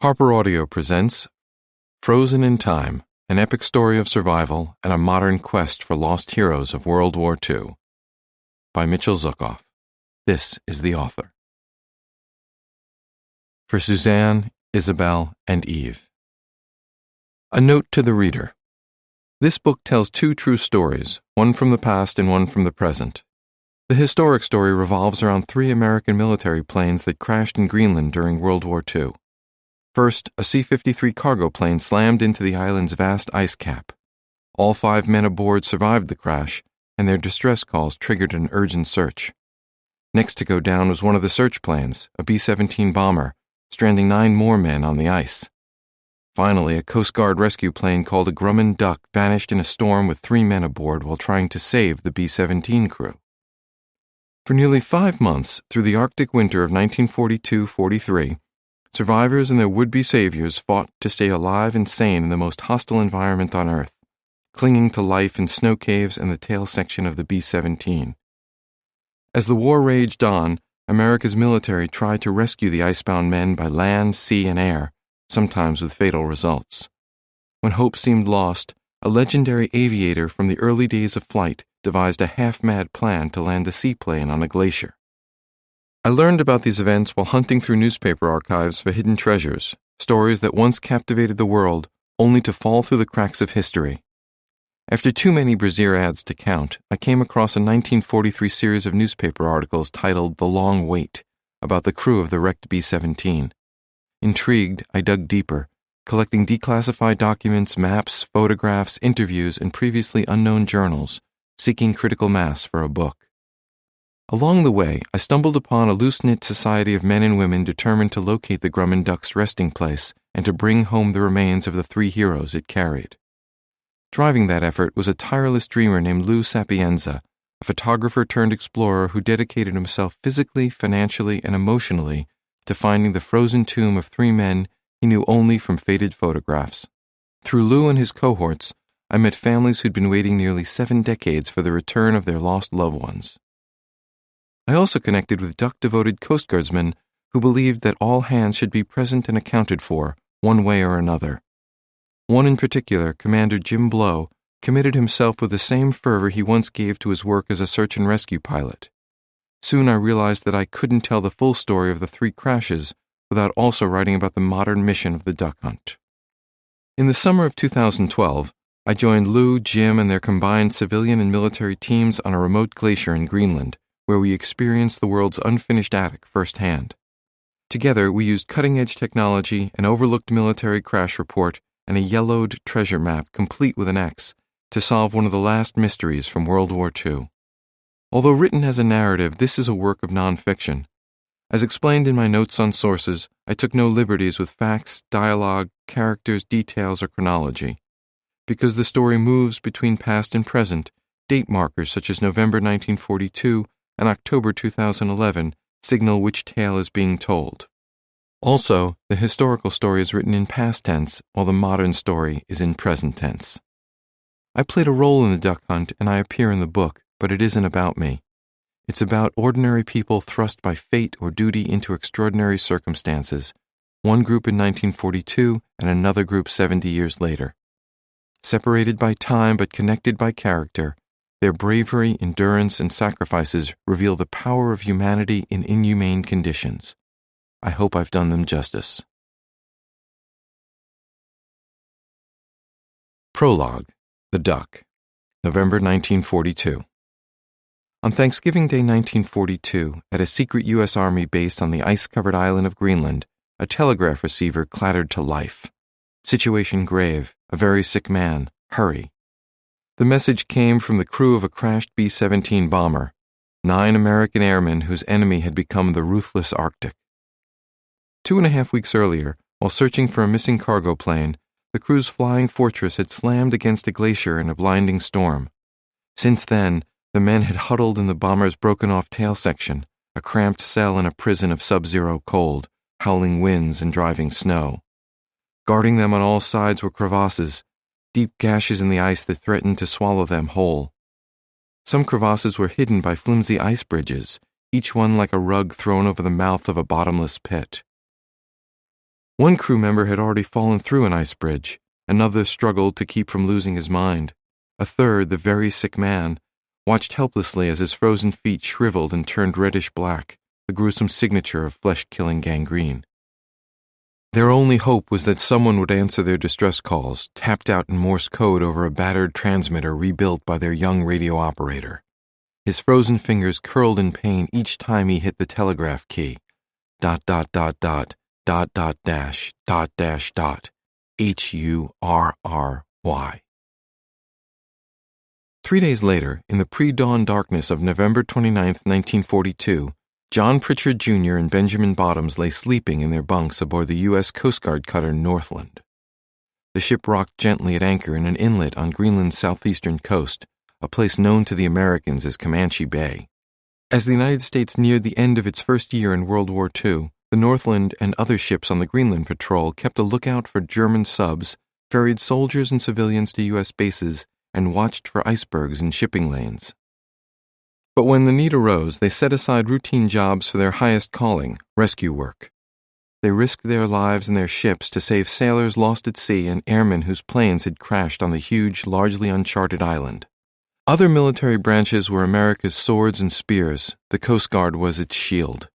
Harper Audio presents Frozen in Time, an epic story of survival and a modern quest for lost heroes of World War II. By Mitchell Zuckoff. This is the author. For Suzanne, Isabel, and Eve. A note to the reader. This book tells two true stories, one from the past and one from the present. The historic story revolves around 3 American military planes that crashed in Greenland during World War II. First, a C-53 cargo plane slammed into the island's vast ice cap. All 5 men aboard survived the crash, and their distress calls triggered an urgent search. Next to go down was one of the search planes, a B-17 bomber, stranding 9 more men on the ice. Finally, a Coast Guard rescue plane called a Grumman Duck vanished in a storm with 3 men aboard while trying to save the B-17 crew. For nearly 5 months, through the Arctic winter of 1942-43, survivors and their would-be saviors fought to stay alive and sane in the most hostile environment on Earth, clinging to life in snow caves and the tail section of the B-17. As the war raged on, America's military tried to rescue the icebound men by land, sea, and air, sometimes with fatal results. When hope seemed lost, a legendary aviator from the early days of flight devised a half-mad plan to land a seaplane on a glacier. I learned about these events while hunting through newspaper archives for hidden treasures, stories that once captivated the world, only to fall through the cracks of history. After too many brassiere ads to count, I came across a 1943 series of newspaper articles titled The Long Wait, about the crew of the wrecked B-17. Intrigued, I dug deeper, collecting declassified documents, maps, photographs, interviews, and previously unknown journals, seeking critical mass for a book. Along the way, I stumbled upon a loose-knit society of men and women determined to locate the Grumman Duck's resting place and to bring home the remains of the 3 heroes it carried. Driving that effort was a tireless dreamer named Lou Sapienza, a photographer-turned-explorer who dedicated himself physically, financially, and emotionally to finding the frozen tomb of 3 men he knew only from faded photographs. Through Lou and his cohorts, I met families who'd been waiting nearly 7 decades for the return of their lost loved ones. I also connected with duck-devoted Coast Guardsmen who believed that all hands should be present and accounted for, one way or another. One in particular, Commander Jim Blow, committed himself with the same fervor he once gave to his work as a search and rescue pilot. Soon I realized that I couldn't tell the full story of the 3 crashes without also writing about the modern mission of the duck hunt. In the summer of 2012, I joined Lou, Jim, and their combined civilian and military teams on a remote glacier in Greenland, where we experienced the world's unfinished attic firsthand. Together, we used cutting-edge technology, an overlooked military crash report, and a yellowed treasure map complete with an X to solve one of the last mysteries from World War II. Although written as a narrative, this is a work of nonfiction. As explained in my notes on sources, I took no liberties with facts, dialogue, characters, details, or chronology. Because the story moves between past and present, date markers such as November 1942 and October 2011 signal which tale is being told. Also, the historical story is written in past tense, while the modern story is in present tense. I played a role in the duck hunt and I appear in the book, but it isn't about me. It's about ordinary people thrust by fate or duty into extraordinary circumstances, one group in 1942 and another group 70 years later. Separated by time but connected by character, their bravery, endurance, and sacrifices reveal the power of humanity in inhumane conditions. I hope I've done them justice. Prologue: The Duck, November 1942. On Thanksgiving Day 1942, at a secret U.S. Army base on the ice-covered island of Greenland, a telegraph receiver clattered to life. Situation grave. A very sick man. Hurry. The message came from the crew of a crashed B-17 bomber, 9 American airmen whose enemy had become the ruthless Arctic. 2.5 weeks earlier, while searching for a missing cargo plane, the crew's flying fortress had slammed against a glacier in a blinding storm. Since then, the men had huddled in the bomber's broken-off tail section, a cramped cell in a prison of sub-zero cold, howling winds and driving snow. Guarding them on all sides were crevasses, deep gashes in the ice that threatened to swallow them whole. Some crevasses were hidden by flimsy ice bridges, each one like a rug thrown over the mouth of a bottomless pit. One crew member had already fallen through an ice bridge. Another struggled to keep from losing his mind. A third, the very sick man, watched helplessly as his frozen feet shriveled and turned reddish-black, the gruesome signature of flesh-killing gangrene. Their only hope was that someone would answer their distress calls, tapped out in Morse code over a battered transmitter rebuilt by their young radio operator. His frozen fingers curled in pain each time he hit the telegraph key. ... HURRY. 3 days later, in the pre-dawn darkness of November 29, 1942, John Pritchard Jr. and Benjamin Bottoms lay sleeping in their bunks aboard the U.S. Coast Guard cutter Northland. The ship rocked gently at anchor in an inlet on Greenland's southeastern coast, a place known to the Americans as Comanche Bay. As the United States neared the end of its first year in World War II, the Northland and other ships on the Greenland Patrol kept a lookout for German subs, ferried soldiers and civilians to U.S. bases, and watched for icebergs in shipping lanes. But when the need arose, they set aside routine jobs for their highest calling, rescue work. They risked their lives and their ships to save sailors lost at sea and airmen whose planes had crashed on the huge, largely uncharted island. Other military branches were America's swords and spears. The Coast Guard was its shield.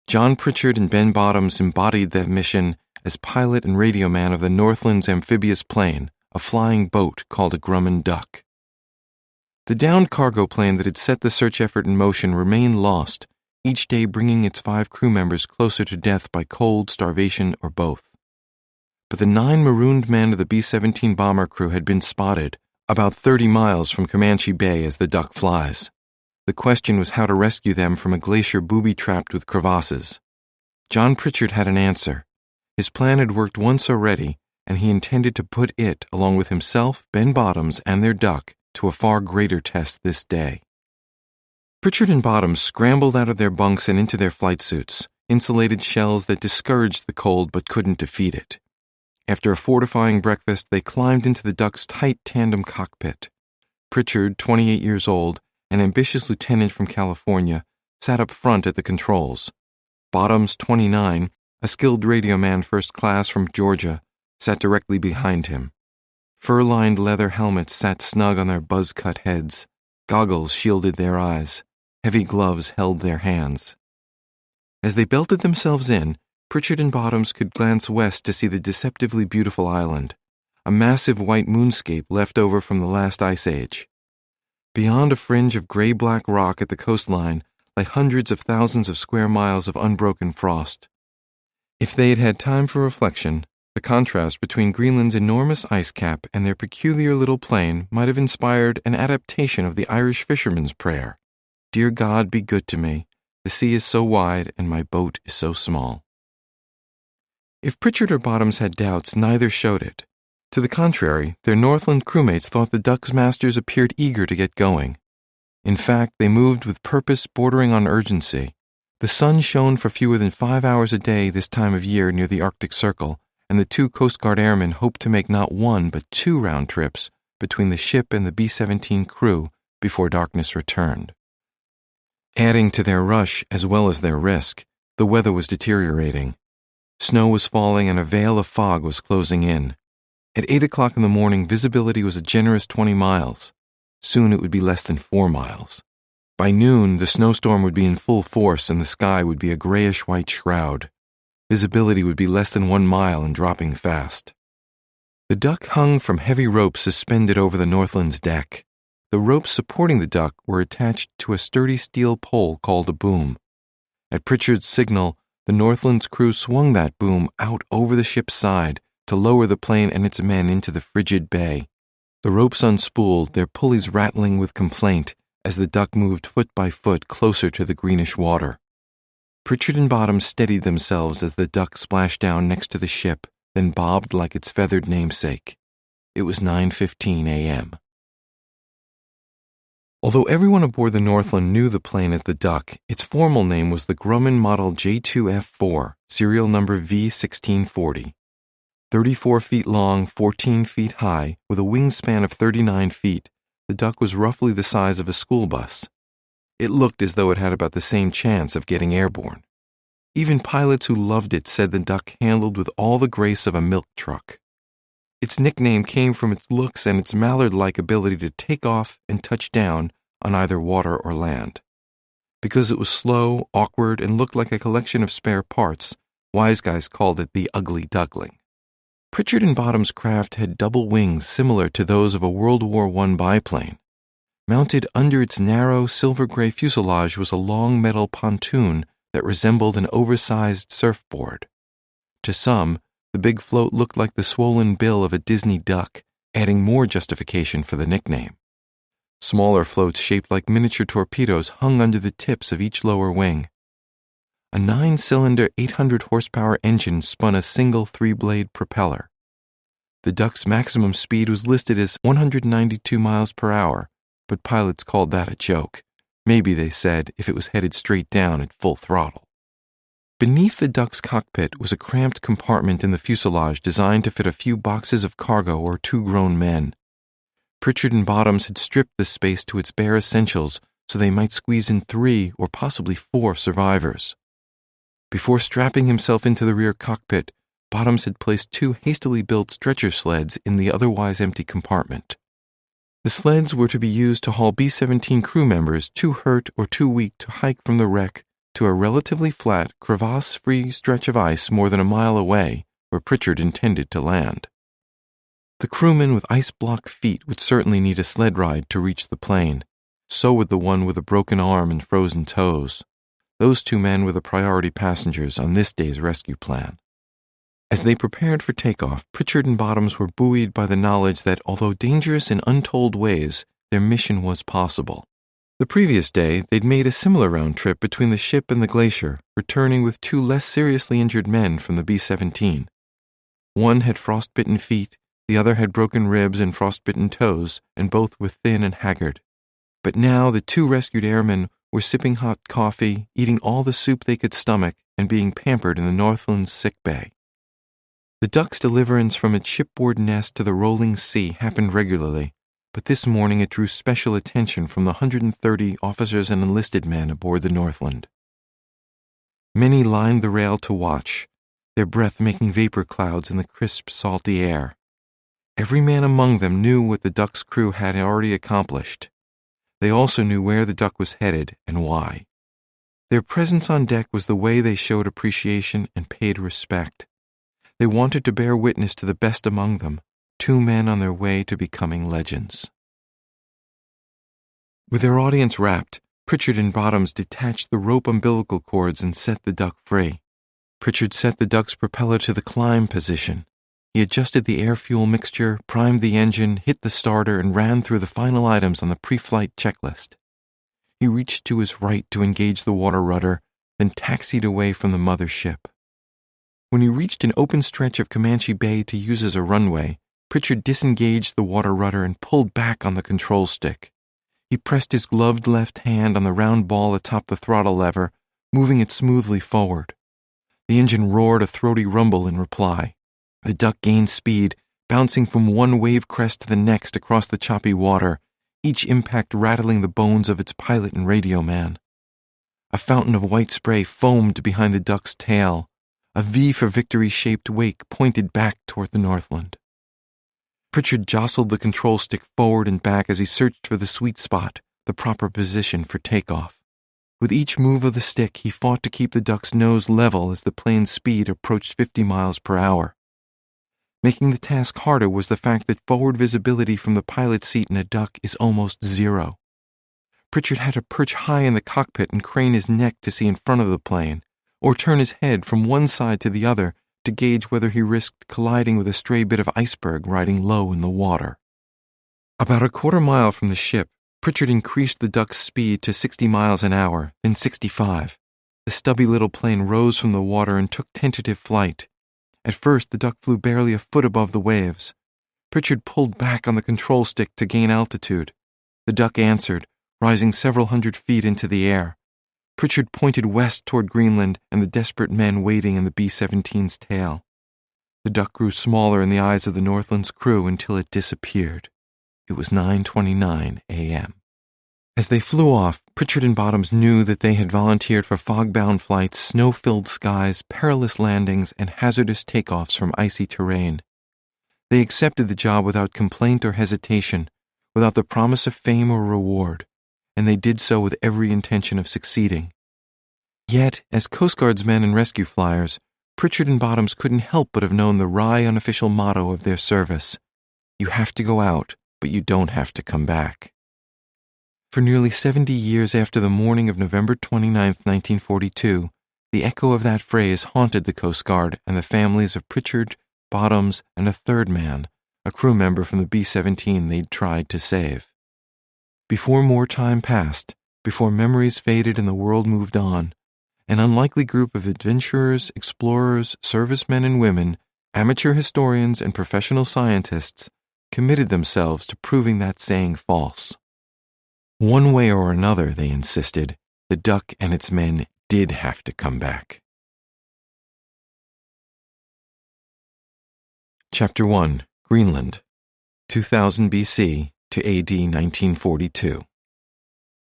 John Pritchard and Ben Bottoms embodied that mission as pilot and radio man of the Northland's amphibious plane, a flying boat called a Grumman Duck. The downed cargo plane that had set the search effort in motion remained lost, each day bringing its 5 crew members closer to death by cold, starvation, or both. But the 9 marooned men of the B-17 bomber crew had been spotted, about 30 miles from Comanche Bay as the Duck flies. The question was how to rescue them from a glacier booby-trapped with crevasses. John Pritchard had an answer. His plan had worked once already, and he intended to put it, along with himself, Ben Bottoms, and their Duck, to a far greater test this day. Pritchard and Bottoms scrambled out of their bunks and into their flight suits, insulated shells that discouraged the cold but couldn't defeat it. After a fortifying breakfast, they climbed into the Duck's tight tandem cockpit. Pritchard, 28 years old, an ambitious lieutenant from California, sat up front at the controls. Bottoms, 29, a skilled radio man first class from Georgia, sat directly behind him. Fur-lined leather helmets sat snug on their buzz-cut heads. Goggles shielded their eyes. Heavy gloves held their hands. As they belted themselves in, Pritchard and Bottoms could glance west to see the deceptively beautiful island, a massive white moonscape left over from the last ice age. Beyond a fringe of gray-black rock at the coastline lay hundreds of thousands of square miles of unbroken frost. If they had had time for reflection, the contrast between Greenland's enormous ice cap and their peculiar little plain might have inspired an adaptation of the Irish fisherman's prayer. Dear God, be good to me. The sea is so wide and my boat is so small. If Pritchard or Bottoms had doubts, neither showed it. To the contrary, their Northland crewmates thought the Duck's masters appeared eager to get going. In fact, they moved with purpose bordering on urgency. The sun shone for fewer than 5 hours a day this time of year near the Arctic Circle, and the 2 Coast Guard airmen hoped to make not 1 but 2 round trips between the ship and the B-17 crew before darkness returned. Adding to their rush as well as their risk, the weather was deteriorating. Snow was falling and a veil of fog was closing in. At 8 o'clock in the morning, visibility was a generous 20 miles. Soon it would be less than 4 miles. By noon, the snowstorm would be in full force and the sky would be a grayish-white shroud. Visibility would be less than 1 mile and dropping fast. The Duck hung from heavy ropes suspended over the Northland's deck. The ropes supporting the Duck were attached to a sturdy steel pole called a boom. At Pritchard's signal, the Northland's crew swung that boom out over the ship's side to lower the plane and its men into the frigid bay. The ropes unspooled, their pulleys rattling with complaint as the Duck moved foot by foot closer to the greenish water. Pritchard and Bottoms steadied themselves as the Duck splashed down next to the ship, then bobbed like its feathered namesake. It was 9:15 a.m. Although everyone aboard the Northland knew the plane as the Duck, its formal name was the Grumman Model J2F4, serial number V1640. 34 feet long, 14 feet high, with a wingspan of 39 feet, the Duck was roughly the size of a school bus. It looked as though it had about the same chance of getting airborne. Even pilots who loved it said the duck handled with all the grace of a milk truck. Its nickname came from its looks and its mallard-like ability to take off and touch down on either water or land. Because it was slow, awkward, and looked like a collection of spare parts, wise guys called it the Ugly Duckling. Pritchard and Bottom's craft had double wings similar to those of a World War I biplane. Mounted under its narrow silver-gray fuselage was a long metal pontoon that resembled an oversized surfboard. To some, the big float looked like the swollen bill of a Disney duck, adding more justification for the nickname. Smaller floats shaped like miniature torpedoes hung under the tips of each lower wing. A 9-cylinder, 800-horsepower engine spun a single 3-blade propeller. The duck's maximum speed was listed as 192 miles per hour, but pilots called that a joke. Maybe, they said, if it was headed straight down at full throttle. Beneath the duck's cockpit was a cramped compartment in the fuselage designed to fit a few boxes of cargo or 2 grown men. Pritchard and Bottoms had stripped the space to its bare essentials so they might squeeze in 3 or possibly 4 survivors. Before strapping himself into the rear cockpit, Bottoms had placed 2 hastily built stretcher sleds in the otherwise empty compartment. The sleds were to be used to haul B-17 crew members too hurt or too weak to hike from the wreck to a relatively flat, crevasse-free stretch of ice more than a mile away, where Pritchard intended to land. The crewmen with ice-block feet would certainly need a sled ride to reach the plane. So would the one with a broken arm and frozen toes. Those 2 men were the priority passengers on this day's rescue plan. As they prepared for takeoff, Pritchard and Bottoms were buoyed by the knowledge that, although dangerous in untold ways, their mission was possible. The previous day, they'd made a similar round trip between the ship and the glacier, returning with 2 less seriously injured men from the B-17. One had frostbitten feet, the other had broken ribs and frostbitten toes, and both were thin and haggard. But now the 2 rescued airmen were sipping hot coffee, eating all the soup they could stomach, and being pampered in the Northland's sick bay. The duck's deliverance from its shipboard nest to the rolling sea happened regularly, but this morning it drew special attention from the 130 officers and enlisted men aboard the Northland. Many lined the rail to watch, their breath making vapor clouds in the crisp, salty air. Every man among them knew what the duck's crew had already accomplished. They also knew where the duck was headed and why. Their presence on deck was the way they showed appreciation and paid respect. They wanted to bear witness to the best among them, 2 men on their way to becoming legends. With their audience wrapped, Pritchard and Bottoms detached the rope umbilical cords and set the duck free. Pritchard set the duck's propeller to the climb position. He adjusted the air-fuel mixture, primed the engine, hit the starter, and ran through the final items on the pre-flight checklist. He reached to his right to engage the water rudder, then taxied away from the mother ship. When he reached an open stretch of Comanche Bay to use as a runway, Pritchard disengaged the water rudder and pulled back on the control stick. He pressed his gloved left hand on the round ball atop the throttle lever, moving it smoothly forward. The engine roared a throaty rumble in reply. The duck gained speed, bouncing from one wave crest to the next across the choppy water, each impact rattling the bones of its pilot and radio man. A fountain of white spray foamed behind the duck's tail. A V for victory-shaped wake pointed back toward the Northland. Pritchard jostled the control stick forward and back as he searched for the sweet spot, the proper position for takeoff. With each move of the stick, he fought to keep the duck's nose level as the plane's speed approached 50 miles per hour. Making the task harder was the fact that forward visibility from the pilot's seat in a duck is almost 0. Pritchard had to perch high in the cockpit and crane his neck to see in front of the plane, or turn his head from one side to the other to gauge whether he risked colliding with a stray bit of iceberg riding low in the water. About a quarter mile from the ship, Pritchard increased the duck's speed to 60 miles an hour, then 65. The stubby little plane rose from the water and took tentative flight. At first, the duck flew barely a foot above the waves. Pritchard pulled back on the control stick to gain altitude. The duck answered, rising several hundred feet into the air. Pritchard pointed west toward Greenland and the desperate men waiting in the B-17's tail. The duck grew smaller in the eyes of the Northland's crew until it disappeared. It was 9:29 a.m. As they flew off, Pritchard and Bottoms knew that they had volunteered for fog-bound flights, snow-filled skies, perilous landings, and hazardous takeoffs from icy terrain. They accepted the job without complaint or hesitation, without the promise of fame or reward, and they did so with every intention of succeeding. Yet, as Coast Guard's men and rescue flyers, Pritchard and Bottoms couldn't help but have known the wry unofficial motto of their service: "You have to go out, but you don't have to come back." For nearly 70 years after the morning of November 29, 1942, the echo of that phrase haunted the Coast Guard and the families of Pritchard, Bottoms, and a third man, a crew member from the B-17 they'd tried to save. Before more time passed, before memories faded and the world moved on, an unlikely group of adventurers, explorers, servicemen and women, amateur historians, and professional scientists committed themselves to proving that saying false. One way or another, they insisted, the Duck and its men did have to come back. Chapter 1. Greenland, 2000 BC to AD 1942.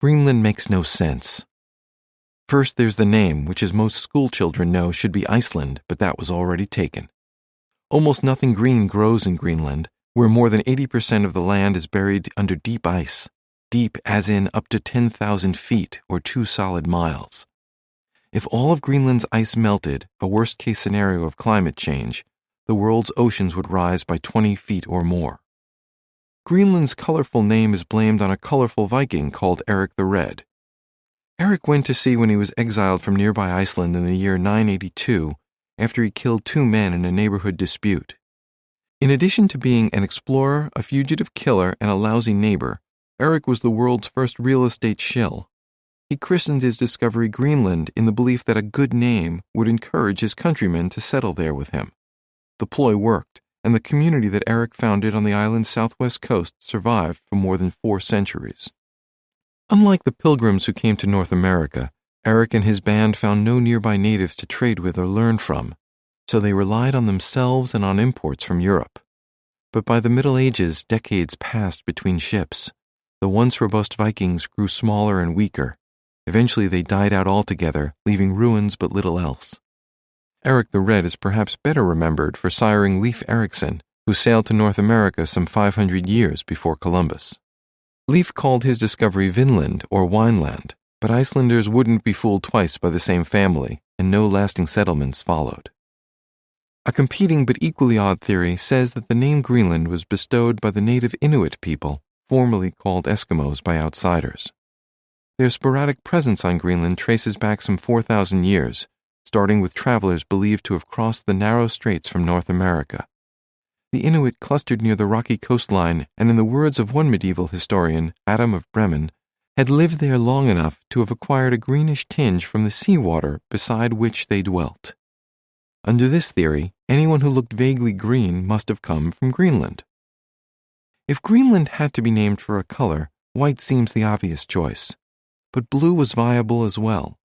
Greenland makes no sense. First, there's the name, which as most schoolchildren know should be Iceland, but that was already taken. Almost nothing green grows in Greenland, where more than 80% of the land is buried under deep ice. Deep as in up to 10,000 feet or 2 solid miles. If all of Greenland's ice melted, a worst-case scenario of climate change, the world's oceans would rise by 20 feet or more. Greenland's colorful name is blamed on a colorful Viking called Eric the Red. Eric went to sea when he was exiled from nearby Iceland in the year 982 after he killed 2 men in a neighborhood dispute. In addition to being an explorer, a fugitive killer, and a lousy neighbor, Eric was the world's first real estate shill. He christened his discovery Greenland in the belief that a good name would encourage his countrymen to settle there with him. The ploy worked, and the community that Eric founded on the island's southwest coast survived for more than 4 centuries. Unlike the pilgrims who came to North America, Eric and his band found no nearby natives to trade with or learn from, so they relied on themselves and on imports from Europe. But by the Middle Ages, decades passed between ships. The once robust Vikings grew smaller and weaker. Eventually they died out altogether, leaving ruins but little else. Eric the Red is perhaps better remembered for siring Leif Erikson, who sailed to North America some 500 years before Columbus. Leif called his discovery Vinland or Wineland, but Icelanders wouldn't be fooled twice by the same family, and no lasting settlements followed. A competing but equally odd theory says that the name Greenland was bestowed by the native Inuit people, formerly called Eskimos by outsiders. Their sporadic presence on Greenland traces back some 4,000 years, starting with travelers believed to have crossed the narrow straits from North America. The Inuit clustered near the rocky coastline and, in the words of one medieval historian, Adam of Bremen, had lived there long enough to have acquired a greenish tinge from the seawater beside which they dwelt. Under this theory, anyone who looked vaguely green must have come from Greenland. If Greenland had to be named for a color, white seems the obvious choice. But blue was viable as well.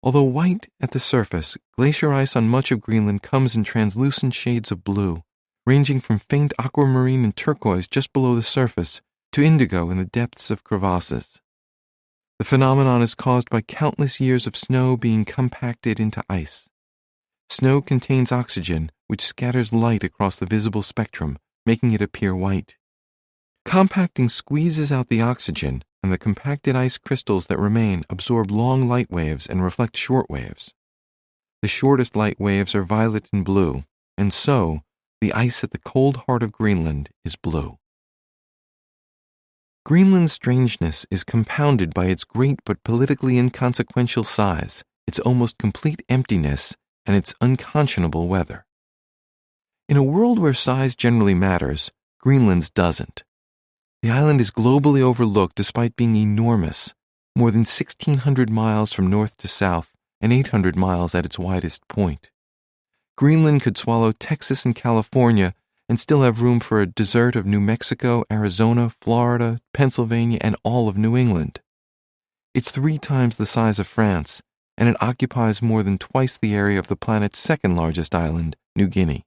Although white at the surface, glacier ice on much of Greenland comes in translucent shades of blue, ranging from faint aquamarine and turquoise just below the surface to indigo in the depths of crevasses. The phenomenon is caused by countless years of snow being compacted into ice. Snow contains oxygen, which scatters light across the visible spectrum, making it appear white. Compacting squeezes out the oxygen, and the compacted ice crystals that remain absorb long light waves and reflect short waves. The shortest light waves are violet and blue, and so the ice at the cold heart of Greenland is blue. Greenland's strangeness is compounded by its great but politically inconsequential size, its almost complete emptiness, and its unconscionable weather. In a world where size generally matters, Greenland's doesn't. The island is globally overlooked despite being enormous, more than 1,600 miles from north to south and 800 miles at its widest point. Greenland could swallow Texas and California and still have room for a desert of New Mexico, Arizona, Florida, Pennsylvania, and all of New England. It's 3 times the size of France, and it occupies more than twice the area of the planet's second largest island, New Guinea.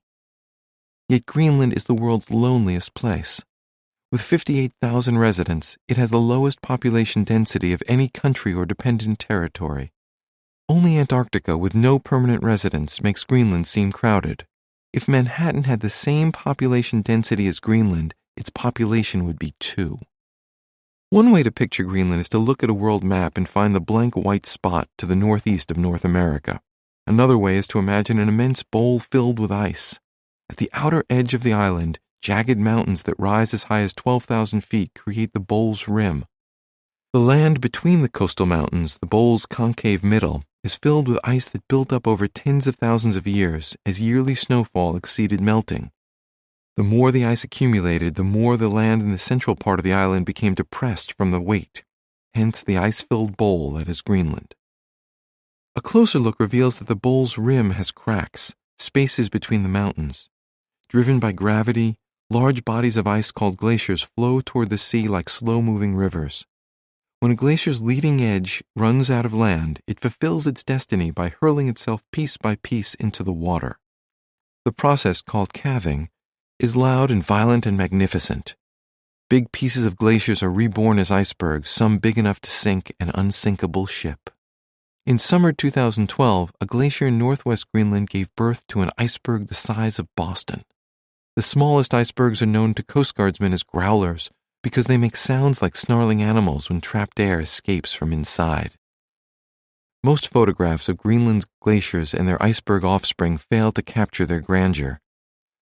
Yet Greenland is the world's loneliest place. With 58,000 residents, it has the lowest population density of any country or dependent territory. Only Antarctica with no permanent residents makes Greenland seem crowded. If Manhattan had the same population density as Greenland, its population would be 2. One way to picture Greenland is to look at a world map and find the blank white spot to the northeast of North America. Another way is to imagine an immense bowl filled with ice. At the outer edge of the island, jagged mountains that rise as high as 12,000 feet create the bowl's rim. The land between the coastal mountains, the bowl's concave middle, is filled with ice that built up over tens of thousands of years as yearly snowfall exceeded melting. The more the ice accumulated, the more the land in the central part of the island became depressed from the weight, hence the ice-filled bowl that is Greenland. A closer look reveals that the bowl's rim has cracks, spaces between the mountains. Driven by gravity, large bodies of ice called glaciers flow toward the sea like slow-moving rivers. When a glacier's leading edge runs out of land, it fulfills its destiny by hurling itself piece by piece into the water. The process, called calving, is loud and violent and magnificent. Big pieces of glaciers are reborn as icebergs, some big enough to sink an unsinkable ship. In summer 2012, a glacier in northwest Greenland gave birth to an iceberg the size of Boston. The smallest icebergs are known to Coast Guardsmen as growlers because they make sounds like snarling animals when trapped air escapes from inside. Most photographs of Greenland's glaciers and their iceberg offspring fail to capture their grandeur.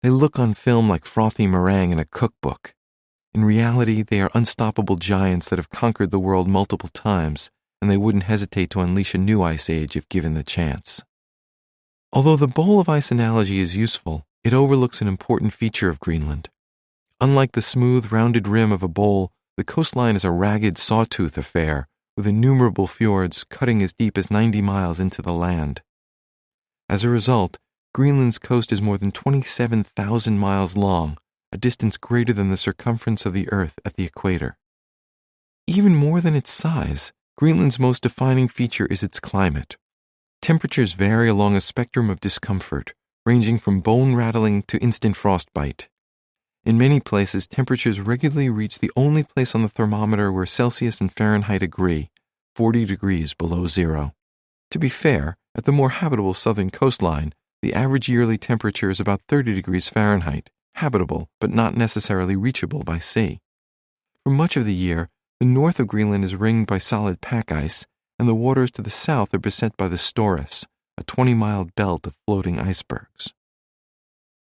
They look on film like frothy meringue in a cookbook. In reality, they are unstoppable giants that have conquered the world multiple times, and they wouldn't hesitate to unleash a new ice age if given the chance. Although the bowl of ice analogy is useful, it overlooks an important feature of Greenland. Unlike the smooth, rounded rim of a bowl, the coastline is a ragged sawtooth affair, with innumerable fjords cutting as deep as 90 miles into the land. As a result, Greenland's coast is more than 27,000 miles long, a distance greater than the circumference of the Earth at the equator. Even more than its size, Greenland's most defining feature is its climate. Temperatures vary along a spectrum of discomfort, ranging from bone-rattling to instant frostbite. In many places, temperatures regularly reach the only place on the thermometer where Celsius and Fahrenheit agree, 40 degrees below zero. To be fair, at the more habitable southern coastline, the average yearly temperature is about 30 degrees Fahrenheit, habitable but not necessarily reachable by sea. For much of the year, the north of Greenland is ringed by solid pack ice, and the waters to the south are beset by the Storis, a 20-mile belt of floating icebergs.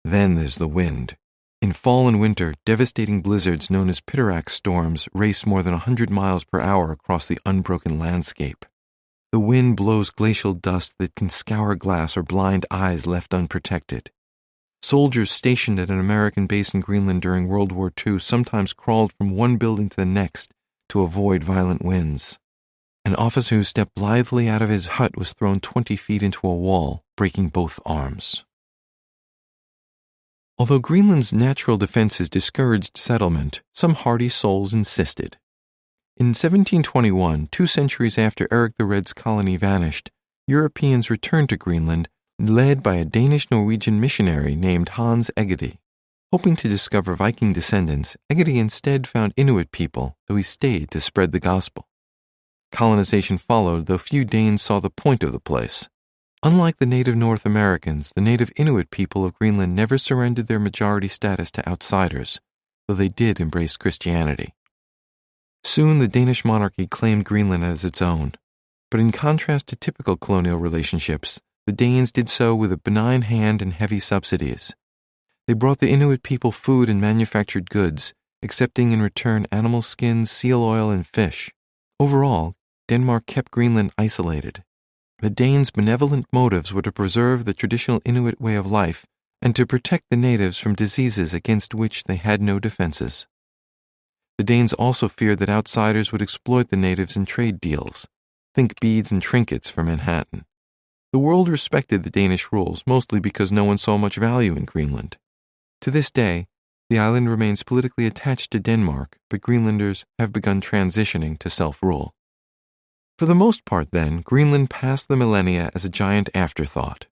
Then there's the wind. In fall and winter, devastating blizzards known as Pitarax storms race more than 100 miles per hour across the unbroken landscape. The wind blows glacial dust that can scour glass or blind eyes left unprotected. Soldiers stationed at an American base in Greenland during World War II sometimes crawled from one building to the next to avoid violent winds. An officer who stepped blithely out of his hut was thrown 20 feet into a wall, breaking both arms. Although Greenland's natural defenses discouraged settlement, some hardy souls insisted. In 1721, 2 centuries after Eric the Red's colony vanished, Europeans returned to Greenland, led by a Danish-Norwegian missionary named Hans Egede. Hoping to discover Viking descendants, Egede instead found Inuit people, though he stayed to spread the gospel. Colonization followed, though few Danes saw the point of the place. Unlike the native North Americans, the native Inuit people of Greenland never surrendered their majority status to outsiders, though they did embrace Christianity. Soon the Danish monarchy claimed Greenland as its own, but in contrast to typical colonial relationships, the Danes did so with a benign hand and heavy subsidies. They brought the Inuit people food and manufactured goods, accepting in return animal skins, seal oil, and fish. Overall, Denmark kept Greenland isolated. The Danes' benevolent motives were to preserve the traditional Inuit way of life and to protect the natives from diseases against which they had no defenses. The Danes also feared that outsiders would exploit the natives in trade deals. Think beads and trinkets for Manhattan. The world respected the Danish rules, mostly because no one saw much value in Greenland. To this day, the island remains politically attached to Denmark, but Greenlanders have begun transitioning to self-rule. For the most part, then, Greenland passed the millennia as a giant afterthought.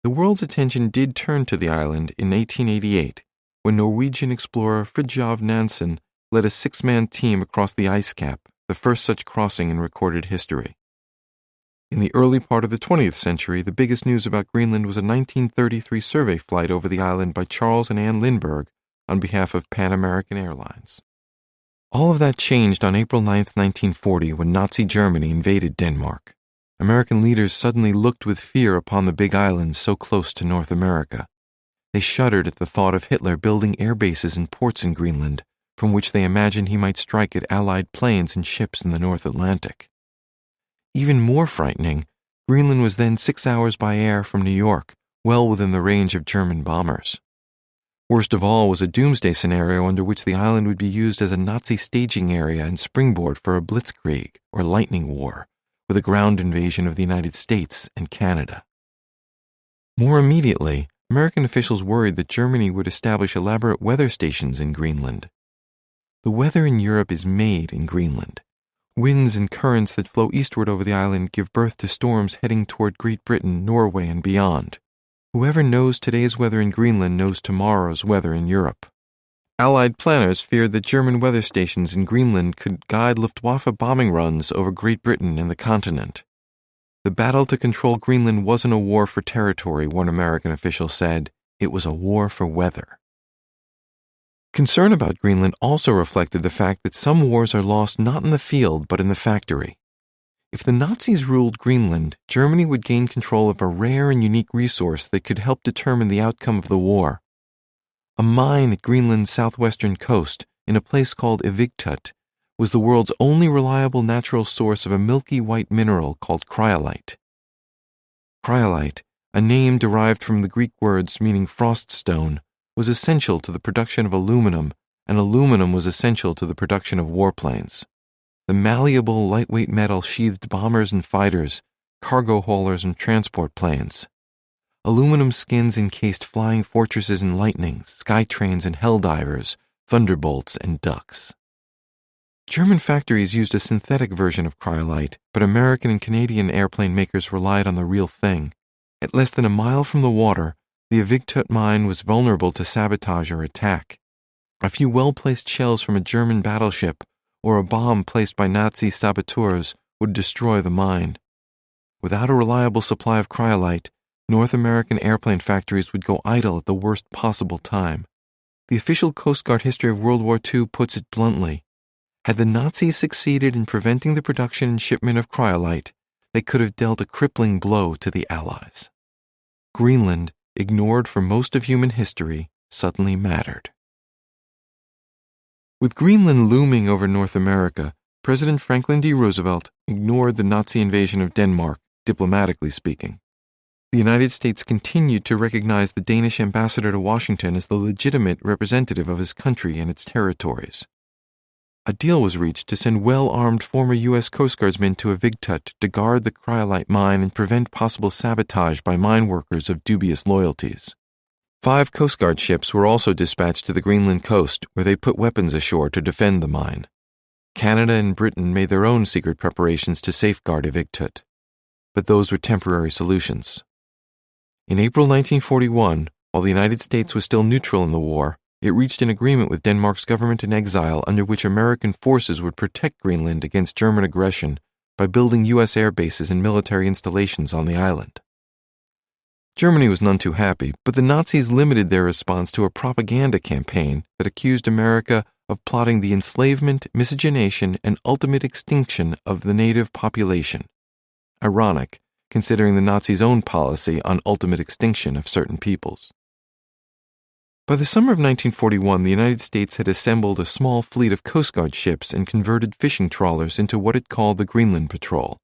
The world's attention did turn to the island in 1888, when Norwegian explorer Fridtjof Nansen led a 6-man team across the ice cap, the first such crossing in recorded history. In the early part of the 20th century, the biggest news about Greenland was a 1933 survey flight over the island by Charles and Ann Lindbergh on behalf of Pan American Airlines. All of that changed on April 9, 1940, when Nazi Germany invaded Denmark. American leaders suddenly looked with fear upon the big island so close to North America. They shuddered at the thought of Hitler building air bases and ports in Greenland, from which they imagined he might strike at Allied planes and ships in the North Atlantic. Even more frightening, Greenland was then 6 hours by air from New York, well within the range of German bombers. Worst of all was a doomsday scenario under which the island would be used as a Nazi staging area and springboard for a blitzkrieg, or lightning war, with a ground invasion of the United States and Canada. More immediately, American officials worried that Germany would establish elaborate weather stations in Greenland. The weather in Europe is made in Greenland. Winds and currents that flow eastward over the island give birth to storms heading toward Great Britain, Norway, and beyond. Whoever knows today's weather in Greenland knows tomorrow's weather in Europe. Allied planners feared that German weather stations in Greenland could guide Luftwaffe bombing runs over Great Britain and the continent. The battle to control Greenland wasn't a war for territory, one American official said. It was a war for weather. Concern about Greenland also reflected the fact that some wars are lost not in the field but in the factory. If the Nazis ruled Greenland, Germany would gain control of a rare and unique resource that could help determine the outcome of the war. A mine at Greenland's southwestern coast, in a place called Ivigtut, was the world's only reliable natural source of a milky white mineral called cryolite. Cryolite, a name derived from the Greek words meaning frost stone, was essential to the production of aluminum, and aluminum was essential to the production of warplanes. The malleable, lightweight metal sheathed bombers and fighters, cargo haulers and transport planes. Aluminum skins encased flying fortresses and lightnings, sky trains and helldivers, thunderbolts and ducks. German factories used a synthetic version of cryolite, but American and Canadian airplane makers relied on the real thing. At less than a mile from the water, the Ivigtut mine was vulnerable to sabotage or attack. A few well-placed shells from a German battleship or a bomb placed by Nazi saboteurs would destroy the mine. Without a reliable supply of cryolite, North American airplane factories would go idle at the worst possible time. The official Coast Guard history of World War II puts it bluntly. Had the Nazis succeeded in preventing the production and shipment of cryolite, they could have dealt a crippling blow to the Allies. Greenland, ignored for most of human history, suddenly mattered. With Greenland looming over North America, President Franklin D. Roosevelt ignored the Nazi invasion of Denmark, diplomatically speaking. The United States continued to recognize the Danish ambassador to Washington as the legitimate representative of his country and its territories. A deal was reached to send well-armed former U.S. Coast Guardsmen to Ivigtut to guard the cryolite mine and prevent possible sabotage by mine workers of dubious loyalties. 5 Coast Guard ships were also dispatched to the Greenland coast, where they put weapons ashore to defend the mine. Canada and Britain made their own secret preparations to safeguard Ivigtut. But those were temporary solutions. In April 1941, while the United States was still neutral in the war, it reached an agreement with Denmark's government in exile under which American forces would protect Greenland against German aggression by building U.S. air bases and military installations on the island. Germany was none too happy, but the Nazis limited their response to a propaganda campaign that accused America of plotting the enslavement, miscegenation, and ultimate extinction of the native population. Ironic, considering the Nazis' own policy on ultimate extinction of certain peoples. By the summer of 1941, the United States had assembled a small fleet of Coast Guard ships and converted fishing trawlers into what it called the Greenland Patrol.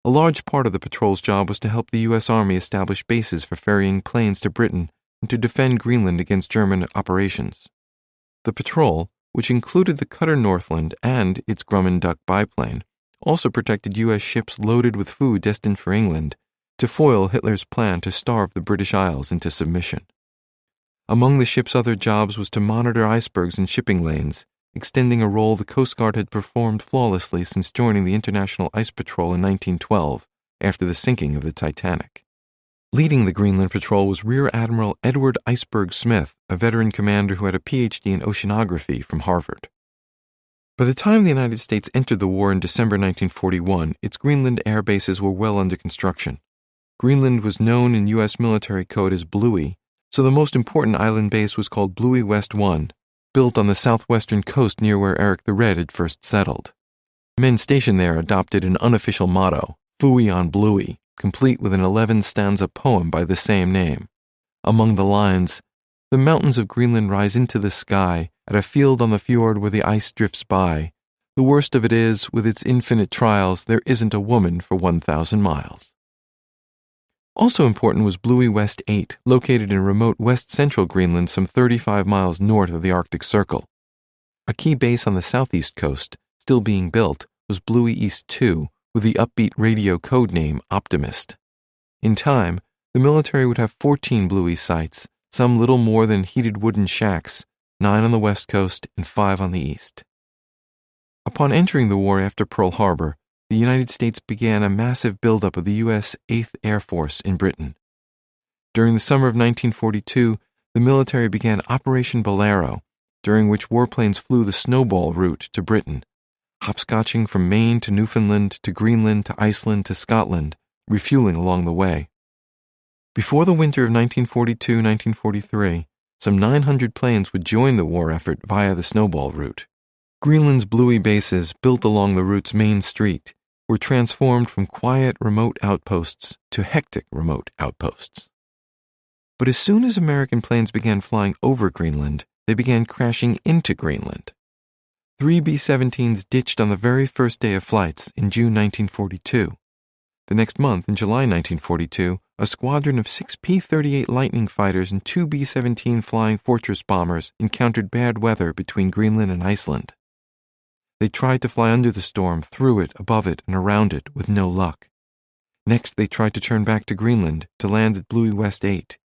A large part of the patrol's job was to help the U.S. Army establish bases for ferrying planes to Britain and to defend Greenland against German operations. The patrol, which included the cutter Northland and its Grumman Duck biplane, also protected U.S. ships loaded with food destined for England to foil Hitler's plan to starve the British Isles into submission. Among the ship's other jobs was to monitor icebergs and shipping lanes, extending a role the Coast Guard had performed flawlessly since joining the International Ice Patrol in 1912, after the sinking of the Titanic. Leading the Greenland Patrol was Rear Admiral Edward Iceberg Smith, a veteran commander who had a PhD in oceanography from Harvard. By the time the United States entered the war in December 1941, its Greenland air bases were well under construction. Greenland was known in U.S. military code as Bluey, so the most important island base was called Bluey West 1, built on the southwestern coast near where Eric the Red had first settled. Men stationed there adopted an unofficial motto, Phooey on Bluey, complete with an 11-stanza poem by the same name. Among the lines, "The mountains of Greenland rise into the sky, at a field on the fjord where the ice drifts by. The worst of it is, with its infinite trials, there isn't a woman for 1,000 miles." Also important was Bluey West 8, located in remote west-central Greenland some 35 miles north of the Arctic Circle. A key base on the southeast coast, still being built, was Bluey East 2, with the upbeat radio code name Optimist. In time, the military would have 14 Bluey sites, some little more than heated wooden shacks, 9 on the west coast and 5 on the east. Upon entering the war after Pearl Harbor, the United States began a massive buildup of the U.S. 8th Air Force in Britain. During the summer of 1942, the military began Operation Bolero, during which warplanes flew the Snowball route to Britain, hopscotching from Maine to Newfoundland to Greenland to Iceland to Scotland, refueling along the way. Before the winter of 1942-1943, some 900 planes would join the war effort via the Snowball route. Greenland's Bluey bases, built along the route's main street, were transformed from quiet remote outposts to hectic remote outposts. But as soon as American planes began flying over Greenland, they began crashing into Greenland. 3 B-17s ditched on the very first day of flights in June 1942. The next month, in July 1942, a squadron of 6 P-38 Lightning fighters and 2 B-17 Flying Fortress bombers encountered bad weather between Greenland and Iceland. They tried to fly under the storm, through it, above it, and around it, with no luck. Next, they tried to turn back to Greenland to land at Bluey West 8.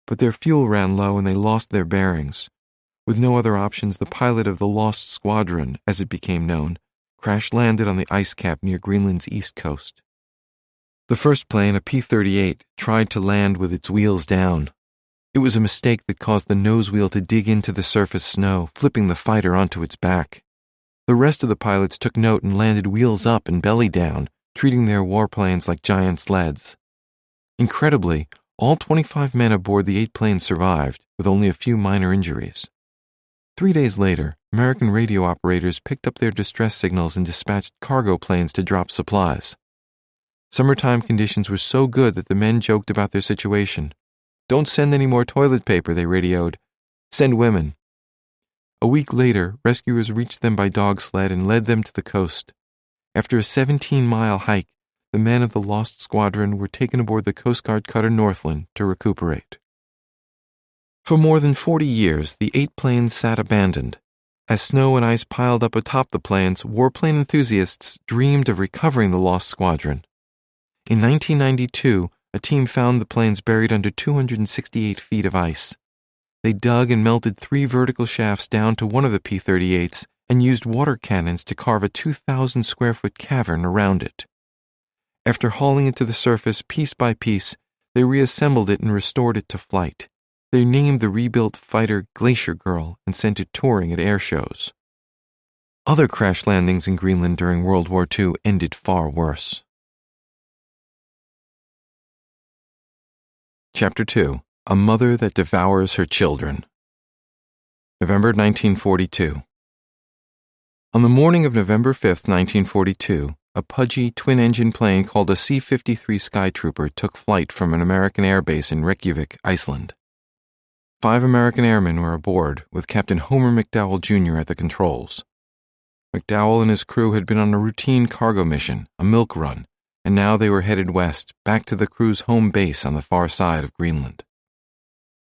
But their fuel ran low and they lost their bearings. With no other options, the pilot of the Lost Squadron, as it became known, crash-landed on the ice cap near Greenland's east coast. The first plane, a P-38, tried to land with its wheels down. It was a mistake that caused the nose wheel to dig into the surface snow, flipping the fighter onto its back. The rest of the pilots took note and landed wheels up and belly down, treating their warplanes like giant sleds. Incredibly, all 25 men aboard the 8 planes survived, with only a few minor injuries. 3 days later, American radio operators picked up their distress signals and dispatched cargo planes to drop supplies. Summertime conditions were so good that the men joked about their situation. "Don't send any more toilet paper," they radioed. "Send women." A week later, rescuers reached them by dog sled and led them to the coast. After a 17-mile hike, the men of the Lost Squadron were taken aboard the Coast Guard cutter Northland to recuperate. For more than 40 years, the 8 planes sat abandoned. As snow and ice piled up atop the planes, warplane enthusiasts dreamed of recovering the Lost Squadron. In 1992, a team found the planes buried under 268 feet of ice. They dug and melted 3 vertical shafts down to one of the P-38s and used water cannons to carve a 2,000-square-foot cavern around it. After hauling it to the surface piece by piece, they reassembled it and restored it to flight. They named the rebuilt fighter Glacier Girl and sent it touring at air shows. Other crash landings in Greenland during World War II ended far worse. Chapter 2. A Mother That Devours Her Children. November 1942. On the morning of November 5, 1942, a pudgy, twin-engine plane called a C-53 Skytrooper took flight from an American air base in Reykjavik, Iceland. 5 American airmen were aboard, with Captain Homer McDowell Jr. at the controls. McDowell and his crew had been on a routine cargo mission, a milk run, and now they were headed west, back to the crew's home base on the far side of Greenland.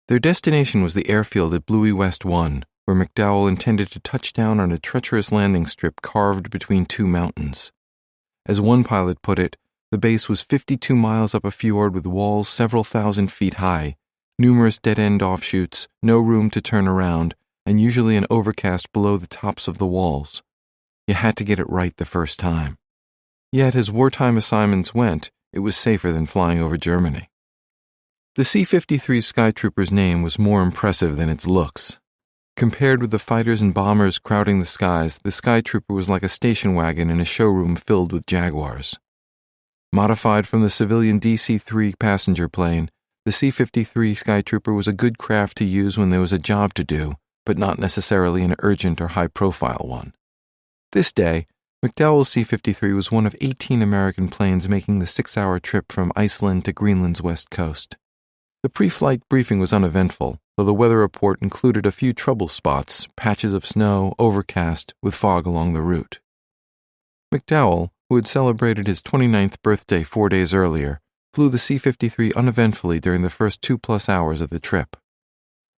Their destination was the airfield at Bluey West 1, where McDowell intended to touch down on a treacherous landing strip carved between 2 mountains. As one pilot put it, the base was 52 miles up a fjord with walls several thousand feet high, numerous dead-end offshoots, no room to turn around, and usually an overcast below the tops of the walls. You had to get it right the first time. Yet, as wartime assignments went, it was safer than flying over Germany. The C-53 Skytrooper's name was more impressive than its looks. Compared with the fighters and bombers crowding the skies, the Skytrooper was like a station wagon in a showroom filled with Jaguars. Modified from the civilian DC-3 passenger plane, the C-53 Skytrooper was a good craft to use when there was a job to do, but not necessarily an urgent or high-profile one. This day, McDowell's C-53 was one of 18 American planes making the 6-hour trip from Iceland to Greenland's west coast. The pre-flight briefing was uneventful, though the weather report included a few trouble spots, patches of snow, overcast, with fog along the route. McDowell, who had celebrated his 29th birthday 4 days earlier, flew the C-53 uneventfully during the first 2+ hours of the trip.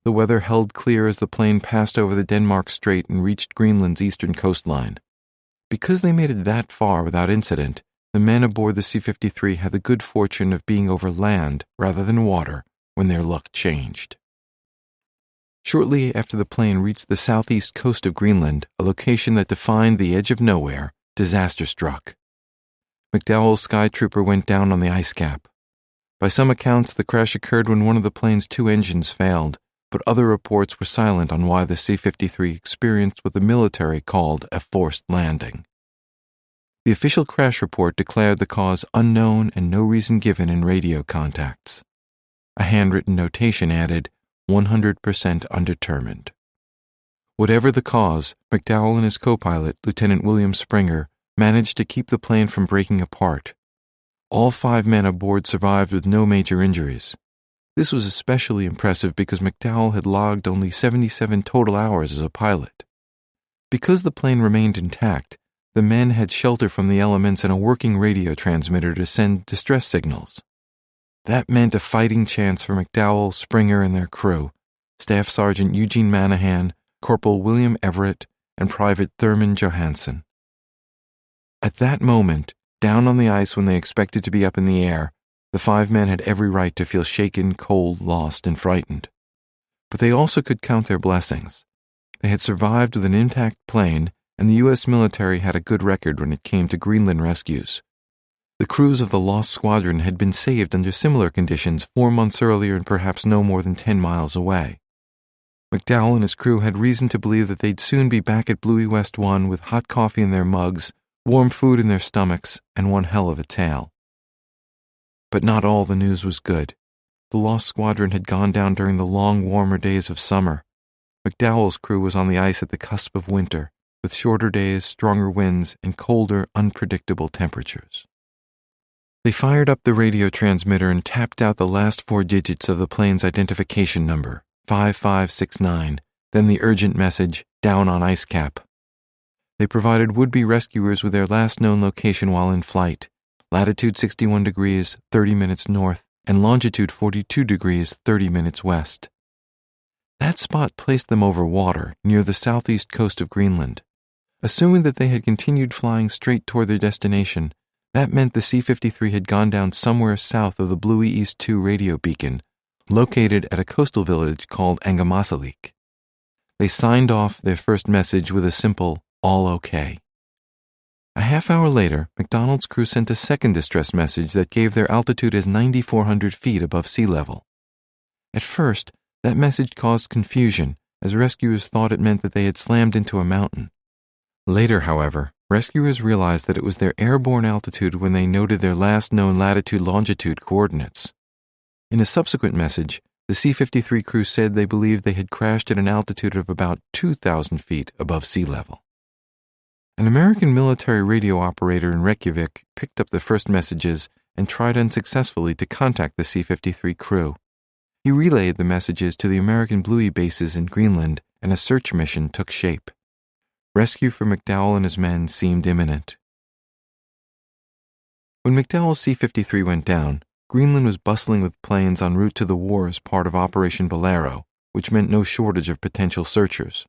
The weather held clear as the plane passed over the Denmark Strait and reached Greenland's eastern coastline. Because they made it that far without incident, the men aboard the C-53 had the good fortune of being over land rather than water when their luck changed. Shortly after the plane reached the southeast coast of Greenland, a location that defined the edge of nowhere, disaster struck. McDowell's Skytrooper went down on the ice cap. By some accounts, the crash occurred when one of the plane's 2 engines failed, but other reports were silent on why the C-53 experienced what the military called a forced landing. The official crash report declared the cause unknown and no reason given in radio contacts. A handwritten notation added, 100% undetermined. Whatever the cause, McDowell and his co-pilot, Lieutenant William Springer, managed to keep the plane from breaking apart. All 5 men aboard survived with no major injuries. This was especially impressive because McDowell had logged only 77 total hours as a pilot. Because the plane remained intact, the men had shelter from the elements and a working radio transmitter to send distress signals. That meant a fighting chance for McDowell, Springer, and their crew, Staff Sergeant Eugene Manahan, Corporal William Everett, and Private Thurman Johansson. At that moment, down on the ice when they expected to be up in the air, the 5 men had every right to feel shaken, cold, lost, and frightened. But they also could count their blessings. They had survived with an intact plane, and the U.S. military had a good record when it came to Greenland rescues. The crews of the Lost Squadron had been saved under similar conditions 4 months earlier and perhaps no more than 10 miles away. McDowell and his crew had reason to believe that they'd soon be back at Bluey West 1 with hot coffee in their mugs, warm food in their stomachs, and one hell of a tale. But not all the news was good. The Lost Squadron had gone down during the long, warmer days of summer. McDowell's crew was on the ice at the cusp of winter, with shorter days, stronger winds, and colder, unpredictable temperatures. They fired up the radio transmitter and tapped out the last 4 digits of the plane's identification number, 5569, then the urgent message, down on ice cap. They provided would-be rescuers with their last known location while in flight, latitude 61 degrees, 30 minutes north, and longitude 42 degrees, 30 minutes west. That spot placed them over water, near the southeast coast of Greenland. Assuming that they had continued flying straight toward their destination, that meant the C-53 had gone down somewhere south of the Bluey East 2 radio beacon, located at a coastal village called Angamasalik. They signed off their first message with a simple, all okay. A half-hour later, McDonald's crew sent a second distress message that gave their altitude as 9,400 feet above sea level. At first, that message caused confusion, as rescuers thought it meant that they had slammed into a mountain. Later, however, rescuers realized that it was their airborne altitude when they noted their last known latitude-longitude coordinates. In a subsequent message, the C-53 crew said they believed they had crashed at an altitude of about 2,000 feet above sea level. An American military radio operator in Reykjavik picked up the first messages and tried unsuccessfully to contact the C-53 crew. He relayed the messages to the American Bluey bases in Greenland, and a search mission took shape. Rescue for McDowell and his men seemed imminent. When McDowell's C-53 went down, Greenland was bustling with planes en route to the war as part of Operation Bolero, which meant no shortage of potential searchers.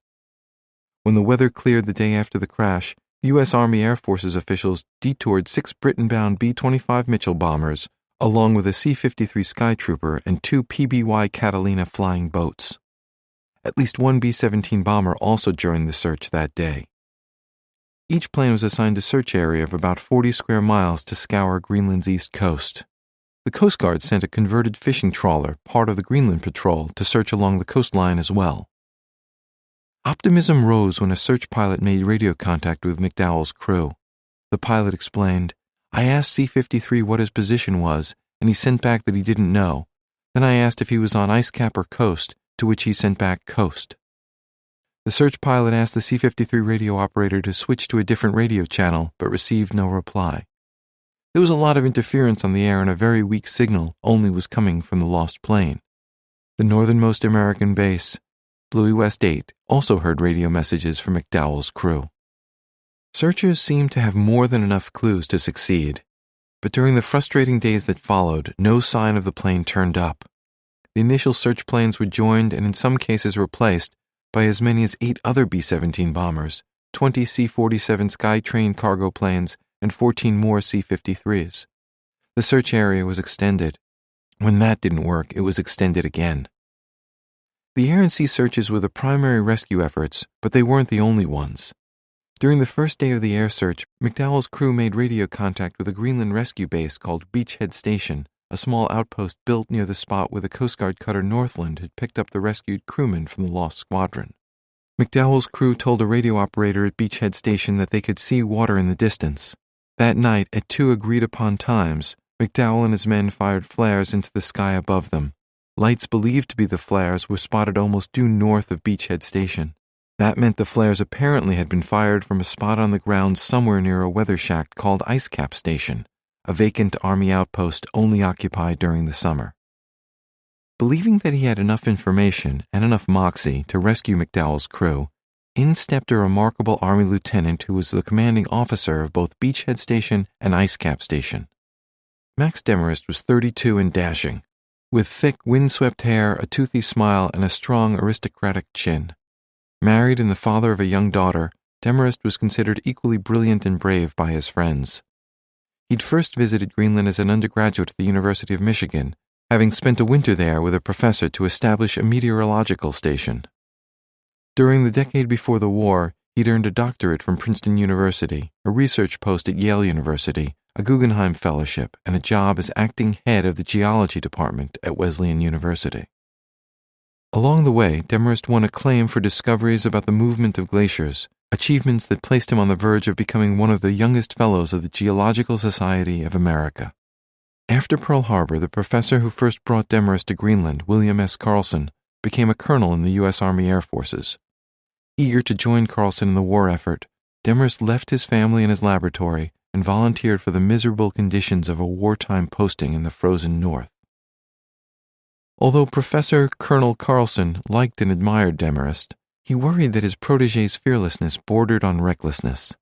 When the weather cleared the day after the crash, U.S. Army Air Forces officials detoured 6 Britain-bound B-25 Mitchell bombers, along with a C-53 Skytrooper and 2 PBY Catalina flying boats. At least 1 B-17 bomber also joined the search that day. Each plane was assigned a search area of about 40 square miles to scour Greenland's east coast. The Coast Guard sent a converted fishing trawler, part of the Greenland Patrol, to search along the coastline as well. Optimism rose when a search pilot made radio contact with McDowell's crew. The pilot explained, "I asked C-53 what his position was, and he sent back that he didn't know. Then I asked if he was on ice cap or coast, to which he sent back coast." The search pilot asked the C-53 radio operator to switch to a different radio channel, but received no reply. There was a lot of interference on the air, and a very weak signal only was coming from the lost plane. The northernmost American base, Bluey West 8, also heard radio messages from McDowell's crew. Searchers seemed to have more than enough clues to succeed, but during the frustrating days that followed, no sign of the plane turned up. The initial search planes were joined and in some cases replaced by as many as 8 other B-17 bombers, 20 C-47 Skytrain cargo planes, and 14 more C-53s. The search area was extended. When that didn't work, it was extended again. The air and sea searches were the primary rescue efforts, but they weren't the only ones. During the first day of the air search, McDowell's crew made radio contact with a Greenland rescue base called Beachhead Station, a small outpost built near the spot where the Coast Guard cutter Northland had picked up the rescued crewmen from the lost squadron. McDowell's crew told a radio operator at Beachhead Station that they could see water in the distance. That night, at 2 agreed-upon times, McDowell and his men fired flares into the sky above them. Lights believed to be the flares were spotted almost due north of Beachhead Station. That meant the flares apparently had been fired from a spot on the ground somewhere near a weather shack called Ice Cap Station, a vacant Army outpost only occupied during the summer. Believing that he had enough information and enough moxie to rescue McDowell's crew, in stepped a remarkable Army lieutenant who was the commanding officer of both Beachhead Station and Ice Cap Station. Max Demarest was 32 and dashing, with thick, windswept hair, a toothy smile, and a strong, aristocratic chin. Married and the father of a young daughter, Demarest was considered equally brilliant and brave by his friends. He'd first visited Greenland as an undergraduate at the University of Michigan, having spent a winter there with a professor to establish a meteorological station. During the decade before the war, he'd earned a doctorate from Princeton University, a research post at Yale University, a Guggenheim Fellowship, and a job as acting head of the geology department at Wesleyan University. Along the way, Demarest won acclaim for discoveries about the movement of glaciers, achievements that placed him on the verge of becoming one of the youngest fellows of the Geological Society of America. After Pearl Harbor, the professor who first brought Demarest to Greenland, William S. Carlson, became a colonel in the U.S. Army Air Forces. Eager to join Carlson in the war effort, Demarest left his family and his laboratory and volunteered for the miserable conditions of a wartime posting in the frozen north. Although Professor Colonel Carlson liked and admired Demarest, he worried that his protégé's fearlessness bordered on recklessness.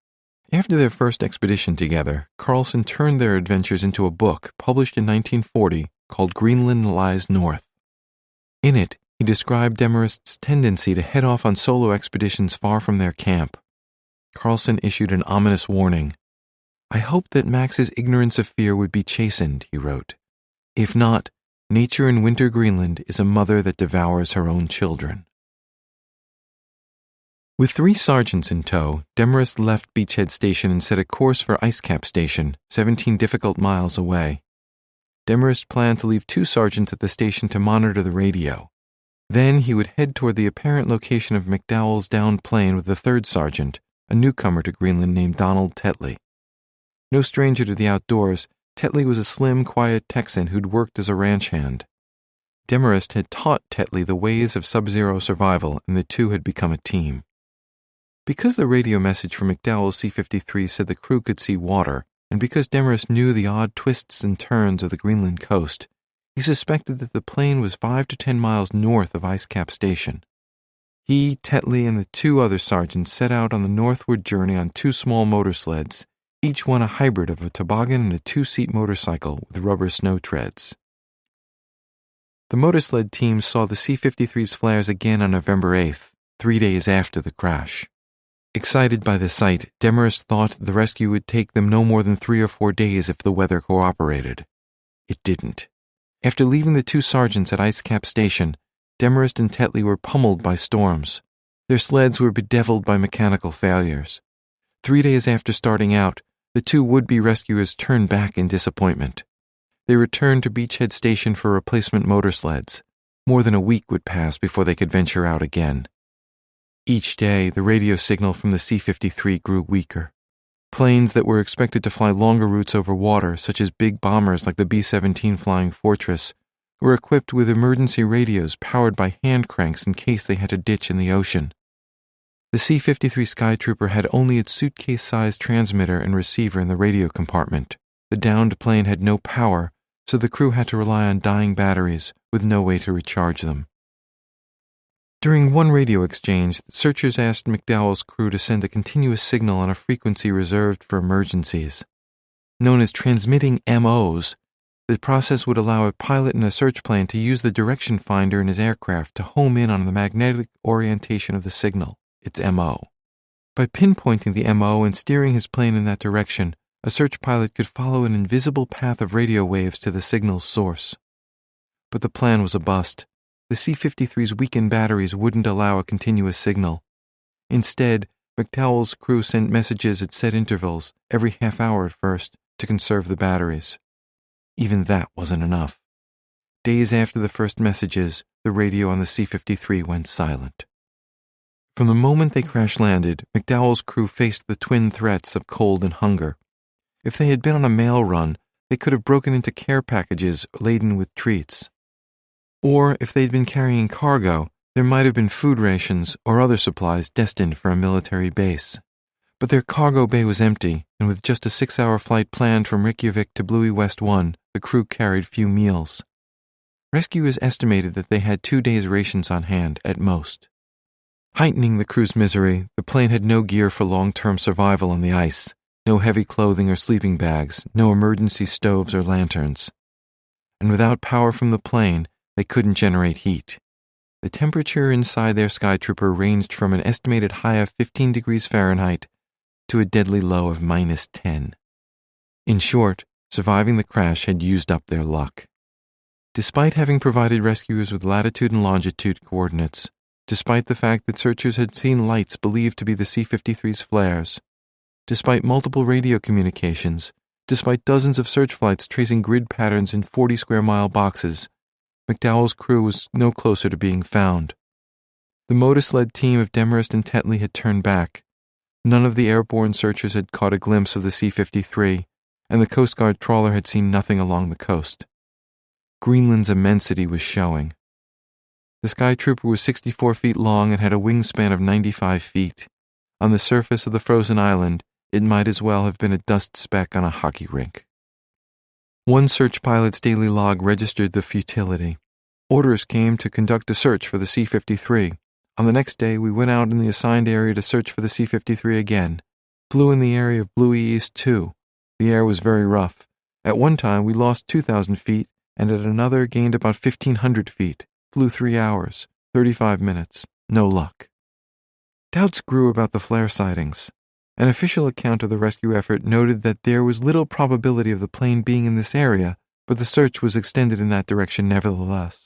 After their first expedition together, Carlson turned their adventures into a book published in 1940 called Greenland Lies North. In it, he described Demarest's tendency to head off on solo expeditions far from their camp. Carlson issued an ominous warning. "I hoped that Max's ignorance of fear would be chastened," he wrote. "If not, nature in winter Greenland is a mother that devours her own children." With 3 sergeants in tow, Demarest left Beachhead Station and set a course for Ice Cap Station, 17 difficult miles away. Demarest planned to leave 2 sergeants at the station to monitor the radio. Then he would head toward the apparent location of McDowell's downed plane with the 3rd sergeant, a newcomer to Greenland named Donald Tetley. No stranger to the outdoors, Tetley was a slim, quiet Texan who'd worked as a ranch hand. Demarest had taught Tetley the ways of sub-zero survival, and the two had become a team. Because the radio message from McDowell's C-53 said the crew could see water, and because Demarest knew the odd twists and turns of the Greenland coast, he suspected that the plane was 5 to 10 miles north of Ice Cap Station. He, Tetley, and the 2 other sergeants set out on the northward journey on 2 small motor sleds, each one a hybrid of a toboggan and a 2-seat motorcycle with rubber snow treads. The motorsled team saw the C-53's flares again on November 8th, 3 days after the crash. Excited by the sight, Demarest thought the rescue would take them no more than 3 or 4 days if the weather cooperated. It didn't. After leaving the 2 sergeants at Ice Cap Station, Demarest and Tetley were pummeled by storms. Their sleds were bedeviled by mechanical failures. 3 days after starting out, the 2 would-be rescuers turned back in disappointment. they returned to Beachhead Station for replacement motor sleds. More than a week would pass before they could venture out again. Each day, the radio signal from the C-53 grew weaker. Planes that were expected to fly longer routes over water, such as big bombers like the B-17 Flying Fortress, were equipped with emergency radios powered by hand cranks in case they had to ditch in the ocean. The C-53 Skytrooper had only its suitcase-sized transmitter and receiver in the radio compartment. The downed plane had no power, so the crew had to rely on dying batteries with no way to recharge them. During one radio exchange, searchers asked McDowell's crew to send a continuous signal on a frequency reserved for emergencies. Known as transmitting MOs, the process would allow a pilot in a search plane to use the direction finder in his aircraft to home in on the magnetic orientation of the signal, its MO. By pinpointing the MO and steering his plane in that direction, a search pilot could follow an invisible path of radio waves to the signal's source. But the plan was a bust. The C-53's weakened batteries wouldn't allow a continuous signal. Instead, McDowell's crew sent messages at set intervals, every half hour at first, to conserve the batteries. Even that wasn't enough. Days after the first messages, the radio on the C-53 went silent. From the moment they crash-landed, McDowell's crew faced the twin threats of cold and hunger. If they had been on a mail run, they could have broken into care packages laden with treats. Or, if they'd been carrying cargo, there might have been food rations or other supplies destined for a military base. But their cargo bay was empty, and with just a 6-hour flight planned from Reykjavik to Bluey West 1, the crew carried few meals. Rescuers estimated that they had 2 days' rations on hand, at most. Heightening the crew's misery, the plane had no gear for long-term survival on the ice, no heavy clothing or sleeping bags, no emergency stoves or lanterns. And without power from the plane, they couldn't generate heat. The temperature inside their Skytrooper ranged from an estimated high of 15 degrees Fahrenheit to a deadly low of -10. In short, surviving the crash had used up their luck. Despite having provided rescuers with latitude and longitude coordinates, despite the fact that searchers had seen lights believed to be the C-53's flares, despite multiple radio communications, despite dozens of search flights tracing grid patterns in 40-square-mile boxes, McDowell's crew was no closer to being found. The motorsled team of Demarest and Tetley had turned back. None of the airborne searchers had caught a glimpse of the C-53, and the Coast Guard trawler had seen nothing along the coast. Greenland's immensity was showing. The Skytrooper was 64 feet long and had a wingspan of 95 feet. On the surface of the frozen island, it might as well have been a dust speck on a hockey rink. One search pilot's daily log registered the futility. Orders came to conduct a search for the C-53. On the next day, we went out in the assigned area to search for the C-53 again. Flew in the area of Bluey East 2. The air was very rough. At one time, we lost 2,000 feet, and at another gained about 1,500 feet. Flew 3 hours, 35 minutes. No luck. Doubts grew about the flare sightings. An official account of the rescue effort noted that there was little probability of the plane being in this area, but the search was extended in that direction nevertheless.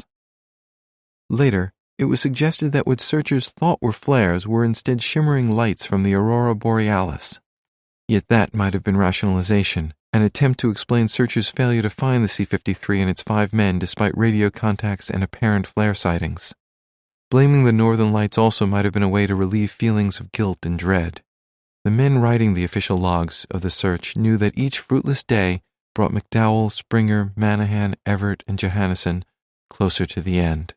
Later, it was suggested that what searchers thought were flares were instead shimmering lights from the aurora borealis. Yet that might have been rationalization, an attempt to explain searchers' failure to find the C-53 and its 5 men despite radio contacts and apparent flare sightings. Blaming the northern lights also might have been a way to relieve feelings of guilt and dread. The men writing the official logs of the search knew that each fruitless day brought McDowell, Springer, Manahan, Everett, and Johannesson closer to the end.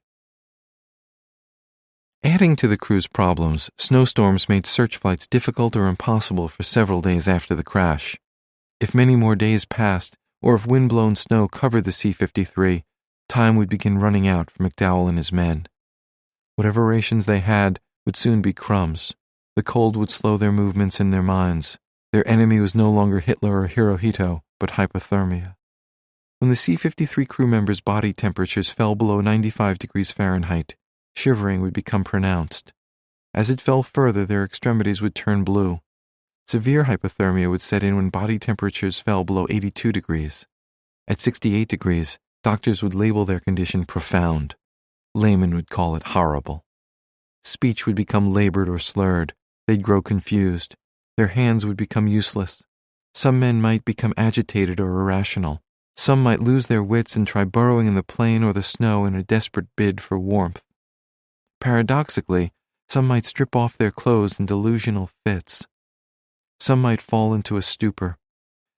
Adding to the crew's problems, snowstorms made search flights difficult or impossible for several days after the crash. If many more days passed, or if wind-blown snow covered the C-53, time would begin running out for McDowell and his men. Whatever rations they had would soon be crumbs. The cold would slow their movements in their minds. Their enemy was no longer Hitler or Hirohito, but hypothermia. When the C-53 crew members' body temperatures fell below 95 degrees Fahrenheit, shivering would become pronounced. As it fell further, their extremities would turn blue. Severe hypothermia would set in when body temperatures fell below 82 degrees. At 68 degrees, doctors would label their condition profound. Laymen would call it horrible. Speech would become labored or slurred. They'd grow confused. Their hands would become useless. Some men might become agitated or irrational. Some might lose their wits and try burrowing in the plain or the snow in a desperate bid for warmth. Paradoxically, some might strip off their clothes in delusional fits. Some might fall into a stupor.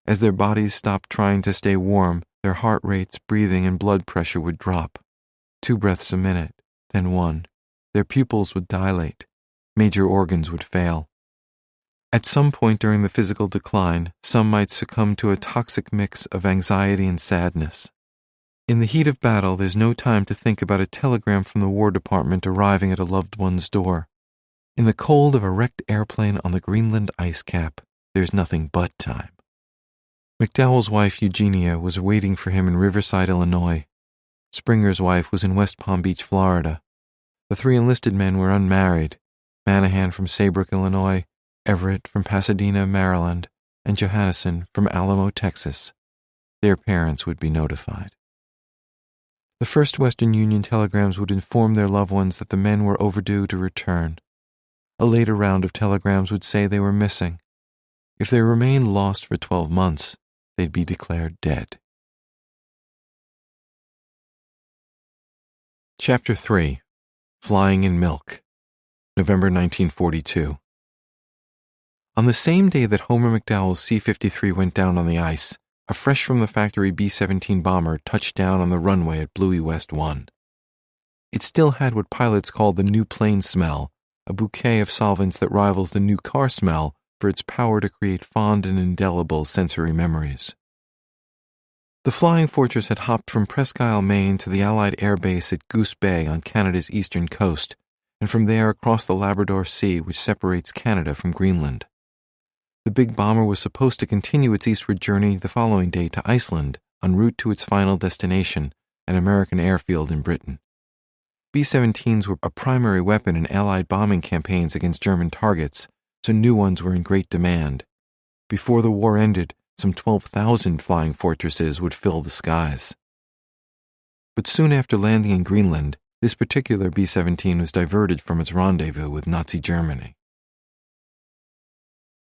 As their bodies stopped trying to stay warm, their heart rates, breathing, and blood pressure would drop. 2 breaths a minute, then 1. Their pupils would dilate. Major organs would fail. At some point during the physical decline, some might succumb to a toxic mix of anxiety and sadness. In the heat of battle, there's no time to think about a telegram from the War Department arriving at a loved one's door. In the cold of a wrecked airplane on the Greenland ice cap, there's nothing but time. McDowell's wife, Eugenia, was waiting for him in Riverside, Illinois. Springer's wife was in West Palm Beach, Florida. The 3 enlisted men were unmarried: Manahan from Saybrook, Illinois, Everett from Pasadena, Maryland, and Johannesson from Alamo, Texas. Their parents would be notified. The first Western Union telegrams would inform their loved ones that the men were overdue to return. A later round of telegrams would say they were missing. If they remained lost for 12 months, they'd be declared dead. Chapter 3. Flying in Milk. November 1942. On the same day that Homer McDowell's C-53 went down on the ice, a fresh-from-the-factory B-17 bomber touched down on the runway at Bluey West 1. It still had what pilots called the new plane smell, a bouquet of solvents that rivals the new car smell for its power to create fond and indelible sensory memories. The Flying Fortress had hopped from Presque Isle, Maine to the Allied Air Base at Goose Bay on Canada's eastern coast, and from there across the Labrador Sea which separates Canada from Greenland. The big bomber was supposed to continue its eastward journey the following day to Iceland, en route to its final destination, an American airfield in Britain. B-17s were a primary weapon in Allied bombing campaigns against German targets, so new ones were in great demand. Before the war ended, some 12,000 Flying Fortresses would fill the skies. But soon after landing in Greenland, this particular B-17 was diverted from its rendezvous with Nazi Germany.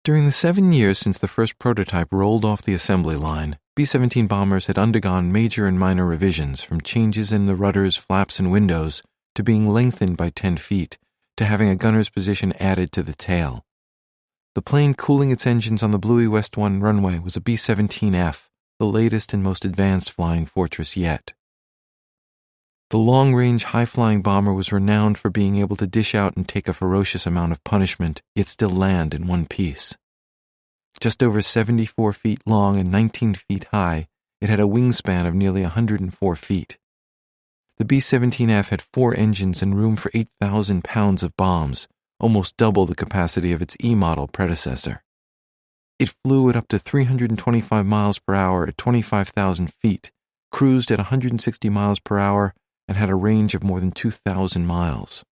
During the 7 years since the first prototype rolled off the assembly line, B-17 bombers had undergone major and minor revisions, from changes in the rudders, flaps, and windows, to being lengthened by 10 feet, to having a gunner's position added to the tail. The plane cooling its engines on the Bluey West 1 runway was a B-17F, the latest and most advanced Flying Fortress yet. The long-range, high-flying bomber was renowned for being able to dish out and take a ferocious amount of punishment, yet still land in one piece. Just over 74 feet long and 19 feet high, it had a wingspan of nearly 104 feet. The B-17F had 4 engines and room for 8,000 pounds of bombs, almost double the capacity of its E-model predecessor. It flew at up to 325 miles per hour at 25,000 feet, cruised at 160 miles per hour, and had a range of more than 2,000 miles.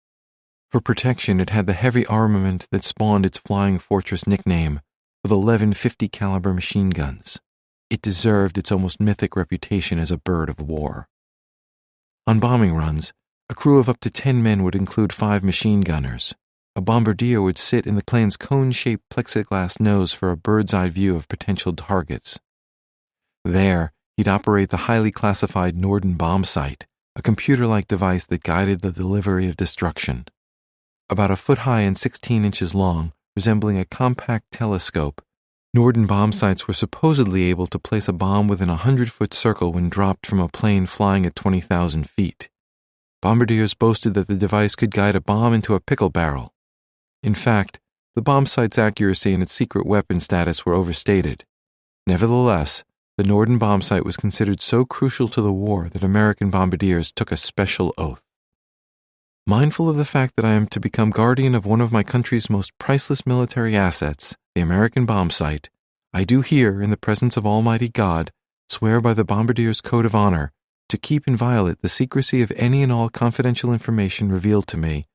For protection, it had the heavy armament that spawned its Flying Fortress nickname, with 11 50 caliber machine guns. It deserved its almost mythic reputation as a bird of war. On bombing runs, a crew of up to 10 men would include 5 machine gunners. A bombardier would sit in the plane's cone-shaped plexiglass nose for a bird's-eye view of potential targets. There, he'd operate the highly classified Norden bomb sight, a computer-like device that guided the delivery of destruction. About a foot high and 16 inches long, resembling a compact telescope, Norden bomb sights were supposedly able to place a bomb within a 100-foot circle when dropped from a plane flying at 20,000 feet. Bombardiers boasted that the device could guide a bomb into a pickle barrel. In fact, the bomb sight's accuracy and its secret weapon status were overstated. Nevertheless, the Norden bomb sight was considered so crucial to the war that American bombardiers took a special oath. Mindful of the fact that I am to become guardian of one of my country's most priceless military assets, the American bomb sight, I do here, in the presence of Almighty God, swear by the Bombardier's Code of Honor to keep inviolate the secrecy of any and all confidential information revealed to me,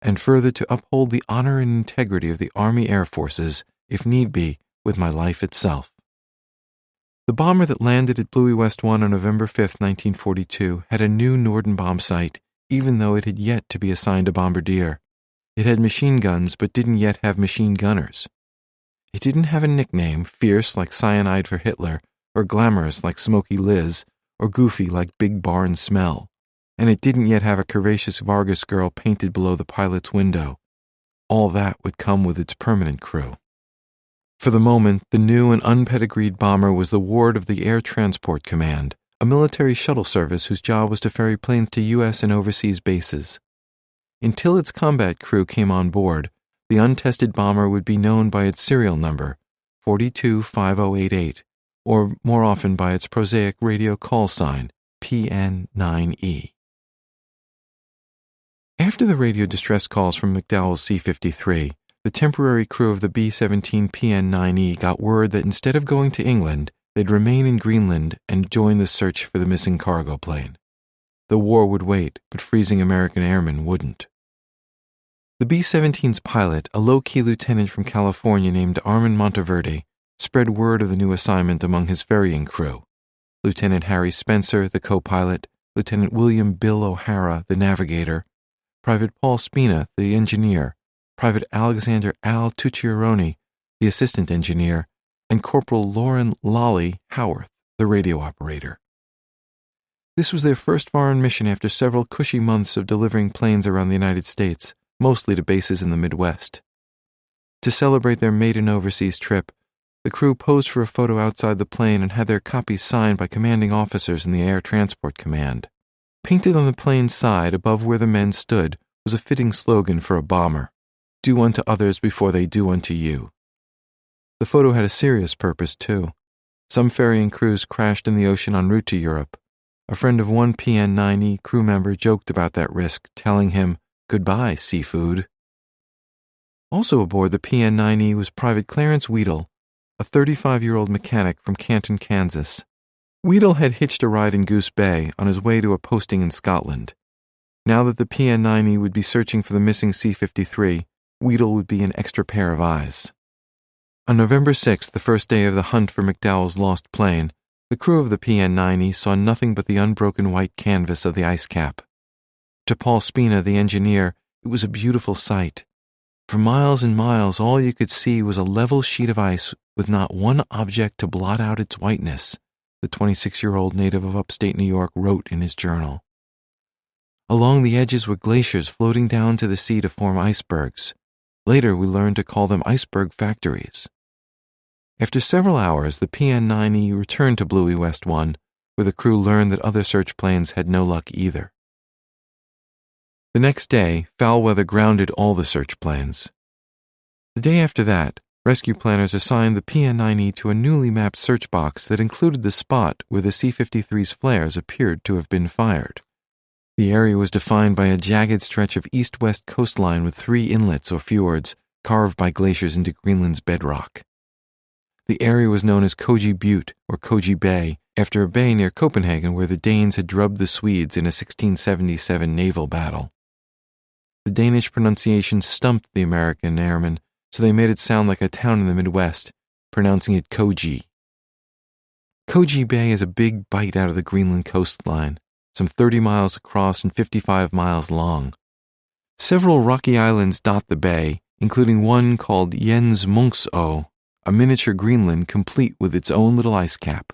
and further to uphold the honor and integrity of the Army Air Forces, if need be, with my life itself. The bomber that landed at Bluey West 1 on November 5, 1942, had a new Norden bomb sight, even though it had yet to be assigned a bombardier. It had machine guns, but didn't yet have machine gunners. It didn't have a nickname, fierce like cyanide for Hitler, or glamorous like Smoky Liz, or goofy like Big Barn Smell, and it didn't yet have a curvaceous Vargas girl painted below the pilot's window. All that would come with its permanent crew. For the moment, the new and unpedigreed bomber was the ward of the Air Transport Command, a military shuttle service whose job was to ferry planes to U.S. and overseas bases. Until its combat crew came on board, the untested bomber would be known by its serial number, 425088, or more often by its prosaic radio call sign, PN9E. After the radio distress calls from McDowell's C-53, the temporary crew of the B-17 PN9E got word that instead of going to England, they'd remain in Greenland and join the search for the missing cargo plane. The war would wait, but freezing American airmen wouldn't. The B-17's pilot, a low-key lieutenant from California named Armand Monteverde, spread word of the new assignment among his ferrying crew. Lieutenant Harry Spencer, the co-pilot, Lieutenant William Bill O'Hara, the navigator, Private Paul Spina, the engineer, Private Alexander Al Tucciaroni, the assistant engineer, and Corporal Lauren Lolly Howarth, the radio operator. This was their first foreign mission after several cushy months of delivering planes around the United States, mostly to bases in the Midwest. To celebrate their maiden overseas trip, the crew posed for a photo outside the plane and had their copies signed by commanding officers in the Air Transport Command. Painted on the plane's side above where the men stood was a fitting slogan for a bomber: "Do unto others before they do unto you." The photo had a serious purpose, too. Some ferrying crews crashed in the ocean en route to Europe. A friend of one PN9E crew member joked about that risk, telling him, "Goodbye, seafood." Also aboard the PN9E was Private Clarence Weedle, a 35-year-old mechanic from Canton, Kansas. Weedle had hitched a ride in Goose Bay on his way to a posting in Scotland. Now that the PN9E would be searching for the missing C-53, Weedle would be an extra pair of eyes. On November 6th, the first day of the hunt for McDowell's lost plane, the crew of the PN9E saw nothing but the unbroken white canvas of the ice cap. To Paul Spina, the engineer, it was a beautiful sight. For miles and miles, all you could see was a level sheet of ice with not one object to blot out its whiteness, the 26-year-old native of upstate New York wrote in his journal. Along the edges were glaciers floating down to the sea to form icebergs. Later, we learned to call them iceberg factories. After several hours, the PN9E returned to Bluey West 1, where the crew learned that other search planes had no luck either. The next day, foul weather grounded all the search planes. The day after that, rescue planners assigned the PN9E to a newly mapped search box that included the spot where the C-53's flares appeared to have been fired. The area was defined by a jagged stretch of east-west coastline with 3 inlets or fjords carved by glaciers into Greenland's bedrock. The area was known as Koji Butte or Koji Bay, after a bay near Copenhagen where the Danes had drubbed the Swedes in a 1677 naval battle. The Danish pronunciation stumped the American airmen, so they made it sound like a town in the Midwest, pronouncing it Koji. Koji Bay is a big bite out of the Greenland coastline, some 30 miles across and 55 miles long. Several rocky islands dot the bay, including one called Jens Munksø, a miniature Greenland complete with its own little ice cap.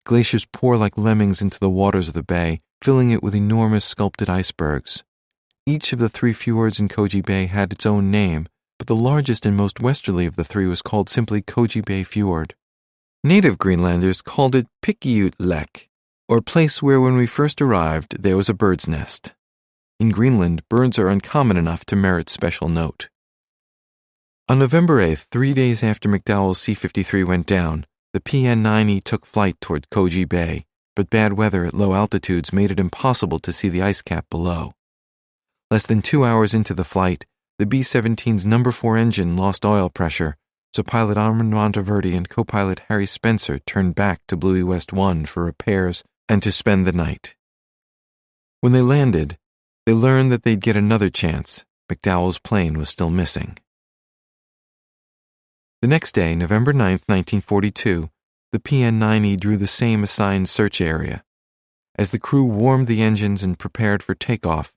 Glaciers pour like lemmings into the waters of the bay, filling it with enormous sculpted icebergs. Each of the 3 fjords in Koji Bay had its own name, but the largest and most westerly of the 3 was called simply Koji Bay Fjord. Native Greenlanders called it Pikiutlek, or place where when we first arrived there was a bird's nest. In Greenland, birds are uncommon enough to merit special note. On November 8th, 3 days after McDowell's C-53 went down, the PN9E took flight toward Koji Bay, but bad weather at low altitudes made it impossible to see the ice cap below. Less than 2 hours into the flight, the B-17's No. 4 engine lost oil pressure, so pilot Armand Monteverde and co-pilot Harry Spencer turned back to Bluey West 1 for repairs and to spend the night. When they landed, they learned that they'd get another chance. McDowell's plane was still missing. The next day, November 9th, 1942, the PN9E drew the same assigned search area. As the crew warmed the engines and prepared for takeoff,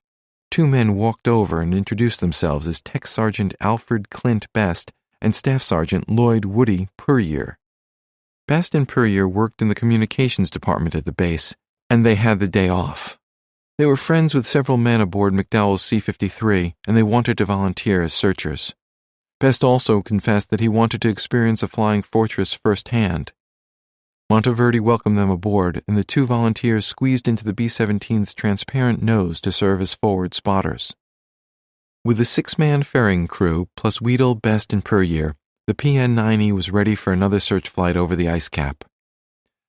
2 men walked over and introduced themselves as Tech Sergeant Alfred Clint Best and Staff Sergeant Lloyd Woody Puryear. Best and Puryear worked in the communications department at the base, and they had the day off. They were friends with several men aboard McDowell's C-53, and they wanted to volunteer as searchers. Best also confessed that he wanted to experience a flying fortress firsthand. Monteverdi welcomed them aboard, and the two volunteers squeezed into the B-17's transparent nose to serve as forward spotters. With the 6-man ferrying crew, plus Weedle, Best, and Puryear, the PN-9E was ready for another search flight over the ice cap.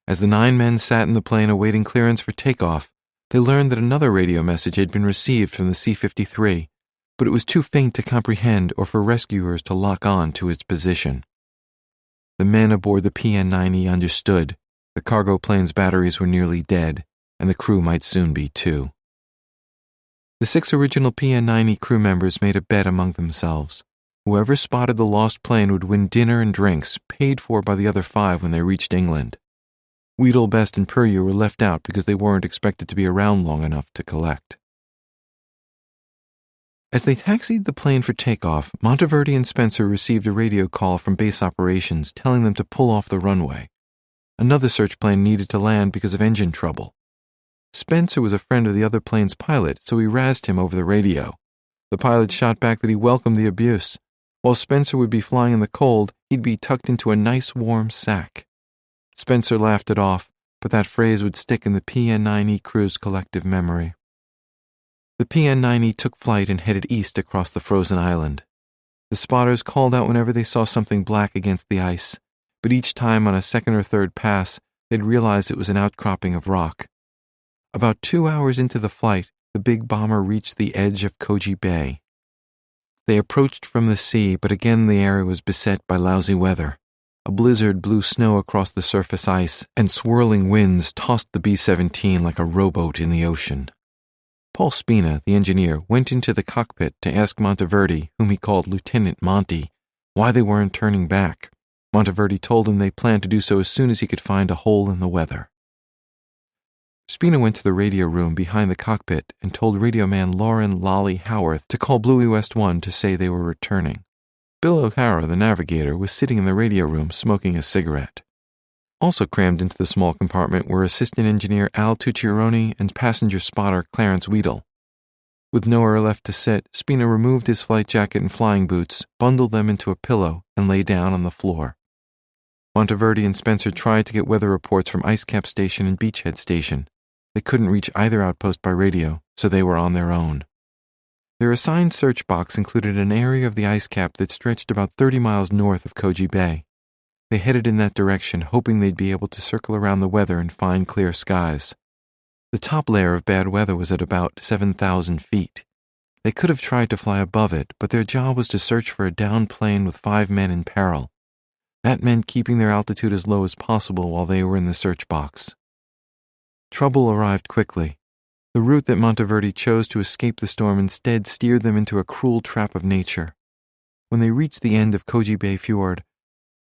As the 9 men sat in the plane awaiting clearance for takeoff, they learned that another radio message had been received from the C-53, but it was too faint to comprehend or for rescuers to lock on to its position. The men aboard the PN-9E understood. The cargo plane's batteries were nearly dead, and the crew might soon be too. The 6 original PN-9E crew members made a bet among themselves. Whoever spotted the lost plane would win dinner and drinks, paid for by the other 5 when they reached England. Weedle, Best, and Puryear were left out because they weren't expected to be around long enough to collect. As they taxied the plane for takeoff, Monteverdi and Spencer received a radio call from base operations telling them to pull off the runway. Another search plane needed to land because of engine trouble. Spencer was a friend of the other plane's pilot, so he razzed him over the radio. The pilot shot back that he welcomed the abuse. While Spencer would be flying in the cold, he'd be tucked into a nice warm sack. Spencer laughed it off, but that phrase would stick in the PN-9E crew's collective memory. The PN-9E took flight and headed east across the frozen island. The spotters called out whenever they saw something black against the ice, but each time on a second or third pass, they'd realize it was an outcropping of rock. About 2 hours into the flight, the big bomber reached the edge of Koji Bay. They approached from the sea, but again the area was beset by lousy weather. A blizzard blew snow across the surface ice, and swirling winds tossed the B-17 like a rowboat in the ocean. Paul Spina, the engineer, went into the cockpit to ask Monteverdi, whom he called Lieutenant Monty, why they weren't turning back. Monteverdi told him they planned to do so as soon as he could find a hole in the weather. Spina went to the radio room behind the cockpit and told radio man Lauren Lolly Howarth to call Bluey West 1 to say they were returning. Bill O'Hara, the navigator, was sitting in the radio room smoking a cigarette. Also crammed into the small compartment were assistant engineer Al Tucciaroni and passenger spotter Clarence Weedle. With nowhere left to sit, Spina removed his flight jacket and flying boots, bundled them into a pillow, and lay down on the floor. Monteverdi and Spencer tried to get weather reports from Ice Cap Station and Beachhead Station. They couldn't reach either outpost by radio, so they were on their own. Their assigned search box included an area of the ice cap that stretched about 30 miles north of Koji Bay. They headed in that direction, hoping they'd be able to circle around the weather and find clear skies. The top layer of bad weather was at about 7,000 feet. They could have tried to fly above it, but their job was to search for a downed plane with 5 men in peril. That meant keeping their altitude as low as possible while they were in the search box. Trouble arrived quickly. The route that Monteverdi chose to escape the storm instead steered them into a cruel trap of nature. When they reached the end of Koji Bay Fjord,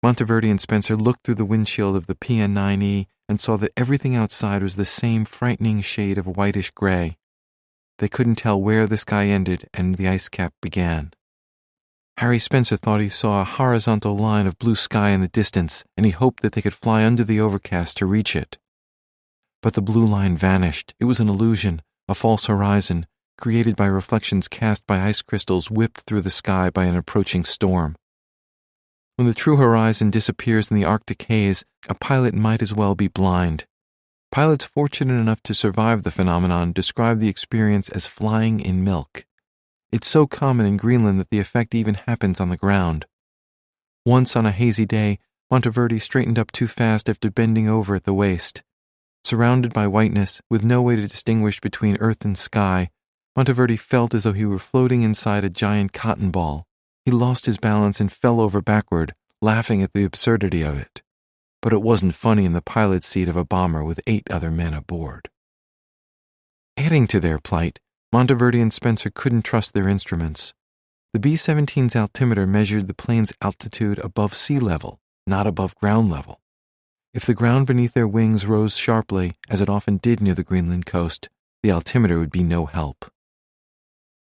Monteverdi and Spencer looked through the windshield of the PN-9E and saw that everything outside was the same frightening shade of whitish gray. They couldn't tell where the sky ended and the ice cap began. Harry Spencer thought he saw a horizontal line of blue sky in the distance, and he hoped that they could fly under the overcast to reach it. But the blue line vanished. It was an illusion, a false horizon, created by reflections cast by ice crystals whipped through the sky by an approaching storm. When the true horizon disappears in the Arctic haze, a pilot might as well be blind. Pilots fortunate enough to survive the phenomenon describe the experience as flying in milk. It's so common in Greenland that the effect even happens on the ground. Once on a hazy day, Monteverdi straightened up too fast after bending over at the waist. Surrounded by whiteness, with no way to distinguish between earth and sky, Monteverdi felt as though he were floating inside a giant cotton ball. He lost his balance and fell over backward, laughing at the absurdity of it. But it wasn't funny in the pilot's seat of a bomber with 8 other men aboard. Adding to their plight, Monteverdi and Spencer couldn't trust their instruments. The B-17's altimeter measured the plane's altitude above sea level, not above ground level. If the ground beneath their wings rose sharply, as it often did near the Greenland coast, the altimeter would be no help.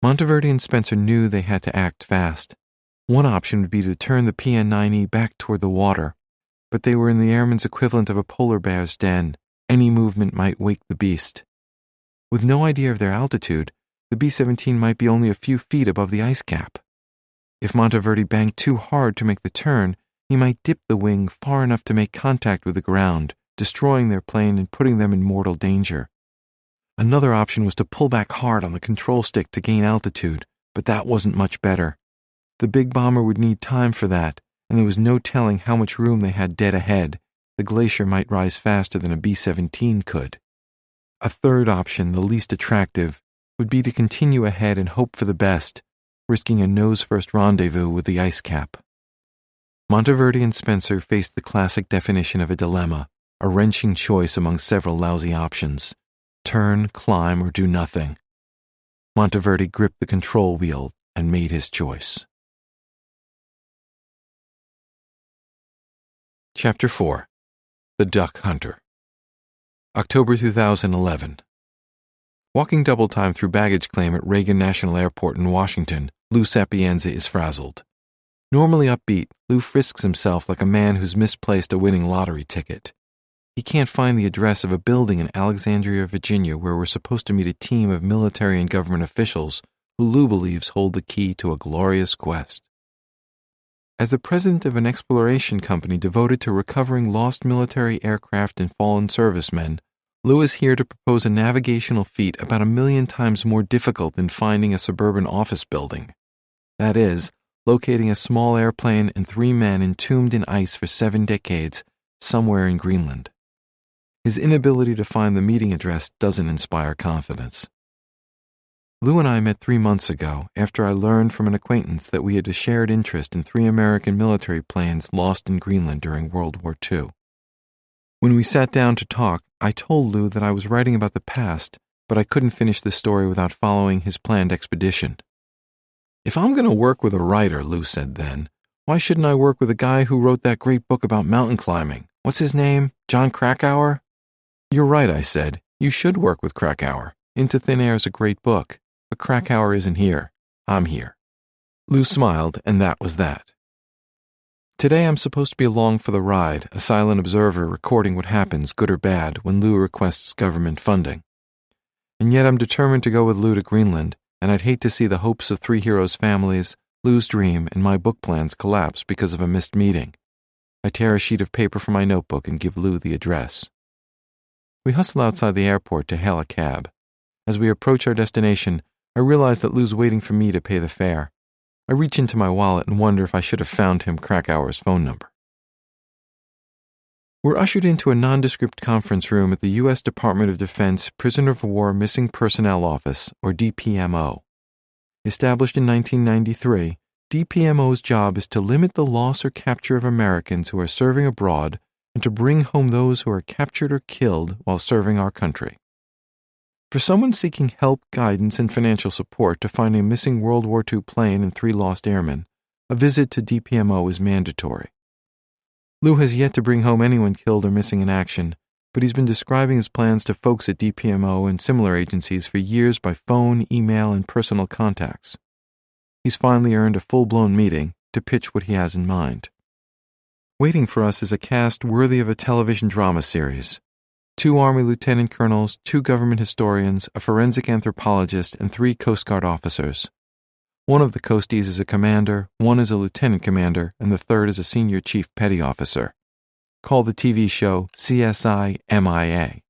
Monteverdi and Spencer knew they had to act fast. One option would be to turn the PN-9E back toward the water. but they were in the airman's equivalent of a polar bear's den. Any movement might wake the beast. With no idea of their altitude, the B-17 might be only a few feet above the ice cap. If Monteverdi banked too hard to make the turn, he might dip the wing far enough to make contact with the ground, destroying their plane and putting them in mortal danger. Another option was to pull back hard on the control stick to gain altitude, but that wasn't much better. The big bomber would need time for that, and there was no telling how much room they had dead ahead. The glacier might rise faster than a B-17 could. A third option, the least attractive, would be to continue ahead and hope for the best, risking a nose-first rendezvous with the ice cap. Monteverdi and Spencer faced the classic definition of a dilemma, a wrenching choice among several lousy options. Turn, climb, or do nothing. Monteverdi gripped the control wheel and made his choice. Chapter 4. The Duck Hunter. October 2011. Walking double time through baggage claim at Reagan National Airport in Washington, Lou Sapienza is frazzled. Normally upbeat, Lou frisks himself like a man who's misplaced a winning lottery ticket. He can't find the address of a building in Alexandria, Virginia, where we're supposed to meet a team of military and government officials who Lou believes hold the key to a glorious quest. As the president of an exploration company devoted to recovering lost military aircraft and fallen servicemen, Lou is here to propose a navigational feat about 1,000,000 times more difficult than finding a suburban office building. That is, locating a small airplane and 3 men entombed in ice for 7 decades somewhere in Greenland. His inability to find the meeting address doesn't inspire confidence. Lou and I met 3 months ago after I learned from an acquaintance that we had a shared interest in 3 American military planes lost in Greenland during World War II. When we sat down to talk, I told Lou that I was writing about the past, but I couldn't finish the story without following his planned expedition. "If I'm going to work with a writer," Lou said then, "why shouldn't I work with a guy who wrote that great book about mountain climbing? What's his name? John Krakauer?" "You're right," I said. "You should work with Krakauer. Into Thin Air is a great book. But Krakauer isn't here. I'm here." Lou smiled, and that was that. Today I'm supposed to be along for the ride, a silent observer recording what happens, good or bad, when Lou requests government funding. And yet I'm determined to go with Lou to Greenland, and I'd hate to see the hopes of 3 heroes' families, Lou's dream, and my book plans collapse because of a missed meeting. I tear a sheet of paper from my notebook and give Lou the address. We hustle outside the airport to hail a cab. As we approach our destination, I realize that Lou's waiting for me to pay the fare. I reach into my wallet and wonder if I should have found him Krakauer's phone number. We're ushered into a nondescript conference room at the U.S. Department of Defense Prisoner of War Missing Personnel Office, or DPMO. Established in 1993, DPMO's job is to limit the loss or capture of Americans who are serving abroad and to bring home those who are captured or killed while serving our country. For someone seeking help, guidance, and financial support to find a missing World War II plane and 3 lost airmen, a visit to DPMO is mandatory. Lou has yet to bring home anyone killed or missing in action, but he's been describing his plans to folks at DPMO and similar agencies for years by phone, email, and personal contacts. He's finally earned a full-blown meeting to pitch what he has in mind. Waiting for us is a cast worthy of a television drama series. 2 Army lieutenant colonels, 2 government historians, a forensic anthropologist, and 3 Coast Guard officers. One of the Coasties is a commander, 1 is a lieutenant commander, and the 3rd is a senior chief petty officer. Call the TV show CSI MIA.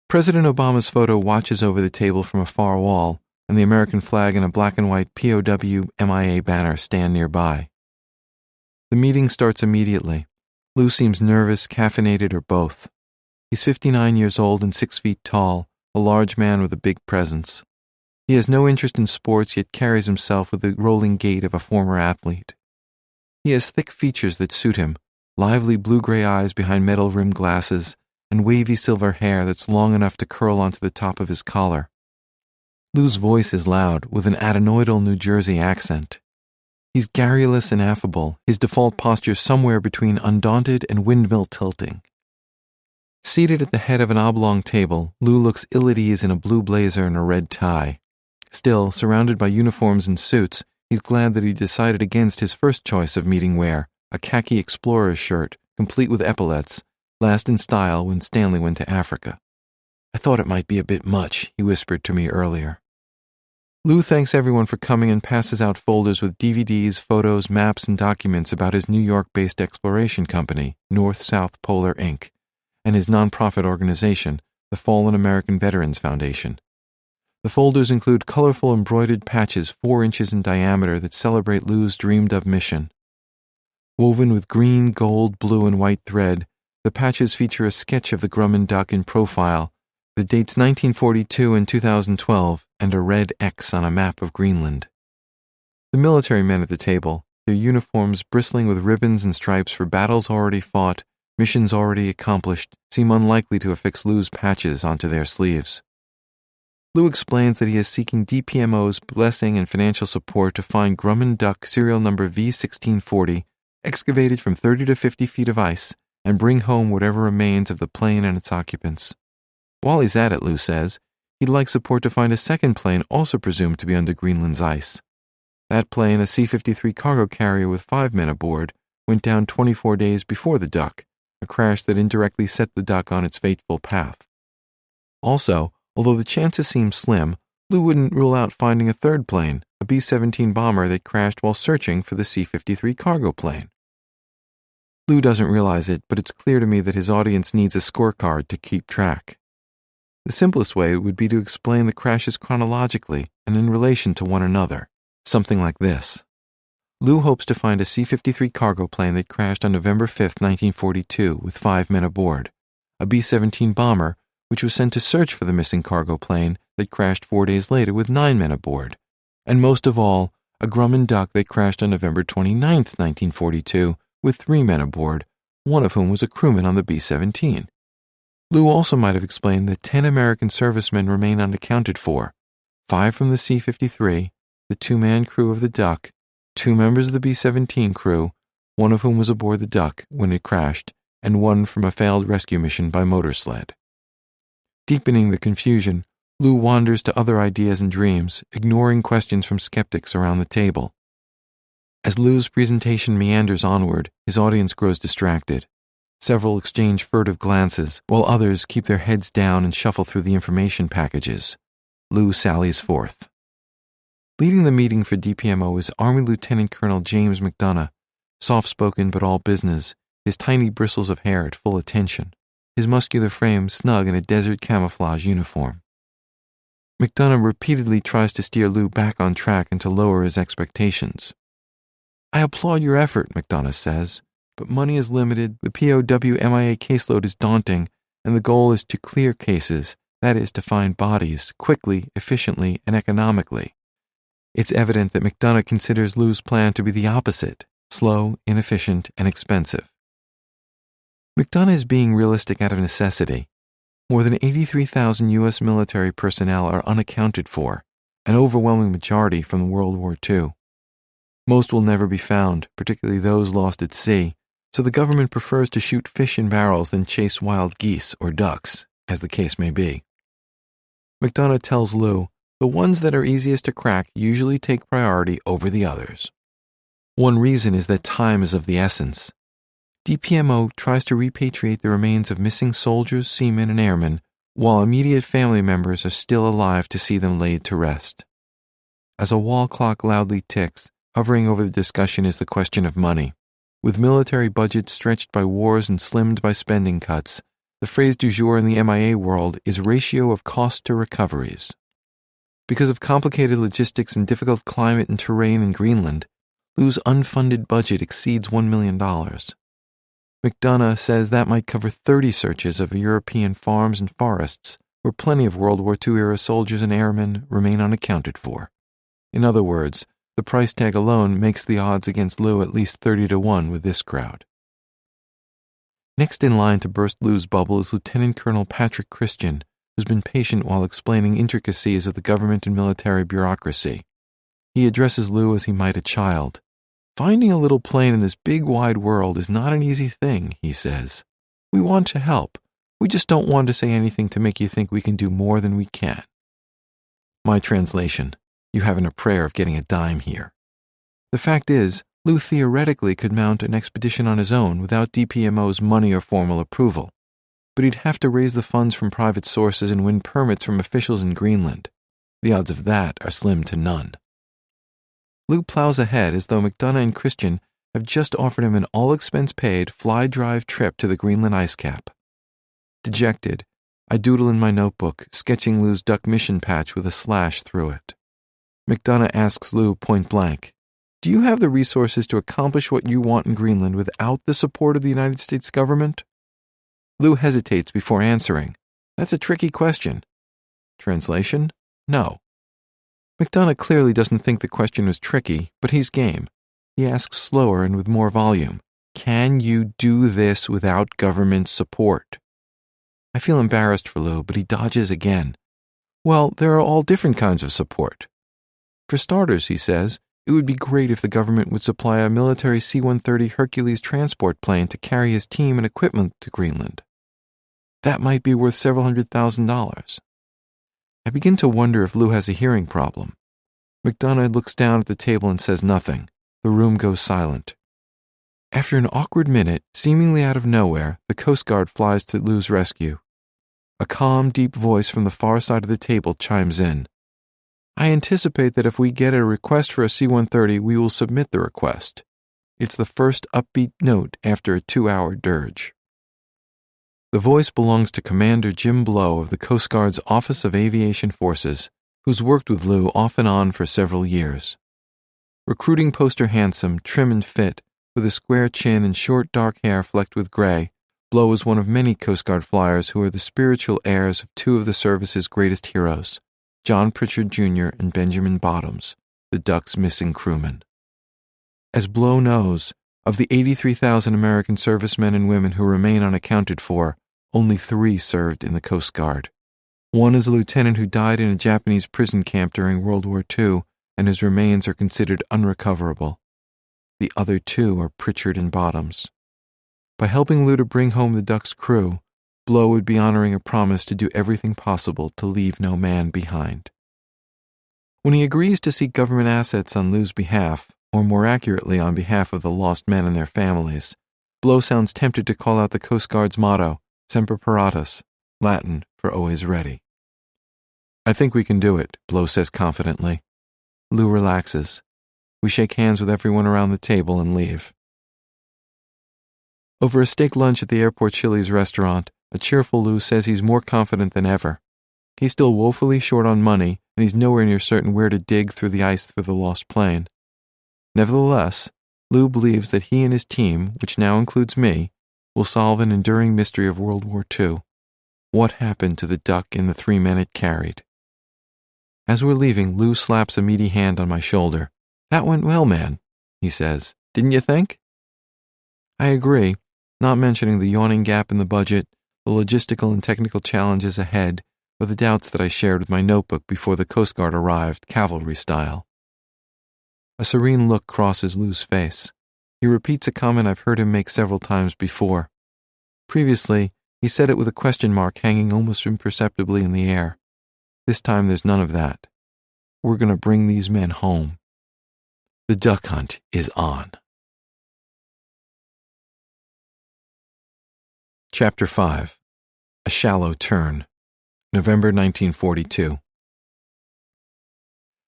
President Obama's photo watches over the table from a far wall, and the American flag and a black and white POW MIA banner stand nearby. The meeting starts immediately. Lou seems nervous, caffeinated, or both. He's 59 years old and 6 feet tall, a large man with a big presence. He has no interest in sports, yet carries himself with the rolling gait of a former athlete. He has thick features that suit him, lively blue-gray eyes behind metal-rimmed glasses, and wavy silver hair that's long enough to curl onto the top of his collar. Lou's voice is loud, with an adenoidal New Jersey accent. He's garrulous and affable, his default posture somewhere between undaunted and windmill tilting. Seated at the head of an oblong table, Lou looks ill at ease in a blue blazer and a red tie. Still, surrounded by uniforms and suits, he's glad that he decided against his first choice of meeting wear, a khaki explorer's shirt, complete with epaulets, last in style when Stanley went to Africa. I thought it might be a bit much, he whispered to me earlier. Lou thanks everyone for coming and passes out folders with DVDs, photos, maps, and documents about his New York-based exploration company, North-South Polar Inc., and his nonprofit organization, the Fallen American Veterans Foundation. The folders include colorful embroidered patches 4 inches in diameter that celebrate Lou's dreamed-of mission. Woven with green, gold, blue, and white thread, the patches feature a sketch of the Grumman duck in profile that dates 1942 and 2012 and a red X on a map of Greenland. The military men at the table, their uniforms bristling with ribbons and stripes for battles already fought, missions already accomplished, seem unlikely to affix Lou's patches onto their sleeves. Lou explains that he is seeking DPMO's blessing and financial support to find Grumman duck serial number V1640, excavated from 30 to 50 feet of ice, and bring home whatever remains of the plane and its occupants. While he's at it, Lou says, he'd like support to find a second plane also presumed to be under Greenland's ice. That plane, a C-53 cargo carrier with 5 men aboard, went down 24 days before the duck, a crash that indirectly set the duck on its fateful path. Also, although the chances seem slim, Lou wouldn't rule out finding a third plane, a B-17 bomber that crashed while searching for the C-53 cargo plane. Lou doesn't realize it, but it's clear to me that his audience needs a scorecard to keep track. The simplest way would be to explain the crashes chronologically and in relation to one another, something like this. Lou hopes to find a C-53 cargo plane that crashed on November 5, 1942, with 5 men aboard, a B-17 bomber, which was sent to search for the missing cargo plane that crashed 4 days later with 9 men aboard, and most of all, a Grumman duck that crashed on November 29, 1942, with 3 men aboard, one of whom was a crewman on the B-17. Lou also might have explained that 10 American servicemen remain unaccounted for, 5 from the C-53, the 2-man crew of the Duck, 2 members of the B-17 crew, one of whom was aboard the Duck when it crashed, and 1 from a failed rescue mission by motor sled. Deepening the confusion, Lou wanders to other ideas and dreams, ignoring questions from skeptics around the table. As Lou's presentation meanders onward, his audience grows distracted. Several exchange furtive glances, while others keep their heads down and shuffle through the information packages. Lou sallies forth. Leading the meeting for DPMO is Army Lieutenant Colonel James McDonough, soft-spoken but all business, his tiny bristles of hair at full attention, his muscular frame snug in a desert camouflage uniform. McDonough repeatedly tries to steer Lou back on track and to lower his expectations. I applaud your effort, McDonough says, but money is limited, the POW-MIA caseload is daunting, and the goal is to clear cases, that is, to find bodies, quickly, efficiently, and economically. It's evident that McDonough considers Lou's plan to be the opposite, slow, inefficient, and expensive. McDonough is being realistic out of necessity. More than 83,000 U.S. military personnel are unaccounted for, an overwhelming majority from World War II. Most will never be found, particularly those lost at sea, so the government prefers to shoot fish in barrels than chase wild geese or ducks, as the case may be. McDonough tells Lou, the ones that are easiest to crack usually take priority over the others. One reason is that time is of the essence. DPMO tries to repatriate the remains of missing soldiers, seamen, and airmen, while immediate family members are still alive to see them laid to rest. As a wall clock loudly ticks, hovering over the discussion is the question of money. With military budgets stretched by wars and slimmed by spending cuts, the phrase du jour in the MIA world is ratio of cost to recoveries. Because of complicated logistics and difficult climate and terrain in Greenland, Lou's unfunded budget exceeds $1 million. McDonough says that might cover 30 searches of European farms and forests, where plenty of World War II-era soldiers and airmen remain unaccounted for. In other words, the price tag alone makes the odds against Lou at least 30-1 with this crowd. Next in line to burst Lou's bubble is Lieutenant Colonel Patrick Christian, who's been patient while explaining intricacies of the government and military bureaucracy. He addresses Lou as he might a child. Finding a little plane in this big wide world is not an easy thing, he says. We want to help. We just don't want to say anything to make you think we can do more than we can. My translation: you haven't a prayer of getting a dime here. The fact is, Lou theoretically could mount an expedition on his own without DPMO's money or formal approval, but he'd have to raise the funds from private sources and win permits from officials in Greenland. The odds of that are slim to none. Lou plows ahead as though McDonough and Christian have just offered him an all-expense-paid fly-drive trip to the Greenland ice cap. Dejected, I doodle in my notebook, sketching Lou's duck mission patch with a slash through it. McDonough asks Lou point-blank, "Do you have the resources to accomplish what you want in Greenland without the support of the United States government?" Lou hesitates before answering. That's a tricky question. Translation? No. McDonough clearly doesn't think the question was tricky, but he's game. He asks slower and with more volume. Can you do this without government support? I feel embarrassed for Lou, but he dodges again. Well, there are all different kinds of support. For starters, he says, it would be great if the government would supply a military C-130 Hercules transport plane to carry his team and equipment to Greenland. That might be worth several $100,000. I begin to wonder if Lou has a hearing problem. McDonough looks down at the table and says nothing. The room goes silent. After an awkward minute, seemingly out of nowhere, the Coast Guard flies to Lou's rescue. A calm, deep voice from the far side of the table chimes in. I anticipate that if we get a request for a C-130, we will submit the request. It's the first upbeat note after a 2-hour dirge. The voice belongs to Commander Jim Blow of the Coast Guard's Office of Aviation Forces, who's worked with Lou off and on for several years. Recruiting poster handsome, trim and fit, with a square chin and short dark hair flecked with gray, Blow is one of many Coast Guard flyers who are the spiritual heirs of two of the service's greatest heroes, John Pritchard Jr. and Benjamin Bottoms, the Duck's missing crewmen. As Blow knows, of the 83,000 American servicemen and women who remain unaccounted for, only 3 served in the Coast Guard. One is a lieutenant who died in a Japanese prison camp during World War II, and his remains are considered unrecoverable. The other 2 are Pritchard and Bottoms. By helping Lou to bring home the Duck's crew, Blow would be honoring a promise to do everything possible to leave no man behind. When he agrees to seek government assets on Lou's behalf, or more accurately on behalf of the lost men and their families, Blow sounds tempted to call out the Coast Guard's motto, Semper Paratus, Latin for always ready. I think we can do it, Blow says confidently. Lou relaxes. We shake hands with everyone around the table and leave. Over a steak lunch at the airport Chili's restaurant, a cheerful Lou says he's more confident than ever. He's still woefully short on money, and he's nowhere near certain where to dig through the ice for the lost plane. Nevertheless, Lou believes that he and his team, which now includes me, will solve an enduring mystery of World War II. What happened to the Duck and the 3 men it carried? As we're leaving, Lou slaps a meaty hand on my shoulder. That went well, man, he says. Didn't you think? I agree, not mentioning the yawning gap in the budget, the logistical and technical challenges ahead, or the doubts that I shared with my notebook before the Coast Guard arrived, cavalry style. A serene look crosses Lou's face. He repeats a comment I've heard him make several times before. Previously, he said it with a question mark hanging almost imperceptibly in the air. This time there's none of that. We're going to bring these men home. The duck hunt is on. Chapter 5. A Shallow Turn. November 1942.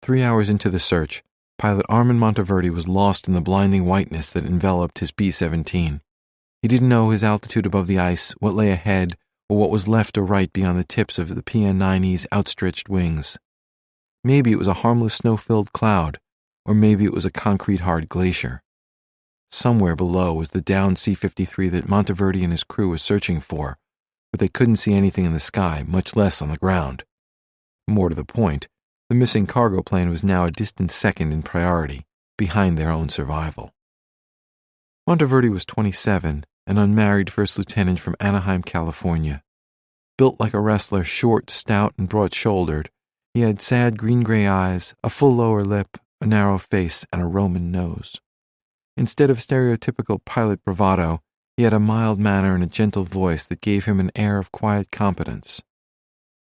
3 hours into the search, pilot Armand Monteverdi was lost in the blinding whiteness that enveloped his B-17. He didn't know his altitude above the ice, what lay ahead, or what was left or right beyond the tips of the PN-9E's outstretched wings. Maybe it was a harmless snow-filled cloud, or maybe it was a concrete-hard glacier. Somewhere below was the downed C-53 that Monteverdi and his crew were searching for, but they couldn't see anything in the sky, much less on the ground. More to the point, the missing cargo plane was now a distant second in priority, behind their own survival. Monteverdi was 27, an unmarried first lieutenant from Anaheim, California. Built like a wrestler, short, stout, and broad-shouldered, he had sad green-gray eyes, a full lower lip, a narrow face, and a Roman nose. Instead of stereotypical pilot bravado, he had a mild manner and a gentle voice that gave him an air of quiet competence.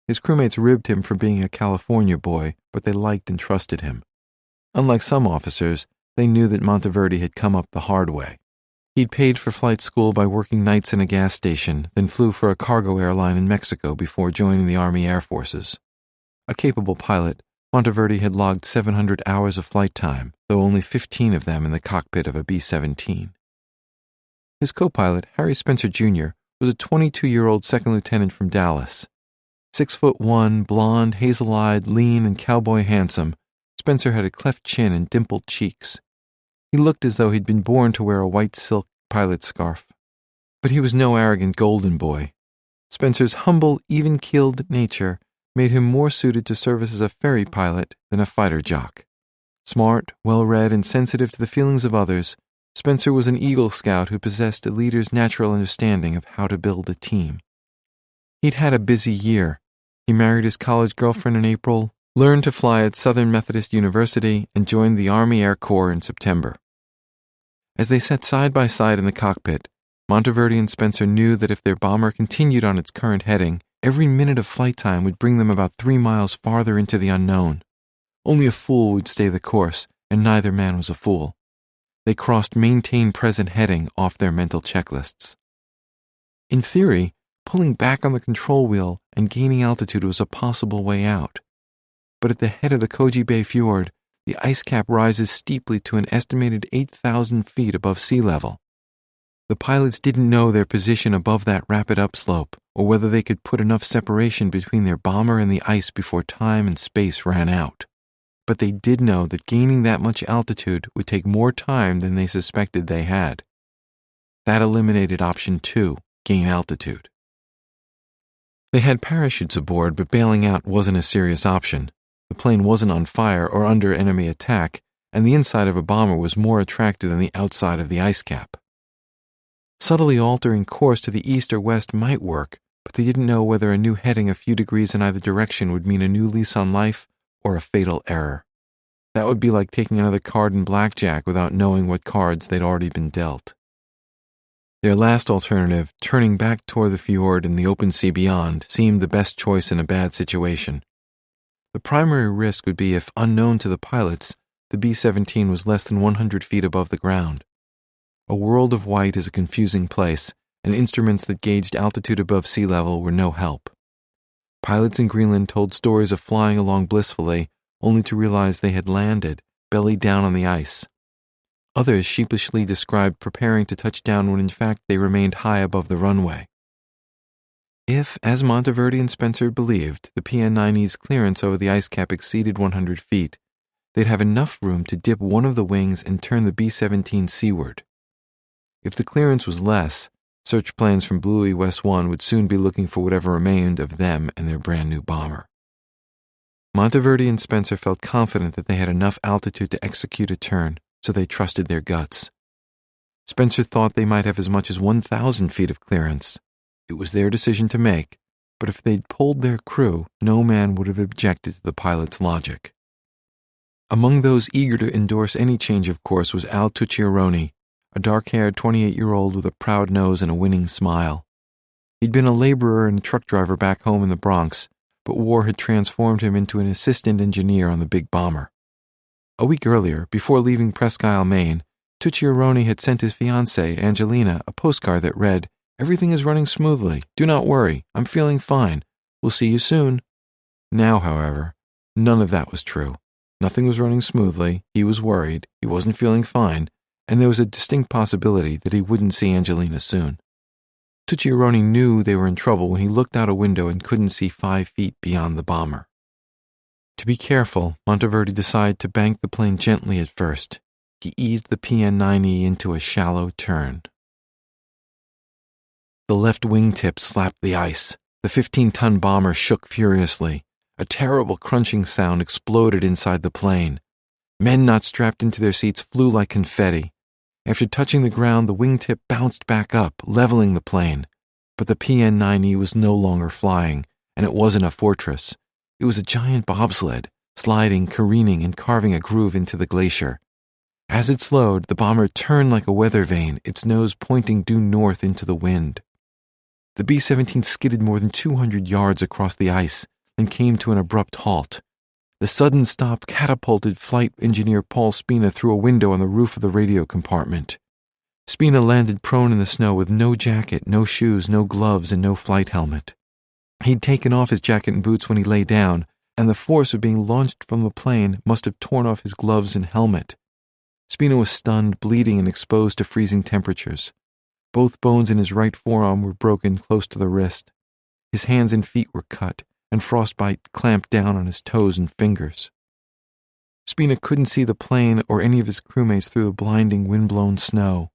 His crewmates ribbed him for being a California boy, but they liked and trusted him. Unlike some officers, they knew that Monteverde had come up the hard way. He'd paid for flight school by working nights in a gas station, then flew for a cargo airline in Mexico before joining the Army Air Forces. A capable pilot, Monteverde had logged 700 hours of flight time, though only 15 of them in the cockpit of a B-17. His co-pilot, Harry Spencer Jr., was a 22-year-old second lieutenant from Dallas. 6'1", blonde, hazel-eyed, lean, and cowboy handsome, Spencer had a cleft chin and dimpled cheeks. He looked as though he'd been born to wear a white silk pilot scarf. But he was no arrogant golden boy. Spencer's humble, even-keeled nature made him more suited to service as a ferry pilot than a fighter jock. Smart, well-read, and sensitive to the feelings of others, Spencer was an Eagle Scout who possessed a leader's natural understanding of how to build a team. He'd had a busy year. He married his college girlfriend in April, learned to fly at Southern Methodist University, and joined the Army Air Corps in September. As they sat side by side in the cockpit, Monteverde and Spencer knew that if their bomber continued on its current heading, every minute of flight time would bring them about 3 miles farther into the unknown. Only a fool would stay the course, and neither man was a fool. They crossed maintain present heading off their mental checklists. In theory, pulling back on the control wheel and gaining altitude was a possible way out. But at the head of the Koji Bay Fjord, the ice cap rises steeply to an estimated 8,000 feet above sea level. The pilots didn't know their position above that rapid upslope, or whether they could put enough separation between their bomber and the ice before time and space ran out. But they did know that gaining that much altitude would take more time than they suspected they had. That eliminated option 2, gain altitude. They had parachutes aboard, but bailing out wasn't a serious option. The plane wasn't on fire or under enemy attack, and the inside of a bomber was more attractive than the outside of the ice cap. Subtly altering course to the east or west might work, but they didn't know whether a new heading a few degrees in either direction would mean a new lease on life or a fatal error. That would be like taking another card in blackjack without knowing what cards they'd already been dealt. Their last alternative, turning back toward the fjord and the open sea beyond, seemed the best choice in a bad situation. The primary risk would be if, unknown to the pilots, the B-17 was less than 100 feet above the ground. A world of white is a confusing place, and instruments that gauged altitude above sea level were no help. Pilots in Greenland told stories of flying along blissfully, only to realize they had landed, belly down on the ice. Others sheepishly described preparing to touch down when in fact they remained high above the runway. If, as Monteverde and Spencer believed, the PN-9E's clearance over the ice cap exceeded 100 feet, they'd have enough room to dip one of the wings and turn the B-17 seaward. If the clearance was less, search planes from Bluey West 1 would soon be looking for whatever remained of them and their brand new bomber. Monteverde and Spencer felt confident that they had enough altitude to execute a turn, so they trusted their guts. Spencer thought they might have as much as 1,000 feet of clearance. It was their decision to make, but if they'd pulled their crew, no man would have objected to the pilot's logic. Among those eager to endorse any change of course was Al Tucciaroni, a dark-haired 28-year-old with a proud nose and a winning smile. He'd been a laborer and a truck driver back home in the Bronx, but war had transformed him into an assistant engineer on the big bomber. A week earlier, before leaving Presque Isle, Maine, Tucciaroni had sent his fiancée, Angelina, a postcard that read, "Everything is running smoothly. Do not worry. I'm feeling fine. We'll see you soon." Now, however, none of that was true. Nothing was running smoothly. He was worried. He wasn't feeling fine. And there was a distinct possibility that he wouldn't see Angelina soon. Tucciaroni knew they were in trouble when he looked out a window and couldn't see 5 feet beyond the bomber. To be careful, Monteverde decided to bank the plane gently at first. He eased the PN-9E into a shallow turn. The left wingtip slapped the ice. The 15-ton bomber shook furiously. A terrible crunching sound exploded inside the plane. Men not strapped into their seats flew like confetti. After touching the ground, the wingtip bounced back up, leveling the plane. But the PN-9E was no longer flying, and it wasn't a fortress. It was a giant bobsled, sliding, careening, and carving a groove into the glacier. As it slowed, the bomber turned like a weather vane, its nose pointing due north into the wind. The B-17 skidded more than 200 yards across the ice and came to an abrupt halt. The sudden stop catapulted flight engineer Paul Spina through a window on the roof of the radio compartment. Spina landed prone in the snow with no jacket, no shoes, no gloves, and no flight helmet. He'd taken off his jacket and boots when he lay down, and the force of being launched from the plane must have torn off his gloves and helmet. Spina was stunned, bleeding, and exposed to freezing temperatures. Both bones in his right forearm were broken close to the wrist. His hands and feet were cut, and frostbite clamped down on his toes and fingers. Spina couldn't see the plane or any of his crewmates through the blinding, wind-blown snow.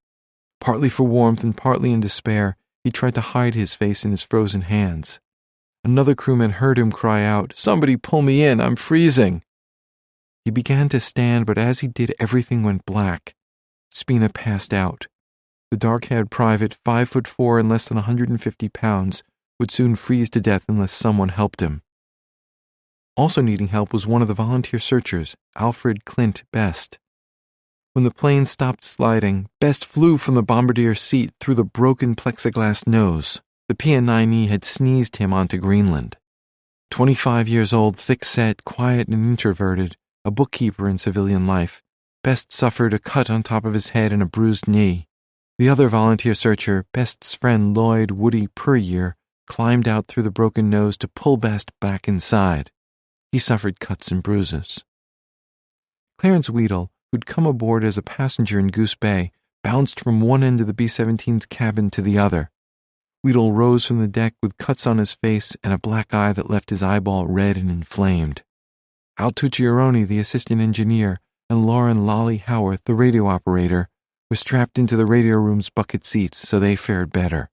Partly for warmth and partly in despair, he tried to hide his face in his frozen hands. Another crewman heard him cry out, "Somebody pull me in, I'm freezing!" He began to stand, but as he did, everything went black. Spina passed out. The dark-haired private, 5'4" and less than 150 pounds, would soon freeze to death unless someone helped him. Also needing help was one of the volunteer searchers, Alfred Clint Best. When the plane stopped sliding, Best flew from the bombardier's seat through the broken plexiglass nose. The PN-9E had sneezed him onto Greenland. 25 years old, thick-set, quiet and introverted, a bookkeeper in civilian life, Best suffered a cut on top of his head and a bruised knee. The other volunteer searcher, Best's friend Lloyd Woody Puryear, climbed out through the broken nose to pull Best back inside. He suffered cuts and bruises. Clarence Weedle, who'd come aboard as a passenger in Goose Bay, bounced from one end of the B-17's cabin to the other. Weedle rose from the deck with cuts on his face and a black eye that left his eyeball red and inflamed. Al Tucciaroni, the assistant engineer, and Lauren Lolly Howarth, the radio operator, were strapped into the radio room's bucket seats, so they fared better.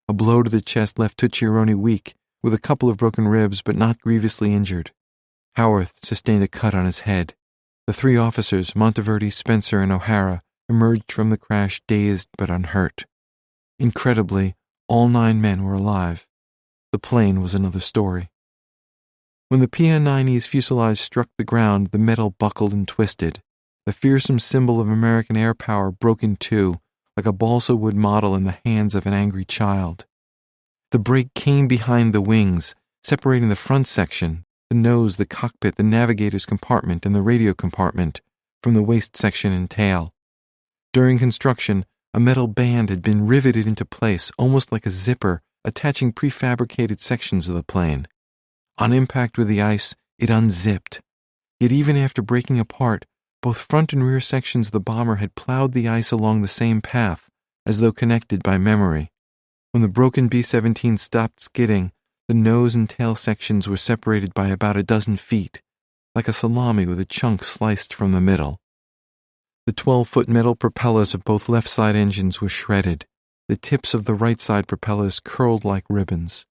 A blow to the chest left Tucciaroni weak, with a couple of broken ribs but not grievously injured. Howarth sustained a cut on his head. The three officers, Monteverdi, Spencer, and O'Hara, emerged from the crash dazed but unhurt. Incredibly, all 9 men were alive. The plane was another story. When the PN-9E's fuselage struck the ground, the metal buckled and twisted. The fearsome symbol of American air power broke in two, like a balsa wood model in the hands of an angry child. The break came behind the wings, separating the front section, the nose, the cockpit, the navigator's compartment, and the radio compartment, from the waist section and tail. During construction, a metal band had been riveted into place, almost like a zipper, attaching prefabricated sections of the plane. On impact with the ice, it unzipped. Yet even after breaking apart, both front and rear sections of the bomber had plowed the ice along the same path, as though connected by memory. When the broken B-17 stopped skidding, the nose and tail sections were separated by about a dozen feet, like a salami with a chunk sliced from the middle. The 12-foot metal propellers of both left-side engines were shredded. The tips of the right-side propellers curled like ribbons.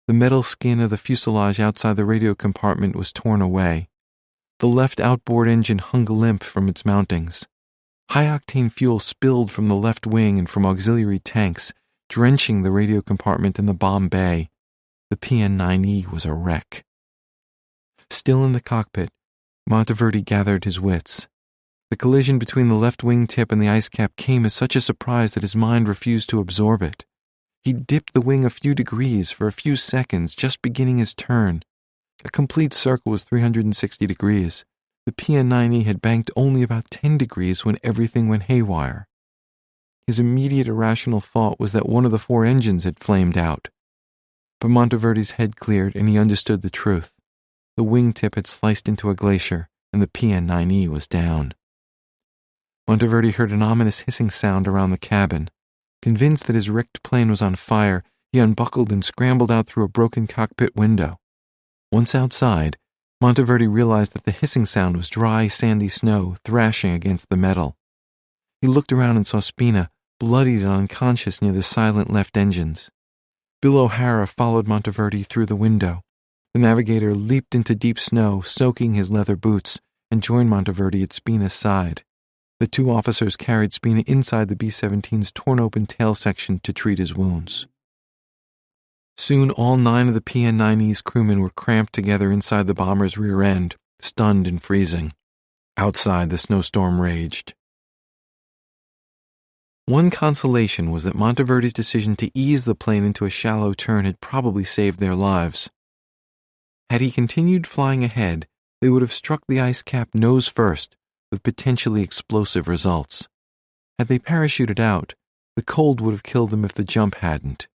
The metal skin of the fuselage outside the radio compartment was torn away. The left outboard engine hung limp from its mountings. High-octane fuel spilled from the left wing and from auxiliary tanks, drenching the radio compartment and the bomb bay. The PN-9E was a wreck. Still in the cockpit, Monteverdi gathered his wits. The collision between the left wing tip and the ice cap came as such a surprise that his mind refused to absorb it. He dipped the wing a few degrees for a few seconds, just beginning his turn. A complete circle was 360 degrees. The PN-9E had banked only about 10 degrees when everything went haywire. His immediate irrational thought was that one of the 4 engines had flamed out. But Monteverdi's head cleared and he understood the truth. The wingtip had sliced into a glacier and the PN-9E was down. Monteverdi heard an ominous hissing sound around the cabin. Convinced that his wrecked plane was on fire, he unbuckled and scrambled out through a broken cockpit window. Once outside, Monteverdi realized that the hissing sound was dry, sandy snow thrashing against the metal. He looked around and saw Spina, bloodied and unconscious near the silent left engines. Bill O'Hara followed Monteverdi through the window. The navigator leaped into deep snow, soaking his leather boots, and joined Monteverdi at Spina's side. The 2 officers carried Spina inside the B-17's torn-open tail section to treat his wounds. Soon all 9 of the PN-9E's crewmen were cramped together inside the bomber's rear end, stunned and freezing. Outside, the snowstorm raged. One consolation was that Monteverdi's decision to ease the plane into a shallow turn had probably saved their lives. Had he continued flying ahead, they would have struck the ice cap nose first, with potentially explosive results. Had they parachuted out, the cold would have killed them if the jump hadn't.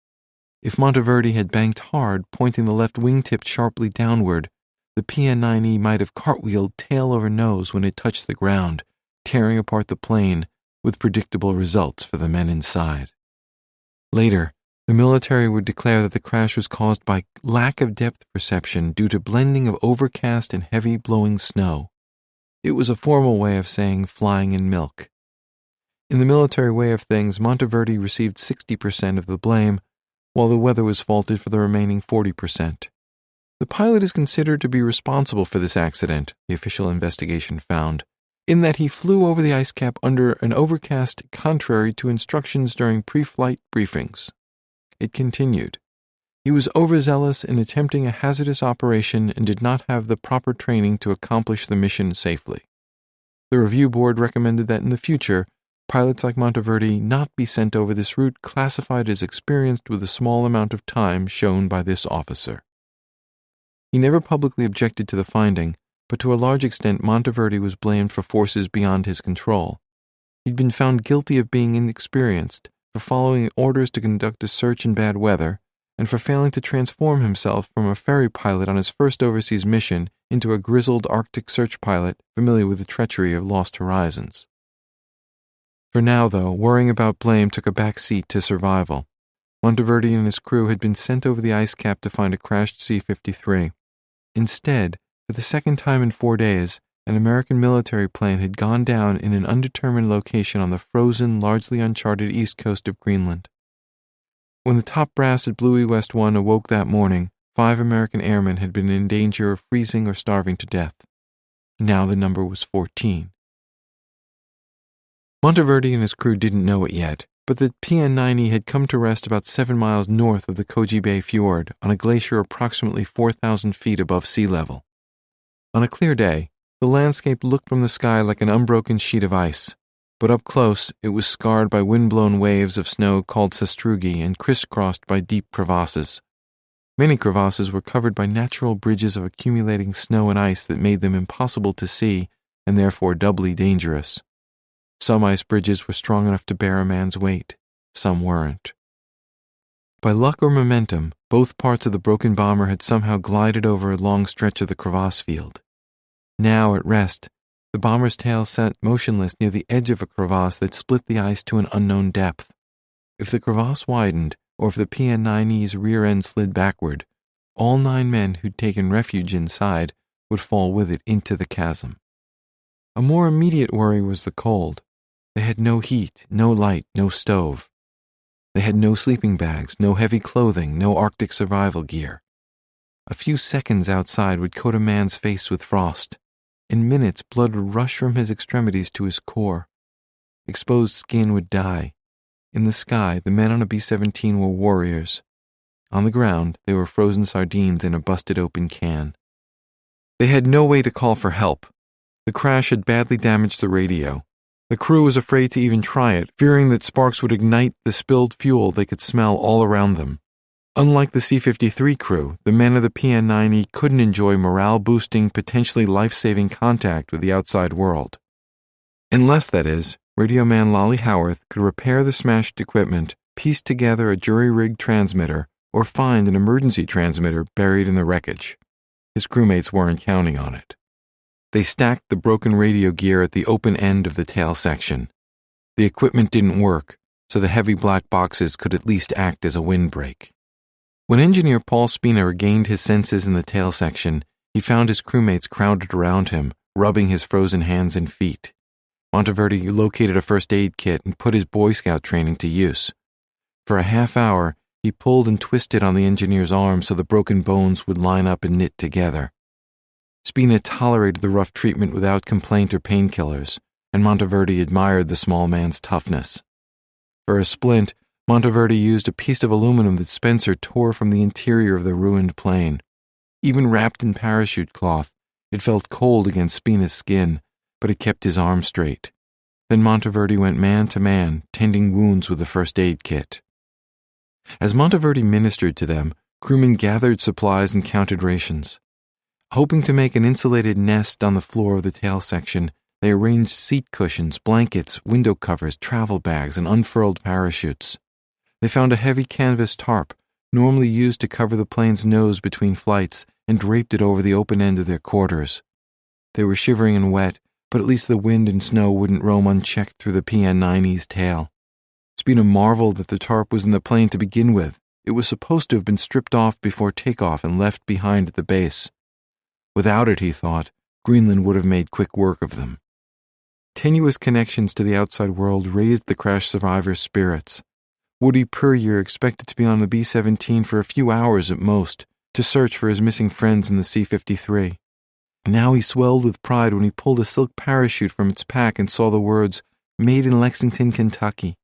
If Monteverdi had banked hard, pointing the left wingtip sharply downward, the PN-9E might have cartwheeled tail over nose when it touched the ground, tearing apart the plane, with predictable results for the men inside. Later, the military would declare that the crash was caused by lack of depth perception due to blending of overcast and heavy blowing snow. It was a formal way of saying flying in milk. In the military way of things, Monteverdi received 60% of the blame, while the weather was faulted for the remaining 40%. The pilot is considered to be responsible for this accident, the official investigation found, in that he flew over the ice cap under an overcast contrary to instructions during pre-flight briefings. It continued. He was overzealous in attempting a hazardous operation and did not have the proper training to accomplish the mission safely. The review board recommended that in the future, pilots like Monteverdi not be sent over this route classified as experienced with a small amount of time shown by this officer. He never publicly objected to the finding, but to a large extent Monteverdi was blamed for forces beyond his control. He'd been found guilty of being inexperienced, for following orders to conduct a search in bad weather, and for failing to transform himself from a ferry pilot on his first overseas mission into a grizzled Arctic search pilot familiar with the treachery of lost horizons. For now, though, worrying about blame took a back seat to survival. Monteverdi and his crew had been sent over the ice cap to find a crashed C-53. Instead, for the second time in 4 days, an American military plane had gone down in an undetermined location on the frozen, largely uncharted east coast of Greenland. When the top brass at Bluey West 1 awoke that morning, 5 American airmen had been in danger of freezing or starving to death. Now the number was 14. Monteverdi and his crew didn't know it yet, but the PN-9E had come to rest about 7 miles north of the Koji Bay Fjord on a glacier approximately 4,000 feet above sea level. On a clear day, the landscape looked from the sky like an unbroken sheet of ice, but up close it was scarred by wind-blown waves of snow called sastrugi and crisscrossed by deep crevasses. Many crevasses were covered by natural bridges of accumulating snow and ice that made them impossible to see and therefore doubly dangerous. Some ice bridges were strong enough to bear a man's weight, some weren't. By luck or momentum, both parts of the broken bomber had somehow glided over a long stretch of the crevasse field. Now, at rest, the bomber's tail sat motionless near the edge of a crevasse that split the ice to an unknown depth. If the crevasse widened, or if the PN-9E's rear end slid backward, all 9 men who'd taken refuge inside would fall with it into the chasm. A more immediate worry was the cold. They had no heat, no light, no stove. They had no sleeping bags, no heavy clothing, no Arctic survival gear. A few seconds outside would coat a man's face with frost. In minutes, blood would rush from his extremities to his core. Exposed skin would die. In the sky, the men on a B-17 were warriors. On the ground, they were frozen sardines in a busted-open can. They had no way to call for help. The crash had badly damaged the radio. The crew was afraid to even try it, fearing that sparks would ignite the spilled fuel they could smell all around them. Unlike the C-53 crew, the men of the PN-9E couldn't enjoy morale-boosting, potentially life-saving contact with the outside world. Unless, that is, radio man Lolly Howarth could repair the smashed equipment, piece together a jury-rigged transmitter, or find an emergency transmitter buried in the wreckage. His crewmates weren't counting on it. They stacked the broken radio gear at the open end of the tail section. The equipment didn't work, so the heavy black boxes could at least act as a windbreak. When engineer Paul Spina regained his senses in the tail section, he found his crewmates crowded around him, rubbing his frozen hands and feet. Monteverdi located a first aid kit and put his Boy Scout training to use. For a half hour, he pulled and twisted on the engineer's arm so the broken bones would line up and knit together. Spina tolerated the rough treatment without complaint or painkillers, and Monteverdi admired the small man's toughness. For a splint, Monteverdi used a piece of aluminum that Spencer tore from the interior of the ruined plane. Even wrapped in parachute cloth, it felt cold against Spina's skin, but it kept his arm straight. Then Monteverdi went man to man, tending wounds with the first aid kit. As Monteverdi ministered to them, crewmen gathered supplies and counted rations. Hoping to make an insulated nest on the floor of the tail section, they arranged seat cushions, blankets, window covers, travel bags, and unfurled parachutes. They found a heavy canvas tarp, normally used to cover the plane's nose between flights, and draped it over the open end of their quarters. They were shivering and wet, but at least the wind and snow wouldn't roam unchecked through the PN-9E's tail. Spina marveled that the tarp was in the plane to begin with. It was supposed to have been stripped off before takeoff and left behind at the base. Without it, he thought, Greenland would have made quick work of them. Tenuous connections to the outside world raised the crash survivors' spirits. Woody Puryear expected to be on the B-17 for a few hours at most, to search for his missing friends in the C-53. Now he swelled with pride when he pulled a silk parachute from its pack and saw the words, "Made in Lexington, Kentucky."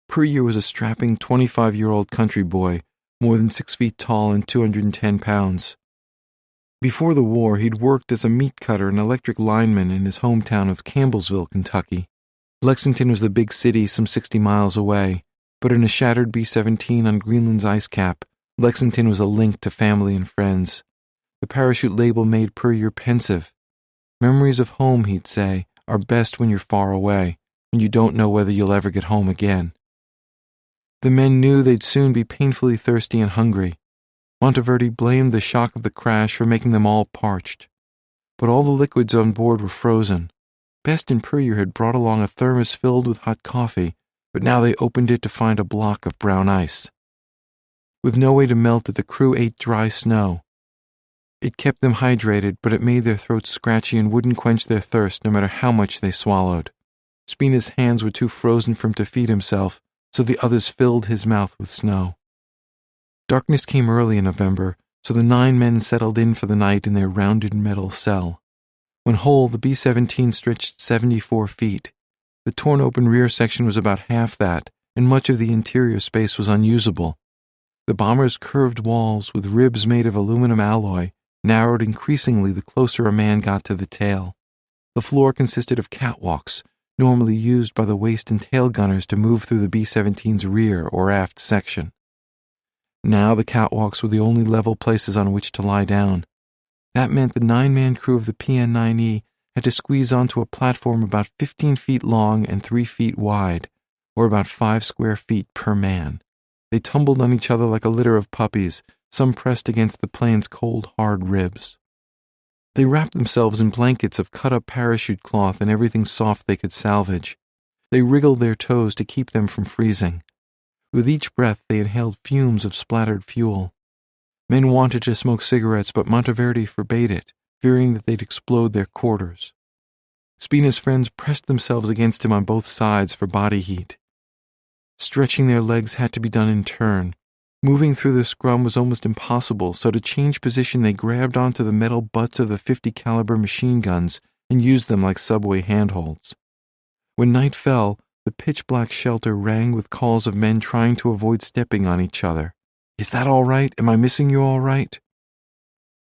Puryear was a strapping 25-year-old country boy, more than 6 feet tall and 210 pounds. Before the war, he'd worked as a meat cutter and electric lineman in his hometown of Campbellsville, Kentucky. Lexington was the big city some 60 miles away, but in a shattered B-17 on Greenland's ice cap, Lexington was a link to family and friends. The parachute label made Puryear pensive. Memories of home, he'd say, are best when you're far away, when you don't know whether you'll ever get home again. The men knew they'd soon be painfully thirsty and hungry. Monteverdi blamed the shock of the crash for making them all parched. But all the liquids on board were frozen. Best and Puryear had brought along a thermos filled with hot coffee, but now they opened it to find a block of brown ice. With no way to melt it, the crew ate dry snow. It kept them hydrated, but it made their throats scratchy and wouldn't quench their thirst no matter how much they swallowed. Spina's hands were too frozen for him to feed himself, so the others filled his mouth with snow. Darkness came early in November, so the 9 men settled in for the night in their rounded metal cell. When whole, the B-17 stretched 74 feet. The torn-open rear section was about half that, and much of the interior space was unusable. The bomber's curved walls, with ribs made of aluminum alloy, narrowed increasingly the closer a man got to the tail. The floor consisted of catwalks, normally used by the waist and tail gunners to move through the B-17's rear or aft section. Now the catwalks were the only level places on which to lie down. That meant the 9-man crew of the PN-9E had to squeeze onto a platform about 15 feet long and 3 feet wide, or about 5 square feet per man. They tumbled on each other like a litter of puppies, some pressed against the plane's cold, hard ribs. They wrapped themselves in blankets of cut-up parachute cloth and everything soft they could salvage. They wriggled their toes to keep them from freezing. With each breath, they inhaled fumes of splattered fuel. Men wanted to smoke cigarettes, but Monteverdi forbade it, fearing that they'd explode their quarters. Spina's friends pressed themselves against him on both sides for body heat. Stretching their legs had to be done in turn. Moving through the scrum was almost impossible, so to change position they grabbed onto the metal butts of the .50 caliber machine guns and used them like subway handholds. When night fell, the pitch-black shelter rang with calls of men trying to avoid stepping on each other. "Is that all right? Am I missing you all right?"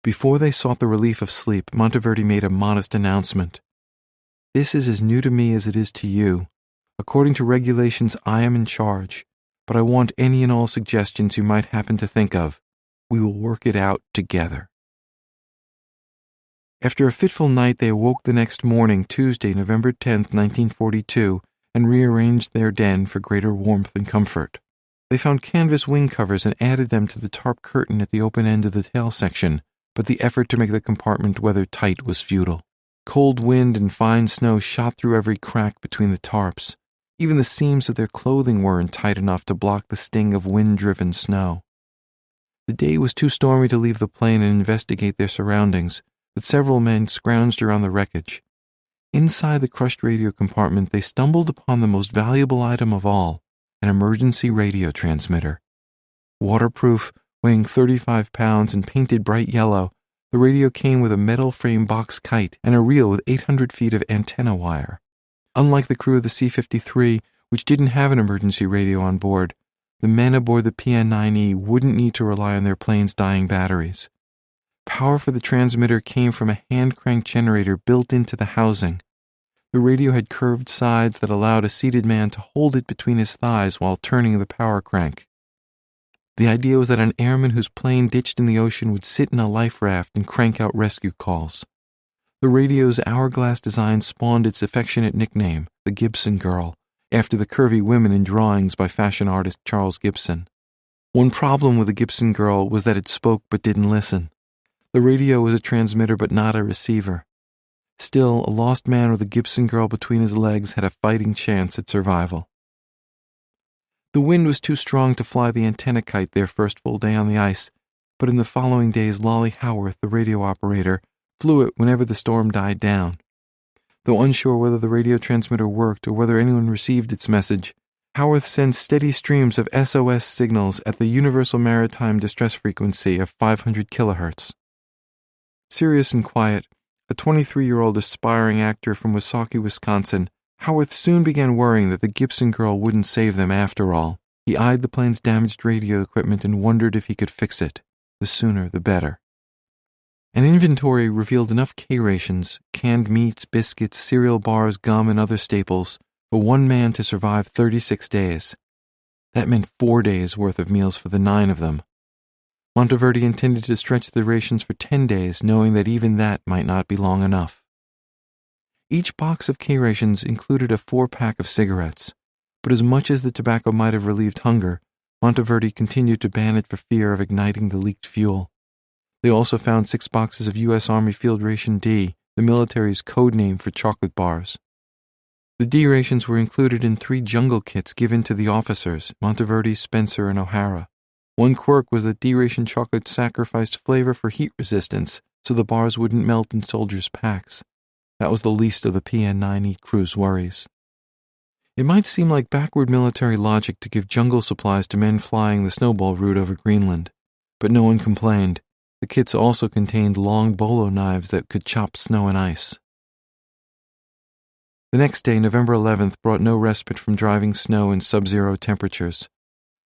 Before they sought the relief of sleep, Monteverdi made a modest announcement. "This is as new to me as it is to you. According to regulations, I am in charge, but I want any and all suggestions you might happen to think of. We will work it out together." After a fitful night, they awoke the next morning, Tuesday, November 10th, 1942, and rearranged their den for greater warmth and comfort. They found canvas wing covers and added them to the tarp curtain at the open end of the tail section, but the effort to make the compartment weather-tight was futile. Cold wind and fine snow shot through every crack between the tarps. Even the seams of their clothing weren't tight enough to block the sting of wind-driven snow. The day was too stormy to leave the plane and investigate their surroundings, but several men scrounged around the wreckage. Inside the crushed radio compartment, they stumbled upon the most valuable item of all, an emergency radio transmitter. Waterproof, weighing 35 pounds and painted bright yellow, the radio came with a metal frame box kite and a reel with 800 feet of antenna wire. Unlike the crew of the C-53, which didn't have an emergency radio on board, the men aboard the PN-9E wouldn't need to rely on their plane's dying batteries. Power for the transmitter came from a hand-cranked generator built into the housing. The radio had curved sides that allowed a seated man to hold it between his thighs while turning the power crank. The idea was that an airman whose plane ditched in the ocean would sit in a life raft and crank out rescue calls. The radio's hourglass design spawned its affectionate nickname, the Gibson Girl, after the curvy women in drawings by fashion artist Charles Gibson. One problem with the Gibson Girl was that it spoke but didn't listen. The radio was a transmitter but not a receiver. Still, a lost man with a Gibson Girl between his legs had a fighting chance at survival. The wind was too strong to fly the antenna kite their first full day on the ice, but in the following days Lolly Howarth, the radio operator, flew it whenever the storm died down. Though unsure whether the radio transmitter worked or whether anyone received its message, Howarth sends steady streams of SOS signals at the Universal Maritime Distress Frequency of 500 kilohertz. Serious and quiet, a 23-year-old aspiring actor from Woosaki, Wisconsin, Howarth soon began worrying that the Gibson Girl wouldn't save them after all. He eyed the plane's damaged radio equipment and wondered if he could fix it. The sooner, the better. An inventory revealed enough K-rations, canned meats, biscuits, cereal bars, gum, and other staples for one man to survive 36 days. That meant 4 days' worth of meals for the 9 of them. Monteverdi intended to stretch the rations for 10 days, knowing that even that might not be long enough. Each box of K-rations included a 4-pack of cigarettes, but as much as the tobacco might have relieved hunger, Monteverdi continued to ban it for fear of igniting the leaked fuel. They also found 6 boxes of U.S. Army Field Ration D, the military's code name for chocolate bars. The D rations were included in 3 jungle kits given to the officers, Monteverdi, Spencer, and O'Hara. One quirk was that D-ration chocolate sacrificed flavor for heat resistance, so the bars wouldn't melt in soldiers' packs. That was the least of the PN-9E crew's worries. It might seem like backward military logic to give jungle supplies to men flying the snowball route over Greenland, but no one complained. The kits also contained long bolo knives that could chop snow and ice. The next day, November 11th, brought no respite from driving snow in sub-zero temperatures.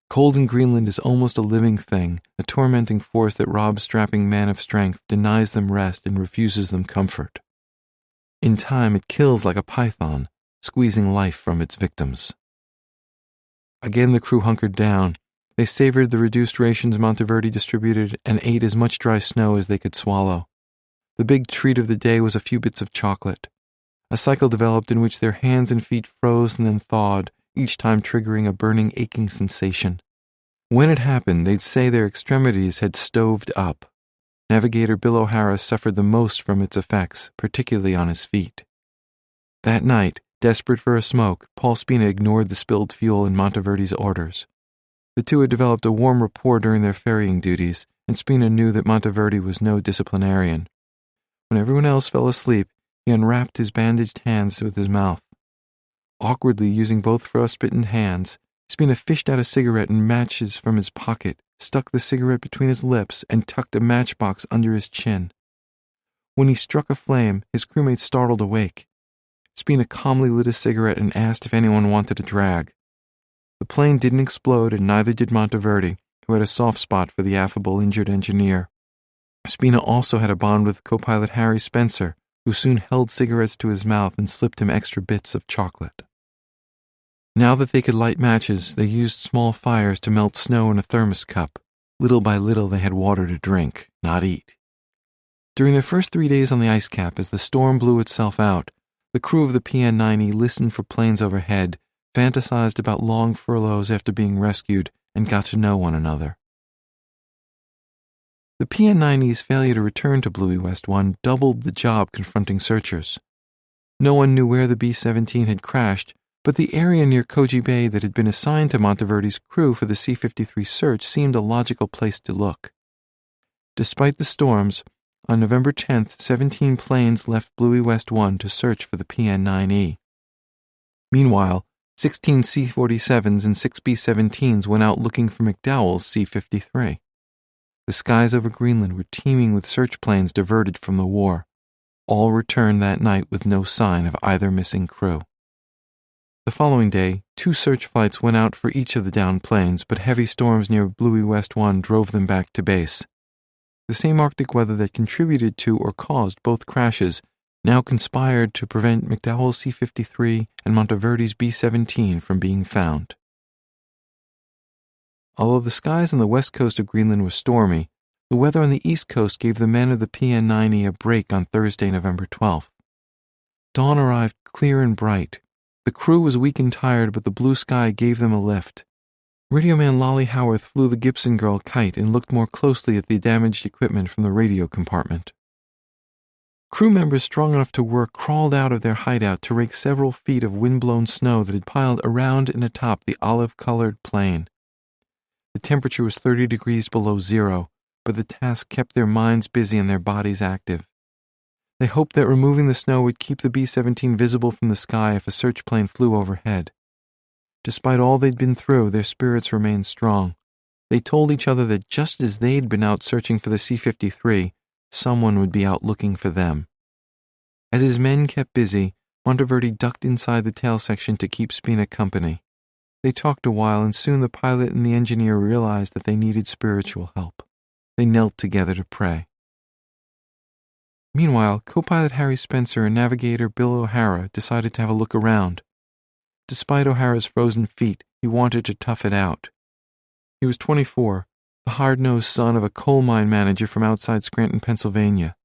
Cold in Greenland is almost a living thing, a tormenting force that robs strapping men of strength, denies them rest, and refuses them comfort. In time, it kills like a python, squeezing life from its victims. Again the crew hunkered down. They savored the reduced rations Monteverdi distributed and ate as much dry snow as they could swallow. The big treat of the day was a few bits of chocolate. A cycle developed in which their hands and feet froze and then thawed, each time triggering a burning, aching sensation. When it happened, they'd say their extremities had stoved up. Navigator Bill O'Hara suffered the most from its effects, particularly on his feet. That night, desperate for a smoke, Paul Spina ignored the spilled fuel in Monteverdi's orders. The two had developed a warm rapport during their ferrying duties, and Spina knew that Monteverdi was no disciplinarian. When everyone else fell asleep, he unwrapped his bandaged hands with his mouth. Awkwardly using both frostbitten hands, Spina fished out a cigarette and matches from his pocket, stuck the cigarette between his lips, and tucked a matchbox under his chin. When he struck a flame, his crewmates startled awake. Spina calmly lit a cigarette and asked if anyone wanted a drag. The plane didn't explode, and neither did Monteverdi, who had a soft spot for the affable injured engineer. Spina also had a bond with co-pilot Harry Spencer, who soon held cigarettes to his mouth and slipped him extra bits of chocolate. Now that they could light matches, they used small fires to melt snow in a thermos cup. Little by little they had water to drink, not eat. During their first 3 days on the ice cap, as the storm blew itself out, the crew of the PN-9E listened for planes overhead, fantasized about long furloughs after being rescued, and got to know one another. The PN-9E's failure to return to Bluey West 1 doubled the job confronting searchers. No one knew where the B-17 had crashed, but the area near Koji Bay that had been assigned to Monteverdi's crew for the C-53 search seemed a logical place to look. Despite the storms, on November 10th, 17 planes left Bluey West 1 to search for the PN-9E. Meanwhile, 16 C-47s and 6 B-17s went out looking for McDowell's C-53. The skies over Greenland were teeming with search planes diverted from the war. All returned that night with no sign of either missing crew. The following day, 2 search flights went out for each of the downed planes, but heavy storms near Bluey West 1 drove them back to base. The same Arctic weather that contributed to or caused both crashes now conspired to prevent McDowell's C-53 and Monteverdi's B-17 from being found. although the skies on the west coast of Greenland were stormy, the weather on the east coast gave the men of the PN9E a break on Thursday, November 12th. Dawn arrived clear and bright. The crew was weak and tired, but the blue sky gave them a lift. Radioman Lolly Howarth flew the Gibson Girl kite and looked more closely at the damaged equipment from the radio compartment. Crew members strong enough to work crawled out of their hideout to rake several feet of wind-blown snow that had piled around and atop the olive-colored plain. The temperature was 30 degrees below zero, but the task kept their minds busy and their bodies active. They hoped that removing the snow would keep the B-17 visible from the sky if a search plane flew overhead. Despite all they'd been through, their spirits remained strong. They told each other that just as they'd been out searching for the C-53, someone would be out looking for them. As his men kept busy, Monteverdi ducked inside the tail section to keep Spina company. They talked a while, and soon the pilot and the engineer realized that they needed spiritual help. They knelt together to pray. Meanwhile, co-pilot Harry Spencer and navigator Bill O'Hara decided to have a look around. Despite O'Hara's frozen feet, he wanted to tough it out. He was 24, the hard-nosed son of a coal mine manager from outside Scranton, Pennsylvania.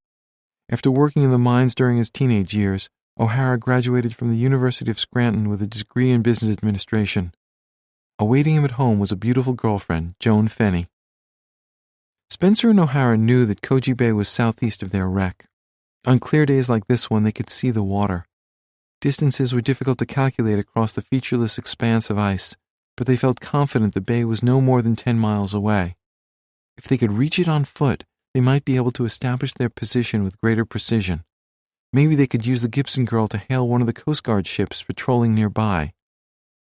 After working in the mines during his teenage years, O'Hara graduated from the University of Scranton with a degree in business administration. Awaiting him at home was a beautiful girlfriend, Joan Fenney. Spencer and O'Hara knew that Koji Bay was southeast of their wreck. On clear days like this one, they could see the water. Distances were difficult to calculate across the featureless expanse of ice, but they felt confident the bay was no more than 10 miles away. If they could reach it on foot, they might be able to establish their position with greater precision. Maybe they could use the Gibson Girl to hail one of the Coast Guard ships patrolling nearby.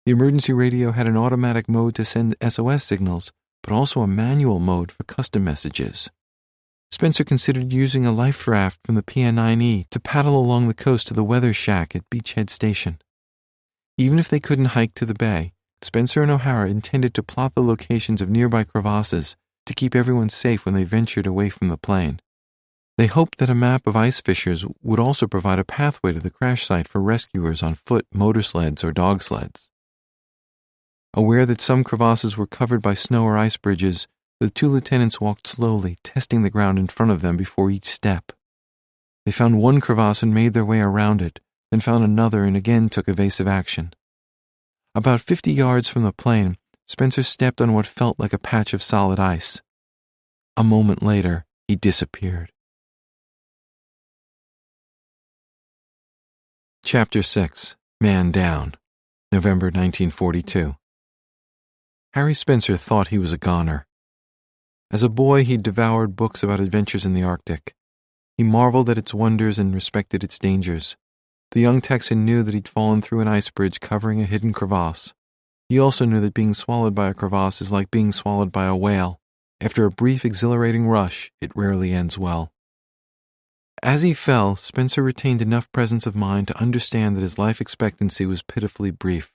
The emergency radio had an automatic mode to send SOS signals, but also a manual mode for custom messages. Spencer considered using a life raft from the PN9E to paddle along the coast to the weather shack at Beachhead Station. Even if they couldn't hike to the bay, Spencer and O'Hara intended to plot the locations of nearby crevasses to keep everyone safe when they ventured away from the plane. They hoped that a map of ice fissures would also provide a pathway to the crash site for rescuers on foot, motor sleds, or dog sleds. Aware that some crevasses were covered by snow or ice bridges, the two lieutenants walked slowly, testing the ground in front of them before each step. They found one crevasse and made their way around it, then found another and again took evasive action. About 50 yards from the plane, Spencer stepped on what felt like a patch of solid ice. A moment later, he disappeared. Chapter 6. Man Down, November 1942. Harry Spencer thought he was a goner. As a boy, he devoured books about adventures in the Arctic. He marveled at its wonders and respected its dangers. The young Texan knew that he'd fallen through an ice bridge covering a hidden crevasse. He also knew that being swallowed by a crevasse is like being swallowed by a whale. After a brief, exhilarating rush, it rarely ends well. As he fell, Spencer retained enough presence of mind to understand that his life expectancy was pitifully brief.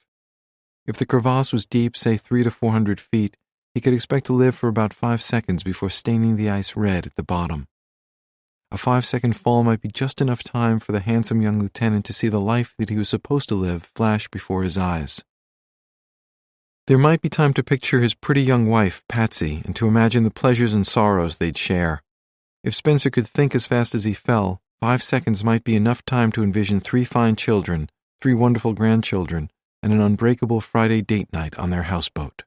If the crevasse was deep, say 300 to 400 feet, he could expect to live for about 5 seconds before staining the ice red at the bottom. A 5-second fall might be just enough time for the handsome young lieutenant to see the life that he was supposed to live flash before his eyes. There might be time to picture his pretty young wife, Patsy, and to imagine the pleasures and sorrows they'd share. If Spencer could think as fast as he fell, 5 seconds might be enough time to envision 3 fine children, 3 wonderful grandchildren, and an unbreakable Friday date night on their houseboat.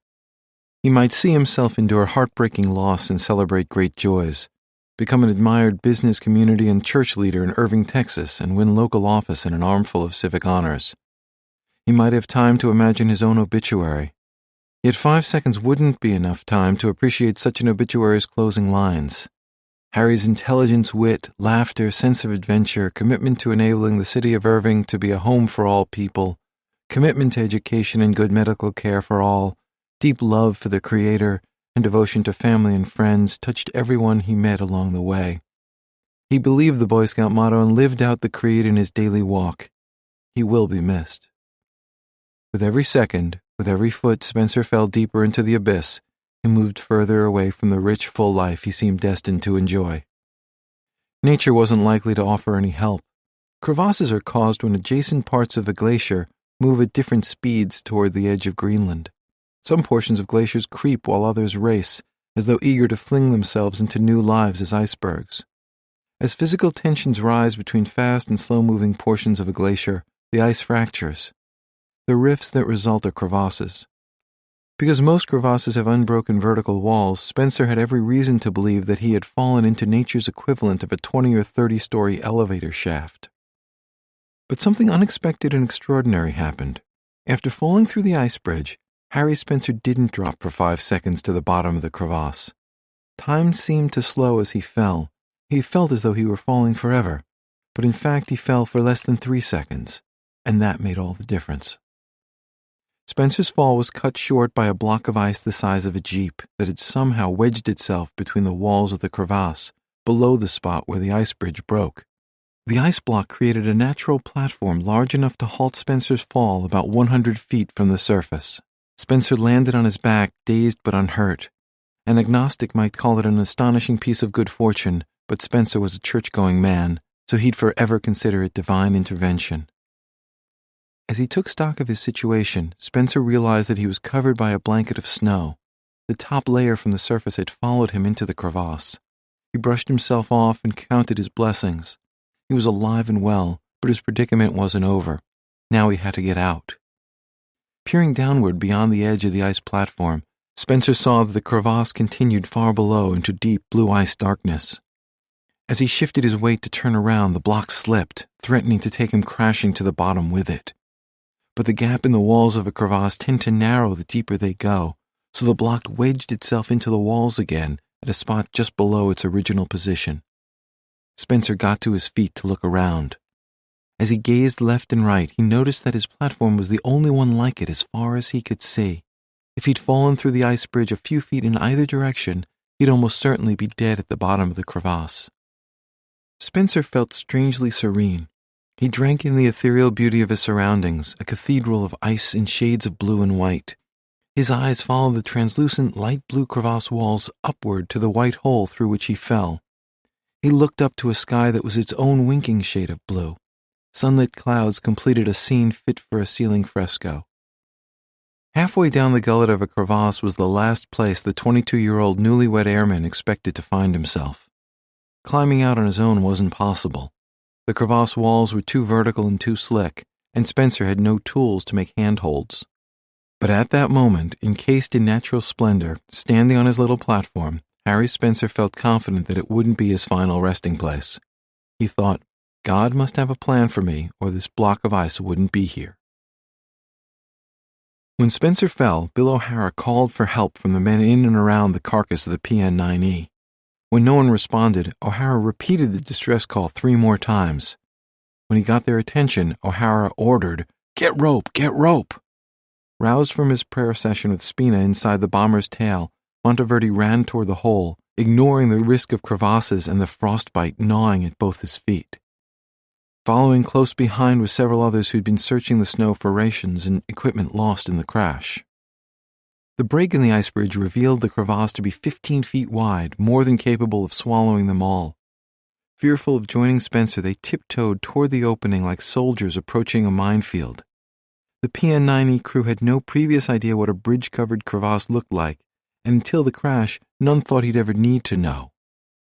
He might see himself endure heartbreaking loss and celebrate great joys, become an admired business community and church leader in Irving, Texas, and win local office and an armful of civic honors. He might have time to imagine his own obituary. Yet 5 seconds wouldn't be enough time to appreciate such an obituary's closing lines. Harry's intelligence, wit, laughter, sense of adventure, commitment to enabling the city of Irving to be a home for all people, commitment to education and good medical care for all, deep love for the Creator, and devotion to family and friends touched everyone he met along the way. He believed the Boy Scout motto and lived out the creed in his daily walk. He will be missed. With every second, with every foot Spencer fell deeper into the abyss, he moved further away from the rich, full life he seemed destined to enjoy. Nature wasn't likely to offer any help. Crevasses are caused when adjacent parts of a glacier move at different speeds toward the edge of Greenland. Some portions of glaciers creep while others race, as though eager to fling themselves into new lives as icebergs. As physical tensions rise between fast and slow-moving portions of a glacier, the ice fractures. The rifts that result are crevasses. Because most crevasses have unbroken vertical walls, Spencer had every reason to believe that he had fallen into nature's equivalent of a 20 or 30-story elevator shaft. But something unexpected and extraordinary happened. After falling through the ice bridge, Harry Spencer didn't drop for 5 seconds to the bottom of the crevasse. Time seemed to slow as he fell. He felt as though he were falling forever, but in fact he fell for less than 3 seconds, and that made all the difference. Spencer's fall was cut short by a block of ice the size of a jeep that had somehow wedged itself between the walls of the crevasse, below the spot where the ice bridge broke. The ice block created a natural platform large enough to halt Spencer's fall about 100 feet from the surface. Spencer landed on his back, dazed but unhurt. An agnostic might call it an astonishing piece of good fortune, but Spencer was a church-going man, so he'd forever consider it divine intervention. As he took stock of his situation, Spencer realized that he was covered by a blanket of snow. The top layer from the surface had followed him into the crevasse. He brushed himself off and counted his blessings. He was alive and well, but his predicament wasn't over. Now he had to get out. Peering downward beyond the edge of the ice platform, Spencer saw that the crevasse continued far below into deep blue ice darkness. As he shifted his weight to turn around, the block slipped, threatening to take him crashing to the bottom with it. But the gap in the walls of a crevasse tend to narrow the deeper they go, so the block wedged itself into the walls again at a spot just below its original position. Spencer got to his feet to look around. As he gazed left and right, he noticed that his platform was the only one like it as far as he could see. If he'd fallen through the ice bridge a few feet in either direction, he'd almost certainly be dead at the bottom of the crevasse. Spencer felt strangely serene. He drank in the ethereal beauty of his surroundings, a cathedral of ice in shades of blue and white. His eyes followed the translucent light blue crevasse walls upward to the white hole through which he fell. He looked up to a sky that was its own winking shade of blue. Sunlit clouds completed a scene fit for a ceiling fresco. Halfway down the gullet of a crevasse was the last place the 22-year-old newlywed airman expected to find himself. Climbing out on his own wasn't possible. The crevasse walls were too vertical and too slick, and Spencer had no tools to make handholds. But at that moment, encased in natural splendor, standing on his little platform, Harry Spencer felt confident that it wouldn't be his final resting place. He thought, God must have a plan for me, or this block of ice wouldn't be here. When Spencer fell, Bill O'Hara called for help from the men in and around the carcass of the PN-9E. When no one responded, O'Hara repeated the distress call 3 more times. When he got their attention, O'Hara ordered, "Get rope! Get rope!" Roused from his prayer session with Spina inside the bomber's tail, Monteverdi ran toward the hole, ignoring the risk of crevasses and the frostbite gnawing at both his feet. Following close behind were several others who'd been searching the snow for rations and equipment lost in the crash. The break in the ice bridge revealed the crevasse to be 15 feet wide, more than capable of swallowing them all. Fearful of joining Spencer, they tiptoed toward the opening like soldiers approaching a minefield. The PN-9E crew had no previous idea what a bridge-covered crevasse looked like, and until the crash, none thought he'd ever need to know.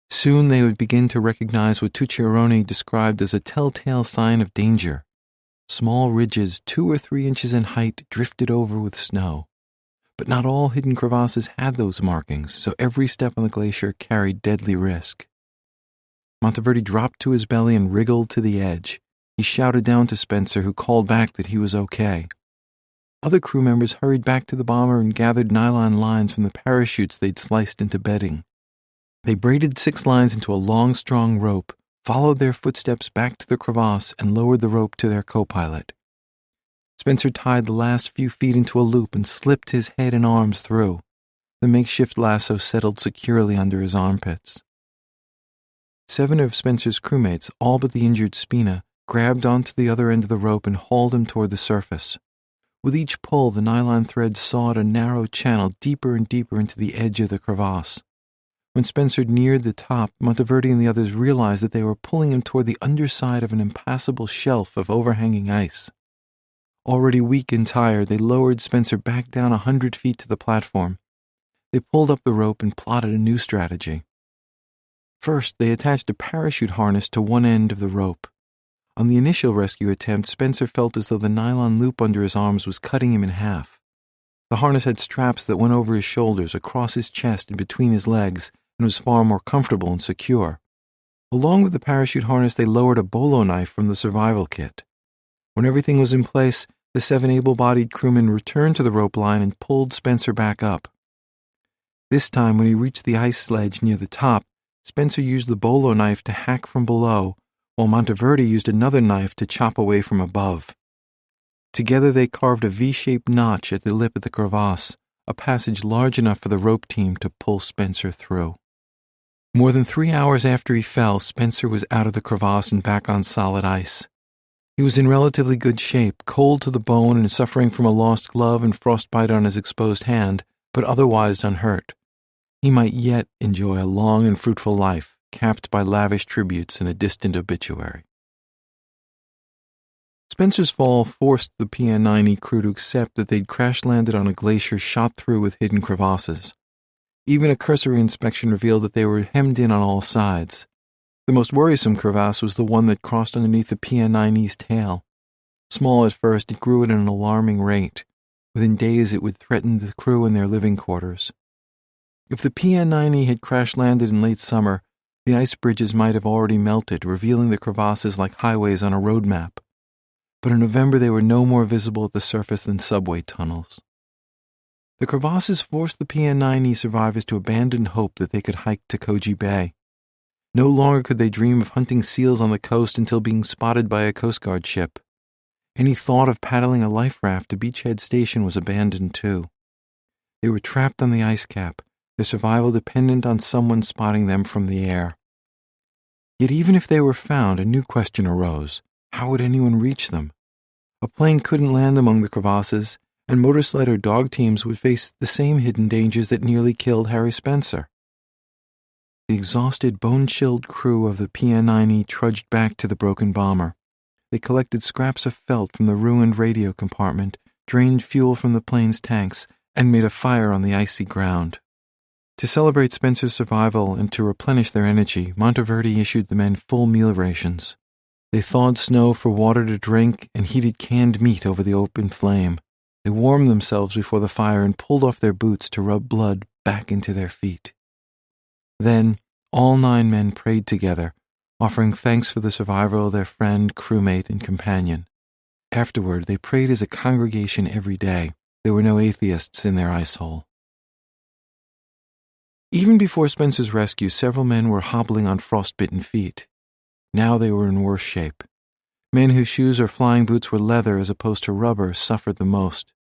Soon they would begin to recognize what Tucciarone described as a telltale sign of danger. Small ridges 2 or 3 inches in height drifted over with snow. But not all hidden crevasses had those markings, so every step on the glacier carried deadly risk. Monteverdi dropped to his belly and wriggled to the edge. He shouted down to Spencer, who called back that he was okay. Other crew members hurried back to the bomber and gathered nylon lines from the parachutes they'd sliced into bedding. They braided 6 lines into a long, strong rope, followed their footsteps back to the crevasse, and lowered the rope to their co-pilot. Spencer tied the last few feet into a loop and slipped his head and arms through. The makeshift lasso settled securely under his armpits. 7 of Spencer's crewmates, all but the injured Spina, grabbed onto the other end of the rope and hauled him toward the surface. With each pull, the nylon thread sawed a narrow channel deeper and deeper into the edge of the crevasse. When Spencer neared the top, Monteverdi and the others realized that they were pulling him toward the underside of an impassable shelf of overhanging ice. Already weak and tired, they lowered Spencer back down 100 feet to the platform. They pulled up the rope and plotted a new strategy. First, they attached a parachute harness to one end of the rope. On the initial rescue attempt, Spencer felt as though the nylon loop under his arms was cutting him in half. The harness had straps that went over his shoulders, across his chest, and between his legs, and was far more comfortable and secure. Along with the parachute harness, they lowered a bolo knife from the survival kit. When everything was in place, the 7 able-bodied crewmen returned to the rope line and pulled Spencer back up. This time, when he reached the ice sledge near the top, Spencer used the bolo knife to hack from below, while Monteverdi used another knife to chop away from above. Together they carved a V-shaped notch at the lip of the crevasse, a passage large enough for the rope team to pull Spencer through. More than 3 hours after he fell, Spencer was out of the crevasse and back on solid ice. He was in relatively good shape, cold to the bone and suffering from a lost glove and frostbite on his exposed hand, but otherwise unhurt. He might yet enjoy a long and fruitful life, capped by lavish tributes and a distant obituary. Spencer's fall forced the PN-9E crew to accept that they'd crash-landed on a glacier shot through with hidden crevasses. Even a cursory inspection revealed that they were hemmed in on all sides. The most worrisome crevasse was the one that crossed underneath the PN-9E's tail. Small at first, it grew at an alarming rate. Within days, it would threaten the crew and their living quarters. If the PN-9E had crash-landed in late summer, the ice bridges might have already melted, revealing the crevasses like highways on a road map. But in November they were no more visible at the surface than subway tunnels. The crevasses forced the PN-9E survivors to abandon hope that they could hike to Koji Bay. No longer could they dream of hunting seals on the coast until being spotted by a Coast Guard ship. Any thought of paddling a life raft to Beachhead Station was abandoned too. They were trapped on the ice cap, their survival dependent on someone spotting them from the air. Yet even if they were found, a new question arose. How would anyone reach them? A plane couldn't land among the crevasses, and motorsled or dog teams would face the same hidden dangers that nearly killed Harry Spencer. The exhausted, bone-chilled crew of the PN-9E trudged back to the broken bomber. They collected scraps of felt from the ruined radio compartment, drained fuel from the plane's tanks, and made a fire on the icy ground. To celebrate Spencer's survival and to replenish their energy, Monteverdi issued the men full meal rations. They thawed snow for water to drink and heated canned meat over the open flame. They warmed themselves before the fire and pulled off their boots to rub blood back into their feet. Then, all 9 men prayed together, offering thanks for the survival of their friend, crewmate, and companion. Afterward, they prayed as a congregation every day. There were no atheists in their ice hole. Even before Spencer's rescue, several men were hobbling on frostbitten feet. Now they were in worse shape. Men whose shoes or flying boots were leather as opposed to rubber suffered the most.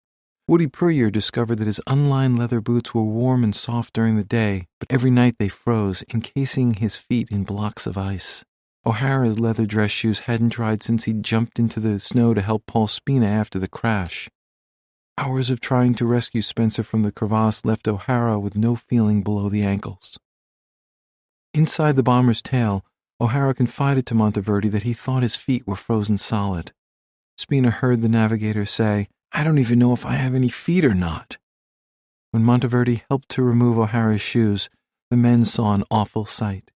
Woody Puryear discovered that his unlined leather boots were warm and soft during the day, but every night they froze, encasing his feet in blocks of ice. O'Hara's leather dress shoes hadn't dried since he'd jumped into the snow to help Paul Spina after the crash. Hours of trying to rescue Spencer from the crevasse left O'Hara with no feeling below the ankles. Inside the bomber's tail, O'Hara confided to Monteverdi that he thought his feet were frozen solid. Spina heard the navigator say, "I don't even know if I have any feet or not." When Monteverdi helped to remove O'Hara's shoes, the men saw an awful sight.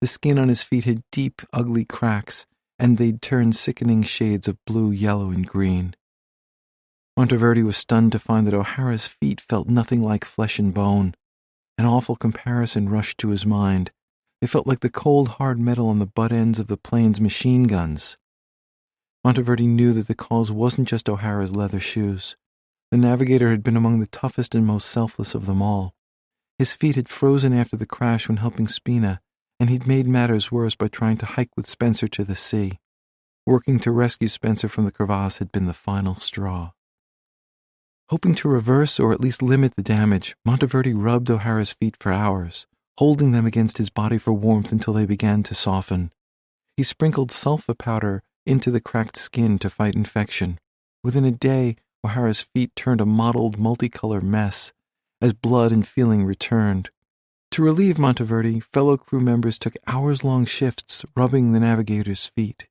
The skin on his feet had deep, ugly cracks, and they'd turned sickening shades of blue, yellow, and green. Monteverdi was stunned to find that O'Hara's feet felt nothing like flesh and bone. An awful comparison rushed to his mind. They felt like the cold, hard metal on the butt ends of the plane's machine guns. Monteverdi knew that the cause wasn't just O'Hara's leather shoes. The navigator had been among the toughest and most selfless of them all. His feet had frozen after the crash when helping Spina, and he'd made matters worse by trying to hike with Spencer to the sea. Working to rescue Spencer from the crevasse had been the final straw. Hoping to reverse or at least limit the damage, Monteverdi rubbed O'Hara's feet for hours, holding them against his body for warmth until they began to soften. He sprinkled sulfa powder into the cracked skin to fight infection. Within a day, O'Hara's feet turned a mottled, multicolored mess, as blood and feeling returned. To relieve Monteverdi, fellow crew members took hours-long shifts rubbing the navigator's feet.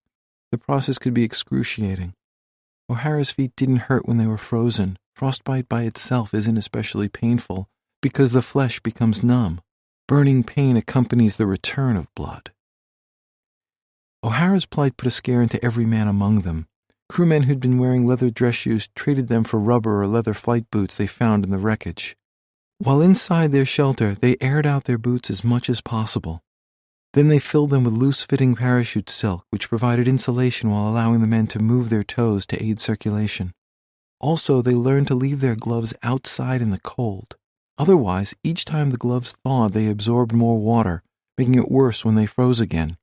The process could be excruciating. O'Hara's feet didn't hurt when they were frozen. Frostbite by itself isn't especially painful because the flesh becomes numb. Burning pain accompanies the return of blood. O'Hara's plight put a scare into every man among them. Crewmen who'd been wearing leather dress shoes traded them for rubber or leather flight boots they found in the wreckage. While inside their shelter, they aired out their boots as much as possible. Then they filled them with loose-fitting parachute silk, which provided insulation while allowing the men to move their toes to aid circulation. Also, they learned to leave their gloves outside in the cold. Otherwise, each time the gloves thawed, they absorbed more water, making it worse when they froze again.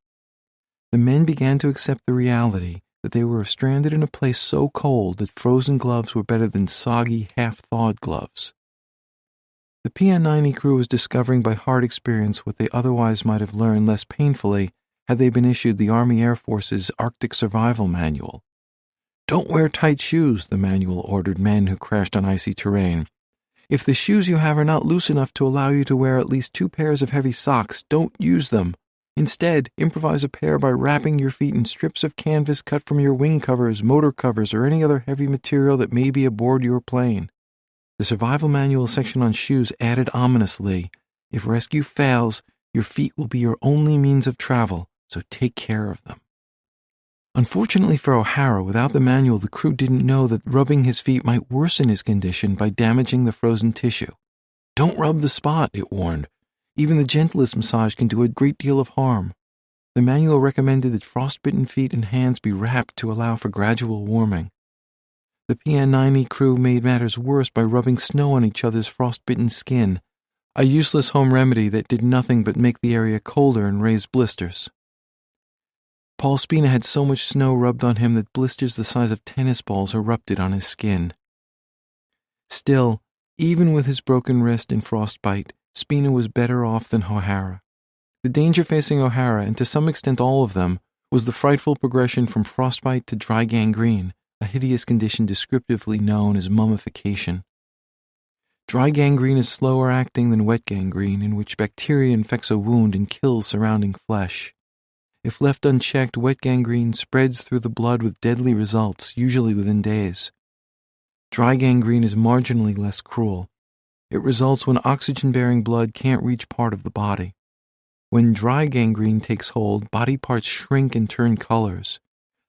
The men began to accept the reality that they were stranded in a place so cold that frozen gloves were better than soggy, half-thawed gloves. The PN-90 crew was discovering by hard experience what they otherwise might have learned less painfully had they been issued the Army Air Force's Arctic Survival Manual. "Don't wear tight shoes," the manual ordered men who crashed on icy terrain. "If the shoes you have are not loose enough to allow you to wear at least 2 pairs of heavy socks, don't use them. Instead, improvise a pair by wrapping your feet in strips of canvas cut from your wing covers, motor covers, or any other heavy material that may be aboard your plane." The survival manual section on shoes added ominously, "If rescue fails, your feet will be your only means of travel, so take care of them." Unfortunately for O'Hara, without the manual, the crew didn't know that rubbing his feet might worsen his condition by damaging the frozen tissue. "Don't rub the spot," it warned. "Even the gentlest massage can do a great deal of harm." The manual recommended that frostbitten feet and hands be wrapped to allow for gradual warming. The PN-90 crew made matters worse by rubbing snow on each other's frostbitten skin, a useless home remedy that did nothing but make the area colder and raise blisters. Paul Spina had so much snow rubbed on him that blisters the size of tennis balls erupted on his skin. Still, even with his broken wrist and frostbite, Spina was better off than O'Hara. The danger facing O'Hara, and to some extent all of them, was the frightful progression from frostbite to dry gangrene, a hideous condition descriptively known as mummification. Dry gangrene is slower acting than wet gangrene, in which bacteria infects a wound and kills surrounding flesh. If left unchecked, wet gangrene spreads through the blood with deadly results, usually within days. Dry gangrene is marginally less cruel. It results when oxygen-bearing blood can't reach part of the body. When dry gangrene takes hold, body parts shrink and turn colors.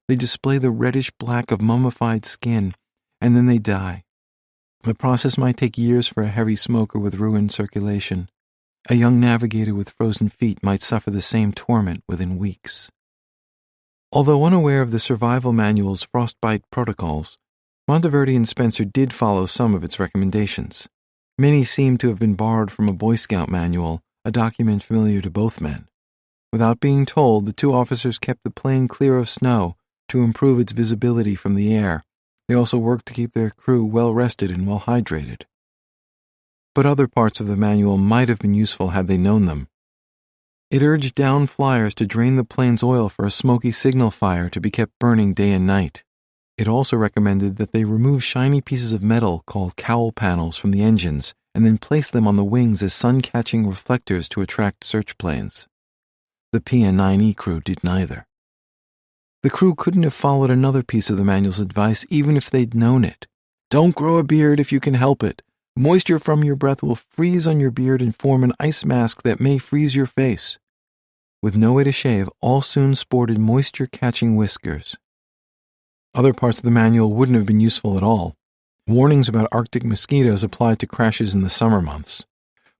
They display the reddish-black of mummified skin, and then they die. The process might take years for a heavy smoker with ruined circulation. A young navigator with frozen feet might suffer the same torment within weeks. Although unaware of the survival manual's frostbite protocols, Monteverdi and Spencer did follow some of its recommendations. Many seemed to have been borrowed from a Boy Scout manual, a document familiar to both men. Without being told, the 2 officers kept the plane clear of snow to improve its visibility from the air. They also worked to keep their crew well rested and well hydrated. But other parts of the manual might have been useful had they known them. It urged down flyers to drain the plane's oil for a smoky signal fire to be kept burning day and night. It also recommended that they remove shiny pieces of metal called cowl panels from the engines and then place them on the wings as sun-catching reflectors to attract search planes. The PN-9E crew did neither. The crew couldn't have followed another piece of the manual's advice even if they'd known it. "Don't grow a beard if you can help it. Moisture from your breath will freeze on your beard and form an ice mask that may freeze your face." With no way to shave, all soon sported moisture-catching whiskers. Other parts of the manual wouldn't have been useful at all. Warnings about Arctic mosquitoes applied to crashes in the summer months.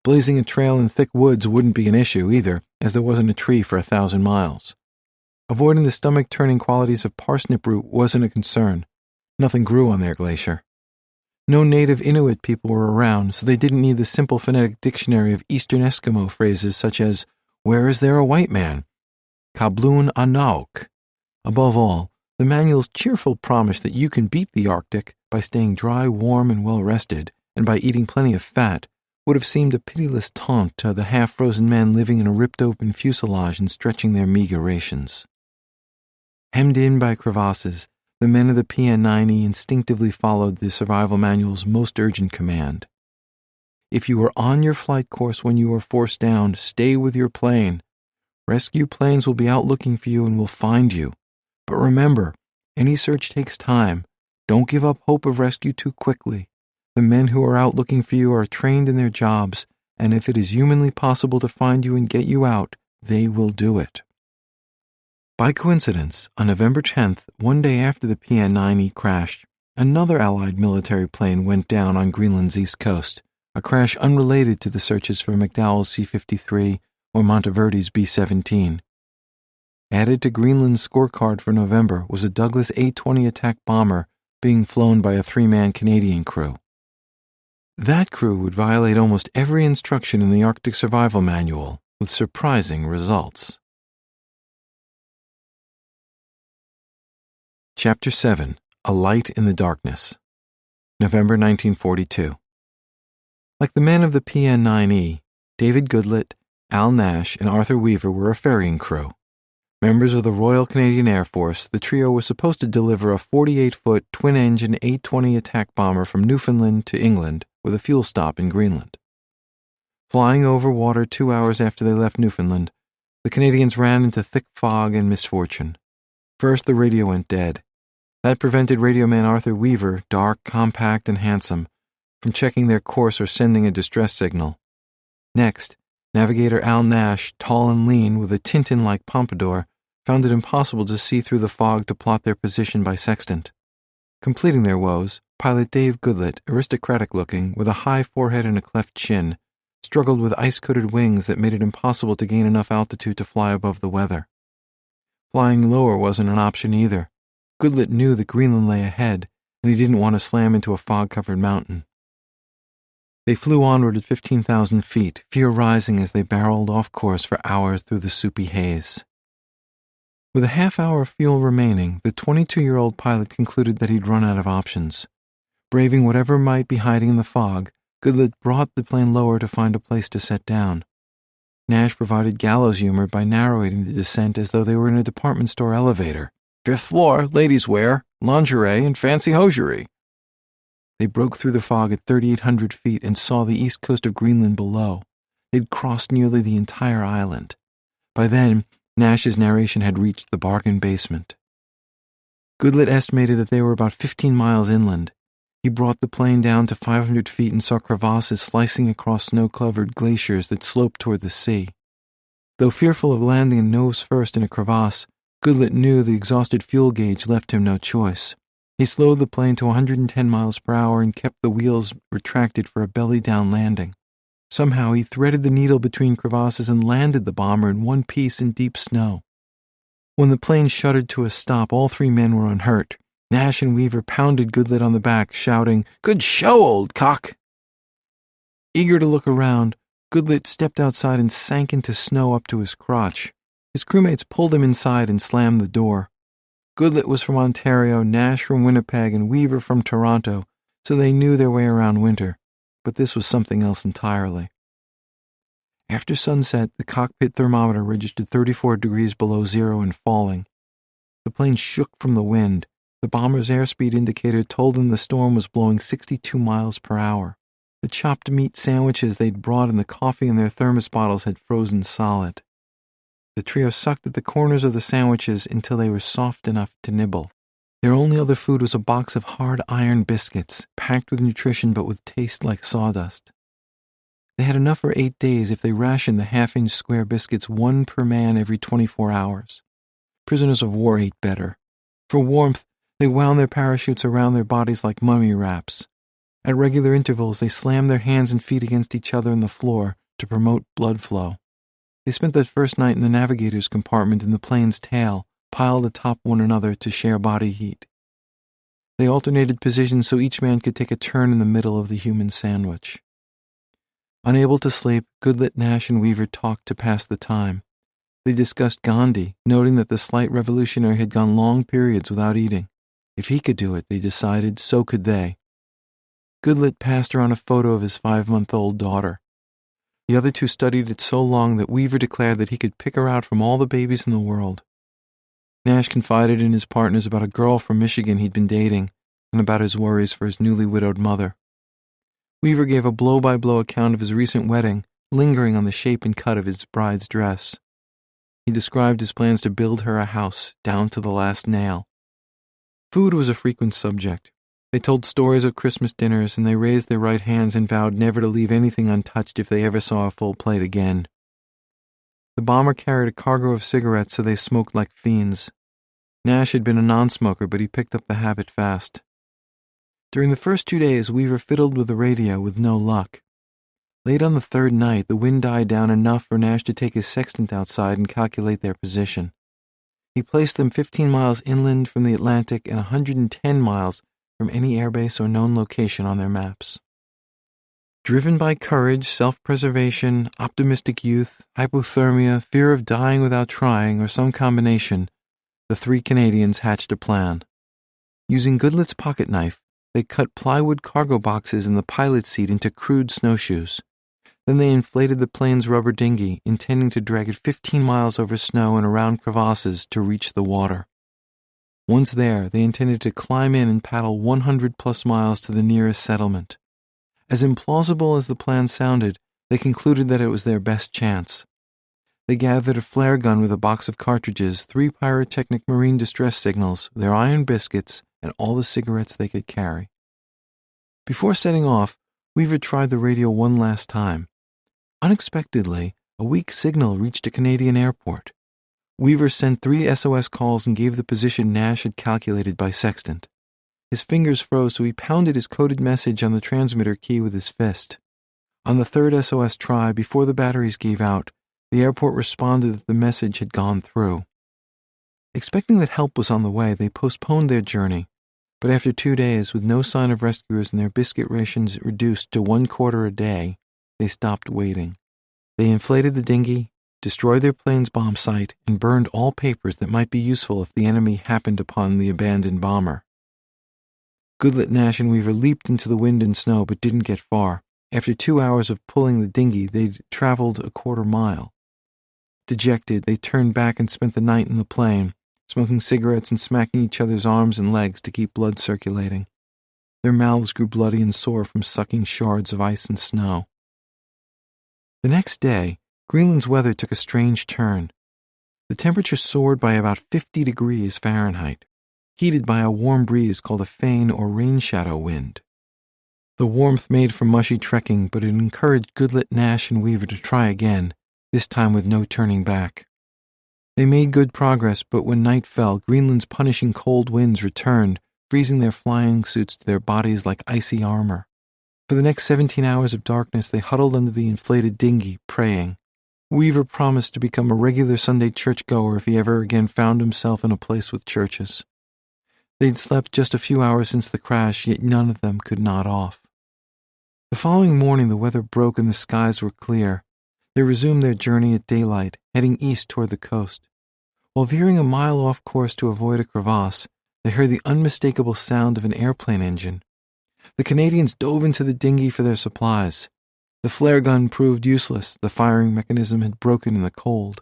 Blazing a trail in thick woods wouldn't be an issue either, as there wasn't a tree for 1,000 miles. Avoiding the stomach-turning qualities of parsnip root wasn't a concern. Nothing grew on their glacier. No native Inuit people were around, so they didn't need the simple phonetic dictionary of Eastern Eskimo phrases such as, "Where is there a white man?" "Kabloon Anauk." Above all, the manual's cheerful promise that you can beat the Arctic by staying dry, warm, and well-rested, and by eating plenty of fat, would have seemed a pitiless taunt to the half-frozen men living in a ripped-open fuselage and stretching their meager rations. Hemmed in by crevasses, the men of the PN-90 instinctively followed the survival manual's most urgent command. If you are on your flight course when you are forced down, stay with your plane. Rescue planes will be out looking for you and will find you. But remember, any search takes time. Don't give up hope of rescue too quickly. The men who are out looking for you are trained in their jobs, and if it is humanly possible to find you and get you out, they will do it. By coincidence, on November 10th, one day after the PN-9E crashed, another Allied military plane went down on Greenland's east coast, a crash unrelated to the searches for McDowell's C-53 or Monteverde's B-17. Added to Greenland's scorecard for November was a Douglas A-20 attack bomber being flown by a 3-man Canadian crew. That crew would violate almost every instruction in the Arctic Survival Manual, with surprising results. Chapter 7. A Light in the Darkness. November 1942. Like the men of the PN-9E, David Goodlett, Al Nash, and Arthur Weaver were a ferrying crew. Members of the Royal Canadian Air Force, the trio was supposed to deliver a 48-foot twin-engine A-20 attack bomber from Newfoundland to England with a fuel stop in Greenland. Flying over water 2 hours after they left Newfoundland, the Canadians ran into thick fog and misfortune. First, the radio went dead. That prevented radioman Arthur Weaver, dark, compact, and handsome, from checking their course or sending a distress signal. Next, navigator Al Nash, tall and lean with a Tintin-like pompadour, found it impossible to see through the fog to plot their position by sextant. Completing their woes, pilot Dave Goodlett, aristocratic-looking, with a high forehead and a cleft chin, struggled with ice-coated wings that made it impossible to gain enough altitude to fly above the weather. Flying lower wasn't an option either. Goodlett knew that Greenland lay ahead, and he didn't want to slam into a fog-covered mountain. They flew onward at 15,000 feet, fear rising as they barreled off course for hours through the soupy haze. With a half-hour of fuel remaining, the 22-year-old pilot concluded that he'd run out of options. Braving whatever might be hiding in the fog, Goodlett brought the plane lower to find a place to set down. Nash provided gallows humor by narrating the descent as though they were in a department store elevator. 5th floor, ladies' wear, lingerie, and fancy hosiery. They broke through the fog at 3,800 feet and saw the east coast of Greenland below. They'd crossed nearly the entire island. By then, Nash's narration had reached the bargain basement. Goodlett estimated that they were about 15 miles inland. He brought the plane down to 500 feet and saw crevasses slicing across snow-covered glaciers that sloped toward the sea. Though fearful of landing nose first in a crevasse, Goodlett knew the exhausted fuel gauge left him no choice. He slowed the plane to 110 miles per hour and kept the wheels retracted for a belly-down landing. Somehow he threaded the needle between crevasses and landed the bomber in one piece in deep snow. When the plane shuddered to a stop, all 3 men were unhurt. Nash and Weaver pounded Goodlett on the back, shouting, "Good show, old cock!" Eager to look around, Goodlett stepped outside and sank into snow up to his crotch. His crewmates pulled him inside and slammed the door. Goodlett was from Ontario, Nash from Winnipeg, and Weaver from Toronto, so they knew their way around winter, but this was something else entirely. After sunset, the cockpit thermometer registered 34 degrees below zero and falling. The plane shook from the wind. The bomber's airspeed indicator told them the storm was blowing 62 miles per hour. The chopped meat sandwiches they'd brought and the coffee in their thermos bottles had frozen solid. The trio sucked at the corners of the sandwiches until they were soft enough to nibble. Their only other food was a box of hard iron biscuits, packed with nutrition but with taste like sawdust. They had enough for 8 days if they rationed the half-inch square biscuits 1 per man every 24 hours. Prisoners of war ate better. For warmth, they wound their parachutes around their bodies like mummy wraps. At regular intervals, they slammed their hands and feet against each other on the floor to promote blood flow. They spent that first night in the navigator's compartment in the plane's tail, piled atop one another to share body heat. They alternated positions so each man could take a turn in the middle of the human sandwich. Unable to sleep, Goodlett, Nash, and Weaver talked to pass the time. They discussed Gandhi, noting that the slight revolutionary had gone long periods without eating. If he could do it, they decided, so could they. Goodlett passed around a photo of his 5-month-old daughter. The other 2 studied it so long that Weaver declared that he could pick her out from all the babies in the world. Nash confided in his partners about a girl from Michigan he'd been dating and about his worries for his newly widowed mother. Weaver gave a blow-by-blow account of his recent wedding, lingering on the shape and cut of his bride's dress. He described his plans to build her a house, down to the last nail. Food was a frequent subject. They told stories of Christmas dinners, and they raised their right hands and vowed never to leave anything untouched if they ever saw a full plate again. The bomber carried a cargo of cigarettes, so they smoked like fiends. Nash had been a non-smoker, but he picked up the habit fast. During the first 2 days, Weaver fiddled with the radio with no luck. Late on the third night, the wind died down enough for Nash to take his sextant outside and calculate their position. He placed them 15 miles inland from the Atlantic and 110 miles from any airbase or known location on their maps. Driven by courage, self-preservation, optimistic youth, hypothermia, fear of dying without trying, or some combination, the 3 Canadians hatched a plan. Using Goodlet's pocket knife, they cut plywood cargo boxes in the pilot's seat into crude snowshoes. Then they inflated the plane's rubber dinghy, intending to drag it 15 miles over snow and around crevasses to reach the water. Once there, they intended to climb in and paddle 100-plus miles to the nearest settlement. As implausible as the plan sounded, they concluded that it was their best chance. They gathered a flare gun with a box of cartridges, 3 pyrotechnic marine distress signals, their iron biscuits, and all the cigarettes they could carry. Before setting off, Weaver tried the radio one last time. Unexpectedly, a weak signal reached a Canadian airport. Weaver sent 3 SOS calls and gave the position Nash had calculated by sextant. His fingers froze, so he pounded his coded message on the transmitter key with his fist. On the 3rd SOS try, before the batteries gave out, the airport responded that the message had gone through. Expecting that help was on the way, they postponed their journey, but after 2 days, with no sign of rescuers and their biscuit rations reduced to 1/4 a day, they stopped waiting. They inflated the dinghy, destroyed their plane's bomb site, and burned all papers that might be useful if the enemy happened upon the abandoned bomber. Goodlet, Nash, and Weaver leaped into the wind and snow, but didn't get far. After 2 hours of pulling the dinghy, they'd traveled a 1/4 mile. Dejected, they turned back and spent the night in the plane, smoking cigarettes and smacking each other's arms and legs to keep blood circulating. Their mouths grew bloody and sore from sucking shards of ice and snow. The next day, Greenland's weather took a strange turn. The temperature soared by about 50 degrees Fahrenheit, heated by a warm breeze called a fein or rain shadow wind. The warmth made for mushy trekking, but it encouraged Goodlet, Nash, and Weaver to try again, this time with no turning back. They made good progress, but when night fell, Greenland's punishing cold winds returned, freezing their flying suits to their bodies like icy armor. For the next 17 hours of darkness, they huddled under the inflated dinghy, praying. Weaver promised to become a regular Sunday churchgoer if he ever again found himself in a place with churches. They'd slept just a few hours since the crash, yet none of them could nod off. The following morning, the weather broke and the skies were clear. They resumed their journey at daylight, heading east toward the coast. While veering a mile off course to avoid a crevasse, they heard the unmistakable sound of an airplane engine. The Canadians dove into the dinghy for their supplies. The flare gun proved useless. The firing mechanism had broken in the cold.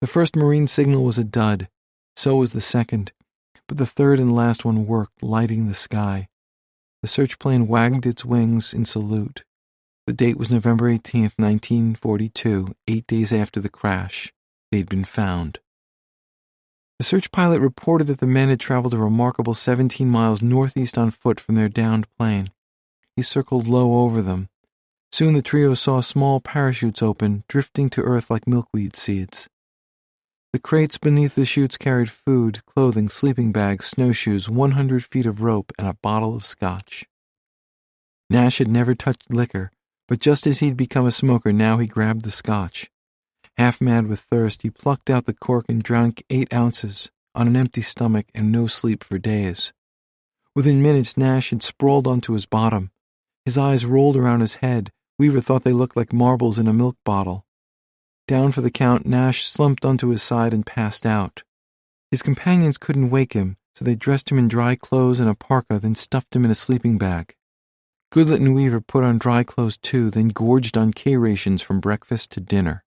The first marine signal was a dud. So was the second. But the third and last one worked, lighting the sky. The search plane wagged its wings in salute. The date was November 18th, 1942, 8 days after the crash. They'd been found. The search pilot reported that the men had traveled a remarkable 17 miles northeast on foot from their downed plane. He circled low over them. Soon the trio saw small parachutes open, drifting to earth like milkweed seeds. The crates beneath the chutes carried food, clothing, sleeping bags, snowshoes, 100 feet of rope, and a bottle of scotch. Nash had never touched liquor, but just as he'd become a smoker, now he grabbed the scotch. Half mad with thirst, he plucked out the cork and drank 8 ounces, on an empty stomach and no sleep for days. Within minutes, Nash had sprawled onto his bottom. His eyes rolled around his head. Weaver thought they looked like marbles in a milk bottle. Down for the count, Nash slumped onto his side and passed out. His companions couldn't wake him, so they dressed him in dry clothes and a parka, then stuffed him in a sleeping bag. Goodlet and Weaver put on dry clothes too, then gorged on K-rations from breakfast to dinner.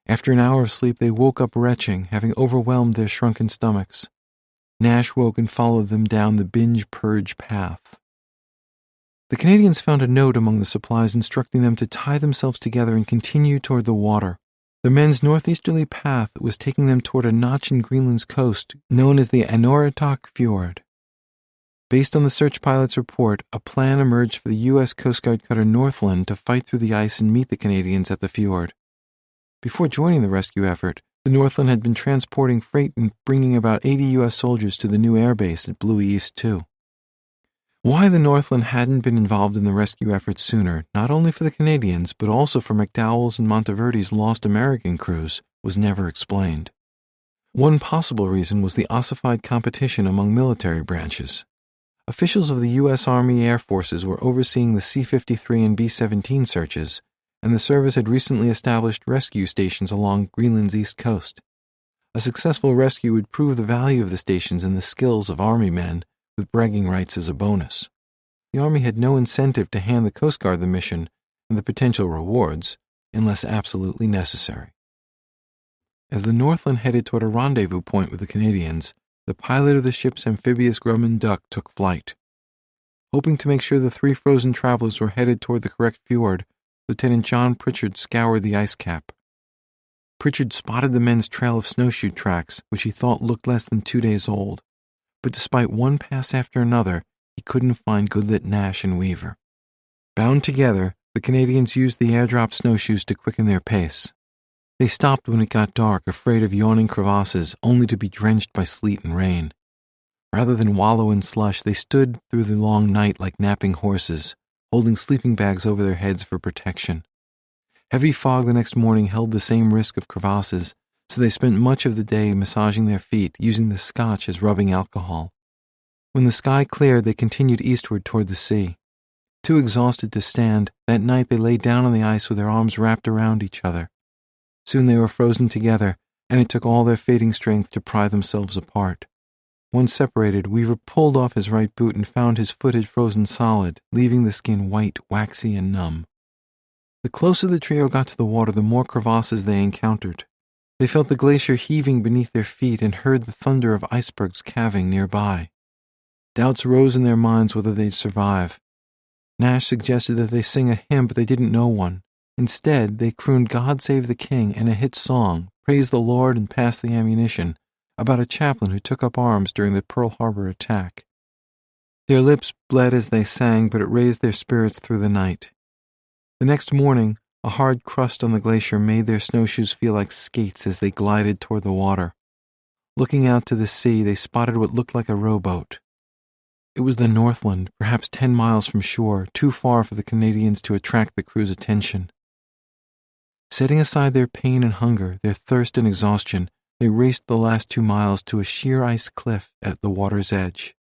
After an hour of sleep, they woke up retching, having overwhelmed their shrunken stomachs. Nash woke and followed them down the binge-purge path. The Canadians found a note among the supplies instructing them to tie themselves together and continue toward the water. The men's northeasterly path was taking them toward a notch in Greenland's coast known as the Anorertok Fjord. Based on the search pilot's report, a plan emerged for the U.S. Coast Guard cutter Northland to fight through the ice and meet the Canadians at the fjord. Before joining the rescue effort, the Northland had been transporting freight and bringing about 80 U.S. soldiers to the new airbase at Bluey East 2. Why the Northland hadn't been involved in the rescue effort sooner, not only for the Canadians, but also for McDowell's and Monteverde's lost American crews, was never explained. One possible reason was the ossified competition among military branches. Officials of the U.S. Army Air Forces were overseeing the C-53 and B-17 searches, and the service had recently established rescue stations along Greenland's east coast. A successful rescue would prove the value of the stations and the skills of Army men, with bragging rights as a bonus. The Army had no incentive to hand the Coast Guard the mission and the potential rewards, unless absolutely necessary. As the Northland headed toward a rendezvous point with the Canadians, the pilot of the ship's amphibious Grumman duck took flight. Hoping to make sure the three frozen travelers were headed toward the correct fjord, Lieutenant John Pritchard scoured the ice cap. Pritchard spotted the men's trail of snowshoe tracks, which he thought looked less than 2 days old, but despite one pass after another, he couldn't find Goodlet, Nash, and Weaver. Bound together, the Canadians used the airdrop snowshoes to quicken their pace. They stopped when it got dark, afraid of yawning crevasses, only to be drenched by sleet and rain. Rather than wallow in slush, they stood through the long night like napping horses, holding sleeping bags over their heads for protection. Heavy fog the next morning held the same risk of crevasses, so they spent much of the day massaging their feet, using the scotch as rubbing alcohol. When the sky cleared, they continued eastward toward the sea. Too exhausted to stand, that night they lay down on the ice with their arms wrapped around each other. Soon they were frozen together, and it took all their fading strength to pry themselves apart. Once separated, Weaver pulled off his right boot and found his foot had frozen solid, leaving the skin white, waxy, and numb. The closer the trio got to the water, the more crevasses they encountered. They felt the glacier heaving beneath their feet and heard the thunder of icebergs calving nearby. Doubts rose in their minds whether they'd survive. Nash suggested that they sing a hymn, but they didn't know one. Instead, they crooned God Save the King and a hit song, Praise the Lord and Pass the Ammunition, about a chaplain who took up arms during the Pearl Harbor attack. Their lips bled as they sang, but it raised their spirits through the night. The next morning, a hard crust on the glacier made their snowshoes feel like skates as they glided toward the water. Looking out to the sea, they spotted what looked like a rowboat. It was the Northland, perhaps 10 miles from shore, too far for the Canadians to attract the crew's attention. Setting aside their pain and hunger, their thirst and exhaustion, they raced the last 2 miles to a sheer ice cliff at the water's edge.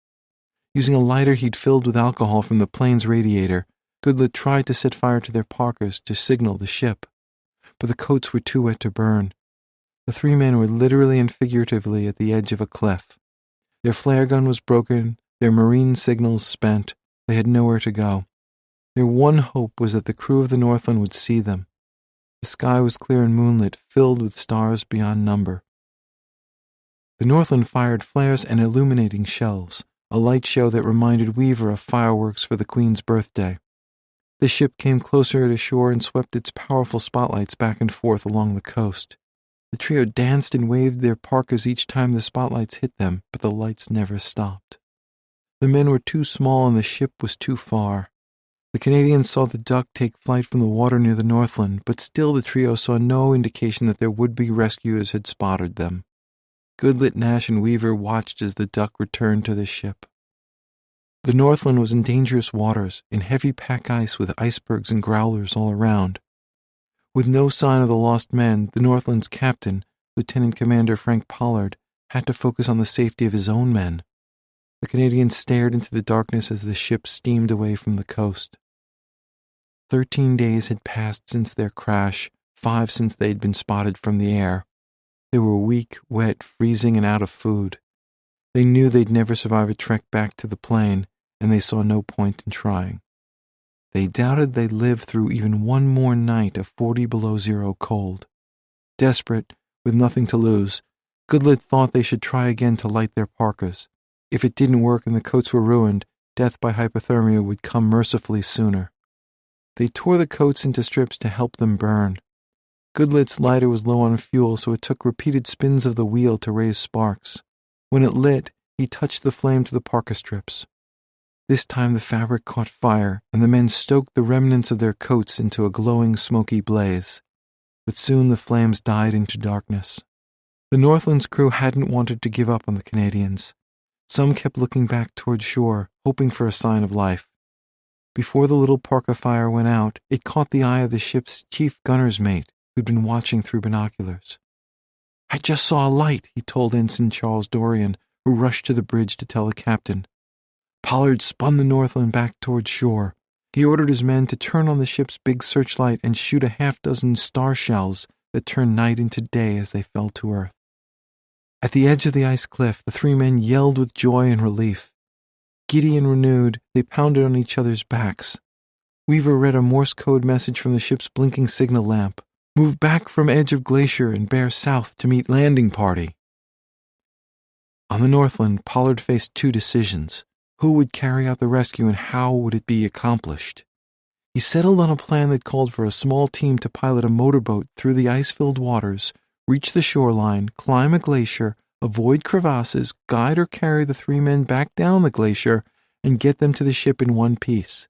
Using a lighter he'd filled with alcohol from the plane's radiator, Goodlet tried to set fire to their parkas to signal the ship, but the coats were too wet to burn. The three men were literally and figuratively at the edge of a cliff. Their flare gun was broken, their marine signals spent. They had nowhere to go. Their one hope was that the crew of the Northland would see them. The sky was clear and moonlit, filled with stars beyond number. The Northland fired flares and illuminating shells, a light show that reminded Weaver of fireworks for the Queen's birthday. The ship came closer to shore and swept its powerful spotlights back and forth along the coast. The trio danced and waved their parkas each time the spotlights hit them, but the lights never stopped. The men were too small and the ship was too far. The Canadians saw the duck take flight from the water near the Northland, but still the trio saw no indication that their would-be rescuers had spotted them. Goodlet, Nash, and Weaver watched as the duck returned to the ship. The Northland was in dangerous waters, in heavy pack ice with icebergs and growlers all around. With no sign of the lost men, the Northland's captain, Lieutenant Commander Frank Pollard, had to focus on the safety of his own men. The Canadians stared into the darkness as the ship steamed away from the coast. 13 days had passed since their crash, 5 since they'd been spotted from the air. They were weak, wet, freezing, and out of food. They knew they'd never survive a trek back to the plane, and they saw no point in trying. They doubted they'd live through even one more night of 40 below zero cold. Desperate, with nothing to lose, Goodlet thought they should try again to light their parkas. If it didn't work and the coats were ruined, death by hypothermia would come mercifully sooner. They tore the coats into strips to help them burn. Goodlet's lighter was low on fuel, so it took repeated spins of the wheel to raise sparks. When it lit, he touched the flame to the parka strips. This time the fabric caught fire, and the men stoked the remnants of their coats into a glowing, smoky blaze. But soon the flames died into darkness. The Northland's crew hadn't wanted to give up on the Canadians. Some kept looking back toward shore, hoping for a sign of life. Before the little parka fire went out, it caught the eye of the ship's chief gunner's mate, who'd been watching through binoculars. "I just saw a light," he told Ensign Charles Dorian, who rushed to the bridge to tell the captain. Pollard spun the Northland back toward shore. He ordered his men to turn on the ship's big searchlight and shoot a half-dozen star shells that turned night into day as they fell to earth. At the edge of the ice cliff, the three men yelled with joy and relief. Giddy and renewed, they pounded on each other's backs. Weaver read a Morse code message from the ship's blinking signal lamp. "Move back from edge of glacier and bear south to meet landing party." On the Northland, Pollard faced two decisions. Who would carry out the rescue and how would it be accomplished? He settled on a plan that called for a small team to pilot a motorboat through the ice-filled waters, reach the shoreline, climb a glacier, avoid crevasses, guide or carry the three men back down the glacier, and get them to the ship in one piece.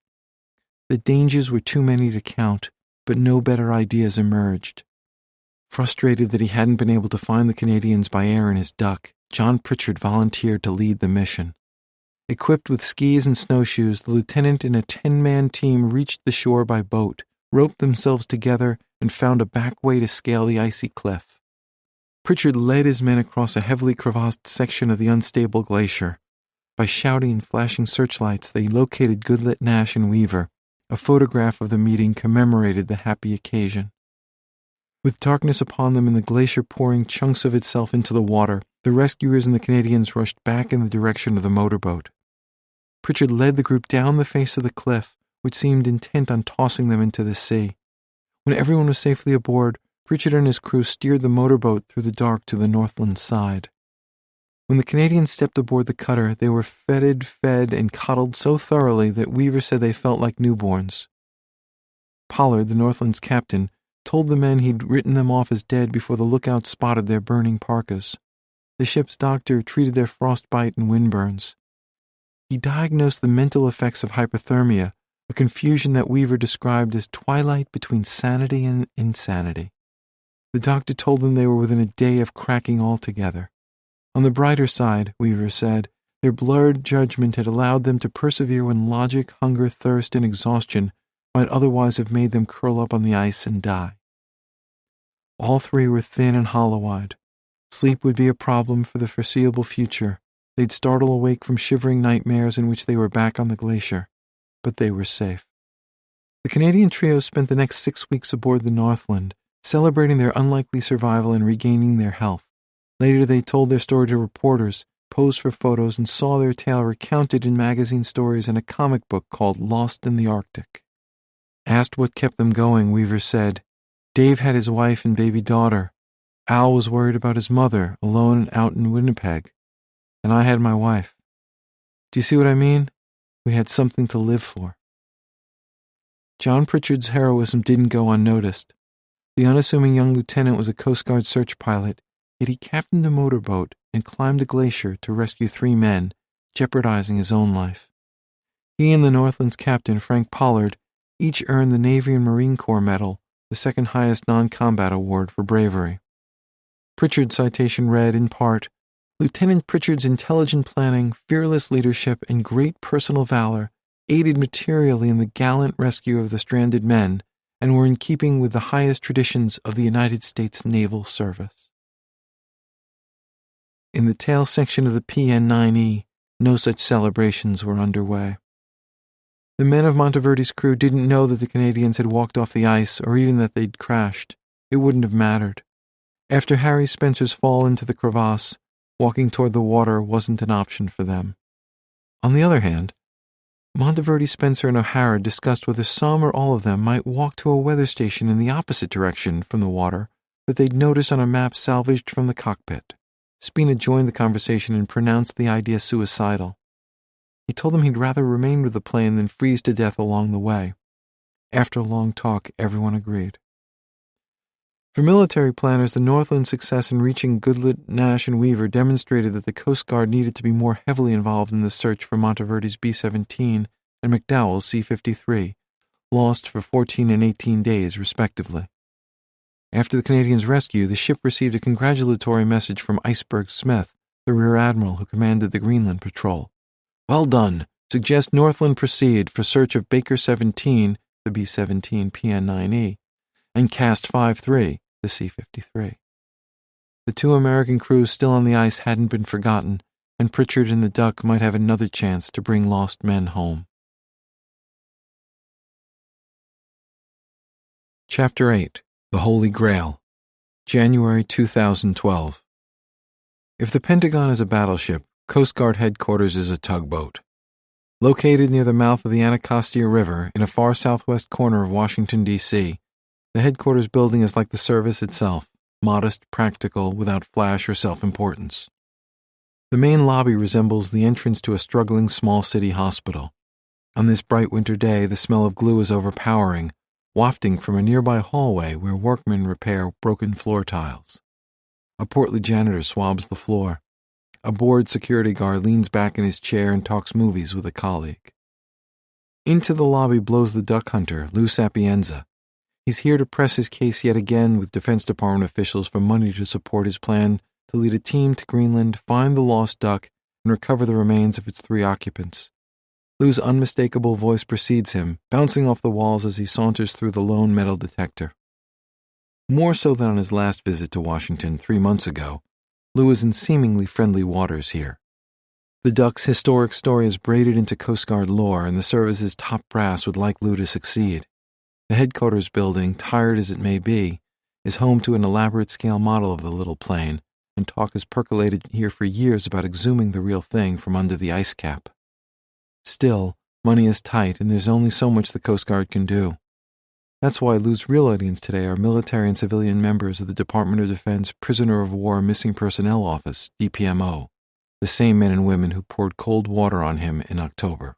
The dangers were too many to count, but no better ideas emerged. Frustrated that he hadn't been able to find the Canadians by air in his duck, John Pritchard volunteered to lead the mission. Equipped with skis and snowshoes, the lieutenant and a 10-man team reached the shore by boat, roped themselves together, and found a back way to scale the icy cliff. Pritchard led his men across a heavily crevassed section of the unstable glacier. By shouting and flashing searchlights, they located Goodlet, Nash, and Weaver. A photograph of the meeting commemorated the happy occasion. With darkness upon them and the glacier pouring chunks of itself into the water, the rescuers and the Canadians rushed back in the direction of the motorboat. Pritchard led the group down the face of the cliff, which seemed intent on tossing them into the sea. When everyone was safely aboard, Pritchard and his crew steered the motorboat through the dark to the Northland side. When the Canadians stepped aboard the cutter, they were fed, and coddled so thoroughly that Weaver said they felt like newborns. Pollard, the Northland's captain, told the men he'd written them off as dead before the lookout spotted their burning parkas. The ship's doctor treated their frostbite and windburns. He diagnosed the mental effects of hypothermia, a confusion that Weaver described as twilight between sanity and insanity. The doctor told them they were within a day of cracking altogether. On the brighter side, Weaver said, their blurred judgment had allowed them to persevere when logic, hunger, thirst, and exhaustion might otherwise have made them curl up on the ice and die. All three were thin and hollow-eyed. Sleep would be a problem for the foreseeable future. They'd startle awake from shivering nightmares in which they were back on the glacier. But they were safe. The Canadian trio spent the next 6 weeks aboard the Northland, celebrating their unlikely survival and regaining their health. Later they told their story to reporters, posed for photos, and saw their tale recounted in magazine stories and a comic book called Lost in the Arctic. Asked what kept them going, Weaver said, "Dave had his wife and baby daughter. Al was worried about his mother, alone out in Winnipeg. And I had my wife. Do you see what I mean? We had something to live for." John Pritchard's heroism didn't go unnoticed. The unassuming young lieutenant was a Coast Guard search pilot, yet he captained a motorboat and climbed a glacier to rescue 3 men, jeopardizing his own life. He and the Northland's captain, Frank Pollard, each earned the Navy and Marine Corps Medal, the second highest non-combat award for bravery. Pritchard's citation read, in part, "Lieutenant Pritchard's intelligent planning, fearless leadership, and great personal valor aided materially in the gallant rescue of the stranded men and were in keeping with the highest traditions of the United States Naval Service." In the tail section of the PN-9E, no such celebrations were underway. The men of Monteverde's crew didn't know that the Canadians had walked off the ice or even that they'd crashed. It wouldn't have mattered. After Harry Spencer's fall into the crevasse, walking toward the water wasn't an option for them. On the other hand, Monteverde, Spencer, and O'Hara discussed whether some or all of them might walk to a weather station in the opposite direction from the water that they'd noticed on a map salvaged from the cockpit. Spina joined the conversation and pronounced the idea suicidal. He told them he'd rather remain with the plane than freeze to death along the way. After a long talk, everyone agreed. For military planners, the Northland success in reaching Goodlet, Nash, and Weaver demonstrated that the Coast Guard needed to be more heavily involved in the search for Monteverde's B-17 and McDowell's C-53, lost for 14 and 18 days, respectively. After the Canadians' rescue, the ship received a congratulatory message from Iceberg Smith, the Rear Admiral who commanded the Greenland Patrol. "Well done. Suggest Northland proceed for search of Baker 17, the B-17 PN-9E, and Cast 5-3, the C-53. The two American crews still on the ice hadn't been forgotten, and Pritchard and the Duck might have another chance to bring lost men home. Chapter 8. The Holy Grail. January 2012. If the Pentagon is a battleship, Coast Guard headquarters is a tugboat. Located near the mouth of the Anacostia River in a far southwest corner of Washington, D.C., the headquarters building is like the service itself, modest, practical, without flash or self-importance. The main lobby resembles the entrance to a struggling small city hospital. On this bright winter day, the smell of glue is overpowering, wafting from a nearby hallway where workmen repair broken floor tiles. A portly janitor swabs the floor. A bored security guard leans back in his chair and talks movies with a colleague. Into the lobby blows the duck hunter, Lou Sapienza. He's here to press his case yet again with Defense Department officials for money to support his plan to lead a team to Greenland, find the lost duck, and recover the remains of its 3 occupants. Lou's unmistakable voice precedes him, bouncing off the walls as he saunters through the lone metal detector. More so than on his last visit to Washington 3 months ago, Lou is in seemingly friendly waters here. The duck's historic story is braided into Coast Guard lore, and the service's top brass would like Lou to succeed. The headquarters building, tired as it may be, is home to an elaborate scale model of the little plane, and talk has percolated here for years about exhuming the real thing from under the ice cap. Still, money is tight, and there's only so much the Coast Guard can do. That's why Lou's real audience today are military and civilian members of the Department of Defense Prisoner of War Missing Personnel Office, DPMO, the same men and women who poured cold water on him in October.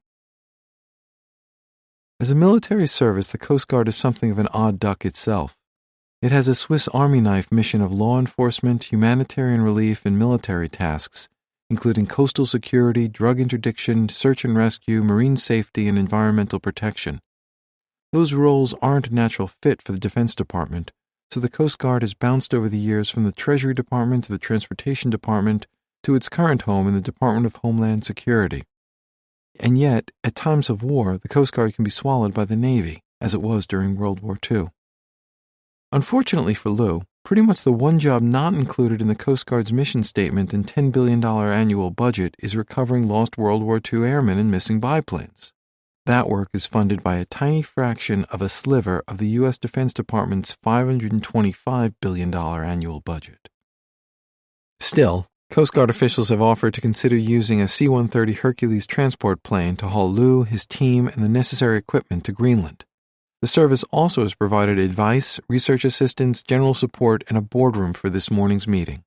As a military service, the Coast Guard is something of an odd duck itself. It has a Swiss Army knife mission of law enforcement, humanitarian relief, and military tasks, including coastal security, drug interdiction, search and rescue, marine safety, and environmental protection. Those roles aren't a natural fit for the Defense Department, so the Coast Guard has bounced over the years from the Treasury Department to the Transportation Department to its current home in the Department of Homeland Security. And yet, at times of war, the Coast Guard can be swallowed by the Navy, as it was during World War II. Unfortunately for Lou, pretty much the one job not included in the Coast Guard's mission statement and $10 billion annual budget is recovering lost World War II airmen and missing biplanes. That work is funded by a tiny fraction of a sliver of the U.S. Defense Department's $525 billion annual budget. Still, Coast Guard officials have offered to consider using a C-130 Hercules transport plane to haul Lou, his team, and the necessary equipment to Greenland. The service also has provided advice, research assistance, general support, and a boardroom for this morning's meeting.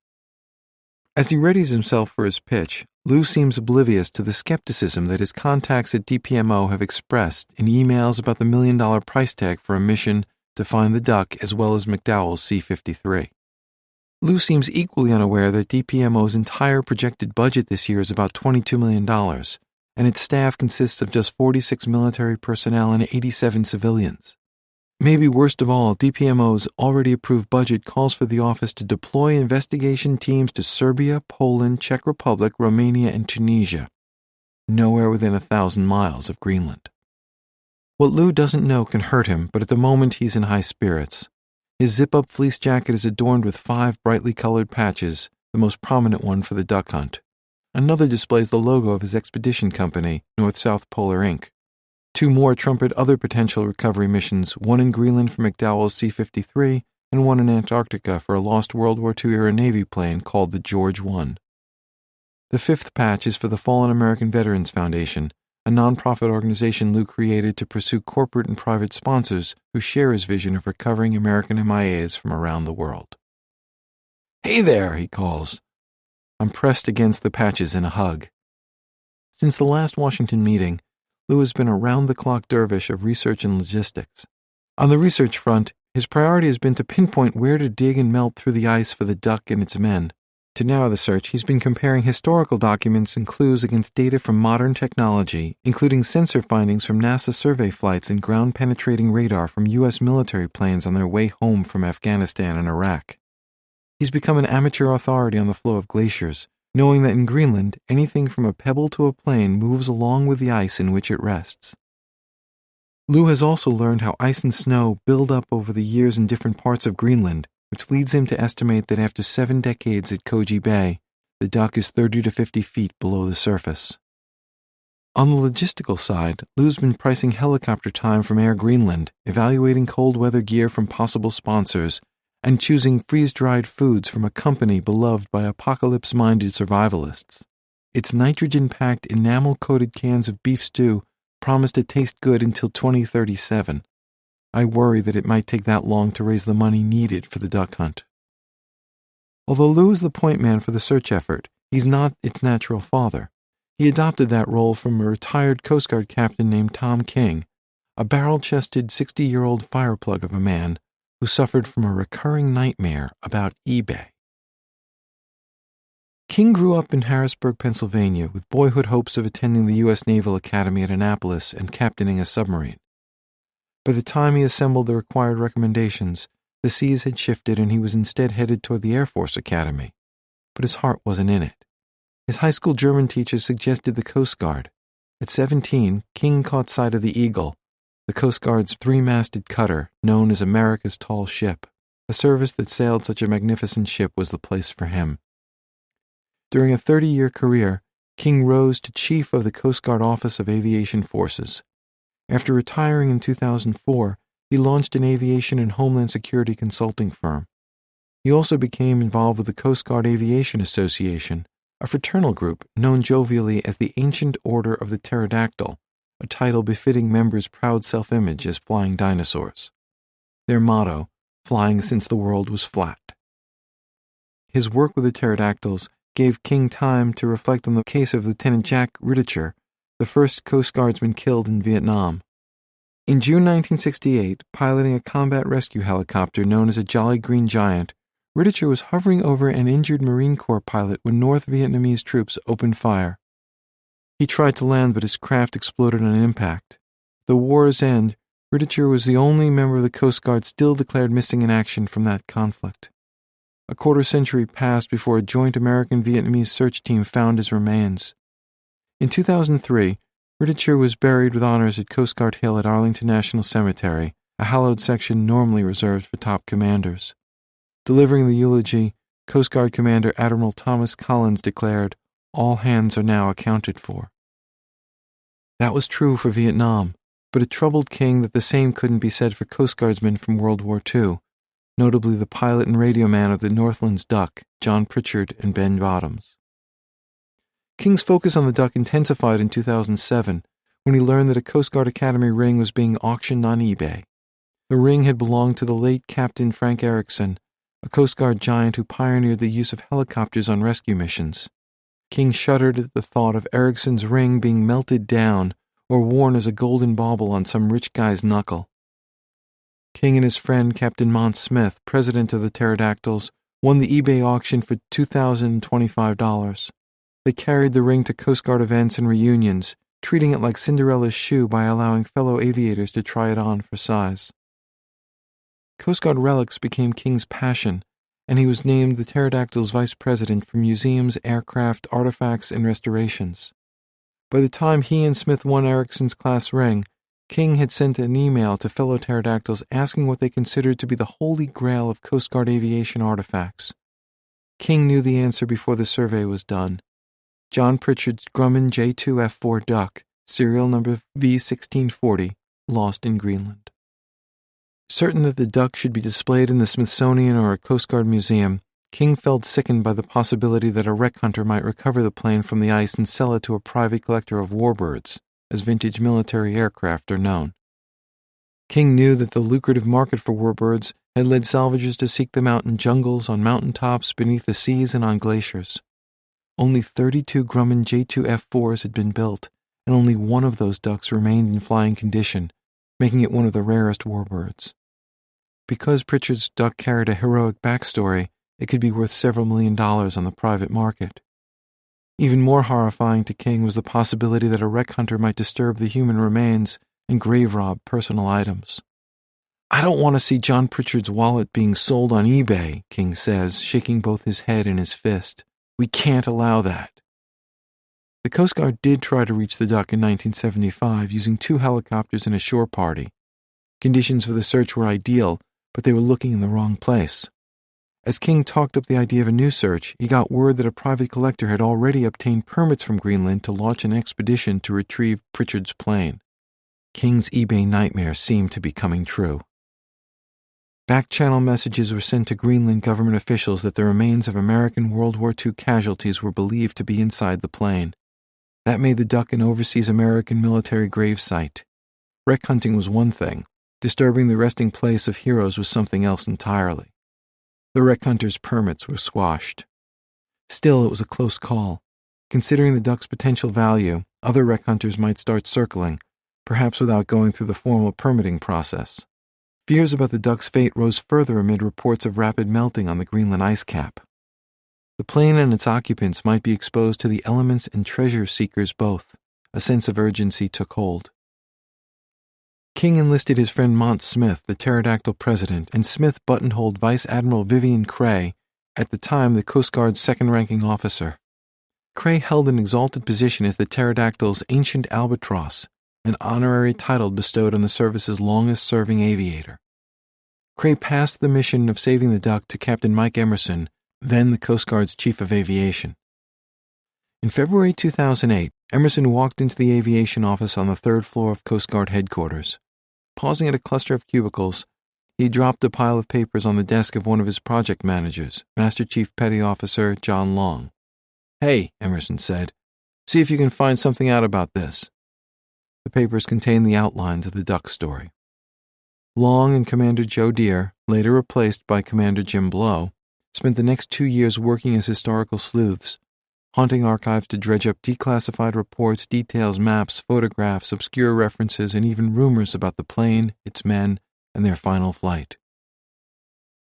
As he readies himself for his pitch, Lou seems oblivious to the skepticism that his contacts at DPMO have expressed in emails about the $1 million price tag for a mission to find the duck as well as McDowell's C-53. Lou seems equally unaware that DPMO's entire projected budget this year is about $22 million, and its staff consists of just 46 military personnel and 87 civilians. Maybe worst of all, DPMO's already approved budget calls for the office to deploy investigation teams to Serbia, Poland, Czech Republic, Romania, and Tunisia, nowhere within 1,000 miles of Greenland. What Lou doesn't know can hurt him, but at the moment he's in high spirits. His zip-up fleece jacket is adorned with 5 brightly colored patches, the most prominent one for the duck hunt. Another displays the logo of his expedition company, North-South Polar Inc. 2 more trumpet other potential recovery missions, one in Greenland for McDowell's C-53 and one in Antarctica for a lost World War II-era Navy plane called the George I. The 5th patch is for the Fallen American Veterans Foundation, a nonprofit organization Lou created to pursue corporate and private sponsors who share his vision of recovering American MIAs from around the world. "Hey there," he calls. I'm pressed against the patches in a hug. Since the last Washington meeting, Lou has been a round-the-clock dervish of research and logistics. On the research front, his priority has been to pinpoint where to dig and melt through the ice for the duck and its men. To narrow the search, he's been comparing historical documents and clues against data from modern technology, including sensor findings from NASA survey flights and ground-penetrating radar from U.S. military planes on their way home from Afghanistan and Iraq. He's become an amateur authority on the flow of glaciers, knowing that in Greenland, anything from a pebble to a plane moves along with the ice in which it rests. Lou has also learned how ice and snow build up over the years in different parts of Greenland, which leads him to estimate that after 7 decades at Koji Bay, the duck is 30 to 50 feet below the surface. On the logistical side, Lou's been pricing helicopter time from Air Greenland, evaluating cold weather gear from possible sponsors, and choosing freeze-dried foods from a company beloved by apocalypse-minded survivalists. Its nitrogen-packed, enamel-coated cans of beef stew promise to taste good until 2037. I worry that it might take that long to raise the money needed for the duck hunt. Although Lou is the point man for the search effort, he's not its natural father. He adopted that role from a retired Coast Guard captain named Tom King, a barrel-chested 60-year-old fireplug of a man who suffered from a recurring nightmare about eBay. King grew up in Harrisburg, Pennsylvania, with boyhood hopes of attending the U.S. Naval Academy at Annapolis and captaining a submarine. By the time he assembled the required recommendations, the seas had shifted and he was instead headed toward the Air Force Academy. But his heart wasn't in it. His high school German teacher suggested the Coast Guard. At 17, King caught sight of the Eagle, the Coast Guard's 3-masted cutter known as America's Tall Ship. A service that sailed such a magnificent ship was the place for him. During a 30-year career, King rose to Chief of the Coast Guard Office of Aviation Forces. After retiring in 2004, he launched an aviation and homeland security consulting firm. He also became involved with the Coast Guard Aviation Association, a fraternal group known jovially as the Ancient Order of the Pterodactyl, a title befitting members' proud self-image as flying dinosaurs. Their motto, flying since the world was flat. His work with the pterodactyls gave King time to reflect on the case of Lieutenant Jack Ritticher, the first Coast Guardsman killed in Vietnam. In June 1968, piloting a combat rescue helicopter known as a Jolly Green Giant, Ritticher was hovering over an injured Marine Corps pilot when North Vietnamese troops opened fire. He tried to land, but his craft exploded on impact. At the war's end, Ritticher was the only member of the Coast Guard still declared missing in action from that conflict. A quarter-century passed before a joint American-Vietnamese search team found his remains. In 2003, Ritticher was buried with honors at Coast Guard Hill at Arlington National Cemetery, a hallowed section normally reserved for top commanders. Delivering the eulogy, Coast Guard Commander Admiral Thomas Collins declared, "All hands are now accounted for." That was true for Vietnam, but it troubled King that the same couldn't be said for Coast Guardsmen from World War II, notably the pilot and radio man of the Northland's Duck, John Pritchard and Ben Bottoms. King's focus on the Duck intensified in 2007 when he learned that a Coast Guard Academy ring was being auctioned on eBay. The ring had belonged to the late Captain Frank Erickson, a Coast Guard giant who pioneered the use of helicopters on rescue missions. King shuddered at the thought of Erickson's ring being melted down or worn as a golden bauble on some rich guy's knuckle. King and his friend Captain Mont Smith, president of the Pterodactyls, won the eBay auction for $2,025. They carried the ring to Coast Guard events and reunions, treating it like Cinderella's shoe by allowing fellow aviators to try it on for size. Coast Guard relics became King's passion, and he was named the Pterodactyl's vice president for museums, aircraft, artifacts, and restorations. By the time he and Smith won Erickson's class ring, King had sent an email to fellow pterodactyls asking what they considered to be the holy grail of Coast Guard aviation artifacts. King knew the answer before the survey was done. John Pritchard's Grumman J2F4 Duck, serial number V1640, lost in Greenland. Certain that the duck should be displayed in the Smithsonian or a Coast Guard museum, King felt sickened by the possibility that a wreck hunter might recover the plane from the ice and sell it to a private collector of warbirds, as vintage military aircraft are known. King knew that the lucrative market for warbirds had led salvagers to seek them out in jungles, on mountain tops, beneath the seas, and on glaciers. Only 32 Grumman J2F4s had been built, and only one of those ducks remained in flying condition, making it one of the rarest warbirds. because Pritchard's duck carried a heroic backstory, it could be worth several $1 million on the private market. Even more horrifying to King was the possibility that a wreck hunter might disturb the human remains and grave rob personal items. "I don't want to see John Pritchard's wallet being sold on eBay," King says, shaking both his head and his fist. "We can't allow that." The Coast Guard did try to reach the duck in 1975 using 2 helicopters and a shore party. Conditions for the search were ideal, but they were looking in the wrong place. As King talked up the idea of a new search, he got word that a private collector had already obtained permits from Greenland to launch an expedition to retrieve Pritchard's plane. King's eBay nightmare seemed to be coming true. Back-channel messages were sent to Greenland government officials that the remains of American World War II casualties were believed to be inside the plane. That made the duck an overseas American military grave site. Wreck hunting was one thing. Disturbing the resting place of heroes was something else entirely. The wreck hunters' permits were squashed. Still, it was a close call. Considering the duck's potential value, other wreck hunters might start circling, perhaps without going through the formal permitting process. Fears about the duck's fate rose further amid reports of rapid melting on the Greenland ice cap. The plane and its occupants might be exposed to the elements and treasure seekers both. A sense of urgency took hold. King enlisted his friend Mont Smith, the pterodactyl president, and Smith buttonholed Vice Admiral Vivian Cray, at the time the Coast Guard's second-ranking officer. Cray held an exalted position as the pterodactyl's ancient albatross, an honorary title bestowed on the service's longest-serving aviator. Cray passed the mission of saving the duck to Captain Mike Emerson, then the Coast Guard's chief of aviation. In February 2008, Emerson walked into the aviation office on the 3rd floor of Coast Guard headquarters. Pausing at a cluster of cubicles, he dropped a pile of papers on the desk of one of his project managers, Master Chief Petty Officer John Long. "Hey," Emerson said, "see if you can find something out about this." The papers contained the outlines of the duck story. Long and Commander Joe Deere, later replaced by Commander Jim Blow, spent the next 2 years working as historical sleuths, haunting archives to dredge up declassified reports, details, maps, photographs, obscure references, and even rumors about the plane, its men, and their final flight.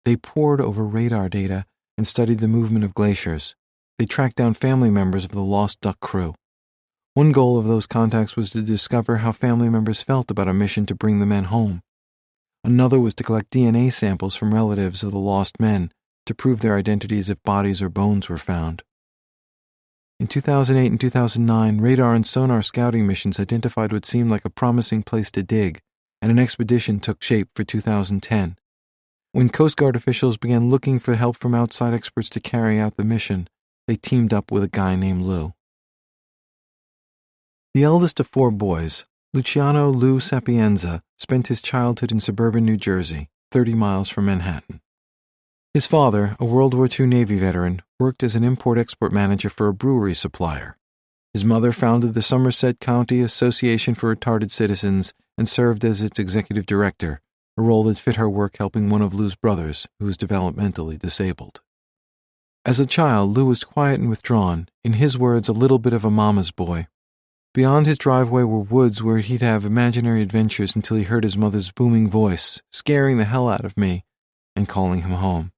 They pored over radar data and studied the movement of glaciers. They tracked down family members of the lost duck crew. One goal of those contacts was to discover how family members felt about a mission to bring the men home. Another was to collect DNA samples from relatives of the lost men to prove their identities if bodies or bones were found. In 2008 and 2009, radar and sonar scouting missions identified what seemed like a promising place to dig, and an expedition took shape for 2010. When Coast Guard officials began looking for help from outside experts to carry out the mission, they teamed up with a guy named Lou. The eldest of 4 boys, Luciano Lou Sapienza, spent his childhood in suburban New Jersey, 30 miles from Manhattan. His father, a World War II Navy veteran, worked as an import-export manager for a brewery supplier. His mother founded the Somerset County Association for Retarded Citizens and served as its executive director, a role that fit her work helping one of Lou's brothers, who was developmentally disabled. As a child, Lou was quiet and withdrawn, in his words, a little bit of a mama's boy. Beyond his driveway were woods where he'd have imaginary adventures until he heard his mother's booming voice, scaring the hell out of me, and calling him home.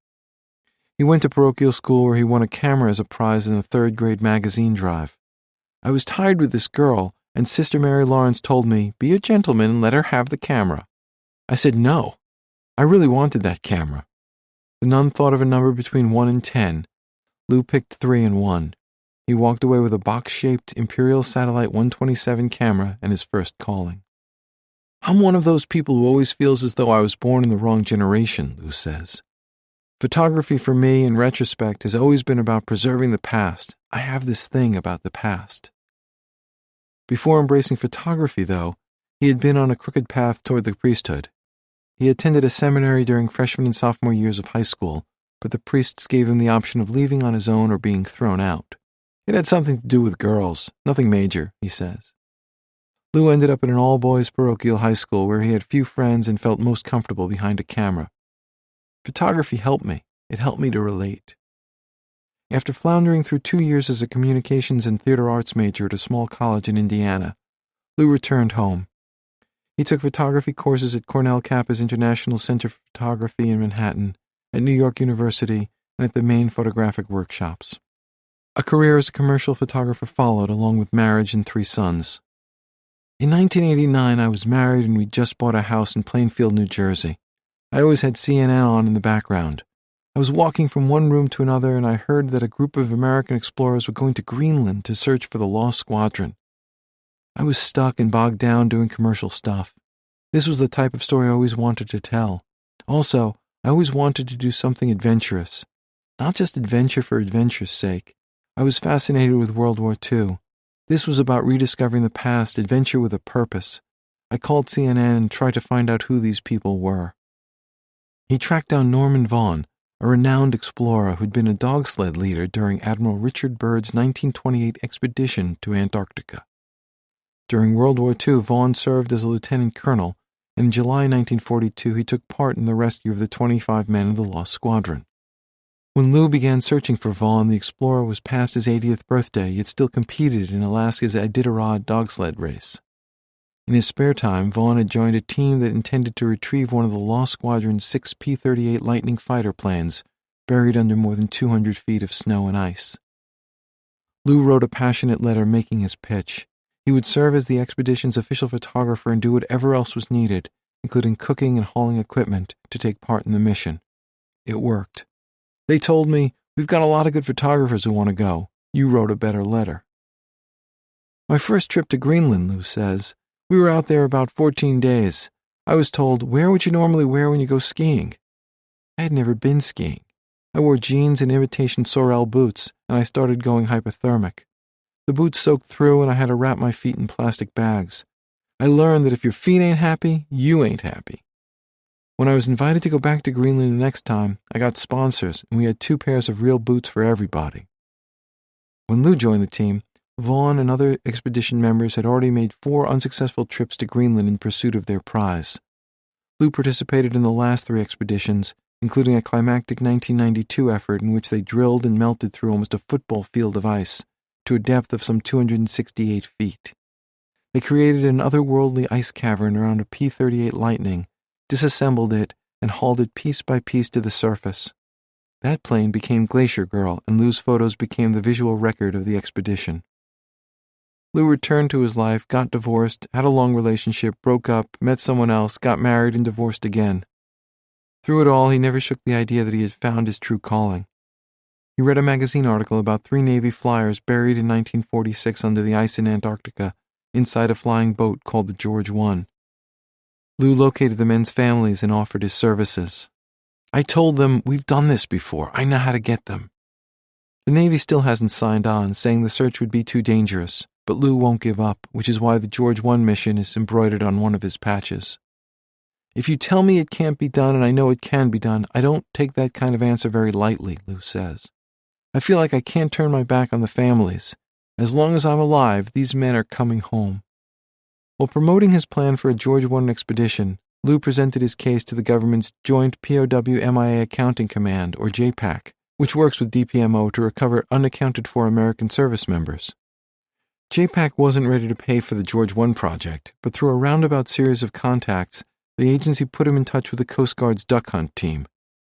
He went to parochial school where he won a camera as a prize in a 3rd-grade magazine drive. "I was tired with this girl, and Sister Mary Lawrence told me, 'Be a gentleman and let her have the camera.' I said no. I really wanted that camera." The nun thought of a number between 1 and 10. Lou picked 3 and 1. He walked away with a box-shaped Imperial Satellite 127 camera and his first calling. "I'm one of those people who always feels as though I was born in the wrong generation," Lou says. "Photography for me, in retrospect, has always been about preserving the past. I have this thing about the past." Before embracing photography, though, he had been on a crooked path toward the priesthood. He attended a seminary during freshman and sophomore years of high school, but the priests gave him the option of leaving on his own or being thrown out. It had something to do with girls, nothing major, he says. Lou ended up in an all-boys parochial high school where he had few friends and felt most comfortable behind a camera. Photography helped me. It helped me to relate. After floundering through 2 years as a communications and theater arts major at a small college in Indiana, Lou returned home. He took photography courses at Cornell Kappa's International Center for Photography in Manhattan, at New York University, and at the Maine Photographic Workshops. A career as a commercial photographer followed, along with marriage and 3 sons. In 1989, I was married and we'd just bought a house in Plainfield, New Jersey. I always had CNN on in the background. I was walking from one room to another and I heard that a group of American explorers were going to Greenland to search for the Lost Squadron. I was stuck and bogged down doing commercial stuff. This was the type of story I always wanted to tell. Also, I always wanted to do something adventurous. Not just adventure for adventure's sake. I was fascinated with World War II. This was about rediscovering the past, adventure with a purpose. I called CNN and tried to find out who these people were. He tracked down Norman Vaughan, a renowned explorer who'd been a dog sled leader during Admiral Richard Byrd's 1928 expedition to Antarctica. During World War II, Vaughan served as a lieutenant colonel, and in July 1942 he took part in the rescue of the 25 men of the Lost Squadron. When Lou began searching for Vaughan, the explorer was past his 80th birthday, yet still competed in Alaska's Iditarod dog sled race. In his spare time, Vaughan had joined a team that intended to retrieve one of the Lost Squadron's 6 P-38 Lightning fighter planes, buried under more than 200 feet of snow and ice. Lou wrote a passionate letter making his pitch. He would serve as the expedition's official photographer and do whatever else was needed, including cooking and hauling equipment, to take part in the mission. It worked. They told me, "We've got a lot of good photographers who want to go. You wrote a better letter." My first trip to Greenland, Lou says, we were out there about 14 days. I was told, "Wear what you normally wear when you go skiing." I had never been skiing. I wore jeans and imitation Sorel boots, and I started going hypothermic. The boots soaked through, and I had to wrap my feet in plastic bags. I learned that if your feet ain't happy, you ain't happy. When I was invited to go back to Greenland the next time, I got sponsors, and we had 2 pairs of real boots for everybody. When Lou joined the team, Vaughan and other expedition members had already made 4 unsuccessful trips to Greenland in pursuit of their prize. Lou participated in the last 3 expeditions, including a climactic 1992 effort in which they drilled and melted through almost a football field of ice, to a depth of some 268 feet. They created an otherworldly ice cavern around a P-38 Lightning, disassembled it, and hauled it piece by piece to the surface. That plane became Glacier Girl, and Lou's photos became the visual record of the expedition. Lou returned to his life, got divorced, had a long relationship, broke up, met someone else, got married, and divorced again. Through it all, he never shook the idea that he had found his true calling. He read a magazine article about 3 Navy flyers buried in 1946 under the ice in Antarctica, inside a flying boat called the George I. Lou located the men's families and offered his services. "I told them, we've done this before. I know how to get them." The Navy still hasn't signed on, saying the search would be too dangerous, but Lou won't give up, which is why the George I mission is embroidered on one of his patches. "If you tell me it can't be done and I know it can be done, I don't take that kind of answer very lightly," Lou says. "I feel like I can't turn my back on the families. As long as I'm alive, these men are coming home." While promoting his plan for a George I expedition, Lou presented his case to the government's Joint POW-MIA Accounting Command, or JPAC, which works with DPMO to recover unaccounted-for American service members. JPAC wasn't ready to pay for the George I project, but through a roundabout series of contacts, the agency put him in touch with the Coast Guard's duck hunt team.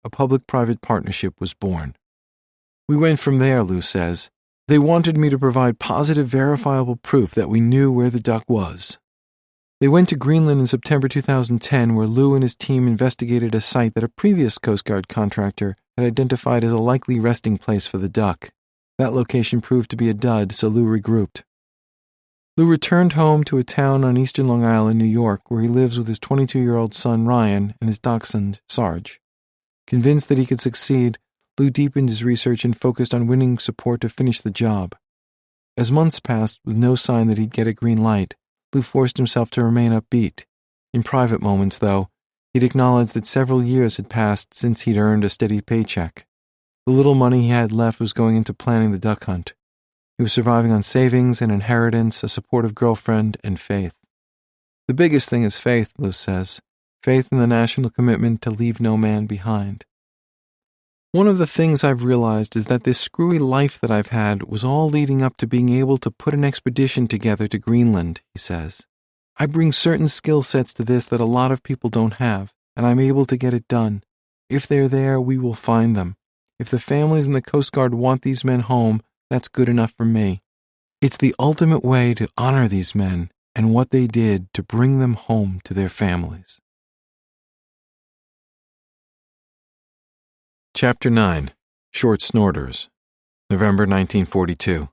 A public-private partnership was born. "We went from there," Lou says. "They wanted me to provide positive, verifiable proof that we knew where the duck was." They went to Greenland in September 2010, where Lou and his team investigated a site that a previous Coast Guard contractor had identified as a likely resting place for the duck. That location proved to be a dud, so Lou regrouped. Lou returned home to a town on eastern Long Island, New York, where he lives with his 22-year-old son Ryan and his dachshund Sarge. Convinced that he could succeed, Lou deepened his research and focused on winning support to finish the job. As months passed with no sign that he'd get a green light, Lou forced himself to remain upbeat. In private moments, though, he'd acknowledged that several years had passed since he'd earned a steady paycheck. The little money he had left was going into planning the duck hunt. He was surviving on savings, an inheritance, a supportive girlfriend, and faith. "The biggest thing is faith," Lou says. "Faith in the national commitment to leave no man behind." "One of the things I've realized is that this screwy life that I've had was all leading up to being able to put an expedition together to Greenland," he says. I bring certain skill sets to this that a lot of people don't have, and I'm able to get it done. If they're there, we will find them. If the families in the Coast Guard want these men home, that's good enough for me. It's the ultimate way to honor these men and what they did to bring them home to their families. Chapter 9. Short Snorters. November 1942.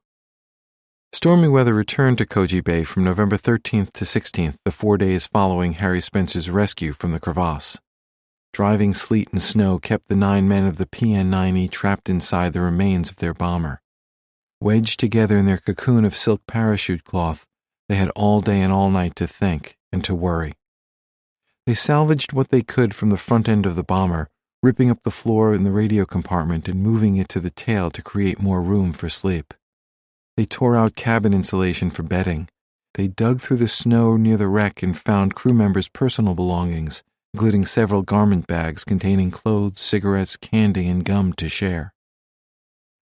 Stormy weather returned to Koji Bay from November 13th to 16th, the 4 days following Harry Spencer's rescue from the crevasse. Driving sleet and snow kept the 9 men of the PN-9E trapped inside the remains of their bomber. Wedged together in their cocoon of silk parachute cloth, they had all day and all night to think and to worry. They salvaged what they could from the front end of the bomber, ripping up the floor in the radio compartment and moving it to the tail to create more room for sleep. They tore out cabin insulation for bedding. They dug through the snow near the wreck and found crew members' personal belongings, including several garment bags containing clothes, cigarettes, candy, and gum to share.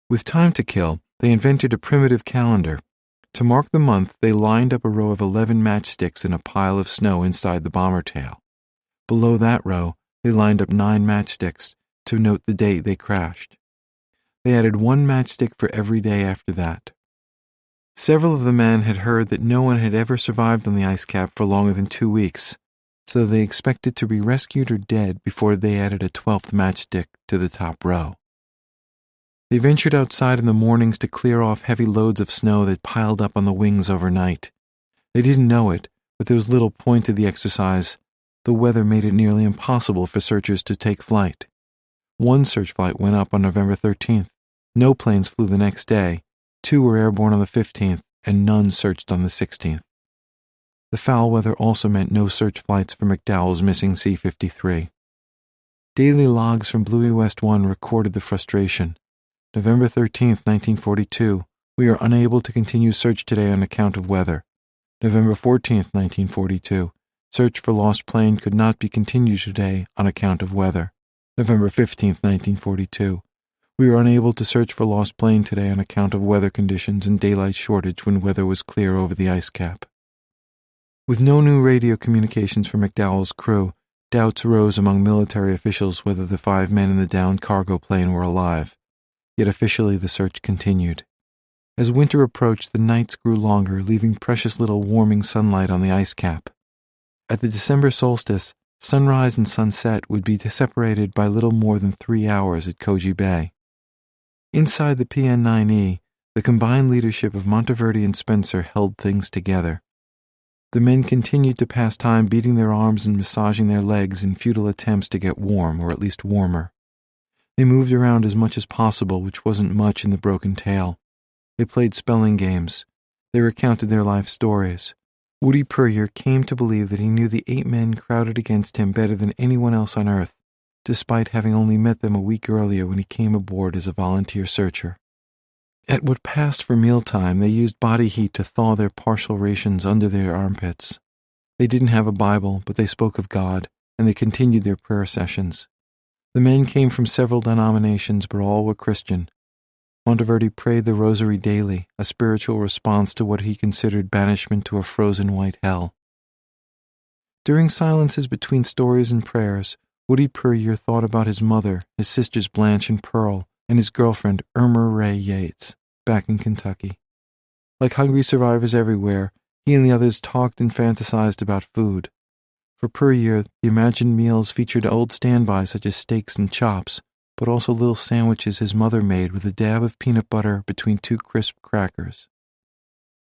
With time to kill, they invented a primitive calendar. To mark the month, they lined up a row of 11 matchsticks in a pile of snow inside the bomber tail. Below that row, they lined up 9 matchsticks to note the date they crashed. They added 1 matchstick for every day after that. Several of the men had heard that no one had ever survived on the ice cap for longer than 2 weeks, so they expected to be rescued or dead before they added a 12th matchstick to the top row. They ventured outside in the mornings to clear off heavy loads of snow that piled up on the wings overnight. They didn't know it, but there was little point to the exercise. The weather made it nearly impossible for searchers to take flight. 1 search flight went up on November 13th. No planes flew the next day. 2 were airborne on the 15th, and none searched on the 16th. The foul weather also meant no search flights for McDowell's missing C-53. Daily logs from Bluey West 1 recorded the frustration. November 13th, 1942, we are unable to continue search today on account of weather. November 14th, 1942, search for lost plane could not be continued today on account of weather. November 15th, 1942, we are unable to search for lost plane today on account of weather conditions and daylight shortage when weather was clear over the ice cap. With no new radio communications from McDowell's crew, doubts rose among military officials whether the 5 men in the downed cargo plane were alive. Yet officially the search continued. As winter approached, the nights grew longer, leaving precious little warming sunlight on the ice cap. At the December solstice, sunrise and sunset would be separated by little more than 3 hours at Koji Bay. Inside the PN-9E, the combined leadership of Monteverdi and Spencer held things together. The men continued to pass time beating their arms and massaging their legs in futile attempts to get warm, or at least warmer. They moved around as much as possible, which wasn't much in the broken tail. They played spelling games. They recounted their life stories. Woody Puryear came to believe that he knew the 8 men crowded against him better than anyone else on Earth, despite having only met them a week earlier when he came aboard as a volunteer searcher. At what passed for mealtime, they used body heat to thaw their partial rations under their armpits. They didn't have a Bible, but they spoke of God, and they continued their prayer sessions. The men came from several denominations, but all were Christian. Monteverdi prayed the rosary daily, a spiritual response to what he considered banishment to a frozen white hell. During silences between stories and prayers, Woody Puryear thought about his mother, his sisters Blanche and Pearl, and his girlfriend Irma Ray Yates, back in Kentucky. Like hungry survivors everywhere, he and the others talked and fantasized about food. For Puryear, the imagined meals featured old standbys such as steaks and chops, but also little sandwiches his mother made with a dab of peanut butter between 2 crisp crackers.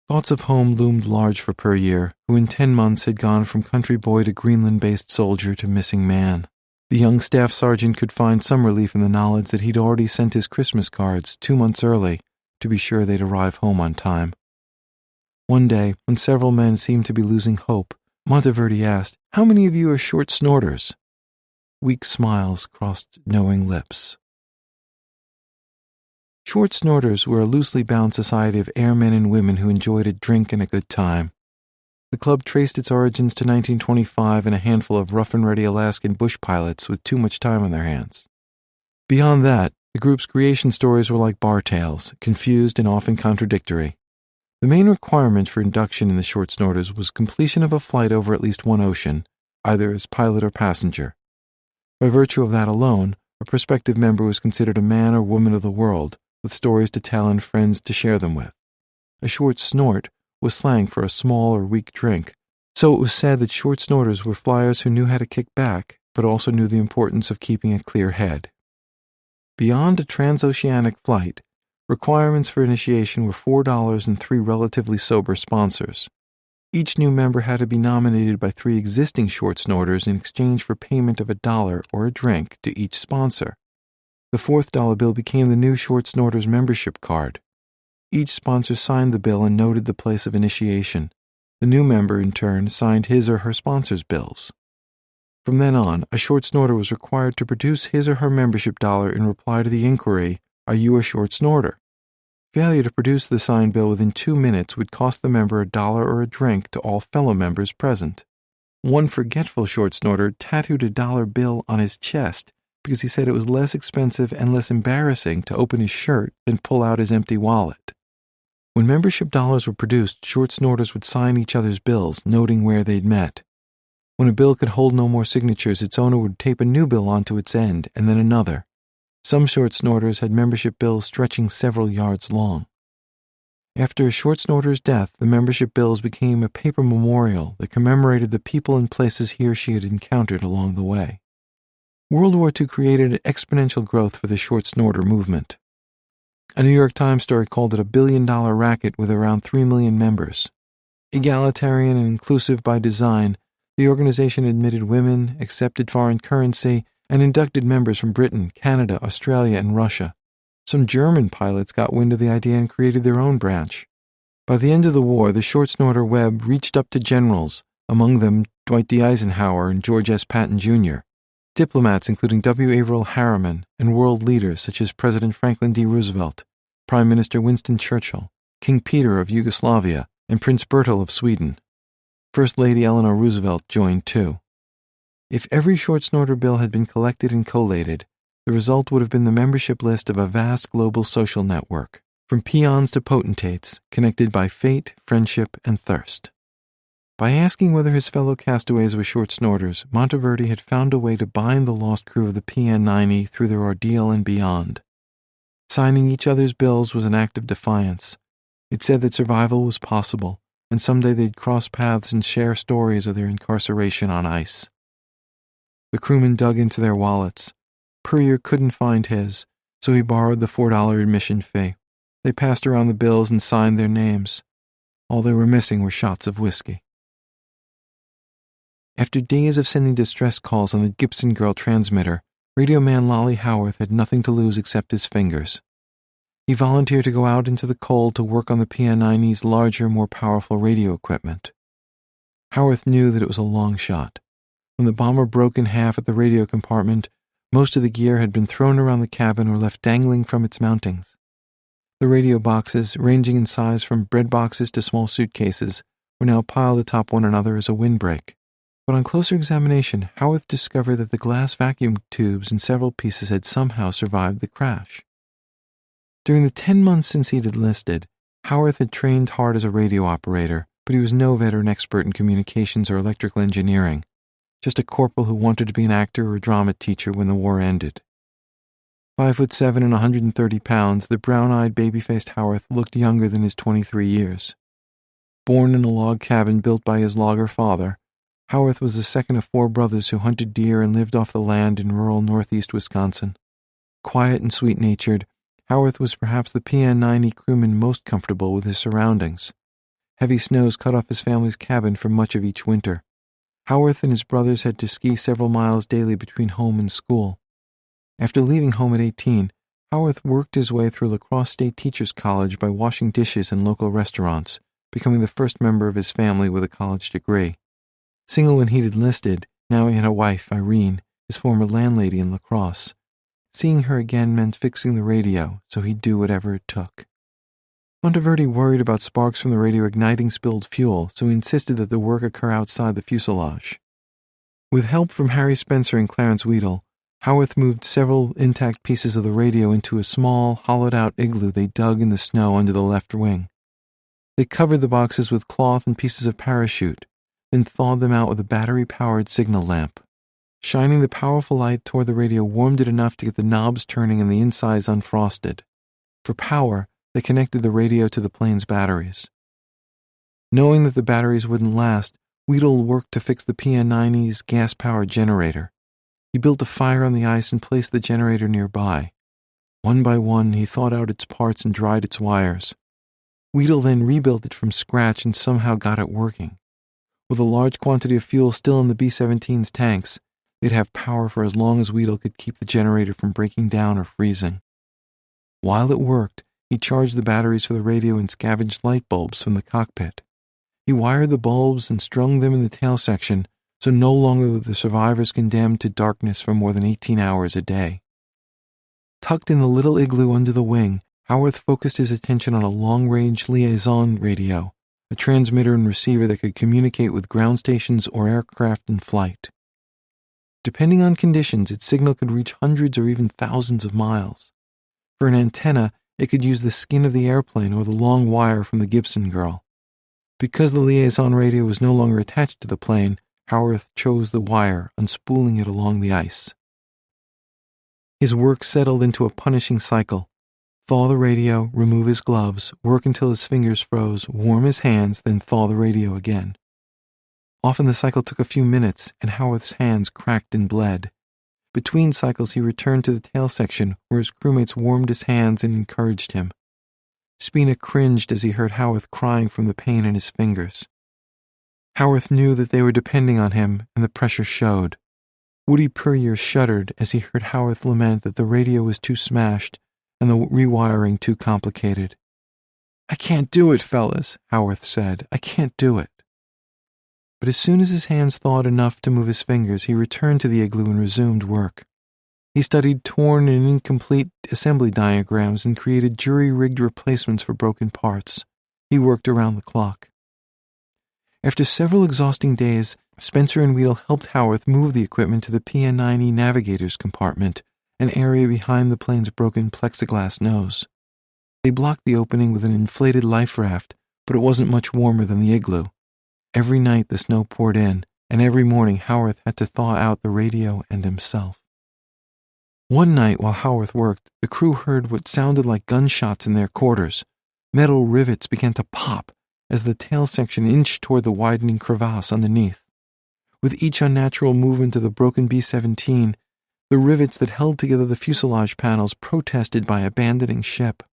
Thoughts of home loomed large for Puryear, who in 10 months had gone from country boy to Greenland-based soldier to missing man. The young staff sergeant could find some relief in the knowledge that he'd already sent his Christmas cards 2 months early to be sure they'd arrive home on time. One day, when several men seemed to be losing hope, Monteverdi asked, "How many of you are short snorters?" Weak smiles crossed knowing lips. Short snorters were a loosely bound society of airmen and women who enjoyed a drink and a good time. The club traced its origins to 1925 and a handful of rough-and-ready Alaskan bush pilots with too much time on their hands. Beyond that, the group's creation stories were like bar tales, confused and often contradictory. The main requirement for induction in the Short Snorters was completion of a flight over at least one ocean, either as pilot or passenger. By virtue of that alone, a prospective member was considered a man or woman of the world, with stories to tell and friends to share them with. A short snort was slang for a small or weak drink, so it was said that short snorters were flyers who knew how to kick back, but also knew the importance of keeping a clear head. Beyond a transoceanic flight, requirements for initiation were $4 and 3 relatively sober sponsors. Each new member had to be nominated by 3 existing short snorters in exchange for payment of $1 or a drink to each sponsor. The fourth dollar bill became the new short snorters membership card. Each sponsor signed the bill and noted the place of initiation. The new member, in turn, signed his or her sponsor's bills. From then on, a short snorter was required to produce his or her membership dollar in reply to the inquiry, "Are you a short snorter?" Failure to produce the signed bill within 2 minutes would cost the member $1 or a drink to all fellow members present. One forgetful short snorter tattooed a dollar bill on his chest because he said it was less expensive and less embarrassing to open his shirt than pull out his empty wallet. When membership dollars were produced, short snorters would sign each other's bills, noting where they'd met. When a bill could hold no more signatures, its owner would tape a new bill onto its end, and then another. Some short snorters had membership bills stretching several yards long. After a short snorter's death, the membership bills became a paper memorial that commemorated the people and places he or she had encountered along the way. World War II created exponential growth for the short snorter movement. A New York Times story called it a billion-dollar racket with around 3 million members. Egalitarian and inclusive by design, the organization admitted women, accepted foreign currency, and inducted members from Britain, Canada, Australia, and Russia. Some German pilots got wind of the idea and created their own branch. By the end of the war, the short snorter web reached up to generals, among them Dwight D. Eisenhower and George S. Patton, Jr., diplomats including W. Averill Harriman, and world leaders such as President Franklin D. Roosevelt, Prime Minister Winston Churchill, King Peter of Yugoslavia, and Prince Bertil of Sweden. First Lady Eleanor Roosevelt joined too. If every short snorter bill had been collected and collated, the result would have been the membership list of a vast global social network, from peons to potentates, connected by fate, friendship, and thirst. By asking whether his fellow castaways were short snorters, Monteverdi had found a way to bind the lost crew of the PN-90 through their ordeal and beyond. Signing each other's bills was an act of defiance. It said that survival was possible, and someday they'd cross paths and share stories of their incarceration on ice. The crewmen dug into their wallets. Puryear couldn't find his, so he borrowed the $4 admission fee. They passed around the bills and signed their names. All they were missing were shots of whiskey. After days of sending distress calls on the Gibson Girl transmitter, radio man Lolly Howarth had nothing to lose except his fingers. He volunteered to go out into the cold to work on the PN-90's larger, more powerful radio equipment. Howarth knew that it was a long shot. When the bomber broke in half at the radio compartment, most of the gear had been thrown around the cabin or left dangling from its mountings. The radio boxes, ranging in size from bread boxes to small suitcases, were now piled atop one another as a windbreak. But on closer examination, Howarth discovered that the glass vacuum tubes in several pieces had somehow survived the crash. During the 10 months since he'd enlisted, Howarth had trained hard as a radio operator, but he was no veteran expert in communications or electrical engineering, just a corporal who wanted to be an actor or a drama teacher when the war ended. 5'7" and 130 pounds, the brown-eyed, baby-faced Howarth looked younger than his 23 years. Born in a log cabin built by his logger father, Howarth was the second of 4 brothers who hunted deer and lived off the land in rural northeast Wisconsin. Quiet and sweet-natured, Howarth was perhaps the PN-90 crewman most comfortable with his surroundings. Heavy snows cut off his family's cabin for much of each winter. Howarth and his brothers had to ski several miles daily between home and school. After leaving home at 18, Howarth worked his way through La Crosse State Teachers College by washing dishes in local restaurants, becoming the first member of his family with a college degree. Single when he'd enlisted, now he had a wife, Irene, his former landlady in La Crosse. Seeing her again meant fixing the radio, so he'd do whatever it took. Monteverdi worried about sparks from the radio igniting spilled fuel, so he insisted that the work occur outside the fuselage. With help from Harry Spencer and Clarence Weedle, Howarth moved several intact pieces of the radio into a small, hollowed-out igloo they dug in the snow under the left wing. They covered the boxes with cloth and pieces of parachute, then thawed them out with a battery-powered signal lamp. Shining the powerful light toward the radio warmed it enough to get the knobs turning and the insides unfrosted. For power, they connected the radio to the plane's batteries. Knowing that the batteries wouldn't last, Weedle worked to fix the PN-90's gas-powered generator. He built a fire on the ice and placed the generator nearby. One by one, he thawed out its parts and dried its wires. Weedle then rebuilt it from scratch and somehow got it working. With a large quantity of fuel still in the B-17's tanks, they'd have power for as long as Weedle could keep the generator from breaking down or freezing. While it worked, he charged the batteries for the radio and scavenged light bulbs from the cockpit. He wired the bulbs and strung them in the tail section, so no longer were the survivors condemned to darkness for more than 18 hours a day. Tucked in the little igloo under the wing, Howarth focused his attention on a long-range liaison radio, a transmitter and receiver that could communicate with ground stations or aircraft in flight. Depending on conditions, its signal could reach hundreds or even thousands of miles. For an antenna, it could use the skin of the airplane or the long wire from the Gibson Girl. Because the liaison radio was no longer attached to the plane, Howarth chose the wire, unspooling it along the ice. His work settled into a punishing cycle. Thaw the radio, remove his gloves, work until his fingers froze, warm his hands, then thaw the radio again. Often the cycle took a few minutes, and Howarth's hands cracked and bled. Between cycles he returned to the tail section, where his crewmates warmed his hands and encouraged him. Spina cringed as he heard Howarth crying from the pain in his fingers. Howarth knew that they were depending on him, and the pressure showed. Woody Puryear shuddered as he heard Howarth lament that the radio was too smashed and the rewiring too complicated. "I can't do it, fellas," Howarth said. "I can't do it." But as soon as his hands thawed enough to move his fingers, he returned to the igloo and resumed work. He studied torn and incomplete assembly diagrams and created jury-rigged replacements for broken parts. He worked around the clock. After several exhausting days, Spencer and Weedle helped Howarth move the equipment to the PN-90 navigator's compartment, an area behind the plane's broken plexiglass nose. They blocked the opening with an inflated life raft, but it wasn't much warmer than the igloo. Every night the snow poured in, and every morning Howarth had to thaw out the radio and himself. One night while Howarth worked, the crew heard what sounded like gunshots in their quarters. Metal rivets began to pop as the tail section inched toward the widening crevasse underneath. With each unnatural movement of the broken B-17, the rivets that held together the fuselage panels protested by abandoning ship.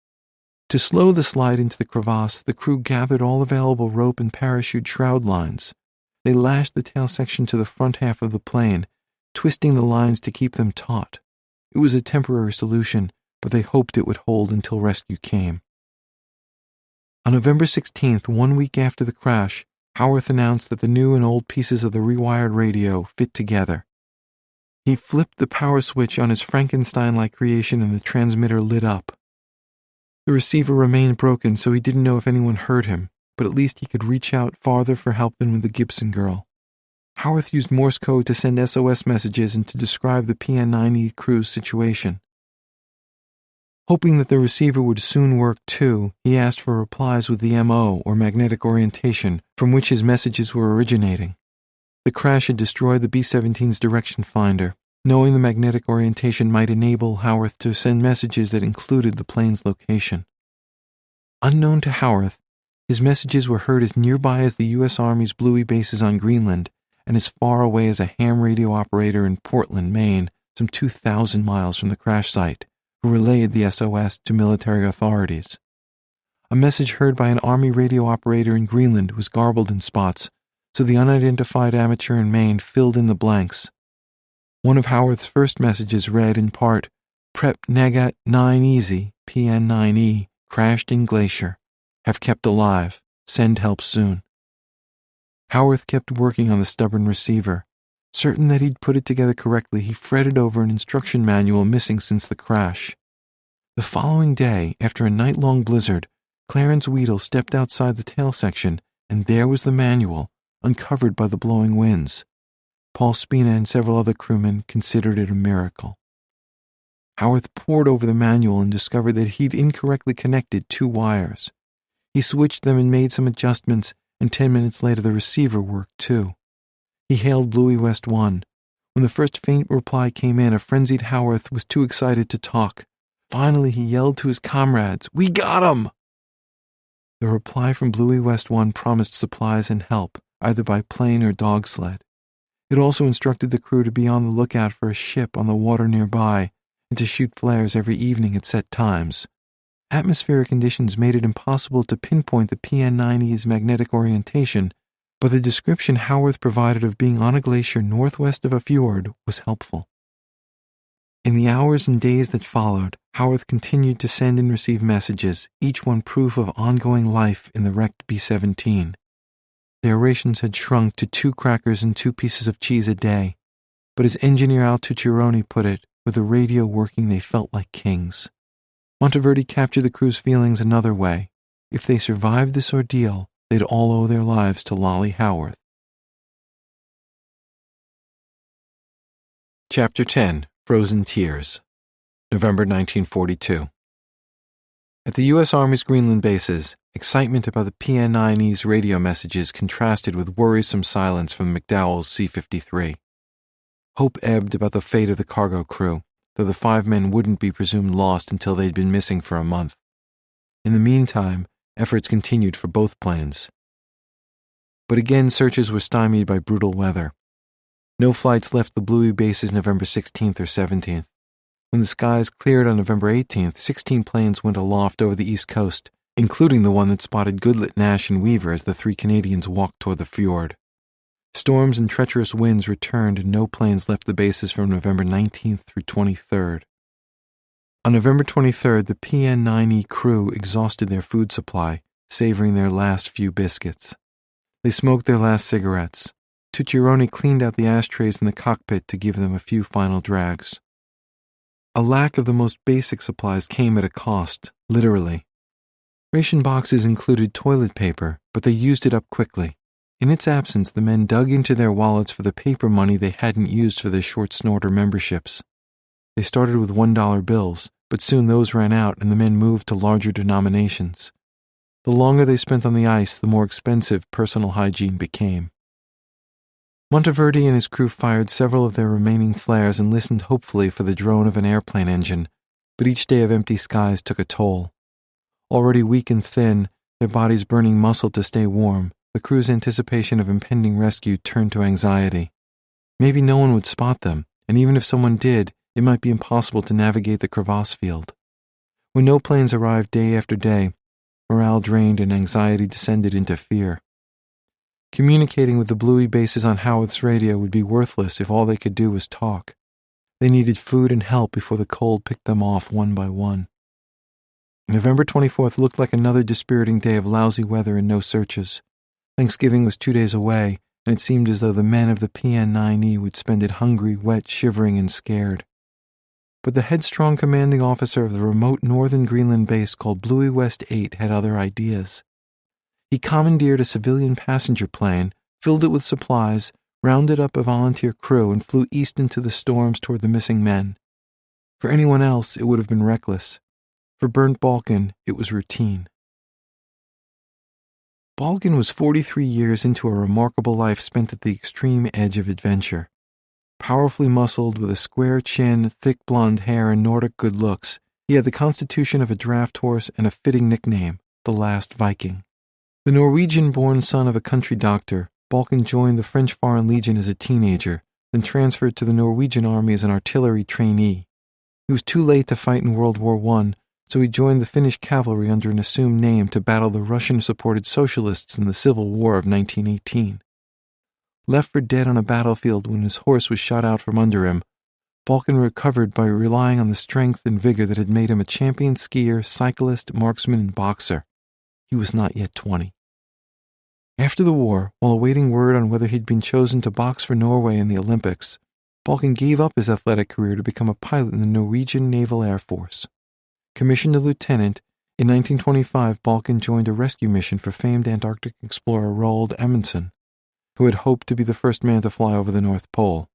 To slow the slide into the crevasse, the crew gathered all available rope and parachute shroud lines. They lashed the tail section to the front half of the plane, twisting the lines to keep them taut. It was a temporary solution, but they hoped it would hold until rescue came. On November 16th, 1 week after the crash, Howarth announced that the new and old pieces of the rewired radio fit together. He flipped the power switch on his Frankenstein-like creation and the transmitter lit up. The receiver remained broken, so he didn't know if anyone heard him, but at least he could reach out farther for help than with the Gibson Girl. Howarth used Morse code to send SOS messages and to describe the PN-90 crew's situation. Hoping that the receiver would soon work too, he asked for replies with the MO, or magnetic orientation, from which his messages were originating. The crash had destroyed the B-17's direction finder. Knowing the magnetic orientation might enable Howarth to send messages that included the plane's location. Unknown to Howarth, his messages were heard as nearby as the U.S. Army's Bluey bases on Greenland and as far away as a ham radio operator in Portland, Maine, some 2,000 miles from the crash site, who relayed the SOS to military authorities. A message heard by an Army radio operator in Greenland was garbled in spots, so the unidentified amateur in Maine filled in the blanks. One of Howarth's first messages read in part, "Prep Negat 9 Easy, PN-9E, crashed in glacier. Have kept alive. Send help soon." Howarth kept working on the stubborn receiver. Certain that he'd put it together correctly, he fretted over an instruction manual missing since the crash. The following day, after a night-long blizzard, Clarence Weedle stepped outside the tail section, and there was the manual, uncovered by the blowing winds. Paul Spina and several other crewmen considered it a miracle. Howarth pored over the manual and discovered that he'd incorrectly connected 2 wires. He switched them and made some adjustments, and 10 minutes later the receiver worked too. He hailed Bluey West 1. When the first faint reply came in, a frenzied Howarth was too excited to talk. Finally, he yelled to his comrades, "We got 'em!" The reply from Bluey West 1 promised supplies and help, either by plane or dog sled. It also instructed the crew to be on the lookout for a ship on the water nearby and to shoot flares every evening at set times. Atmospheric conditions made it impossible to pinpoint the PN-9E's magnetic orientation, but the description Howarth provided of being on a glacier northwest of a fjord was helpful. In the hours and days that followed, Howarth continued to send and receive messages, each one proof of ongoing life in the wrecked B-17. Their rations had shrunk to 2 crackers and 2 pieces of cheese a day, but as engineer Al Tucciaroni put it, with the radio working they felt like kings. Monteverdi captured the crew's feelings another way. If they survived this ordeal, they'd all owe their lives to Lolly Howarth. Chapter 10, Frozen Tears, November 1942. At the U.S. Army's Greenland bases, excitement about the PN-9E's radio messages contrasted with worrisome silence from McDowell's C-53. Hope ebbed about the fate of the cargo crew, though the 5 men wouldn't be presumed lost until they'd been missing for a month. In the meantime, efforts continued for both planes. But again, searches were stymied by brutal weather. No flights left the Bluey bases November 16th or 17th. When the skies cleared on November 18th, 16 planes went aloft over the East Coast, including the one that spotted Goodlet, Nash, and Weaver as the 3 Canadians walked toward the fjord. Storms and treacherous winds returned and no planes left the bases from November 19th through 23rd. On November 23rd, the PN-9E crew exhausted their food supply, savoring their last few biscuits. They smoked their last cigarettes. Tucciaroni cleaned out the ashtrays in the cockpit to give them a few final drags. A lack of the most basic supplies came at a cost, literally. Ration boxes included toilet paper, but they used it up quickly. In its absence, the men dug into their wallets for the paper money they hadn't used for their short snorter memberships. They started with $1 bills, but soon those ran out and the men moved to larger denominations. The longer they spent on the ice, the more expensive personal hygiene became. Monteverdi and his crew fired several of their remaining flares and listened hopefully for the drone of an airplane engine, but each day of empty skies took a toll. Already weak and thin, their bodies burning muscle to stay warm, the crew's anticipation of impending rescue turned to anxiety. Maybe no one would spot them, and even if someone did, it might be impossible to navigate the crevasse field. When no planes arrived day after day, morale drained and anxiety descended into fear. Communicating with the Bluey bases on Howarth's radio would be worthless if all they could do was talk. They needed food and help before the cold picked them off one by one. November 24th looked like another dispiriting day of lousy weather and no searches. Thanksgiving was 2 days away, and it seemed as though the men of the PN-9E would spend it hungry, wet, shivering, and scared. But the headstrong commanding officer of the remote northern Greenland base called Bluey West 8 had other ideas. He commandeered a civilian passenger plane, filled it with supplies, rounded up a volunteer crew, and flew east into the storms toward the missing men. For anyone else, it would have been reckless. For Bernd Balken, it was routine. Balken was 43 years into a remarkable life spent at the extreme edge of adventure. Powerfully muscled, with a square chin, thick blonde hair, and Nordic good looks, he had the constitution of a draft horse and a fitting nickname, the Last Viking. The Norwegian-born son of a country doctor, Balken joined the French Foreign Legion as a teenager, then transferred to the Norwegian Army as an artillery trainee. He was too late to fight in World War I, so he joined the Finnish cavalry under an assumed name to battle the Russian-supported socialists in the Civil War of 1918. Left for dead on a battlefield when his horse was shot out from under him, Balken recovered by relying on the strength and vigor that had made him a champion skier, cyclist, marksman, and boxer. He was not yet 20. After the war, while awaiting word on whether he'd been chosen to box for Norway in the Olympics, Balken gave up his athletic career to become a pilot in the Norwegian Naval Air Force. Commissioned a lieutenant, in 1925 Balken joined a rescue mission for famed Antarctic explorer Roald Amundsen, who had hoped to be the first man to fly over the North Pole.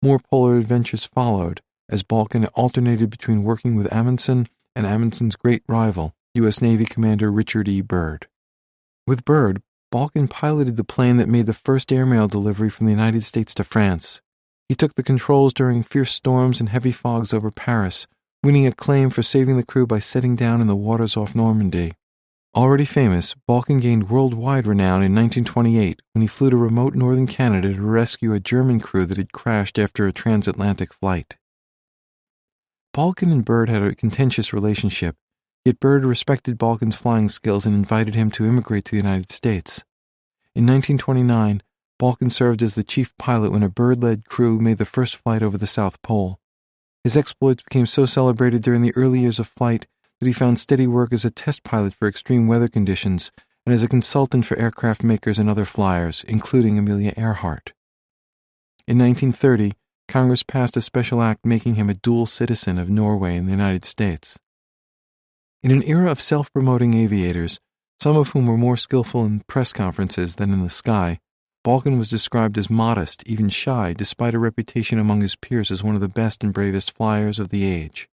More polar adventures followed, as Balken alternated between working with Amundsen and Amundsen's great rival, U.S. Navy Commander Richard E. Byrd. With Byrd, Balkin piloted the plane that made the first airmail delivery from the United States to France. He took the controls during fierce storms and heavy fogs over Paris, winning acclaim for saving the crew by setting down in the waters off Normandy. Already famous, Balkin gained worldwide renown in 1928 when he flew to remote northern Canada to rescue a German crew that had crashed after a transatlantic flight. Balkin and Byrd had a contentious relationship, yet Byrd respected Balkin's flying skills and invited him to immigrate to the United States. In 1929, Balkin served as the chief pilot when a Byrd-led crew made the first flight over the South Pole. His exploits became so celebrated during the early years of flight that he found steady work as a test pilot for extreme weather conditions and as a consultant for aircraft makers and other flyers, including Amelia Earhart. In 1930, Congress passed a special act making him a dual citizen of Norway and the United States. In an era of self-promoting aviators, some of whom were more skillful in press conferences than in the sky, Balkin was described as modest, even shy, despite a reputation among his peers as one of the best and bravest flyers of the age.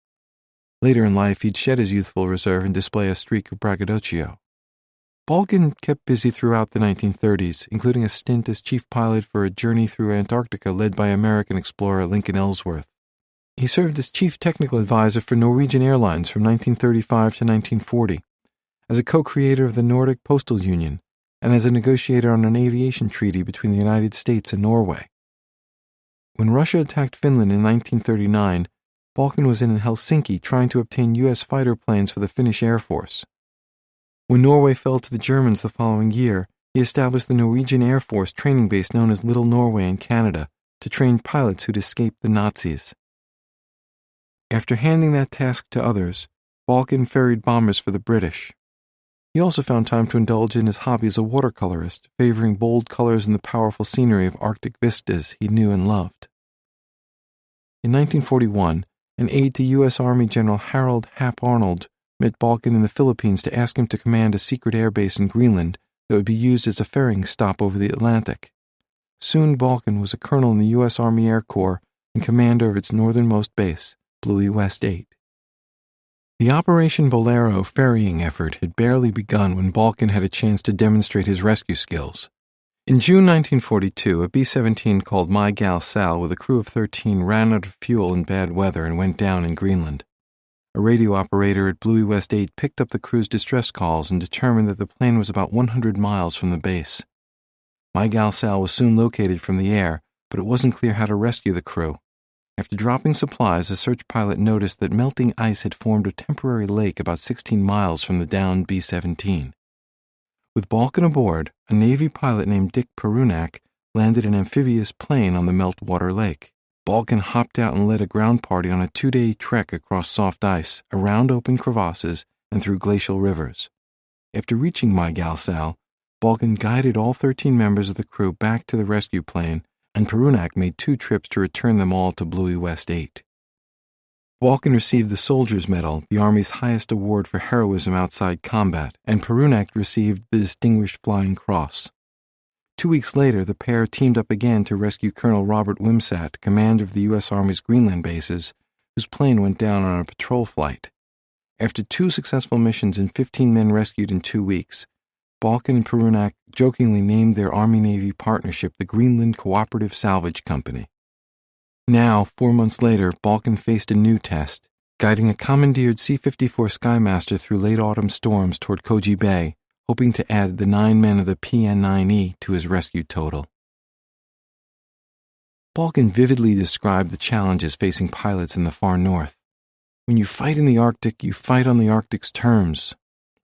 Later in life, he'd shed his youthful reserve and display a streak of braggadocio. Balkin kept busy throughout the 1930s, including a stint as chief pilot for a journey through Antarctica led by American explorer Lincoln Ellsworth. He served as chief technical advisor for Norwegian Airlines from 1935 to 1940, as a co-creator of the Nordic Postal Union, and as a negotiator on an aviation treaty between the United States and Norway. When Russia attacked Finland in 1939, Balkin was in Helsinki trying to obtain U.S. fighter planes for the Finnish Air Force. When Norway fell to the Germans the following year, he established the Norwegian Air Force training base known as Little Norway in Canada to train pilots who'd escaped the Nazis. After handing that task to others, Balkin ferried bombers for the British. He also found time to indulge in his hobby as a watercolorist, favoring bold colors and the powerful scenery of Arctic vistas he knew and loved. In 1941, an aide to U.S. Army General Harold Hap Arnold met Balkin in the Philippines to ask him to command a secret air base in Greenland that would be used as a ferrying stop over the Atlantic. Soon Balkin was a colonel in the U.S. Army Air Corps and commander of its northernmost base, Bluey West 8. The Operation Bolero ferrying effort had barely begun when Balkin had a chance to demonstrate his rescue skills. In June 1942, a B-17 called My Gal Sal with a crew of 13 ran out of fuel in bad weather and went down in Greenland. A radio operator at Bluey West 8 picked up the crew's distress calls and determined that the plane was about 100 miles from the base. My Gal Sal was soon located from the air, but it wasn't clear how to rescue the crew. After dropping supplies, a search pilot noticed that melting ice had formed a temporary lake about 16 miles from the downed B-17. With Balkin aboard, a Navy pilot named Dick Perunak landed an amphibious plane on the meltwater lake. Balkin hopped out and led a ground party on a 2-day trek across soft ice, around open crevasses, and through glacial rivers. After reaching My Gal Sal, Balkin guided all 13 members of the crew back to the rescue plane, and Perunak made 2 trips to return them all to Bluey West 8. Balkin received the Soldier's Medal, the Army's highest award for heroism outside combat, and Perunak received the Distinguished Flying Cross. 2 weeks later, the pair teamed up again to rescue Colonel Robert Wimsatt, commander of the U.S. Army's Greenland bases, whose plane went down on a patrol flight. After 2 successful missions and 15 men rescued in 2 weeks, Balkin and Perunak jokingly named their Army-Navy partnership the Greenland Cooperative Salvage Company. Now, 4 months later, Balkin faced a new test, guiding a commandeered C-54 Skymaster through late autumn storms toward Koji Bay, hoping to add the 9 men of the PN-9E to his rescue total. Balkin vividly described the challenges facing pilots in the far north. When you fight in the Arctic, you fight on the Arctic's terms.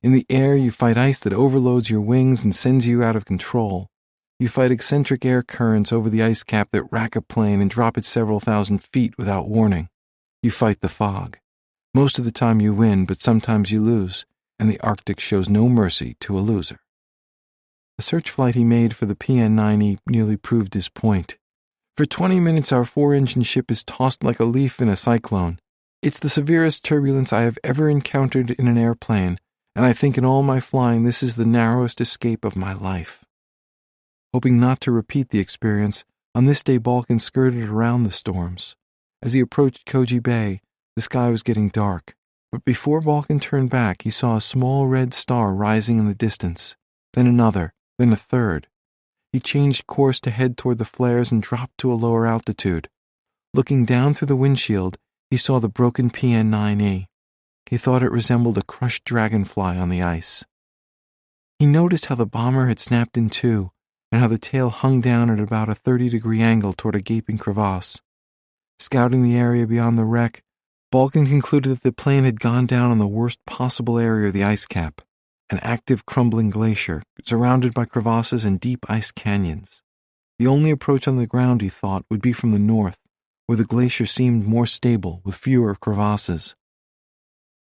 In the air, you fight ice that overloads your wings and sends you out of control. You fight eccentric air currents over the ice cap that rack a plane and drop it several thousand feet without warning. You fight the fog. Most of the time you win, but sometimes you lose, and the Arctic shows no mercy to a loser. A search flight he made for the PN-9E nearly proved his point. For 20 minutes our 4-engine ship is tossed like a leaf in a cyclone. It's the severest turbulence I have ever encountered in an airplane, and I think in all my flying this is the narrowest escape of my life. Hoping not to repeat the experience, on this day Balkin skirted around the storms. As he approached Koji Bay, the sky was getting dark. But before Balkin turned back, he saw a small red star rising in the distance, then another, then a third. He changed course to head toward the flares and dropped to a lower altitude. Looking down through the windshield, he saw the broken PN-9E. He thought it resembled a crushed dragonfly on the ice. He noticed how the bomber had snapped in two, and how the tail hung down at about a 30-degree angle toward a gaping crevasse. Scouting the area beyond the wreck, Balkin concluded that the plane had gone down on the worst possible area of the ice cap, an active crumbling glacier, surrounded by crevasses and deep ice canyons. The only approach on the ground, he thought, would be from the north, where the glacier seemed more stable, with fewer crevasses.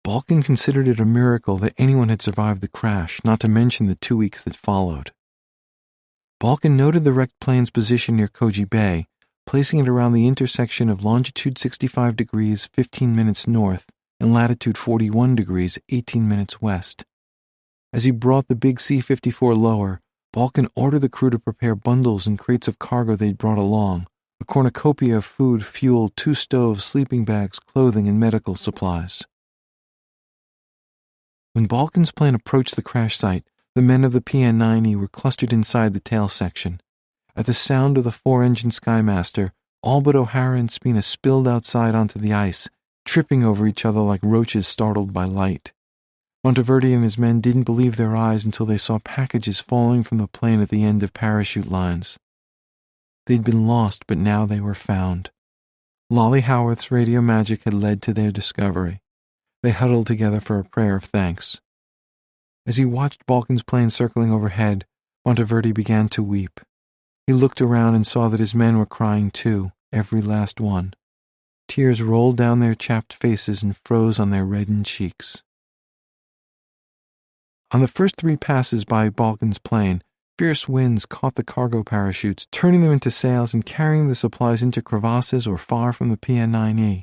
Balkin considered it a miracle that anyone had survived the crash, not to mention the 2 weeks that followed. Balkin noted the wrecked plane's position near Koji Bay, placing it around the intersection of longitude 65 degrees 15 minutes north and latitude 41 degrees 18 minutes west. As he brought the big C-54 lower, Balkin ordered the crew to prepare bundles and crates of cargo they'd brought along, a cornucopia of food, fuel, 2 stoves, sleeping bags, clothing, and medical supplies. When Balkin's plane approached the crash site, the men of the PN-9E were clustered inside the tail section. At the sound of the 4-engine Skymaster, all but O'Hara and Spina spilled outside onto the ice, tripping over each other like roaches startled by light. Monteverdi and his men didn't believe their eyes until they saw packages falling from the plane at the end of parachute lines. They'd been lost, but now they were found. Lolly Howarth's radio magic had led to their discovery. They huddled together for a prayer of thanks. As he watched Balkin's plane circling overhead, Monteverdi began to weep. He looked around and saw that his men were crying too, every last one. Tears rolled down their chapped faces and froze on their reddened cheeks. On the first 3 passes by Balkin's plane, fierce winds caught the cargo parachutes, turning them into sails and carrying the supplies into crevasses or far from the PN-9E.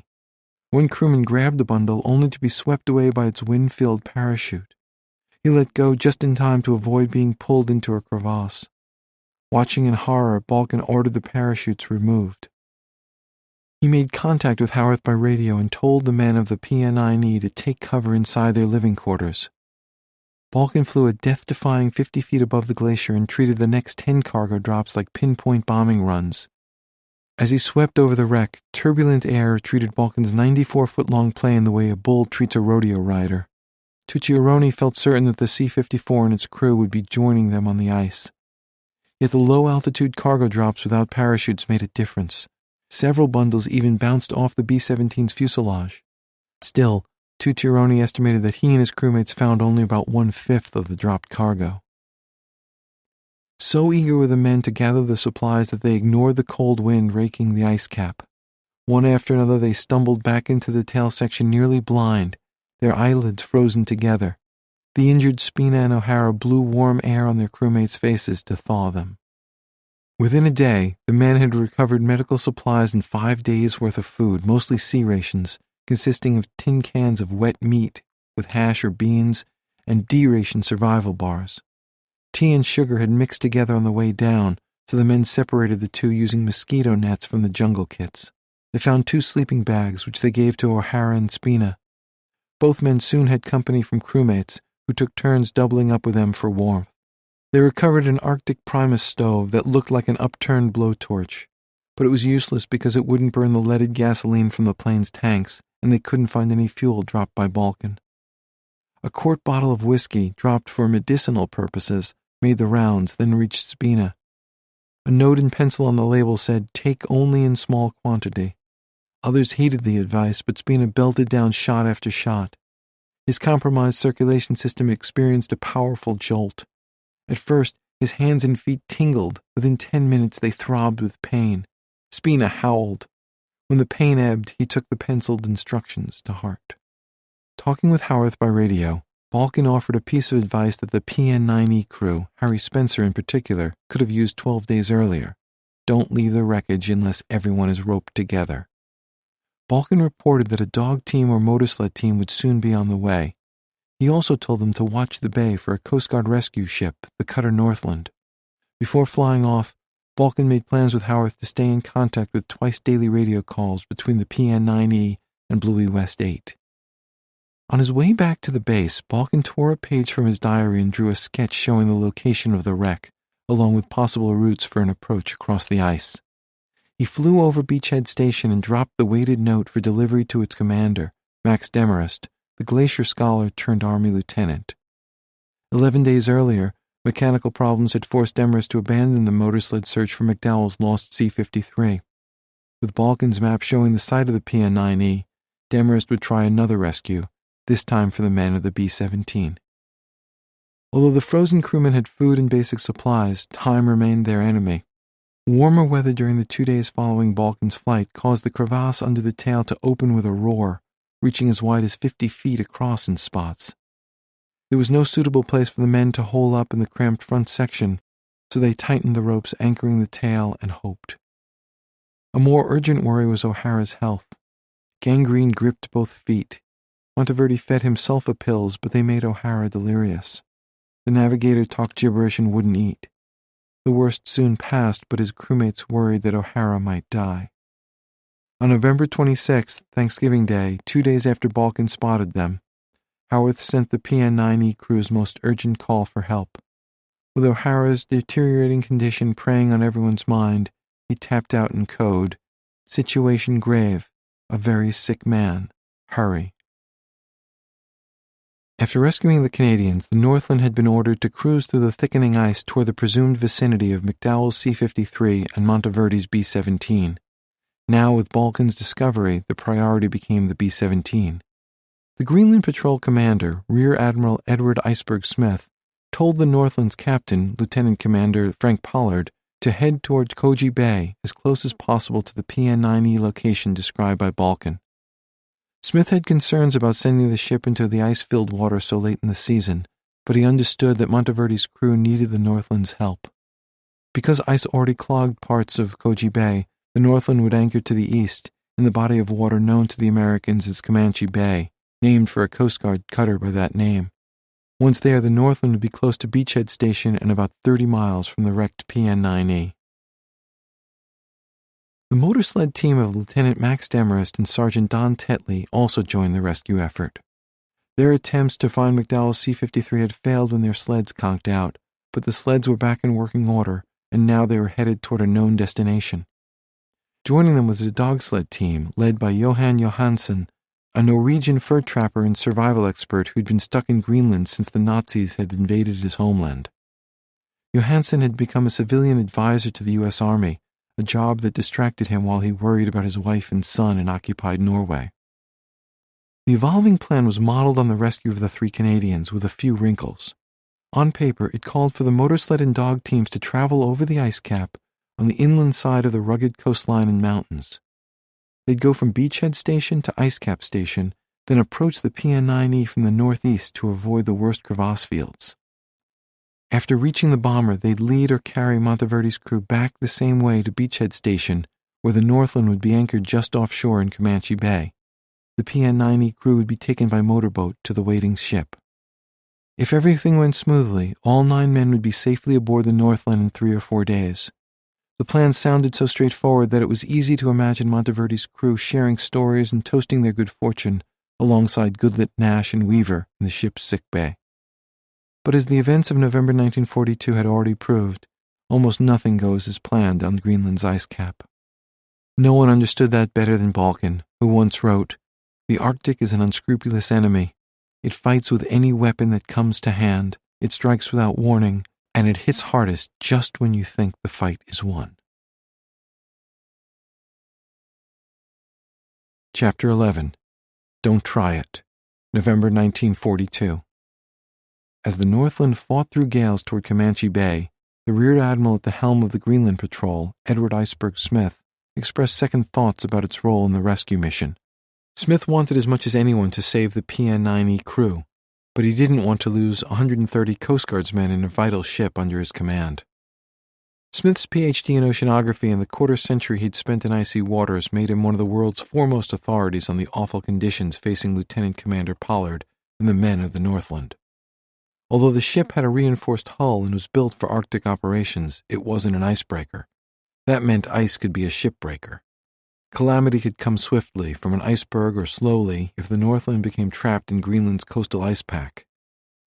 One crewman grabbed the bundle only to be swept away by its wind-filled parachute. He let go just in time to avoid being pulled into a crevasse. Watching in horror, Balkin ordered the parachutes removed. He made contact with Howarth by radio and told the men of the PN-9E to take cover inside their living quarters. Balkin flew a death-defying 50 feet above the glacier and treated the next 10 cargo drops like pinpoint bombing runs. As he swept over the wreck, turbulent air treated Balkin's 94-foot-long plane the way a bull treats a rodeo rider. Tucciaroni felt certain that the C-54 and its crew would be joining them on the ice. Yet the low-altitude cargo drops without parachutes made a difference. Several bundles even bounced off the B-17's fuselage. Still, Tucciaroni estimated that he and his crewmates found only about 1/5 of the dropped cargo. So eager were the men to gather the supplies that they ignored the cold wind raking the ice cap. One after another they stumbled back into the tail section nearly blind, their eyelids frozen together. The injured Spina and O'Hara blew warm air on their crewmates' faces to thaw them. Within a day, the men had recovered medical supplies and 5 days' worth of food, mostly sea rations, consisting of tin cans of wet meat with hash or beans and D-ration survival bars. Tea and sugar had mixed together on the way down, so the men separated the two using mosquito nets from the jungle kits. They found 2 sleeping bags, which they gave to O'Hara and Spina. Both men soon had company from crewmates, who took turns doubling up with them for warmth. They recovered an Arctic Primus stove that looked like an upturned blowtorch, but it was useless because it wouldn't burn the leaded gasoline from the plane's tanks, and they couldn't find any fuel dropped by Balkin. A quart bottle of whiskey, dropped for medicinal purposes, made the rounds, then reached Spina. A note in pencil on the label said, "Take only in small quantity." Others heeded the advice, but Spina belted down shot after shot. His compromised circulation system experienced a powerful jolt. At first, his hands and feet tingled. Within 10 minutes, they throbbed with pain. Spina howled. When the pain ebbed, he took the penciled instructions to heart. Talking with Howarth by radio, Balkin offered a piece of advice that the PN-9E crew, Harry Spencer in particular, could have used 12 days earlier. Don't leave the wreckage unless everyone is roped together. Balkin reported that a dog team or motorsled team would soon be on the way. He also told them to watch the bay for a Coast Guard rescue ship, the cutter Northland. Before flying off, Balkin made plans with Howarth to stay in contact with twice-daily radio calls between the PN-9E and Bluey West 8. On his way back to the base, Balkin tore a page from his diary and drew a sketch showing the location of the wreck, along with possible routes for an approach across the ice. He flew over Beachhead Station and dropped the weighted note for delivery to its commander, Max Demarest, the glacier scholar turned Army lieutenant. 11 days earlier, mechanical problems had forced Demarest to abandon the motor sled search for McDowell's lost C-53. With Balkin's map showing the site of the PN-9E, Demarest would try another rescue, this time for the men of the B-17. Although the frozen crewmen had food and basic supplies, time remained their enemy. Warmer weather during the 2 days following Balkin's flight caused the crevasse under the tail to open with a roar, reaching as wide as 50 feet across in spots. There was no suitable place for the men to hole up in the cramped front section, so they tightened the ropes anchoring the tail and hoped. A more urgent worry was O'Hara's health. Gangrene gripped both feet. Monteverdi fed him sulfa pills, but they made O'Hara delirious. The navigator talked gibberish and wouldn't eat. The worst soon passed, but his crewmates worried that O'Hara might die. On November 26th, Thanksgiving Day, 2 days after Balkin spotted them, Howarth sent the PN-9E crew's most urgent call for help. With O'Hara's deteriorating condition preying on everyone's mind, he tapped out in code, "Situation grave. A very sick man. Hurry." After rescuing the Canadians, the Northland had been ordered to cruise through the thickening ice toward the presumed vicinity of McDowell's C-53 and Monteverdi's B-17. Now, with Balkin's discovery, the priority became the B-17. The Greenland Patrol commander, Rear Admiral Edward Iceberg Smith, told the Northland's captain, Lieutenant Commander Frank Pollard, to head towards Koji Bay as close as possible to the PN-9E location described by Balkin. Smith had concerns about sending the ship into the ice-filled water so late in the season, but he understood that Monteverdi's crew needed the Northland's help. Because ice already clogged parts of Koji Bay, the Northland would anchor to the east, in the body of water known to the Americans as Comanche Bay, named for a Coast Guard cutter by that name. Once there, the Northland would be close to Beachhead Station and about 30 miles from the wrecked PN-9E. The motor sled team of Lieutenant Max Demarest and Sergeant Don Tetley also joined the rescue effort. Their attempts to find McDowell's C-53 had failed when their sleds conked out, but the sleds were back in working order, and now they were headed toward a known destination. Joining them was a dog sled team led by Johan Johansson, a Norwegian fur trapper and survival expert who'd been stuck in Greenland since the Nazis had invaded his homeland. Johansson had become a civilian advisor to the U.S. Army, a job that distracted him while he worried about his wife and son in occupied Norway. The evolving plan was modeled on the rescue of the 3 Canadians with a few wrinkles. On paper, it called for the motor sled and dog teams to travel over the ice cap on the inland side of the rugged coastline and mountains. They'd go from Beachhead Station to Ice Cap Station, then approach the PN-9E from the northeast to avoid the worst crevasse fields. After reaching the bomber, they'd lead or carry Monteverdi's crew back the same way to Beachhead Station, where the Northland would be anchored just offshore in Comanche Bay. The PN-9E crew would be taken by motorboat to the waiting ship. If everything went smoothly, all 9 men would be safely aboard the Northland in 3 or 4 days. The plan sounded so straightforward that it was easy to imagine Monteverdi's crew sharing stories and toasting their good fortune alongside Goodlet, Nash, and Weaver in the ship's sick bay. But as the events of November 1942 had already proved, almost nothing goes as planned on Greenland's ice cap. No one understood that better than Balkin, who once wrote, "The Arctic is an unscrupulous enemy. It fights with any weapon that comes to hand, it strikes without warning, and it hits hardest just when you think the fight is won." Chapter 11. Don't Try It. November 1942. As the Northland fought through gales toward Comanche Bay, the Rear Admiral at the helm of the Greenland Patrol, Edward Iceberg Smith, expressed second thoughts about its role in the rescue mission. Smith wanted as much as anyone to save the PN-9E crew, but he didn't want to lose 130 Coast Guardsmen in a vital ship under his command. Smith's PhD in oceanography and the quarter-century he'd spent in icy waters made him one of the world's foremost authorities on the awful conditions facing Lieutenant Commander Pollard and the men of the Northland. Although the ship had a reinforced hull and was built for Arctic operations, it wasn't an icebreaker. That meant ice could be a shipbreaker. Calamity could come swiftly from an iceberg or slowly if the Northland became trapped in Greenland's coastal ice pack.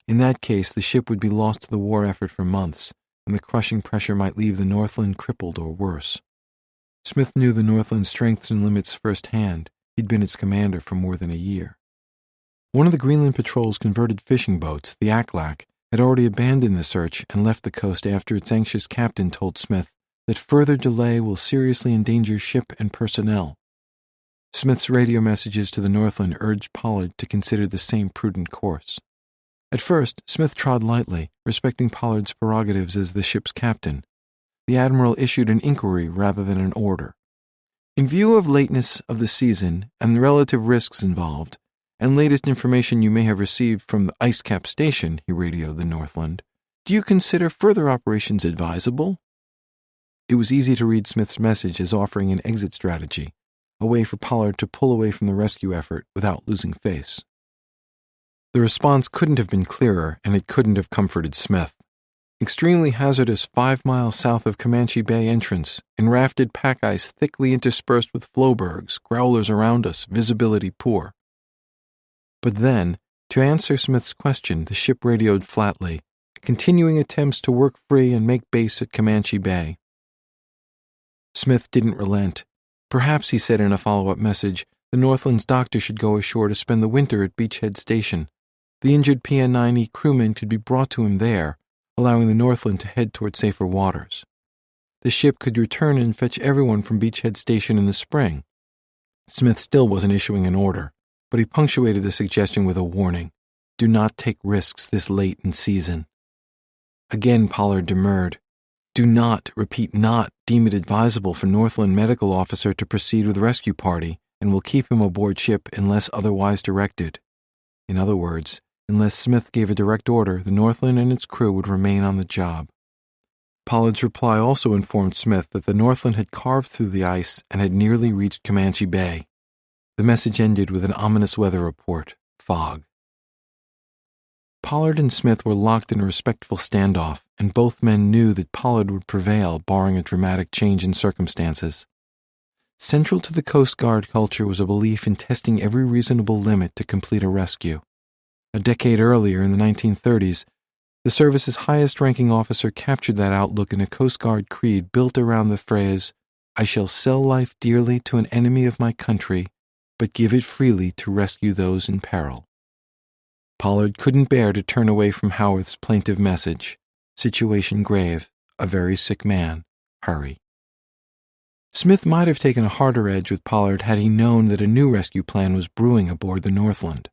In that case, the ship would be lost to the war effort for months, and the crushing pressure might leave the Northland crippled or worse. Smith knew the Northland's strengths and limits firsthand. He'd been its commander for more than a year. One of the Greenland Patrol's converted fishing boats, the Aklak, had already abandoned the search and left the coast after its anxious captain told Smith that further delay will seriously endanger ship and personnel. Smith's radio messages to the Northland urged Pollard to consider the same prudent course. At first, Smith trod lightly, respecting Pollard's prerogatives as the ship's captain. The admiral issued an inquiry rather than an order. In view of lateness of the season and the relative risks involved, and latest information you may have received from the ice cap station, he radioed the Northland, do you consider further operations advisable? It was easy to read Smith's message as offering an exit strategy, a way for Pollard to pull away from the rescue effort without losing face. The response couldn't have been clearer, and it couldn't have comforted Smith. Extremely hazardous 5 miles south of Comanche Bay entrance, enrafted pack ice thickly interspersed with flowbergs, growlers around us, visibility poor. But then, to answer Smith's question, the ship radioed flatly, continuing attempts to work free and make base at Comanche Bay. Smith didn't relent. Perhaps, he said in a follow-up message, the Northland's doctor should go ashore to spend the winter at Beachhead Station. The injured PN-9E crewmen could be brought to him there, allowing the Northland to head toward safer waters. The ship could return and fetch everyone from Beachhead Station in the spring. Smith still wasn't issuing an order, but he punctuated the suggestion with a warning. Do not take risks this late in season. Again Pollard demurred. Do not, repeat not, deem it advisable for Northland medical officer to proceed with rescue party, and will keep him aboard ship unless otherwise directed. In other words, unless Smith gave a direct order, the Northland and its crew would remain on the job. Pollard's reply also informed Smith that the Northland had carved through the ice and had nearly reached Comanche Bay. The message ended with an ominous weather report: fog. Pollard and Smith were locked in a respectful standoff, and both men knew that Pollard would prevail, barring a dramatic change in circumstances. Central to the Coast Guard culture was a belief in testing every reasonable limit to complete a rescue. A decade earlier, in the 1930s, the service's highest-ranking officer captured that outlook in a Coast Guard creed built around the phrase, "I shall sell life dearly to an enemy of my country, but give it freely to rescue those in peril." Pollard couldn't bear to turn away from Howarth's plaintive message, "Situation grave, a very sick man, hurry." Smith might have taken a harder edge with Pollard had he known that a new rescue plan was brewing aboard the Northland.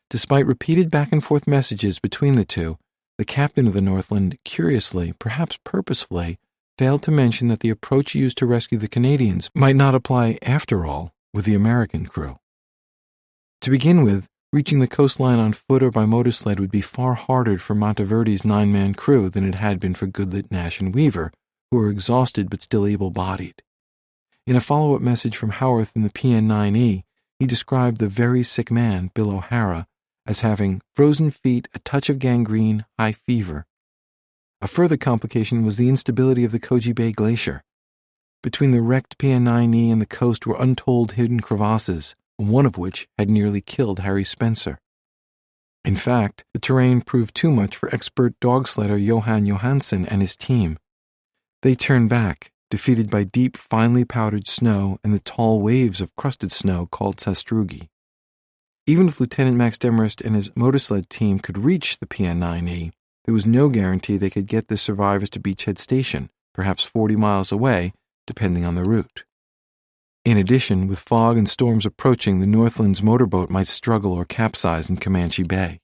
Despite repeated back-and-forth messages between the two, the captain of the Northland, curiously, perhaps purposefully, failed to mention that the approach used to rescue the Canadians might not apply, after all, with the American crew. To begin with, reaching the coastline on foot or by motorsled would be far harder for Monteverde's 9-man crew than it had been for Goodlet, Nash, and Weaver, who were exhausted but still able-bodied. In a follow-up message from Howarth in the PN-9E, he described the very sick man, Bill O'Hara, as having frozen feet, a touch of gangrene, high fever. A further complication was the instability of the Koji Bay Glacier. Between the wrecked PN-9E and the coast were untold hidden crevasses, one of which had nearly killed Harry Spencer. In fact, the terrain proved too much for expert dog sledder Johan Johansson and his team. They turned back, defeated by deep, finely powdered snow and the tall waves of crusted snow called sastrugi. Even if Lieutenant Max Demarest and his motorsled team could reach the PN-9E, there was no guarantee they could get the survivors to Beachhead Station, perhaps 40 miles away, depending on the route. In addition, with fog and storms approaching, the Northland's motorboat might struggle or capsize in Comanche Bay.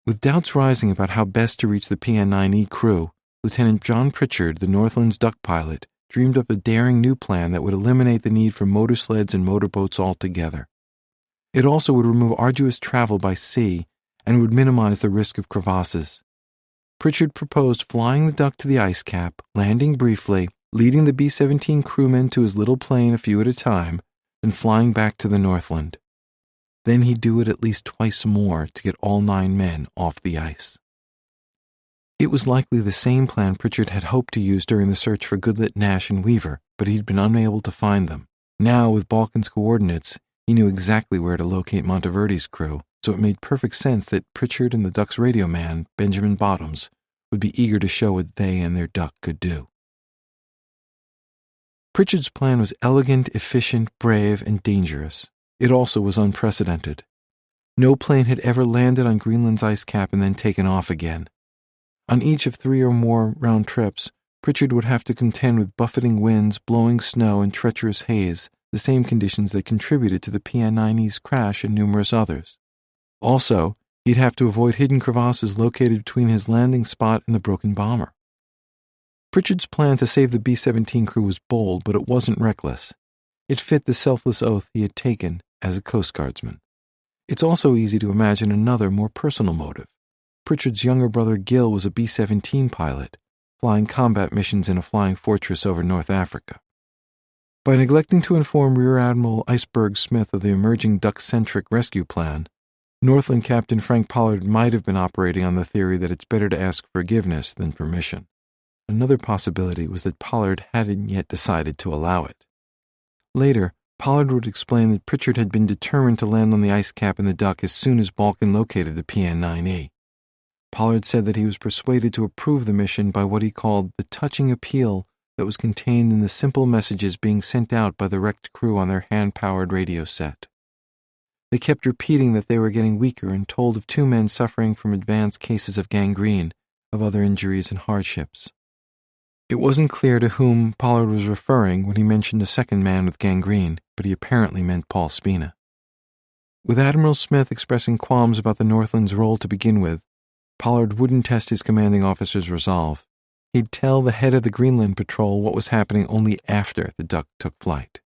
With doubts rising about how best to reach the PN-9E crew, Lieutenant John Pritchard, the Northland's duck pilot, dreamed up a daring new plan that would eliminate the need for motorsleds and motorboats altogether. It also would remove arduous travel by sea and would minimize the risk of crevasses. Pritchard proposed flying the duck to the ice cap, landing briefly, leading the B-17 crewmen to his little plane a few at a time, then flying back to the Northland. Then he'd do it at least twice more to get all 9 men off the ice. It was likely the same plan Pritchard had hoped to use during the search for Goodlet, Nash, and Weaver, but he'd been unable to find them. Now, with Balkin's coordinates, he knew exactly where to locate Monteverdi's crew, so it made perfect sense that Pritchard and the Duck's radio man, Benjamin Bottoms, would be eager to show what they and their Duck could do. Pritchard's plan was elegant, efficient, brave, and dangerous. It also was unprecedented. No plane had ever landed on Greenland's ice cap and then taken off again. On each of 3 or more round trips, Pritchard would have to contend with buffeting winds, blowing snow, and treacherous haze, the same conditions that contributed to the PN-9E's crash and numerous others. Also, he'd have to avoid hidden crevasses located between his landing spot and the broken bomber. Pritchard's plan to save the B-17 crew was bold, but it wasn't reckless. It fit the selfless oath he had taken as a Coast Guardsman. It's also easy to imagine another, more personal motive. Pritchard's younger brother Gil was a B-17 pilot, flying combat missions in a flying fortress over North Africa. By neglecting to inform Rear Admiral Iceberg Smith of the emerging Duck-centric rescue plan, Northland Captain Frank Pollard might have been operating on the theory that it's better to ask forgiveness than permission. Another possibility was that Pollard hadn't yet decided to allow it. Later, Pollard would explain that Pritchard had been determined to land on the ice cap in the Duck as soon as Balkin located the PN-9E. Pollard said that he was persuaded to approve the mission by what he called the touching appeal that was contained in the simple messages being sent out by the wrecked crew on their hand-powered radio set. They kept repeating that they were getting weaker and told of 2 men suffering from advanced cases of gangrene, of other injuries and hardships. It wasn't clear to whom Pollard was referring when he mentioned the second man with gangrene, but he apparently meant Paul Spina. With Admiral Smith expressing qualms about the Northland's role to begin with, Pollard wouldn't test his commanding officer's resolve. He'd tell the head of the Greenland Patrol what was happening only after the Duck took flight.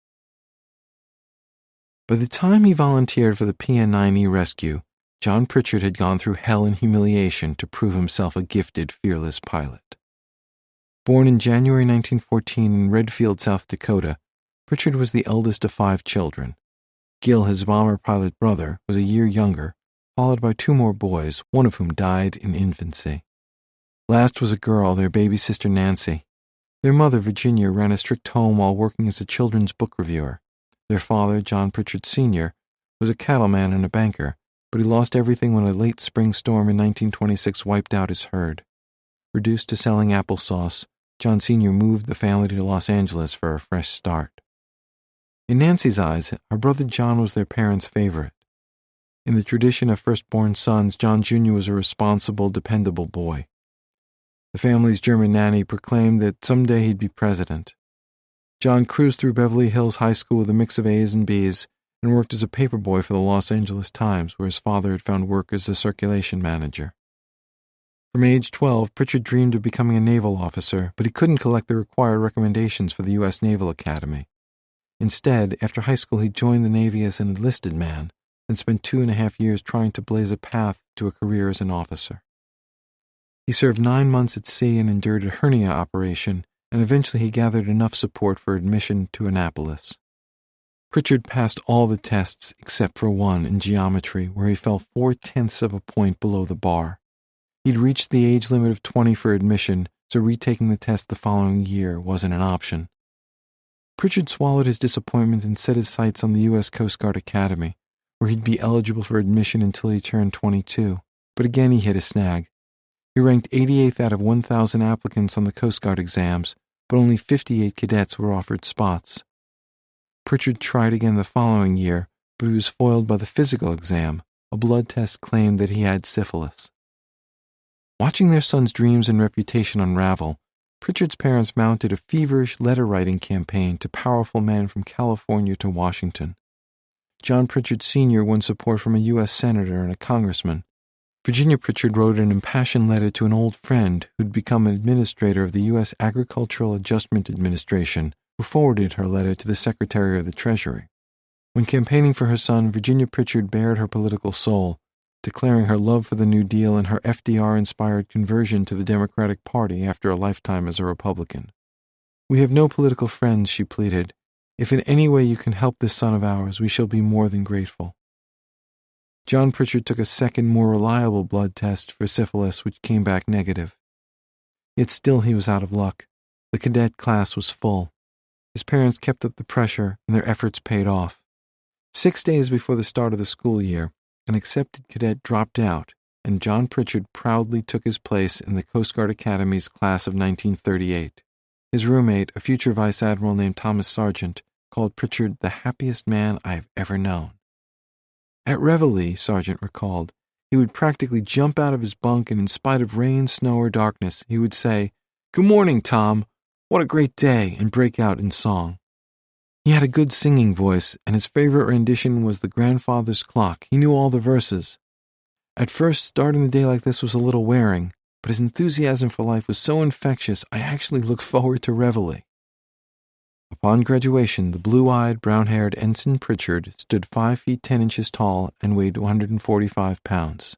By the time he volunteered for the PN-9E rescue, John Pritchard had gone through hell and humiliation to prove himself a gifted, fearless pilot. Born in January 1914 in Redfield, South Dakota, Pritchard was the eldest of 5 children. Gil, his bomber pilot brother, was a year younger, followed by 2 more boys, one of whom died in infancy. Last was a girl, their baby sister Nancy. Their mother, Virginia, ran a strict home while working as a children's book reviewer. Their father, John Pritchard Sr., was a cattleman and a banker, but he lost everything when a late spring storm in 1926 wiped out his herd. Reduced to selling applesauce, John Sr. moved the family to Los Angeles for a fresh start. In Nancy's eyes, her brother John was their parents' favorite. In the tradition of firstborn sons, John Jr. was a responsible, dependable boy. The family's German nanny proclaimed that someday he'd be president. John cruised through Beverly Hills High School with a mix of A's and B's and worked as a paperboy for the Los Angeles Times, where his father had found work as a circulation manager. From age 12, Pritchard dreamed of becoming a naval officer, but he couldn't collect the required recommendations for the U.S. Naval Academy. Instead, after high school, he joined the Navy as an enlisted man and spent 2.5 years trying to blaze a path to a career as an officer. He served 9 months at sea and endured a hernia operation, and eventually he gathered enough support for admission to Annapolis. Pritchard passed all the tests except for one in geometry, where he fell 0.4 of a point below the bar. He'd reached the age limit of 20 for admission, so retaking the test the following year wasn't an option. Pritchard swallowed his disappointment and set his sights on the U.S. Coast Guard Academy, where he'd be eligible for admission until he turned 22, but again he hit a snag. He ranked 88th out of 1,000 applicants on the Coast Guard exams, but only 58 cadets were offered spots. Pritchard tried again the following year, but he was foiled by the physical exam. A blood test claimed that he had syphilis. Watching their son's dreams and reputation unravel, Pritchard's parents mounted a feverish letter-writing campaign to powerful men from California to Washington. John Pritchard Sr. won support from a U.S. senator and a congressman. Virginia Pritchard wrote an impassioned letter to an old friend who'd become an administrator of the U.S. Agricultural Adjustment Administration, who forwarded her letter to the Secretary of the Treasury. When campaigning for her son, Virginia Pritchard bared her political soul, declaring her love for the New Deal and her FDR-inspired conversion to the Democratic Party after a lifetime as a Republican. "We have no political friends," she pleaded. "If in any way you can help this son of ours, we shall be more than grateful." John Pritchard took a second, more reliable blood test for syphilis, which came back negative. Yet still he was out of luck. The cadet class was full. His parents kept up the pressure, and their efforts paid off. 6 days before the start of the school year, an accepted cadet dropped out, and John Pritchard proudly took his place in the Coast Guard Academy's class of 1938. His roommate, a future vice admiral named Thomas Sargent, called Pritchard the happiest man I have ever known. At Reveille, Sargent recalled, he would practically jump out of his bunk, and in spite of rain, snow, or darkness, he would say, "Good morning, Tom. What a great day," and break out in song. He had a good singing voice, and his favorite rendition was The Grandfather's Clock. He knew all the verses. At first, starting the day like this was a little wearing, but his enthusiasm for life was so infectious, I actually looked forward to Reveille. Upon graduation, the blue-eyed, brown-haired Ensign Pritchard stood 5 feet 10 inches tall and weighed 145 pounds.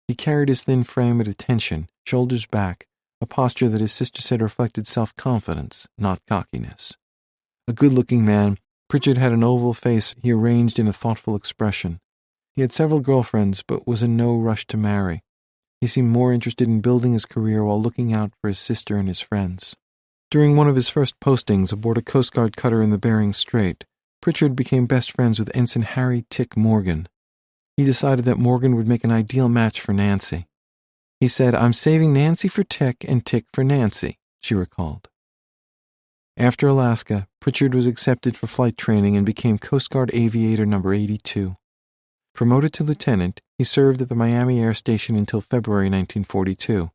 He carried his thin frame at attention, shoulders back, a posture that his sister said reflected self-confidence, not cockiness. A good-looking man, Pritchard had an oval face he arranged in a thoughtful expression. He had several girlfriends, but was in no rush to marry. He seemed more interested in building his career while looking out for his sister and his friends. During one of his first postings aboard a Coast Guard cutter in the Bering Strait, Pritchard became best friends with Ensign Harry Tick Morgan. He decided that Morgan would make an ideal match for Nancy. He said, "I'm saving Nancy for Tick and Tick for Nancy," she recalled. After Alaska, Pritchard was accepted for flight training and became Coast Guard Aviator number 82. Promoted to lieutenant, he served at the Miami Air Station until February 1942.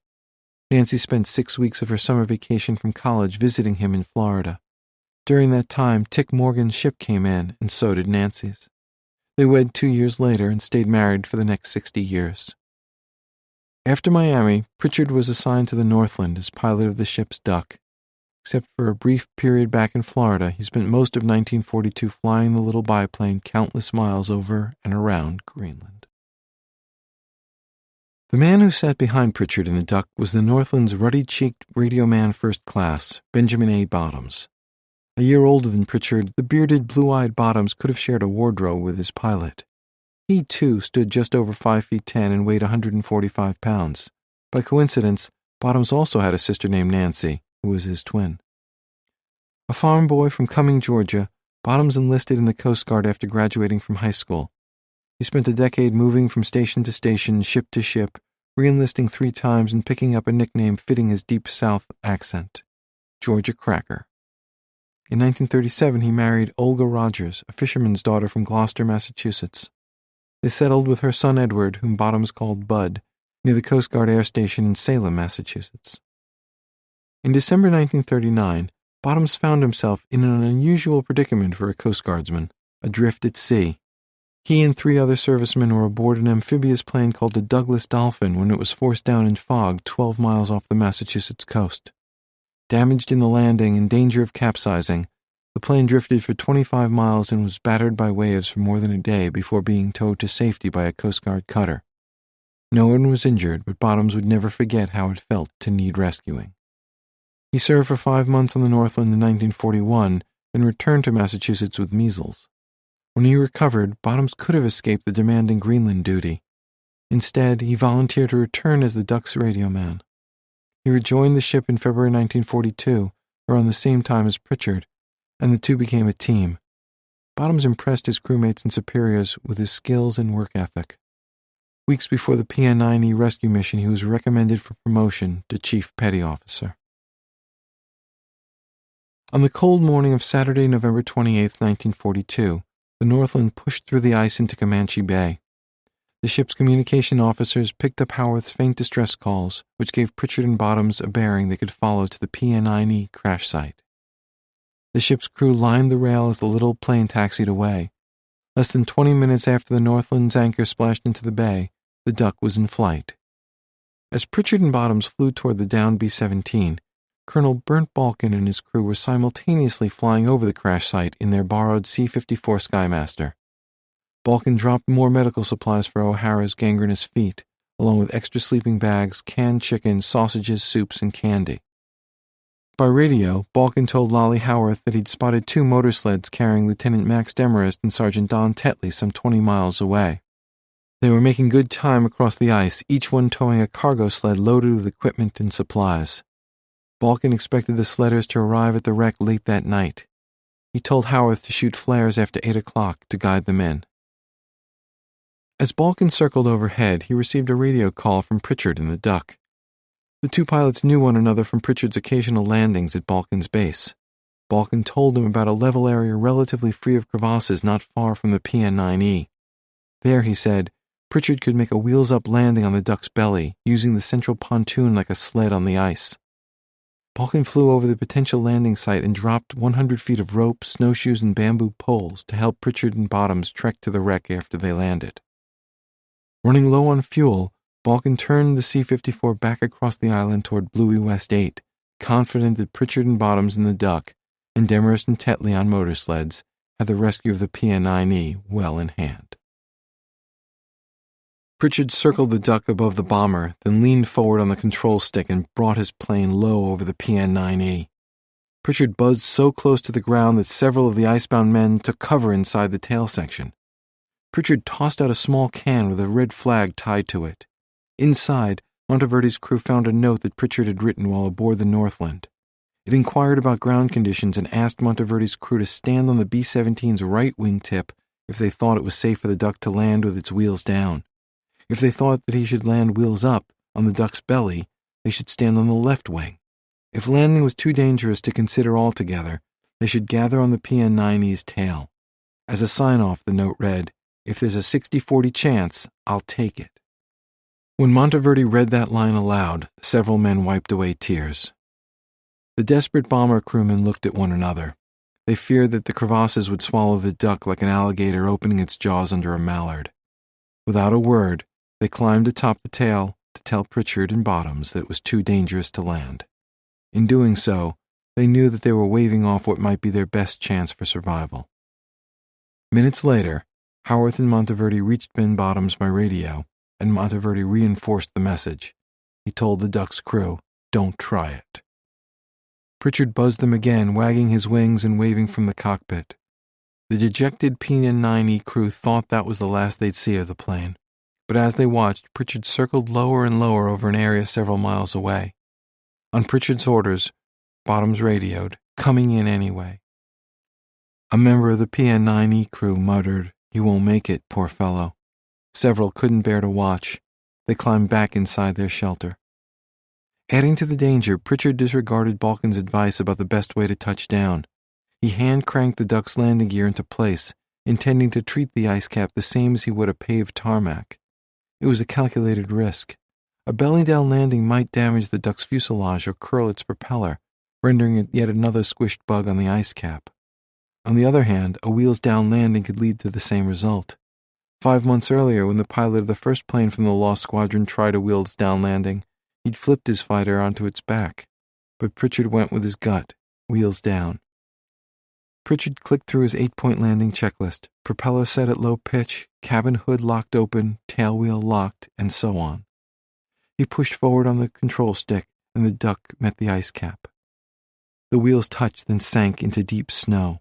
Nancy spent 6 weeks of her summer vacation from college visiting him in Florida. During that time, Tick Morgan's ship came in, and so did Nancy's. They wed 2 years later and stayed married for the next 60 years. After Miami, Pritchard was assigned to the Northland as pilot of the ship's Duck. Except for a brief period back in Florida, he spent most of 1942 flying the little biplane countless miles over and around Greenland. The man who sat behind Pritchard in the Duck was the Northland's ruddy-cheeked radio man first class, Benjamin A. Bottoms. A year older than Pritchard, the bearded, blue-eyed Bottoms could have shared a wardrobe with his pilot. He, too, stood just over 5 feet 10 and weighed 145 pounds. By coincidence, Bottoms also had a sister named Nancy, who was his twin. A farm boy from Cumming, Georgia, Bottoms enlisted in the Coast Guard after graduating from high school. He spent a decade moving from station to station, ship to ship, re-enlisting 3 times and picking up a nickname fitting his deep South accent, Georgia Cracker. In 1937, he married Olga Rogers, a fisherman's daughter from Gloucester, Massachusetts. They settled with her son Edward, whom Bottoms called Bud, near the Coast Guard Air Station in Salem, Massachusetts. In December 1939, Bottoms found himself in an unusual predicament for a Coast Guardsman, adrift at sea. He and 3 other servicemen were aboard an amphibious plane called the Douglas Dolphin when it was forced down in fog 12 miles off the Massachusetts coast. Damaged in the landing and danger of capsizing, the plane drifted for 25 miles and was battered by waves for more than a day before being towed to safety by a Coast Guard cutter. No one was injured, but Bottoms would never forget how it felt to need rescuing. He served for 5 months on the Northland in 1941, then returned to Massachusetts with measles. When he recovered, Bottoms could have escaped the demanding Greenland duty. Instead, he volunteered to return as the Duck's radio man. He rejoined the ship in February 1942, around the same time as Pritchard, and the two became a team. Bottoms impressed his crewmates and superiors with his skills and work ethic. Weeks before the PN9E rescue mission, he was recommended for promotion to Chief Petty Officer. On the cold morning of Saturday, November 28, 1942, the Northland pushed through the ice into Comanche Bay. The ship's communication officers picked up Howarth's faint distress calls, which gave Pritchard and Bottoms a bearing they could follow to the PN9E crash site. The ship's crew lined the rail as the little plane taxied away. Less than 20 minutes after the Northland's anchor splashed into the bay, the Duck was in flight. As Pritchard and Bottoms flew toward the downed B-17, Colonel Burnt Balkin and his crew were simultaneously flying over the crash site in their borrowed C-54 Skymaster. Balkin dropped more medical supplies for O'Hara's gangrenous feet, along with extra sleeping bags, canned chicken, sausages, soups, and candy. By radio, Balkin told Lolly Howarth that he'd spotted 2 motor sleds carrying Lieutenant Max Demarest and Sergeant Don Tetley some 20 miles away. They were making good time across the ice, each one towing a cargo sled loaded with equipment and supplies. Balkin expected the sledders to arrive at the wreck late that night. He told Howarth to shoot flares after 8 o'clock to guide them in. As Balkin circled overhead, he received a radio call from Pritchard in the Duck. The two pilots knew one another from Pritchard's occasional landings at Balkin's base. Balkin told him about a level area relatively free of crevasses not far from the PN-9E. There, he said, Pritchard could make a wheels-up landing on the Duck's belly, using the central pontoon like a sled on the ice. Balkin flew over the potential landing site and dropped 100 feet of rope, snowshoes, and bamboo poles to help Pritchard and Bottoms trek to the wreck after they landed. Running low on fuel, Balkin turned the C-54 back across the island toward Bluey West 8, confident that Pritchard and Bottoms in the Duck, and Demarest and Tetley on motor sleds, had the rescue of the PN-9E well in hand. Pritchard circled the Duck above the bomber, then leaned forward on the control stick and brought his plane low over the PN-9E. Pritchard buzzed so close to the ground that several of the icebound men took cover inside the tail section. Pritchard tossed out a small can with a red flag tied to it. Inside, Monteverde's crew found a note that Pritchard had written while aboard the Northland. It inquired about ground conditions and asked Monteverde's crew to stand on the B-17's right wingtip if they thought it was safe for the Duck to land with its wheels down. If they thought that he should land wheels up on the Duck's belly, they should stand on the left wing. If landing was too dangerous to consider altogether, they should gather on the PN-9E's tail. As a sign-off, the note read, "If there's a 60-40 chance, I'll take it." When Monteverde read that line aloud, several men wiped away tears. The desperate bomber crewmen looked at one another. They feared that the crevasses would swallow the Duck like an alligator opening its jaws under a mallard. Without a word, they climbed atop the tail to tell Pritchard and Bottoms that it was too dangerous to land. In doing so, they knew that they were waving off what might be their best chance for survival. Minutes later, Howarth and Monteverde reached Ben Bottoms by radio, and Monteverde reinforced the message. He told the Duck's crew, "Don't try it." Pritchard buzzed them again, wagging his wings and waving from the cockpit. The dejected PN-9E crew thought that was the last they'd see of the plane, but as they watched, Pritchard circled lower and lower over an area several miles away. On Pritchard's orders, Bottoms radioed, "Coming in anyway." A member of the PN-9E crew muttered, "He won't make it, poor fellow." Several couldn't bear to watch. They climbed back inside their shelter. Adding to the danger, Pritchard disregarded Balkin's advice about the best way to touch down. He hand-cranked the Duck's landing gear into place, intending to treat the ice cap the same as he would a paved tarmac. It was a calculated risk. A belly-down landing might damage the Duck's fuselage or curl its propeller, rendering it yet another squished bug on the ice cap. On the other hand, a wheels-down landing could lead to the same result. 5 months earlier, when the pilot of the first plane from the Lost Squadron tried a wheels-down landing, he'd flipped his fighter onto its back. But Pritchard went with his gut, wheels down. Pritchard clicked through his 8-point landing checklist, propeller set at low pitch, cabin hood locked open, tail wheel locked, and so on. He pushed forward on the control stick, and the Duck met the ice cap. The wheels touched, then sank into deep snow.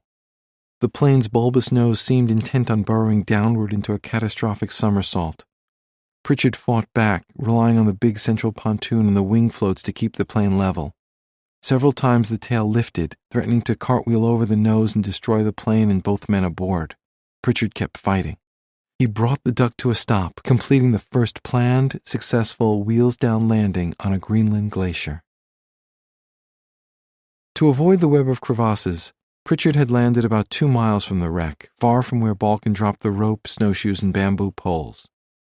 The plane's bulbous nose seemed intent on burrowing downward into a catastrophic somersault. Pritchard fought back, relying on the big central pontoon and the wing floats to keep the plane level. Several times the tail lifted, threatening to cartwheel over the nose and destroy the plane and both men aboard. Pritchard kept fighting. He brought the Duck to a stop, completing the first planned, successful wheels-down landing on a Greenland glacier. To avoid the web of crevasses, Pritchard had landed about 2 miles from the wreck, far from where Balkin dropped the rope, snowshoes, and bamboo poles.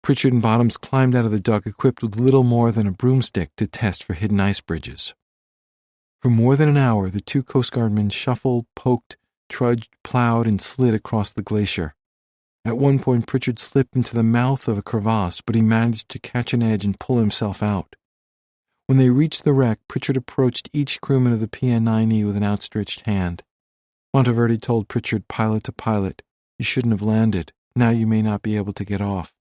Pritchard and Bottoms climbed out of the Duck equipped with little more than a broomstick to test for hidden ice bridges. For more than an hour, the two Coast Guardmen shuffled, poked, trudged, plowed, and slid across the glacier. At one point, Pritchard slipped into the mouth of a crevasse, but he managed to catch an edge and pull himself out. When they reached the wreck, Pritchard approached each crewman of the PN-9E with an outstretched hand. Monteverde told Pritchard, pilot to pilot, "You shouldn't have landed. Now you may not be able to get off."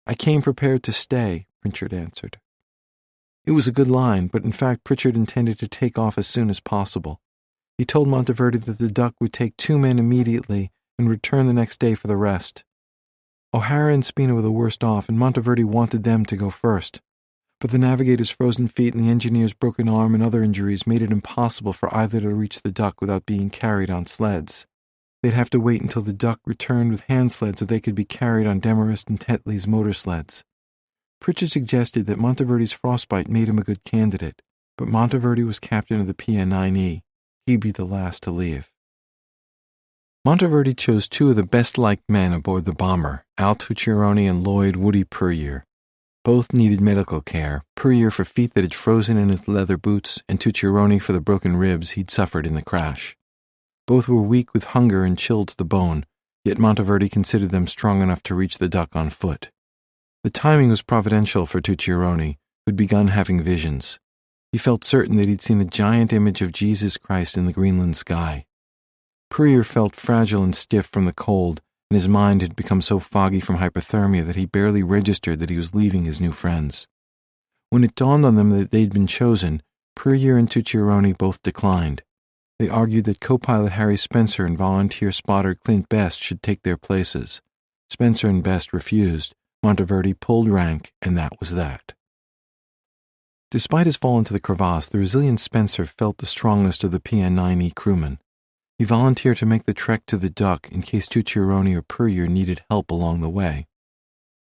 "I came prepared to stay," Pritchard answered. It was a good line, but in fact Pritchard intended to take off as soon as possible. He told Monteverde that the Duck would take 2 men immediately and return the next day for the rest. O'Hara and Spina were the worst off, and Monteverde wanted them to go first. but the navigator's frozen feet and the engineer's broken arm and other injuries made it impossible for either to reach the Duck without being carried on sleds. They'd have to wait until the Duck returned with hand sleds so they could be carried on Demarest and Tetley's motor sleds. Pritchard suggested that Monteverdi's frostbite made him a good candidate, but Monteverdi was captain of the PN9E. He'd be the last to leave. Monteverdi chose two of the best-liked men aboard the bomber, Al Tucciaroni and Lloyd Woody Puryear. Both needed medical care, Puryear for feet that had frozen in his leather boots, and Tucciaroni for the broken ribs he'd suffered in the crash. Both were weak with hunger and chilled to the bone, yet Monteverdi considered them strong enough to reach the Duck on foot. The timing was providential for Tucciaroni, who'd begun having visions. He felt certain that he'd seen a giant image of Jesus Christ in the Greenland sky. Puryear felt fragile and stiff from the cold, and his mind had become so foggy from hypothermia that he barely registered that he was leaving his new friends. When it dawned on them that they'd been chosen, Puryear and Tucciaroni both declined. They argued that co-pilot Harry Spencer and volunteer spotter Clint Best should take their places. Spencer and Best refused. Monteverdi pulled rank, and that was that. Despite his fall into the crevasse, the resilient Spencer felt the strongest of the PN9E crewmen. He volunteered to make the trek to the Duck in case Tucciaroni or Puryear needed help along the way.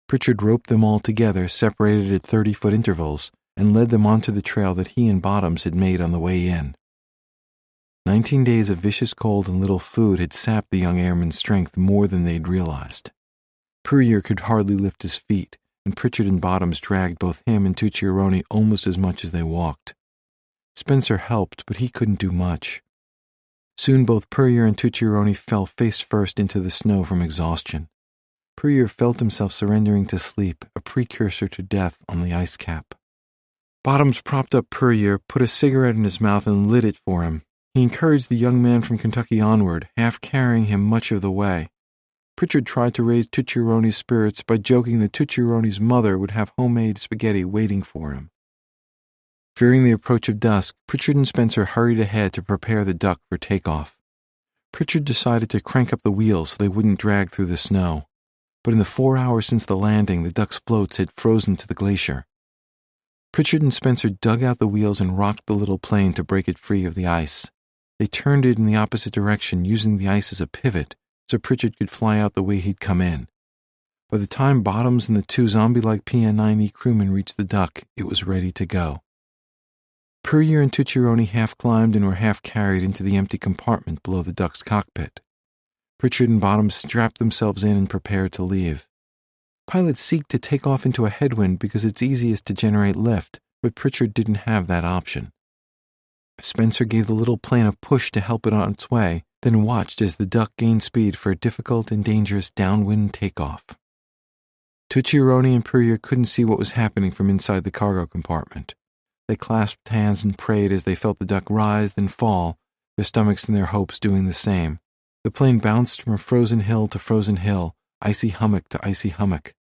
Pritchard roped them all together, separated at 30-foot intervals, and led them onto the trail that he and Bottoms had made on the way in. 19 days of vicious cold and little food had sapped the young airman's strength more than they'd realized. Puryear could hardly lift his feet, and Pritchard and Bottoms dragged both him and Tucciaroni almost as much as they walked. Spencer helped, but he couldn't do much. Soon both Puryear and Tucciaroni fell face first into the snow from exhaustion. Puryear felt himself surrendering to sleep, a precursor to death on the ice cap. Bottoms propped up Puryear, put a cigarette in his mouth, and lit it for him. He encouraged the young man from Kentucky onward, half carrying him much of the way. Pritchard tried to raise Tucciaroni's spirits by joking that Tucciaroni's mother would have homemade spaghetti waiting for him. Fearing the approach of dusk, Pritchard and Spencer hurried ahead to prepare the Duck for takeoff. Pritchard decided to crank up the wheels so they wouldn't drag through the snow. But in the 4 hours since the landing, the Duck's floats had frozen to the glacier. Pritchard and Spencer dug out the wheels and rocked the little plane to break it free of the ice. They turned it in the opposite direction, using the ice as a pivot, so Pritchard could fly out the way he'd come in. By the time Bottoms and the two zombie-like PN9E crewmen reached the Duck, it was ready to go. Puryear and Tucciaroni half-climbed and were half-carried into the empty compartment below the Duck's cockpit. Pritchard and Bottoms strapped themselves in and prepared to leave. Pilots seek to take off into a headwind because it's easiest to generate lift, but Pritchard didn't have that option. Spencer gave the little plane a push to help it on its way, then watched as the Duck gained speed for a difficult and dangerous downwind takeoff. Tucciaroni and Puryear couldn't see what was happening from inside the cargo compartment. They clasped hands and prayed as they felt the Duck rise then fall, their stomachs and their hopes doing the same. The plane bounced from frozen hill to frozen hill, icy hummock to icy hummock.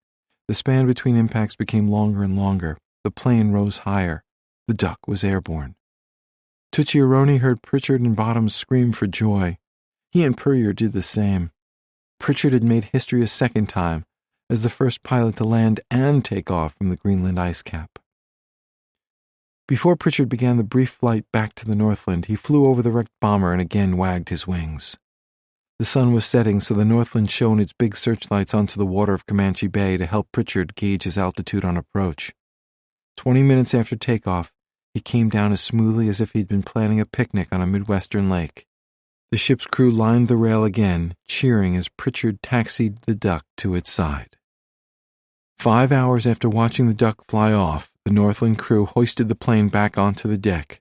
The span between impacts became longer and longer. The plane rose higher. The Duck was airborne. Tucciaroni heard Pritchard and Bottoms scream for joy. He and Puryear did the same. Pritchard had made history a second time, as the first pilot to land and take off from the Greenland ice cap. Before Pritchard began the brief flight back to the Northland, he flew over the wrecked bomber and again wagged his wings. The sun was setting, so the Northland shone its big searchlights onto the water of Comanche Bay to help Pritchard gauge his altitude on approach. 20 minutes after takeoff, he came down as smoothly as if he'd been planning a picnic on a Midwestern lake. The ship's crew lined the rail again, cheering as Pritchard taxied the Duck to its side. 5 hours after watching the Duck fly off, the Northland crew hoisted the plane back onto the deck.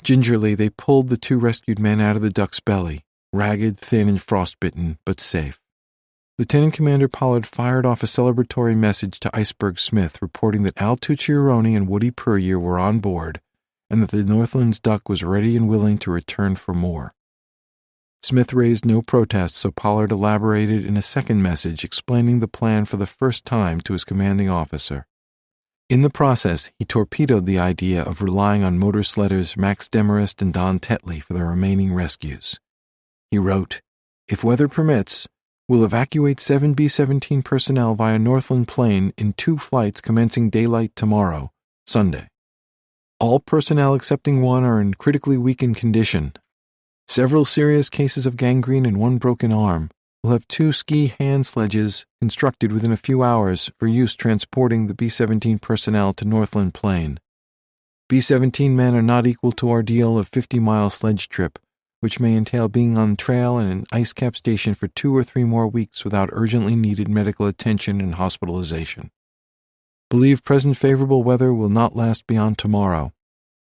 Gingerly, they pulled the two rescued men out of the Duck's belly, ragged, thin, and frostbitten, but safe. Lieutenant Commander Pollard fired off a celebratory message to Iceberg Smith reporting that Al Tucciaroni and Woody Puryear were on board and that the Northland's Duck was ready and willing to return for more. Smith raised no protest, so Pollard elaborated in a second message explaining the plan for the first time to his commanding officer. In the process, he torpedoed the idea of relying on motor sledders Max Demarest and Don Tetley for the remaining rescues. He wrote, "If weather permits, we'll evacuate 7 B-17 personnel via Northland plane in 2 flights commencing daylight tomorrow, Sunday. All personnel excepting one are in critically weakened condition. Several serious cases of gangrene and one broken arm. Will have 2 ski hand sledges constructed within a few hours for use transporting the B-17 personnel to Northland Plain. B-17 men are not equal to ordeal of 50-mile sledge trip, which may entail being on trail and an ice cap station for 2 or 3 more weeks without urgently needed medical attention and hospitalization. Believe present favorable weather will not last beyond tomorrow.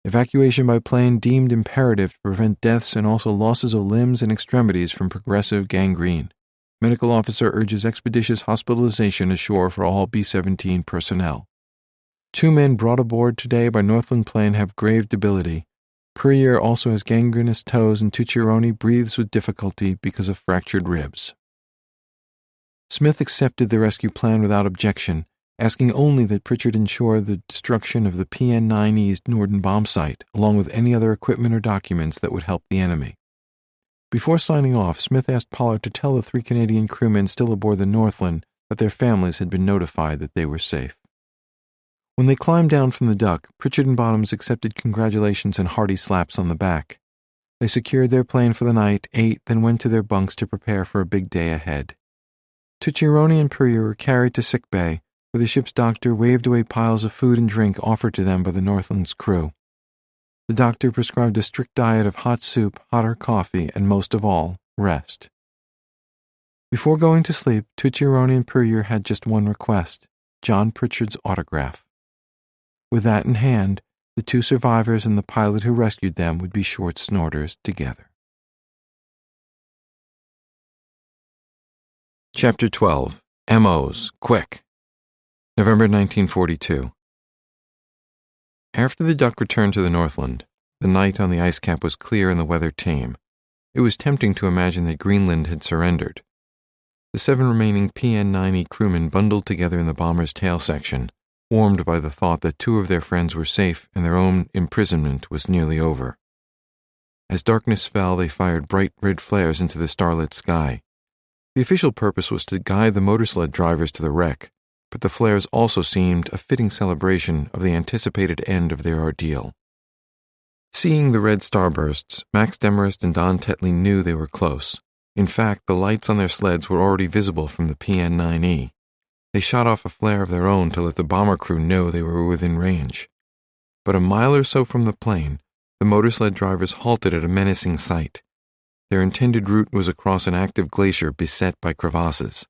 Evacuation by plane deemed imperative to prevent deaths and also losses of limbs and extremities from progressive gangrene. Medical officer urges expeditious hospitalization ashore for all B-17 personnel. 2 men brought aboard today by Northland Plain have grave debility. Puryear also has gangrenous toes and Tucciaroni breathes with difficulty because of fractured ribs. Smith accepted the rescue plan without objection, asking only that Pritchard ensure the destruction of the PN-9 East Norden bomb site, along with any other equipment or documents that would help the enemy. Before signing off, Smith asked Pollard to tell the 3 Canadian crewmen still aboard the Northland that their families had been notified that they were safe. When they climbed down from the duck, Pritchard and Bottoms accepted congratulations and hearty slaps on the back. They secured their plane for the night, ate, then went to their bunks to prepare for a big day ahead. Tucciaroni and Puryear were carried to sick bay, where the ship's doctor waved away piles of food and drink offered to them by the Northland's crew. The doctor prescribed a strict diet of hot soup, hotter coffee, and most of all, rest. Before going to sleep, Tucciaroni and Puryear had just one request: John Pritchard's autograph. With that in hand, the 2 survivors and the pilot who rescued them would be short snorters together. Chapter 12. MOs. Quick. November 1942. After the Duck returned to the Northland, the night on the ice cap was clear and the weather tame. It was tempting to imagine that Greenland had surrendered. The 7 remaining PN-9E crewmen bundled together in the bomber's tail section, warmed by the thought that 2 of their friends were safe and their own imprisonment was nearly over. As darkness fell, they fired bright red flares into the starlit sky. The official purpose was to guide the motorsled drivers to the wreck, but the flares also seemed a fitting celebration of the anticipated end of their ordeal. Seeing the red starbursts, Max Demarest and Don Tetley knew they were close. In fact, the lights on their sleds were already visible from the PN-9E. They shot off a flare of their own to let the bomber crew know they were within range. But a mile or so from the plane, the motorsled drivers halted at a menacing sight. Their intended route was across an active glacier beset by crevasses.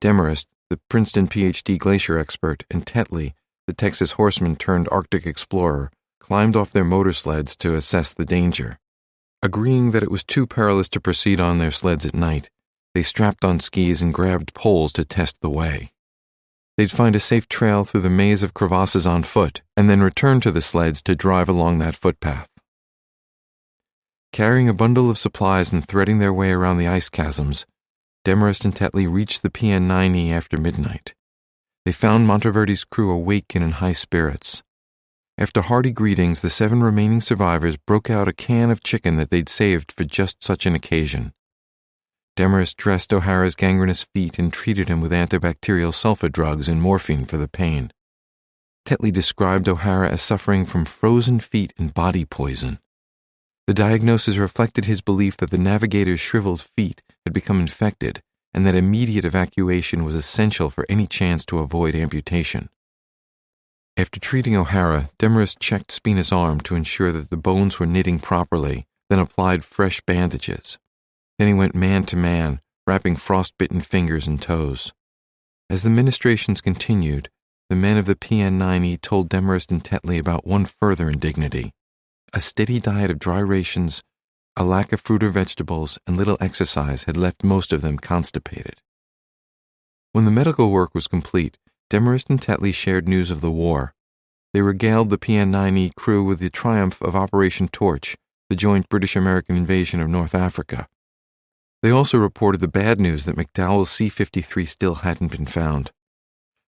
Demarest, the Princeton Ph.D. glacier expert, and Tetley, the Texas horseman turned Arctic explorer, climbed off their motorsleds to assess the danger. Agreeing that it was too perilous to proceed on their sleds at night, they strapped on skis and grabbed poles to test the way. They'd find a safe trail through the maze of crevasses on foot, and then return to the sleds to drive along that footpath. Carrying a bundle of supplies and threading their way around the ice chasms, Demarest and Tetley reached the PN-9E after midnight. They found Monteverde's crew awake and in high spirits. After hearty greetings, the 7 remaining survivors broke out a can of chicken that they'd saved for just such an occasion. Demarest dressed O'Hara's gangrenous feet and treated him with antibacterial sulfa drugs and morphine for the pain. Tetley described O'Hara as suffering from frozen feet and body poison. The diagnosis reflected his belief that the navigator's shriveled feet had become infected and that immediate evacuation was essential for any chance to avoid amputation. After treating O'Hara, Demarest checked Spina's arm to ensure that the bones were knitting properly, then applied fresh bandages. Then he went man to man, wrapping frostbitten fingers and toes. As the ministrations continued, the men of the PN-9E told Demarest and Tetley about one further indignity. A steady diet of dry rations, a lack of fruit or vegetables, and little exercise had left most of them constipated. When the medical work was complete, Demarest and Tetley shared news of the war. They regaled the PN-9E crew with the triumph of Operation Torch, the joint British-American invasion of North Africa. They also reported the bad news that McDowell's C-53 still hadn't been found.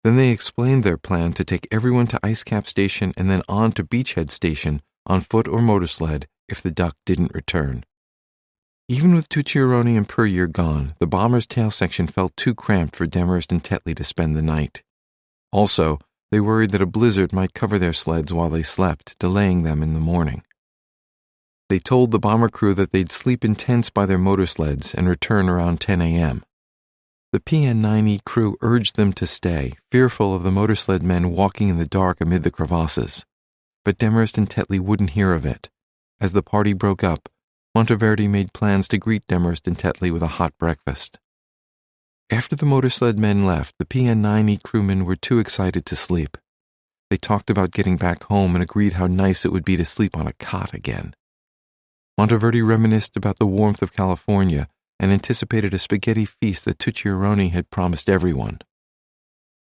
Then they explained their plan to take everyone to Ice Cap Station and then on to Beachhead Station on foot or motorsled if the Duck didn't return. Even with Tucciaroni and Puryear gone, the bomber's tail section felt too cramped for Demarest and Tetley to spend the night. Also, They worried that a blizzard might cover their sleds while they slept, delaying them in the morning. They told the bomber crew that they'd sleep in tents by their motorsleds and return around 10 a.m. The PN-9E crew urged them to stay, fearful of the motorsled men walking in the dark amid the crevasses. But Demarest and Tetley wouldn't hear of it. As the party broke up, Monteverdi made plans to greet Demarest and Tetley with a hot breakfast. After the motorsled men left, the PN-9E crewmen were too excited to sleep. They talked about getting back home and agreed how nice it would be to sleep on a cot again. Monteverdi reminisced about the warmth of California and anticipated a spaghetti feast that Tucciaroni had promised everyone.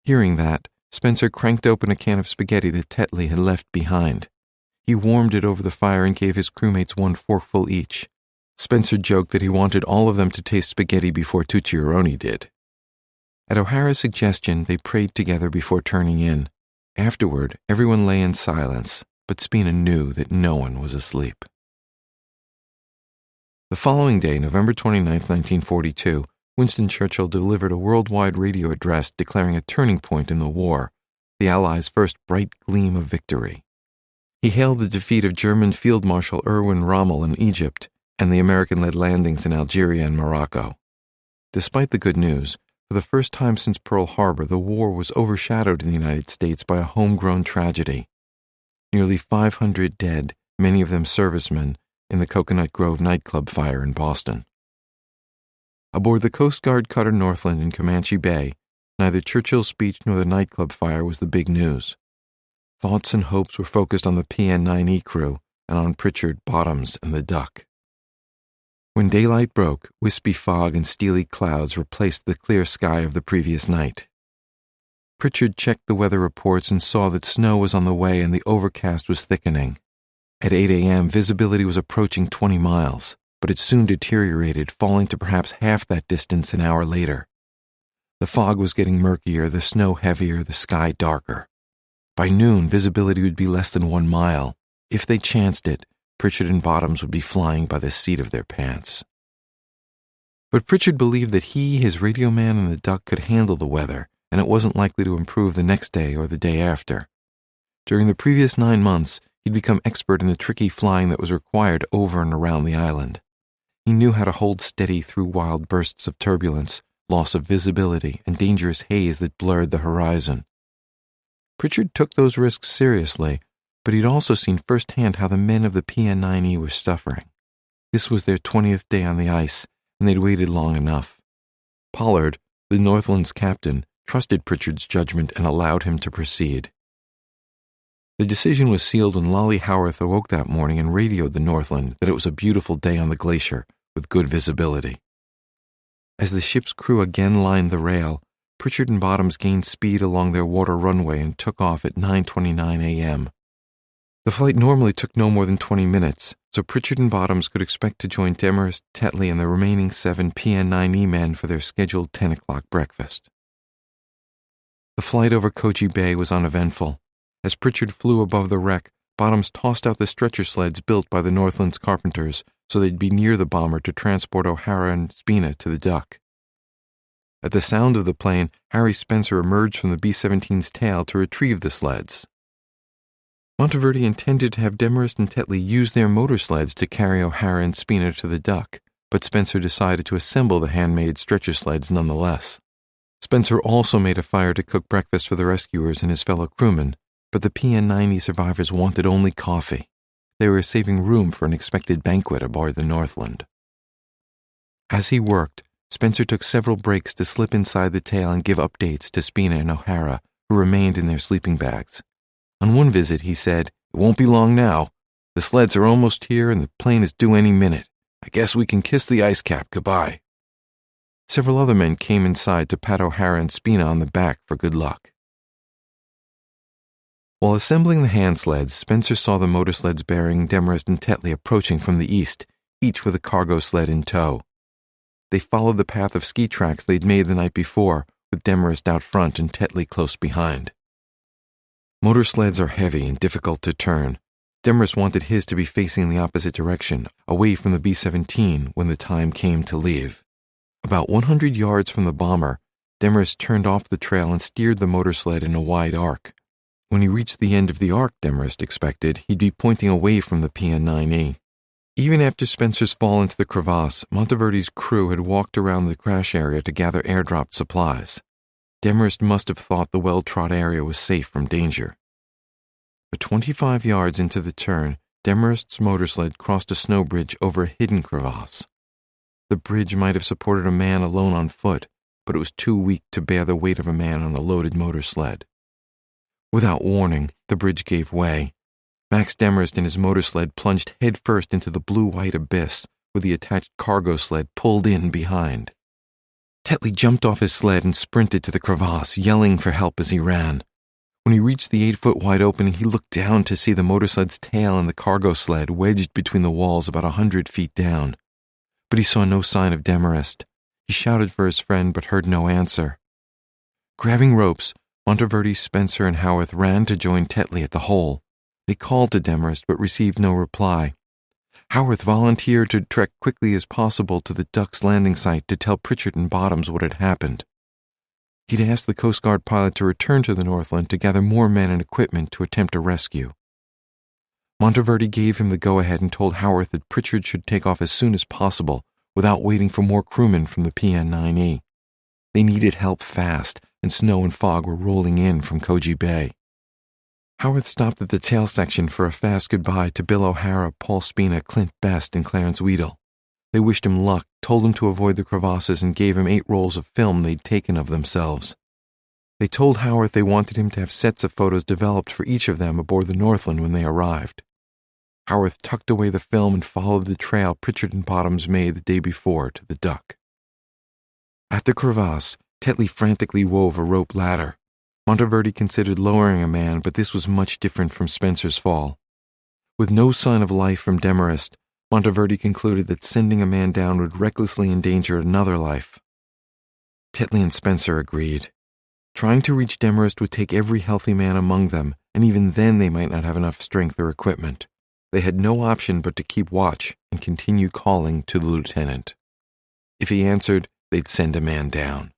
Hearing that, Spencer cranked open a can of spaghetti that Tetley had left behind. He warmed it over the fire and gave his crewmates one forkful each. Spencer joked that he wanted all of them to taste spaghetti before Tucciaroni did. At O'Hara's suggestion, they prayed together before turning in. Afterward, everyone lay in silence, but Spina knew that no one was asleep. The following day, November 29, 1942, Winston Churchill delivered a worldwide radio address declaring a turning point in the war, the Allies' first bright gleam of victory. He hailed the defeat of German Field Marshal Erwin Rommel in Egypt and the American-led landings in Algeria and Morocco. Despite the good news, for the first time since Pearl Harbor, the war was overshadowed in the United States by a homegrown tragedy. Nearly 500 dead, many of them servicemen, in the Coconut Grove nightclub fire in Boston. Aboard the Coast Guard cutter Northland in Comanche Bay, neither Churchill's speech nor the nightclub fire was the big news. Thoughts and hopes were focused on the PN-9E crew and on Pritchard, Bottoms, and the Duck. When daylight broke, wispy fog and steely clouds replaced the clear sky of the previous night. Pritchard checked the weather reports and saw that snow was on the way and the overcast was thickening. At 8 a.m., visibility was approaching 20 miles, but it soon deteriorated, falling to perhaps half that distance an hour later. The fog was getting murkier, the snow heavier, the sky darker. By noon, visibility would be less than 1 mile. If they chanced it, Pritchard and Bottoms would be flying by the seat of their pants. But Pritchard believed that he, his radio man, and the Duck could handle the weather, and it wasn't likely to improve the next day or the day after. During the previous 9 months, he'd become expert in the tricky flying that was required over and around the island. He knew how to hold steady through wild bursts of turbulence, loss of visibility, and dangerous haze that blurred the horizon. Pritchard took those risks seriously, but he'd also seen firsthand how the men of the PN-9E were suffering. This was their 20th day on the ice, and they'd waited long enough. Pollard, the Northland's captain, trusted Pritchard's judgment and allowed him to proceed. The decision was sealed when Lolly Howarth awoke that morning and radioed the Northland that it was a beautiful day on the glacier, with good visibility. As the ship's crew again lined the rail, Pritchard and Bottoms gained speed along their water runway and took off at 9:29 a.m. The flight normally took no more than 20 minutes, so Pritchard and Bottoms could expect to join Demarest, Tetley, and the remaining 7 PN-9E men for their scheduled 10 o'clock breakfast. The flight over Kochi Bay was uneventful. As Pritchard flew above the wreck, Bottoms tossed out the stretcher sleds built by the Northland's carpenters so they'd be near the bomber to transport O'Hara and Spina to the Duck. At the sound of the plane, Harry Spencer emerged from the B-17's tail to retrieve the sleds. Monteverdi intended to have Demarest and Tetley use their motor sleds to carry O'Hara and Spina to the Duck, but Spencer decided to assemble the handmade stretcher sleds nonetheless. Spencer also made a fire to cook breakfast for the rescuers and his fellow crewmen, but the PN-9E survivors wanted only coffee. They were saving room for an expected banquet aboard the Northland. As he worked, Spencer took several breaks to slip inside the tail and give updates to Spina and O'Hara, who remained in their sleeping bags. On one visit, he said, "It won't be long now. The sleds are almost here and the plane is due any minute. I guess we can kiss the ice cap goodbye." Several other men came inside to pat O'Hara and Spina on the back for good luck. While assembling the hand sleds, Spencer saw the motor sleds bearing Demarest and Tetley approaching from the east, each with a cargo sled in tow. They followed the path of ski tracks they'd made the night before, with Demarest out front and Tetley close behind. Motor sleds are heavy and difficult to turn. Demarest wanted his to be facing the opposite direction, away from the B-17 when the time came to leave. About 100 yards from the bomber, Demarest turned off the trail and steered the motor sled in a wide arc. When he reached the end of the arc Demarest expected, he'd be pointing away from the PN-9E. Even after Spencer's fall into the crevasse, Monteverdi's crew had walked around the crash area to gather airdropped supplies. Demarest must have thought the well-trod area was safe from danger. But 25 yards into the turn, Demarest's motorsled crossed a snow bridge over a hidden crevasse. The bridge might have supported a man alone on foot, but it was too weak to bear the weight of a man on a loaded motorsled. Without warning, the bridge gave way. Max Demarest and his motorsled plunged headfirst into the blue-white abyss, with the attached cargo sled pulled in behind. Tetley jumped off his sled and sprinted to the crevasse, yelling for help as he ran. When he reached the 8-foot-wide opening, he looked down to see the motorsled's tail and the cargo sled wedged between the walls about 100 feet down. But he saw no sign of Demarest. He shouted for his friend, but heard no answer. Grabbing ropes, Monteverdi, Spencer, and Howarth ran to join Tetley at the hole. They called to Demarest, but received no reply. Howarth volunteered to trek quickly as possible to the Duck's landing site to tell Pritchard and Bottoms what had happened. He'd asked the Coast Guard pilot to return to the Northland to gather more men and equipment to attempt a rescue. Monteverdi gave him the go-ahead and told Howarth that Pritchard should take off as soon as possible, without waiting for more crewmen from the PN-9E. They needed help fast, and snow and fog were rolling in from Koji Bay. Howarth stopped at the tail section for a fast goodbye to Bill O'Hara, Paul Spina, Clint Best, and Clarence Weedle. They wished him luck, told him to avoid the crevasses, and gave him 8 rolls of film they'd taken of themselves. They told Howarth they wanted him to have sets of photos developed for each of them aboard the Northland when they arrived. Howarth tucked away the film and followed the trail Pritchard and Bottoms made the day before to the Duck. At the crevasse, Tetley frantically wove a rope ladder. Monteverdi considered lowering a man, but this was much different from Spencer's fall. With no sign of life from Demarest, Monteverdi concluded that sending a man down would recklessly endanger another life. Tetley and Spencer agreed. Trying to reach Demarest would take every healthy man among them, and even then they might not have enough strength or equipment. They had no option but to keep watch and continue calling to the lieutenant. If he answered, they'd send a man down.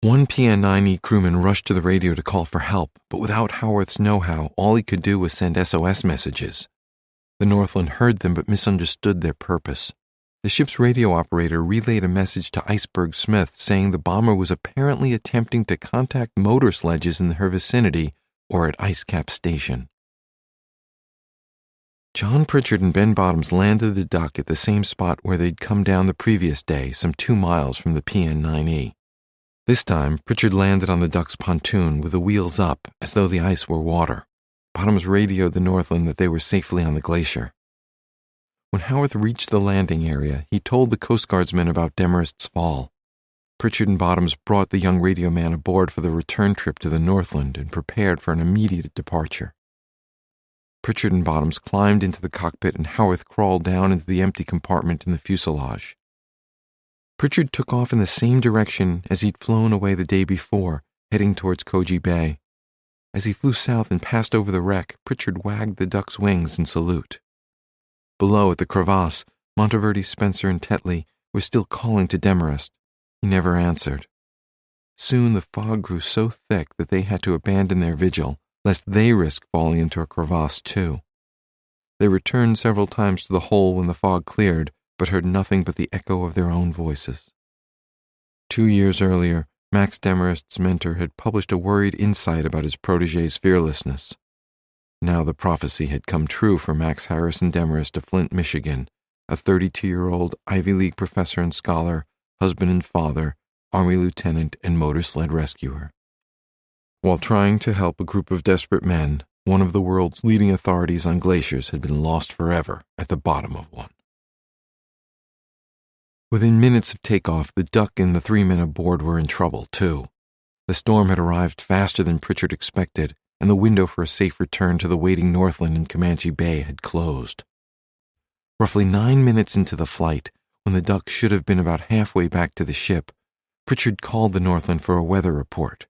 One PN-9E crewman rushed to the radio to call for help, but without Howarth's know-how, all he could do was send SOS messages. The Northland heard them but misunderstood their purpose. The ship's radio operator relayed a message to Iceberg Smith saying the bomber was apparently attempting to contact motor sledges in her vicinity or at Icecap Station. John Pritchard and Ben Bottoms landed the Duck at the same spot where they'd come down the previous day, some 2 miles from the PN-9E. This time, Pritchard landed on the Duck's pontoon with the wheels up, as though the ice were water. Bottoms radioed the Northland that they were safely on the glacier. When Howarth reached the landing area, he told the Coast Guardsmen about Demarest's fall. Pritchard and Bottoms brought the young radio man aboard for the return trip to the Northland and prepared for an immediate departure. Pritchard and Bottoms climbed into the cockpit and Howarth crawled down into the empty compartment in the fuselage. Pritchard took off in the same direction as he'd flown away the day before, heading towards Koji Bay. As he flew south and passed over the wreck, Pritchard wagged the Duck's wings in salute. Below at the crevasse, Monteverdi, Spencer, and Tetley were still calling to Demarest. He never answered. Soon the fog grew so thick that they had to abandon their vigil, lest they risk falling into a crevasse too. They returned several times to the hole when the fog cleared, but heard nothing but the echo of their own voices. 2 years earlier, Max Demarest's mentor had published a worried insight about his protégé's fearlessness. Now the prophecy had come true for Max Harrison Demarest of Flint, Michigan, a 32-year-old Ivy League professor and scholar, husband and father, Army lieutenant, and motor sled rescuer. While trying to help a group of desperate men, one of the world's leading authorities on glaciers had been lost forever at the bottom of one. Within minutes of takeoff, the Duck and the 3 men aboard were in trouble, too. The storm had arrived faster than Pritchard expected, and the window for a safe return to the waiting Northland in Comanche Bay had closed. Roughly 9 minutes into the flight, when the Duck should have been about halfway back to the ship, Pritchard called the Northland for a weather report.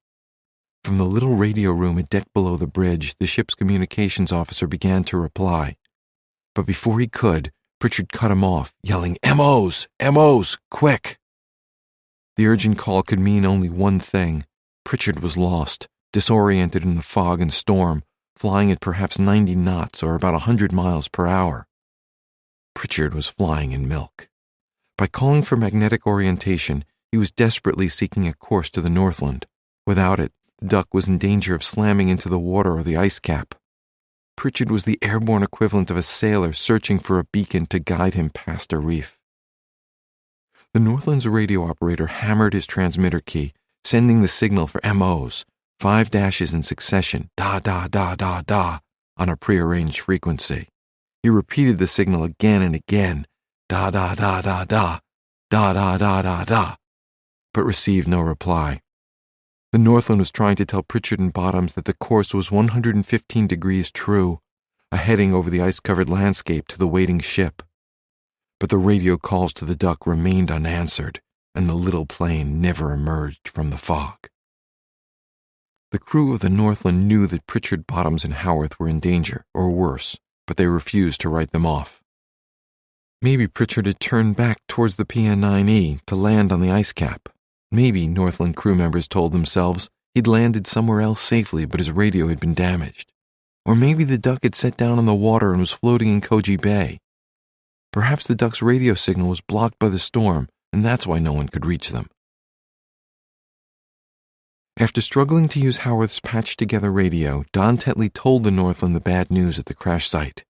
From the little radio room a deck below the bridge, the ship's communications officer began to reply. But before he could, Pritchard cut him off, yelling, "MOs! MOs! Quick!" The urgent call could mean only one thing. Pritchard was lost. disoriented in the fog and storm, flying at perhaps 90 knots or about 100 miles per hour. Pritchard was flying in milk. By calling for magnetic orientation, he was desperately seeking a course to the Northland. Without it, the duck was in danger of slamming into the water or the ice cap. Pritchard was the airborne equivalent of a sailor searching for a beacon to guide him past a reef. The Northland's radio operator hammered his transmitter key, sending the signal for MOs, 5 dashes in succession, da da da da da, on a prearranged frequency. He repeated the signal again and again, da da da da da, da da da da da, but received no reply. The Northland was trying to tell Pritchard and Bottoms that the course was 115 degrees true, a heading over the ice-covered landscape to the waiting ship. But the radio calls to the duck remained unanswered, and the little plane never emerged from the fog. The crew of the Northland knew that Pritchard, Bottoms, and Howarth were in danger, or worse, but they refused to write them off. Maybe Pritchard had turned back towards the PN9E to land on the ice cap. Maybe, Northland crew members told themselves, he'd landed somewhere else safely, but his radio had been damaged. Or maybe the duck had set down on the water and was floating in Koji Bay. Perhaps the duck's radio signal was blocked by the storm, and that's why no one could reach them. After struggling to use Howarth's patched-together radio, Don Tetley told the Northland the bad news at the crash site.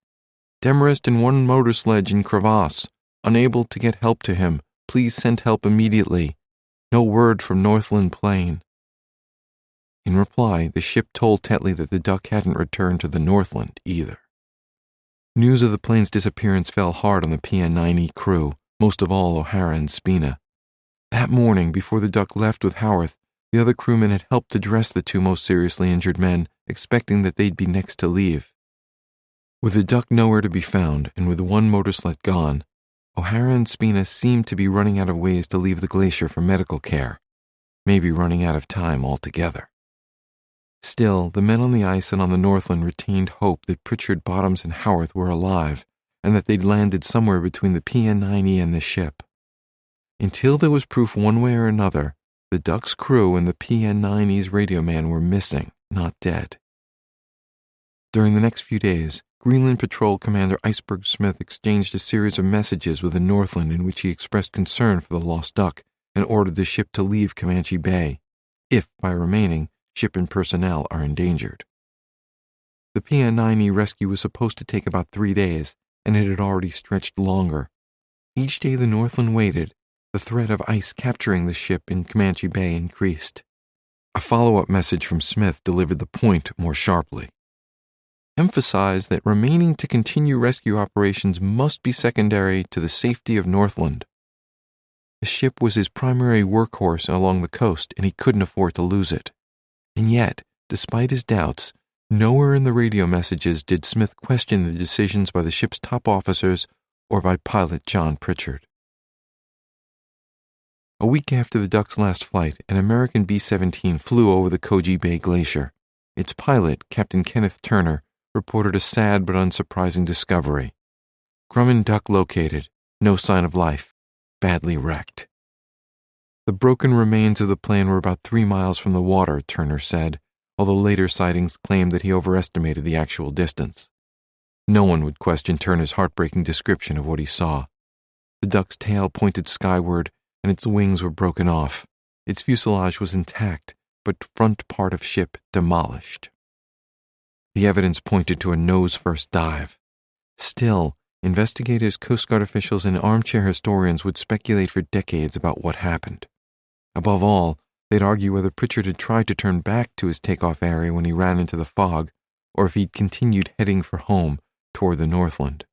Demarest in one motor sledge in crevasse. Unable to get help to him. Please send help immediately. No word from Northland Plain. In reply, the ship told Tetley that the duck hadn't returned to the Northland either. News of the plane's disappearance fell hard on the PN9E crew, most of all O'Hara and Spina. That morning, before the duck left with Howarth, the other crewmen had helped to dress the 2 most seriously injured men, expecting that they'd be next to leave. With the duck nowhere to be found, and with one motor sled gone, O'Hara and Spina seemed to be running out of ways to leave the glacier for medical care, maybe running out of time altogether. Still, the men on the ice and on the Northland retained hope that Pritchard, Bottoms, and Howarth were alive, and that they'd landed somewhere between the PN9E and the ship. Until there was proof one way or another, the duck's crew and the PN9E's radio man were missing, not dead. During the next few days, Greenland Patrol Commander Iceberg Smith exchanged a series of messages with the Northland in which he expressed concern for the lost duck and ordered the ship to leave Comanche Bay, if, by remaining, ship and personnel are endangered. The PN9E rescue was supposed to take about 3 days, and it had already stretched longer. Each day the Northland waited, the threat of ice capturing the ship in Comanche Bay increased. A follow-up message from Smith delivered the point more sharply. Emphasized that remaining to continue rescue operations must be secondary to the safety of Northland. The ship was his primary workhorse along the coast, and he couldn't afford to lose it. And yet, despite his doubts, nowhere in the radio messages did Smith question the decisions by the ship's top officers or by pilot John Pritchard. A week after the duck's last flight, an American B-17 flew over the Koji Bay Glacier. Its pilot, Captain Kenneth Turner, reported a sad but unsurprising discovery. Grumman duck located, no sign of life, badly wrecked. The broken remains of the plane were about 3 miles from the water, Turner said, although later sightings claimed that he overestimated the actual distance. No one would question Turner's heartbreaking description of what he saw. The duck's tail pointed skyward, and its wings were broken off. Its fuselage was intact, but front part of ship demolished. The evidence pointed to a nose-first dive. Still, investigators, Coast Guard officials, and armchair historians would speculate for decades about what happened. Above all, they'd argue whether Pritchard had tried to turn back to his takeoff area when he ran into the fog, or if he'd continued heading for home toward the Northland.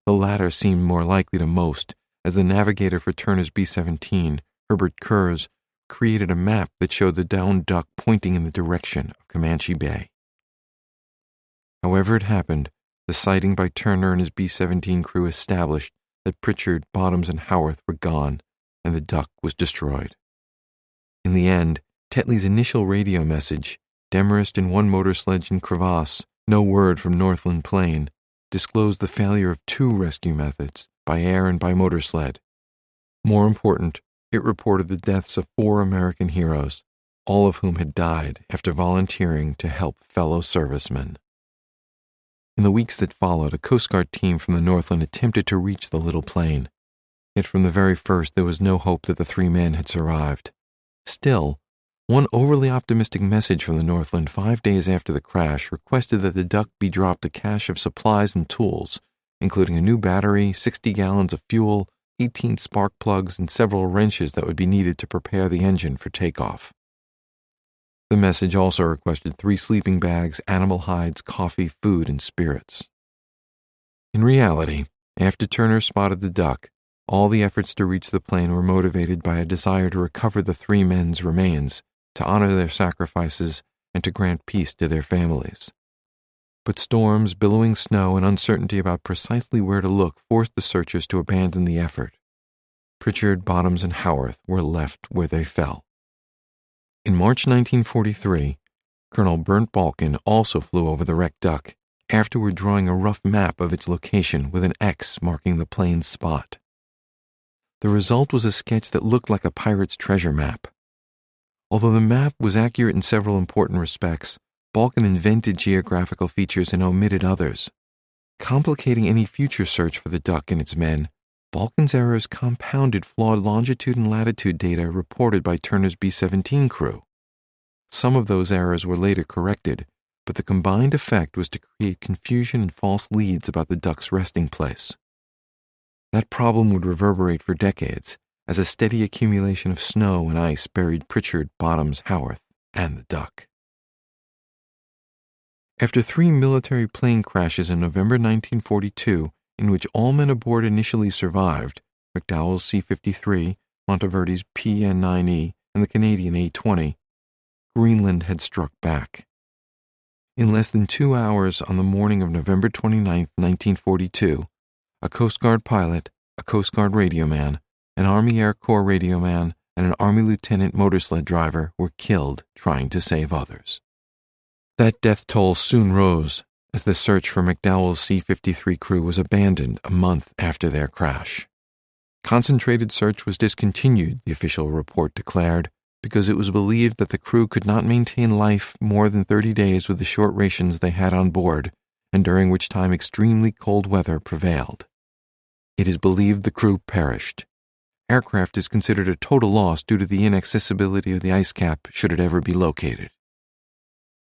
The latter seemed more likely to most, as the navigator for Turner's B-17, Herbert Kurz, created a map that showed the downed duck pointing in the direction of Comanche Bay. However it happened, the sighting by Turner and his B-17 crew established that Pritchard, Bottoms, and Howarth were gone, and the duck was destroyed. In the end, Tetley's initial radio message, Demarest in one motor sledge in crevasse, no word from Northland Plain, disclosed the failure of 2 rescue methods, by air and by motor sled. More important, it reported the deaths of 4 American heroes, all of whom had died after volunteering to help fellow servicemen. In the weeks that followed, a Coast Guard team from the Northland attempted to reach the little plane. Yet from the very first, there was no hope that the 3 men had survived. Still, one overly optimistic message from the Northland 5 days after the crash requested that the Duck be dropped a cache of supplies and tools, including a new battery, 60 gallons of fuel, 18 spark plugs, and several wrenches that would be needed to prepare the engine for takeoff. The message also requested 3 sleeping bags, animal hides, coffee, food, and spirits. In reality, after Turner spotted the Duck, all the efforts to reach the plane were motivated by a desire to recover the 3 men's remains, to honor their sacrifices, and to grant peace to their families. But storms, billowing snow, and uncertainty about precisely where to look forced the searchers to abandon the effort. Pritchard, Bottoms, and Howarth were left where they fell. In March 1943, Colonel Bernd Balken also flew over the wrecked Duck, afterward drawing a rough map of its location with an X marking the plane's spot. The result was a sketch that looked like a pirate's treasure map. Although the map was accurate in several important respects, Balken invented geographical features and omitted others. Complicating any future search for the Duck and its men, Balken's errors compounded flawed longitude and latitude data reported by Turner's B-17 crew. Some of those errors were later corrected, but the combined effect was to create confusion and false leads about the Duck's resting place. That problem would reverberate for decades, as a steady accumulation of snow and ice buried Pritchard, Bottoms, Howarth, and the Duck. After 3 military plane crashes in November 1942, in which all men aboard initially survived, McDowell's C-53, Monteverde's PN-9E, and the Canadian A-20, Greenland had struck back. In less than 2 hours on the morning of November 29, 1942, a Coast Guard pilot, a Coast Guard radioman, an Army Air Corps radioman, and an Army lieutenant motorsled driver were killed trying to save others. That death toll soon rose as the search for McDowell's C-53 crew was abandoned a month after their crash. Concentrated search was discontinued, the official report declared, because it was believed that the crew could not maintain life more than 30 days with the short rations they had on board, and during which time extremely cold weather prevailed. It is believed the crew perished. Aircraft is considered a total loss due to the inaccessibility of the ice cap should it ever be located.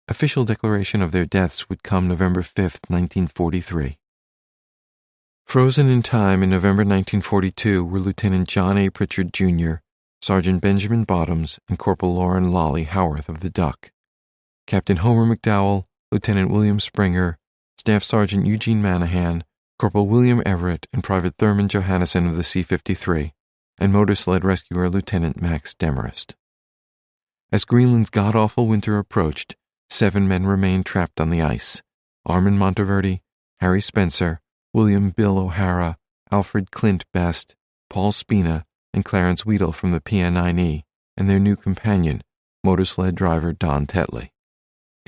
Official declaration of their deaths would come November 5, 1943. Frozen in time in November 1942 were Lieutenant John A. Pritchard, Jr., Sergeant Benjamin Bottoms, and Corporal Lauren Lolly Howarth of the Duck, Captain Homer McDowell, Lieutenant William Springer, Staff Sergeant Eugene Manahan, Corporal William Everett, and Private Thurman Johannesson of the C-53, and motorsled rescuer Lieutenant Max Demarest. As Greenland's god-awful winter approached, 7 men remained trapped on the ice: Armand Monteverde, Harry Spencer, William Bill O'Hara, Alfred Clint Best, Paul Spina, and Clarence Weedle from the PN-9E, and their new companion, motorsled driver Don Tetley.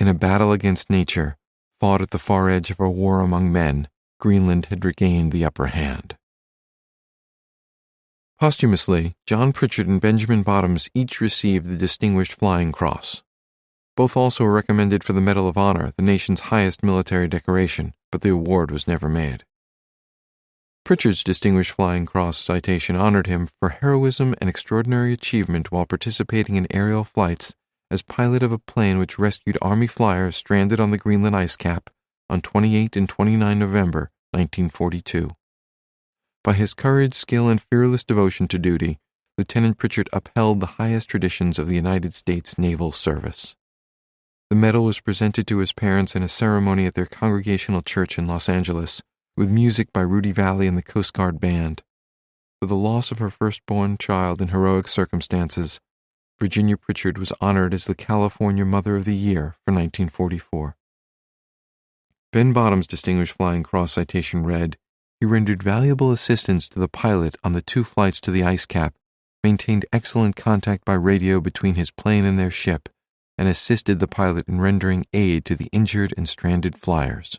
In a battle against nature, fought at the far edge of a war among men, Greenland had regained the upper hand. Posthumously, John Pritchard and Benjamin Bottoms each received the Distinguished Flying Cross. Both also were recommended for the Medal of Honor, the nation's highest military decoration, but the award was never made. Pritchard's Distinguished Flying Cross citation honored him for heroism and extraordinary achievement while participating in aerial flights as pilot of a plane which rescued Army flyers stranded on the Greenland ice cap on 28 and 29 November 1942. By his courage, skill, and fearless devotion to duty, Lieutenant Pritchard upheld the highest traditions of the United States Naval Service. The medal was presented to his parents in a ceremony at their Congregational Church in Los Angeles, with music by Rudy Valley and the Coast Guard Band. For the loss of her firstborn child in heroic circumstances, Virginia Pritchard was honored as the California Mother of the Year for 1944. Ben Bottoms' Distinguished Flying Cross citation read, "He rendered valuable assistance to the pilot on the 2 flights to the ice cap, maintained excellent contact by radio between his plane and their ship, and assisted the pilot in rendering aid to the injured and stranded flyers."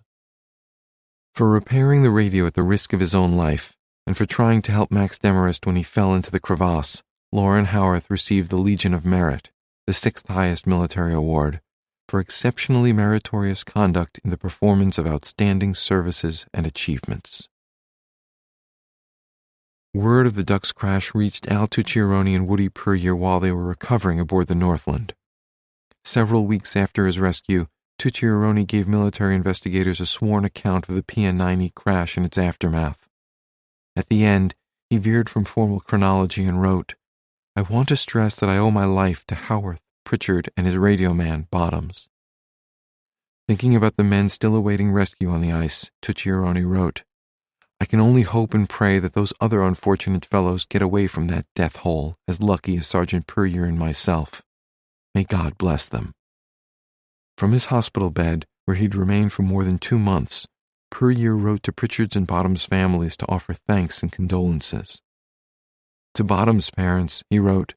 For repairing the radio at the risk of his own life, and for trying to help Max Demarest when he fell into the crevasse, Lauren Howarth received the Legion of Merit, the sixth highest military award, for exceptionally meritorious conduct in the performance of outstanding services and achievements. Word of the Duck's crash reached Al Tucciarone and Woody Puryear while they were recovering aboard the Northland. Several weeks after his rescue, Tucciarone gave military investigators a sworn account of the PN-9E crash and its aftermath. At the end, he veered from formal chronology and wrote, "I want to stress that I owe my life to Howarth, Pritchard, and his radio man, Bottoms." Thinking about the men still awaiting rescue on the ice, Tucciarone wrote, "I can only hope and pray that those other unfortunate fellows get away from that death hole as lucky as Sergeant Puryear and myself. May God bless them." From his hospital bed, where he'd remained for more than 2 months, Puryear wrote to Pritchard's and Bottoms' families to offer thanks and condolences. To Bottoms' parents, he wrote,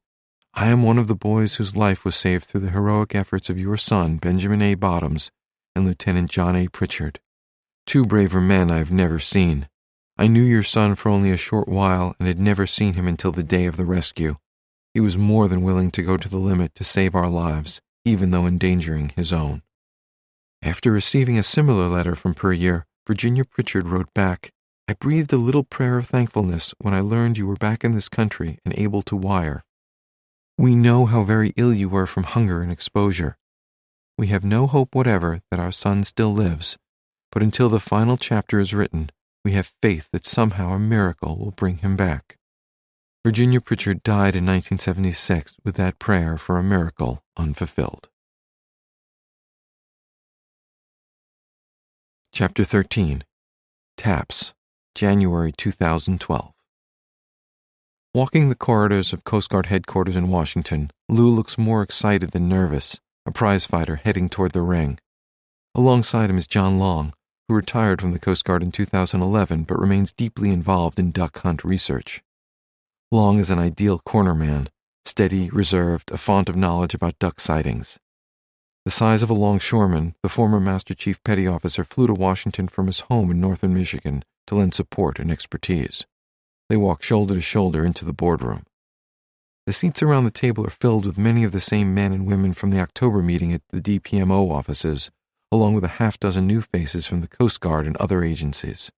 "I am one of the boys whose life was saved through the heroic efforts of your son, Benjamin A. Bottoms, and Lieutenant John A. Pritchard. 2 braver men I have never seen. I knew your son for only a short while and had never seen him until the day of the rescue. He was more than willing to go to the limit to save our lives, even though endangering his own." After receiving a similar letter from Puryear, Virginia Pritchard wrote back, "I breathed a little prayer of thankfulness when I learned you were back in this country and able to wire. We know how very ill you were from hunger and exposure. We have no hope whatever that our son still lives, but until the final chapter is written, we have faith that somehow a miracle will bring him back." Virginia Pritchard died in 1976 with that prayer for a miracle unfulfilled. Chapter 13. TAPS, January 2012. Walking the corridors of Coast Guard headquarters in Washington, Lou looks more excited than nervous, a prizefighter heading toward the ring. Alongside him is John Long, who retired from the Coast Guard in 2011 but remains deeply involved in duck hunt research. Long is an ideal cornerman, steady, reserved, a font of knowledge about duck sightings. The size of a longshoreman, the former Master Chief Petty Officer flew to Washington from his home in northern Michigan to lend support and expertise. They walk shoulder to shoulder into the boardroom. The seats around the table are filled with many of the same men and women from the October meeting at the DPMO offices, along with a half-dozen new faces from the Coast Guard and other agencies.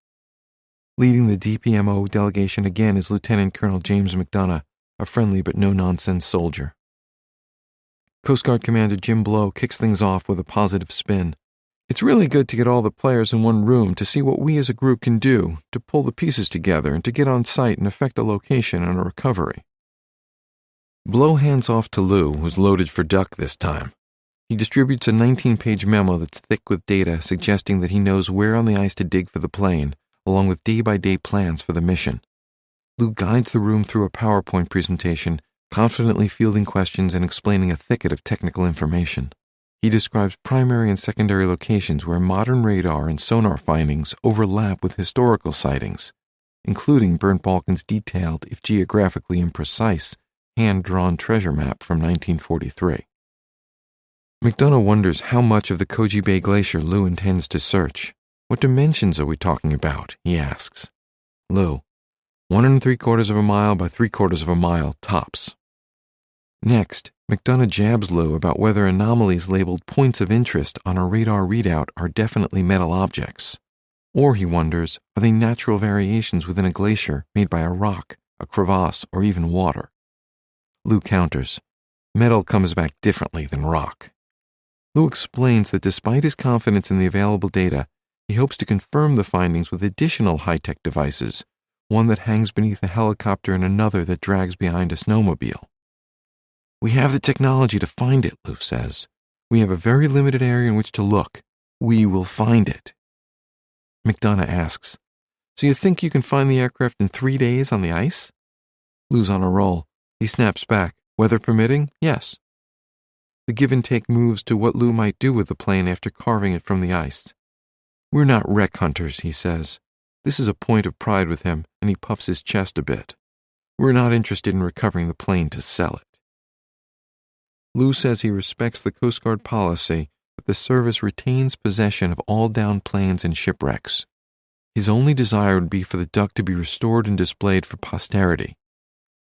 Leading the DPMO delegation again is Lieutenant Colonel James McDonough, a friendly but no-nonsense soldier. Coast Guard Commander Jim Blow kicks things off with a positive spin. "It's really good to get all the players in one room to see what we as a group can do, to pull the pieces together and to get on site and affect a location and a recovery." Blow hands off to Lou, who's loaded for duck this time. He distributes a 19-page memo that's thick with data suggesting that he knows where on the ice to dig for the plane, along with day-by-day plans for the mission. Lou guides the room through a PowerPoint presentation, confidently fielding questions and explaining a thicket of technical information. He describes primary and secondary locations where modern radar and sonar findings overlap with historical sightings, including Bernd Balken's detailed, if geographically imprecise, hand-drawn treasure map from 1943. McDonough wonders how much of the Koji Bay Glacier Lou intends to search. "What dimensions are we talking about?" he asks. Lou, 1 3/4 of a mile by 3/4 of a mile, tops. Next, McDonough jabs Lou about whether anomalies labeled points of interest on a radar readout are definitely metal objects. Or, he wonders, are they natural variations within a glacier made by a rock, a crevasse, or even water? Lou counters, "Metal comes back differently than rock." Lou explains that despite his confidence in the available data, he hopes to confirm the findings with additional high-tech devices, one that hangs beneath a helicopter and another that drags behind a snowmobile. "We have the technology to find it," Lou says. "We have a very limited area in which to look. We will find it." McDonough asks, "So you think you can find the aircraft in 3 days on the ice?" Lou's on a roll. He snaps back, "Weather permitting, yes." The give-and-take moves to what Lou might do with the plane after carving it from the ice. "We're not wreck hunters," he says. This is a point of pride with him, and he puffs his chest a bit. "We're not interested in recovering the plane to sell it." Lou says he respects the Coast Guard policy that the service retains possession of all downed planes and shipwrecks. His only desire would be for the duck to be restored and displayed for posterity.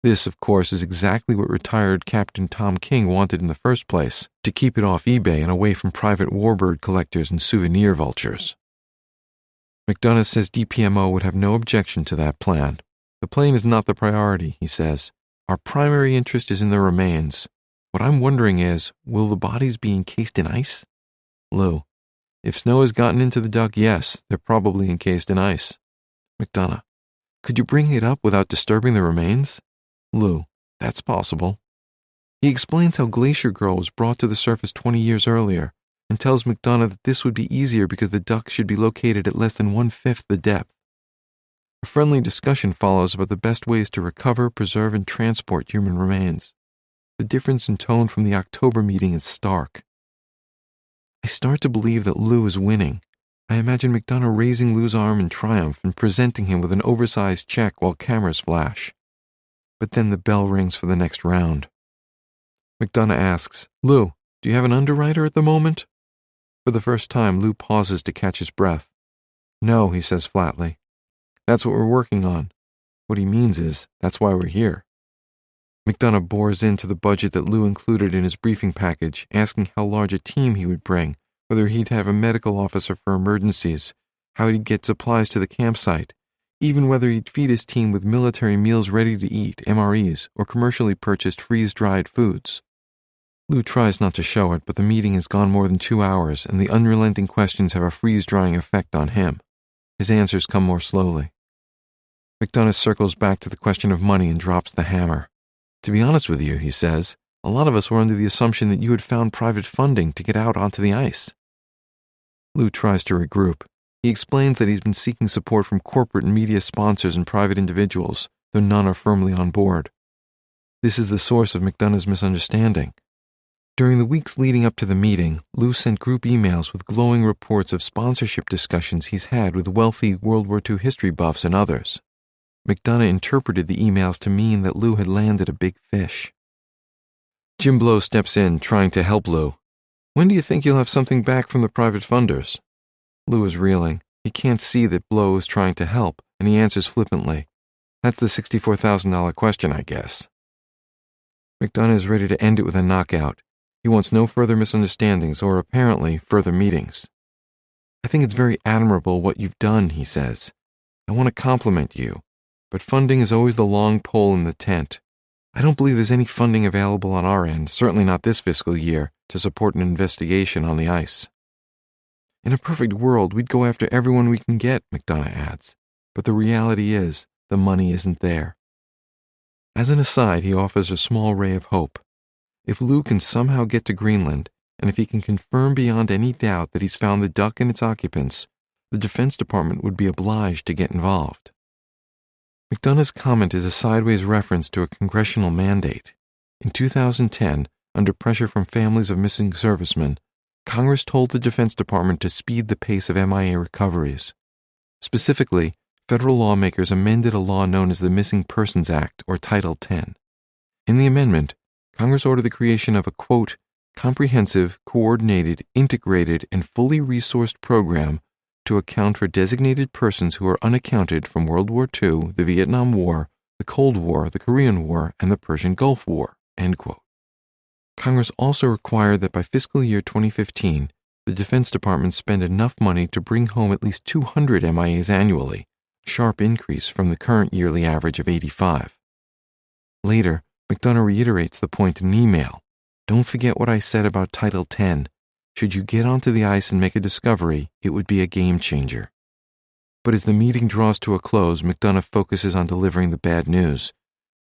This, of course, is exactly what retired Captain Tom King wanted in the first place, to keep it off eBay and away from private warbird collectors and souvenir vultures. McDonough says DPMO would have no objection to that plan. The plane is not the priority, he says. Our primary interest is in the remains. What I'm wondering is, will the bodies be encased in ice? Lou: if snow has gotten into the duck, yes, they're probably encased in ice. McDonough: could you bring it up without disturbing the remains? Lou: that's possible. He explains how Glacier Girl was brought to the surface 20 years earlier, and tells McDonough that this would be easier because the duck should be located at less than 1/5 the depth. A friendly discussion follows about the best ways to recover, preserve, and transport human remains. The difference in tone from the October meeting is stark. I start to believe that Lou is winning. I imagine McDonough raising Lou's arm in triumph and presenting him with an oversized check while cameras flash. But then the bell rings for the next round. McDonough asks, Lou, do you have an underwriter at the moment? For the first time, Lou pauses to catch his breath. No, he says flatly. That's what we're working on. What he means is, that's why we're here. McDonough bores into the budget that Lou included in his briefing package, asking how large a team he would bring, whether he'd have a medical officer for emergencies, how he'd get supplies to the campsite, even whether he'd feed his team with military meals ready to eat, MREs, or commercially purchased freeze-dried foods. Lou tries not to show it, but the meeting has gone more than 2 hours, and the unrelenting questions have a freeze-drying effect on him. His answers come more slowly. McDonough circles back to the question of money and drops the hammer. To be honest with you, he says, a lot of us were under the assumption that you had found private funding to get out onto the ice. Lou tries to regroup. He explains that he's been seeking support from corporate and media sponsors and private individuals, though none are firmly on board. This is the source of McDonough's misunderstanding. During the weeks leading up to the meeting, Lou sent group emails with glowing reports of sponsorship discussions he's had with wealthy World War II history buffs and others. McDonough interpreted the emails to mean that Lou had landed a big fish. Jim Blow steps in, trying to help Lou. When do you think you'll have something back from the private funders? Lou is reeling. He can't see that Blow is trying to help, and he answers flippantly. That's the $64,000 question, I guess. McDonough is ready to end it with a knockout. He wants no further misunderstandings or, apparently, further meetings. I think it's very admirable what you've done, he says. I want to compliment you, but funding is always the long pole in the tent. I don't believe there's any funding available on our end, certainly not this fiscal year, to support an investigation on the ice. In a perfect world, we'd go after everyone we can get, McDonough adds. But the reality is, the money isn't there. As an aside, he offers a small ray of hope. If Lou can somehow get to Greenland, and if he can confirm beyond any doubt that he's found the duck and its occupants, the Defense Department would be obliged to get involved. McDonough's comment is a sideways reference to a congressional mandate. In 2010, under pressure from families of missing servicemen, Congress told the Defense Department to speed the pace of MIA recoveries. Specifically, federal lawmakers amended a law known as the Missing Persons Act, or Title 10. In the amendment, Congress ordered the creation of a, quote, comprehensive, coordinated, integrated, and fully resourced program to account for designated persons who are unaccounted from World War II, the Vietnam War, the Cold War, the Korean War, and the Persian Gulf War, end quote. Congress also required that by fiscal year 2015, the Defense Department spend enough money to bring home at least 200 MIAs annually, a sharp increase from the current yearly average of 85. Later, McDonough reiterates the point in an email. Don't forget what I said about Title 10. Should you get onto the ice and make a discovery, it would be a game changer. But as the meeting draws to a close, McDonough focuses on delivering the bad news,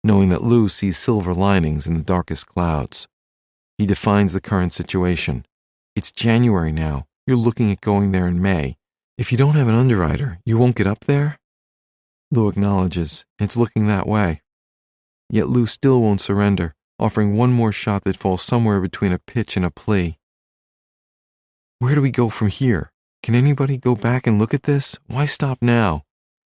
knowing that Lou sees silver linings in the darkest clouds. He defines the current situation. It's January now. You're looking at going there in May. If you don't have an underwriter, you won't get up there? Lou acknowledges, it's looking that way. Yet Lou still won't surrender, offering one more shot that falls somewhere between a pitch and a plea. Where do we go from here? Can anybody go back and look at this? Why stop now?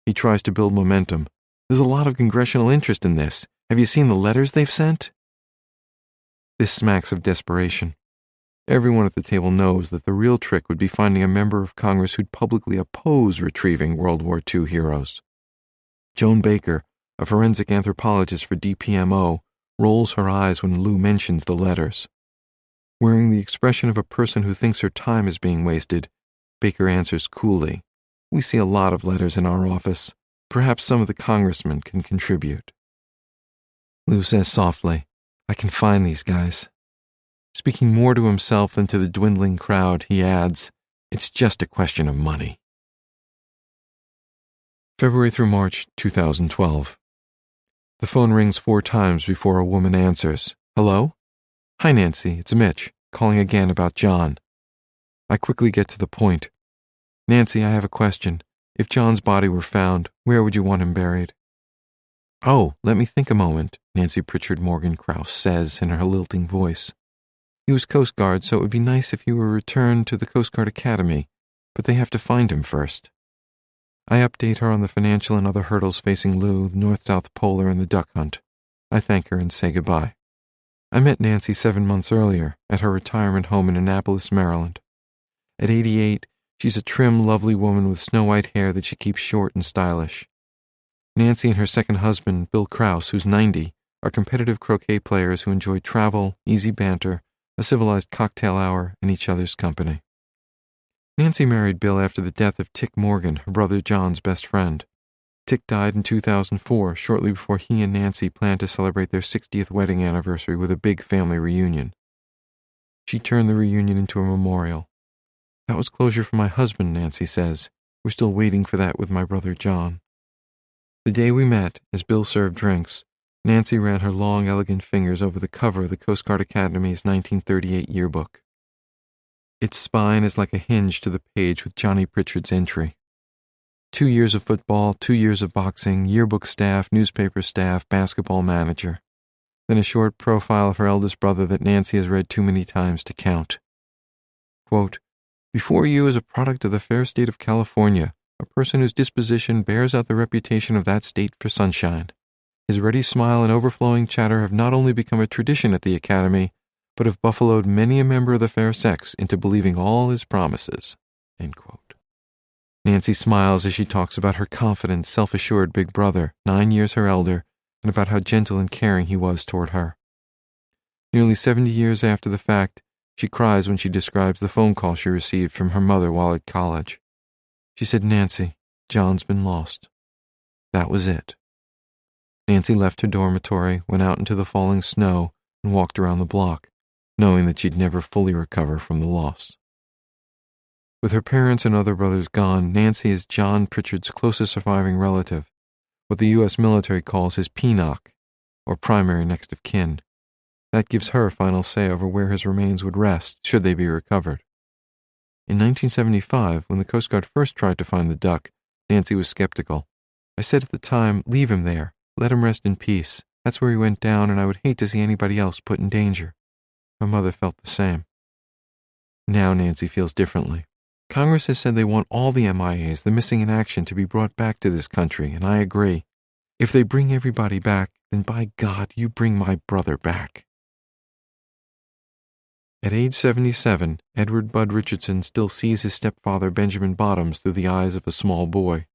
He tries to build momentum. There's a lot of congressional interest in this. Have you seen the letters they've sent? This smacks of desperation. Everyone at the table knows that the real trick would be finding a member of Congress who'd publicly oppose retrieving World War II heroes. Joan Baker, a forensic anthropologist for DPMO, rolls her eyes when Lou mentions the letters. Wearing the expression of a person who thinks her time is being wasted, Baker answers coolly, "We see a lot of letters in our office. Perhaps some of the congressmen can contribute." Lou says softly, "I can find these guys." Speaking more to himself than to the dwindling crowd, he adds, "It's just a question of money." February through March 2012. The phone rings 4 times before a woman answers. "Hello? Hi, Nancy, it's Mitch, calling again about John." I quickly get to the point. "Nancy, I have a question. If John's body were found, where would you want him buried?" "Oh, let me think a moment," Nancy Pritchard Morgan Krause says in her lilting voice. "He was Coast Guard, so it would be nice if he were returned to the Coast Guard Academy, but they have to find him first." I update her on the financial and other hurdles facing Lou, the North-South Polar, and the duck hunt. I thank her and say goodbye. I met Nancy 7 months earlier at her retirement home in Annapolis, Maryland. At 88, she's a trim, lovely woman with snow-white hair that she keeps short and stylish. Nancy and her second husband, Bill Krause, who's 90, are competitive croquet players who enjoy travel, easy banter, a civilized cocktail hour, and each other's company. Nancy married Bill after the death of Tick Morgan, her brother John's best friend. Tick died in 2004, shortly before he and Nancy planned to celebrate their 60th wedding anniversary with a big family reunion. She turned the reunion into a memorial. "That was closure for my husband," Nancy says. "We're still waiting for that with my brother John." The day we met, as Bill served drinks, Nancy ran her long, elegant fingers over the cover of the Coast Guard Academy's 1938 yearbook. Its spine is like a hinge to the page with Johnny Pritchard's entry. 2 years of football, 2 years of boxing, yearbook staff, newspaper staff, basketball manager. Then a short profile of her eldest brother that Nancy has read too many times to count. Quote, "Before you is a product of the fair state of California, a person whose disposition bears out the reputation of that state for sunshine. His ready smile and overflowing chatter have not only become a tradition at the Academy, but have buffaloed many a member of the fair sex into believing all his promises." End quote. Nancy smiles as she talks about her confident, self-assured big brother, 9 years her elder, and about how gentle and caring he was toward her. Nearly 70 years after the fact, she cries when she describes the phone call she received from her mother while at college. She said, "Nancy, John's been lost." That was it. Nancy left her dormitory, went out into the falling snow, and walked around the block, knowing that she'd never fully recover from the loss. With her parents and other brothers gone, Nancy is John Pritchard's closest surviving relative, what the U.S. military calls his PNOC, or primary next of kin. That gives her final say over where his remains would rest, should they be recovered. In 1975, when the Coast Guard first tried to find the duck, Nancy was skeptical. I said at the time, "Leave him there. Let him rest in peace. That's where he went down, and I would hate to see anybody else put in danger." Her mother felt the same. Now Nancy feels differently. Congress has said they want all the MIAs, the missing in action, to be brought back to this country, and I agree. If they bring everybody back, then by God, you bring my brother back. At age 77, Edward Bud Richardson still sees his stepfather Benjamin Bottoms through the eyes of a small boy.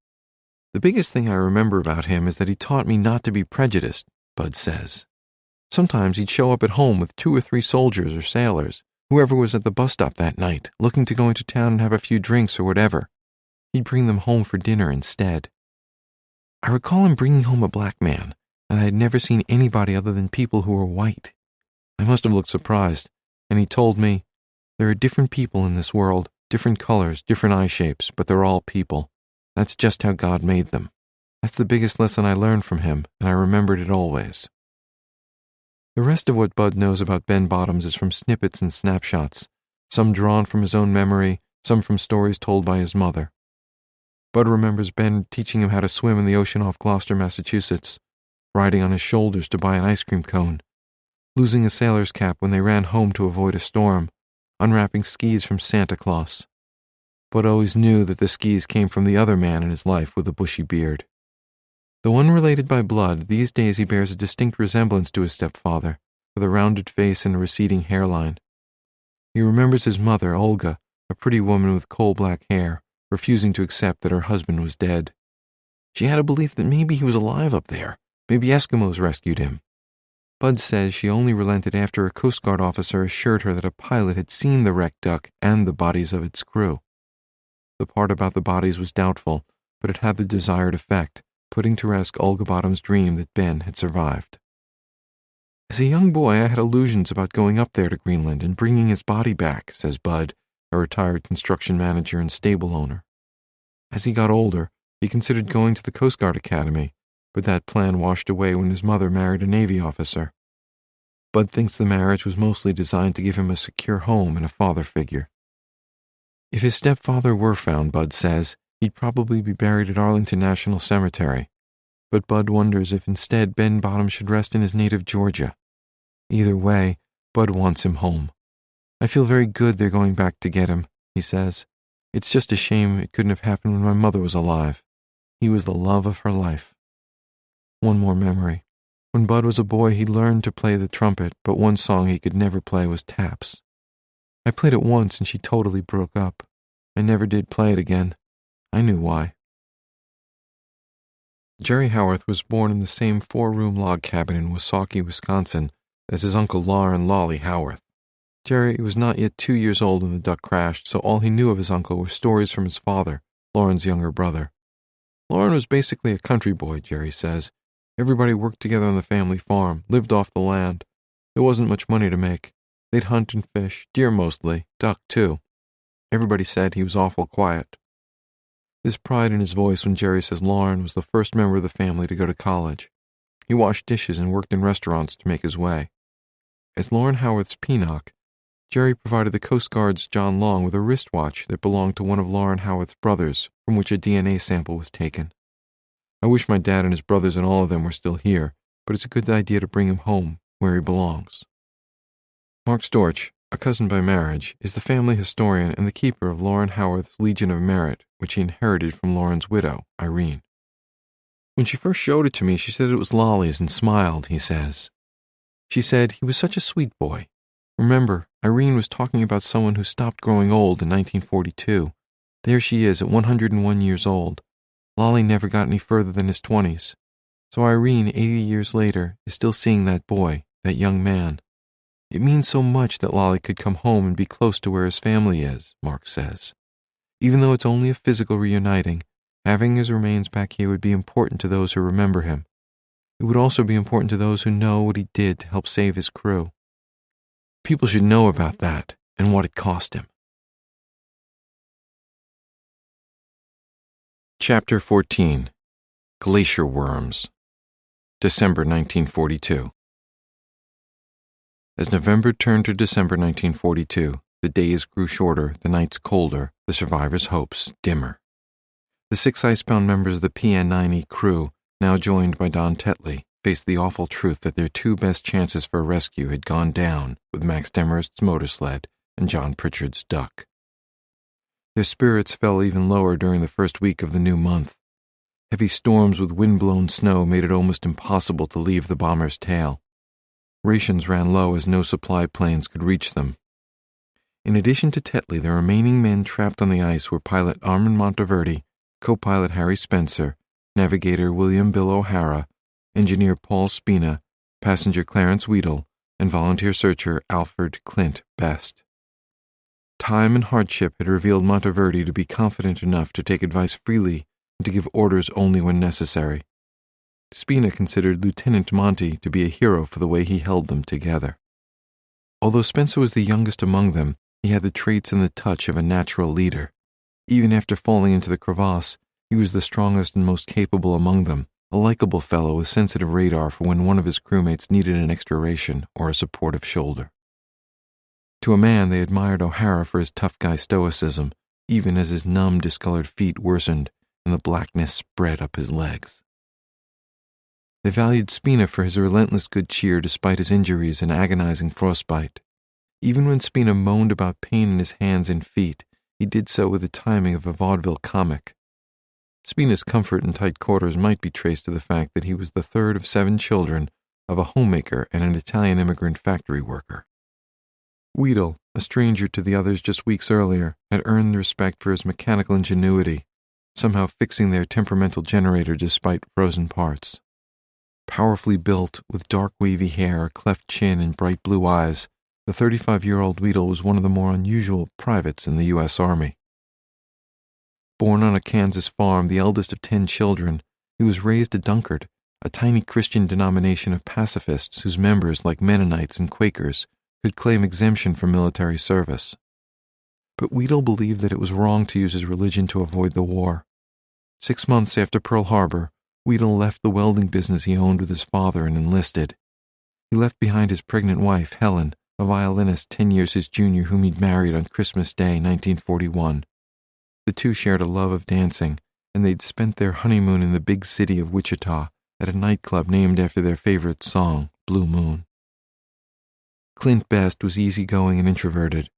"The biggest thing I remember about him is that he taught me not to be prejudiced," Bud says. "Sometimes he'd show up at home with 2 or 3 soldiers or sailors, whoever was at the bus stop that night, looking to go into town and have a few drinks or whatever. He'd bring them home for dinner instead. I recall him bringing home a black man, and I had never seen anybody other than people who were white. I must have looked surprised, and he told me, 'There are different people in this world, different colors, different eye shapes, but they're all people. That's just how God made them.' That's the biggest lesson I learned from him, and I remembered it always." The rest of what Bud knows about Ben Bottoms is from snippets and snapshots, some drawn from his own memory, some from stories told by his mother. Bud remembers Ben teaching him how to swim in the ocean off Gloucester, Massachusetts, riding on his shoulders to buy an ice cream cone, losing a sailor's cap when they ran home to avoid a storm, unwrapping skis from Santa Claus. Bud always knew that the skis came from the other man in his life with a bushy beard. Though unrelated by blood, these days he bears a distinct resemblance to his stepfather, with a rounded face and a receding hairline. He remembers his mother, Olga, a pretty woman with coal-black hair, refusing to accept that her husband was dead. She had a belief that maybe he was alive up there, Maybe Eskimos rescued him. Bud says she only relented after a Coast Guard officer assured her that a pilot had seen the wrecked duck and the bodies of its crew. The part about the bodies was doubtful, but it had the desired effect, putting to rest Olga Bottom's dream that Ben had survived. As a young boy, I had illusions about going up there to Greenland and bringing his body back, says Bud, a retired construction manager and stable owner. As he got older, he considered going to the Coast Guard Academy, but that plan washed away when his mother married a Navy officer. Bud thinks the marriage was mostly designed to give him a secure home and a father figure. If his stepfather were found, Bud says, he'd probably be buried at Arlington National Cemetery, but Bud wonders if instead Ben Bottom should rest in his native Georgia. Either way, Bud wants him home. I feel very good they're going back to get him, he says. It's just a shame it couldn't have happened when my mother was alive. He was the love of her life. One more memory. When Bud was a boy, he learned to play the trumpet, but one song he could never play was Taps. I played it once and she totally broke up. I never did play it again. I knew why. Jerry Howarth was born in the same 4-room log cabin in Woosaukie, Wisconsin, as his uncle Lauren Lolly Howarth. Jerry was not yet 2 years old when the duck crashed, so all he knew of his uncle were stories from his father, Lauren's younger brother. Lauren was basically a country boy, Jerry says. Everybody worked together on the family farm, lived off the land. There wasn't much money to make. They'd hunt and fish, deer mostly, duck too. Everybody said he was awful quiet. There's pride in his voice when Jerry says Lauren was the first member of the family to go to college. He washed dishes and worked in restaurants to make his way. As Lauren Howarth's Peanock, Jerry provided the Coast Guard's John Long with a wristwatch that belonged to one of Lauren Howarth's brothers, from which a DNA sample was taken. I wish my dad and his brothers and all of them were still here, but it's a good idea to bring him home, where he belongs. Mark Storch, a cousin by marriage, is the family historian and the keeper of Lauren Howarth's Legion of Merit, which he inherited from Lauren's widow, Irene. When she first showed it to me, she said it was Lolly's and smiled, he says. She said he was such a sweet boy. Remember, Irene was talking about someone who stopped growing old in 1942. There she is at 101 years old. Lolly never got any further than his 20s. So Irene, 80 years later, is still seeing that boy, that young man. It means so much that Lolly could come home and be close to where his family is, Mark says. Even though it's only a physical reuniting, having his remains back here would be important to those who remember him. It would also be important to those who know what he did to help save his crew. People should know about that and what it cost him. Chapter 14. Glacier Worms. December 1942. As November turned to December 1942, the days grew shorter, the nights colder, the survivors' hopes dimmer. The 6 icebound members of the PN9E crew, now joined by Don Tetley, faced the awful truth that their 2 best chances for a rescue had gone down with Max Demarest's motor sled and John Pritchard's duck. Their spirits fell even lower during the first week of the new month. Heavy storms with wind-blown snow made it almost impossible to leave the bomber's tail. Rations ran low as no supply planes could reach them. In addition to Tetley, the remaining men trapped on the ice were pilot Armand Monteverdi, co-pilot Harry Spencer, navigator William Bill O'Hara, engineer Paul Spina, passenger Clarence Weedle, and volunteer searcher Alfred Clint Best. Time and hardship had revealed Monteverdi to be confident enough to take advice freely and to give orders only when necessary. Spina considered Lieutenant Monty to be a hero for the way he held them together. Although Spencer was the youngest among them, he had the traits and the touch of a natural leader. Even after falling into the crevasse, he was the strongest and most capable among them, a likable fellow with sensitive radar for when one of his crewmates needed an extra ration or a supportive shoulder. To a man, they admired O'Hara for his tough guy stoicism, even as his numb, discolored feet worsened and the blackness spread up his legs. They valued Spina for his relentless good cheer despite his injuries and agonizing frostbite. Even when Spina moaned about pain in his hands and feet, he did so with the timing of a vaudeville comic. Spina's comfort in tight quarters might be traced to the fact that he was the third of 7 children of a homemaker and an Italian immigrant factory worker. Weedle, a stranger to the others just weeks earlier, had earned respect for his mechanical ingenuity, somehow fixing their temperamental generator despite frozen parts. Powerfully built, with dark wavy hair, a cleft chin, and bright blue eyes, the 35-year-old Weedle was one of the more unusual privates in the U.S. Army. Born on a Kansas farm, the eldest of 10 children, he was raised at Dunkard, a tiny Christian denomination of pacifists whose members, like Mennonites and Quakers, could claim exemption from military service. But Weedle believed that it was wrong to use his religion to avoid the war. 6 months after Pearl Harbor, Weedle left the welding business he owned with his father and enlisted. He left behind his pregnant wife, Helen, a violinist 10 years his junior whom he'd married on Christmas Day, 1941. The two shared a love of dancing, and they'd spent their honeymoon in the big city of Wichita at a nightclub named after their favorite song, Blue Moon. Clint Best was easygoing and introverted.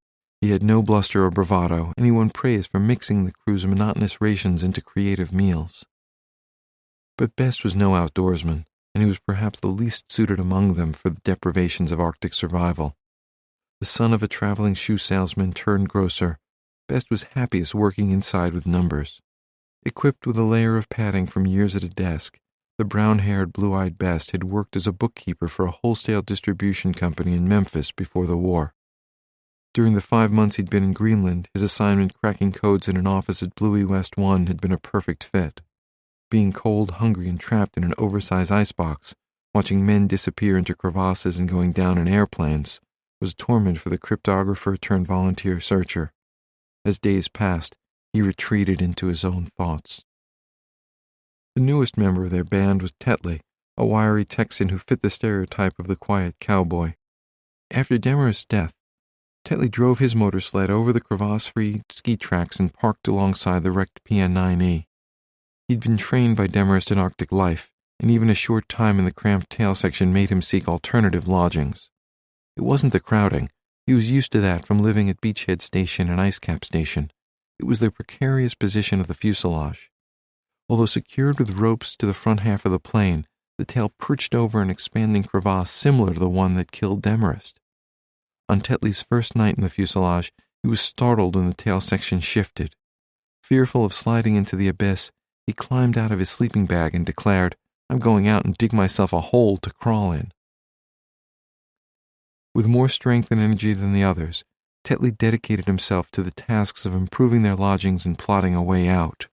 He had no bluster or bravado, and he won praise for mixing the crew's monotonous rations into creative meals. But Best was no outdoorsman, and he was perhaps the least suited among them for the deprivations of Arctic survival. The son of a traveling shoe salesman turned grocer, Best was happiest working inside with numbers. Equipped with a layer of padding from years at a desk, the brown-haired, blue-eyed Best had worked as a bookkeeper for a wholesale distribution company in Memphis before the war. During the 5 months he'd been in Greenland, his assignment cracking codes in an office at Bluey West 1 had been a perfect fit. Being cold, hungry, and trapped in an oversized icebox, watching men disappear into crevasses and going down in airplanes, was torment for the cryptographer-turned-volunteer searcher. As days passed, he retreated into his own thoughts. The newest member of their band was Tetley, a wiry Texan who fit the stereotype of the quiet cowboy. After Demarest's death, Tetley drove his motor sled over the crevasse-free ski tracks and parked alongside the wrecked PN-9E. He'd been trained by Demarest in Arctic life, and even a short time in the cramped tail section made him seek alternative lodgings. It wasn't the crowding. He was used to that from living at Beachhead Station and Icecap Station. It was the precarious position of the fuselage. Although secured with ropes to the front half of the plane, the tail perched over an expanding crevasse similar to the one that killed Demarest. On Tetley's first night in the fuselage, he was startled when the tail section shifted. Fearful of sliding into the abyss, he climbed out of his sleeping bag and declared, "I'm going out and dig myself a hole to crawl in." With more strength and energy than the others, Tetley dedicated himself to the tasks of improving their lodgings and plotting a way out.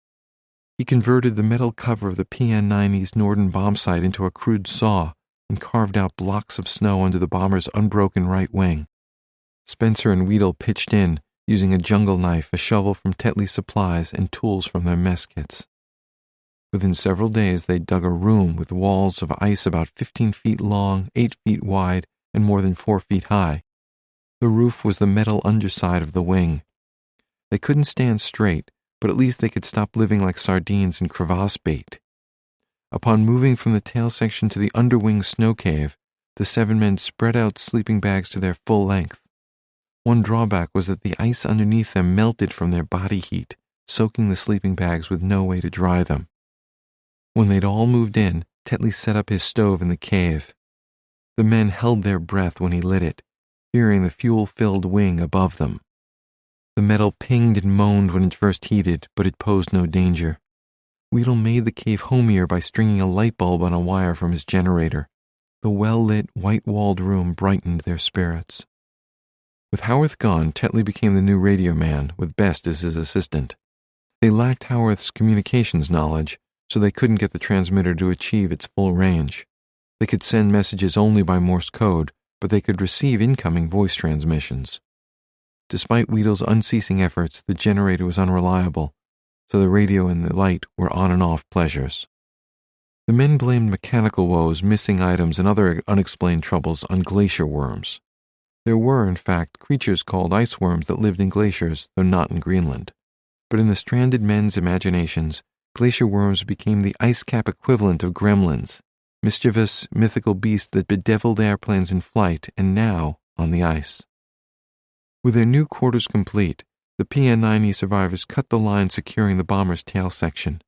He converted the metal cover of the PN-9E's Norden bomb sight into a crude saw and carved out blocks of snow under the bomber's unbroken right wing. Spencer and Weedle pitched in, using a jungle knife, a shovel from Tetley's supplies, and tools from their mess kits. Within several days, they dug a room with walls of ice about 15 feet long, 8 feet wide, and more than 4 feet high. The roof was the metal underside of the wing. They couldn't stand straight, but at least they could stop living like sardines in crevasse bait. Upon moving from the tail section to the underwing snow cave, the 7 men spread out sleeping bags to their full length. One drawback was that the ice underneath them melted from their body heat, soaking the sleeping bags with no way to dry them. When they'd all moved in, Tetley set up his stove in the cave. The men held their breath when he lit it, fearing the fuel-filled wing above them. The metal pinged and moaned when it first heated, but it posed no danger. Weedle made the cave homier by stringing a light bulb on a wire from his generator. The well-lit, white-walled room brightened their spirits. With Howarth gone, Tetley became the new radio man, with Best as his assistant. They lacked Howarth's communications knowledge, so they couldn't get the transmitter to achieve its full range. They could send messages only by Morse code, but they could receive incoming voice transmissions. Despite Weedle's unceasing efforts, the generator was unreliable, so the radio and the light were on and off pleasures. The men blamed mechanical woes, missing items, and other unexplained troubles on glacier worms. There were, in fact, creatures called ice worms that lived in glaciers, though not in Greenland. But in the stranded men's imaginations, glacier worms became the ice cap equivalent of gremlins, mischievous, mythical beasts that bedeviled airplanes in flight and now on the ice. With their new quarters complete, the PN-9E survivors cut the line securing the bomber's tail section.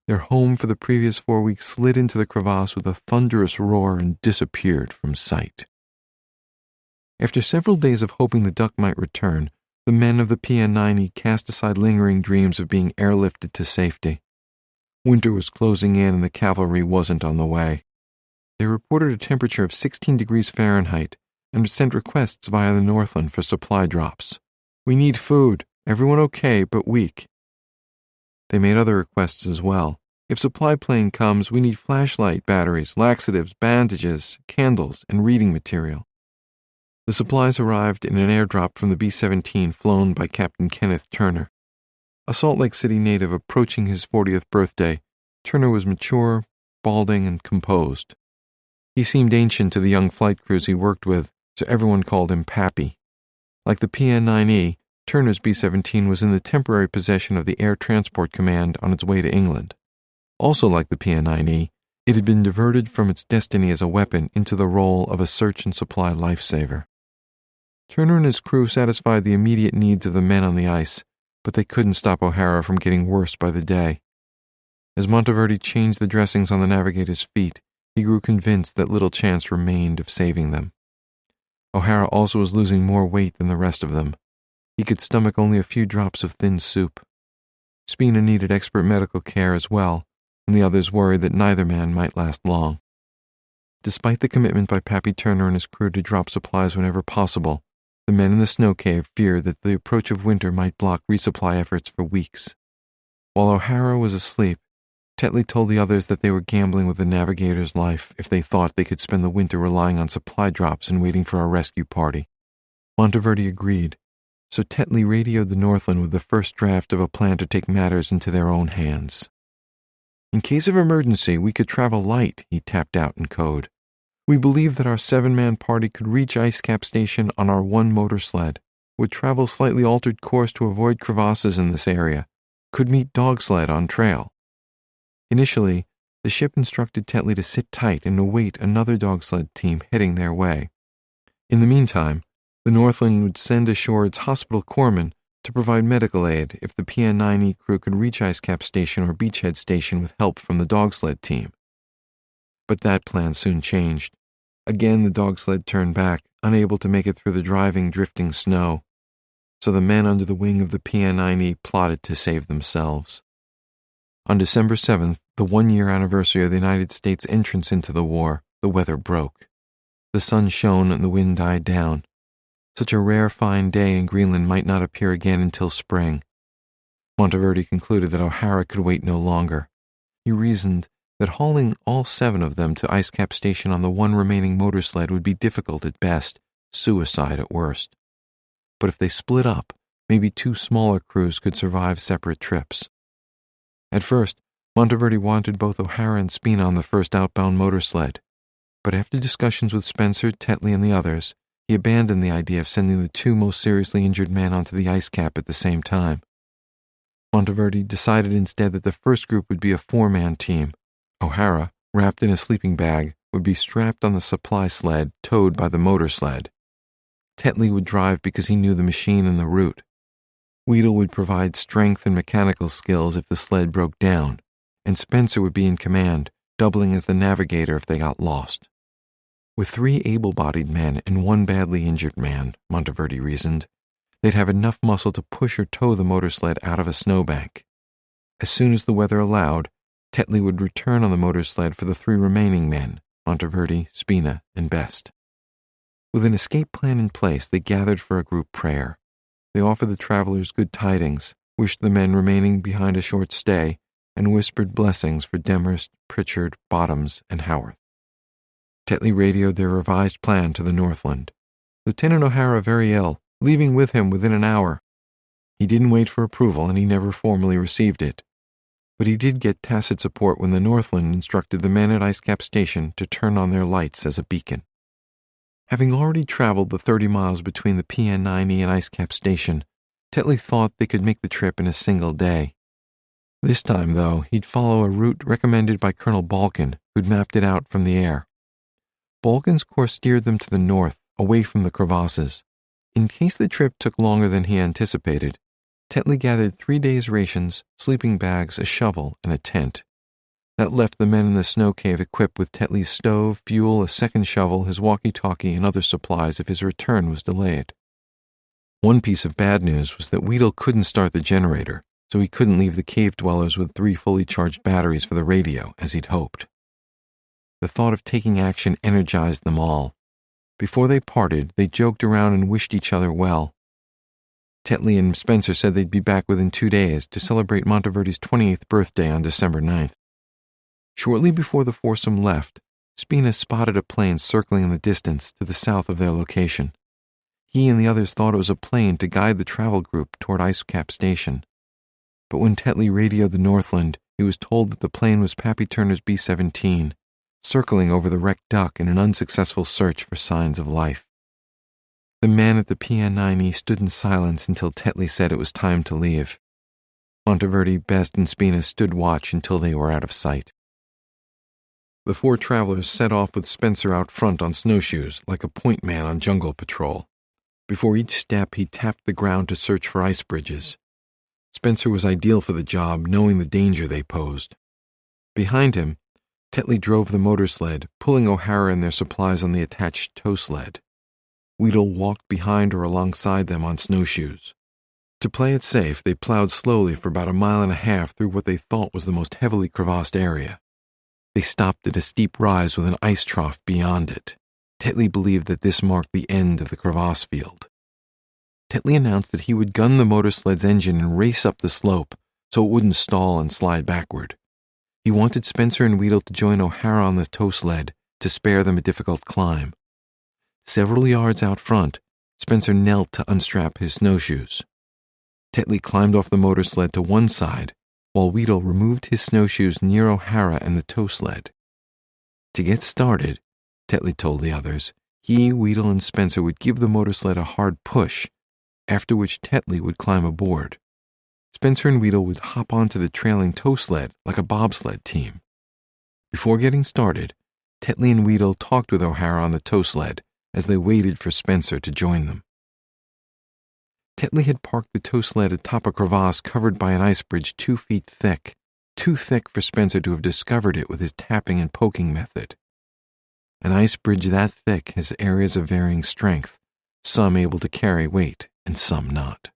Their home for the previous 4 weeks slid into the crevasse with a thunderous roar and disappeared from sight. After several days of hoping the duck might return, the men of the PN-9E cast aside lingering dreams of being airlifted to safety. Winter was closing in and the cavalry wasn't on the way. they reported a temperature of 16 degrees Fahrenheit and sent requests via the Northland for supply drops. "We need food. Everyone okay, but weak." They made other requests as well. "If supply plane comes, we need flashlight batteries, laxatives, bandages, candles, and reading material." The supplies arrived in an airdrop from the B-17 flown by Captain Kenneth Turner. A Salt Lake City native approaching his 40th birthday, Turner was mature, balding, and composed. He seemed ancient to the young flight crews he worked with, so everyone called him Pappy. Like the PN-9E, Turner's B-17 was in the temporary possession of the Air Transport Command on its way to England. Also like the PN-9E, it had been diverted from its destiny as a weapon into the role of a search and supply lifesaver. Turner and his crew satisfied the immediate needs of the men on the ice, but they couldn't stop O'Hara from getting worse by the day. As Monteverdi changed the dressings on the navigator's feet, he grew convinced that little chance remained of saving them. O'Hara also was losing more weight than the rest of them. He could stomach only a few drops of thin soup. Spina needed expert medical care as well, and the others worried that neither man might last long. Despite the commitment by Pappy Turner and his crew to drop supplies whenever possible, the men in the snow cave feared that the approach of winter might block resupply efforts for weeks. While O'Hara was asleep, Tetley told the others that they were gambling with the navigator's life if they thought they could spend the winter relying on supply drops and waiting for a rescue party. Monteverdi agreed, so Tetley radioed the Northland with the first draft of a plan to take matters into their own hands. "In case of emergency, we could travel light," he tapped out in code. "We believe that our 7-man party could reach Ice Cap Station on our one motor sled, would travel slightly altered course to avoid crevasses in this area, could meet dog sled on trail." Initially, the ship instructed Tetley to sit tight and await another dog sled team heading their way. In the meantime, the Northland would send ashore its hospital corpsmen to provide medical aid if the PN-9E crew could reach Ice Cap Station or Beachhead Station with help from the dog sled team. But that plan soon changed. Again, the dog sled turned back, unable to make it through the drifting snow. So the men under the wing of the PN-9E plotted to save themselves. On December 7th, the 1-year anniversary of the United States' entrance into the war, the weather broke. The sun shone and the wind died down. Such a rare fine day in Greenland might not appear again until spring. Monteverdi concluded that O'Hara could wait no longer. He reasoned that hauling all 7 of them to Ice Cap Station on the one remaining motor sled would be difficult at best, suicide at worst. But if they split up, maybe 2 smaller crews could survive separate trips. At first, Monteverdi wanted both O'Hara and Spina on the first outbound motor sled, but after discussions with Spencer, Tetley, and the others, he abandoned the idea of sending the 2 most seriously injured men onto the ice cap at the same time. Monteverdi decided instead that the first group would be a 4-man team. O'Hara, wrapped in a sleeping bag, would be strapped on the supply sled towed by the motor sled. Tetley would drive because he knew the machine and the route. Weedle would provide strength and mechanical skills if the sled broke down, and Spencer would be in command, doubling as the navigator if they got lost. With 3 able-bodied men and 1 badly injured man, Monteverdi reasoned, they'd have enough muscle to push or tow the motor sled out of a snowbank. As soon as the weather allowed, Tetley would return on the motor sled for the 3 remaining men, Monteverdi, Spina, and Best. With an escape plan in place, they gathered for a group prayer. They offered the travelers good tidings, wished the men remaining behind a short stay, and whispered blessings for Demhurst, Pritchard, Bottoms, and Howarth. Tetley radioed their revised plan to the Northland. Lieutenant O'Hara very ill, leaving with him within an hour. He didn't wait for approval, and he never formally received it. But he did get tacit support when the Northland instructed the men at Ice Cap Station to turn on their lights as a beacon. Having already traveled the 30 miles between the PN-9E and Ice Cap Station, Tetley thought they could make the trip in a single day. This time, though, he'd follow a route recommended by Colonel Balkin, who'd mapped it out from the air. Balkin's course steered them to the north, away from the crevasses. In case the trip took longer than he anticipated, Tetley gathered 3 days' rations, sleeping bags, a shovel, and a tent. That left the men in the snow cave equipped with Tetley's stove, fuel, a second shovel, his walkie-talkie, and other supplies if his return was delayed. One piece of bad news was that Weedle couldn't start the generator, so he couldn't leave the cave dwellers with 3 fully charged batteries for the radio, as he'd hoped. The thought of taking action energized them all. Before they parted, they joked around and wished each other well. Tetley and Spencer said they'd be back within 2 days to celebrate Monteverde's 28th birthday on December 9th. Shortly before the foursome left, Spina spotted a plane circling in the distance to the south of their location. He and the others thought it was a plane to guide the travel group toward Icecap Station. But when Tetley radioed the Northland, he was told that the plane was Pappy Turner's B-17, circling over the wrecked duck in an unsuccessful search for signs of life. The man at the PN-9E stood in silence until Tetley said it was time to leave. Monteverde, Best, and Spina stood watch until they were out of sight. The four travelers set off with Spencer out front on snowshoes like a point man on jungle patrol. Before each step, he tapped the ground to search for ice bridges. Spencer was ideal for the job, knowing the danger they posed. Behind him, Tetley drove the motor sled, pulling O'Hara and their supplies on the attached tow sled. Weedle walked behind or alongside them on snowshoes. To play it safe, they plowed slowly for about 1.5 miles through what they thought was the most heavily crevassed area. They stopped at a steep rise with an ice trough beyond it. Tetley believed that this marked the end of the crevasse field. Tetley announced that he would gun the motor sled's engine and race up the slope so it wouldn't stall and slide backward. He wanted Spencer and Weedle to join O'Hara on the tow sled to spare them a difficult climb. Several yards out front, Spencer knelt to unstrap his snowshoes. Tetley climbed off the motor sled to one side, while Weedle removed his snowshoes near O'Hara and the tow sled. To get started, Tetley told the others, he, Weedle, and Spencer would give the motor sled a hard push, after which Tetley would climb aboard. Spencer and Weedle would hop onto the trailing tow sled like a bobsled team. Before getting started, Tetley and Weedle talked with O'Hara on the tow sled as they waited for Spencer to join them. Tetley had parked the tow sled atop a crevasse covered by an ice bridge 2 feet thick, too thick for Spencer to have discovered it with his tapping and poking method. An ice bridge that thick has areas of varying strength, some able to carry weight and some not.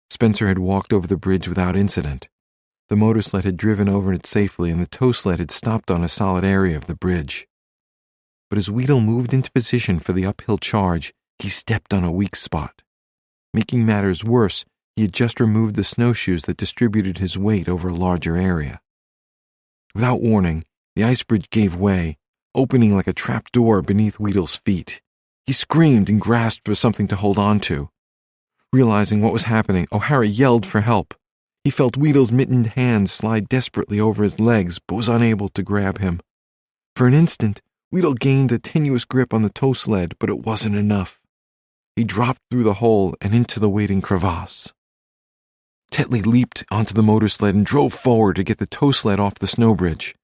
Spencer had walked over the bridge without incident. The motor sled had driven over it safely and the tow sled had stopped on a solid area of the bridge. But as Weedle moved into position for the uphill charge, he stepped on a weak spot. Making matters worse, he had just removed the snowshoes that distributed his weight over a larger area. Without warning, the ice bridge gave way, opening like a trap door beneath Weedle's feet. He screamed and grasped for something to hold on to. Realizing what was happening, O'Hara yelled for help. He felt Weedle's mittened hands slide desperately over his legs, but was unable to grab him. For an instant, Weedle gained a tenuous grip on the tow sled, but it wasn't enough. He dropped through the hole and into the waiting crevasse. Tetley leaped onto the motor sled and drove forward to get the tow sled off the snow bridge.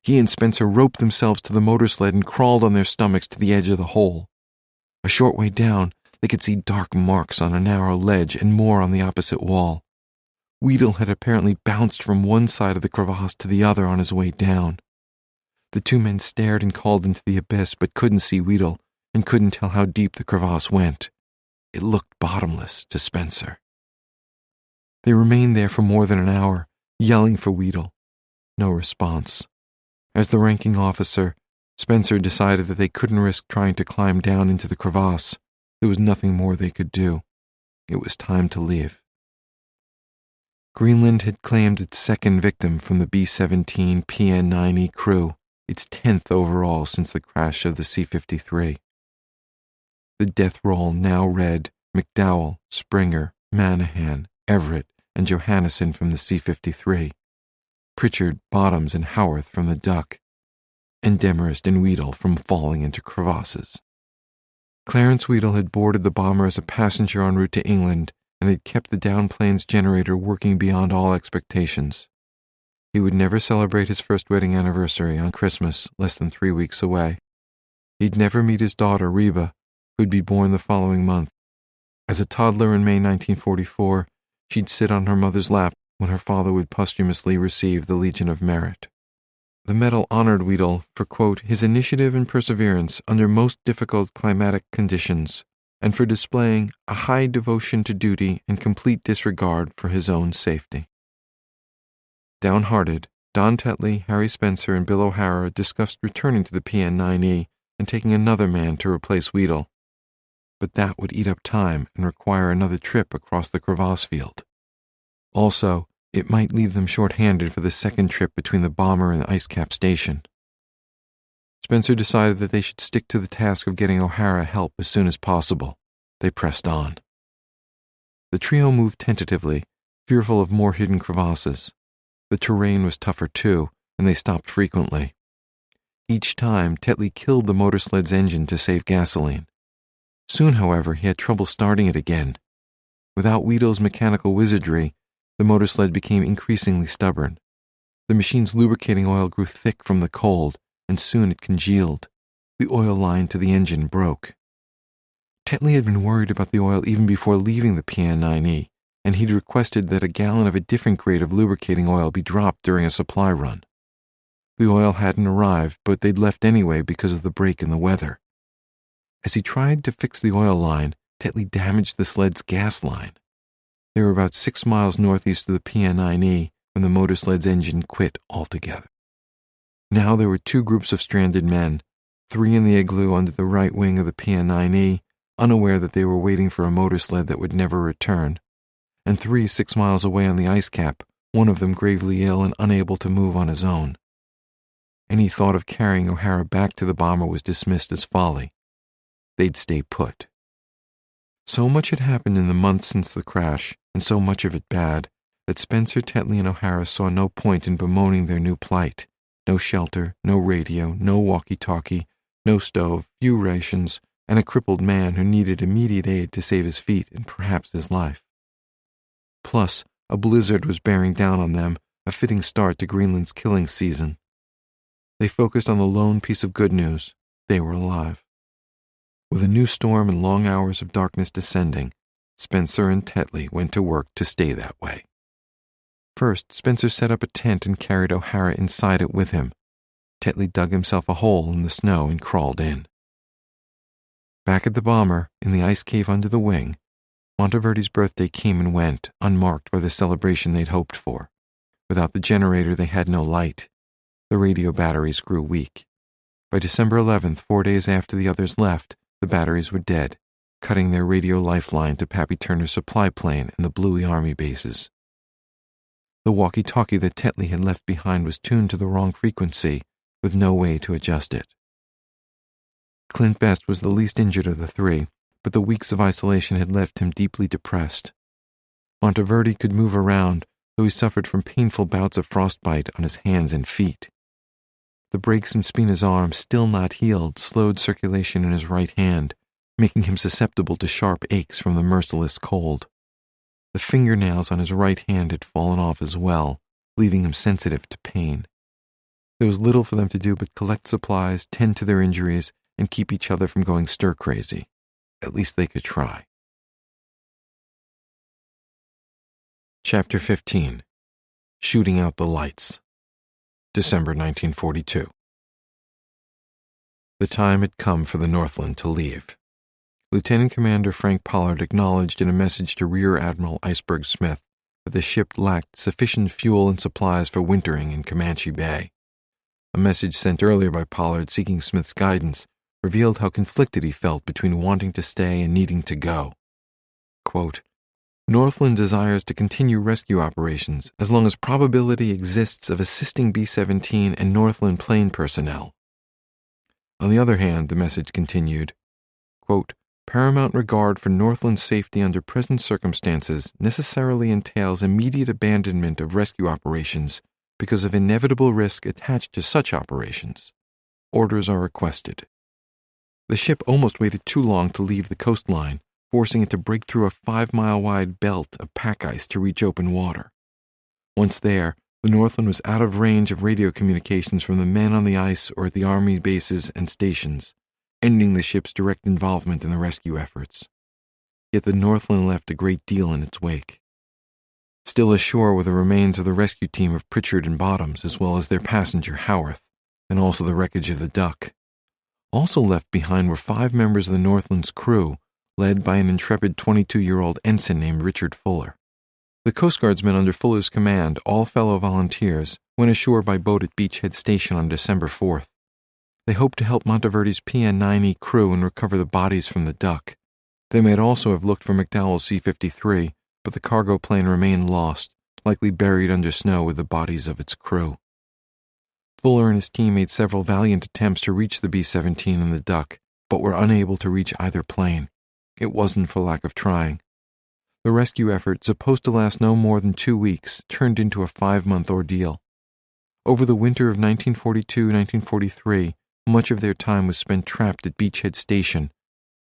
He and Spencer roped themselves to the motor sled and crawled on their stomachs to the edge of the hole. A short way down, they could see dark marks on a narrow ledge and more on the opposite wall. Weedle had apparently bounced from one side of the crevasse to the other on his way down. The two men stared and called into the abyss but couldn't see Weedle and couldn't tell how deep the crevasse went. It looked bottomless to Spencer. They remained there for more than an hour, yelling for Weedle. No response. As the ranking officer, Spencer decided that they couldn't risk trying to climb down into the crevasse. There was nothing more they could do. It was time to leave. Greenland had claimed its second victim from the B-17 PN-9E crew, its 10th overall since the crash of the C-53. The death roll now read McDowell, Springer, Manahan, Everett, and Johannesson from the C-53, Pritchard, Bottoms, and Howarth from the Duck, and Demarest and Weedle from falling into crevasses. Clarence Weedle had boarded the bomber as a passenger en route to England and had kept the downplane's generator working beyond all expectations. He would never celebrate his first wedding anniversary on Christmas, less than 3 weeks away. He'd never meet his daughter, Reba, who'd be born the following month. As a toddler in May 1944, she'd sit on her mother's lap when her father would posthumously receive the Legion of Merit. The medal honored Weedle for, quote, his initiative and perseverance under most difficult climatic conditions, and for displaying a high devotion to duty and complete disregard for his own safety. Downhearted, Don Tetley, Harry Spencer, and Bill O'Hara discussed returning to the PN-9E and taking another man to replace Weedle. But that would eat up time and require another trip across the crevasse field. Also, it might leave them short-handed for the second trip between the bomber and the ice cap station. Spencer decided that they should stick to the task of getting O'Hara help as soon as possible. They pressed on. The trio moved tentatively, fearful of more hidden crevasses. The terrain was tougher too, and they stopped frequently. Each time, Tetley killed the motor sled's engine to save gasoline. Soon, however, he had trouble starting it again. Without Weedle's mechanical wizardry, the motor sled became increasingly stubborn. The machine's lubricating oil grew thick from the cold, and soon it congealed. The oil line to the engine broke. Tetley had been worried about the oil even before leaving the PN-9E, and he'd requested that a gallon of a different grade of lubricating oil be dropped during a supply run. The oil hadn't arrived, but they'd left anyway because of the break in the weather. As he tried to fix the oil line, Tetley damaged the sled's gas line. They were about 6 miles northeast of the PN-9E when the motor sled's engine quit altogether. Now there were 2 groups of stranded men, 3 in the igloo under the right wing of the PN-9E, unaware that they were waiting for a motor sled that would never return, and 3 6 miles away on the ice cap, one of them gravely ill and unable to move on his own. Any thought of carrying O'Hara back to the bomber was dismissed as folly. They'd stay put. So much had happened in the months since the crash, and so much of it bad, that Spencer, Tetley, and O'Hara saw no point in bemoaning their new plight. No shelter, no radio, no walkie-talkie, no stove, few rations, and a crippled man who needed immediate aid to save his feet and perhaps his life. Plus, a blizzard was bearing down on them, a fitting start to Greenland's killing season. They focused on the lone piece of good news. They were alive. With a new storm and long hours of darkness descending, Spencer and Tetley went to work to stay that way. First, Spencer set up a tent and carried O'Hara inside it with him. Tetley dug himself a hole in the snow and crawled in. Back at the bomber, in the ice cave under the wing, Monteverde's birthday came and went, unmarked by the celebration they'd hoped for. Without the generator, they had no light. The radio batteries grew weak. By December 11th, 4 days after the others left, the batteries were dead, cutting their radio lifeline to Pappy Turner's supply plane and the Bluey Army bases. The walkie-talkie that Tetley had left behind was tuned to the wrong frequency, with no way to adjust it. Clint Best was the least injured of the 3, but the weeks of isolation had left him deeply depressed. Monteverde could move around, though he suffered from painful bouts of frostbite on his hands and feet. The breaks in Spina's arm, still not healed, slowed circulation in his right hand, making him susceptible to sharp aches from the merciless cold. The fingernails on his right hand had fallen off as well, leaving him sensitive to pain. There was little for them to do but collect supplies, tend to their injuries, and keep each other from going stir-crazy. At least they could try. Chapter 15. Shooting Out the Lights. December 1942. The time had come for the Northland to leave. Lieutenant Commander Frank Pollard acknowledged in a message to Rear Admiral Iceberg Smith that the ship lacked sufficient fuel and supplies for wintering in Comanche Bay. A message sent earlier by Pollard seeking Smith's guidance revealed how conflicted he felt between wanting to stay and needing to go. Quote, Northland desires to continue rescue operations as long as probability exists of assisting B-17 and Northland plane personnel. On the other hand, the message continued, quote, paramount regard for Northland's safety under present circumstances necessarily entails immediate abandonment of rescue operations because of inevitable risk attached to such operations. Orders are requested. The ship almost waited too long to leave the coastline, forcing it to break through a 5-mile-wide belt of pack ice to reach open water. Once there, the Northland was out of range of radio communications from the men on the ice or at the Army bases and stations, ending the ship's direct involvement in the rescue efforts. Yet the Northland left a great deal in its wake. Still ashore were the remains of the rescue team of Pritchard and Bottoms, as well as their passenger Howarth, and also the wreckage of the Duck. Also left behind were 5 members of the Northland's crew, led by an intrepid 22-year-old ensign named Richard Fuller. The Coast Guardsmen under Fuller's command, all fellow volunteers, went ashore by boat at Beachhead Station on December 4th. They hoped to help Monteverde's PN-9E crew and recover the bodies from the Duck. They might also have looked for McDowell's C-53, but the cargo plane remained lost, likely buried under snow with the bodies of its crew. Fuller and his team made several valiant attempts to reach the B-17 and the Duck, but were unable to reach either plane. It wasn't for lack of trying. The rescue effort, supposed to last no more than 2 weeks, turned into a 5-month ordeal. Over the winter of 1942-1943, much of their time was spent trapped at Beachhead Station,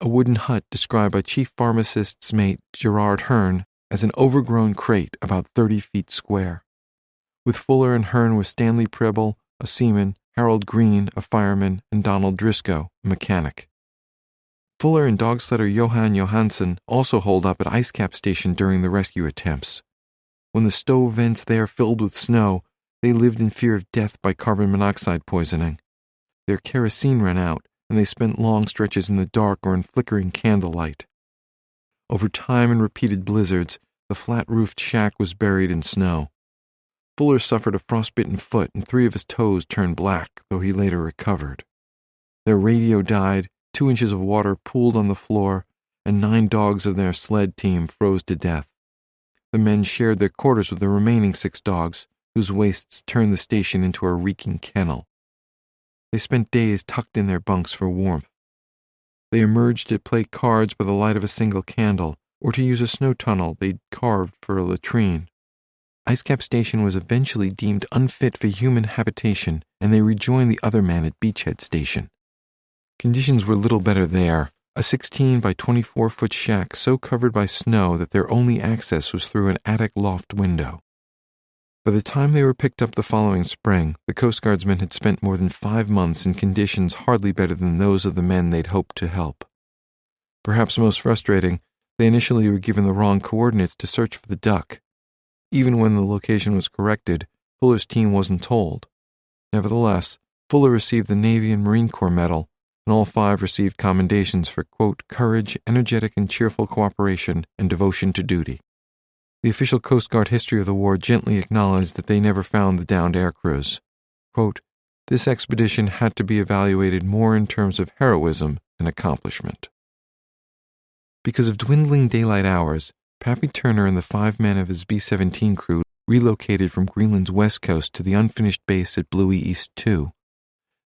a wooden hut described by Chief Pharmacist's mate Gerard Hearn as an overgrown crate about 30 feet square. With Fuller and Hearn were Stanley Preble, a seaman, Harold Green, a fireman, and Donald Driscoll, a mechanic. Fuller and dog sledder Johan Johansson also holed up at Icecap Station during the rescue attempts. When the stove vents there filled with snow, they lived in fear of death by carbon monoxide poisoning. Their kerosene ran out, and they spent long stretches in the dark or in flickering candlelight. Over time and repeated blizzards, the flat-roofed shack was buried in snow. Fuller suffered a frostbitten foot, and 3 of his toes turned black, though he later recovered. Their radio died, 2 inches of water pooled on the floor, and 9 dogs of their sled team froze to death. The men shared their quarters with the remaining 6 dogs, whose wastes turned the station into a reeking kennel. They spent days tucked in their bunks for warmth. They emerged to play cards by the light of a single candle, or to use a snow tunnel they'd carved for a latrine. Icecap Station was eventually deemed unfit for human habitation, and they rejoined the other men at Beachhead Station. Conditions were little better there, a 16 by 24-foot shack so covered by snow that their only access was through an attic loft window. By the time they were picked up the following spring, the Coast Guardsmen had spent more than 5 months in conditions hardly better than those of the men they'd hoped to help. Perhaps most frustrating, they initially were given the wrong coordinates to search for the Duck. Even when the location was corrected, Fuller's team wasn't told. Nevertheless, Fuller received the Navy and Marine Corps Medal, and all 5 received commendations for, quote, courage, energetic and cheerful cooperation, and devotion to duty. The official Coast Guard history of the war gently acknowledged that they never found the downed air crews. Quote, this expedition had to be evaluated more in terms of heroism than accomplishment. Because of dwindling daylight hours, Pappy Turner and the 5 men of his B-17 crew relocated from Greenland's west coast to the unfinished base at Bluey East 2.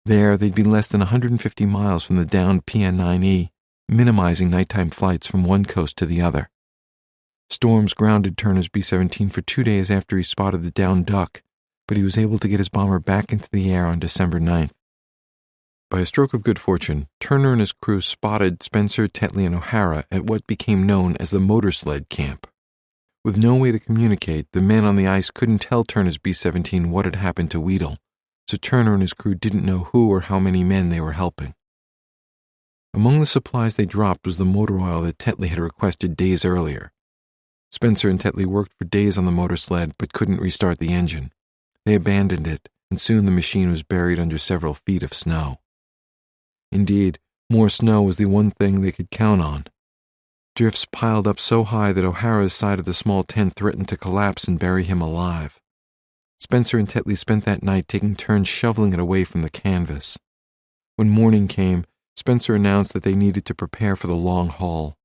There, they'd be less than 150 miles from the downed PN-9E, minimizing nighttime flights from one coast to the other. Storms grounded Turner's B-17 for 2 days after he spotted the downed Duck, but he was able to get his bomber back into the air on December 9th. By a stroke of good fortune, Turner and his crew spotted Spencer, Tetley, and O'Hara at what became known as the motor sled camp. With no way to communicate, the men on the ice couldn't tell Turner's B-17 what had happened to Weedle, so Turner and his crew didn't know who or how many men they were helping. Among the supplies they dropped was the motor oil that Tetley had requested days earlier. Spencer and Tetley worked for days on the motor sled but couldn't restart the engine. They abandoned it, and soon the machine was buried under several feet of snow. Indeed, more snow was the one thing they could count on. Drifts piled up so high that O'Hara's side of the small tent threatened to collapse and bury him alive. Spencer and Tetley spent that night taking turns shoveling it away from the canvas. When morning came, Spencer announced that they needed to prepare for the long haul.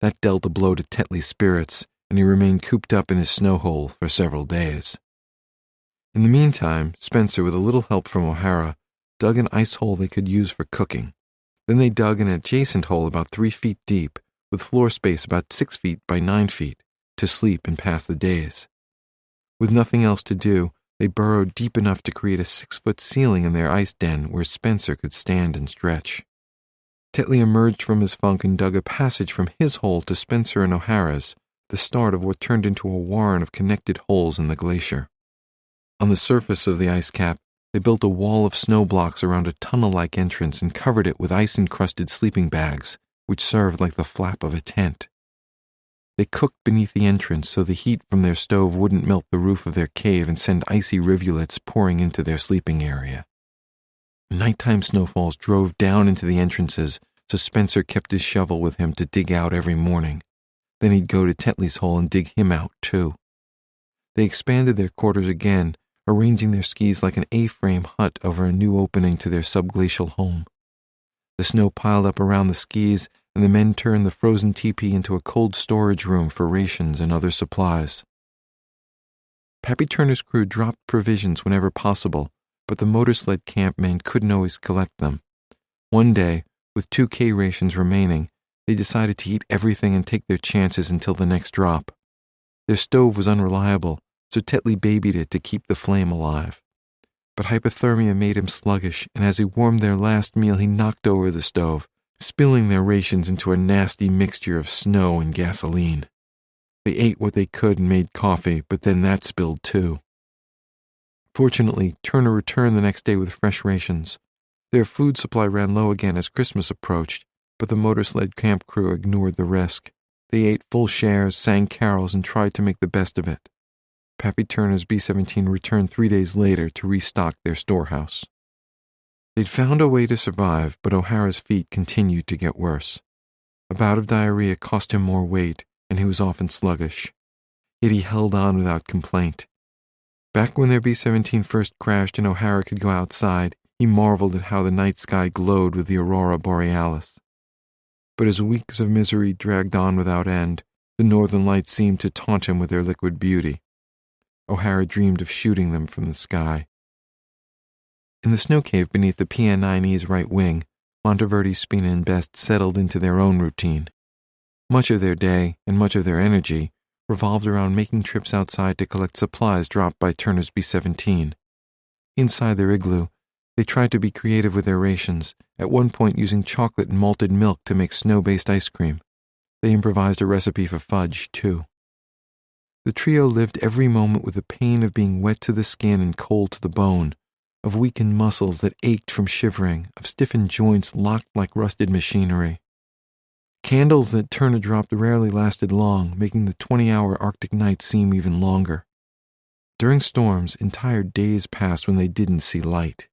That dealt a blow to Tetley's spirits, and he remained cooped up in his snow hole for several days. In the meantime, Spencer, with a little help from O'Hara, dug an ice hole they could use for cooking. Then they dug an adjacent hole about 3 feet deep, with floor space about 6 feet by 9 feet, to sleep and pass the days. With nothing else to do, they burrowed deep enough to create a 6-foot ceiling in their ice den where Spencer could stand and stretch. Tetley emerged from his funk and dug a passage from his hole to Spencer and O'Hara's, the start of what turned into a warren of connected holes in the glacier. On the surface of the ice cap, they built a wall of snow blocks around a tunnel-like entrance and covered it with ice-encrusted sleeping bags, which served like the flap of a tent. They cooked beneath the entrance so the heat from their stove wouldn't melt the roof of their cave and send icy rivulets pouring into their sleeping area. Nighttime snowfalls drove down into the entrances, so Spencer kept his shovel with him to dig out every morning. Then he'd go to Tetley's hole and dig him out, too. They expanded their quarters again, arranging their skis like an A-frame hut over a new opening to their subglacial home. The snow piled up around the skis, and the men turned the frozen teepee into a cold storage room for rations and other supplies. Pappy Turner's crew dropped provisions whenever possible, but the motor sled camp men couldn't always collect them. One day, with 2K rations remaining, they decided to eat everything and take their chances until the next drop. Their stove was unreliable, so Tetley babied it to keep the flame alive. But hypothermia made him sluggish, and as he warmed their last meal, he knocked over the stove, spilling their rations into a nasty mixture of snow and gasoline. They ate what they could and made coffee, but then that spilled too. Fortunately, Turner returned the next day with fresh rations. Their food supply ran low again as Christmas approached, but the motor sled camp crew ignored the risk. They ate full shares, sang carols, and tried to make the best of it. Pappy Turner's B-17 returned 3 days later to restock their storehouse. They'd found a way to survive, but O'Hara's feet continued to get worse. A bout of diarrhea cost him more weight, and he was often sluggish. Yet he held on without complaint. Back when their B-17 first crashed and O'Hara could go outside, he marveled at how the night sky glowed with the aurora borealis. But as weeks of misery dragged on without end, the northern lights seemed to taunt him with their liquid beauty. O'Hara dreamed of shooting them from the sky. In the snow cave beneath the PN-9E's right wing, Monteverdi, Spina, and Best settled into their own routine. Much of their day, and much of their energy, revolved around making trips outside to collect supplies dropped by Turner's B-17. Inside their igloo, they tried to be creative with their rations, at one point using chocolate and malted milk to make snow-based ice cream. They improvised a recipe for fudge, too. The trio lived every moment with the pain of being wet to the skin and cold to the bone, of weakened muscles that ached from shivering, of stiffened joints locked like rusted machinery. Candles that Turner dropped rarely lasted long, making the 20-hour Arctic night seem even longer. During storms, entire days passed when they didn't see light.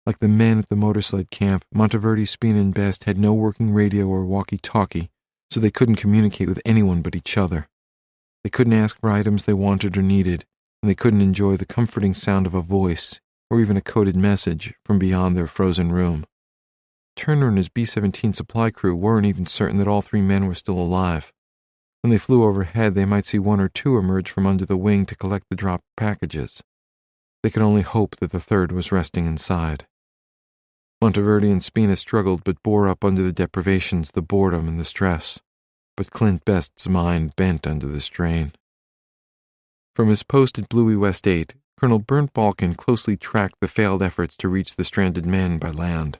Like the men at the motorsled camp, Monteverdi, Spina, and Best had no working radio or walkie-talkie, so they couldn't communicate with anyone but each other. They couldn't ask for items they wanted or needed, and they couldn't enjoy the comforting sound of a voice, or even a coded message, from beyond their frozen room. Turner and his B-17 supply crew weren't even certain that all 3 men were still alive. When they flew overhead, they might see 1 or 2 emerge from under the wing to collect the dropped packages. They could only hope that the 3rd was resting inside. Monteverdi and Spina struggled but bore up under the deprivations, the boredom, and the stress. But Clint Best's mind bent under the strain. From his post at Bluey West 8, Colonel Bernd Balkin closely tracked the failed efforts to reach the stranded men by land.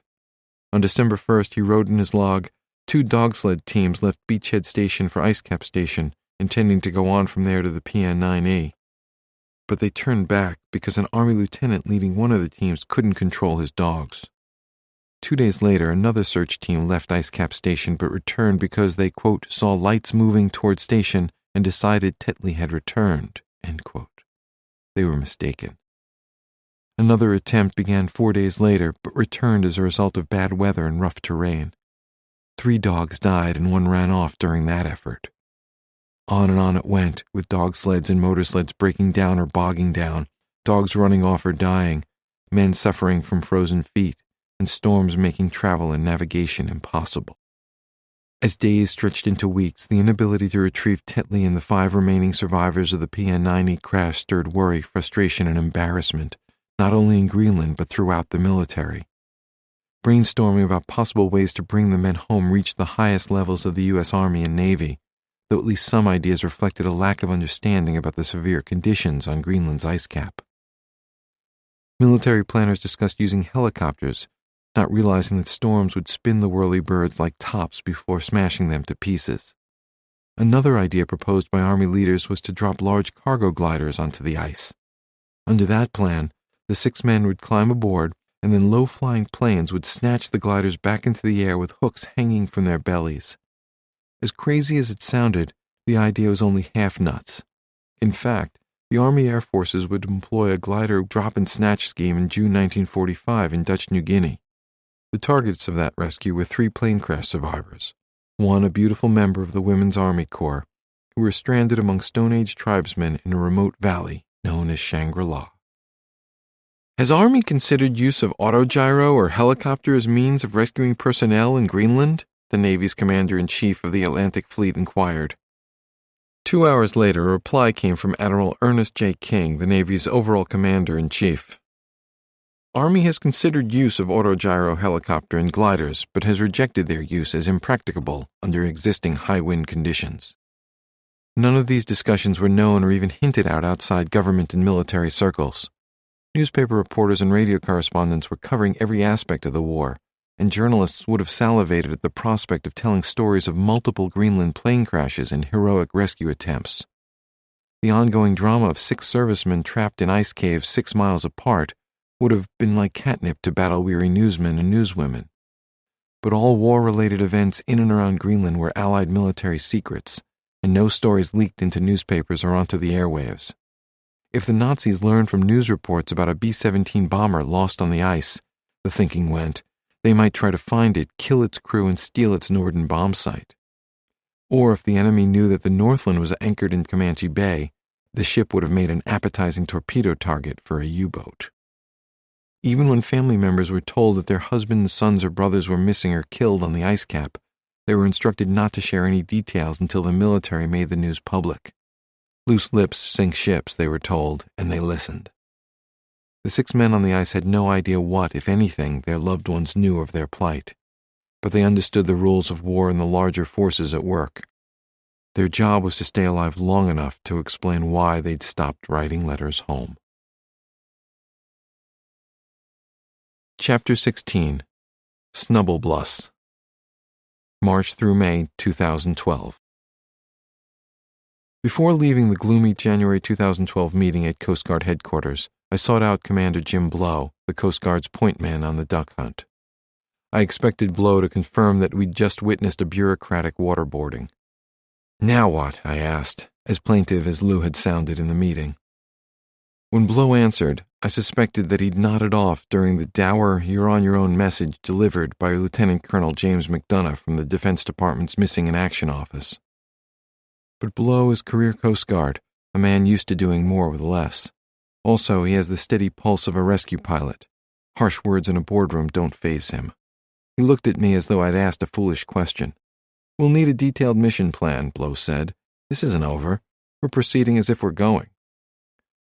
On December 1st, he wrote in his log, 2 dog sled teams left Beachhead Station for Ice Cap Station, intending to go on from there to the PN-9E. But they turned back because an Army lieutenant leading one of the teams couldn't control his dogs. 2 days later, another search team left Ice Cap Station but returned because they, quote, saw lights moving toward station and decided Tetley had returned, end quote. They were mistaken. Another attempt began 4 days later, but returned as a result of bad weather and rough terrain. 3 dogs died and 1 ran off during that effort. On and on it went, with dog sleds and motor sleds breaking down or bogging down, dogs running off or dying, men suffering from frozen feet, and storms making travel and navigation impossible. As days stretched into weeks, the inability to retrieve Tetley and the 5 remaining survivors of the PN-9E crash stirred worry, frustration, and embarrassment, not only in Greenland but throughout the military. Brainstorming about possible ways to bring the men home reached the highest levels of the U.S. Army and Navy, though at least some ideas reflected a lack of understanding about the severe conditions on Greenland's ice cap. Military planners discussed using helicopters, not realizing that storms would spin the whirlybirds like tops before smashing them to pieces. Another idea proposed by Army leaders was to drop large cargo gliders onto the ice. Under that plan, the 6 men would climb aboard, and then low-flying planes would snatch the gliders back into the air with hooks hanging from their bellies. As crazy as it sounded, the idea was only half nuts. In fact, the Army Air Forces would employ a glider drop-and-snatch scheme in June 1945 in Dutch New Guinea. The targets of that rescue were 3 plane crash survivors, one a beautiful member of the Women's Army Corps, who were stranded among Stone Age tribesmen in a remote valley known as Shangri-La. Has Army considered use of autogyro or helicopter as means of rescuing personnel in Greenland? The Navy's Commander-in-Chief of the Atlantic Fleet inquired. 2 hours later, a reply came from Admiral Ernest J. King, the Navy's overall Commander-in-Chief. Army has considered use of autogyro helicopter and gliders, but has rejected their use as impracticable under existing high-wind conditions. None of these discussions were known or even hinted at outside government and military circles. Newspaper reporters and radio correspondents were covering every aspect of the war, and journalists would have salivated at the prospect of telling stories of multiple Greenland plane crashes and heroic rescue attempts. The ongoing drama of 6 servicemen trapped in ice caves 6 miles apart would have been like catnip to battle-weary newsmen and newswomen. But all war-related events in and around Greenland were Allied military secrets, and no stories leaked into newspapers or onto the airwaves. If the Nazis learned from news reports about a B-17 bomber lost on the ice, the thinking went, they might try to find it, kill its crew, and steal its Norden bomb site. Or if the enemy knew that the Northland was anchored in Comanche Bay, the ship would have made an appetizing torpedo target for a U-boat. Even when family members were told that their husbands, sons, or brothers were missing or killed on the ice cap, they were instructed not to share any details until the military made the news public. Loose lips sink ships, they were told, and they listened. The 6 men on the ice had no idea what, if anything, their loved ones knew of their plight, but they understood the rules of war and the larger forces at work. Their job was to stay alive long enough to explain why they'd stopped writing letters home. Chapter 16. Snubbleblus. March through May 2012. Before leaving the gloomy January 2012 meeting at Coast Guard headquarters, I sought out Commander Jim Blow, the Coast Guard's point man on the duck hunt. I expected Blow to confirm that we'd just witnessed a bureaucratic waterboarding. "Now what?" I asked, as plaintive as Lou had sounded in the meeting. When Blow answered, I suspected that he'd nodded off during the dour, you're-on-your-own message delivered by Lieutenant Colonel James McDonough from the Defense Department's Missing in Action office. But Blow is career Coast Guard, a man used to doing more with less. Also, he has the steady pulse of a rescue pilot. Harsh words in a boardroom don't faze him. He looked at me as though I'd asked a foolish question. "We'll need a detailed mission plan," Blow said. "This isn't over. We're proceeding as if we're going."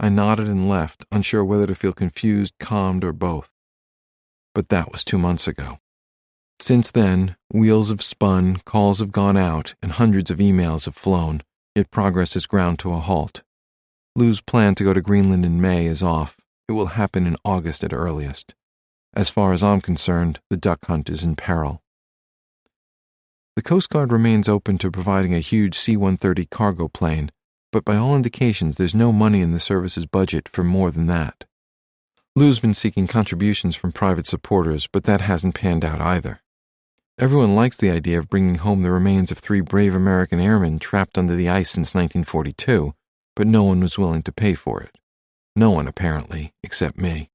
I nodded and left, unsure whether to feel confused, calmed, or both. But that was 2 months ago. Since then, wheels have spun, calls have gone out, and hundreds of emails have flown, yet progress has ground to a halt. Lou's plan to go to Greenland in May is off. It will happen in August at earliest. As far as I'm concerned, the duck hunt is in peril. The Coast Guard remains open to providing a huge C-130 cargo plane, but by all indications there's no money in the service's budget for more than that. Lou's been seeking contributions from private supporters, but that hasn't panned out either. Everyone likes the idea of bringing home the remains of 3 brave American airmen trapped under the ice since 1942, but no one was willing to pay for it. No one, apparently, except me.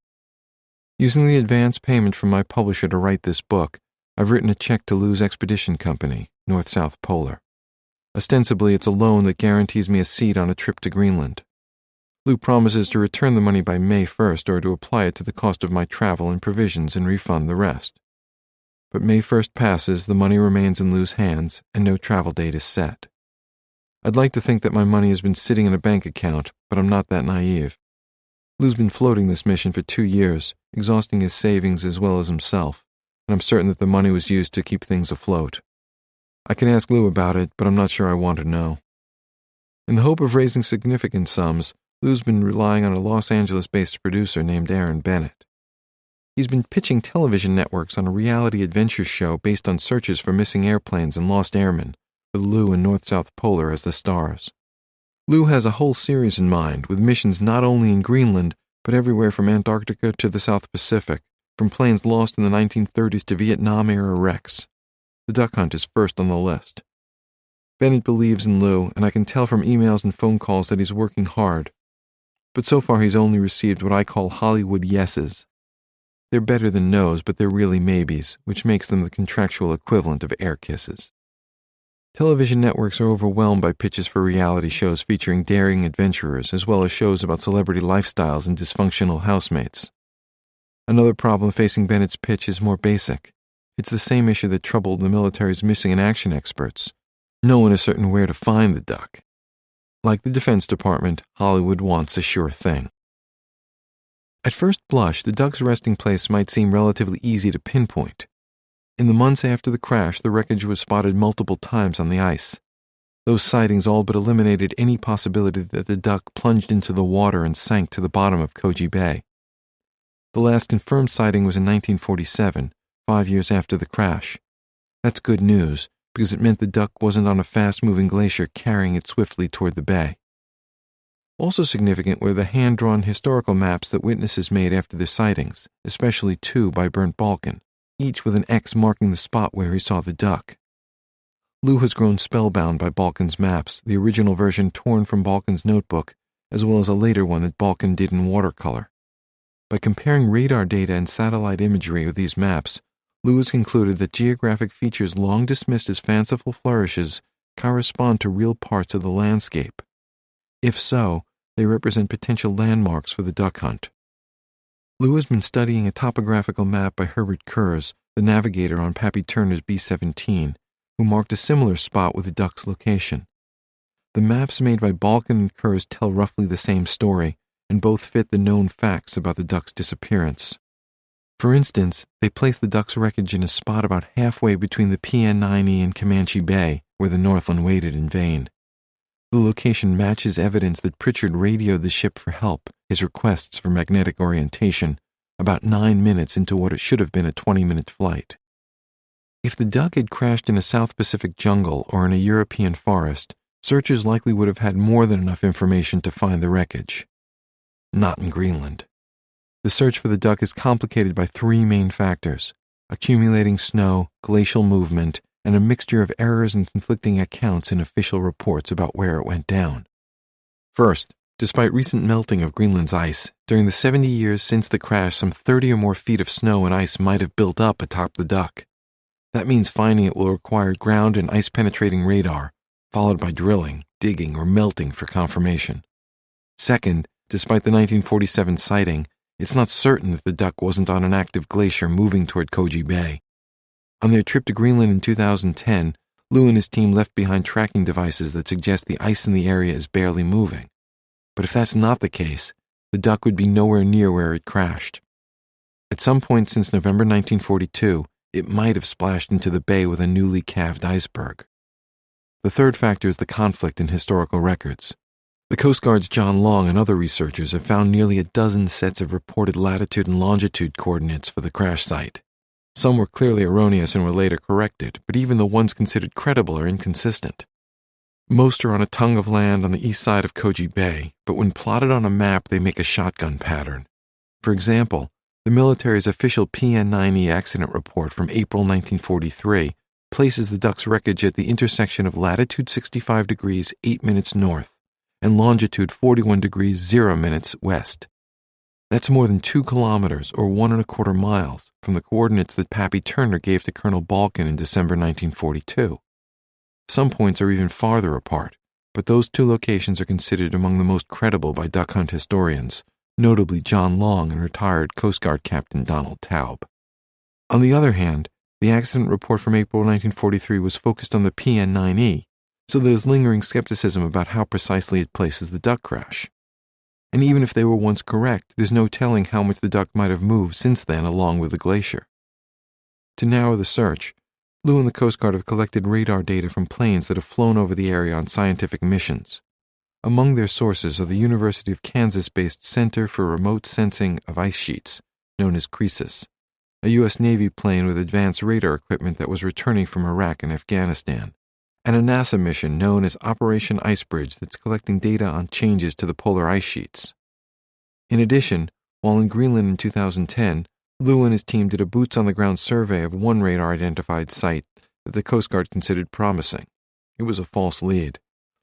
Using the advance payment from my publisher to write this book, I've written a check to Lou's Expedition Company, North-South Polar. Ostensibly, it's a loan that guarantees me a seat on a trip to Greenland. Lou promises to return the money by May 1st or to apply it to the cost of my travel and provisions and refund the rest. But May 1st passes, the money remains in Lou's hands, and no travel date is set. I'd like to think that my money has been sitting in a bank account, but I'm not that naive. Lou's been floating this mission for 2 years, exhausting his savings as well as himself, and I'm certain that the money was used to keep things afloat. I can ask Lou about it, but I'm not sure I want to know. In the hope of raising significant sums, Lou's been relying on a Los Angeles-based producer named Aaron Bennett. He's been pitching television networks on a reality adventure show based on searches for missing airplanes and lost airmen, with Lou and North-South Polar as the stars. Lou has a whole series in mind, with missions not only in Greenland, but everywhere from Antarctica to the South Pacific, from planes lost in the 1930s to Vietnam-era wrecks. The duck hunt is first on the list. Bennett believes in Lou, and I can tell from emails and phone calls that he's working hard. But so far he's only received what I call Hollywood yeses. They're better than no's, but they're really maybes, which makes them the contractual equivalent of air kisses. Television networks are overwhelmed by pitches for reality shows featuring daring adventurers, as well as shows about celebrity lifestyles and dysfunctional housemates. Another problem facing Bennett's pitch is more basic. It's the same issue that troubled the military's missing in action experts. No one is certain where to find the duck. Like the Defense Department, Hollywood wants a sure thing. At first blush, the duck's resting place might seem relatively easy to pinpoint. In the months after the crash, the wreckage was spotted multiple times on the ice. Those sightings all but eliminated any possibility that the duck plunged into the water and sank to the bottom of Koji Bay. The last confirmed sighting was in 1947, 5 years after the crash. That's good news, because it meant the duck wasn't on a fast-moving glacier carrying it swiftly toward the bay. Also significant were the hand-drawn historical maps that witnesses made after the sightings, especially two by Bernd Balken, each with an X marking the spot where he saw the duck. Lou has grown spellbound by Balken's maps, the original version torn from Balken's notebook, as well as a later one that Balken did in watercolor. By comparing radar data and satellite imagery with these maps, Lou has concluded that geographic features long dismissed as fanciful flourishes correspond to real parts of the landscape. If so, they represent potential landmarks for the duck hunt. Lou has been studying a topographical map by Herbert Kurz, the navigator on Pappy Turner's B-17, who marked a similar spot with the duck's location. The maps made by Balken and Kurz tell roughly the same story, and both fit the known facts about the duck's disappearance. For instance, they place the duck's wreckage in a spot about halfway between the PN-9E and Comanche Bay, where the Northland waited in vain. The location matches evidence that Pritchard radioed the ship for help, his requests for magnetic orientation, about 9 minutes into what it should have been a 20-minute flight. If the duck had crashed in a South Pacific jungle or in a European forest, searchers likely would have had more than enough information to find the wreckage. Not in Greenland. The search for the duck is complicated by three main factors: accumulating snow, glacial movement, and a mixture of errors and conflicting accounts in official reports about where it went down. First, despite recent melting of Greenland's ice, during the 70 years since the crash, some 30 or more feet of snow and ice might have built up atop the duck. That means finding it will require ground and ice-penetrating radar, followed by drilling, digging, or melting for confirmation. Second, despite the 1947 sighting, it's not certain that the duck wasn't on an active glacier moving toward Koji Bay. On their trip to Greenland in 2010, Lou and his team left behind tracking devices that suggest the ice in the area is barely moving. But if that's not the case, the duck would be nowhere near where it crashed. At some point since November 1942, it might have splashed into the bay with a newly calved iceberg. The third factor is the conflict in historical records. The Coast Guard's John Long and other researchers have found nearly a dozen sets of reported latitude and longitude coordinates for the crash site. Some were clearly erroneous and were later corrected, but even the ones considered credible are inconsistent. Most are on a tongue of land on the east side of Koji Bay, but when plotted on a map they make a shotgun pattern. For example, the military's official PN-9E accident report from April 1943 places the duck's wreckage at the intersection of latitude 65 degrees 8 minutes north and longitude 41 degrees 0 minutes west. That's more than 2 kilometers, or 1¼ miles, from the coordinates that Pappy Turner gave to Colonel Balken in December 1942. Some points are even farther apart, but those two locations are considered among the most credible by duck hunt historians, notably John Long and retired Coast Guard Captain Donald Taub. On the other hand, the accident report from April 1943 was focused on the PN-9E, so there's lingering skepticism about how precisely it places the duck crash. And even if they were once correct, there's no telling how much the duck might have moved since then along with the glacier. To narrow the search, Lou and the Coast Guard have collected radar data from planes that have flown over the area on scientific missions. Among their sources are the University of Kansas-based Center for Remote Sensing of Ice Sheets, known as CRESIS, a U.S. Navy plane with advanced radar equipment that was returning from Iraq and Afghanistan, and a NASA mission known as Operation Icebridge that's collecting data on changes to the polar ice sheets. In addition, while in Greenland in 2010, Lou and his team did a boots-on-the-ground survey of one radar-identified site that the Coast Guard considered promising. It was a false lead.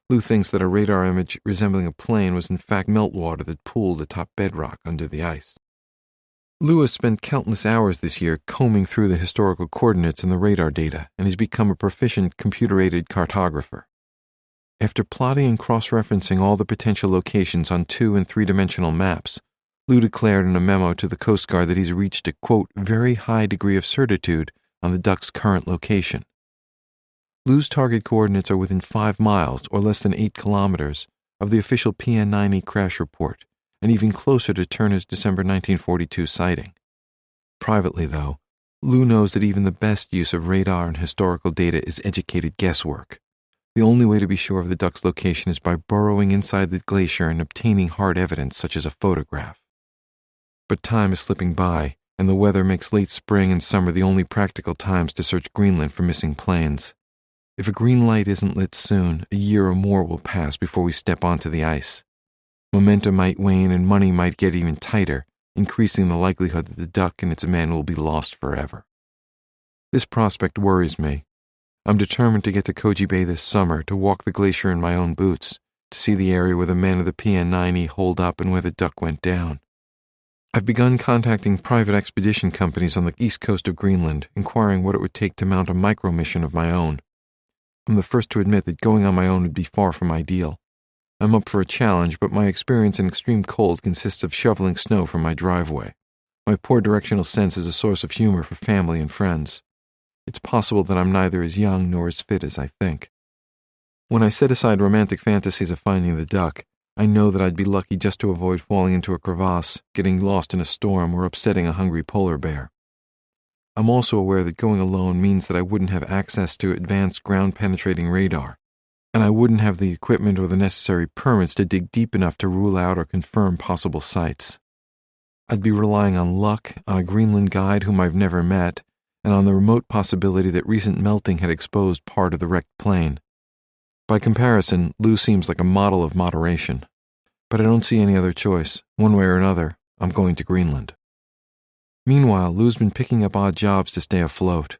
Lou thinks that a radar image resembling a plane was in fact meltwater that pooled atop bedrock under the ice. Lou has spent countless hours this year combing through the historical coordinates and the radar data and has become a proficient computer-aided cartographer. After plotting and cross-referencing all the potential locations on 2- and 3-dimensional maps, Lou declared in a memo to the Coast Guard that he's reached a, quote, very high degree of certitude on the duck's current location. Lou's target coordinates are within 5 miles, or less than 8 kilometers, of the official PN-9E crash report, and even closer to Turner's December 1942 sighting. Privately, though, Lou knows that even the best use of radar and historical data is educated guesswork. The only way to be sure of the duck's location is by burrowing inside the glacier and obtaining hard evidence such as a photograph. But time is slipping by, and the weather makes late spring and summer the only practical times to search Greenland for missing planes. If a green light isn't lit soon, a year or more will pass before we step onto the ice. Momentum might wane and money might get even tighter, increasing the likelihood that the duck and its men will be lost forever. This prospect worries me. I'm determined to get to Koji Bay this summer, to walk the glacier in my own boots, to see the area where the men of the PN-9E holed up and where the duck went down. I've begun contacting private expedition companies on the east coast of Greenland, inquiring what it would take to mount a micro-mission of my own. I'm the first to admit that going on my own would be far from ideal. I'm up for a challenge, but my experience in extreme cold consists of shoveling snow from my driveway. My poor directional sense is a source of humor for family and friends. It's possible that I'm neither as young nor as fit as I think. When I set aside romantic fantasies of finding the duck, I know that I'd be lucky just to avoid falling into a crevasse, getting lost in a storm, or upsetting a hungry polar bear. I'm also aware that going alone means that I wouldn't have access to advanced ground-penetrating radar, and I wouldn't have the equipment or the necessary permits to dig deep enough to rule out or confirm possible sites. I'd be relying on luck, on a Greenland guide whom I've never met, and on the remote possibility that recent melting had exposed part of the wrecked plane. By comparison, Lou seems like a model of moderation. But I don't see any other choice. One way or another, I'm going to Greenland. Meanwhile, Lou's been picking up odd jobs to stay afloat.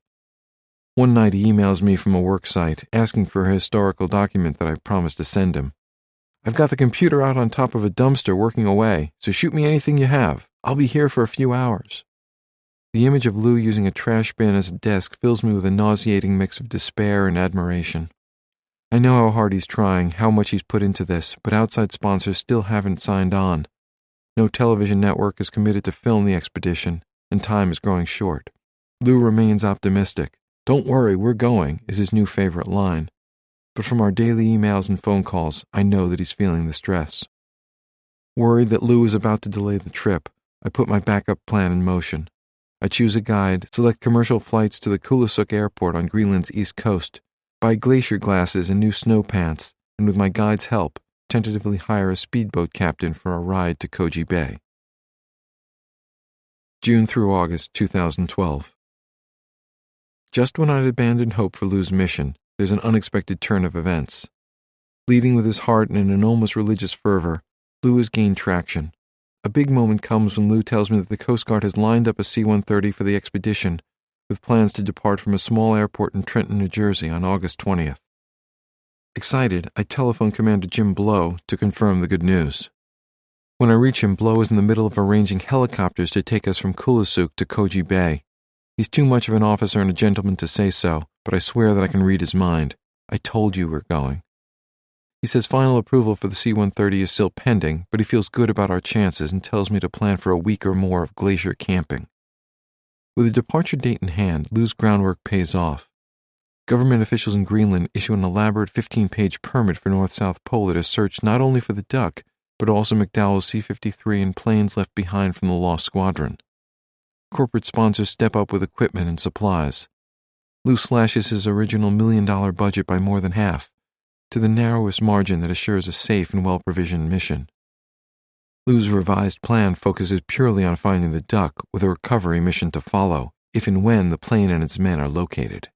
One night he emails me from a work site, asking for a historical document that I promised to send him. I've got the computer out on top of a dumpster working away, so shoot me anything you have. I'll be here for a few hours. The image of Lou using a trash bin as a desk fills me with a nauseating mix of despair and admiration. I know how hard he's trying, how much he's put into this, but outside sponsors still haven't signed on. No television network is committed to film the expedition, and time is growing short. Lou remains optimistic. "Don't worry, we're going," is his new favorite line. But from our daily emails and phone calls, I know that he's feeling the stress. Worried that Lou is about to delay the trip, I put my backup plan in motion. I choose a guide, select commercial flights to the Kulusuk Airport on Greenland's east coast, buy glacier glasses and new snow pants, and with my guide's help, tentatively hire a speedboat captain for a ride to Koji Bay. June through August 2012. Just when I'd abandoned hope for Lou's mission, there's an unexpected turn of events. Leading with his heart and in an almost religious fervor, Lou has gained traction. A big moment comes when Lou tells me that the Coast Guard has lined up a C-130 for the expedition, with plans to depart from a small airport in Trenton, New Jersey on August 20th. Excited, I telephone Commander Jim Blow to confirm the good news. When I reach him, Blow is in the middle of arranging helicopters to take us from Kulusuk to Koji Bay. He's too much of an officer and a gentleman to say so, but I swear that I can read his mind. "I told you we're going." He says final approval for the C-130 is still pending, but he feels good about our chances and tells me to plan for a week or more of glacier camping. With a departure date in hand, Lou's groundwork pays off. Government officials in Greenland issue an elaborate 15-page permit for North-South Polar to search not only for the duck, but also McDowell's C-53 and planes left behind from the lost squadron. Corporate sponsors step up with equipment and supplies. Lou slashes his original $1 million budget by more than half, to the narrowest margin that assures a safe and well-provisioned mission. Lou's revised plan focuses purely on finding the duck, with a recovery mission to follow, if and when the plane and its men are located.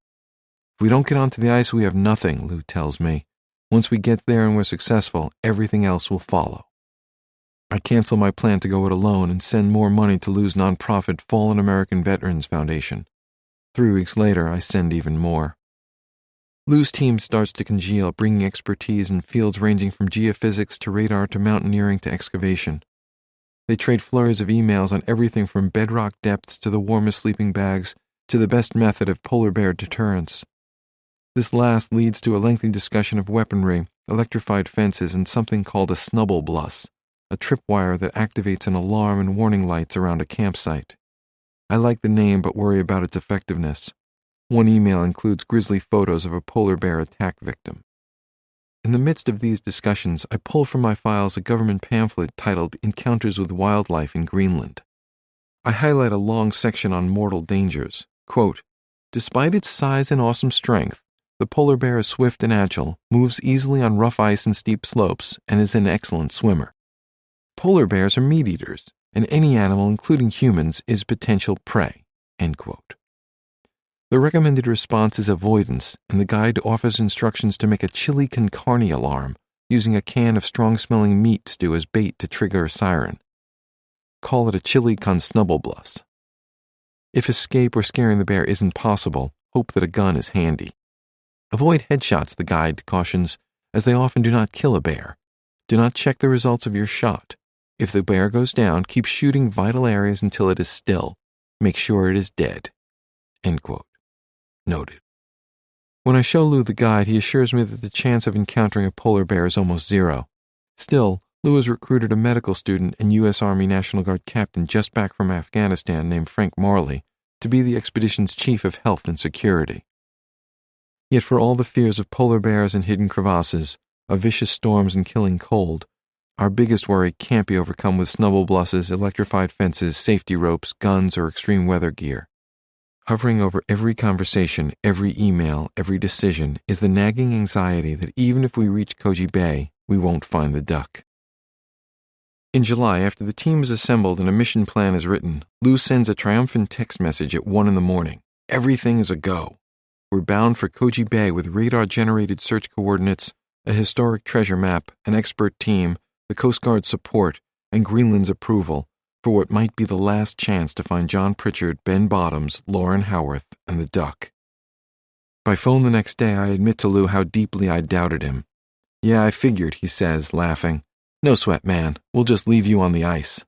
"If we don't get onto the ice, we have nothing," Lou tells me. "Once we get there and we're successful, everything else will follow." I cancel my plan to go it alone and send more money to Lou's nonprofit Fallen American Veterans Foundation. 3 weeks later, I send even more. Lou's team starts to congeal, bringing expertise in fields ranging from geophysics to radar to mountaineering to excavation. They trade flurries of emails on everything from bedrock depths to the warmest sleeping bags to the best method of polar bear deterrence. This last leads to a lengthy discussion of weaponry, electrified fences, and something called a snubble bluss, a tripwire that activates an alarm and warning lights around a campsite. I like the name but worry about its effectiveness. One email includes grisly photos of a polar bear attack victim. In the midst of these discussions, I pull from my files a government pamphlet titled Encounters with Wildlife in Greenland. I highlight a long section on mortal dangers. Quote, "Despite its size and awesome strength, the polar bear is swift and agile, moves easily on rough ice and steep slopes, and is an excellent swimmer. Polar bears are meat eaters, and any animal, including humans, is potential prey." End quote. The recommended response is avoidance, and the guide offers instructions to make a chili con carne alarm using a can of strong-smelling meat stew as bait to trigger a siren. Call it a chili con snubbleblus. If escape or scaring the bear isn't possible, hope that a gun is handy. Avoid headshots, the guide cautions, as they often do not kill a bear. Do not check the results of your shot. If the bear goes down, keep shooting vital areas until it is still. Make sure it is dead. End quote. Noted. When I show Lou the guide, he assures me that the chance of encountering a polar bear is almost zero. Still, Lou has recruited a medical student and U.S. Army National Guard captain just back from Afghanistan named Frank Marley to be the expedition's chief of health and security. Yet for all the fears of polar bears and hidden crevasses, of vicious storms and killing cold, our biggest worry can't be overcome with snubbleblosses, electrified fences, safety ropes, guns, or extreme weather gear. Hovering over every conversation, every email, every decision is the nagging anxiety that even if we reach Koji Bay, we won't find the duck. In July, after the team is assembled and a mission plan is written, Lou sends a triumphant text message at 1 a.m. Everything is a go. We're bound for Koji Bay with radar-generated search coordinates, a historic treasure map, an expert team, the Coast Guard support, and Greenland's approval for what might be the last chance to find John Pritchard, Ben Bottoms, Lauren Howarth, and the duck. By phone the next day, I admit to Lou how deeply I doubted him. "Yeah, I figured," he says, laughing. "No sweat, man. We'll just leave you on the ice."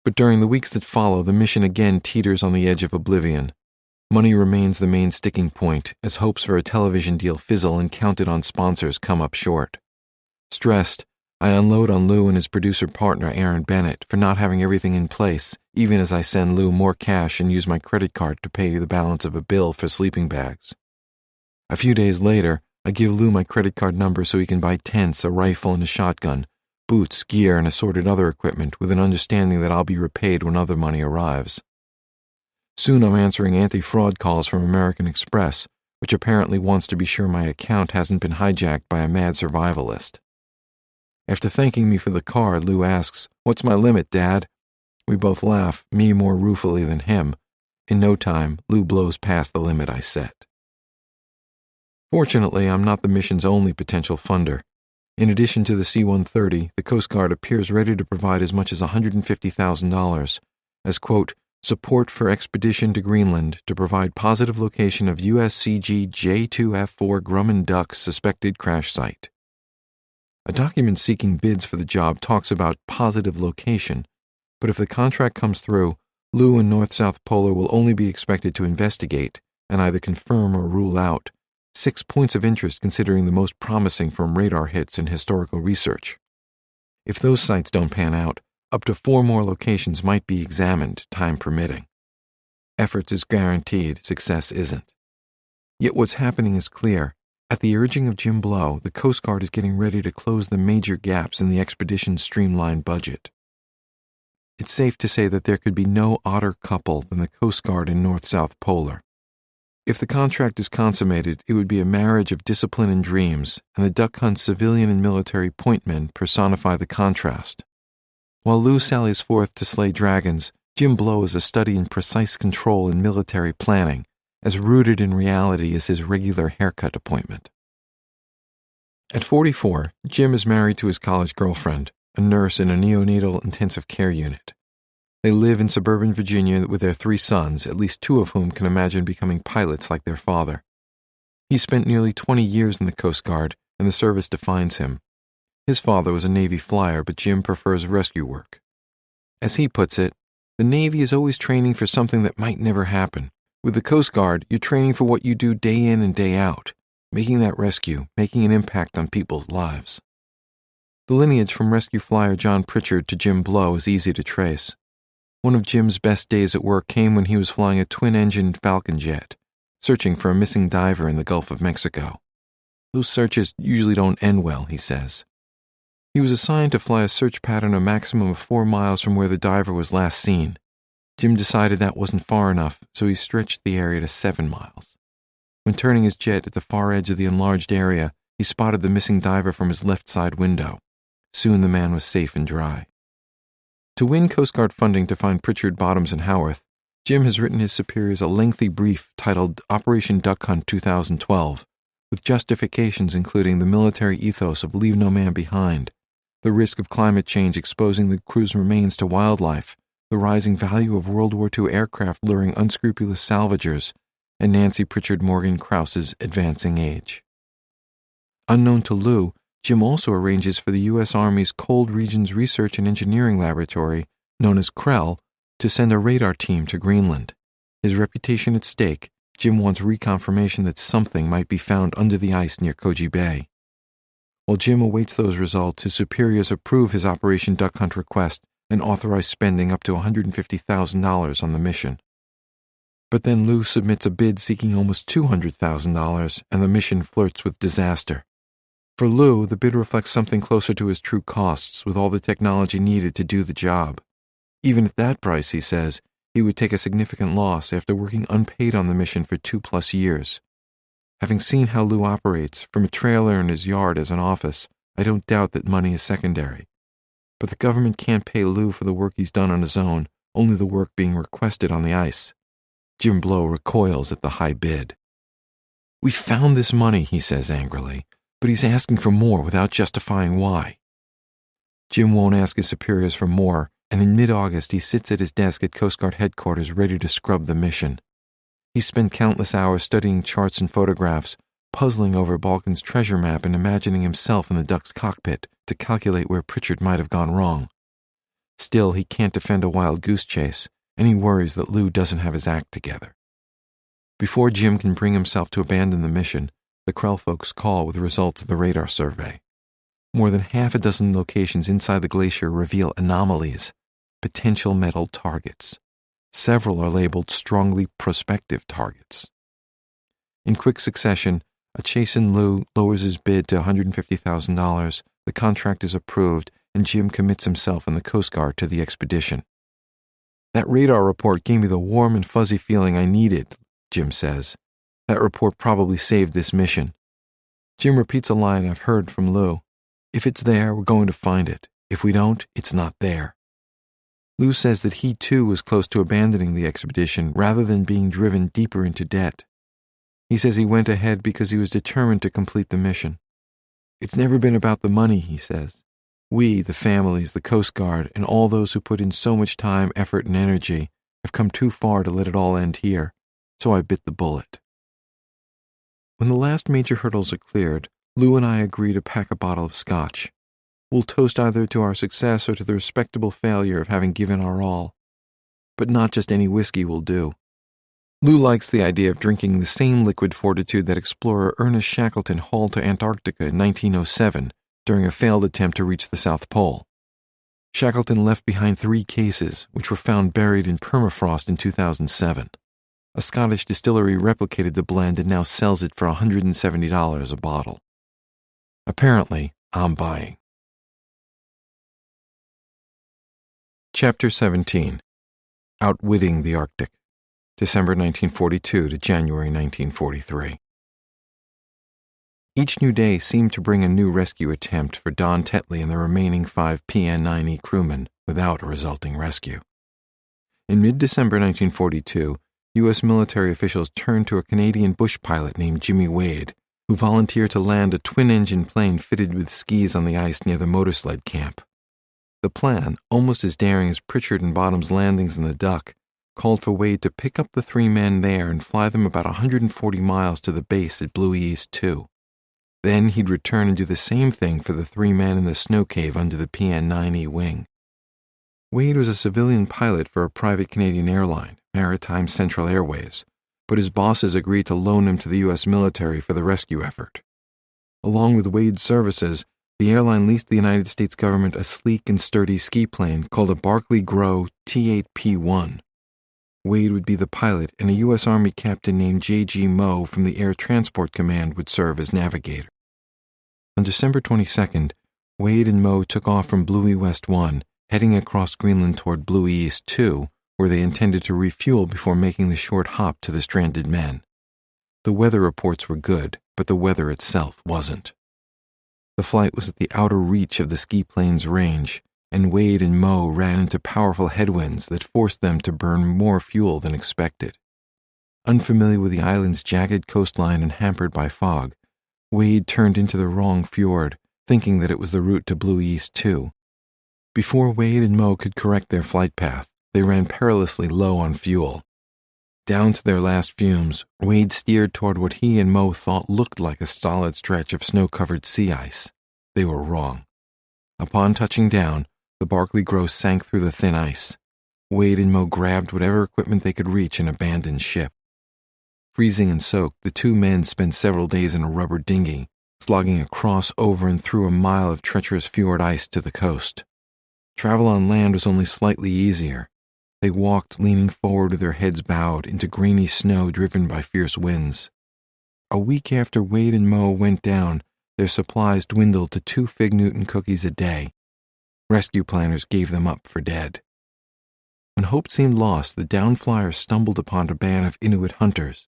But during the weeks that follow, the mission again teeters on the edge of oblivion. Money remains the main sticking point, as hopes for a television deal fizzle and counted-on sponsors come up short. Stressed, I unload on Lou and his producer partner, Aaron Bennett, for not having everything in place, even as I send Lou more cash and use my credit card to pay the balance of a bill for sleeping bags. A few days later, I give Lou my credit card number so he can buy tents, a rifle, and a shotgun, boots, gear, and assorted other equipment, with an understanding that I'll be repaid when other money arrives. Soon I'm answering anti-fraud calls from American Express, which apparently wants to be sure my account hasn't been hijacked by a mad survivalist. After thanking me for the car, Lou asks, "What's my limit, Dad?" We both laugh, me more ruefully than him. In no time, Lou blows past the limit I set. Fortunately, I'm not the mission's only potential funder. In addition to the C-130, the Coast Guard appears ready to provide as much as $150,000 as, quote, support for expedition to Greenland to provide positive location of USCG J2F4 Grumman Duck's suspected crash site. A document seeking bids for the job talks about positive location, but if the contract comes through, Lou and North-South Polar will only be expected to investigate and either confirm or rule out 6 points of interest considering the most promising from radar hits and historical research. If those sites don't pan out, up to 4 more locations might be examined, time permitting. Efforts is guaranteed, success isn't. Yet what's happening is clear. At the urging of Jim Blow, the Coast Guard is getting ready to close the major gaps in the expedition's streamlined budget. It's safe to say that there could be no odder couple than the Coast Guard and North-South Polar. If the contract is consummated, it would be a marriage of discipline and dreams, and the Duck Hunt's civilian and military point men personify the contrast. While Lou sallies forth to slay dragons, Jim Blow is a study in precise control and military planning, as rooted in reality as his regular haircut appointment. At 44, Jim is married to his college girlfriend, a nurse in a neonatal intensive care unit. They live in suburban Virginia with their 3 sons, at least 2 of whom can imagine becoming pilots like their father. He spent nearly 20 years in the Coast Guard, and the service defines him. His father was a Navy flyer, but Jim prefers rescue work. As he puts it, the Navy is always training for something that might never happen. With the Coast Guard, you're training for what you do day in and day out, making that rescue, making an impact on people's lives. The lineage from rescue flyer John Pritchard to Jim Blow is easy to trace. One of Jim's best days at work came when he was flying a twin-engined Falcon jet, searching for a missing diver in the Gulf of Mexico. Those searches usually don't end well, he says. He was assigned to fly a search pattern a maximum of 4 miles from where the diver was last seen. Jim decided that wasn't far enough, so he stretched the area to 7 miles. When turning his jet at the far edge of the enlarged area, he spotted the missing diver from his left side window. Soon the man was safe and dry. To win Coast Guard funding to find Pritchard, Bottoms, and Howarth, Jim has written his superiors a lengthy brief titled Operation Duck Hunt 2012, with justifications including the military ethos of leave no man behind, the risk of climate change exposing the crew's remains to wildlife, the rising value of World War II aircraft luring unscrupulous salvagers, and Nancy Pritchard Morgan Krause's advancing age. Unknown to Lou, Jim also arranges for the U.S. Army's Cold Regions Research and Engineering Laboratory, known as CREL, to send a radar team to Greenland. His reputation at stake, Jim wants reconfirmation that something might be found under the ice near Koji Bay. While Jim awaits those results, his superiors approve his Operation Duck Hunt request and authorize spending up to $150,000 on the mission. But then Lou submits a bid seeking almost $200,000, and the mission flirts with disaster. For Lou, the bid reflects something closer to his true costs, with all the technology needed to do the job. Even at that price, he says, he would take a significant loss after working unpaid on the mission for 2+ years. Having seen how Lou operates, from a trailer in his yard as an office, I don't doubt that money is secondary. But the government can't pay Lou for the work he's done on his own, only the work being requested on the ice. Jim Blow recoils at the high bid. "We found this money," he says angrily, "but he's asking for more without justifying why." Jim won't ask his superiors for more, and in mid-August he sits at his desk at Coast Guard headquarters ready to scrub the mission. He spent countless hours studying charts and photographs, puzzling over Balkan's treasure map and imagining himself in the Duck's cockpit to calculate where Pritchard might have gone wrong. Still, he can't defend a wild goose chase, and he worries that Lou doesn't have his act together. Before Jim can bring himself to abandon the mission, the Krell folks call with the results of the radar survey. More than 6 locations inside the glacier reveal anomalies, potential metal targets. Several are labeled strongly prospective targets. In quick succession, a chastened Lou lowers his bid to $150,000, the contract is approved, and Jim commits himself and the Coast Guard to the expedition. "That radar report gave me the warm and fuzzy feeling I needed," Jim says. "That report probably saved this mission." Jim repeats a line I've heard from Lou. "If it's there, we're going to find it. If we don't, it's not there." Lou says that he too was close to abandoning the expedition rather than being driven deeper into debt. He says he went ahead because he was determined to complete the mission. "It's never been about the money," he says. "We, the families, the Coast Guard, and all those who put in so much time, effort, and energy, have come too far to let it all end here, so I bit the bullet." When the last major hurdles are cleared, Lou and I agree to pack a bottle of scotch. We'll toast either to our success or to the respectable failure of having given our all. But not just any whiskey will do. Lou likes the idea of drinking the same liquid fortitude that explorer Ernest Shackleton hauled to Antarctica in 1907 during a failed attempt to reach the South Pole. Shackleton left behind 3 cases, which were found buried in permafrost in 2007. A Scottish distillery replicated the blend and now sells it for $170 a bottle. Apparently, I'm buying. Chapter 17. Outwitting the Arctic, December 1942 to January 1943. Each new day seemed to bring a new rescue attempt for Don Tetley and the remaining 5 PN-9E crewmen without a resulting rescue. In mid-December 1942, U.S. military officials turned to a Canadian bush pilot named Jimmy Wade, who volunteered to land a twin-engine plane fitted with skis on the ice near the motorsled camp. The plan, almost as daring as Pritchard and Bottom's landings in the Duck, called for Wade to pick up the 3 men there and fly them about 140 miles to the base at Bluey East 2. Then he'd return and do the same thing for the 3 men in the snow cave under the PN-9E wing. Wade was a civilian pilot for a private Canadian airline, Maritime Central Airways, but his bosses agreed to loan him to the U.S. military for the rescue effort. Along with Wade's services, the airline leased the United States government a sleek and sturdy ski plane called a Barclay Grow T-8P-1. Wade would be the pilot, and a U.S. Army captain named J.G. Moe from the Air Transport Command would serve as navigator. On December 22nd, Wade and Moe took off from Bluey West 1, heading across Greenland toward Bluey East 2, where they intended to refuel before making the short hop to the stranded men. The weather reports were good, but the weather itself wasn't. The flight was at the outer reach of the ski plane's range, and Wade and Moe ran into powerful headwinds that forced them to burn more fuel than expected. Unfamiliar with the island's jagged coastline and hampered by fog, Wade turned into the wrong fjord, thinking that it was the route to Bluey East 2. Before Wade and Moe could correct their flight path, they ran perilously low on fuel. Down to their last fumes, Wade steered toward what he and Moe thought looked like a solid stretch of snow-covered sea ice. They were wrong. Upon touching down, the Barclay Grow sank through the thin ice. Wade and Moe grabbed whatever equipment they could reach and abandoned ship. Freezing and soaked, the two men spent several days in a rubber dinghy, slogging across, over, and through a mile of treacherous fjord ice to the coast. Travel on land was only slightly easier. They walked, leaning forward with their heads bowed, into grainy snow driven by fierce winds. A week after Wade and Moe went down, their supplies dwindled to 2 Fig Newton cookies a day. Rescue planners gave them up for dead. When hope seemed lost, the down flyers stumbled upon a band of Inuit hunters.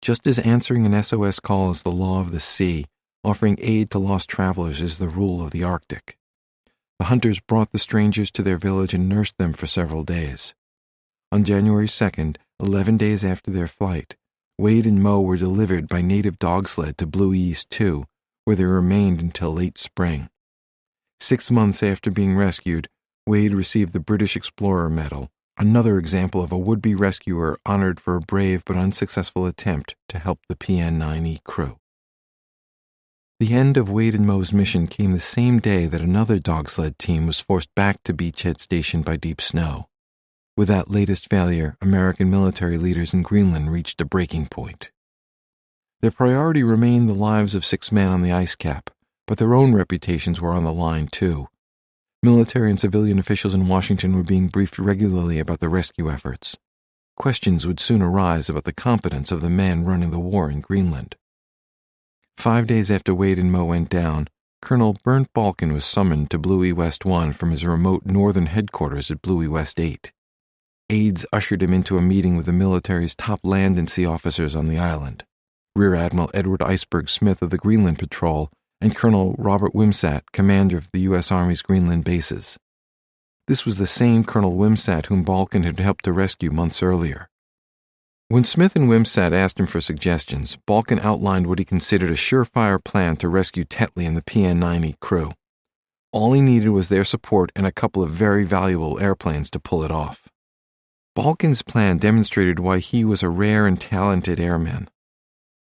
Just as answering an SOS call is the law of the sea, offering aid to lost travelers is the rule of the Arctic. The hunters brought the strangers to their village and nursed them for several days. On January 2nd, 11 days after their flight, Wade and Moe were delivered by native dog sled to Bluey East 2, where they remained until late spring. 6 months after being rescued, Wade received the British Explorer Medal, another example of a would-be rescuer honored for a brave but unsuccessful attempt to help the PN-9E crew. The end of Wade and Moe's mission came the same day that another dog sled team was forced back to Beachhead Station by deep snow. With that latest failure, American military leaders in Greenland reached a breaking point. Their priority remained the lives of 6 men on the ice cap, but their own reputations were on the line too. Military and civilian officials in Washington were being briefed regularly about the rescue efforts. Questions would soon arise about the competence of the men running the war in Greenland. 5 days after Wade and Moe went down, Colonel Bernd Balken was summoned to Bluey West 1 from his remote northern headquarters at Bluey West 8. Aides ushered him into a meeting with the military's top land and sea officers on the island, Rear Admiral Edward Iceberg Smith of the Greenland Patrol and Colonel Robert Wimsatt, commander of the U.S. Army's Greenland bases. This was the same Colonel Wimsatt whom Balken had helped to rescue months earlier. When Smith and Wimsatt asked him for suggestions, Balken outlined what he considered a surefire plan to rescue Tetley and the PN-9E crew. All he needed was their support and a couple of very valuable airplanes to pull it off. Balken's plan demonstrated why he was a rare and talented airman.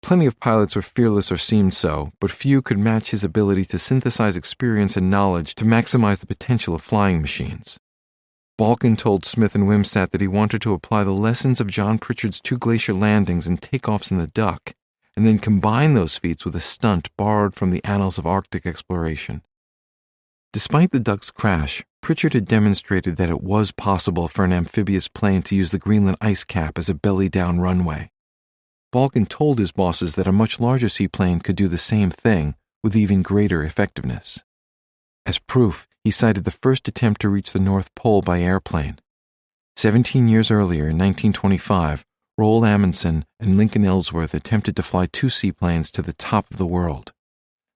Plenty of pilots were fearless or seemed so, but few could match his ability to synthesize experience and knowledge to maximize the potential of flying machines. Balken told Smith and Wimsatt that he wanted to apply the lessons of John Pritchard's 2 glacier landings and takeoffs in the Duck, and then combine those feats with a stunt borrowed from the annals of Arctic exploration. Despite the Duck's crash, Pritchard had demonstrated that it was possible for an amphibious plane to use the Greenland ice cap as a belly-down runway. Balken told his bosses that a much larger seaplane could do the same thing with even greater effectiveness. As proof, he cited the first attempt to reach the North Pole by airplane. 17 years earlier, in 1925, Roald Amundsen and Lincoln Ellsworth attempted to fly 2 seaplanes to the top of the world.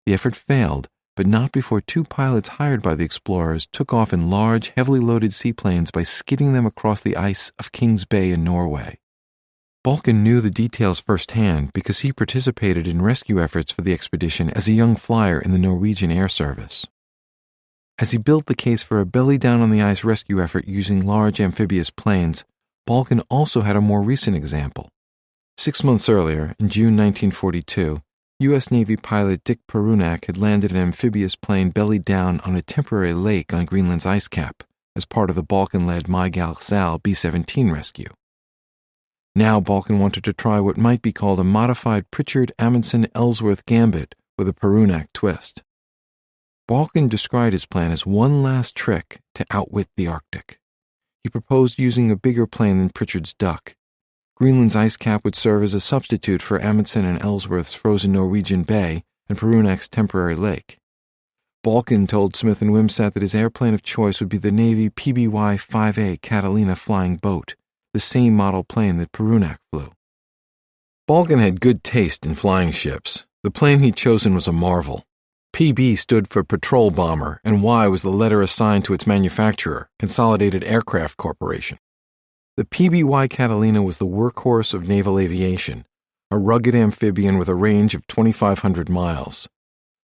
The effort failed, but not before 2 pilots hired by the explorers took off in large, heavily loaded seaplanes by skidding them across the ice of Kings Bay in Norway. Balken knew the details firsthand because he participated in rescue efforts for the expedition as a young flyer in the Norwegian Air Service. As he built the case for a belly-down-on-the-ice rescue effort using large amphibious planes, Balken also had a more recent example. 6 months earlier, in June 1942, U.S. Navy pilot Dick Perunak had landed an amphibious plane belly down on a temporary lake on Greenland's ice cap as part of the Balken-led My-Gal-Sal B-17 rescue. Now Balken wanted to try what might be called a modified Pritchard-Amundsen-Ellsworth gambit with a Perunak twist. Balkin described his plan as one last trick to outwit the Arctic. He proposed using a bigger plane than Pritchard's Duck. Greenland's ice cap would serve as a substitute for Amundsen and Ellsworth's frozen Norwegian Bay and Perunek's temporary lake. Balkin told Smith and Wimsatt that his airplane of choice would be the Navy PBY-5A Catalina flying boat, the same model plane that Perunek flew. Balkin had good taste in flying ships. The plane he'd chosen was a marvel. PB stood for Patrol Bomber, and Y was the letter assigned to its manufacturer, Consolidated Aircraft Corporation. The PBY Catalina was the workhorse of naval aviation, a rugged amphibian with a range of 2,500 miles.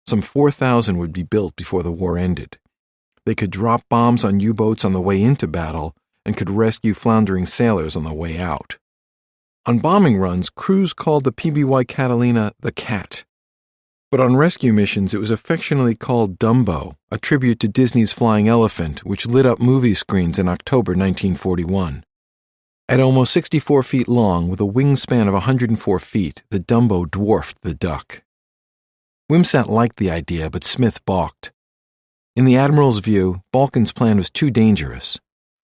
Some 4,000 would be built before the war ended. They could drop bombs on U-boats on the way into battle and could rescue floundering sailors on the way out. On bombing runs, crews called the PBY Catalina the Cat. But on rescue missions, it was affectionately called Dumbo, a tribute to Disney's Flying Elephant, which lit up movie screens in October 1941. At almost 64 feet long, with a wingspan of 104 feet, the Dumbo dwarfed the Duck. Wimsatt liked the idea, but Smith balked. In the Admiral's view, Balkin's plan was too dangerous.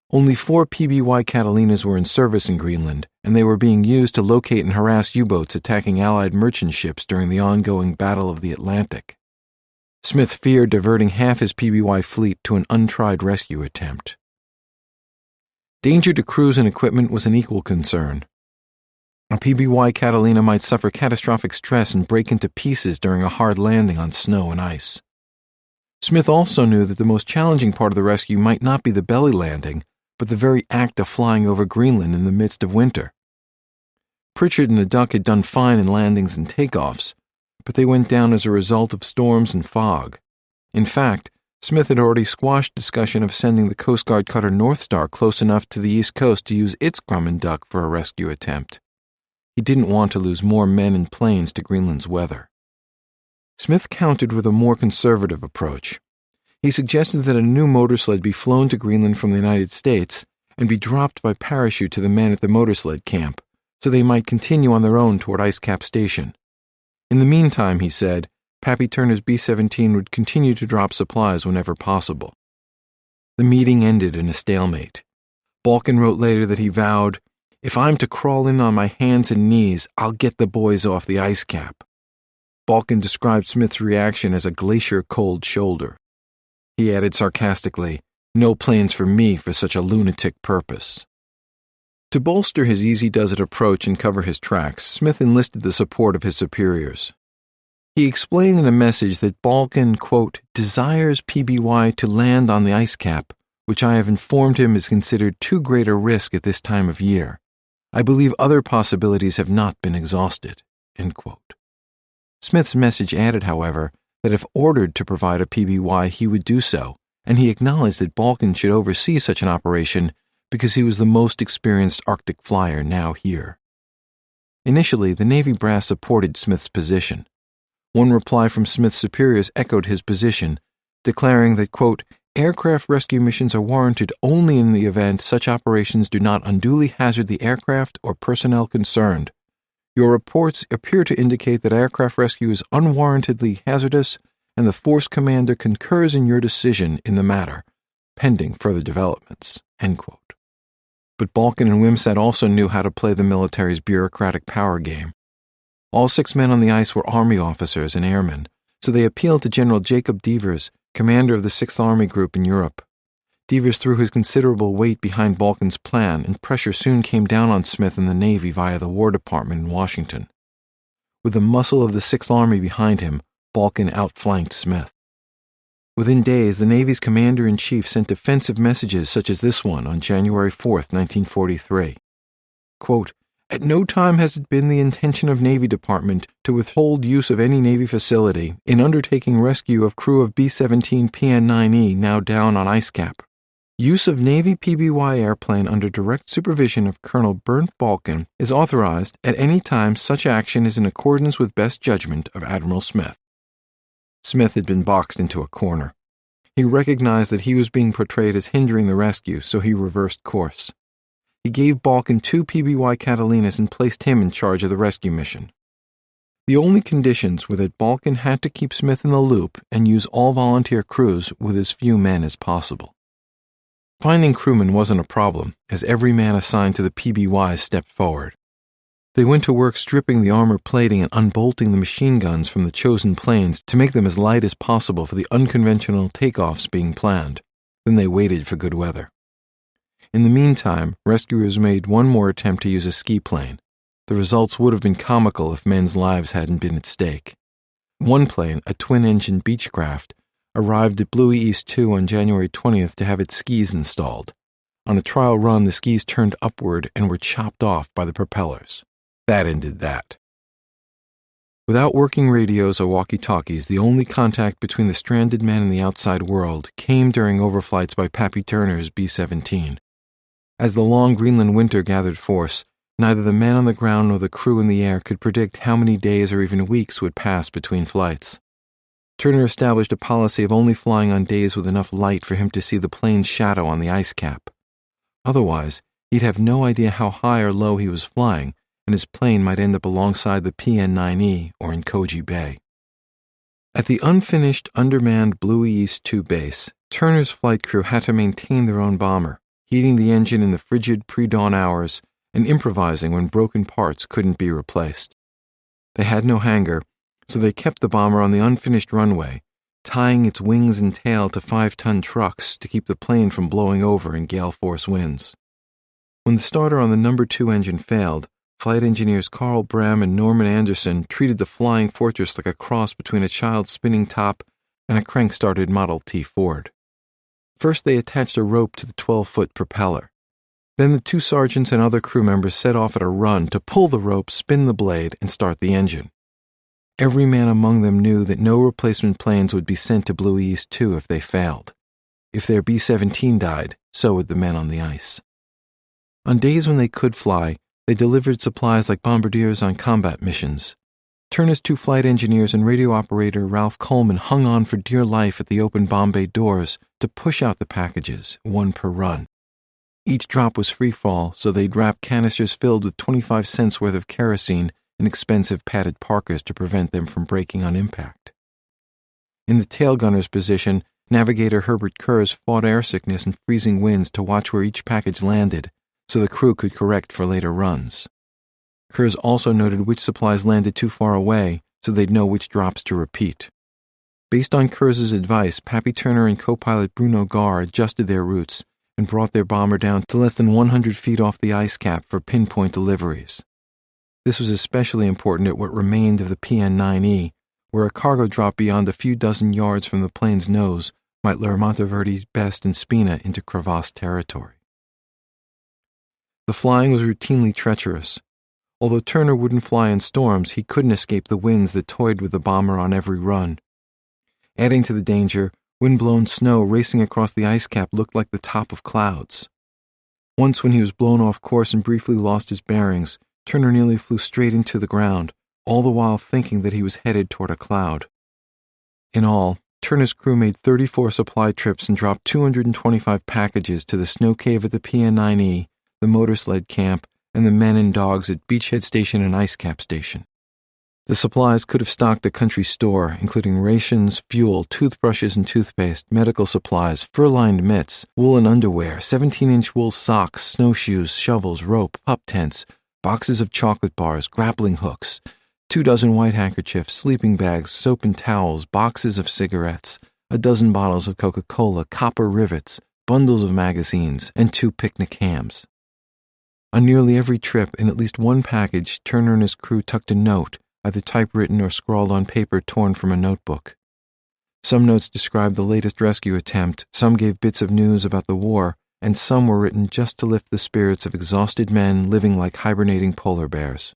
Only 4 PBY Catalinas were in service in Greenland, and they were being used to locate and harass U-boats attacking Allied merchant ships during the ongoing Battle of the Atlantic. Smith feared diverting half his PBY fleet to an untried rescue attempt. Danger to crews and equipment was an equal concern. A PBY Catalina might suffer catastrophic stress and break into pieces during a hard landing on snow and ice. Smith also knew that the most challenging part of the rescue might not be the belly landing, but the very act of flying over Greenland in the midst of winter. Pritchard and the Duck had done fine in landings and takeoffs, but they went down as a result of storms and fog. In fact, Smith had already squashed discussion of sending the Coast Guard cutter North Star close enough to the East Coast to use its Grumman Duck for a rescue attempt. He didn't want to lose more men and planes to Greenland's weather. Smith countered with a more conservative approach. He suggested that a new motorsled be flown to Greenland from the United States and be dropped by parachute to the men at the motorsled camp, so they might continue on their own toward Ice Cap Station. In the meantime, he said, Pappy Turner's B-17 would continue to drop supplies whenever possible. The meeting ended in a stalemate. Balkin wrote later that he vowed, "If I'm to crawl in on my hands and knees, I'll get the boys off the ice cap." Balkin described Smith's reaction as a glacier-cold shoulder. He added sarcastically, "No plans for me for such a lunatic purpose." To bolster his easy-does-it approach and cover his tracks, Smith enlisted the support of his superiors. He explained in a message that Balkin, quote, "desires PBY to land on the ice cap, which I have informed him is considered too great a risk at this time of year. I believe other possibilities have not been exhausted," end quote. Smith's message added, however, that if ordered to provide a PBY, he would do so, and he acknowledged that Balkin should oversee such an operation because he was the most experienced Arctic flyer now here. Initially, the Navy brass supported Smith's position. One reply from Smith's superiors echoed his position, declaring that, quote, "aircraft rescue missions are warranted only in the event such operations do not unduly hazard the aircraft or personnel concerned. Your reports appear to indicate that aircraft rescue is unwarrantedly hazardous, and the force commander concurs in your decision in the matter, pending further developments," end quote. But Balkin and Wimsatt also knew how to play the military's bureaucratic power game. All 6 men on the ice were Army officers and airmen, so they appealed to General Jacob Devers, commander of the 6th Army Group in Europe. Devers threw his considerable weight behind Balkin's plan, and pressure soon came down on Smith and the Navy via the War Department in Washington. With the muscle of the 6th Army behind him, Balkin outflanked Smith. Within days, the Navy's commander-in-chief sent defensive messages such as this one on January 4, 1943. Quote, "At no time has it been the intention of Navy Department to withhold use of any Navy facility in undertaking rescue of crew of B-17 PN-9E now down on ice cap. Use of Navy PBY airplane under direct supervision of Colonel Bernd Balkin is authorized at any time such action is in accordance with best judgment of Admiral Smith." Smith had been boxed into a corner. He recognized that he was being portrayed as hindering the rescue, so he reversed course. He gave Balkin 2 PBY Catalinas and placed him in charge of the rescue mission. The only conditions were that Balkin had to keep Smith in the loop and use all volunteer crews with as few men as possible. Finding crewmen wasn't a problem, as every man assigned to the PBY stepped forward. They went to work stripping the armor plating and unbolting the machine guns from the chosen planes to make them as light as possible for the unconventional takeoffs being planned. Then they waited for good weather. In the meantime, rescuers made one more attempt to use a ski plane. The results would have been comical if men's lives hadn't been at stake. One plane, a twin-engine Beechcraft, arrived at Bluey East 2 on January 20th to have its skis installed. On a trial run, the skis turned upward and were chopped off by the propellers. That ended that. Without working radios or walkie-talkies, the only contact between the stranded men and the outside world came during overflights by Pappy Turner's B-17. As the long Greenland winter gathered force, neither the men on the ground nor the crew in the air could predict how many days or even weeks would pass between flights. Turner established a policy of only flying on days with enough light for him to see the plane's shadow on the ice cap. Otherwise, he'd have no idea how high or low he was flying, and his plane might end up alongside the PN-9E or in Koji Bay. At the unfinished, undermanned Bluey East 2 base, Turner's flight crew had to maintain their own bomber, heating the engine in the frigid pre-dawn hours and improvising when broken parts couldn't be replaced. They had no hangar, so they kept the bomber on the unfinished runway, tying its wings and tail to 5-ton trucks to keep the plane from blowing over in gale-force winds. When the starter on the No. 2 engine failed, flight engineers Carl Bram and Norman Anderson treated the Flying Fortress like a cross between a child's spinning top and a crank-started Model T Ford. First, they attached a rope to the 12-foot propeller. Then the 2 sergeants and other crew members set off at a run to pull the rope, spin the blade, and start the engine. Every man among them knew that no replacement planes would be sent to Bluey East 2 if they failed. If their B-17 died, so would the men on the ice. On days when they could fly, they delivered supplies like bombardiers on combat missions. Turner's 2 flight engineers and radio operator Ralph Coleman hung on for dear life at the open bomb bay doors to push out the packages, 1 per run. Each drop was free fall, so they'd wrap canisters filled with 25 cents worth of kerosene in expensive padded parkas to prevent them from breaking on impact. In the tail gunner's position, navigator Herbert Kurz fought airsickness and freezing winds to watch where each package landed, so the crew could correct for later runs. Kurz also noted which supplies landed too far away, so they'd know which drops to repeat. Based on Kurz's advice, Pappy Turner and co-pilot Bruno Gar adjusted their routes and brought their bomber down to less than 100 feet off the ice cap for pinpoint deliveries. This was especially important at what remained of the PN-9E, where a cargo drop beyond a few dozen yards from the plane's nose might lure Monteverde's Best and Spina into crevasse territory. The flying was routinely treacherous. Although Turner wouldn't fly in storms, he couldn't escape the winds that toyed with the bomber on every run. Adding to the danger, wind-blown snow racing across the ice cap looked like the top of clouds. Once, when he was blown off course and briefly lost his bearings, Turner nearly flew straight into the ground, all the while thinking that he was headed toward a cloud. In all, Turner's crew made 34 supply trips and dropped 225 packages to the snow cave at the PN-9E, the motor sled camp, and the men and dogs at Beachhead Station and Ice Cap Station. The supplies could have stocked the country's store, including rations, fuel, toothbrushes and toothpaste, medical supplies, fur-lined mitts, woolen underwear, 17-inch wool socks, snowshoes, shovels, rope, pup tents, boxes of chocolate bars, grappling hooks, 24 white handkerchiefs, sleeping bags, soap and towels, boxes of cigarettes, a dozen bottles of Coca-Cola, copper rivets, bundles of magazines, and 2 picnic hams. On nearly every trip, in at least one package, Turner and his crew tucked a note, either typewritten or scrawled on paper torn from a notebook. Some notes described the latest rescue attempt, some gave bits of news about the war, and some were written just to lift the spirits of exhausted men living like hibernating polar bears.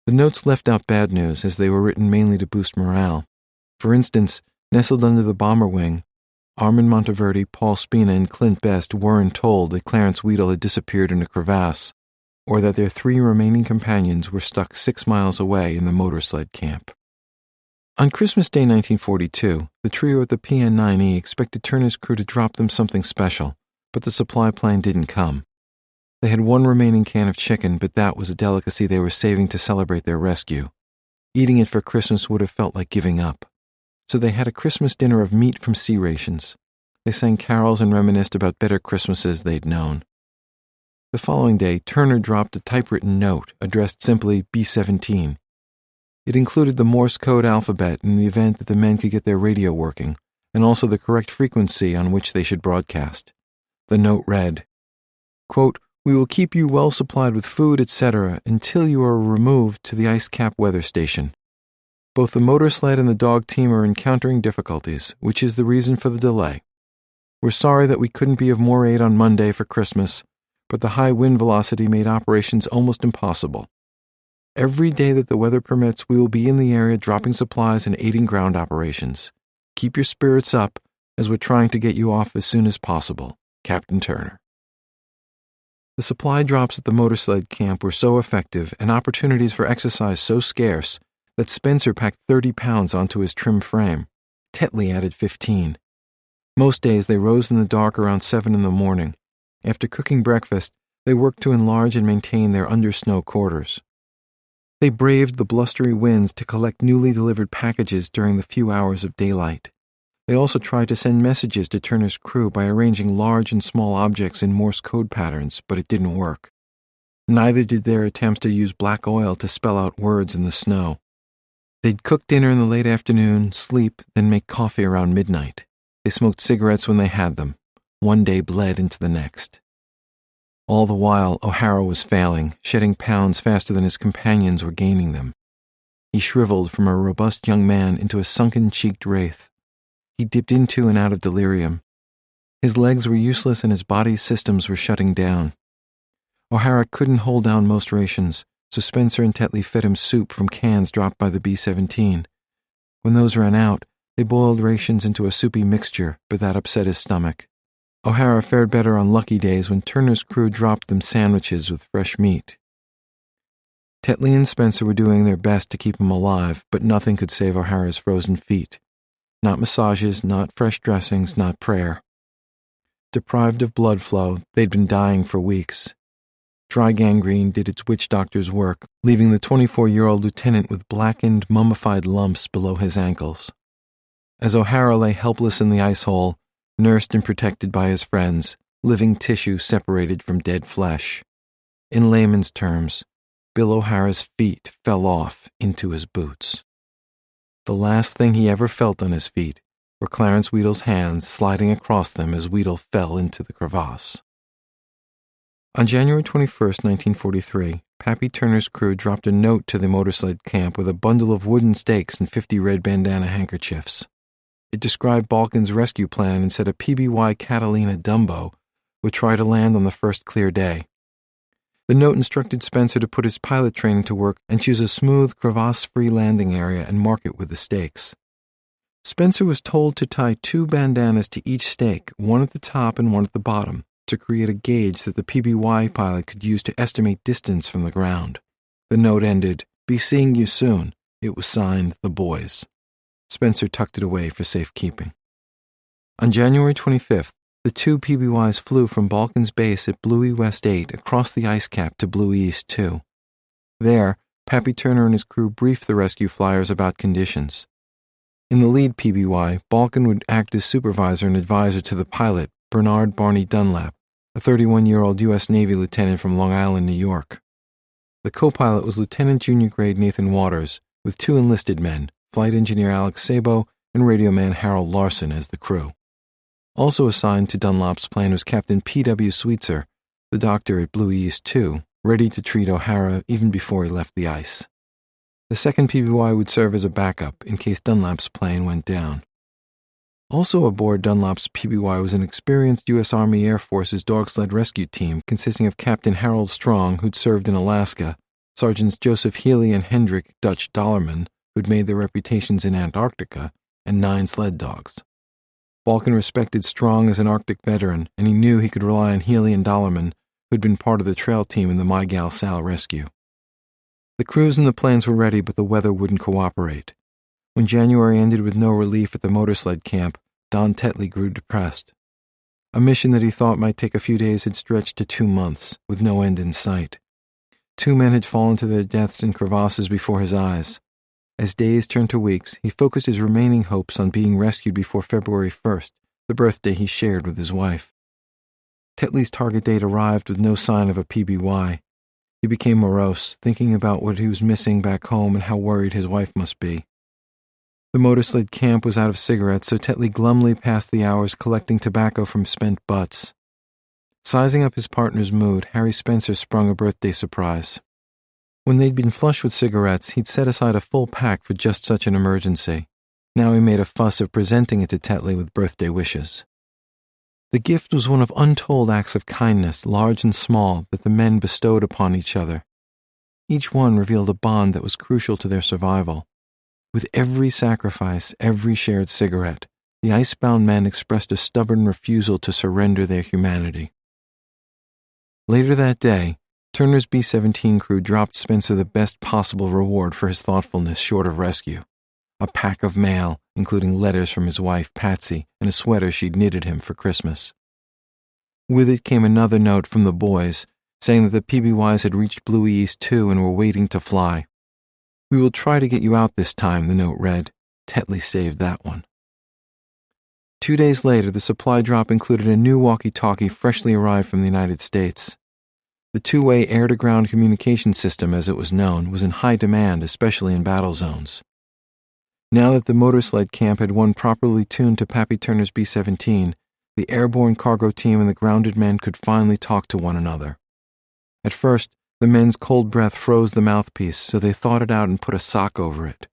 The notes left out bad news, as they were written mainly to boost morale. For instance, nestled under the bomber wing, Armand Monteverde, Paul Spina, and Clint Best weren't told that Clarence Weedle had disappeared in a crevasse, or that their 3 remaining companions were stuck 6 miles away in the motor sled camp. On Christmas Day 1942, the trio at the PN-9E expected Turner's crew to drop them something special, but the supply plane didn't come. They had 1 remaining can of chicken, but that was a delicacy they were saving to celebrate their rescue. Eating it for Christmas would have felt like giving up. So they had a Christmas dinner of meat from sea rations. They sang carols and reminisced about better Christmases they'd known. The following day, Turner dropped a typewritten note addressed simply B-17. It included the Morse code alphabet in the event that the men could get their radio working, and also the correct frequency on which they should broadcast. The note read, quote, "We will keep you well supplied with food, etc., until you are removed to the ice cap weather station. Both the motor sled and the dog team are encountering difficulties, which is the reason for the delay. We're sorry that we couldn't be of more aid on Monday for Christmas, but the high wind velocity made operations almost impossible. Every day that the weather permits, we will be in the area dropping supplies and aiding ground operations. Keep your spirits up, as we're trying to get you off as soon as possible. Captain Turner." The supply drops at the motor sled camp were so effective and opportunities for exercise so scarce that Spencer packed 30 pounds onto his trim frame. Tetley added 15. Most days they rose in the dark around 7 in the morning. After cooking breakfast, they worked to enlarge and maintain their under-snow quarters. They braved the blustery winds to collect newly delivered packages during the few hours of daylight. They also tried to send messages to Turner's crew by arranging large and small objects in Morse code patterns, but it didn't work. Neither did their attempts to use black oil to spell out words in the snow. They'd cook dinner in the late afternoon, sleep, then make coffee around midnight. They smoked cigarettes when they had them. One day bled into the next. All the while, O'Hara was failing, shedding pounds faster than his companions were gaining them. He shriveled from a robust young man into a sunken-cheeked wraith. He dipped into and out of delirium. His legs were useless and his body's systems were shutting down. O'Hara couldn't hold down most rations, so Spencer and Tetley fed him soup from cans dropped by the B-17. When those ran out, they boiled rations into a soupy mixture, but that upset his stomach. O'Hara fared better on lucky days when Turner's crew dropped them sandwiches with fresh meat. Tetley and Spencer were doing their best to keep him alive, but nothing could save O'Hara's frozen feet. Not massages, not fresh dressings, not prayer. Deprived of blood flow, they'd been dying for weeks. Dry gangrene did its witch doctor's work, leaving the 24-year-old lieutenant with blackened, mummified lumps below his ankles. As O'Hara lay helpless in the ice hole, nursed and protected by his friends, living tissue separated from dead flesh. In layman's terms, Bill O'Hara's feet fell off into his boots. The last thing he ever felt on his feet were Clarence Weedle's hands sliding across them as Weedle fell into the crevasse. On January 21, 1943, Pappy Turner's crew dropped a note to the motorsled camp with a bundle of wooden stakes and 50 red bandana handkerchiefs. It described Balkan's rescue plan and said a PBY Catalina Dumbo would try to land on the first clear day. The note instructed Spencer to put his pilot training to work and choose a smooth, crevasse-free landing area and mark it with the stakes. Spencer was told to tie 2 bandanas to each stake, one at the top and one at the bottom, to create a gauge that the PBY pilot could use to estimate distance from the ground. The note ended, "Be seeing you soon." It was signed, "The Boys." Spencer tucked it away for safekeeping. On January 25th, the 2 PBYs flew from Balkan's base at Bluey West 8 across the ice cap to Bluey East 2. There, Pappy Turner and his crew briefed the rescue flyers about conditions. In the lead PBY, Balkan would act as supervisor and advisor to the pilot, Bernard Barney Dunlap, a 31-year-old U.S. Navy lieutenant from Long Island, New York. The co-pilot was Lieutenant Junior Grade Nathan Waters, with 2 enlisted men, Flight Engineer Alex Sabo and Radioman Harold Larson as the crew. Also assigned to Dunlap's plane was Captain P.W. Sweetser, the doctor at Bluey East 2, ready to treat O'Hara even before he left the ice. The second PBY would serve as a backup in case Dunlap's plane went down. Also aboard Dunlap's PBY was an experienced U.S. Army Air Force's dog sled rescue team consisting of Captain Harold Strong, who'd served in Alaska, Sergeants Joseph Healy and Hendrik Dutch Dollarman, who'd made their reputations in Antarctica, and 9 sled dogs. Balkan respected Strong as an Arctic veteran, and he knew he could rely on Healy and Dollarman, who'd been part of the trail team in the My Gal Sal rescue. The crews and the planes were ready, but the weather wouldn't cooperate. When January ended with no relief at the motorsled camp, Don Tetley grew depressed. A mission that he thought might take a few days had stretched to 2 months, with no end in sight. 2 men had fallen to their deaths in crevasses before his eyes. As days turned to weeks, he focused his remaining hopes on being rescued before February 1st, the birthday he shared with his wife. Tetley's target date arrived with no sign of a PBY. He became morose, thinking about what he was missing back home and how worried his wife must be. The motorsled camp was out of cigarettes, so Tetley glumly passed the hours collecting tobacco from spent butts. Sizing up his partner's mood, Harry Spencer sprung a birthday surprise. When they'd been flush with cigarettes, he'd set aside a full pack for just such an emergency. Now he made a fuss of presenting it to Tetley with birthday wishes. The gift was one of untold acts of kindness, large and small, that the men bestowed upon each other. Each one revealed a bond that was crucial to their survival. With every sacrifice, every shared cigarette, the icebound men expressed a stubborn refusal to surrender their humanity. Later that day, Turner's B-17 crew dropped Spencer the best possible reward for his thoughtfulness short of rescue: a pack of mail, including letters from his wife, Patsy, and a sweater she'd knitted him for Christmas. With it came another note from the boys, saying that the PBYs had reached Bluey East 2 and were waiting to fly. "We will try to get you out this time," the note read. Tetley saved that one. 2 days later, the supply drop included a new walkie-talkie freshly arrived from the United States. The two-way air-to-ground communication system, as it was known, was in high demand, especially in battle zones. Now that the motorsled camp had one properly tuned to Pappy Turner's B-17, the airborne cargo team and the grounded men could finally talk to one another. At first, the men's cold breath froze the mouthpiece, so they thawed it out and put a sock over it.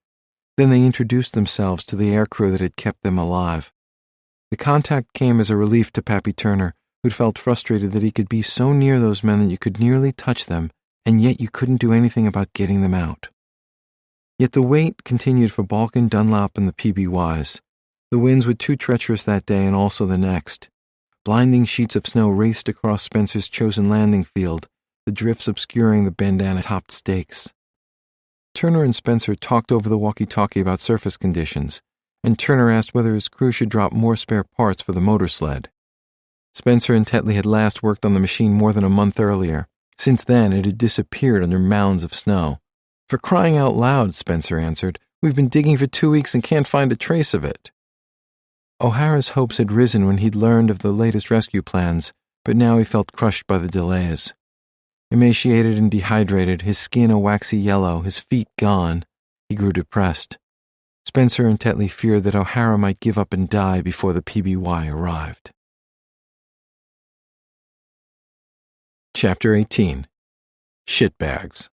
Then they introduced themselves to the aircrew that had kept them alive. The contact came as a relief to Pappy Turner, who'd felt frustrated that he could be so near those men that you could nearly touch them, and yet you couldn't do anything about getting them out. Yet the wait continued for Balkin, Dunlop, and the PBYs. The winds were too treacherous that day and also the next. Blinding sheets of snow raced across Spencer's chosen landing field, the drifts obscuring the bandana-topped stakes. Turner and Spencer talked over the walkie-talkie about surface conditions, and Turner asked whether his crew should drop more spare parts for the motor sled. Spencer and Tetley had last worked on the machine more than a month earlier. Since then, it had disappeared under mounds of snow. "For crying out loud," Spencer answered, "we've been digging for 2 weeks and can't find a trace of it." O'Hara's hopes had risen when he'd learned of the latest rescue plans, but now he felt crushed by the delays. Emaciated and dehydrated, his skin a waxy yellow, his feet gone, he grew depressed. Spencer and Tetley feared that O'Hara might give up and die before the PBY arrived. Chapter 18. Shitbags.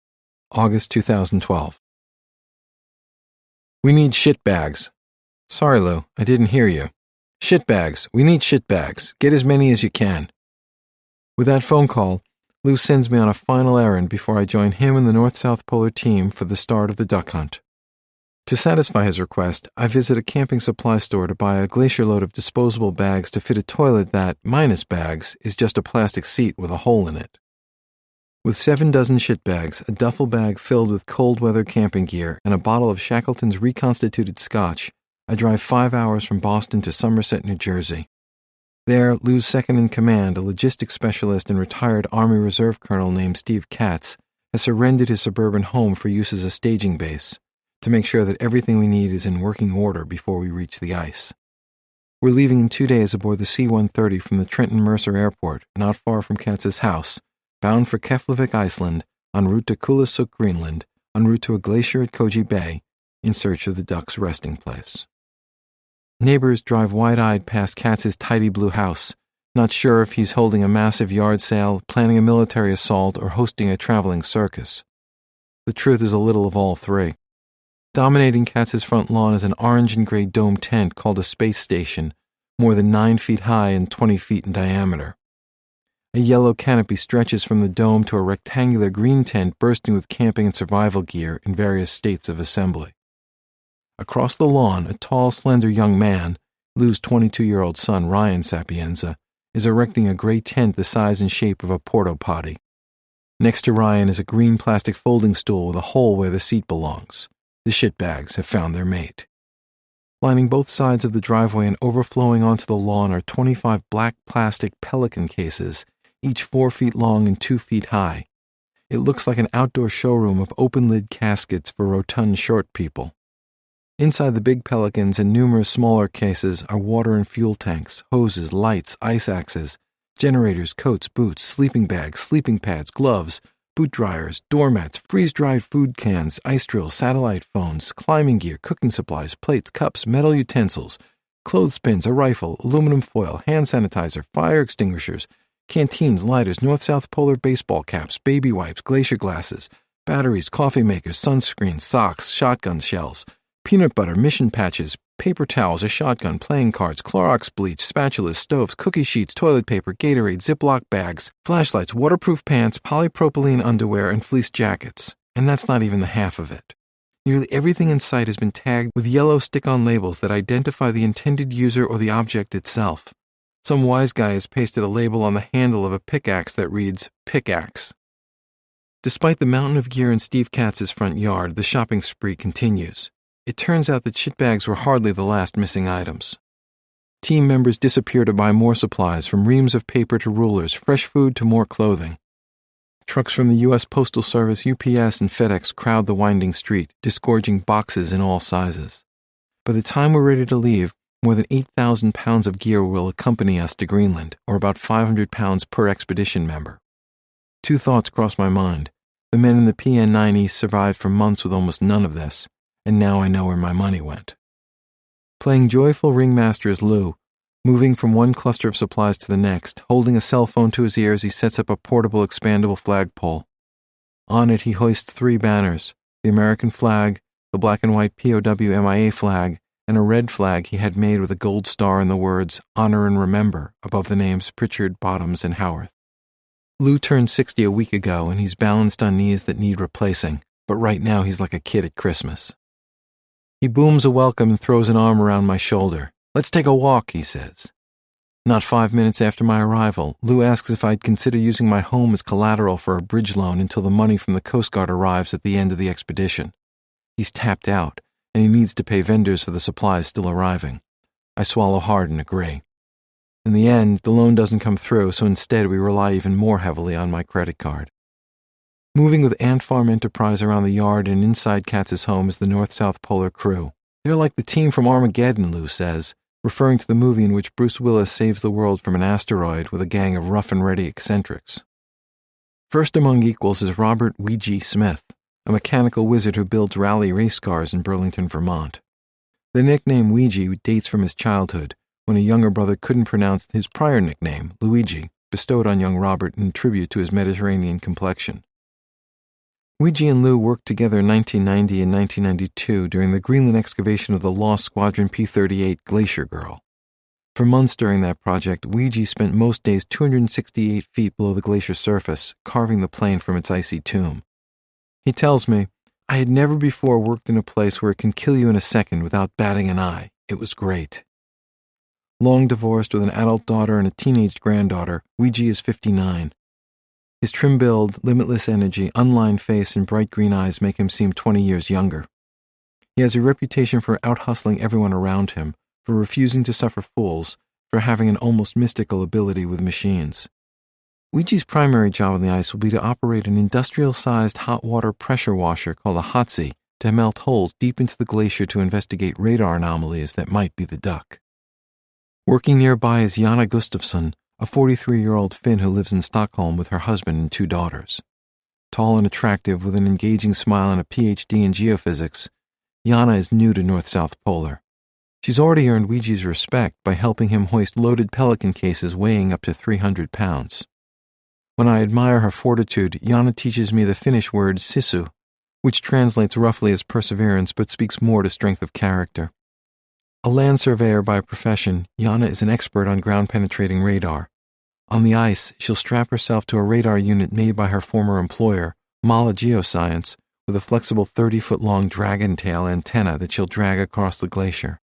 August 2012. "We need shitbags." "Sorry, Lou, I didn't hear you." "Shitbags. We need shitbags. Get as many as you can." With that phone call, Lou sends me on a final errand before I join him and the North-South Polar team for the start of the duck hunt. To satisfy his request, I visit a camping supply store to buy a glacier load of disposable bags to fit a toilet that, minus bags, is just a plastic seat with a hole in it. With 7 dozen shitbags, a duffel bag filled with cold-weather camping gear, and a bottle of Shackleton's reconstituted scotch, I drive 5 hours from Boston to Somerset, New Jersey. There, Lou's second-in-command, a logistics specialist and retired Army Reserve colonel named Steve Katz, has surrendered his suburban home for use as a staging base, to make sure that everything we need is in working order before we reach the ice. We're leaving in 2 days aboard the C-130 from the Trenton Mercer Airport, not far from Katz's house, bound for Keflavik, Iceland, en route to Kulisuk, Greenland, en route to a glacier at Koji Bay, in search of the duck's resting place. Neighbors drive wide-eyed past Katz's tidy blue house, not sure if he's holding a massive yard sale, planning a military assault, or hosting a traveling circus. The truth is a little of all three. Dominating Katz's front lawn is an orange and gray dome tent called a space station, more than 9 feet high and 20 feet in diameter. A yellow canopy stretches from the dome to a rectangular green tent bursting with camping and survival gear in various states of assembly. Across the lawn, a tall, slender young man, Lou's 22-year-old son Ryan Sapienza, is erecting a gray tent the size and shape of a porta potty. Next to Ryan is a green plastic folding stool with a hole where the seat belongs. The shitbags have found their mate. Lining both sides of the driveway and overflowing onto the lawn are 25 black plastic Pelican cases, each 4 feet long and 2 feet high. It looks like an outdoor showroom of open-lid caskets for rotund short people. Inside the big Pelicans and numerous smaller cases are water and fuel tanks, hoses, lights, ice axes, generators, coats, boots, sleeping bags, sleeping pads, gloves, boot dryers, doormats, freeze-dried food cans, ice drills, satellite phones, climbing gear, cooking supplies, plates, cups, metal utensils, clothespins, a rifle, aluminum foil, hand sanitizer, fire extinguishers, canteens, lighters, north-south polar baseball caps, baby wipes, glacier glasses, batteries, coffee makers, sunscreen, socks, shotgun shells, peanut butter, mission patches, paper towels, a shotgun, playing cards, Clorox bleach, spatulas, stoves, cookie sheets, toilet paper, Gatorade, Ziploc bags, flashlights, waterproof pants, polypropylene underwear, and fleece jackets. And that's not even the half of it. Nearly everything in sight has been tagged with yellow stick-on labels that identify the intended user or the object itself. Some wise guy has pasted a label on the handle of a pickaxe that reads, "Pickaxe." Despite the mountain of gear in Steve Katz's front yard, the shopping spree continues. It turns out that shitbags were hardly the last missing items. Team members disappear to buy more supplies, from reams of paper to rulers, fresh food to more clothing. Trucks from the U.S. Postal Service, UPS, and FedEx crowd the winding street, disgorging boxes in all sizes. By the time we're ready to leave, more than 8,000 pounds of gear will accompany us to Greenland, or about 500 pounds per expedition member. Two thoughts cross my mind. The men in the PN9 East survived for months with almost none of this, and now I know where my money went. Playing joyful ringmaster is Lou, moving from one cluster of supplies to the next, holding a cell phone to his ear as he sets up a portable expandable flagpole. On it he hoists 3 banners, the American flag, the black and white POW MIA flag, and a red flag he had made with a gold star and the words "Honor and Remember" above the names Pritchard, Bottoms, and Howarth. Lou turned 60 a week ago, and he's balanced on knees that need replacing, but right now he's like a kid at Christmas. He booms a welcome and throws an arm around my shoulder. "Let's take a walk," he says. Not 5 minutes after my arrival, Lou asks if I'd consider using my home as collateral for a bridge loan until the money from the Coast Guard arrives at the end of the expedition. He's tapped out, and he needs to pay vendors for the supplies still arriving. I swallow hard and agree. In the end, the loan doesn't come through, so instead we rely even more heavily on my credit card. Moving with Ant Farm Enterprise around the yard and inside Katz's home is the North-South Polar crew. They're like the team from Armageddon, Lou says, referring to the movie in which Bruce Willis saves the world from an asteroid with a gang of rough-and-ready eccentrics. First among equals is Robert Ouija Smith, a mechanical wizard who builds rally race cars in Burlington, Vermont. The nickname Ouija dates from his childhood, when a younger brother couldn't pronounce his prior nickname, Luigi, bestowed on young Robert in tribute to his Mediterranean complexion. Ouija and Lou worked together in 1990 and 1992 during the Greenland excavation of the lost Squadron P-38 Glacier Girl. For months during that project, Ouija spent most days 268 feet below the glacier surface, carving the plane from its icy tomb. He tells me, "I had never before worked in a place where it can kill you in a second without batting an eye. It was great." Long divorced with an adult daughter and a teenage granddaughter, Ouija is 59. His trim build, limitless energy, unlined face, and bright green eyes make him seem 20 years younger. He has a reputation for out-hustling everyone around him, for refusing to suffer fools, for having an almost mystical ability with machines. Ouija's primary job on the ice will be to operate an industrial-sized hot water pressure washer called a HOTSI to melt holes deep into the glacier to investigate radar anomalies that might be the duck. Working nearby is Jana Gustafsson, a 43-year-old Finn who lives in Stockholm with her husband and 2 daughters. Tall and attractive, with an engaging smile and a PhD in geophysics, Jana is new to North-South Polar. She's already earned Ouija's respect by helping him hoist loaded pelican cases weighing up to 300 pounds. When I admire her fortitude, Jana teaches me the Finnish word sisu, which translates roughly as perseverance but speaks more to strength of character. A land surveyor by profession, Jana is an expert on ground-penetrating radar. On the ice, she'll strap herself to a radar unit made by her former employer, Mala Geoscience, with a flexible 30-foot-long dragon tail antenna that she'll drag across the glacier.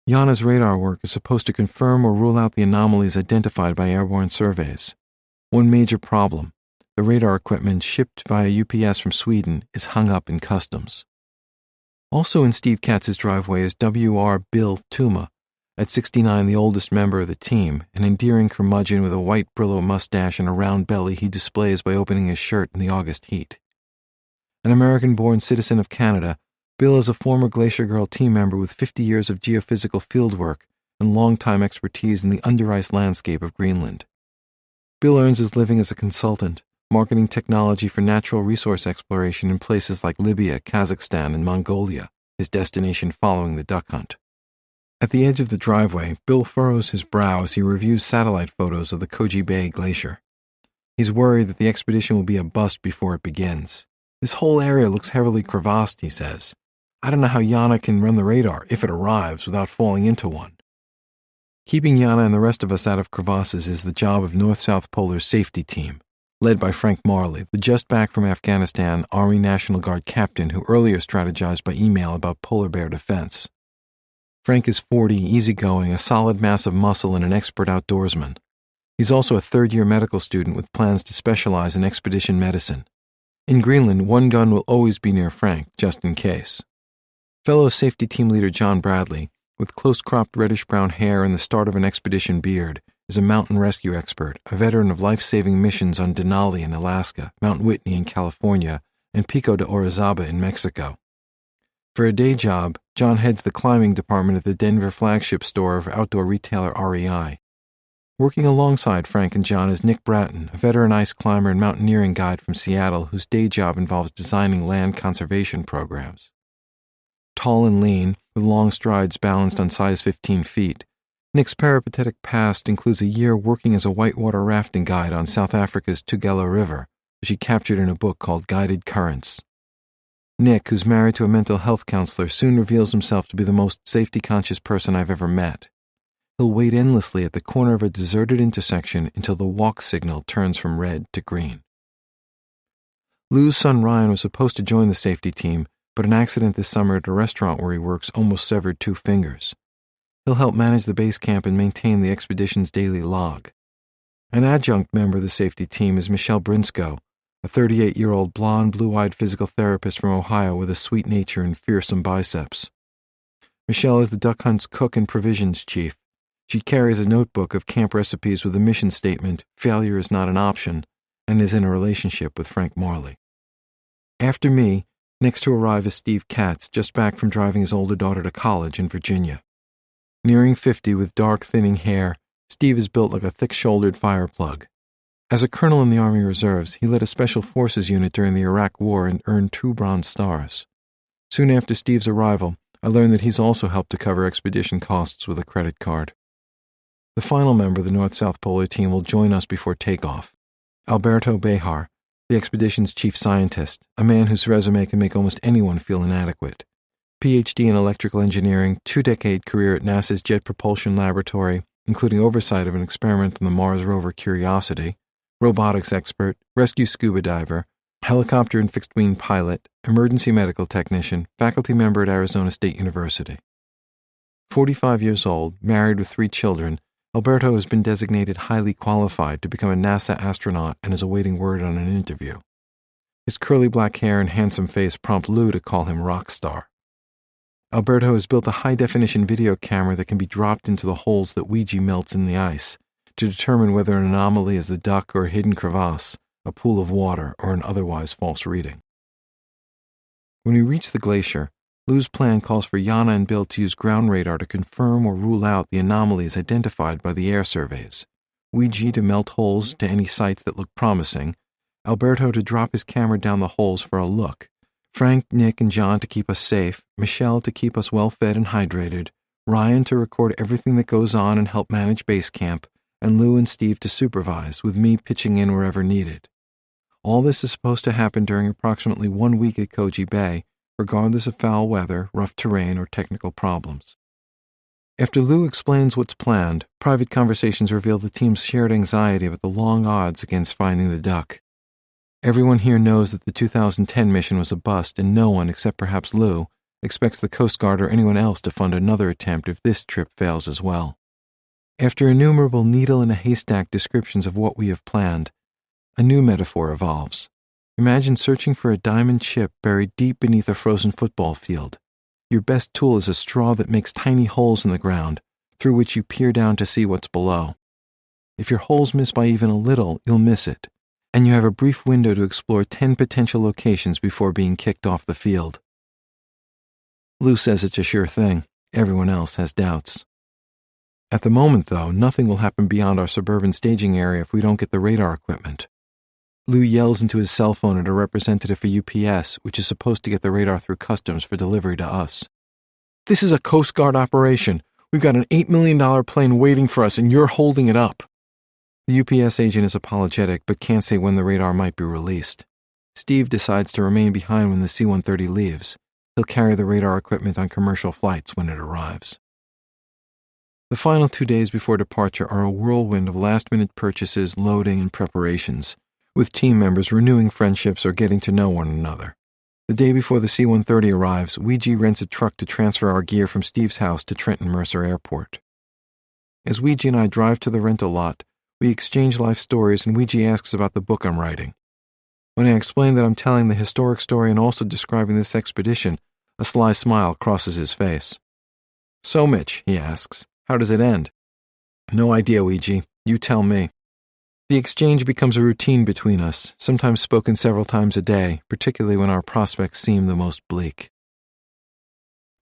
Jana's radar work is supposed to confirm or rule out the anomalies identified by airborne surveys. One major problem: the radar equipment shipped via UPS from Sweden is hung up in customs. Also in Steve Katz's driveway is W.R. Bill Tuma, at 69 the oldest member of the team, an endearing curmudgeon with a white Brillo mustache and a round belly he displays by opening his shirt in the August heat. An American-born citizen of Canada, Bill is a former Glacier Girl team member with 50 years of geophysical fieldwork and long-time expertise in the under-ice landscape of Greenland. Bill earns his living as a consultant, marketing technology for natural resource exploration in places like Libya, Kazakhstan, and Mongolia, his destination following the duck hunt. At the edge of the driveway, Bill furrows his brow as he reviews satellite photos of the Koji Bay Glacier. He's worried that the expedition will be a bust before it begins. This whole area looks heavily crevassed, he says. I don't know how Yana can run the radar, if it arrives, without falling into one. Keeping Yana and the rest of us out of crevasses is the job of North-South Polar's safety team, led by Frank Marley, the just-back from Afghanistan Army National Guard captain who earlier strategized by email about polar bear defense. Frank is 40, easygoing, a solid mass of muscle, and an expert outdoorsman. He's also a third-year medical student with plans to specialize in expedition medicine. In Greenland, one gun will always be near Frank, just in case. Fellow safety team leader John Bradley, with close-cropped reddish-brown hair and the start of an expedition beard, is a mountain rescue expert, a veteran of life-saving missions on Denali in Alaska, Mount Whitney in California, and Pico de Orizaba in Mexico. For a day job, John heads the climbing department at the Denver flagship store of outdoor retailer REI. Working alongside Frank and John is Nick Bratton, a veteran ice climber and mountaineering guide from Seattle whose day job involves designing land conservation programs. Tall and lean, with long strides balanced on size 15 feet, Nick's peripatetic past includes a year working as a whitewater rafting guide on South Africa's Tugela River, which he captured in a book called Guided Currents. Nick, who's married to a mental health counselor, soon reveals himself to be the most safety-conscious person I've ever met. He'll wait endlessly at the corner of a deserted intersection until the walk signal turns from red to green. Lou's son Ryan was supposed to join the safety team, but an accident this summer at a restaurant where he works almost severed 2 fingers. He'll help manage the base camp and maintain the expedition's daily log. An adjunct member of the safety team is Michelle Brinsko, a 38-year-old blonde, blue-eyed physical therapist from Ohio with a sweet nature and fearsome biceps. Michelle is the duck hunt's cook and provisions chief. She carries a notebook of camp recipes with a mission statement, "Failure is not an option," and is in a relationship with Frank Marley. After me, next to arrive is Steve Katz, just back from driving his older daughter to college in Virginia. Nearing 50 with dark, thinning hair, Steve is built like a thick-shouldered fire plug. As a colonel in the Army Reserves, he led a Special Forces unit during the Iraq War and earned 2 Bronze Stars. Soon after Steve's arrival, I learned that he's also helped to cover expedition costs with a credit card. The final member of the North-South Polar team will join us before takeoff. Alberto Bejar, the expedition's chief scientist, a man whose resume can make almost anyone feel inadequate. PhD in electrical engineering, 2-decade career at NASA's Jet Propulsion Laboratory, including oversight of an experiment on the Mars rover Curiosity, robotics expert, rescue scuba diver, helicopter and fixed-wing pilot, emergency medical technician, faculty member at Arizona State University. 45 years old, married with 3 children, Alberto has been designated highly qualified to become a NASA astronaut and is awaiting word on an interview. His curly black hair and handsome face prompt Lou to call him rock star. Alberto has built a high-definition video camera that can be dropped into the holes that Ouija melts in the ice to determine whether an anomaly is a duck or a hidden crevasse, a pool of water, or an otherwise false reading. When we reach the glacier, Lou's plan calls for Yana and Bill to use ground radar to confirm or rule out the anomalies identified by the air surveys, Ouija to melt holes to any sites that look promising, Alberto to drop his camera down the holes for a look, Frank, Nick, and John to keep us safe, Michelle to keep us well-fed and hydrated, Ryan to record everything that goes on and help manage base camp, and Lou and Steve to supervise, with me pitching in wherever needed. All this is supposed to happen during approximately 1 week at Koji Bay, regardless of foul weather, rough terrain, or technical problems. After Lou explains what's planned, private conversations reveal the team's shared anxiety about the long odds against finding the duck. Everyone here knows that the 2010 mission was a bust, and no one, except perhaps Lou, expects the Coast Guard or anyone else to fund another attempt if this trip fails as well. After innumerable needle-in-a-haystack descriptions of what we have planned, a new metaphor evolves. Imagine searching for a diamond chip buried deep beneath a frozen football field. Your best tool is a straw that makes tiny holes in the ground, through which you peer down to see what's below. If your holes miss by even a little, you'll miss it, and you have a brief window to explore 10 potential locations before being kicked off the field. Lou says it's a sure thing. Everyone else has doubts. At the moment, though, nothing will happen beyond our suburban staging area if we don't get the radar equipment. Lou yells into his cell phone at a representative for UPS, which is supposed to get the radar through customs for delivery to us. "This is a Coast Guard operation. We've got an $8 million plane waiting for us, and you're holding it up." The UPS agent is apologetic, but can't say when the radar might be released. Steve decides to remain behind when the C-130 leaves. He'll carry the radar equipment on commercial flights when it arrives. The final 2 days before departure are a whirlwind of last-minute purchases, loading, and preparations, with team members renewing friendships or getting to know one another. The day before the C-130 arrives, Ouija rents a truck to transfer our gear from Steve's house to Trenton Mercer Airport. As Ouija and I drive to the rental lot, we exchange life stories and Ouija asks about the book I'm writing. When I explain that I'm telling the historic story and also describing this expedition, a sly smile crosses his face. "So, Mitch," he asks, "how does it end?" "No idea, Ouija. You tell me." The exchange becomes a routine between us, sometimes spoken several times a day, particularly when our prospects seem the most bleak.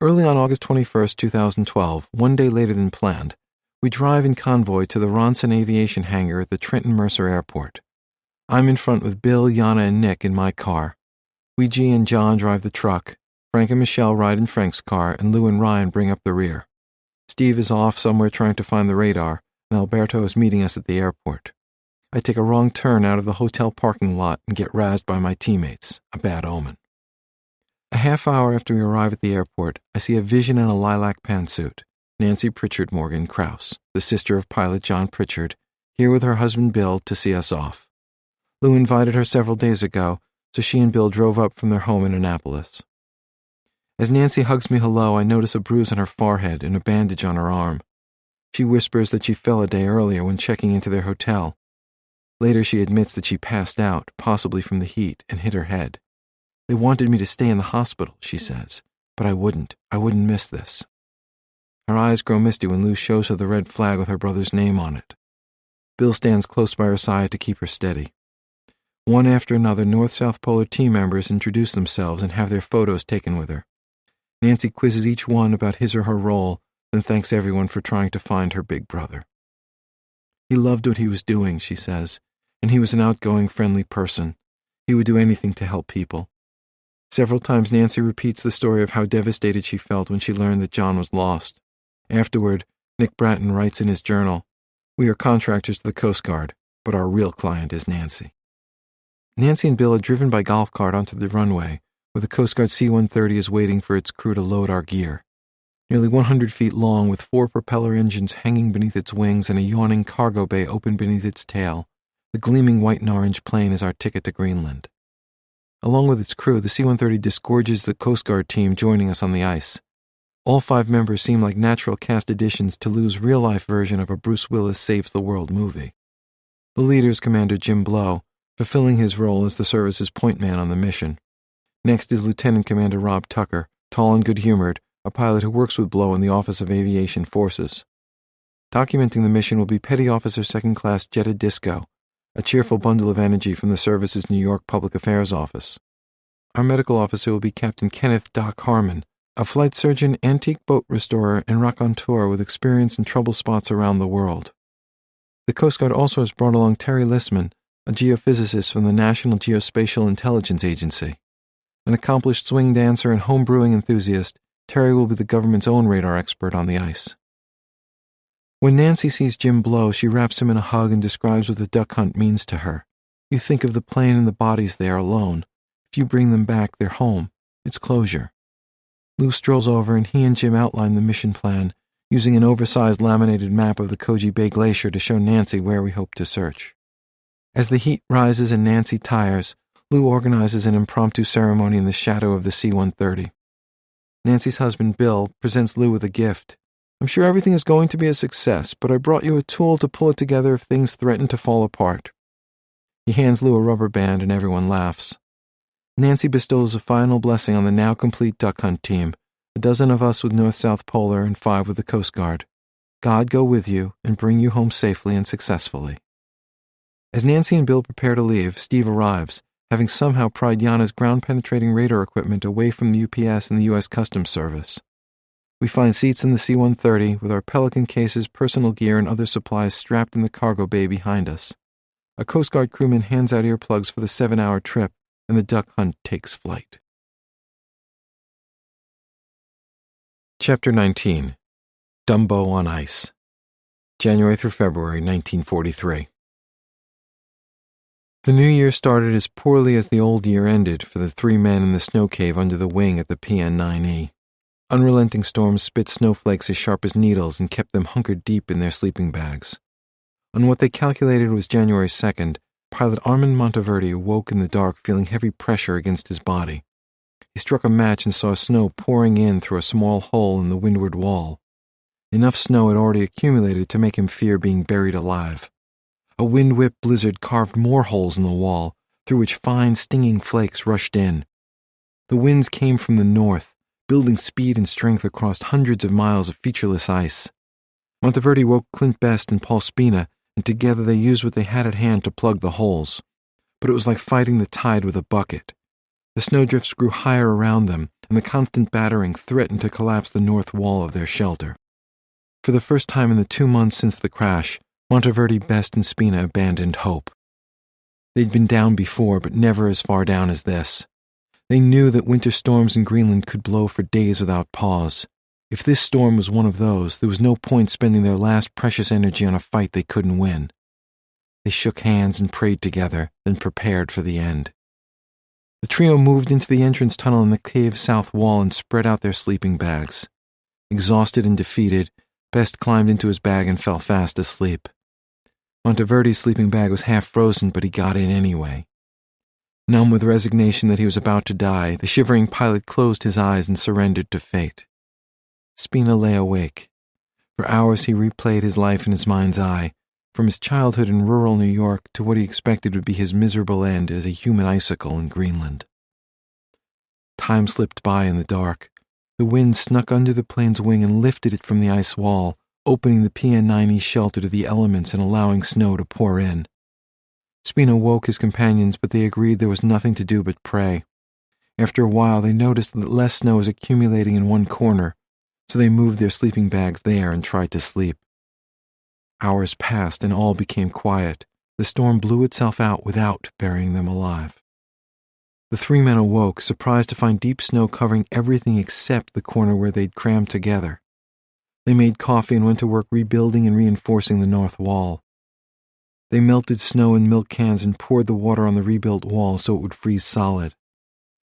Early on August 21st, 2012, one day later than planned, we drive in convoy to the Ronson Aviation hangar at the Trenton Mercer Airport. I'm in front with Bill, Yana, and Nick in my car. Ouija and John drive the truck. Frank and Michelle ride in Frank's car, and Lou and Ryan bring up the rear. Steve is off somewhere trying to find the radar, and Alberto is meeting us at the airport. I take a wrong turn out of the hotel parking lot and get razzed by my teammates, a bad omen. A half hour after we arrive at the airport, I see a vision in a lilac pantsuit, Nancy Pritchard Morgan Krause, the sister of pilot John Pritchard, here with her husband Bill to see us off. Lou invited her several days ago, so she and Bill drove up from their home in Annapolis. As Nancy hugs me hello, I notice a bruise on her forehead and a bandage on her arm. She whispers that she fell a day earlier when checking into their hotel. Later, she admits that she passed out, possibly from the heat, and hit her head. "They wanted me to stay in the hospital," she says, "but I wouldn't. I wouldn't miss this." Her eyes grow misty when Lou shows her the red flag with her brother's name on it. Bill stands close by her side to keep her steady. One after another, North-South Polar team members introduce themselves and have their photos taken with her. Nancy quizzes each one about his or her role, then thanks everyone for trying to find her big brother. "He loved what he was doing," she says, "and he was an outgoing, friendly person. He would do anything to help people." Several times Nancy repeats the story of how devastated she felt when she learned that John was lost. Afterward, Nick Bratton writes in his journal, "We are contractors to the Coast Guard, but our real client is Nancy." Nancy and Bill are driven by golf cart onto the runway, where the Coast Guard C-130 is waiting for its crew to load our gear. Nearly 100 feet long, with 4 propeller engines hanging beneath its wings and a yawning cargo bay open beneath its tail, the gleaming white and orange plane is our ticket to Greenland. Along with its crew, the C-130 disgorges the Coast Guard team joining us on the ice. All 5 members seem like natural cast additions to Lou's real-life version of a Bruce Willis Saves the World movie. The leader is Commander Jim Blow, fulfilling his role as the service's point man on the mission. Next is Lieutenant Commander Rob Tucker, tall and good-humored, a pilot who works with Blow in the Office of Aviation Forces. Documenting the mission will be Petty Officer Second Class Jetta Disco, a cheerful bundle of energy from the service's New York Public Affairs Office. Our medical officer will be Captain Kenneth Doc Harmon, a flight surgeon, antique boat restorer, and raconteur with experience in trouble spots around the world. The Coast Guard also has brought along Terry Lissman, a geophysicist from the National Geospatial Intelligence Agency. An accomplished swing dancer and home-brewing enthusiast, Terry will be the government's own radar expert on the ice. When Nancy sees Jim Blow, she wraps him in a hug and describes what the duck hunt means to her. "You think of the plane and the bodies there alone. If you bring them back, they're home. It's closure." Lou strolls over and he and Jim outline the mission plan, using an oversized laminated map of the Koji Bay Glacier to show Nancy where we hope to search. As the heat rises and Nancy tires, Lou organizes an impromptu ceremony in the shadow of the C-130. Nancy's husband, Bill, presents Lou with a gift. "I'm sure everything is going to be a success, but I brought you a tool to pull it together if things threaten to fall apart." He hands Lou a rubber band and everyone laughs. Nancy bestows a final blessing on the now complete duck hunt team, a dozen of us with North-South Polar and 5 with the Coast Guard. God go with you and bring you home safely and successfully. As Nancy and Bill prepare to leave, Steve arrives, having somehow pried Yana's ground-penetrating radar equipment away from the UPS and the U.S. Customs Service. We find seats in the C-130 with our Pelican cases, personal gear, and other supplies strapped in the cargo bay behind us. A Coast Guard crewman hands out earplugs for the 7-hour trip, and the duck hunt takes flight. Chapter 19. Dumbo on Ice. January through February 1943. The new year started as poorly as the old year ended for the three men in the snow cave under the wing at the PN-9E. Unrelenting storms spit snowflakes as sharp as needles and kept them hunkered deep in their sleeping bags. On what they calculated was January 2nd, pilot Armand Monteverdi awoke in the dark feeling heavy pressure against his body. He struck a match and saw snow pouring in through a small hole in the windward wall. Enough snow had already accumulated to make him fear being buried alive. A wind-whipped blizzard carved more holes in the wall, through which fine, stinging flakes rushed in. The winds came from the north, building speed and strength across hundreds of miles of featureless ice. Monteverdi woke Clint Best and Paul Spina, and together they used what they had at hand to plug the holes. But it was like fighting the tide with a bucket. The snowdrifts grew higher around them, and the constant battering threatened to collapse the north wall of their shelter. For the first time in the 2 months since the crash, Monteverdi, Best, and Spina abandoned hope. They'd been down before, but never as far down as this. They knew that winter storms in Greenland could blow for days without pause. If this storm was one of those, there was no point spending their last precious energy on a fight they couldn't win. They shook hands and prayed together, then prepared for the end. The trio moved into the entrance tunnel in the cave's south wall and spread out their sleeping bags. Exhausted and defeated, Best climbed into his bag and fell fast asleep. Monteverdi's sleeping bag was half frozen, but he got in anyway. Numb with resignation that he was about to die, the shivering pilot closed his eyes and surrendered to fate. Spina lay awake. For hours he replayed his life in his mind's eye, from his childhood in rural New York to what he expected would be his miserable end as a human icicle in Greenland. Time slipped by in the dark. The wind snuck under the plane's wing and lifted it from the ice wall, opening the PN-9E shelter to the elements and allowing snow to pour in. Spina woke his companions, but they agreed there was nothing to do but pray. After a while, they noticed that less snow was accumulating in one corner, so they moved their sleeping bags there and tried to sleep. Hours passed and all became quiet. The storm blew itself out without burying them alive. The three men awoke, surprised to find deep snow covering everything except the corner where they'd crammed together. They made coffee and went to work rebuilding and reinforcing the north wall. They melted snow in milk cans and poured the water on the rebuilt wall so it would freeze solid.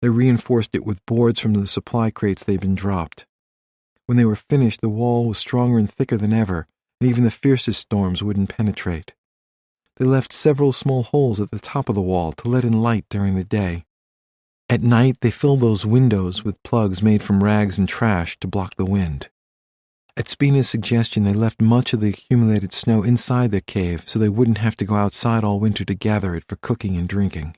They reinforced it with boards from the supply crates they'd been dropped. When they were finished, the wall was stronger and thicker than ever, and even the fiercest storms wouldn't penetrate. They left several small holes at the top of the wall to let in light during the day. At night, they filled those windows with plugs made from rags and trash to block the wind. At Spina's suggestion, they left much of the accumulated snow inside their cave so they wouldn't have to go outside all winter to gather it for cooking and drinking.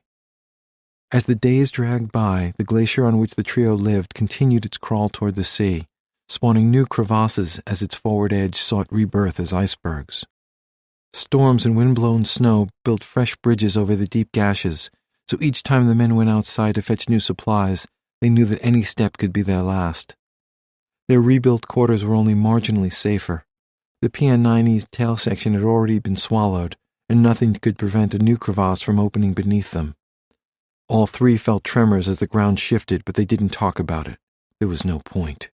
As the days dragged by, the glacier on which the trio lived continued its crawl toward the sea, spawning new crevasses as its forward edge sought rebirth as icebergs. Storms and wind-blown snow built fresh bridges over the deep gashes, so each time the men went outside to fetch new supplies, they knew that any step could be their last. Their rebuilt quarters were only marginally safer. The PN-9E's tail section had already been swallowed, and nothing could prevent a new crevasse from opening beneath them. All three felt tremors as the ground shifted, but they didn't talk about it. There was no point.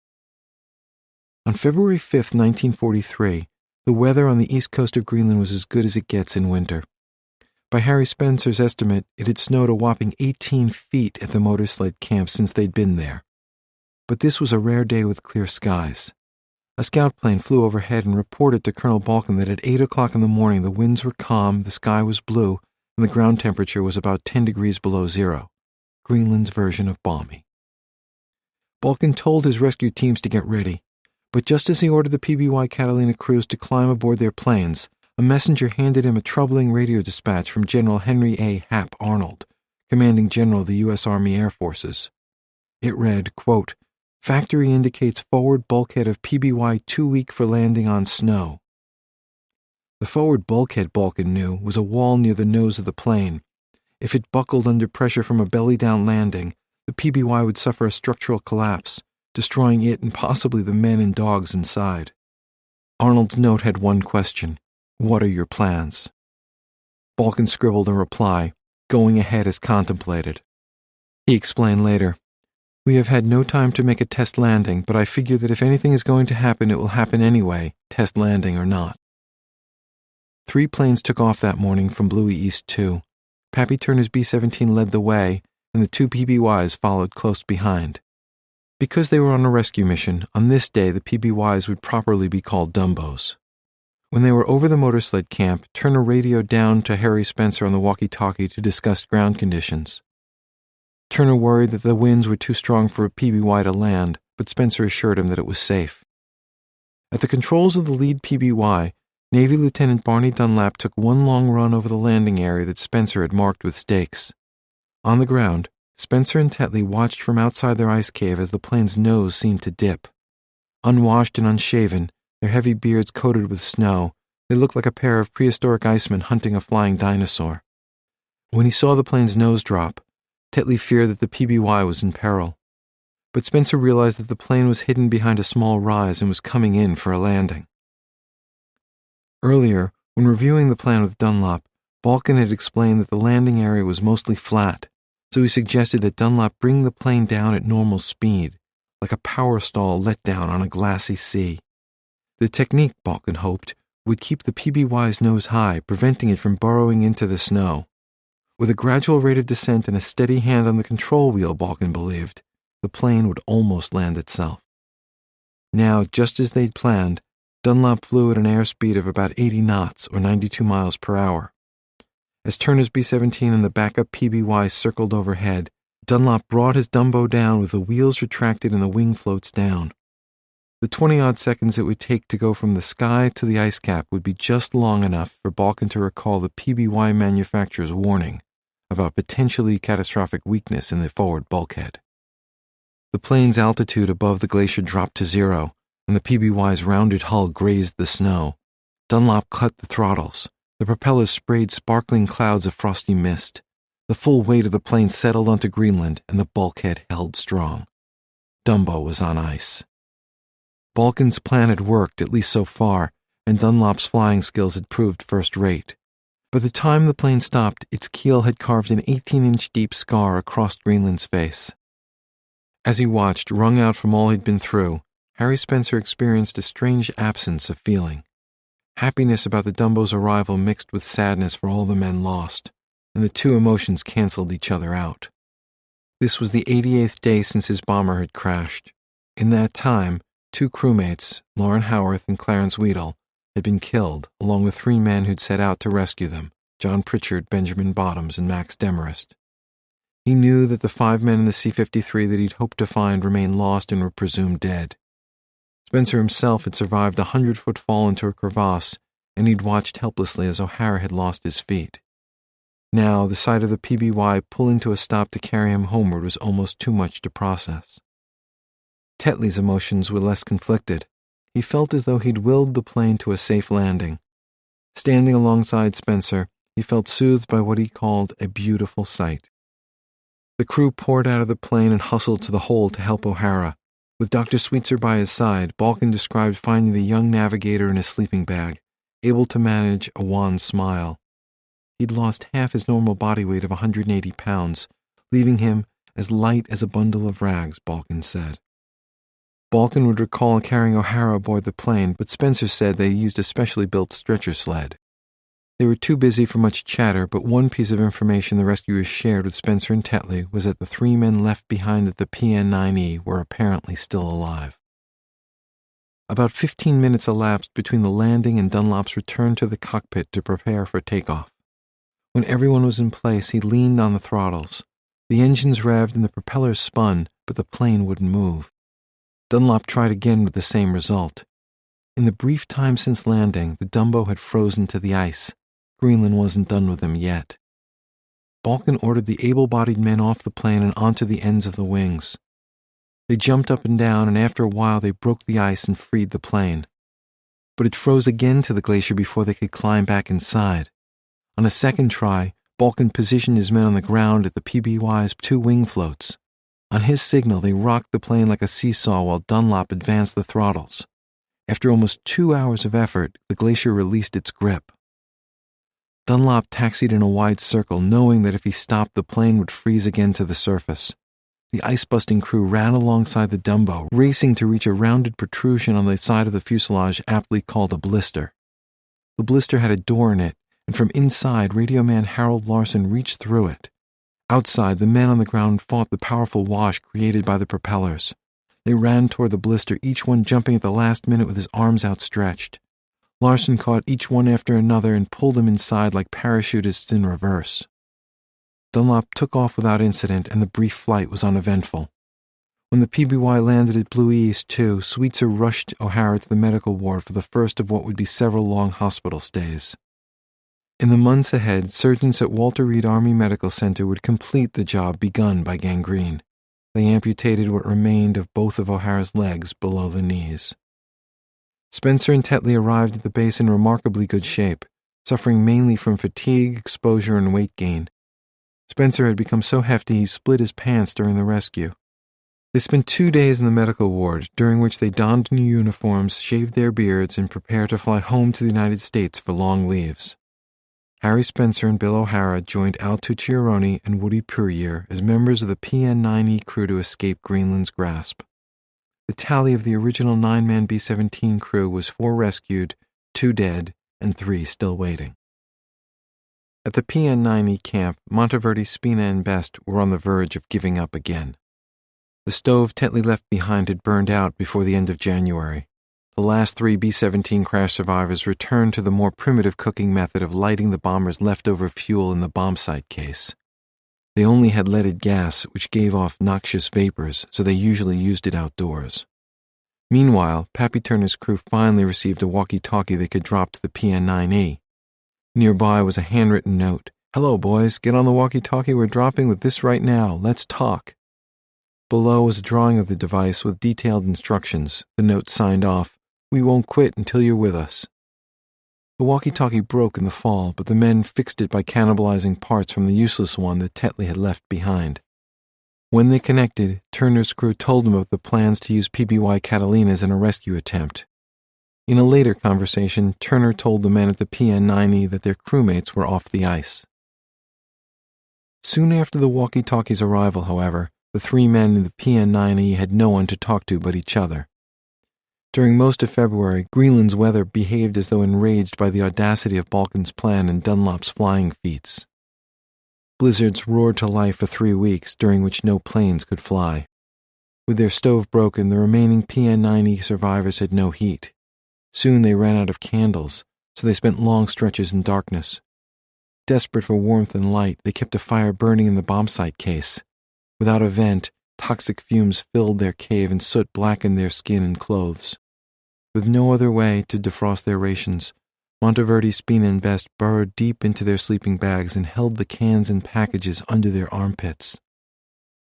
On February 5th, 1943, the weather on the east coast of Greenland was as good as it gets in winter. By Harry Spencer's estimate, it had snowed a whopping 18 feet at the motor sled camp since they'd been there. But this was a rare day with clear skies. A scout plane flew overhead and reported to Colonel Balkin that at 8 o'clock in the morning the winds were calm, the sky was blue, and the ground temperature was about 10 degrees below zero. Greenland's version of balmy. Balkin told his rescue teams to get ready, but just as he ordered the PBY Catalina crews to climb aboard their planes, a messenger handed him a troubling radio dispatch from General Henry A. Hap Arnold, commanding general of the U.S. Army Air Forces. It read, quote, "Factory indicates forward bulkhead of PBY too weak for landing on snow." The forward bulkhead, Balkin knew, was a wall near the nose of the plane. If it buckled under pressure from a belly-down landing, the PBY would suffer a structural collapse, destroying it and possibly the men and dogs inside. Arnold's note had one question: "What are your plans?" Balkin scribbled a reply: "Going ahead as contemplated." He explained later, "We have had no time to make a test landing, but I figure that if anything is going to happen, it will happen anyway, test landing or not." 3 planes took off that morning from Bluey East 2. Pappy Turner's B-17 led the way, and the 2 PBYs followed close behind. Because they were on a rescue mission, on this day the PBYs would properly be called Dumbos. When they were over the motor sled camp, Turner radioed down to Harry Spencer on the walkie-talkie to discuss ground conditions. Turner worried that the winds were too strong for a PBY to land, but Spencer assured him that it was safe. At the controls of the lead PBY, Navy Lieutenant Barney Dunlap took one long run over the landing area that Spencer had marked with stakes. On the ground, Spencer and Tetley watched from outside their ice cave as the plane's nose seemed to dip. Unwashed and unshaven, their heavy beards coated with snow, they looked like a pair of prehistoric icemen hunting a flying dinosaur. When he saw the plane's nose drop, Tetley feared that the PBY was in peril. But Spencer realized that the plane was hidden behind a small rise and was coming in for a landing. Earlier, when reviewing the plan with Dunlap, Balkin had explained that the landing area was mostly flat, so he suggested that Dunlap bring the plane down at normal speed, like a power stall let down on a glassy sea. The technique, Balkin hoped, would keep the PBY's nose high, preventing it from burrowing into the snow. With a gradual rate of descent and a steady hand on the control wheel, Balkin believed, the plane would almost land itself. Now, just as they'd planned, Dunlap flew at an airspeed of about 80 knots, or 92 miles per hour. As Turner's B-17 and the backup PBY circled overhead, Dunlap brought his Dumbo down with the wheels retracted and the wing floats down. The 20-odd seconds it would take to go from the sky to the ice cap would be just long enough for Balkin to recall the PBY manufacturer's warning about potentially catastrophic weakness in the forward bulkhead. The plane's altitude above the glacier dropped to 0, and the PBY's rounded hull grazed the snow. Dunlap cut the throttles. The propellers sprayed sparkling clouds of frosty mist. The full weight of the plane settled onto Greenland, and the bulkhead held strong. Dumbo was on ice. Balkin's plan had worked, at least so far, and Dunlap's flying skills had proved first-rate. By the time the plane stopped, its keel had carved an 18-inch deep scar across Greenland's face. As he watched, wrung out from all he'd been through, Harry Spencer experienced a strange absence of feeling. Happiness about the Dumbo's arrival mixed with sadness for all the men lost, and the two emotions canceled each other out. This was the 88th day since his bomber had crashed. In that time, 2 crewmates, Lauren Howarth and Clarence Weedle, had been killed, along with 3 men who'd set out to rescue them, John Pritchard, Benjamin Bottoms, and Max Demarest. He knew that the 5 men in the C-53 that he'd hoped to find remained lost and were presumed dead. Spencer himself had survived a 100-foot fall into a crevasse, and he'd watched helplessly as O'Hara had lost his feet. Now, the sight of the PBY pulling to a stop to carry him homeward was almost too much to process. Tetley's emotions were less conflicted. He felt as though he'd willed the plane to a safe landing. Standing alongside Spencer, he felt soothed by what he called a beautiful sight. The crew poured out of the plane and hustled to the hold to help O'Hara. With Dr. Sweetser by his side, Balkin described finding the young navigator in his sleeping bag, able to manage a wan smile. He'd lost half his normal body weight of 180 pounds, leaving him as light as a bundle of rags, Balkin said. Balkin would recall carrying O'Hara aboard the plane, but Spencer said they used a specially built stretcher sled. They were too busy for much chatter, but one piece of information the rescuers shared with Spencer and Tetley was that the 3 men left behind at the PN-9E were apparently still alive. About 15 minutes elapsed between the landing and Dunlap's return to the cockpit to prepare for takeoff. When everyone was in place, he leaned on the throttles. The engines revved and the propellers spun, but the plane wouldn't move. Dunlap tried again with the same result. In the brief time since landing, the Dumbo had frozen to the ice. Greenland wasn't done with them yet. Balkin ordered the able-bodied men off the plane and onto the ends of the wings. They jumped up and down, and after a while they broke the ice and freed the plane. But it froze again to the glacier before they could climb back inside. On a second try, Balkin positioned his men on the ground at the PBY's 2 wing floats. On his signal, they rocked the plane like a seesaw while Dunlop advanced the throttles. After almost 2 hours of effort, the glacier released its grip. Dunlop taxied in a wide circle, knowing that if he stopped, the plane would freeze again to the surface. The ice-busting crew ran alongside the Dumbo, racing to reach a rounded protrusion on the side of the fuselage aptly called a blister. The blister had a door in it, and from inside, radio man Harold Larson reached through it. Outside, the men on the ground fought the powerful wash created by the propellers. They ran toward the blister, each one jumping at the last minute with his arms outstretched. Larson caught each one after another and pulled them inside like parachutists in reverse. Dunlop took off without incident, and the brief flight was uneventful. When the PBY landed at Blue East, too, Sweetser rushed O'Hara to the medical ward for the first of what would be several long hospital stays. In the months ahead, surgeons at Walter Reed Army Medical Center would complete the job begun by gangrene. They amputated what remained of both of O'Hara's legs below the knees. Spencer and Tetley arrived at the base in remarkably good shape, suffering mainly from fatigue, exposure, and weight gain. Spencer had become so hefty he split his pants during the rescue. They spent 2 days in the medical ward, during which they donned new uniforms, shaved their beards, and prepared to fly home to the United States for long leaves. Harry Spencer and Bill O'Hara joined Al Tucciarone and Woody Puryear as members of the PN-9E crew to escape Greenland's grasp. The tally of the original 9-man B-17 crew was 4 rescued, 2 dead, and 3 still waiting. At the PN-9E camp, Monteverdi, Spina, and Best were on the verge of giving up again. The stove Tetley left behind had burned out before the end of January. The last 3 B-17 crash survivors returned to the more primitive cooking method of lighting the bomber's leftover fuel in the bomb site case. They only had leaded gas, which gave off noxious vapors, so they usually used it outdoors. Meanwhile, Pappy Turner's crew finally received a walkie-talkie they could drop to the PN-9E. Nearby was a handwritten note. "Hello, boys. Get on the walkie-talkie we're dropping with this right now. Let's talk." Below was a drawing of the device with detailed instructions. The note signed off, "We won't quit until you're with us." The walkie-talkie broke in the fall, but the men fixed it by cannibalizing parts from the useless one that Tetley had left behind. When they connected, Turner's crew told them of the plans to use PBY Catalinas in a rescue attempt. In a later conversation, Turner told the men at the PN-9E that their crewmates were off the ice. Soon after the walkie-talkie's arrival, however, the 3 men in the PN-9E had no one to talk to but each other. During most of February, Greenland's weather behaved as though enraged by the audacity of Balkin's plan and Dunlop's flying feats. Blizzards roared to life for 3 weeks, during which no planes could fly. With their stove broken, the remaining PN-9E survivors had no heat. Soon they ran out of candles, so they spent long stretches in darkness. Desperate for warmth and light, they kept a fire burning in the bomb site case. Without a vent, toxic fumes filled their cave and soot blackened their skin and clothes. With no other way to defrost their rations, Monteverdi, Spina, and Best burrowed deep into their sleeping bags and held the cans and packages under their armpits.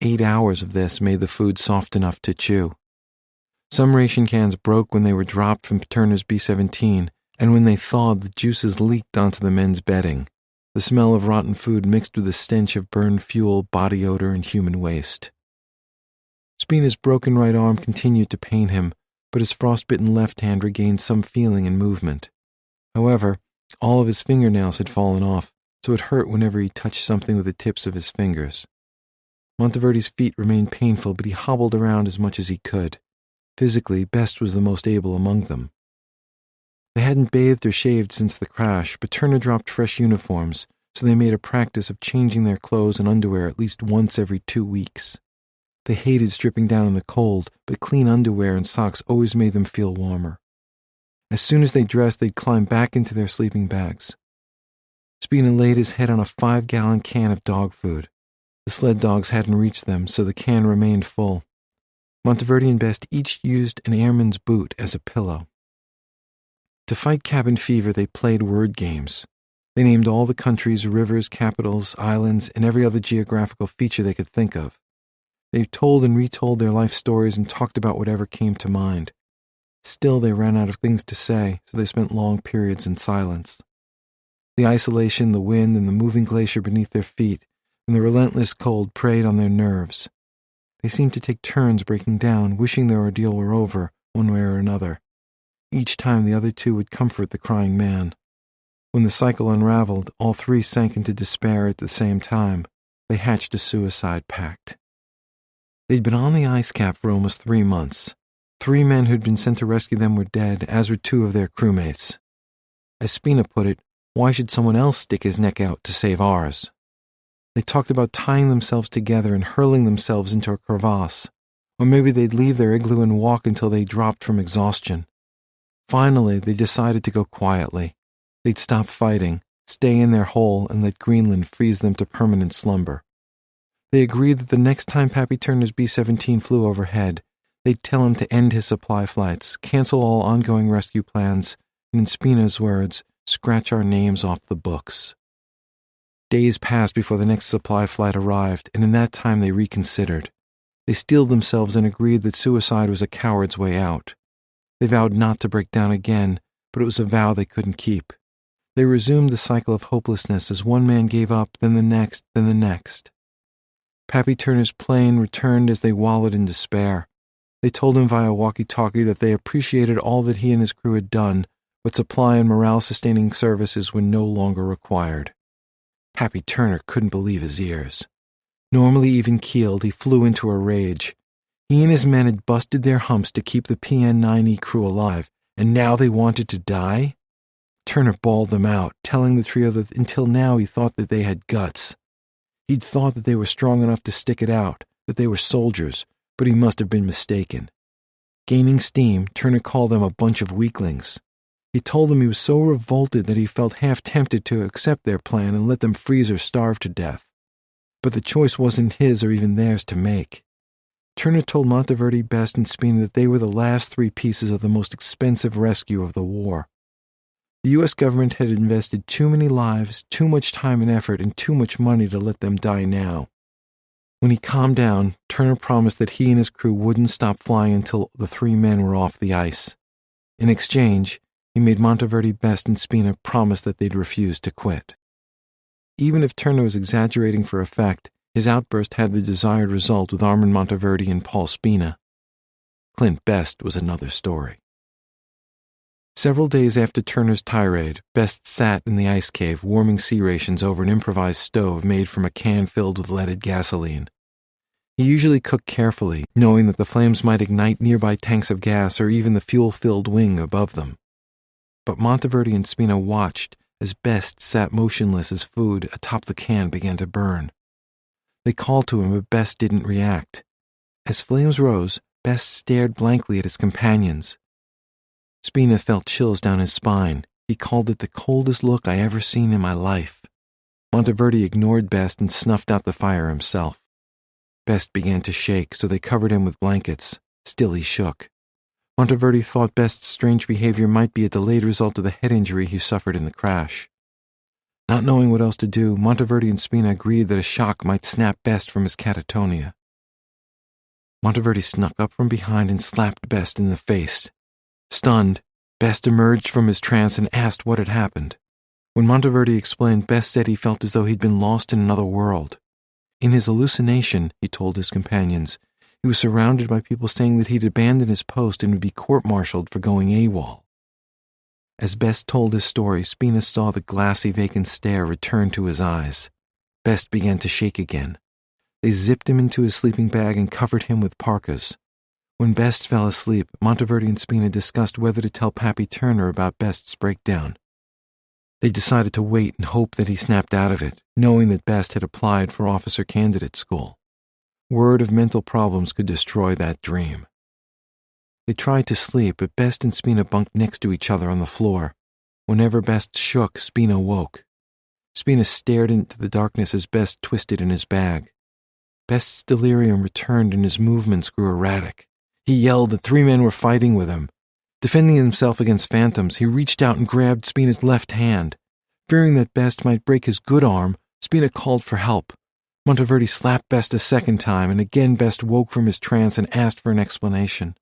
8 hours of this made the food soft enough to chew. Some ration cans broke when they were dropped from Turner's B-17, and when they thawed, the juices leaked onto the men's bedding. The smell of rotten food mixed with the stench of burned fuel, body odor, and human waste. Spina's broken right arm continued to pain him, but his frostbitten left hand regained some feeling and movement. However, all of his fingernails had fallen off, so it hurt whenever he touched something with the tips of his fingers. Monteverdi's feet remained painful, but he hobbled around as much as he could. Physically, Best was the most able among them. They hadn't bathed or shaved since the crash, but Turner dropped fresh uniforms, so they made a practice of changing their clothes and underwear at least once every 2 weeks. They hated stripping down in the cold, but clean underwear and socks always made them feel warmer. As soon as they dressed, they'd climb back into their sleeping bags. Spina laid his head on a 5-gallon can of dog food. The sled dogs hadn't reached them, so the can remained full. Monteverdi and Best each used an airman's boot as a pillow. To fight cabin fever, they played word games. They named all the countries, rivers, capitals, islands, and every other geographical feature they could think of. They told and retold their life stories and talked about whatever came to mind. Still, they ran out of things to say, so they spent long periods in silence. The isolation, the wind, and the moving glacier beneath their feet, and the relentless cold preyed on their nerves. They seemed to take turns breaking down, wishing their ordeal were over, one way or another. Each time the other two would comfort the crying man. When the cycle unraveled, all three sank into despair at the same time. They hatched a suicide pact. They'd been on the ice cap for almost 3 months. 3 men who'd been sent to rescue them were dead, as were 2 of their crewmates. As Spina put it, why should someone else stick his neck out to save ours? They talked about tying themselves together and hurling themselves into a crevasse, or maybe they'd leave their igloo and walk until they dropped from exhaustion. Finally, they decided to go quietly. They'd stop fighting, stay in their hole, and let Greenland freeze them to permanent slumber. They agreed that the next time Pappy Turner's B-17 flew overhead, they'd tell him to end his supply flights, cancel all ongoing rescue plans, and in Spina's words, scratch our names off the books. Days passed before the next supply flight arrived, and in that time they reconsidered. They steeled themselves and agreed that suicide was a coward's way out. They vowed not to break down again, but it was a vow they couldn't keep. They resumed the cycle of hopelessness as one man gave up, then the next, then the next. Pappy Turner's plane returned as they wallowed in despair. They told him via walkie-talkie that they appreciated all that he and his crew had done, but supply and morale-sustaining services were no longer required. Pappy Turner couldn't believe his ears. Normally even-keeled, he flew into a rage. He and his men had busted their humps to keep the PN-9E crew alive, and now they wanted to die? Turner bawled them out, telling the trio that until now he thought that they had guts. He'd thought that they were strong enough to stick it out, that they were soldiers, but he must have been mistaken. Gaining steam, Turner called them a bunch of weaklings. He told them he was so revolted that he felt half tempted to accept their plan and let them freeze or starve to death. But the choice wasn't his or even theirs to make. Turner told Monteverdi, Best, and Spina that they were the last 3 pieces of the most expensive rescue of the war. The U.S. government had invested too many lives, too much time and effort, and too much money to let them die now. When he calmed down, Turner promised that he and his crew wouldn't stop flying until the 3 men were off the ice. In exchange, he made Monteverdi, Best, and Spina promise that they'd refuse to quit. Even if Turner was exaggerating for effect, his outburst had the desired result with Armand Monteverdi and Paul Spina. Clint Best was another story. Several days after Turner's tirade, Best sat in the ice cave warming sea rations over an improvised stove made from a can filled with leaded gasoline. He usually cooked carefully, knowing that the flames might ignite nearby tanks of gas or even the fuel-filled wing above them. But Monteverdi and Spina watched as Best sat motionless as food atop the can began to burn. They called to him, but Best didn't react. As flames rose, Best stared blankly at his companions. Spina felt chills down his spine. He called it the coldest look I ever seen in my life. Monteverdi ignored Best and snuffed out the fire himself. Best began to shake, so they covered him with blankets. Still he shook. Monteverdi thought Best's strange behavior might be a delayed result of the head injury he suffered in the crash. Not knowing what else to do, Monteverdi and Spina agreed that a shock might snap Best from his catatonia. Monteverdi snuck up from behind and slapped Best in the face. Stunned, Best emerged from his trance and asked what had happened. When Monteverdi explained, Best said he felt as though he'd been lost in another world. In his hallucination, he told his companions, he was surrounded by people saying that he'd abandoned his post and would be court-martialed for going AWOL. As Best told his story, Spina saw the glassy, vacant stare return to his eyes. Best began to shake again. They zipped him into his sleeping bag and covered him with parkas. When Best fell asleep, Monteverdi and Spina discussed whether to tell Pappy Turner about Best's breakdown. They decided to wait and hope that he snapped out of it, knowing that Best had applied for officer candidate school. Word of mental problems could destroy that dream. They tried to sleep, but Best and Spina bunked next to each other on the floor. Whenever Best shook, Spina woke. Spina stared into the darkness as Best twisted in his bag. Best's delirium returned and his movements grew erratic. He yelled that 3 men were fighting with him. Defending himself against phantoms, he reached out and grabbed Spina's left hand. Fearing that Best might break his good arm, Spina called for help. Monteverdi slapped Best a second time, and again Best woke from his trance and asked for an explanation.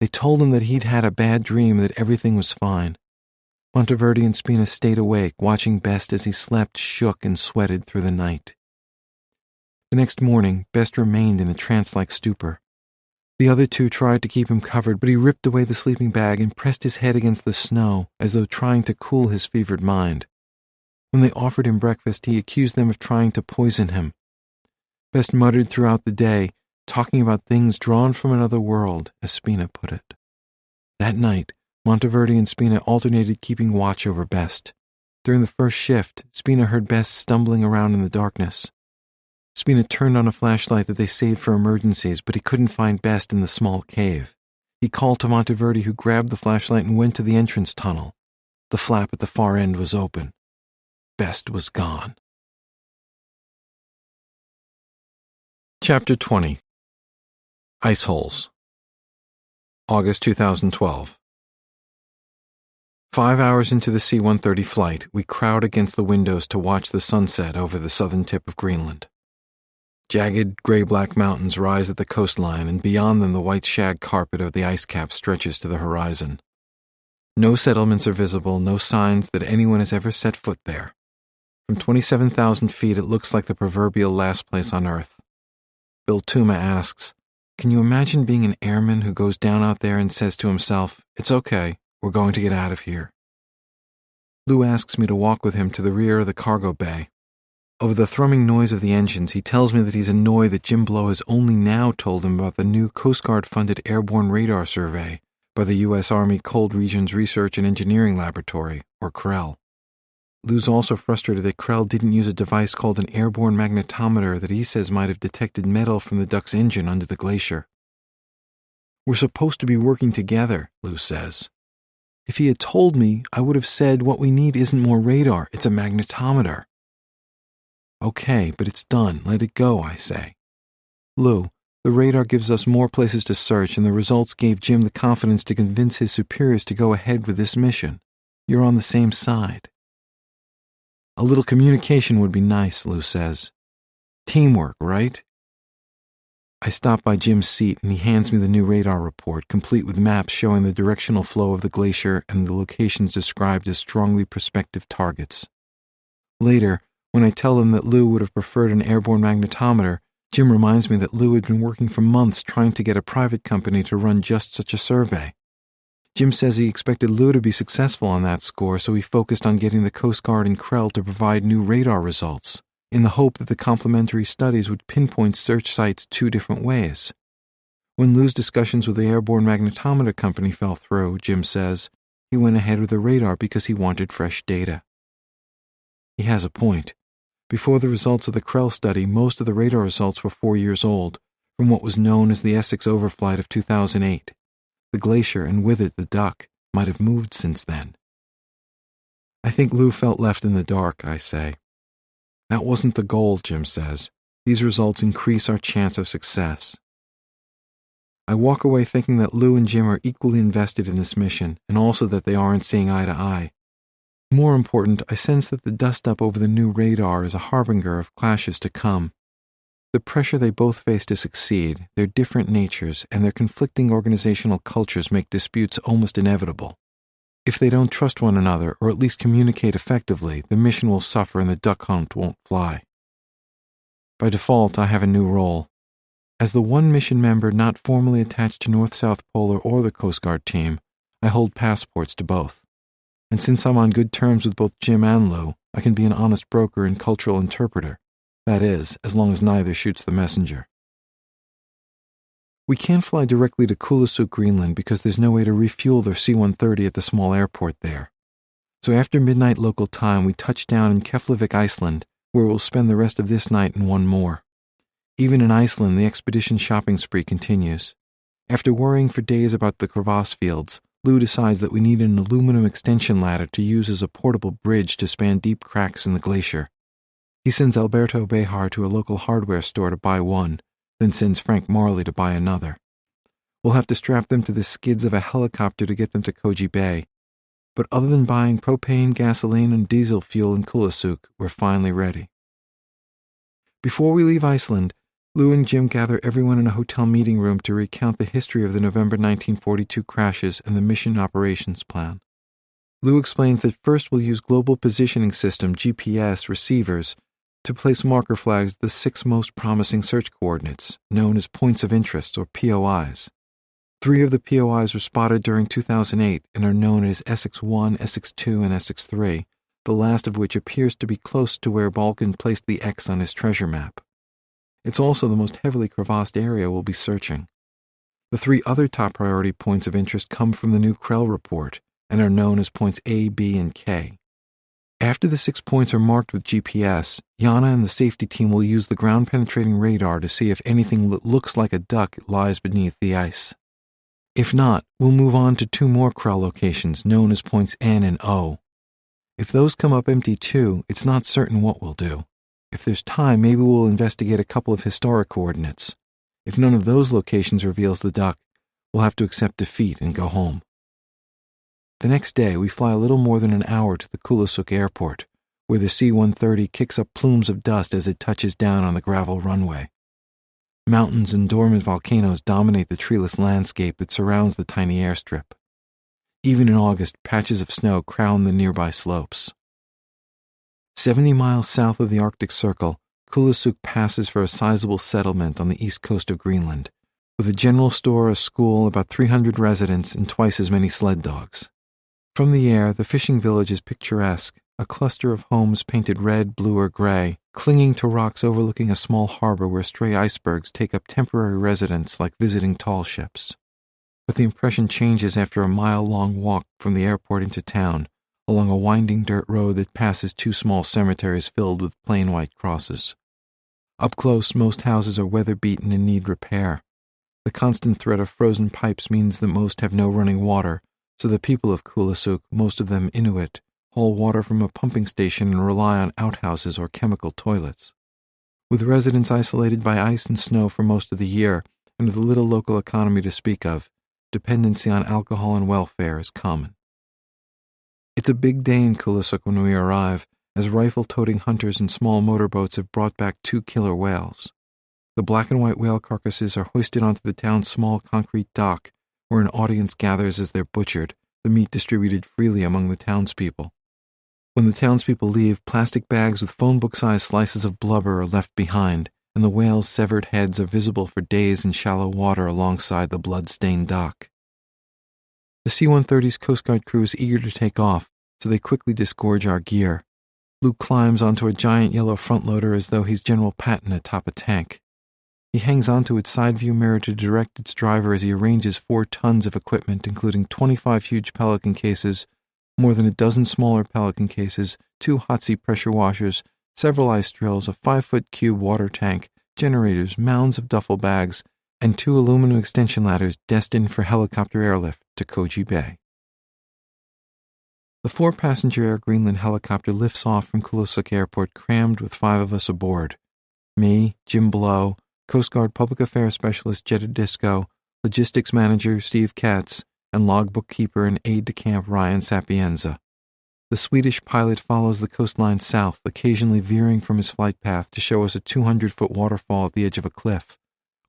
They told him that he'd had a bad dream and that everything was fine. Monteverde and Spina stayed awake, watching Best as he slept, shook, and sweated through the night. The next morning, Best remained in a trance-like stupor. The other two tried to keep him covered, but he ripped away the sleeping bag and pressed his head against the snow, as though trying to cool his fevered mind. When they offered him breakfast, he accused them of trying to poison him. Best muttered throughout the day, talking about things drawn from another world, as Spina put it. That night, Monteverde and Spina alternated keeping watch over Best. During the first shift, Spina heard Best stumbling around in the darkness. Spina turned on a flashlight that they saved for emergencies, but he couldn't find Best in the small cave. He called to Monteverde, who grabbed the flashlight and went to the entrance tunnel. The flap at the far end was open. Best was gone. Chapter 20. Ice Holes. August 2012. 5 hours into the C-130 flight, we crowd against the windows to watch the sunset over the southern tip of Greenland. Jagged, gray-black mountains rise at the coastline, and beyond them the white shag carpet of the ice cap stretches to the horizon. No settlements are visible, no signs that anyone has ever set foot there. From 27,000 feet, it looks like the proverbial last place on Earth. Bill Tuma asks, "Can you imagine being an airman who goes down out there and says to himself, 'It's okay, we're going to get out of here'?" Lou asks me to walk with him to the rear of the cargo bay. Over the thrumming noise of the engines, he tells me that he's annoyed that Jim Blow has only now told him about the new Coast Guard-funded airborne radar survey by the U.S. Army Cold Regions Research and Engineering Laboratory, or CREL. Lou's also frustrated that CREL didn't use a device called an airborne magnetometer that he says might have detected metal from the duck's engine under the glacier. "We're supposed to be working together," Lou says. "If he had told me, I would have said what we need isn't more radar, it's a magnetometer." "Okay, but it's done. Let it go," I say. "Lou, the radar gives us more places to search, and the results gave Jim the confidence to convince his superiors to go ahead with this mission. You're on the same side." "A little communication would be nice," Lou says. "Teamwork, right?" I stop by Jim's seat, and he hands me the new radar report, complete with maps showing the directional flow of the glacier and the locations described as strongly prospective targets. Later, when I tell him that Lou would have preferred an airborne magnetometer, Jim reminds me that Lou had been working for months trying to get a private company to run just such a survey. Jim says he expected Lou to be successful on that score, so he focused on getting the Coast Guard and CREL to provide new radar results, in the hope that the complementary studies would pinpoint search sites 2 different ways. When Lou's discussions with the airborne magnetometer company fell through, Jim says, he went ahead with the radar because he wanted fresh data. He has a point. Before the results of the CREL study, most of the radar results were 4 years old, from what was known as the Essex overflight of 2008. The glacier, and with it the duck, might have moved since then. "I think Lou felt left in the dark," I say. "That wasn't the goal," Jim says. "These results increase our chance of success." I walk away thinking that Lou and Jim are equally invested in this mission, and also that they aren't seeing eye to eye. More important, I sense that the dust-up over the new radar is a harbinger of clashes to come. The pressure they both face to succeed, their different natures, and their conflicting organizational cultures make disputes almost inevitable. If they don't trust one another, or at least communicate effectively, the mission will suffer and the duck hunt won't fly. By default, I have a new role. As the one mission member not formally attached to North-South Polar or the Coast Guard team, I hold passports to both. And since I'm on good terms with both Jim and Lou, I can be an honest broker and cultural interpreter. That is, as long as neither shoots the messenger. We can't fly directly to Kulusuk, Greenland, because there's no way to refuel their C-130 at the small airport there. So after midnight local time, we touch down in Keflavik, Iceland, where we'll spend the rest of this night and one more. Even in Iceland, the expedition shopping spree continues. After worrying for days about the crevasse fields, Lou decides that we need an aluminum extension ladder to use as a portable bridge to span deep cracks in the glacier. He sends Alberto Behar to a local hardware store to buy one, then sends Frank Marley to buy another. We'll have to strap them to the skids of a helicopter to get them to Koji Bay. But other than buying propane, gasoline, and diesel fuel in Kulusuk, we're finally ready. Before we leave Iceland, Lou and Jim gather everyone in a hotel meeting room to recount the history of the November 1942 crashes and the mission operations plan. Lou explains that first we'll use Global Positioning System, GPS, receivers to place marker flags at the 6 most promising search coordinates, known as points of interest or POIs. 3 of the POIs were spotted during 2008 and are known as Essex 1, Essex 2, and Essex 3, the last of which appears to be close to where Balkin placed the X on his treasure map. It's also the most heavily crevassed area we'll be searching. The 3 other top priority points of interest come from the new Krell report and are known as points A, B, and K. After the 6 points are marked with GPS, Yana and the safety team will use the ground-penetrating radar to see if anything that looks like a duck lies beneath the ice. If not, we'll move on to 2 more Krell locations, known as points N and O. If those come up empty too, it's not certain what we'll do. If there's time, maybe we'll investigate a couple of historic coordinates. If none of those locations reveals the duck, we'll have to accept defeat and go home. The next day, we fly a little more than an hour to the Kulusuk airport, where the C-130 kicks up plumes of dust as it touches down on the gravel runway. Mountains and dormant volcanoes dominate the treeless landscape that surrounds the tiny airstrip. Even in August, patches of snow crown the nearby slopes. 70 miles south of the Arctic Circle, Kulusuk passes for a sizable settlement on the east coast of Greenland, with a general store, a school, about 300 residents, and twice as many sled dogs. From the air, the fishing village is picturesque, a cluster of homes painted red, blue, or gray, clinging to rocks overlooking a small harbor where stray icebergs take up temporary residence like visiting tall ships. But the impression changes after a mile-long walk from the airport into town, along a winding dirt road that passes 2 small cemeteries filled with plain white crosses. Up close, most houses are weather-beaten and need repair. The constant threat of frozen pipes means that most have no running water, so the people of Kulusuk, most of them Inuit, haul water from a pumping station and rely on outhouses or chemical toilets. With residents isolated by ice and snow for most of the year, and with little local economy to speak of, dependency on alcohol and welfare is common. It's a big day in Kulusuk when we arrive, as rifle-toting hunters and small motorboats have brought back 2 killer whales. The black and white whale carcasses are hoisted onto the town's small concrete dock, where an audience gathers as they're butchered, the meat distributed freely among the townspeople. When the townspeople leave, plastic bags with phone book-sized slices of blubber are left behind, and the whales' severed heads are visible for days in shallow water alongside the blood-stained dock. The C-130's Coast Guard crew is eager to take off, so they quickly disgorge our gear. Luke climbs onto a giant yellow front loader as though he's General Patton atop a tank. He hangs onto its side view mirror to direct its driver as he arranges 4 tons of equipment, including 25 huge Pelican cases, more than a dozen smaller Pelican cases, 2 hot seat pressure washers, several ice drills, a 5-foot cube water tank, generators, mounds of duffel bags, and 2 aluminum extension ladders destined for helicopter airlift to Koji Bay. The 4-passenger Air Greenland helicopter lifts off from Kulusuk Airport crammed with 5 of us aboard. Me, Jim Blow, Coast Guard Public Affairs Specialist Jetta Disco, Logistics Manager Steve Katz, and logbook keeper and aide-de-camp Ryan Sapienza. The Swedish pilot follows the coastline south, occasionally veering from his flight path to show us a 200-foot waterfall at the edge of a cliff,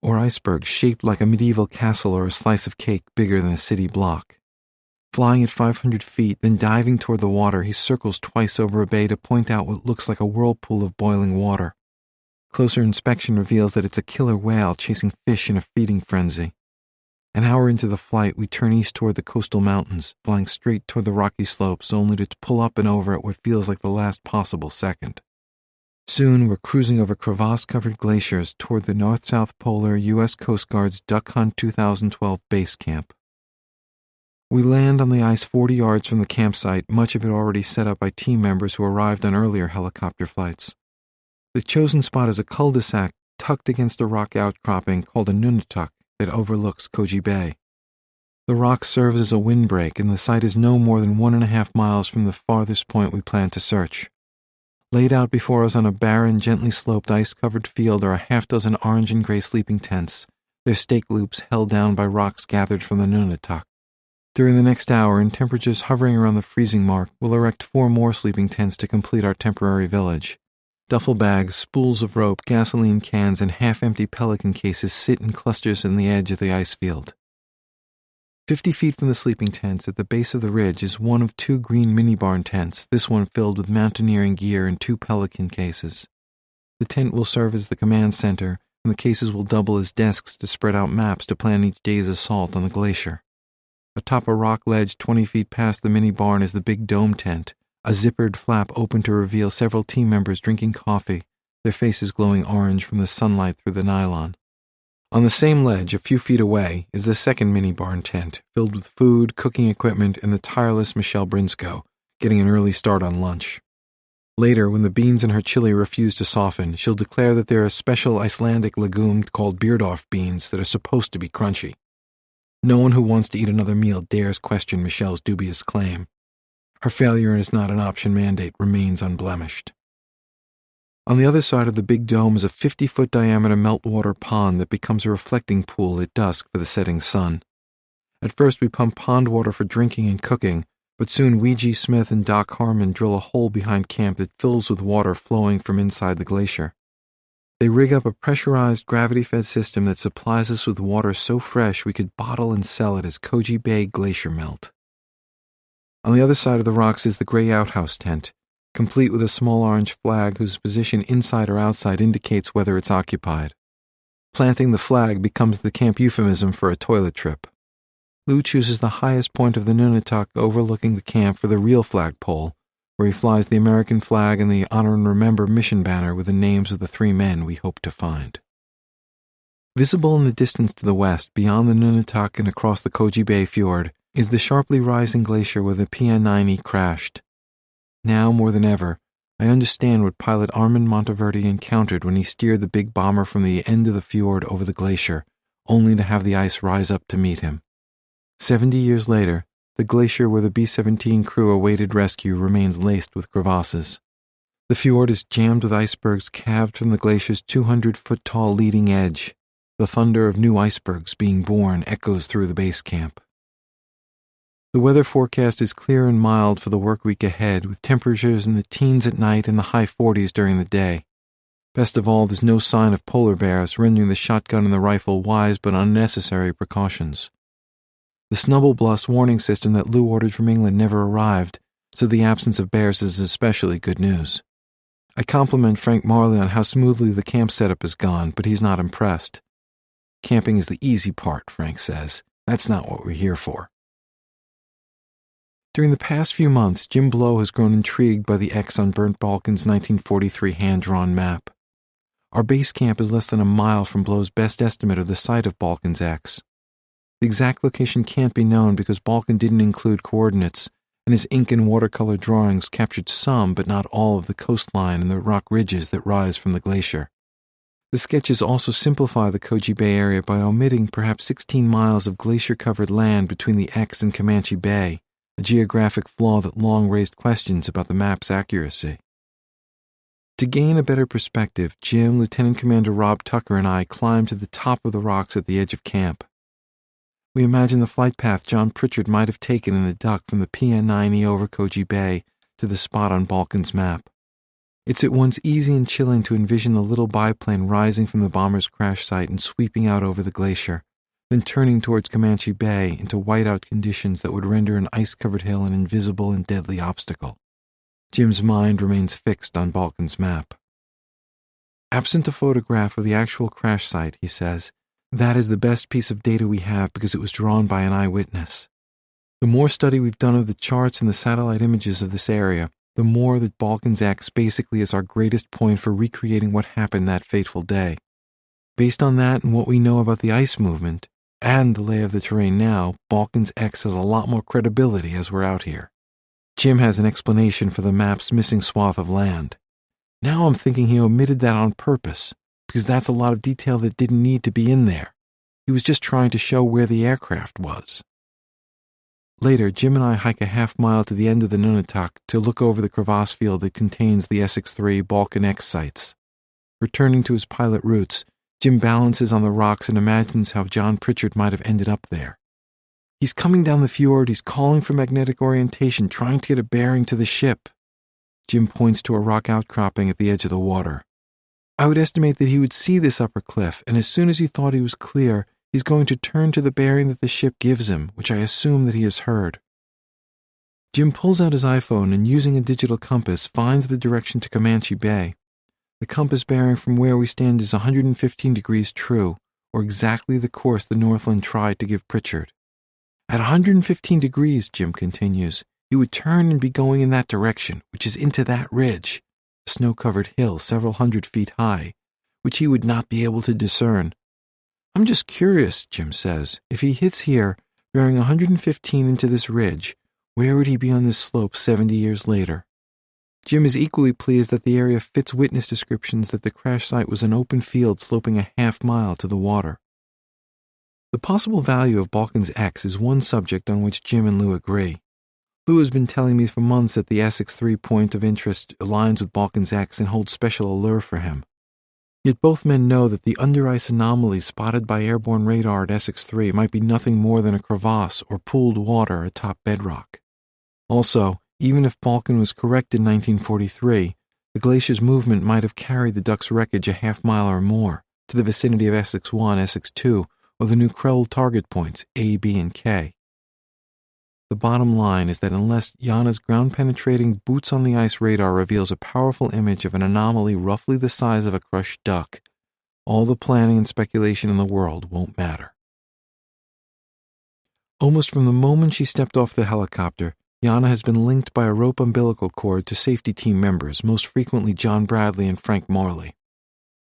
or icebergs shaped like a medieval castle or a slice of cake bigger than a city block. Flying at 500 feet, then diving toward the water, he circles twice over a bay to point out what looks like a whirlpool of boiling water. Closer inspection reveals that it's a killer whale chasing fish in a feeding frenzy. An hour into the flight, we turn east toward the coastal mountains, flying straight toward the rocky slopes, only to pull up and over at what feels like the last possible second. Soon, we're cruising over crevasse-covered glaciers toward the North-South Polar U.S. Coast Guard's Duck Hunt 2012 base camp. We land on the ice 40 yards from the campsite, much of it already set up by team members who arrived on earlier helicopter flights. The chosen spot is a cul-de-sac tucked against a rock outcropping called a Nunatak that overlooks Koji Bay. The rock serves as a windbreak, and the site is no more than 1.5 miles from the farthest point we plan to search. Laid out before us on a barren, gently sloped, ice-covered field are a half-dozen orange and gray sleeping tents, their stake loops held down by rocks gathered from the Nunatak. During the next hour, in temperatures hovering around the freezing mark, we'll erect 4 more sleeping tents to complete our temporary village. Duffel bags, spools of rope, gasoline cans, and half-empty Pelican cases sit in clusters in the edge of the ice field. 50 feet from the sleeping tents at the base of the ridge is one of 2 green mini-barn tents, this one filled with mountaineering gear and 2 Pelican cases. The tent will serve as the command center, and the cases will double as desks to spread out maps to plan each day's assault on the glacier. Atop a rock ledge 20 feet past the mini-barn is the big dome tent, a zippered flap open to reveal several team members drinking coffee, their faces glowing orange from the sunlight through the nylon. On the same ledge, a few feet away, is the second mini-barn tent, filled with food, cooking equipment, and the tireless Michelle Brinsko, getting an early start on lunch. Later, when the beans in her chili refuse to soften, she'll declare that they're a special Icelandic legume called Beardorf beans that are supposed to be crunchy. No one who wants to eat another meal dares question Michelle's dubious claim. Her failure is not an option mandate remains unblemished. On the other side of the big dome is a 50-foot diameter meltwater pond that becomes a reflecting pool at dusk for the setting sun. At first we pump pond water for drinking and cooking, but soon Weegee Smith and Doc Harmon drill a hole behind camp that fills with water flowing from inside the glacier. They rig up a pressurized, gravity-fed system that supplies us with water so fresh we could bottle and sell it as Koji Bay glacier melt. On the other side of the rocks is the gray outhouse tent, complete with a small orange flag whose position inside or outside indicates whether it's occupied. Planting the flag becomes the camp euphemism for a toilet trip. Lou chooses the highest point of the Nunatak overlooking the camp for the real flagpole, where he flies the American flag and the Honor and Remember mission banner with the names of the 3 men we hope to find. Visible in the distance to the west, beyond the Nunatak and across the Koji Bay Fjord, is the sharply rising glacier where the PN-9E crashed. Now, more than ever, I understand what pilot Armand Monteverdi encountered when he steered the big bomber from the end of the fjord over the glacier, only to have the ice rise up to meet him. 70 years later, the glacier where the B-17 crew awaited rescue remains laced with crevasses. The fjord is jammed with icebergs calved from the glacier's 200-foot-tall leading edge. The thunder of new icebergs being born echoes through the base camp. The weather forecast is clear and mild for the work week ahead, with temperatures in the teens at night and the high 40s during the day. Best of all, there's no sign of polar bears, rendering the shotgun and the rifle wise but unnecessary precautions. The Snubblebluss warning system that Lou ordered from England never arrived, so the absence of bears is especially good news. I compliment Frank Marley on how smoothly the camp setup has gone, but he's not impressed. Camping is the easy part, Frank says. That's not what we're here for. During the past few months, Jim Blow has grown intrigued by the X on Burnt Balkan's 1943 hand-drawn map. Our base camp is less than a mile from Blow's best estimate of the site of Balkan's X. The exact location can't be known because Balkan didn't include coordinates, and his ink and watercolor drawings captured some but not all of the coastline and the rock ridges that rise from the glacier. The sketches also simplify the Koji Bay area by omitting perhaps 16 miles of glacier-covered land between the X and Comanche Bay, a geographic flaw that long raised questions about the map's accuracy. To gain a better perspective, Jim, Lieutenant Commander Rob Tucker, and I climbed to the top of the rocks at the edge of camp. We imagine the flight path John Pritchard might have taken in the duck from the PN-9E over Koji Bay to the spot on Balkan's map. It's at once easy and chilling to envision the little biplane rising from the bomber's crash site and sweeping out over the glacier, then turning towards Comanche Bay into whiteout conditions that would render an ice-covered hill an invisible and deadly obstacle. Jim's mind remains fixed on Balkan's map. Absent a photograph of the actual crash site, he says, that is the best piece of data we have because it was drawn by an eyewitness. The more study we've done of the charts and the satellite images of this area, the more that Balkan's X basically is our greatest point for recreating what happened that fateful day. Based on that and what we know about the ice movement, and the lay of the terrain now, Balkan's X has a lot more credibility as we're out here. Jim has an explanation for the map's missing swath of land. Now I'm thinking he omitted that on purpose, because that's a lot of detail that didn't need to be in there. He was just trying to show where the aircraft was. Later, Jim and I hike a half-mile to the end of the Nunatak to look over the crevasse field that contains the Essex-3 Balkan X sites. Returning to his pilot roots, Jim balances on the rocks and imagines how John Pritchard might have ended up there. He's coming down the fjord, he's calling for magnetic orientation, trying to get a bearing to the ship. Jim points to a rock outcropping at the edge of the water. I would estimate that he would see this upper cliff, and as soon as he thought he was clear, he's going to turn to the bearing that the ship gives him, which I assume that he has heard. Jim pulls out his iPhone and, using a digital compass, finds the direction to Comanche Bay. The compass bearing from where we stand is 115 degrees true, or exactly the course the Northland tried to give Pritchard. At 115 degrees, Jim continues, he would turn and be going in that direction, which is into that ridge, a snow-covered hill several hundred feet high, which he would not be able to discern. I'm just curious, Jim says, if he hits here, bearing 115 into this ridge, where would he be on this slope 70 years later? Jim is equally pleased that the area fits witness descriptions that the crash site was an open field sloping a half-mile to the water. The possible value of Balkans X is one subject on which Jim and Lou agree. Lou has been telling me for months that the Essex 3 point of interest aligns with Balkans X and holds special allure for him. Yet both men know that the under-ice anomalies spotted by airborne radar at Essex 3 might be nothing more than a crevasse or pooled water atop bedrock. Also, even if Balkan was correct in 1943, the glacier's movement might have carried the duck's wreckage a half-mile or more to the vicinity of Essex 1, Essex 2, or the new Krell target points, A, B, and K. The bottom line is that unless Yana's ground-penetrating boots-on-the-ice radar reveals a powerful image of an anomaly roughly the size of a crushed duck, all the planning and speculation in the world won't matter. Almost from the moment she stepped off the helicopter, Yana has been linked by a rope umbilical cord to safety team members, most frequently John Bradley and Frank Morley.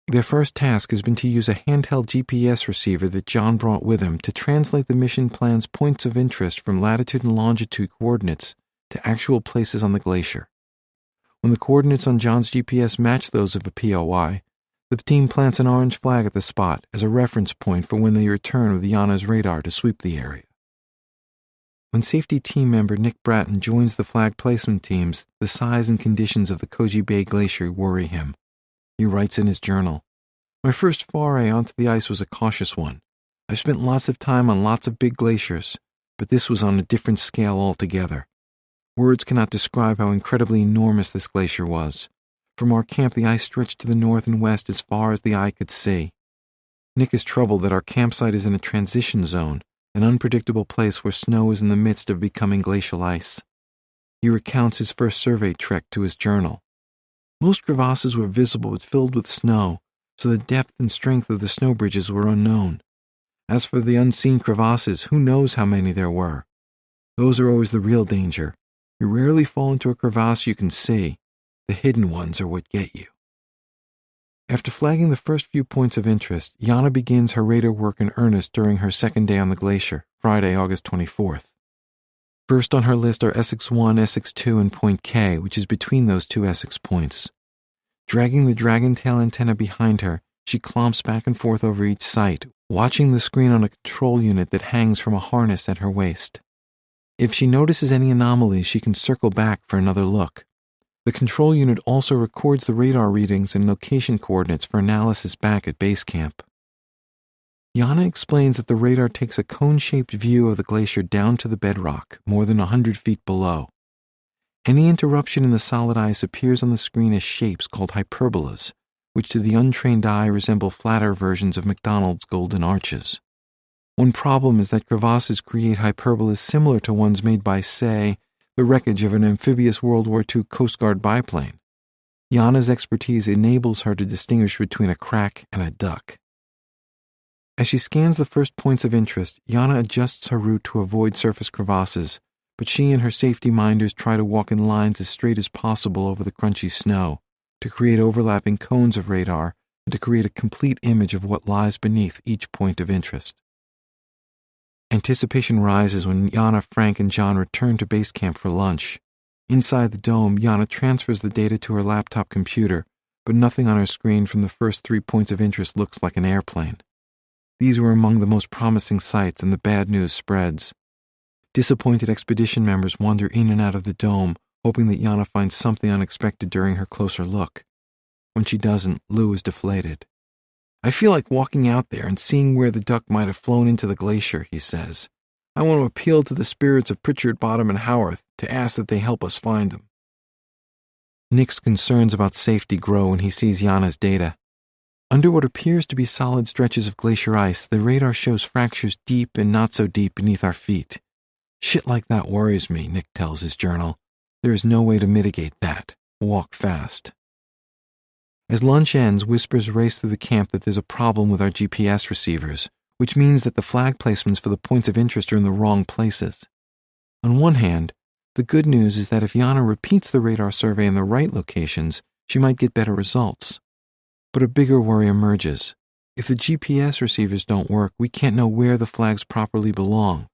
Their first task has been to use a handheld GPS receiver that John brought with him to translate the mission plan's points of interest from latitude and longitude coordinates to actual places on the glacier. When the coordinates on John's GPS match those of a POI, the team plants an orange flag at the spot as a reference point for when they return with Yana's radar to sweep the area. When safety team member Nick Bratton joins the flag placement teams, the size and conditions of the Koji Bay Glacier worry him. He writes in his journal, "My first foray onto the ice was a cautious one. I've spent lots of time on lots of big glaciers, but this was on a different scale altogether. Words cannot describe how incredibly enormous this glacier was. From our camp, the ice stretched to the north and west as far as the eye could see. Nick is troubled that our campsite is in a transition zone, an unpredictable place where snow is in the midst of becoming glacial ice." He recounts his first survey trek to his journal. Most crevasses were visible but filled with snow, so the depth and strength of the snow bridges were unknown. As for the unseen crevasses, who knows how many there were? Those are always the real danger. You rarely fall into a crevasse you can see. The hidden ones are what get you. After flagging the first few points of interest, Yana begins her radar work in earnest during her second day on the glacier, Friday, August 24th. First on her list are Essex 1, Essex 2, and Point K, which is between those two Essex points. Dragging the dragon tail antenna behind her, she clomps back and forth over each site, watching the screen on a control unit that hangs from a harness at her waist. If she notices any anomalies, she can circle back for another look. The control unit also records the radar readings and location coordinates for analysis back at base camp. Yana explains that the radar takes a cone-shaped view of the glacier down to the bedrock, more than 100 feet below. Any interruption in the solid ice appears on the screen as shapes called hyperbolas, which to the untrained eye resemble flatter versions of McDonald's golden arches. One problem is that crevasses create hyperbolas similar to ones made by, say, the wreckage of an amphibious World War II Coast Guard biplane. Yana's expertise enables her to distinguish between a crack and a duck. As she scans the first points of interest, Yana adjusts her route to avoid surface crevasses, but she and her safety minders try to walk in lines as straight as possible over the crunchy snow, to create overlapping cones of radar and to create a complete image of what lies beneath each point of interest. Anticipation rises when Yana, Frank, and John return to base camp for lunch. Inside the dome, Yana transfers the data to her laptop computer, but nothing on her screen from the first 3 points of interest looks like an airplane. These were among the most promising sites, and the bad news spreads. Disappointed expedition members wander in and out of the dome, hoping that Yana finds something unexpected during her closer look. When she doesn't, Lou is deflated. "I feel like walking out there and seeing where the duck might have flown into the glacier," he says. "I want to appeal to the spirits of Pritchard, Bottom, and Howarth to ask that they help us find them." Nick's concerns about safety grow when he sees Yana's data. Under what appears to be solid stretches of glacier ice, the radar shows fractures deep and not so deep beneath our feet. Shit like that worries me, Nick tells his journal. There is no way to mitigate that. Walk fast. As lunch ends, whispers race through the camp that there's a problem with our GPS receivers, which means that the flag placements for the points of interest are in the wrong places. On one hand, the good news is that if Yana repeats the radar survey in the right locations, she might get better results. But a bigger worry emerges. If the GPS receivers don't work, we can't know where the flags properly belong.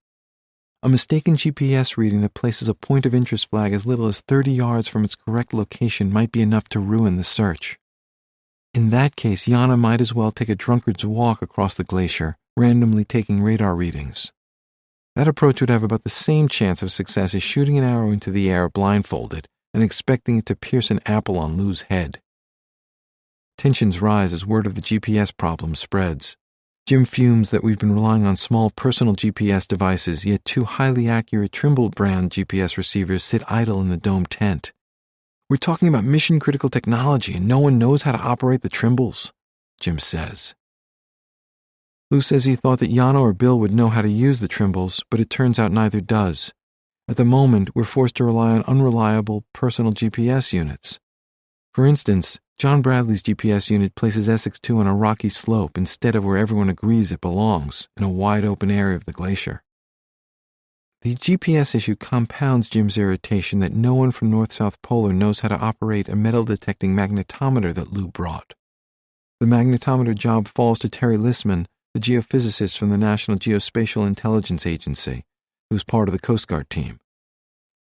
A mistaken GPS reading that places a point of interest flag as little as 30 yards from its correct location might be enough to ruin the search. In that case, Yana might as well take a drunkard's walk across the glacier, randomly taking radar readings. That approach would have about the same chance of success as shooting an arrow into the air blindfolded and expecting it to pierce an apple on Lou's head. Tensions rise as word of the GPS problem spreads. Jim fumes that we've been relying on small personal GPS devices, yet two highly accurate Trimble brand GPS receivers sit idle in the dome tent. We're talking about mission-critical technology and no one knows how to operate the Trimbles, Jim says. Lou says he thought that Yana or Bill would know how to use the Trimbles, but it turns out neither does. At the moment, we're forced to rely on unreliable personal GPS units. For instance, John Bradley's GPS unit places Essex II on a rocky slope instead of where everyone agrees it belongs, in a wide-open area of the glacier. The GPS issue compounds Jim's irritation that no one from North-South Polar knows how to operate a metal-detecting magnetometer that Lou brought. The magnetometer job falls to Terry Lissman, the geophysicist from the National Geospatial Intelligence Agency, who's part of the Coast Guard team.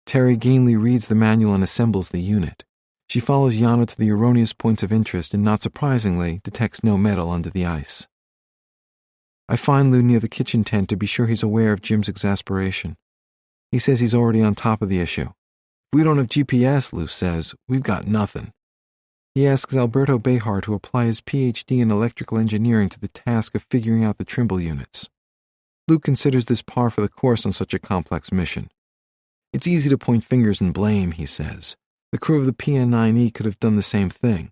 Terry gamely reads the manual and assembles the unit. She follows Yana to the erroneous points of interest and, not surprisingly, detects no metal under the ice. I find Lou near the kitchen tent to be sure he's aware of Jim's exasperation. He says he's already on top of the issue. If we don't have GPS, Lou says, we've got nothing. He asks Alberto Behar to apply his PhD in electrical engineering to the task of figuring out the Trimble units. Lou considers this par for the course on such a complex mission. It's easy to point fingers and blame, he says. The crew of the PN-9E could have done the same thing,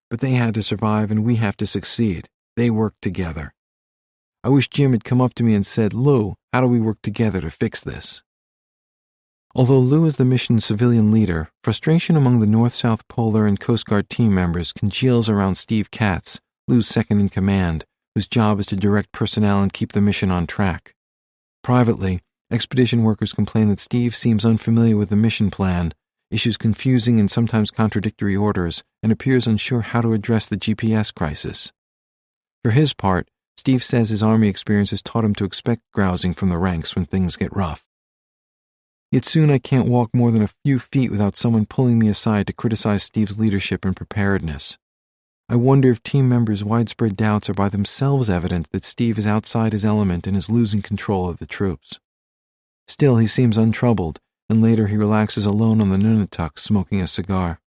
but they had to survive and we have to succeed. They worked together. I wish Jim had come up to me and said, Lou, how do we work together to fix this? Although Lou is the mission's civilian leader, frustration among the North-South Polar and Coast Guard team members congeals around Steve Katz, Lou's second-in-command, whose job is to direct personnel and keep the mission on track. Privately, expedition workers complain that Steve seems unfamiliar with the mission plan, issues confusing and sometimes contradictory orders, and appears unsure how to address the GPS crisis. For his part, Steve says his Army experience has taught him to expect grousing from the ranks when things get rough. Yet soon I can't walk more than a few feet without someone pulling me aside to criticize Steve's leadership and preparedness. I wonder if team members' widespread doubts are by themselves evidence that Steve is outside his element and is losing control of the troops. Still, he seems untroubled, and later he relaxes alone on the Nunatak smoking a cigar.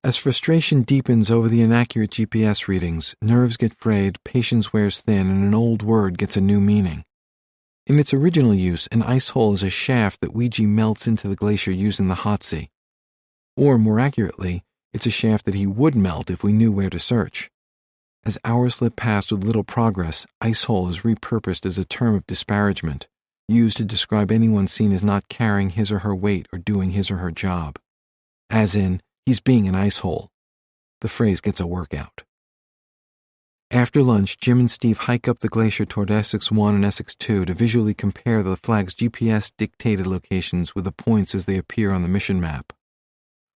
As frustration deepens over the inaccurate GPS readings, nerves get frayed, patience wears thin, and an old word gets a new meaning. In its original use, an ice hole is a shaft that Ouija melts into the glacier using the Hotsy. Or, more accurately, it's a shaft that he would melt if we knew where to search. As hours slip past with little progress, ice hole is repurposed as a term of disparagement, used to describe anyone seen as not carrying his or her weight or doing his or her job. As in, he's being an ice hole. The phrase gets a workout. After lunch, Jim and Steve hike up the glacier toward Essex I and Essex II to visually compare the flag's GPS-dictated locations with the points as they appear on the mission map.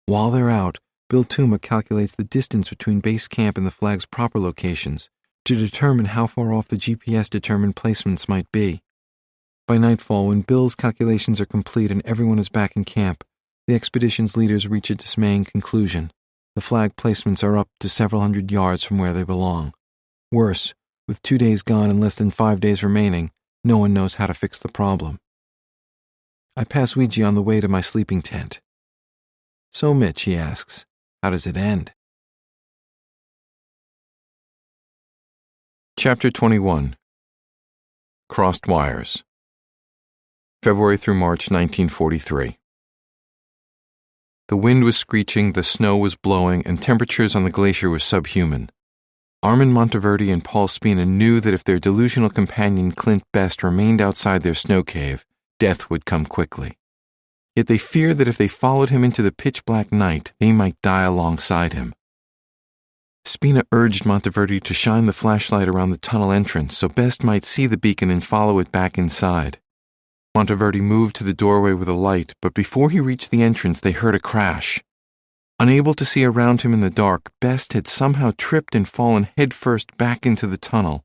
While they're out, Bill Tuma calculates the distance between base camp and the flag's proper locations to determine how far off the GPS-determined placements might be. By nightfall, when Bill's calculations are complete and everyone is back in camp, the expedition's leaders reach a dismaying conclusion. The flag placements are up to several hundred yards from where they belong. Worse, with 2 days gone and less than 5 days remaining, no one knows how to fix the problem. I pass Ouija on the way to my sleeping tent. So, Mitch, he asks, how does it end? Chapter 21. Crossed Wires. February through March 1943. The wind was screeching, the snow was blowing, and temperatures on the glacier were subhuman. Armand Monteverdi and Paul Spina knew that if their delusional companion Clint Best remained outside their snow cave, death would come quickly. Yet they feared that if they followed him into the pitch-black night, they might die alongside him. Spina urged Monteverdi to shine the flashlight around the tunnel entrance so Best might see the beacon and follow it back inside. Monteverdi moved to the doorway with a light, but before he reached the entrance, they heard a crash. Unable to see around him in the dark, Best had somehow tripped and fallen headfirst back into the tunnel.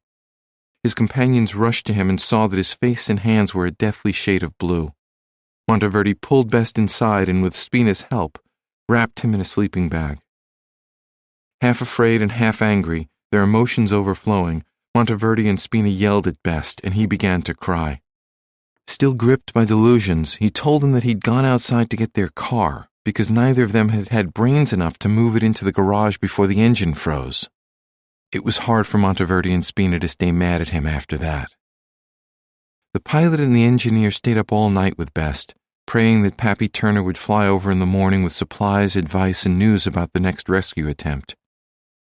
His companions rushed to him and saw that his face and hands were a deathly shade of blue. Monteverdi pulled Best inside and, with Spina's help, wrapped him in a sleeping bag. Half afraid and half angry, their emotions overflowing, Monteverdi and Spina yelled at Best, and he began to cry. Still gripped by delusions, he told them that he'd gone outside to get their car, because neither of them had had brains enough to move it into the garage before the engine froze. It was hard for Monteverdi and Spina to stay mad at him after that. The pilot and the engineer stayed up all night with Best, praying that Pappy Turner would fly over in the morning with supplies, advice, and news about the next rescue attempt.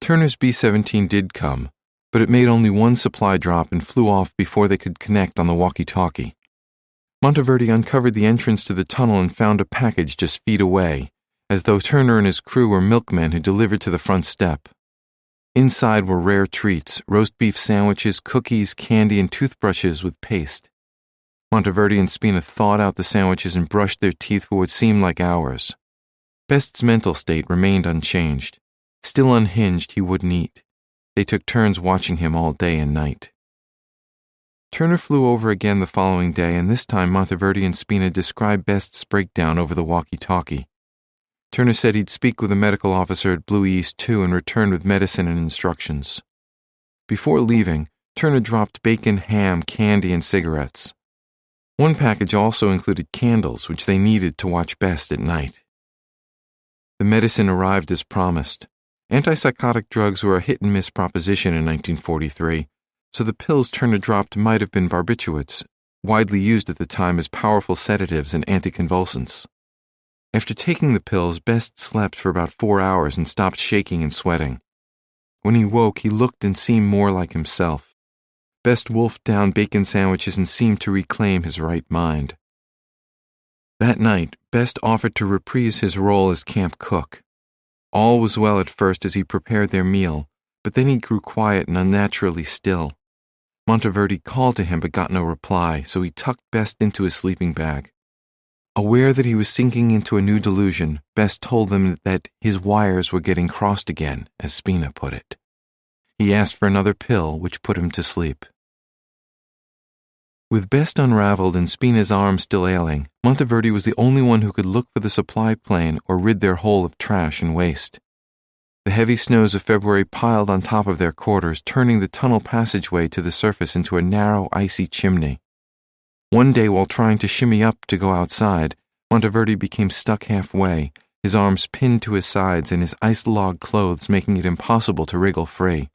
Turner's B-17 did come, but it made only one supply drop and flew off before they could connect on the walkie-talkie. Monteverdi uncovered the entrance to the tunnel and found a package just feet away, as though Turner and his crew were milkmen who delivered to the front step. Inside were rare treats, roast beef sandwiches, cookies, candy, and toothbrushes with paste. Monteverdi and Spina thawed out the sandwiches and brushed their teeth for what seemed like hours. Best's mental state remained unchanged. Still unhinged, he wouldn't eat. They took turns watching him all day and night. Turner flew over again the following day, and this time Monteverdi and Spina described Best's breakdown over the walkie-talkie. Turner said he'd speak with a medical officer at Blue East 2 and return with medicine and instructions. Before leaving, Turner dropped bacon, ham, candy, and cigarettes. One package also included candles, which they needed to watch Best at night. The medicine arrived as promised. Antipsychotic drugs were a hit-and-miss proposition in 1943, so the pills Turner dropped might have been barbiturates, widely used at the time as powerful sedatives and anticonvulsants. After taking the pills, Best slept for about 4 hours and stopped shaking and sweating. When he woke, he looked and seemed more like himself. Best wolfed down bacon sandwiches and seemed to reclaim his right mind. That night, Best offered to reprise his role as camp cook. All was well at first as he prepared their meal, but then he grew quiet and unnaturally still. Monteverdi called to him but got no reply, so he tucked Best into his sleeping bag. Aware that he was sinking into a new delusion, Best told them that his wires were getting crossed again, as Spina put it. He asked for another pill, which put him to sleep. With Best unraveled and Spina's arm still ailing, Monteverdi was the only one who could look for the supply plane or rid their hole of trash and waste. The heavy snows of February piled on top of their quarters, turning the tunnel passageway to the surface into a narrow, icy chimney. One day, while trying to shimmy up to go outside, Monteverdi became stuck halfway, his arms pinned to his sides and his ice-log clothes making it impossible to wriggle free.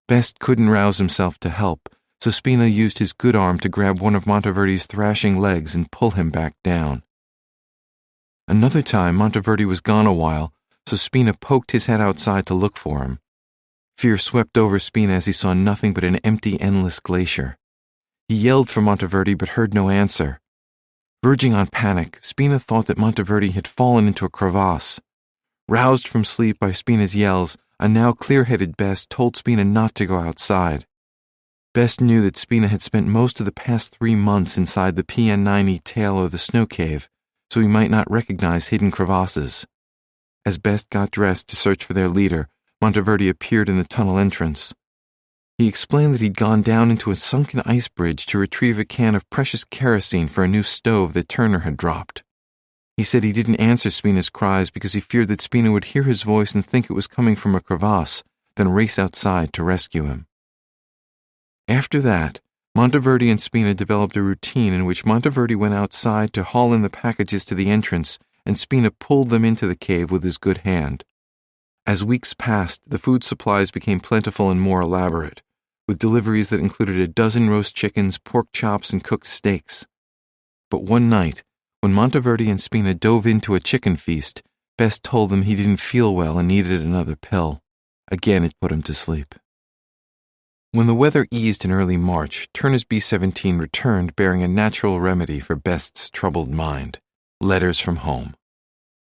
Best couldn't rouse himself to help, so Spina used his good arm to grab one of Monteverdi's thrashing legs and pull him back down. Another time, Monteverdi was gone a while, so Spina poked his head outside to look for him. Fear swept over Spina as he saw nothing but an empty, endless glacier. He yelled for Monteverdi but heard no answer. Verging on panic, Spina thought that Monteverdi had fallen into a crevasse. Roused from sleep by Spina's yells, a now clear-headed Best told Spina not to go outside. Best knew that Spina had spent most of the past 3 months inside the PN-90 tail or the snow cave, so he might not recognize hidden crevasses. As Best got dressed to search for their leader, Monteverdi appeared in the tunnel entrance. He explained that he'd gone down into a sunken ice bridge to retrieve a can of precious kerosene for a new stove that Turner had dropped. He said he didn't answer Spina's cries because he feared that Spina would hear his voice and think it was coming from a crevasse, then race outside to rescue him. After that, Monteverdi and Spina developed a routine in which Monteverdi went outside to haul in the packages to the entrance and Spina pulled them into the cave with his good hand. As weeks passed, the food supplies became plentiful and more elaborate, with deliveries that included a dozen roast chickens, pork chops, and cooked steaks. But one night, when Monteverdi and Spina dove into a chicken feast, Best told them he didn't feel well and needed another pill. Again, it put him to sleep. When the weather eased in early March, Turner's B-17 returned bearing a natural remedy for Best's troubled mind: letters from home.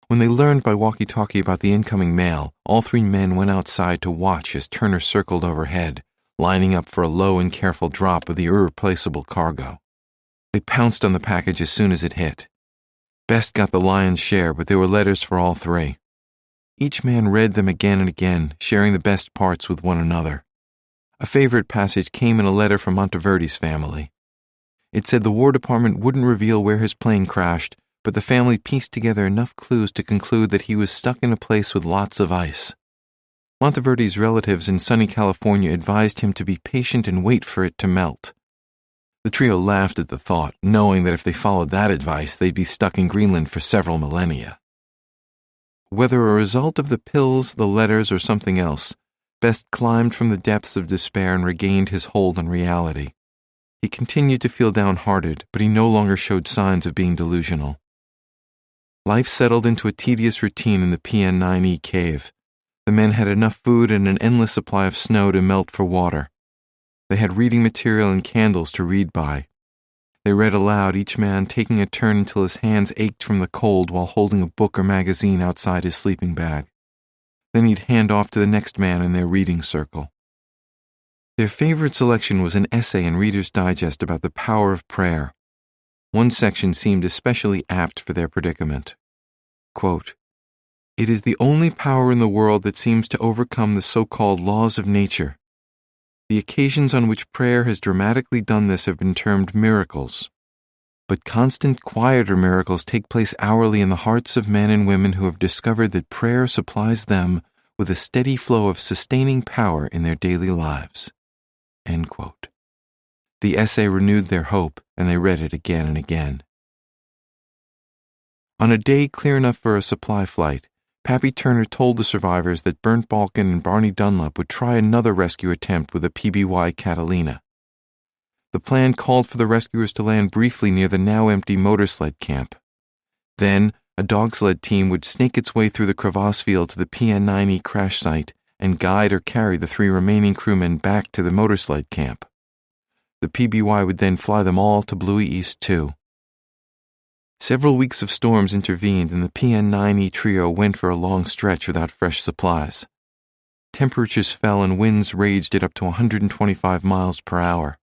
When they learned by walkie-talkie about the incoming mail, all three men went outside to watch as Turner circled overhead, lining up for a low and careful drop of the irreplaceable cargo. They pounced on the package as soon as it hit. Best got the lion's share, but there were letters for all three. Each man read them again and again, sharing the best parts with one another. A favorite passage came in a letter from Monteverdi's family. It said the War Department wouldn't reveal where his plane crashed, but the family pieced together enough clues to conclude that he was stuck in a place with lots of ice. Monteverdi's relatives in sunny California advised him to be patient and wait for it to melt. The trio laughed at the thought, knowing that if they followed that advice, they'd be stuck in Greenland for several millennia. Whether a result of the pills, the letters, or something else, Best climbed from the depths of despair and regained his hold on reality. He continued to feel downhearted, but he no longer showed signs of being delusional. Life settled into a tedious routine in the PN-9E cave. The men had enough food and an endless supply of snow to melt for water. They had reading material and candles to read by. They read aloud, each man taking a turn until his hands ached from the cold while holding a book or magazine outside his sleeping bag. Then he'd hand off to the next man in their reading circle. Their favorite selection was an essay in Reader's Digest about the power of prayer. One section seemed especially apt for their predicament. Quote, "It is the only power in the world that seems to overcome the so-called laws of nature. The occasions on which prayer has dramatically done this have been termed miracles. But constant, quieter miracles take place hourly in the hearts of men and women who have discovered that prayer supplies them with a steady flow of sustaining power in their daily lives." End quote. The essay renewed their hope, and they read it again and again. On a day clear enough for a supply flight, Pappy Turner told the survivors that Bernd Balken and Barney Dunlap would try another rescue attempt with a PBY Catalina. The plan called for the rescuers to land briefly near the now-empty motor sled camp. Then, a dog sled team would snake its way through the crevasse field to the PN-9E crash site and guide or carry the three remaining crewmen back to the motor sled camp. The PBY would then fly them all to Bluey East 2. Several weeks of storms intervened, and the PN-9E trio went for a long stretch without fresh supplies. Temperatures fell and winds raged at up to 125 miles per hour.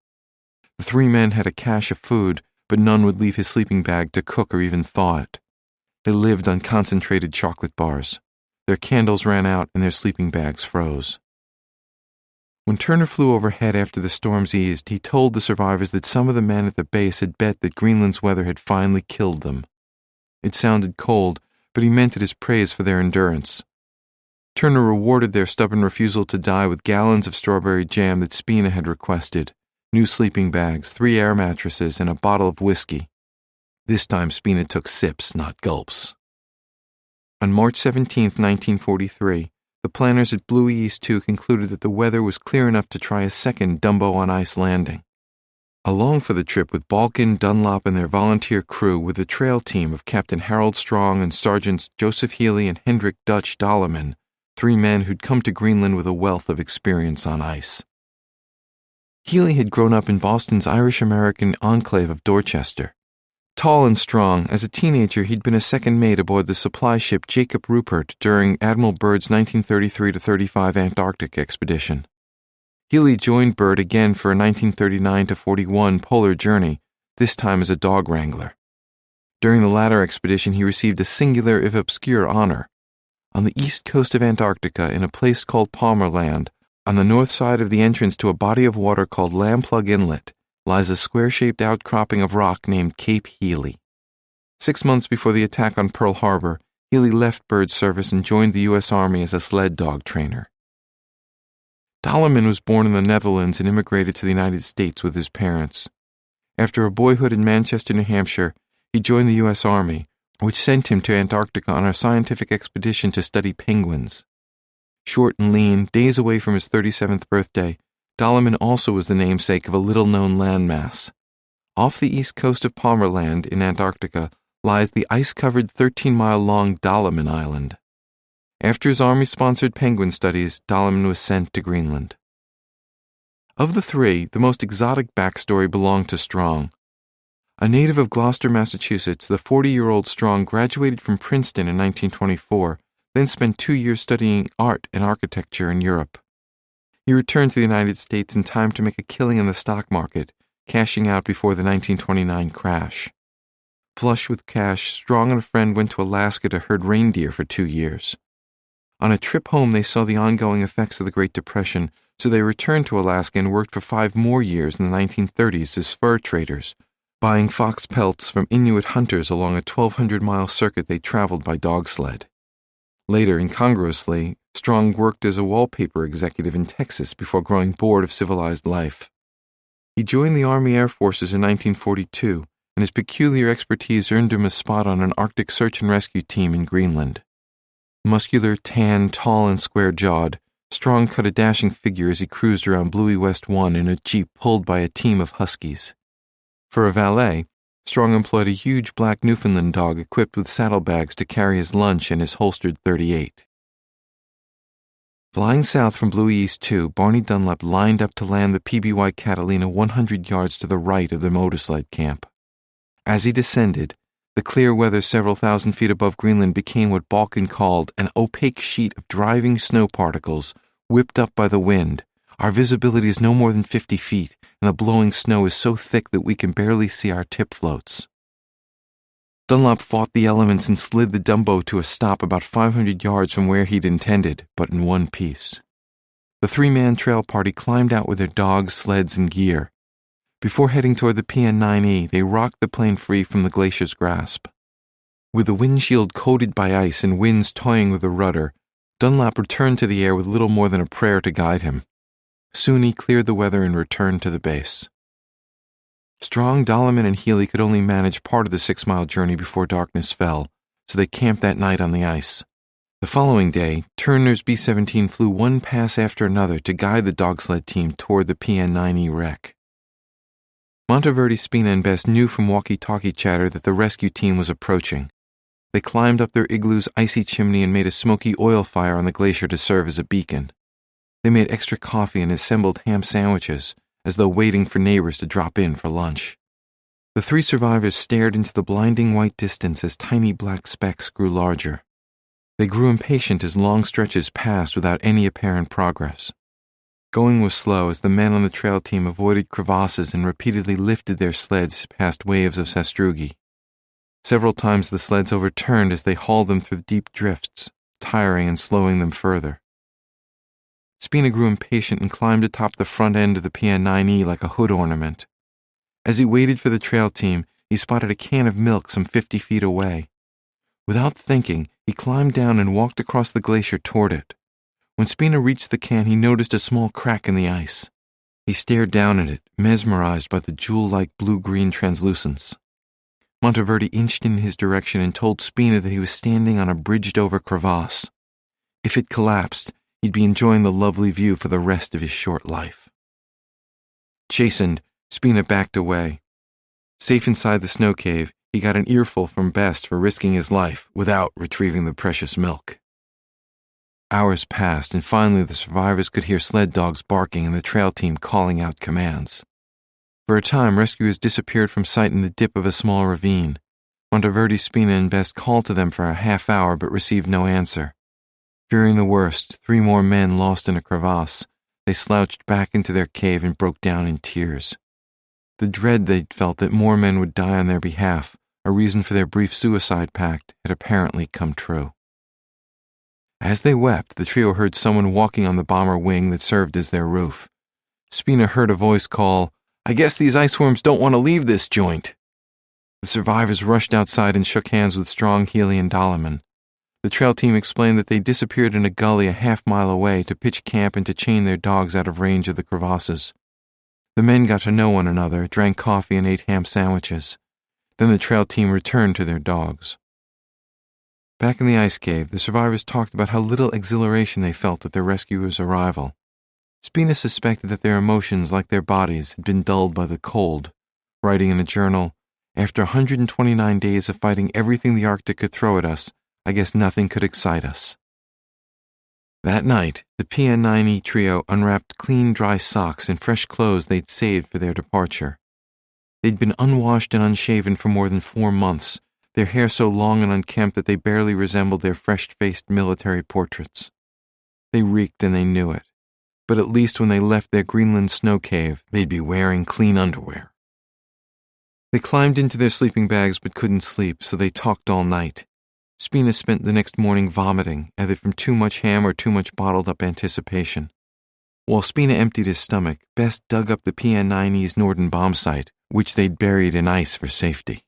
The three men had a cache of food, but none would leave his sleeping bag to cook or even thaw it. They lived on concentrated chocolate bars. Their candles ran out and their sleeping bags froze. When Turner flew overhead after the storms eased, he told the survivors that some of the men at the base had bet that Greenland's weather had finally killed them. It sounded cold, but he meant it as praise for their endurance. Turner rewarded their stubborn refusal to die with gallons of strawberry jam that Spina had requested, new sleeping bags, 3 air mattresses, and a bottle of whiskey. This time Spina took sips, not gulps. On March 17, 1943, the planners at Bluey East 2 concluded that the weather was clear enough to try a second Dumbo-on-ice landing. Along for the trip with Balken, Dunlop, and their volunteer crew were the trail team of Captain Harold Strong and Sergeants Joseph Healy and Hendrik Dutch Dalaman, 3 men who'd come to Greenland with a wealth of experience on ice. Healy had grown up in Boston's Irish-American enclave of Dorchester. Tall and strong, as a teenager he'd been a second mate aboard the supply ship Jacob Rupert during Admiral Byrd's 1933-35 Antarctic expedition. Healy joined Byrd again for a 1939-41 polar journey, this time as a dog wrangler. During the latter expedition he received a singular if obscure honor. On the east coast of Antarctica, in a place called Palmer Land, on the north side of the entrance to a body of water called Lamplug Inlet, lies a square-shaped outcropping of rock named Cape Healy. 6 months before the attack on Pearl Harbor, Healy left Byrd's service and joined the U.S. Army as a sled dog trainer. Dalaman was born in the Netherlands and immigrated to the United States with his parents. After a boyhood in Manchester, New Hampshire, he joined the U.S. Army, which sent him to Antarctica on a scientific expedition to study penguins. Short and lean, days away from his 37th birthday, Dalaman also was the namesake of a little-known landmass. Off the east coast of Palmer Land in Antarctica lies the ice-covered 13-mile-long Dalaman Island. After his Army-sponsored penguin studies, Dalaman was sent to Greenland. Of the three, the most exotic backstory belonged to Strong. A native of Gloucester, Massachusetts, the 40-year-old Strong graduated from Princeton in 1924, then spent 2 years studying art and architecture in Europe. He returned to the United States in time to make a killing in the stock market, cashing out before the 1929 crash. Flush with cash, Strong and a friend went to Alaska to herd reindeer for 2 years. On a trip home, they saw the ongoing effects of the Great Depression, so they returned to Alaska and worked for 5 more years in the 1930s as fur traders, buying fox pelts from Inuit hunters along a 1,200-mile circuit they traveled by dog sled. Later, incongruously, Strong worked as a wallpaper executive in Texas before growing bored of civilized life. He joined the Army Air Forces in 1942, and his peculiar expertise earned him a spot on an Arctic search and rescue team in Greenland. Muscular, tan, tall, and square-jawed, Strong cut a dashing figure as he cruised around Bluey West 1 in a jeep pulled by a team of huskies. For a valet, Strong employed a huge black Newfoundland dog equipped with saddlebags to carry his lunch and his holstered .38. Flying south from Bluey East 2, Barney Dunlap lined up to land the PBY Catalina 100 yards to the right of the motorsled camp. As he descended, the clear weather several thousand feet above Greenland became what Balkin called an opaque sheet of driving snow particles whipped up by the wind. Our visibility is no more than 50 feet, and the blowing snow is so thick that we can barely see our tip floats. Dunlop fought the elements and slid the Dumbo to a stop about 500 yards from where he'd intended, but in one piece. The 3-man trail party climbed out with their dogs, sleds, and gear. Before heading toward the PN-9E, they rocked the plane free from the glacier's grasp. With the windshield coated by ice and winds toying with the rudder, Dunlap returned to the air with little more than a prayer to guide him. Soon he cleared the weather and returned to the base. Strong, Dolleman, and Healy could only manage part of the 6-mile journey before darkness fell, so they camped that night on the ice. The following day, Turner's B-17 flew one pass after another to guide the dog sled team toward the PN-9E wreck. Monteverde, Spina, and Best knew from walkie-talkie chatter that the rescue team was approaching. They climbed up their igloo's icy chimney and made a smoky oil fire on the glacier to serve as a beacon. They made extra coffee and assembled ham sandwiches, as though waiting for neighbors to drop in for lunch. The 3 survivors stared into the blinding white distance as tiny black specks grew larger. They grew impatient as long stretches passed without any apparent progress. Going was slow as the men on the trail team avoided crevasses and repeatedly lifted their sleds past waves of sastrugi. Several times the sleds overturned as they hauled them through deep drifts, tiring and slowing them further. Spina grew impatient and climbed atop the front end of the PN-9E like a hood ornament. As he waited for the trail team, he spotted a can of milk some 50 feet away. Without thinking, he climbed down and walked across the glacier toward it. When Spina reached the can, he noticed a small crack in the ice. He stared down at it, mesmerized by the jewel-like blue-green translucence. Monteverde inched in his direction and told Spina that he was standing on a bridged-over crevasse. If it collapsed, he'd be enjoying the lovely view for the rest of his short life. Chastened, Spina backed away. Safe inside the snow cave, he got an earful from Best for risking his life without retrieving the precious milk. Hours passed, and finally the survivors could hear sled dogs barking and the trail team calling out commands. For a time, rescuers disappeared from sight in the dip of a small ravine. Monteverde, Spina, and Best called to them for a half hour but received no answer. Fearing the worst, 3 more men lost in a crevasse, they slouched back into their cave and broke down in tears. The dread they'd felt that more men would die on their behalf, a reason for their brief suicide pact, had apparently come true. As they wept, the trio heard someone walking on the bomber wing that served as their roof. Spina heard a voice call, "I guess these iceworms don't want to leave this joint." The survivors rushed outside and shook hands with Strong, Healy, and Dolleman. The trail team explained that they disappeared in a gully a half-mile away to pitch camp and to chain their dogs out of range of the crevasses. The men got to know one another, drank coffee, and ate ham sandwiches. Then the trail team returned to their dogs. Back in the ice cave, the survivors talked about how little exhilaration they felt at their rescuers' arrival. Spina suspected that their emotions, like their bodies, had been dulled by the cold, writing in a journal, "After 129 days of fighting everything the Arctic could throw at us, I guess nothing could excite us." That night, the PN9E trio unwrapped clean, dry socks and fresh clothes they'd saved for their departure. They'd been unwashed and unshaven for more than 4 months, their hair so long and unkempt that they barely resembled their fresh-faced military portraits. They reeked and they knew it, but at least when they left their Greenland snow cave, they'd be wearing clean underwear. They climbed into their sleeping bags but couldn't sleep, so they talked all night. Spina spent the next morning vomiting, either from too much ham or too much bottled-up anticipation. While Spina emptied his stomach, Best dug up the PN9E's Norden bomb site, which they'd buried in ice for safety.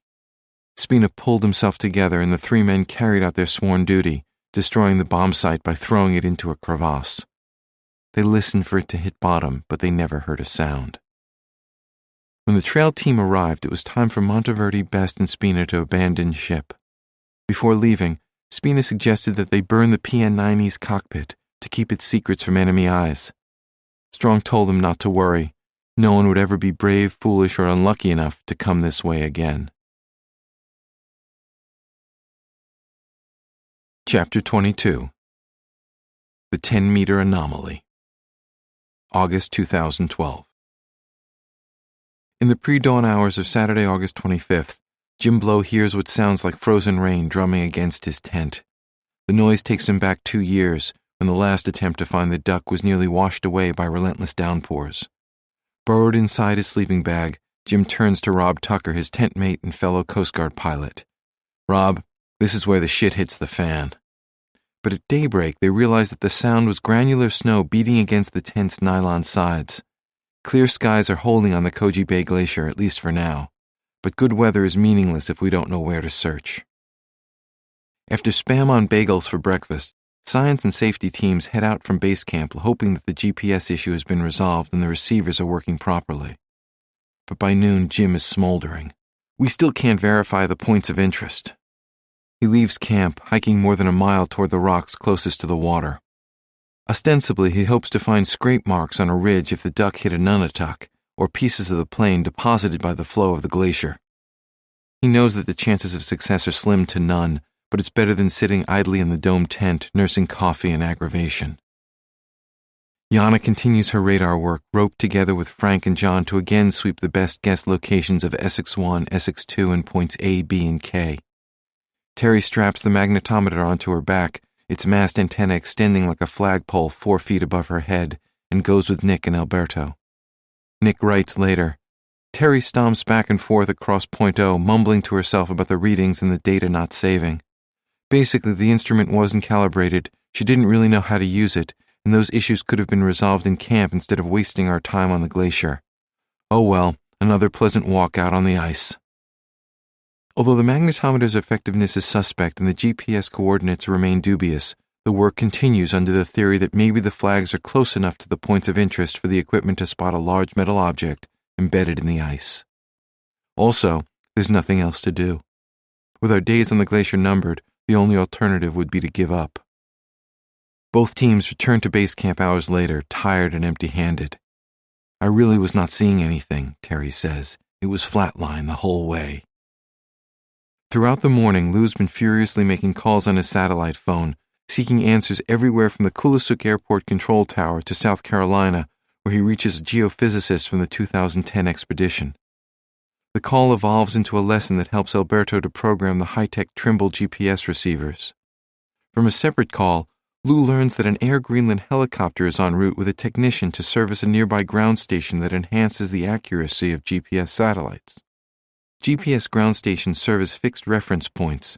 Spina pulled himself together and the 3 men carried out their sworn duty, destroying the bomb site by throwing it into a crevasse. They listened for it to hit bottom, but they never heard a sound. When the trail team arrived, it was time for Monteverdi, Best, and Spina to abandon ship. Before leaving, Spina suggested that they burn the PN9E's cockpit to keep its secrets from enemy eyes. Strong told them not to worry. No one would ever be brave, foolish, or unlucky enough to come this way again. Chapter 22. The 10-Meter Anomaly. August 2012. In the pre-dawn hours of Saturday, August 25th, Jim Blow hears what sounds like frozen rain drumming against his tent. The noise takes him back 2 years, when the last attempt to find the duck was nearly washed away by relentless downpours. Burrowed inside his sleeping bag, Jim turns to Rob Tucker, his tent mate and fellow Coast Guard pilot. "Rob, this is where the shit hits the fan." But at daybreak, they realized that the sound was granular snow beating against the tent's nylon sides. Clear skies are holding on the Koji Bay Glacier, at least for now. But good weather is meaningless if we don't know where to search. After Spam on bagels for breakfast, science and safety teams head out from base camp hoping that the GPS issue has been resolved and the receivers are working properly. But by noon, Jim is smoldering. "We still can't verify the points of interest." He leaves camp, hiking more than a mile toward the rocks closest to the water. Ostensibly, he hopes to find scrape marks on a ridge if the duck hit a nunatak, or pieces of the plain deposited by the flow of the glacier. He knows that the chances of success are slim to none, but it's better than sitting idly in the domed tent, nursing coffee and aggravation. Yana continues her radar work, roped together with Frank and John to again sweep the best guess locations of Essex 1, Essex 2, and points A, B, and K. Terry straps the magnetometer onto her back, its mast antenna extending like a flagpole 4 feet above her head, and goes with Nick and Alberto. Nick writes later, "Terry stomps back and forth across Point O, mumbling to herself about the readings and the data not saving. Basically, the instrument wasn't calibrated, she didn't really know how to use it, and those issues could have been resolved in camp instead of wasting our time on the glacier. Oh well, another pleasant walk out on the ice." Although the magnetometer's effectiveness is suspect and the GPS coordinates remain dubious, the work continues under the theory that maybe the flags are close enough to the points of interest for the equipment to spot a large metal object embedded in the ice. Also, there's nothing else to do. With our days on the glacier numbered, the only alternative would be to give up. Both teams return to base camp hours later, tired and empty-handed. "I really was not seeing anything," Terry says. "It was flatline the whole way." Throughout the morning, Lou's been furiously making calls on his satellite phone, seeking answers everywhere from the Kulisuk Airport control tower to South Carolina, where he reaches a geophysicist from the 2010 expedition. The call evolves into a lesson that helps Alberto to program the high-tech Trimble GPS receivers. From a separate call, Lou learns that an Air Greenland helicopter is en route with a technician to service a nearby ground station that enhances the accuracy of GPS satellites. GPS ground stations serve as fixed reference points.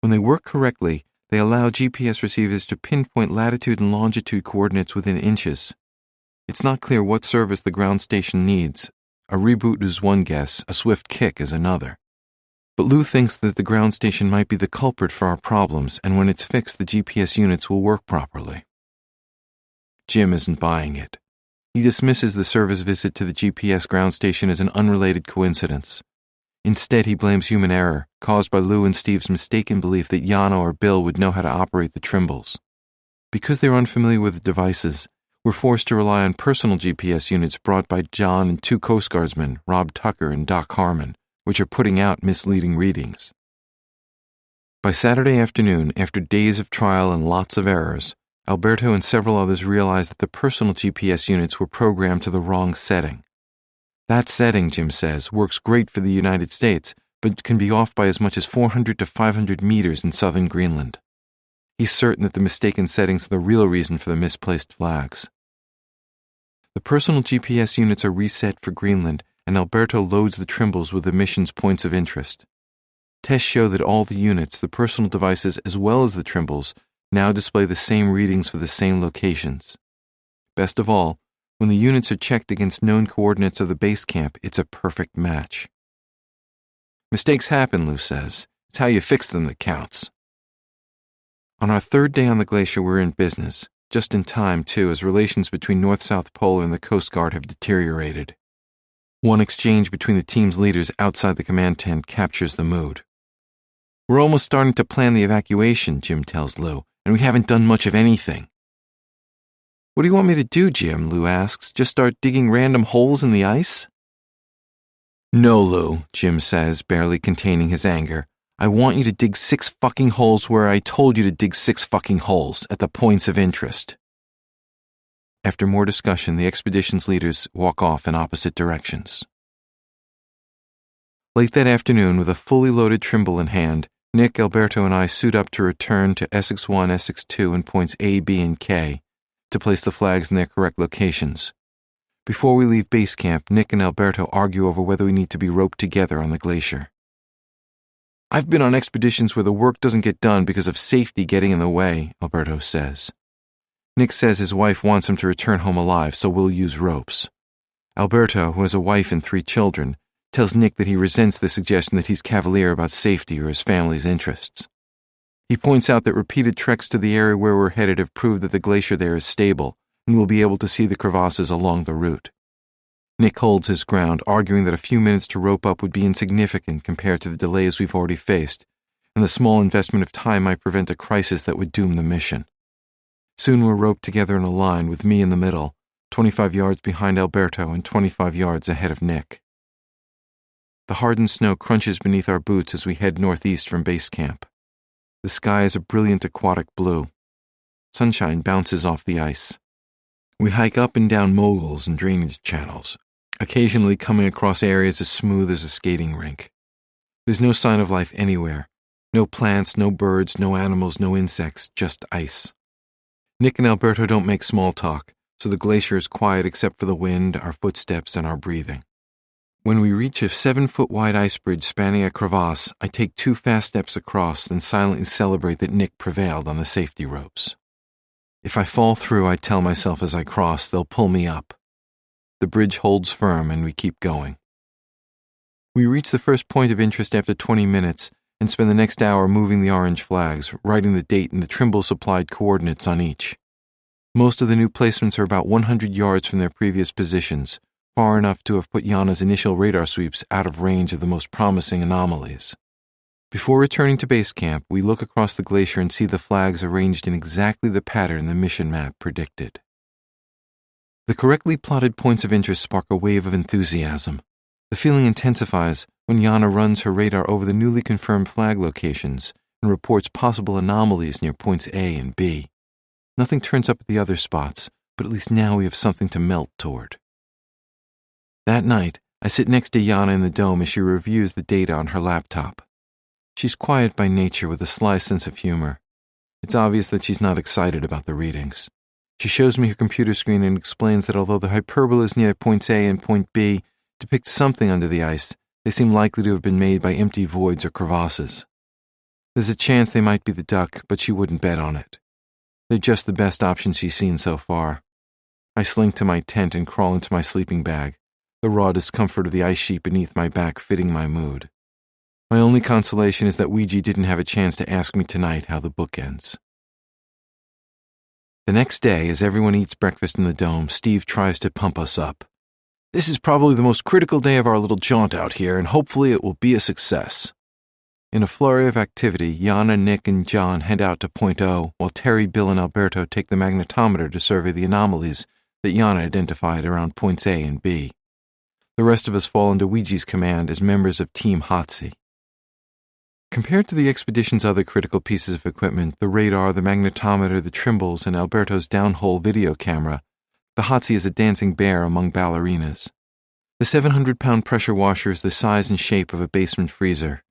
When they work correctly, they allow GPS receivers to pinpoint latitude and longitude coordinates within inches. It's not clear what service the ground station needs. A reboot is one guess, a swift kick is another. But Lou thinks that the ground station might be the culprit for our problems, and when it's fixed, the GPS units will work properly. Jim isn't buying it. He dismisses the service visit to the GPS ground station as an unrelated coincidence. Instead, he blames human error, caused by Lou and Steve's mistaken belief that Yana or Bill would know how to operate the Trimbles. Because they're unfamiliar with the devices, we're forced to rely on personal GPS units brought by John and 2 Coast Guardsmen, Rob Tucker and Doc Harmon, which are putting out misleading readings. By Saturday afternoon, after days of trial and lots of errors, Alberto and several others realized that the personal GPS units were programmed to the wrong setting. That setting, Jim says, works great for the United States, but can be off by as much as 400 to 500 meters in southern Greenland. He's certain that the mistaken settings are the real reason for the misplaced flags. The personal GPS units are reset for Greenland, and Alberto loads the Trimbles with the mission's points of interest. Tests show that all the units, the personal devices as well as the Trimbles, now display the same readings for the same locations. Best of all, when the units are checked against known coordinates of the base camp, it's a perfect match. Mistakes happen, Lou says. It's how you fix them that counts. On our third day on the glacier, we're in business, just in time, too, as relations between North-South Polar and the Coast Guard have deteriorated. One exchange between the team's leaders outside the command tent captures the mood. We're almost starting to plan the evacuation, Jim tells Lou, and we haven't done much of anything. What do you want me to do, Jim? Lou asks. Just start digging random holes in the ice? No, Lou, Jim says, barely containing his anger. I want you to dig 6 fucking holes where I told you to dig 6 fucking holes, at the points of interest. After more discussion, the expedition's leaders walk off in opposite directions. Late that afternoon, with a fully loaded Trimble in hand, Nick, Alberto, and I suit up to return to Essex 1, Essex 2, and points A, B, and K to place the flags in their correct locations. Before we leave base camp, Nick and Alberto argue over whether we need to be roped together on the glacier. I've been on expeditions where the work doesn't get done because of safety getting in the way, Alberto says. Nick says his wife wants him to return home alive, so we'll use ropes. Alberto, who has a wife and 3 children, tells Nick that he resents the suggestion that he's cavalier about safety or his family's interests. He points out that repeated treks to the area where we're headed have proved that the glacier there is stable, and we'll be able to see the crevasses along the route. Nick holds his ground, arguing that a few minutes to rope up would be insignificant compared to the delays we've already faced, and the small investment of time might prevent a crisis that would doom the mission. Soon we're roped together in a line with me in the middle, 25 yards behind Alberto and 25 yards ahead of Nick. The hardened snow crunches beneath our boots as we head northeast from base camp. The sky is a brilliant aquatic blue. Sunshine bounces off the ice. We hike up and down moguls and drainage channels, occasionally coming across areas as smooth as a skating rink. There's no sign of life anywhere. No plants, no birds, no animals, no insects, just ice. Nick and Alberto don't make small talk, so the glacier is quiet except for the wind, our footsteps, and our breathing. When we reach a 7-foot-wide ice bridge spanning a crevasse, I take 2 fast steps across, then silently celebrate that Nick prevailed on the safety ropes. If I fall through, I tell myself as I cross, they'll pull me up. The bridge holds firm, and we keep going. We reach the first point of interest after 20 minutes and spend the next hour moving the orange flags, writing the date and the Trimble-supplied coordinates on each. Most of the new placements are about 100 yards from their previous positions, far enough to have put Yana's initial radar sweeps out of range of the most promising anomalies. Before returning to base camp, we look across the glacier and see the flags arranged in exactly the pattern the mission map predicted. The correctly plotted points of interest spark a wave of enthusiasm. The feeling intensifies when Yana runs her radar over the newly confirmed flag locations and reports possible anomalies near points A and B. Nothing turns up at the other spots, but at least now we have something to melt toward. That night, I sit next to Yana in the dome as she reviews the data on her laptop. She's quiet by nature with a sly sense of humor. It's obvious that she's not excited about the readings. She shows me her computer screen and explains that although the hyperbolas near points A and point B depict something under the ice, they seem likely to have been made by empty voids or crevasses. There's a chance they might be the duck, but she wouldn't bet on it. They're just the best option she's seen so far. I slink to my tent and crawl into my sleeping bag, the raw discomfort of the ice sheet beneath my back fitting my mood. My only consolation is that Ouija didn't have a chance to ask me tonight how the book ends. The next day, as everyone eats breakfast in the dome, Steve tries to pump us up. This is probably the most critical day of our little jaunt out here, and hopefully it will be a success. In a flurry of activity, Yana, Nick, and John head out to Point O, while Terry, Bill, and Alberto take the magnetometer to survey the anomalies that Yana identified around points A and B. The rest of us fall under Ouija's command as members of Team Hotsy. Compared to the expedition's other critical pieces of equipment, the radar, the magnetometer, the Trimbles, and Alberto's downhole video camera, the Hatzi is a dancing bear among ballerinas. The 700-pound pressure washer is the size and shape of a basement freezer.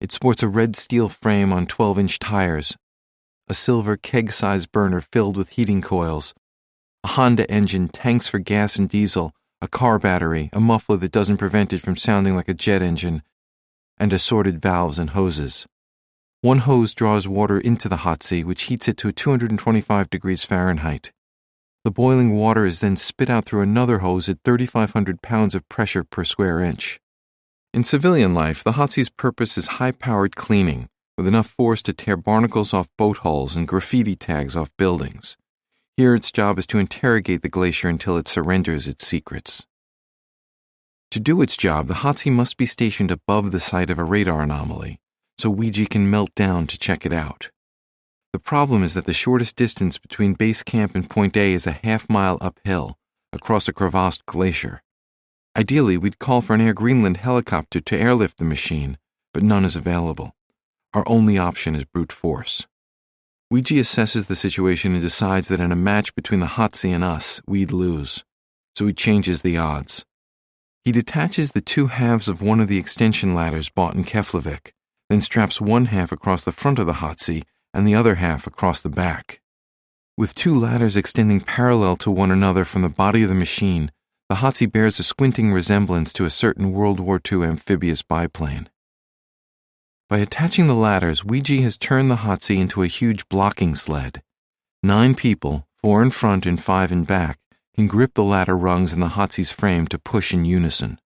It sports a red steel frame on 12-inch tires, a silver keg-sized burner filled with heating coils, a Honda engine, tanks for gas and diesel, a car battery, a muffler that doesn't prevent it from sounding like a jet engine, and assorted valves and hoses. One hose draws water into the Hatzi, which heats it to 225 degrees Fahrenheit. The boiling water is then spit out through another hose at 3,500 pounds of pressure per square inch. In civilian life, the Hatzi's purpose is high-powered cleaning, with enough force to tear barnacles off boat hulls and graffiti tags off buildings. Here its job is to interrogate the glacier until it surrenders its secrets. To do its job, the Hatzi must be stationed above the site of a radar anomaly, so Ouija can melt down to check it out. The problem is that the shortest distance between base camp and Point A is a half-mile uphill, across a crevassed glacier. Ideally, we'd call for an Air Greenland helicopter to airlift the machine, but none is available. Our only option is brute force. Ouija assesses the situation and decides that in a match between the Hatzi and us, we'd lose, so he changes the odds. He detaches the two halves of one of the extension ladders bought in Keflavik, then straps one half across the front of the Hatzi and the other half across the back. With two ladders extending parallel to one another from the body of the machine, the Hatzi bears a squinting resemblance to a certain World War II amphibious biplane. By attaching the ladders, Ouija has turned the Hatzi into a huge blocking sled. 9 people, 4 in front and 5 in back, can grip the ladder rungs in the Hatzi's frame to push in unison.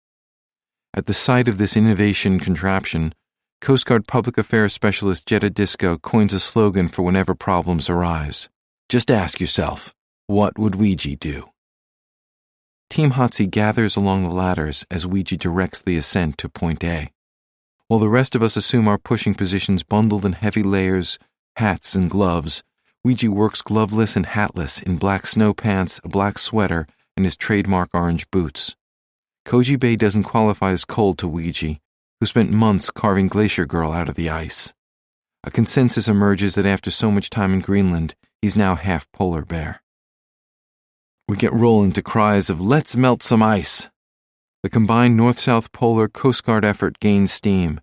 At the sight of this innovation contraption, Coast Guard Public Affairs Specialist Jetta Disco coins a slogan for whenever problems arise. Just ask yourself, what would Ouija do? Team Hatzi gathers along the ladders as Ouija directs the ascent to Point A. While the rest of us assume our pushing positions bundled in heavy layers, hats, and gloves, Ouija works gloveless and hatless in black snow pants, a black sweater, and his trademark orange boots. Koji Bay doesn't qualify as cold to Ouija, who spent months carving Glacier Girl out of the ice. A consensus emerges that after so much time in Greenland, he's now half polar bear. We get rolling to cries of, "Let's melt some ice!" The combined North-South Polar Coast Guard effort gains steam.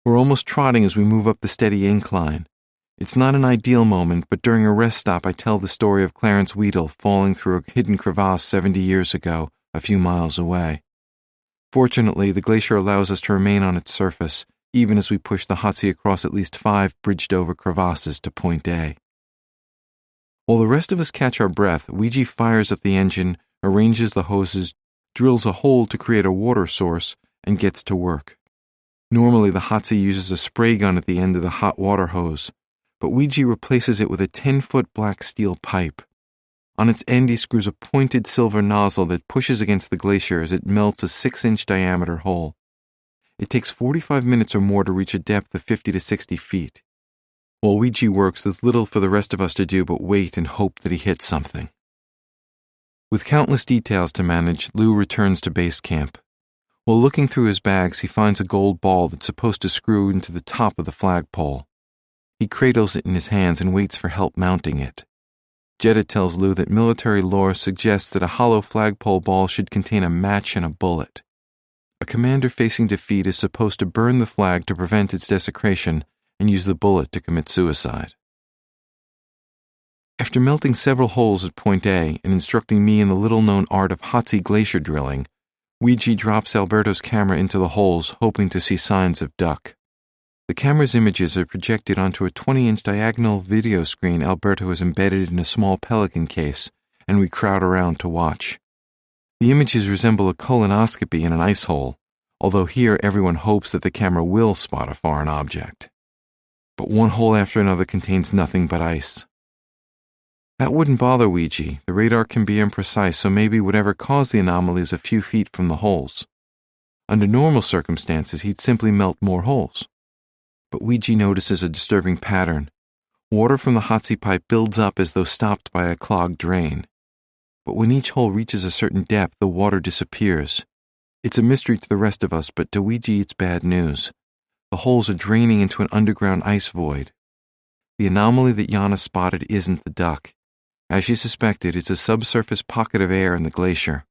We're almost trotting as we move up the steady incline. It's not an ideal moment, but during a rest stop I tell the story of Clarence Weedle falling through a hidden crevasse 70 years ago, a few miles away. Fortunately, the glacier allows us to remain on its surface, even as we push the Hatzi across at least 5 bridged-over crevasses to Point A. While the rest of us catch our breath, Ouija fires up the engine, arranges the hoses, drills a hole to create a water source, and gets to work. Normally, the Hatzi uses a spray gun at the end of the hot water hose, but Ouija replaces it with a 10-foot black steel pipe. On its end, he screws a pointed silver nozzle that pushes against the glacier as it melts a 6-inch diameter hole. It takes 45 minutes or more to reach a depth of 50 to 60 feet. While Ouija works, there's little for the rest of us to do but wait and hope that he hits something. With countless details to manage, Lou returns to base camp. While looking through his bags, he finds a gold ball that's supposed to screw into the top of the flagpole. He cradles it in his hands and waits for help mounting it. Jetta tells Lou that military lore suggests that a hollow flagpole ball should contain a match and a bullet. A commander facing defeat is supposed to burn the flag to prevent its desecration and use the bullet to commit suicide. After melting several holes at Point A and instructing me in the little-known art of Hatzi glacier drilling, Ouija drops Alberto's camera into the holes, hoping to see signs of duck. The camera's images are projected onto a 20-inch diagonal video screen Alberto has embedded in a small Pelican case, and we crowd around to watch. The images resemble a colonoscopy in an ice hole, although here everyone hopes that the camera will spot a foreign object. But one hole after another contains nothing but ice. That wouldn't bother Ouija. The radar can be imprecise, so maybe whatever caused the anomaly is a few feet from the holes. Under normal circumstances, he'd simply melt more holes. But Ouija notices a disturbing pattern. Water from the Hatzi pipe builds up as though stopped by a clogged drain. But when each hole reaches a certain depth, the water disappears. It's a mystery to the rest of us, but to Ouija it's bad news. The holes are draining into an underground ice void. The anomaly that Yana spotted isn't the duck. As she suspected, it's a subsurface pocket of air in the glacier.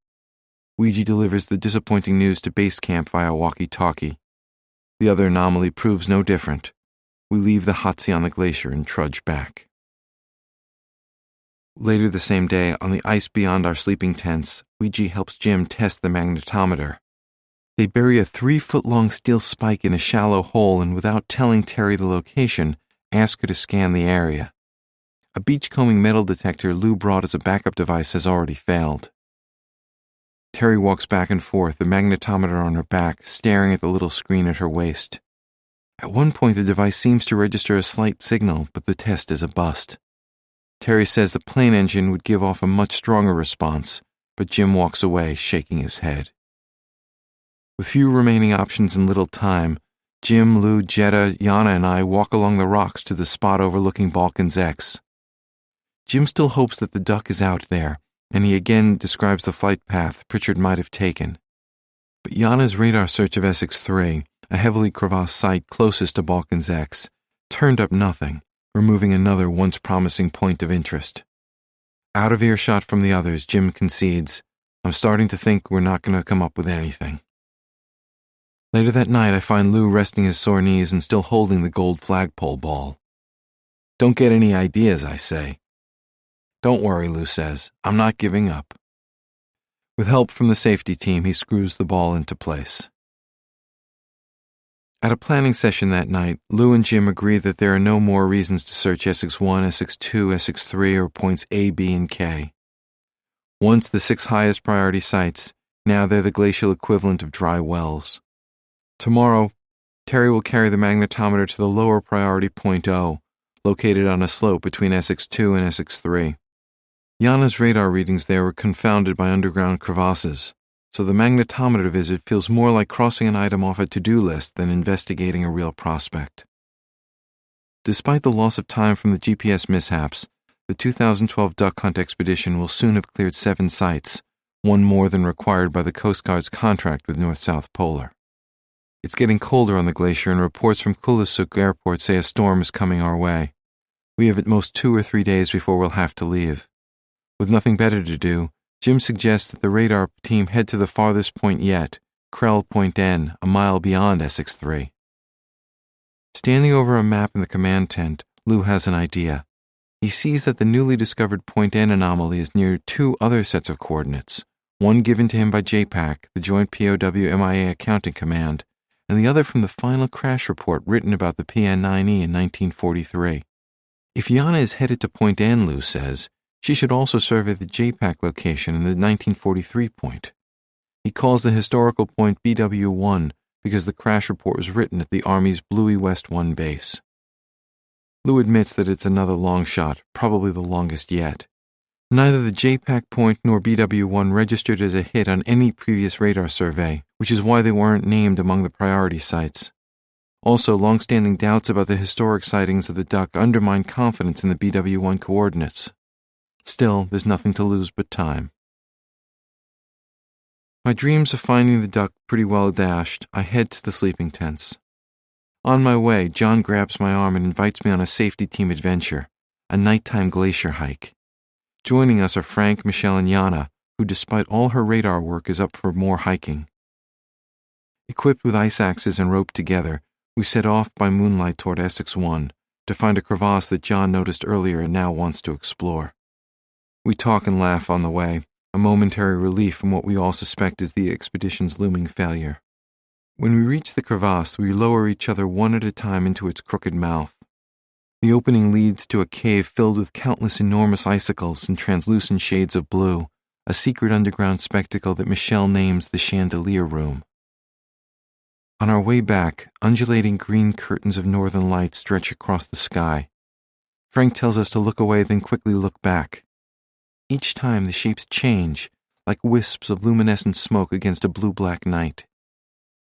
Ouija delivers the disappointing news to base camp via walkie-talkie. The other anomaly proves no different. We leave the Hatsi on the glacier and trudge back. Later the same day, on the ice beyond our sleeping tents, Ouija helps Jim test the magnetometer. They bury a 3-foot-long steel spike in a shallow hole and, without telling Terry the location, ask her to scan the area. A beachcombing metal detector Lou brought as a backup device has already failed. Terry walks back and forth, the magnetometer on her back, staring at the little screen at her waist. At one point, the device seems to register a slight signal, but the test is a bust. Terry says the plane engine would give off a much stronger response, but Jim walks away, shaking his head. With few remaining options and little time, Jim, Lou, Jetta, Yana, and I walk along the rocks to the spot overlooking Balkans X. Jim still hopes that the duck is out there, and he again describes the flight path Pritchard might have taken. But Yana's radar search of Essex-3, a heavily crevassed site closest to Balkans X, turned up nothing, removing another once promising point of interest. Out of earshot from the others, Jim concedes, "I'm starting to think we're not going to come up with anything." Later that night, I find Lou resting his sore knees and still holding the gold flagpole ball. "Don't get any ideas," I say. "Don't worry," Lou says. "I'm not giving up." With help from the safety team, he screws the ball into place. At a planning session that night, Lou and Jim agree that there are no more reasons to search Essex-1, Essex-2, Essex-3, or points A, B, and K. Once the 6 highest priority sites, now they're the glacial equivalent of dry wells. Tomorrow, Terry will carry the magnetometer to the lower priority point O, located on a slope between Essex-2 and Essex-3. Yana's radar readings there were confounded by underground crevasses, so the magnetometer visit feels more like crossing an item off a to-do list than investigating a real prospect. Despite the loss of time from the GPS mishaps, the 2012 duck hunt expedition will soon have cleared 7 sites, one more than required by the Coast Guard's contract with North-South Polar. It's getting colder on the glacier, and reports from Kulusuk Airport say a storm is coming our way. We have at most 2 or 3 days before we'll have to leave. With nothing better to do, Jim suggests that the radar team head to the farthest point yet, Krell Point N, a mile beyond Essex-3. Standing over a map in the command tent, Lou has an idea. He sees that the newly discovered Point N anomaly is near 2 other sets of coordinates, one given to him by JPAC, the Joint POW-MIA Accounting Command, and the other from the final crash report written about the PN-9E in 1943. If Yana is headed to Point N, Lou says, she should also survey the JPAC location in the 1943 point. He calls the historical point BW-1 because the crash report was written at the Army's Bluey West 1 base. Lou admits that it's another long shot, probably the longest yet. Neither the JPAC point nor BW-1 registered as a hit on any previous radar survey, which is why they weren't named among the priority sites. Also, long-standing doubts about the historic sightings of the duck undermine confidence in the BW-1 coordinates. Still, there's nothing to lose but time. My dreams of finding the duck pretty well dashed, I head to the sleeping tents. On my way, John grabs my arm and invites me on a safety team adventure, a nighttime glacier hike. Joining us are Frank, Michelle, and Yana, who despite all her radar work is up for more hiking. Equipped with ice axes and roped together, we set off by moonlight toward Essex-1 to find a crevasse that John noticed earlier and now wants to explore. We talk and laugh on the way, a momentary relief from what we all suspect is the expedition's looming failure. When we reach the crevasse, we lower each other one at a time into its crooked mouth. The opening leads to a cave filled with countless enormous icicles in translucent shades of blue, a secret underground spectacle that Michelle names the Chandelier Room. On our way back, undulating green curtains of northern light stretch across the sky. Frank tells us to look away, then quickly look back. Each time the shapes change, like wisps of luminescent smoke against a blue-black night.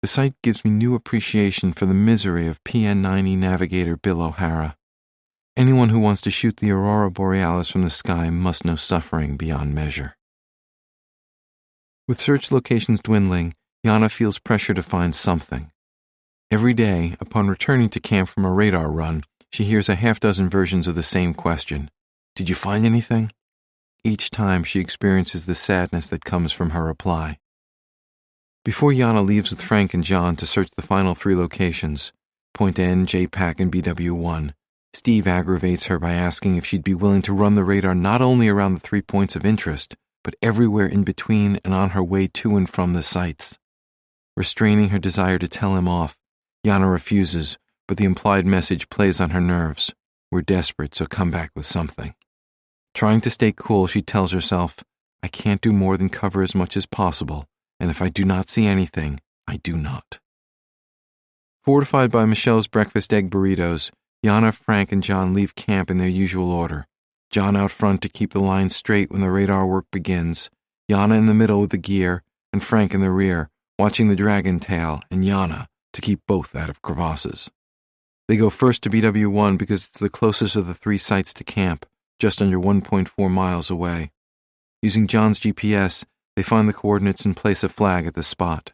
The sight gives me new appreciation for the misery of PN-9E navigator Bill O'Hara. Anyone who wants to shoot the aurora borealis from the sky must know suffering beyond measure. With search locations dwindling, Yana feels pressure to find something. Every day, upon returning to camp from a radar run, she hears a half-dozen versions of the same question. Did you find anything? Each time she experiences the sadness that comes from her reply. Before Yana leaves with Frank and John to search the final 3 locations, Point N, JPAC, and BW1, Steve aggravates her by asking if she'd be willing to run the radar not only around the 3 points of interest, but everywhere in between and on her way to and from the sites. Restraining her desire to tell him off, Yana refuses, but the implied message plays on her nerves. We're desperate, so come back with something. Trying to stay cool, she tells herself, I can't do more than cover as much as possible, and if I do not see anything, I do not. Fortified by Michelle's breakfast egg burritos, Yana, Frank, and John leave camp in their usual order. John out front to keep the line straight when the radar work begins, Yana in the middle with the gear, and Frank in the rear, watching the dragon tail, and Yana to keep both out of crevasses. They go first to BW1 because it's the closest of the 3 sites to camp, just under 1.4 miles away. Using John's GPS, they find the coordinates and place a flag at the spot.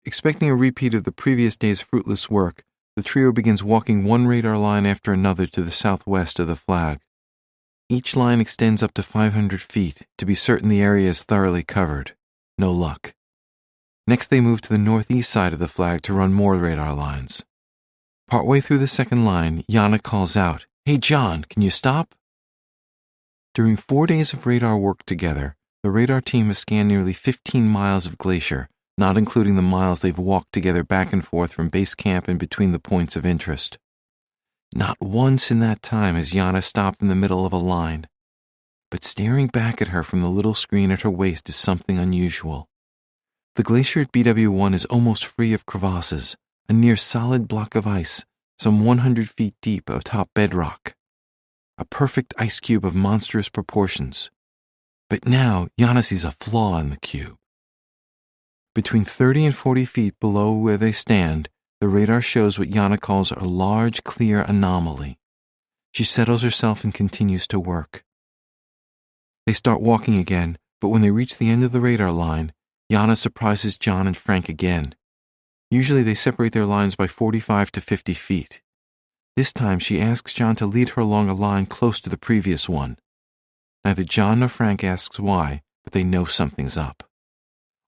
Expecting a repeat of the previous day's fruitless work, the trio begins walking one radar line after another to the southwest of the flag. Each line extends up to 500 feet to be certain the area is thoroughly covered. No luck. Next they move to the northeast side of the flag to run more radar lines. Partway through the second line, Yana calls out, Hey John, can you stop? During 4 days of radar work together, the radar team has scanned nearly 15 miles of glacier, not including the miles they've walked together back and forth from base camp and between the points of interest. Not once in that time has Yana stopped in the middle of a line. But staring back at her from the little screen at her waist is something unusual. The glacier at BW1 is almost free of crevasses, a near solid block of ice, some 100 feet deep atop bedrock. A perfect ice cube of monstrous proportions. But now Yana sees a flaw in the cube. Between 30 and 40 feet below where they stand, the radar shows what Yana calls a large, clear anomaly. She settles herself and continues to work. They start walking again, but when they reach the end of the radar line, Yana surprises John and Frank again. Usually they separate their lines by 45 to 50 feet. This time she asks John to lead her along a line close to the previous one. Neither John nor Frank asks why, but they know something's up.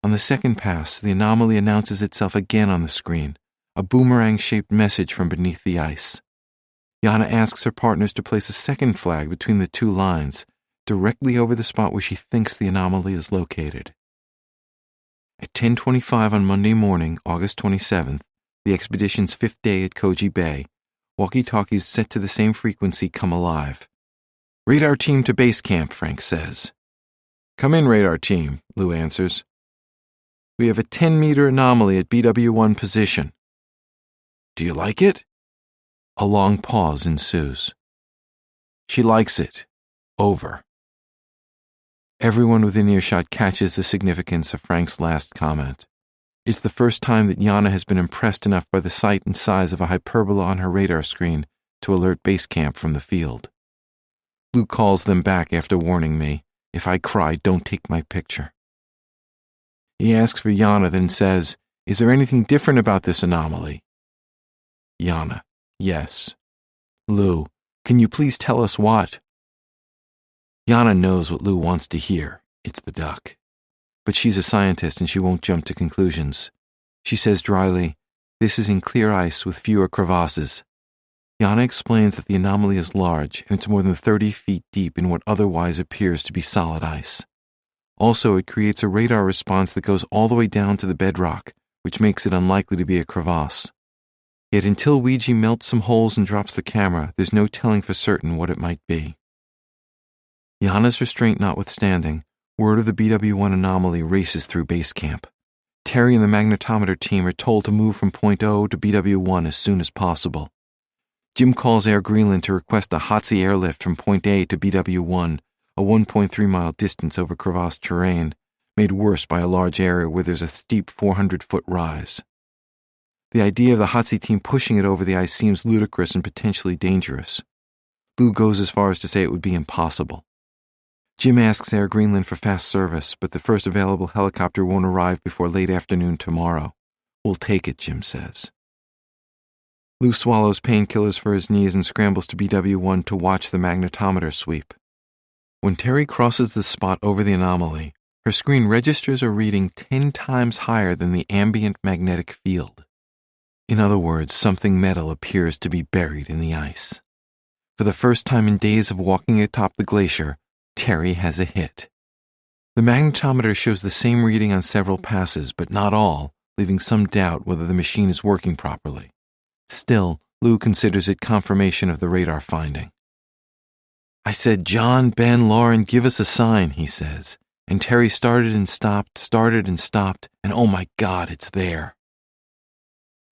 On the second pass, the anomaly announces itself again on the screen, a boomerang-shaped message from beneath the ice. Yana asks her partners to place a second flag between the 2 lines, directly over the spot where she thinks the anomaly is located. At 10:25 on Monday morning, August 27th, the expedition's 5th day at Koji Bay, walkie-talkies set to the same frequency come alive. Radar team to base camp, Frank says. Come in, radar team, Lou answers. We have a 10-meter anomaly at BW1 position. Do you like it? A long pause ensues. She likes it. Over. Everyone within earshot catches the significance of Frank's last comment. It's the first time that Yana has been impressed enough by the sight and size of a hyperbola on her radar screen to alert base camp from the field. Lou calls them back after warning me, if I cry, don't take my picture. He asks for Yana, then says, Is there anything different about this anomaly? Yana, yes. Lou, can you please tell us what? Yana knows what Lou wants to hear. It's the duck. But she's a scientist and she won't jump to conclusions. She says dryly, This is in clear ice with fewer crevasses. Yana explains that the anomaly is large and it's more than 30 feet deep in what otherwise appears to be solid ice. Also, it creates a radar response that goes all the way down to the bedrock, which makes it unlikely to be a crevasse. Yet until Ouija melts some holes and drops the camera, there's no telling for certain what it might be. Yana's restraint notwithstanding, word of the BW1 anomaly races through base camp. Terry and the magnetometer team are told to move from Point O to BW1 as soon as possible. Jim calls Air Greenland to request a HOTC airlift from Point A to BW1, a 1.3-mile distance over crevassed terrain, made worse by a large area where there's a steep 400-foot rise. The idea of the HOTC team pushing it over the ice seems ludicrous and potentially dangerous. Lou goes as far as to say it would be impossible. Jim asks Air Greenland for fast service, but the first available helicopter won't arrive before late afternoon tomorrow. We'll take it, Jim says. Lou swallows painkillers for his knees and scrambles to BW1 to watch the magnetometer sweep. When Terry crosses the spot over the anomaly, her screen registers a reading 10 times higher than the ambient magnetic field. In other words, something metal appears to be buried in the ice. For the first time in days of walking atop the glacier, Terry has a hit. The magnetometer shows the same reading on several passes, but not all, leaving some doubt whether the machine is working properly. Still, Lou considers it confirmation of the radar finding. I said, John, Ben, Lauren, give us a sign, he says. And Terry started and stopped, and oh my God, it's there.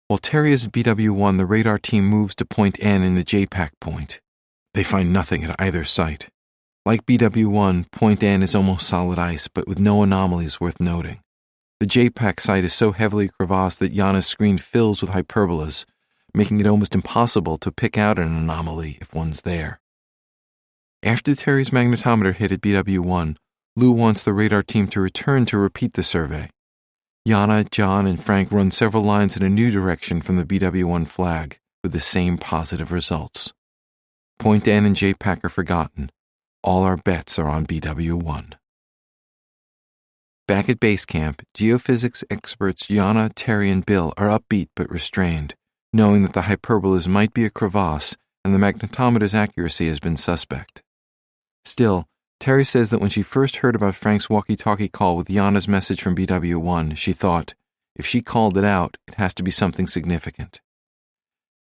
While Terry is at BW1, the radar team moves to point N in the JPAC point. They find nothing at either site. Like BW1, point N is almost solid ice, but with no anomalies worth noting. The JPAC site is so heavily crevassed that Yana's screen fills with hyperbolas, making it almost impossible to pick out an anomaly if one's there. After Terry's magnetometer hit at BW1, Lou wants the radar team to return to repeat the survey. Yana, John, and Frank run several lines in a new direction from the BW1 flag, with the same positive results. Point N and JPAC are forgotten. All our bets are on BW1. Back at base camp, geophysics experts Yana, Terry, and Bill are upbeat but restrained, knowing that the hyperbolas might be a crevasse and the magnetometer's accuracy has been suspect. Still, Terry says that when she first heard about Frank's walkie-talkie call with Yana's message from BW1, she thought, if she called it out, it has to be something significant.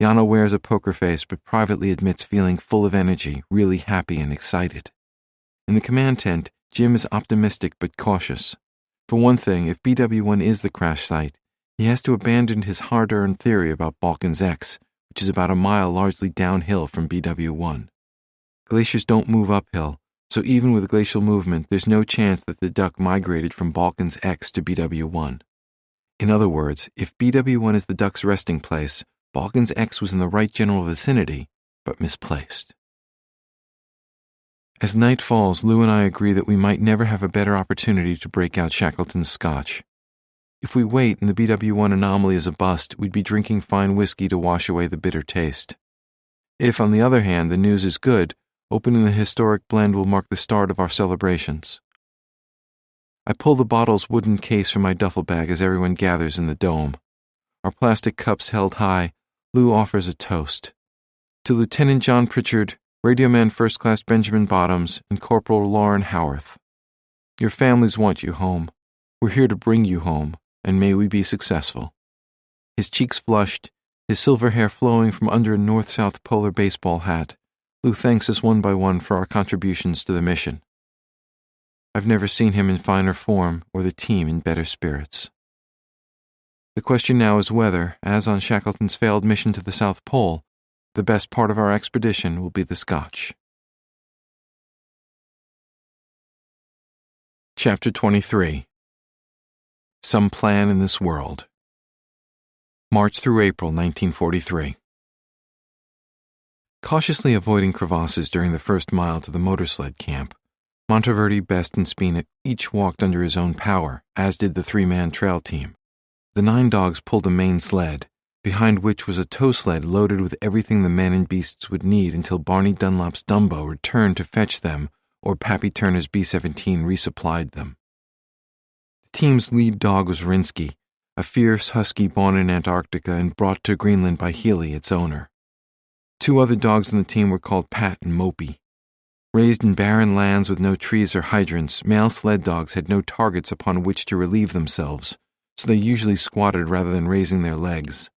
Yana wears a poker face but privately admits feeling full of energy, really happy and excited. In the command tent, Jim is optimistic but cautious. For one thing, if BW1 is the crash site, he has to abandon his hard-earned theory about Balkan's X, which is about a mile largely downhill from BW1. Glaciers don't move uphill, so even with glacial movement, there's no chance that the duck migrated from Balkan's X to BW1. In other words, if BW1 is the duck's resting place, Balkan's X was in the right general vicinity, but misplaced. As night falls, Lou and I agree that we might never have a better opportunity to break out Shackleton's scotch. If we wait and the BW1 anomaly is a bust, we'd be drinking fine whiskey to wash away the bitter taste. If, on the other hand, the news is good, opening the historic blend will mark the start of our celebrations. I pull the bottle's wooden case from my duffel bag as everyone gathers in the dome. Our plastic cups held high, Lou offers a toast. To Lieutenant John Pritchard, Radioman First Class Benjamin Bottoms, and Corporal Lauren Howarth. Your families want you home. We're here to bring you home, and may we be successful. His cheeks flushed, his silver hair flowing from under a north-south polar baseball hat, Lou thanks us one by one for our contributions to the mission. I've never seen him in finer form or the team in better spirits. The question now is whether, as on Shackleton's failed mission to the South Pole, the best part of our expedition will be the Scotch. Chapter 23. Some Plan in This World. March through April 1943. Cautiously avoiding crevasses during the first mile to the motorsled camp, Monteverdi, Best, and Spina each walked under his own power, as did the three-man trail team. The 9 dogs pulled a main sled, behind which was a tow sled loaded with everything the men and beasts would need until Barney Dunlop's Dumbo returned to fetch them or Pappy Turner's B-17 resupplied them. The team's lead dog was Rinsky, a fierce husky born in Antarctica and brought to Greenland by Healy, its owner. 2 other dogs on the team were called Pat and Mopey. Raised in barren lands with no trees or hydrants, male sled dogs had no targets upon which to relieve themselves, so they usually squatted rather than raising their legs.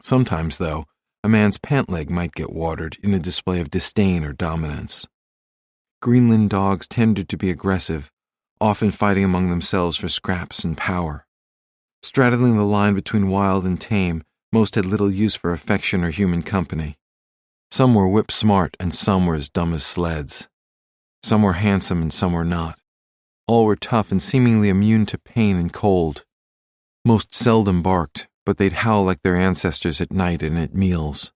Sometimes, though, a man's pant leg might get watered in a display of disdain or dominance. Greenland dogs tended to be aggressive, often fighting among themselves for scraps and power. Straddling the line between wild and tame, most had little use for affection or human company. Some were whip-smart and some were as dumb as sleds. Some were handsome and some were not. All were tough and seemingly immune to pain and cold. Most seldom barked, but they'd howl like their ancestors at night and at meals.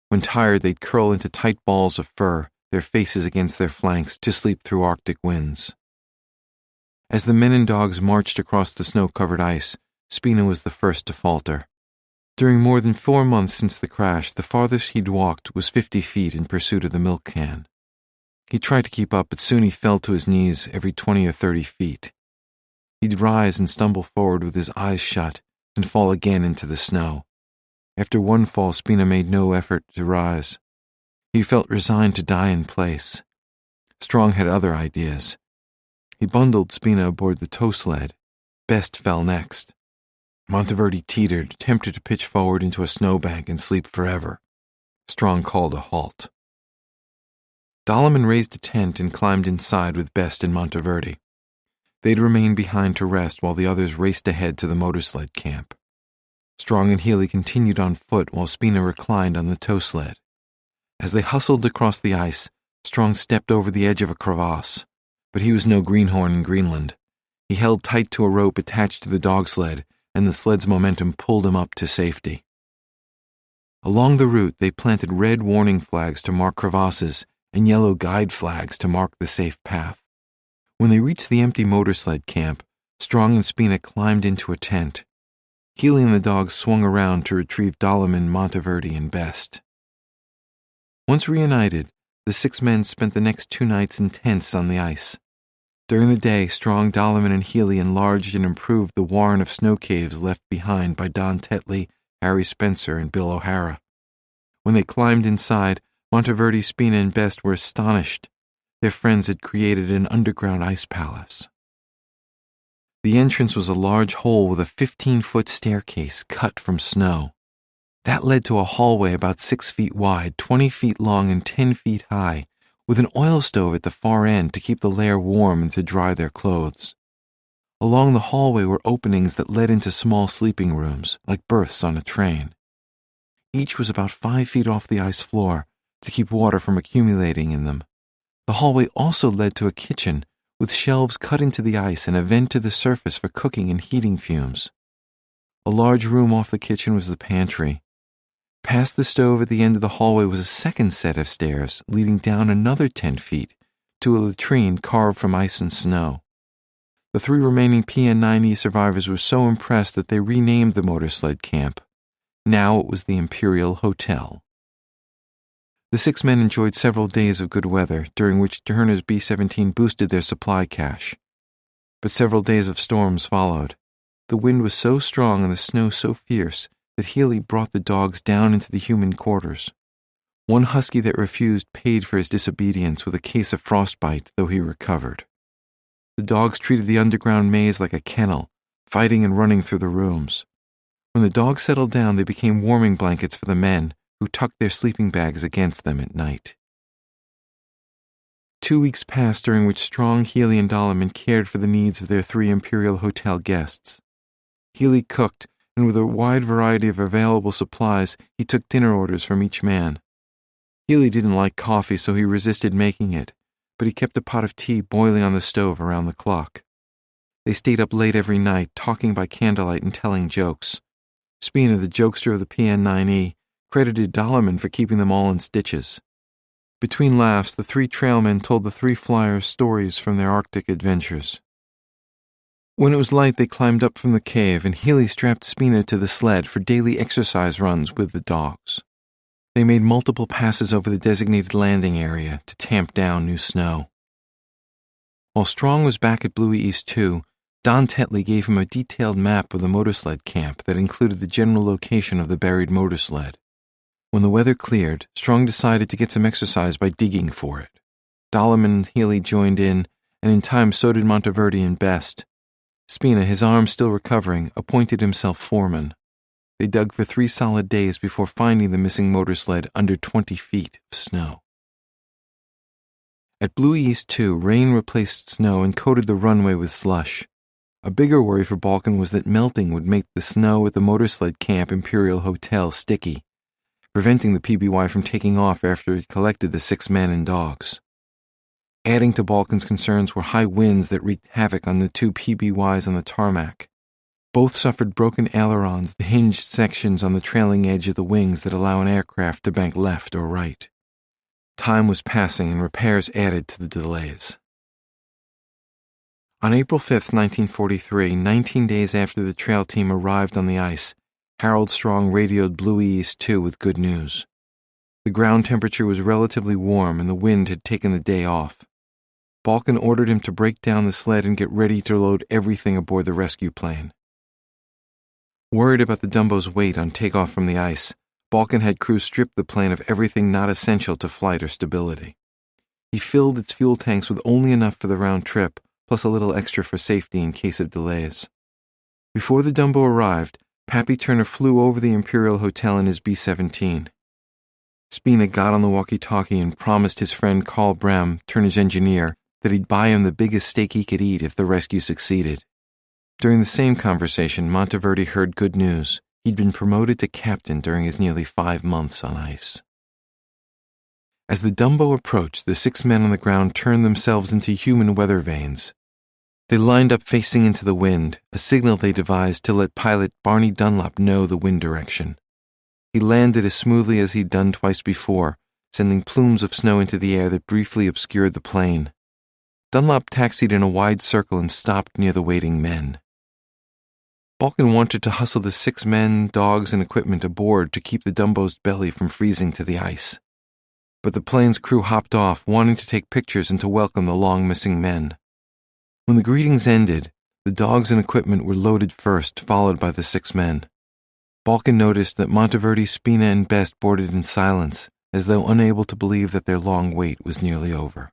When tired, they'd curl into tight balls of fur, their faces against their flanks, to sleep through Arctic winds. As the men and dogs marched across the snow-covered ice, Spina was the first to falter. During more than 4 months since the crash, the farthest he'd walked was 50 feet in pursuit of the milk can. He tried to keep up, but soon he fell to his knees every 20 or 30 feet. He'd rise and stumble forward with his eyes shut and fall again into the snow. After one fall, Spina made no effort to rise. He felt resigned to die in place. Strong had other ideas. He bundled Spina aboard the tow sled. Best fell next. Monteverdi teetered, tempted to pitch forward into a snowbank and sleep forever. Strong called a halt. Dalaman raised a tent and climbed inside with Best and Monteverdi. They'd remain behind to rest while the others raced ahead to the motorsled camp. Strong and Healy continued on foot while Spina reclined on the tow sled. As they hustled across the ice, Strong stepped over the edge of a crevasse, but he was no greenhorn in Greenland. He held tight to a rope attached to the dog sled, and the sled's momentum pulled him up to safety. Along the route, they planted red warning flags to mark crevasses and yellow guide flags to mark the safe path. When they reached the empty motorsled camp, Strong and Spina climbed into a tent. Healy and the dogs swung around to retrieve Dalaman, Monteverdi, and Best. Once reunited, the 6 men spent the next 2 nights in tents on the ice. During the day, Strong, Dalaman, and Healy enlarged and improved the warren of snow caves left behind by Don Tetley, Harry Spencer, and Bill O'Hara. When they climbed inside, Monteverdi, Spina, and Best were astonished. Their friends had created an underground ice palace. The entrance was a large hole with a 15-foot staircase cut from snow. That led to a hallway about 6 feet wide, 20 feet long, and 10 feet high, with an oil stove at the far end to keep the lair warm and to dry their clothes. Along the hallway were openings that led into small sleeping rooms, like berths on a train. Each was about 5 feet off the ice floor to keep water from accumulating in them. The hallway also led to a kitchen with shelves cut into the ice and a vent to the surface for cooking and heating fumes. A large room off the kitchen was the pantry. Past the stove at the end of the hallway was a second set of stairs leading down another 10 feet to a latrine carved from ice and snow. The 3 remaining PN9E survivors were so impressed that they renamed the motorsled camp. Now it was the Imperial Hotel. The 6 men enjoyed several days of good weather, during which Turner's B-17 boosted their supply cache. But several days of storms followed. The wind was so strong and the snow so fierce that Healy brought the dogs down into the human quarters. One husky that refused paid for his disobedience with a case of frostbite, though he recovered. The dogs treated the underground maze like a kennel, fighting and running through the rooms. When the dogs settled down, they became warming blankets for the men, who tucked their sleeping bags against them at night. 2 weeks passed during which Strong, Healy, and Dalaman cared for the needs of their 3 Imperial Hotel guests. Healy cooked, and with a wide variety of available supplies, he took dinner orders from each man. Healy didn't like coffee, so he resisted making it, but he kept a pot of tea boiling on the stove around the clock. They stayed up late every night, talking by candlelight and telling jokes. Spina, the jokester of the PN9E, credited Dalaman for keeping them all in stitches. Between laughs, the 3 trailmen told the 3 flyers stories from their Arctic adventures. When it was light, they climbed up from the cave, and Healy strapped Spina to the sled for daily exercise runs with the dogs. They made multiple passes over the designated landing area to tamp down new snow. While Strong was back at Bluey East 2, Don Tetley gave him a detailed map of the motorsled camp that included the general location of the buried motorsled. When the weather cleared, Strong decided to get some exercise by digging for it. Dalaman and Healy joined in, and in time so did Monteverdi and Best. Spina, his arm still recovering, appointed himself foreman. They dug for 3 solid days before finding the missing motorsled under 20 feet of snow. At Bluey East 2, rain replaced snow and coated the runway with slush. A bigger worry for Balkan was that melting would make the snow at the motorsled camp Imperial Hotel sticky, preventing the PBY from taking off after it collected the 6 men and dogs. Adding to Balkan's concerns were high winds that wreaked havoc on the 2 PBYs on the tarmac. Both suffered broken ailerons, the hinged sections on the trailing edge of the wings that allow an aircraft to bank left or right. Time was passing and repairs added to the delays. On April 5, 1943, 19 days after the trail team arrived on the ice, Harold Strong radioed Blue East 2 with good news. The ground temperature was relatively warm and the wind had taken the day off. Balkin ordered him to break down the sled and get ready to load everything aboard the rescue plane. Worried about the Dumbo's weight on takeoff from the ice, Balkin had crew strip the plane of everything not essential to flight or stability. He filled its fuel tanks with only enough for the round trip, plus a little extra for safety in case of delays. Before the Dumbo arrived, Pappy Turner flew over the Imperial Hotel in his B-17. Spina got on the walkie-talkie and promised his friend Carl Brehm, Turner's engineer, that he'd buy him the biggest steak he could eat if the rescue succeeded. During the same conversation, Monteverdi heard good news. He'd been promoted to captain during his nearly 5 months on ice. As the Dumbo approached, the 6 men on the ground turned themselves into human weather vanes. They lined up facing into the wind, a signal they devised to let pilot Barney Dunlop know the wind direction. He landed as smoothly as he'd done twice before, sending plumes of snow into the air that briefly obscured the plane. Dunlop taxied in a wide circle and stopped near the waiting men. Balkin wanted to hustle the 6 men, dogs, and equipment aboard to keep the Dumbo's belly from freezing to the ice. But the plane's crew hopped off, wanting to take pictures and to welcome the long-missing men. When the greetings ended, the dogs and equipment were loaded first, followed by the 6 men. Balkin noticed that Monteverdi, Spina, and Best boarded in silence, as though unable to believe that their long wait was nearly over.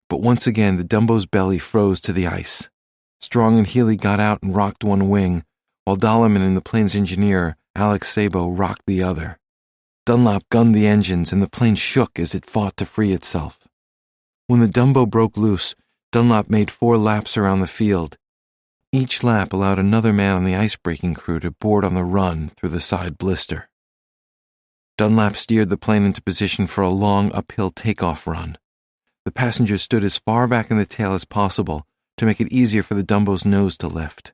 But once again, the Dumbo's belly froze to the ice. Strong and Healy got out and rocked one wing, while Dolleman and the plane's engineer, Alex Sabo, rocked the other. Dunlop gunned the engines, and the plane shook as it fought to free itself. When the Dumbo broke loose, Dunlop made 4 laps around the field. Each lap allowed another man on the ice-breaking crew to board on the run through the side blister. Dunlop steered the plane into position for a long uphill takeoff run. The passengers stood as far back in the tail as possible to make it easier for the Dumbo's nose to lift.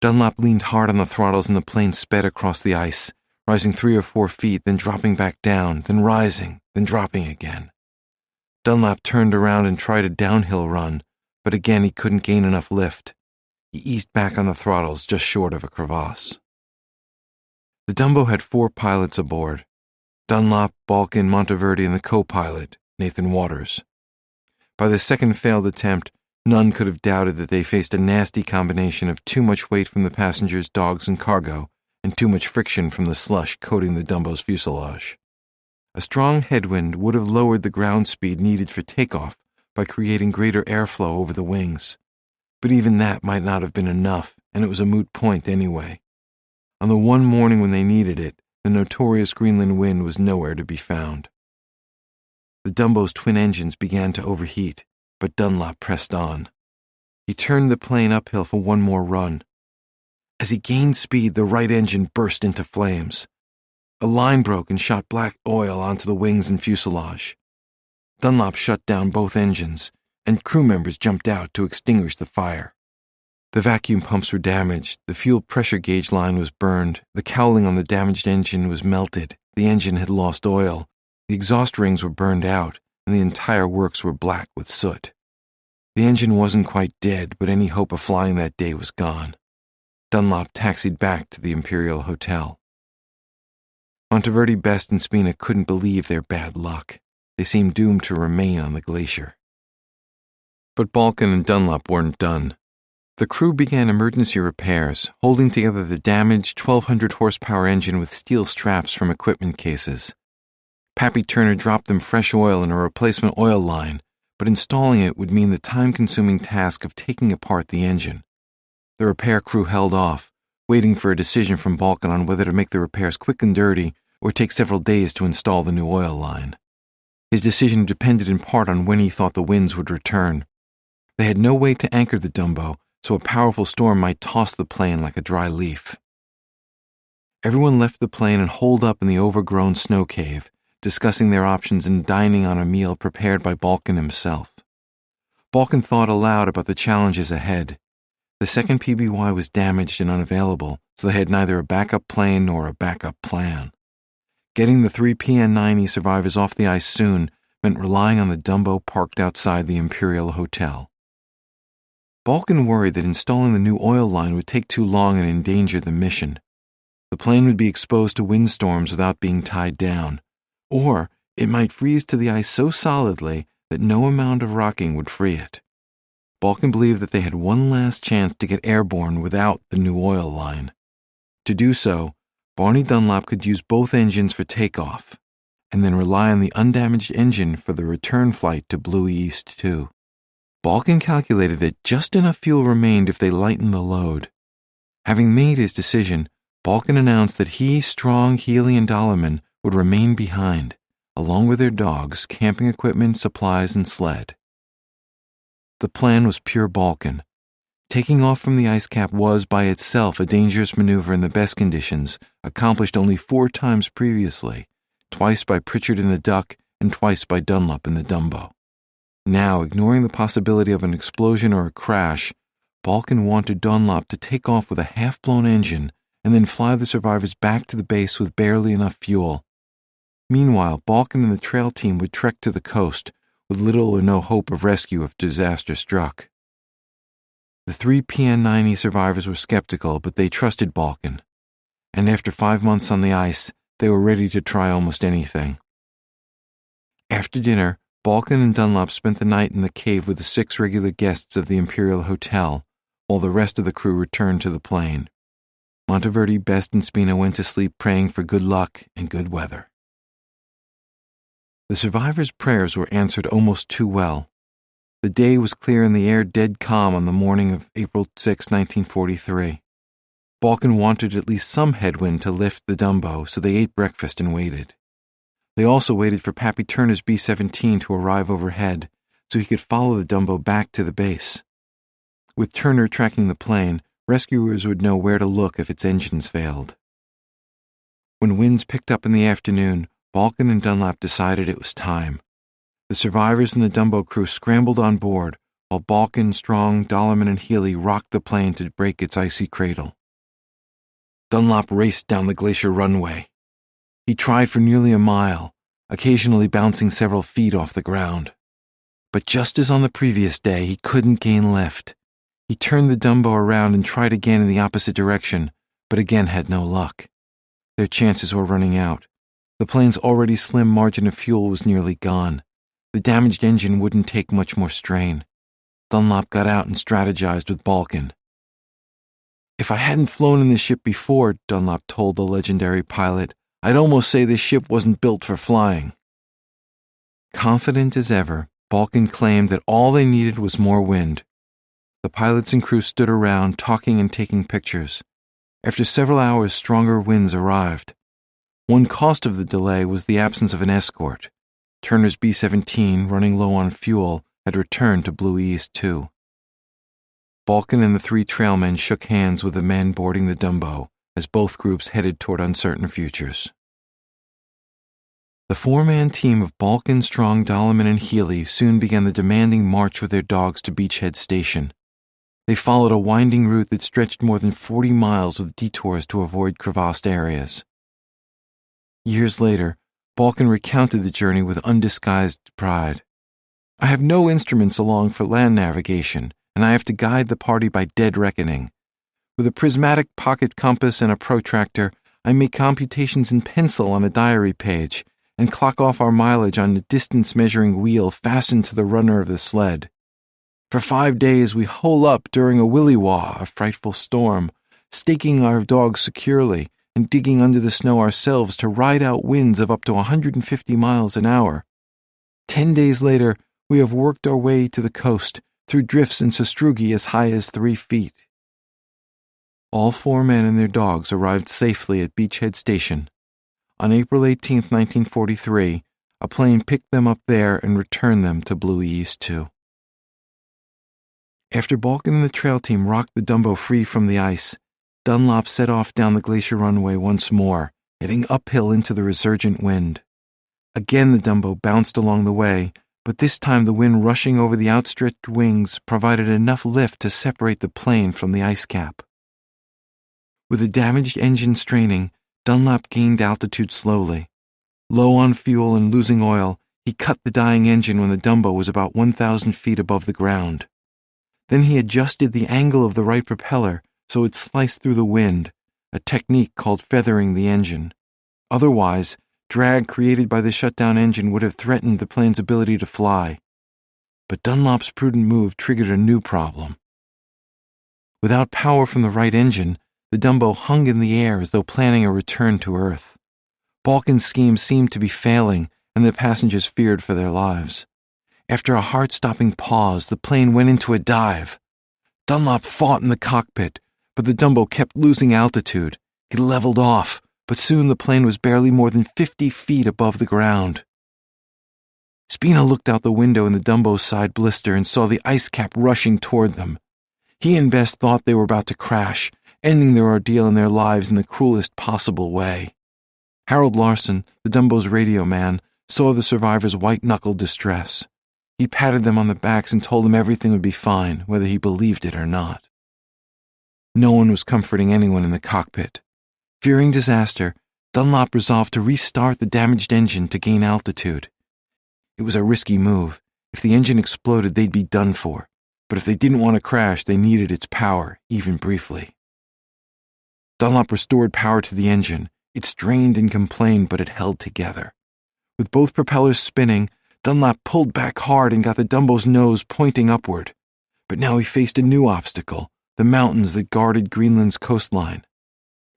Dunlop leaned hard on the throttles and the plane sped across the ice, rising 3 or 4 feet, then dropping back down, then rising, then dropping again. Dunlop turned around and tried a downhill run, but again he couldn't gain enough lift. He eased back on the throttles just short of a crevasse. The Dumbo had 4 pilots aboard: Dunlop, Balkin, Monteverdi, and the co-pilot, Nathan Waters. By the second failed attempt, none could have doubted that they faced a nasty combination of too much weight from the passengers, dogs, and cargo, and too much friction from the slush coating the Dumbo's fuselage. A strong headwind would have lowered the ground speed needed for takeoff by creating greater airflow over the wings. But even that might not have been enough, and it was a moot point anyway. On the one morning when they needed it, the notorious Greenland wind was nowhere to be found. The Dumbo's twin engines began to overheat, but Dunlop pressed on. He turned the plane uphill for one more run. As he gained speed, the right engine burst into flames. A line broke and shot black oil onto the wings and fuselage. Dunlop shut down both engines, and crew members jumped out to extinguish the fire. The vacuum pumps were damaged, the fuel pressure gauge line was burned, the cowling on the damaged engine was melted, the engine had lost oil, the exhaust rings were burned out, and the entire works were black with soot. The engine wasn't quite dead, but any hope of flying that day was gone. Dunlop taxied back to the Imperial Hotel. Monteverdi, Best, and Spina couldn't believe their bad luck. They seemed doomed to remain on the glacier. But Balkin and Dunlop weren't done. The crew began emergency repairs, holding together the damaged 1,200 horsepower engine with steel straps from equipment cases. Pappy Turner dropped them fresh oil in a replacement oil line, but installing it would mean the time-consuming task of taking apart the engine. The repair crew held off, waiting for a decision from Balkin on whether to make the repairs quick and dirty or take several days to install the new oil line. His decision depended in part on when he thought the winds would return. They had no way to anchor the Dumbo, so a powerful storm might toss the plane like a dry leaf. Everyone left the plane and holed up in the overgrown snow cave, discussing their options and dining on a meal prepared by Balkin himself. Balkin thought aloud about the challenges ahead. The second PBY was damaged and unavailable, so they had neither a backup plane nor a backup plan. Getting the 3 PN-90 survivors off the ice soon meant relying on the Dumbo parked outside the Imperial Hotel. Balkin worried that installing the new oil line would take too long and endanger the mission. The plane would be exposed to windstorms without being tied down, or it might freeze to the ice so solidly that no amount of rocking would free it. Balkin believed that they had one last chance to get airborne without the new oil line. To do so, Barney Dunlop could use both engines for takeoff, and then rely on the undamaged engine for the return flight to Blue East 2. Balkin calculated that just enough fuel remained if they lightened the load. Having made his decision, Balkin announced that he, Strong, Healy, and Dollarman would remain behind, along with their dogs, camping equipment, supplies, and sled. The plan was pure Balkin. Taking off from the ice cap was, by itself, a dangerous maneuver in the best conditions, accomplished only 4 times previously, twice by Pritchard in the Duck and twice by Dunlop in the Dumbo. Now, ignoring the possibility of an explosion or a crash, Balkin wanted Dunlop to take off with a half-blown engine and then fly the survivors back to the base with barely enough fuel. Meanwhile, Balkin and the trail team would trek to the coast, with little or no hope of rescue if disaster struck. The 3 PN90 survivors were skeptical, but they trusted Balkin, and after 5 months on the ice, they were ready to try almost anything. After dinner, Balkin and Dunlop spent the night in the cave with the 6 regular guests of the Imperial Hotel, while the rest of the crew returned to the plane. Monteverdi, Best, and Spina went to sleep praying for good luck and good weather. The survivors' prayers were answered almost too well. The day was clear and the air dead calm on the morning of April 6, 1943. Balkin wanted at least some headwind to lift the Dumbo, so they ate breakfast and waited. They also waited for Pappy Turner's B-17 to arrive overhead, so he could follow the Dumbo back to the base. With Turner tracking the plane, rescuers would know where to look if its engines failed. When winds picked up in the afternoon, Balkin and Dunlop decided it was time. The survivors and the Dumbo crew scrambled on board, while Balkin, Strong, Dollarman, and Healy rocked the plane to break its icy cradle. Dunlop raced down the glacier runway. He tried for nearly a mile, occasionally bouncing several feet off the ground. But just as on the previous day, he couldn't gain lift. He turned the Dumbo around and tried again in the opposite direction, but again had no luck. Their chances were running out. The plane's already slim margin of fuel was nearly gone. The damaged engine wouldn't take much more strain. Dunlop got out and strategized with Balkin. "If I hadn't flown in this ship before," Dunlop told the legendary pilot, "I'd almost say this ship wasn't built for flying." Confident as ever, Balkin claimed that all they needed was more wind. The pilots and crew stood around, talking and taking pictures. After several hours, stronger winds arrived. One cost of the delay was the absence of an escort. Turner's B-17, running low on fuel, had returned to Blue East 2. Balkin and the 3 trailmen shook hands with the men boarding the Dumbo as both groups headed toward uncertain futures. The 4-man team of Balkin, Strong, Dollarman, and Healy soon began the demanding march with their dogs to Beachhead Station. They followed a winding route that stretched more than 40 miles with detours to avoid crevassed areas. Years later, Balkin recounted the journey with undisguised pride. "I have no instruments along for land navigation, and I have to guide the party by dead reckoning. With a prismatic pocket compass and a protractor, I make computations in pencil on a diary page and clock off our mileage on a distance-measuring wheel fastened to the runner of the sled. For 5 days we hole up during a willy-wah, a frightful storm, staking our dogs securely and digging under the snow ourselves to ride out winds of up to 150 miles an hour. 10 days later, we have worked our way to the coast through drifts and sastrugi as high as 3 feet. All 4 men and their dogs arrived safely at Beachhead Station. On April 18, 1943, a plane picked them up there and returned them to Blue East 2. After Balkin and the trail team rocked the Dumbo free from the ice, Dunlop set off down the glacier runway once more, heading uphill into the resurgent wind. Again the Dumbo bounced along the way, but this time the wind rushing over the outstretched wings provided enough lift to separate the plane from the ice cap. With the damaged engine straining, Dunlop gained altitude slowly. Low on fuel and losing oil, he cut the dying engine when the Dumbo was about 1,000 feet above the ground. Then he adjusted the angle of the right propeller so it sliced through the wind, a technique called feathering the engine. Otherwise, drag created by the shutdown engine would have threatened the plane's ability to fly. But Dunlop's prudent move triggered a new problem. Without power from the right engine, the Dumbo hung in the air as though planning a return to Earth. Balkan's scheme seemed to be failing, and the passengers feared for their lives. After a heart-stopping pause, the plane went into a dive. Dunlop fought in the cockpit, but the Dumbo kept losing altitude. It leveled off, but soon the plane was barely more than 50 feet above the ground. Spina looked out the window in the Dumbo's side blister and saw the ice cap rushing toward them. He and Bess thought they were about to crash, ending their ordeal and their lives in the cruelest possible way. Harold Larson, the Dumbo's radio man, saw the survivors' white-knuckled distress. He patted them on the backs and told them everything would be fine, whether he believed it or not. No one was comforting anyone in the cockpit. Fearing disaster, Dunlop resolved to restart the damaged engine to gain altitude. It was a risky move. If the engine exploded, they'd be done for. But if they didn't want to crash, they needed its power, even briefly. Dunlop restored power to the engine. It strained and complained, but it held together. With both propellers spinning, Dunlop pulled back hard and got the Dumbo's nose pointing upward. But now he faced a new obstacle, the mountains that guarded Greenland's coastline.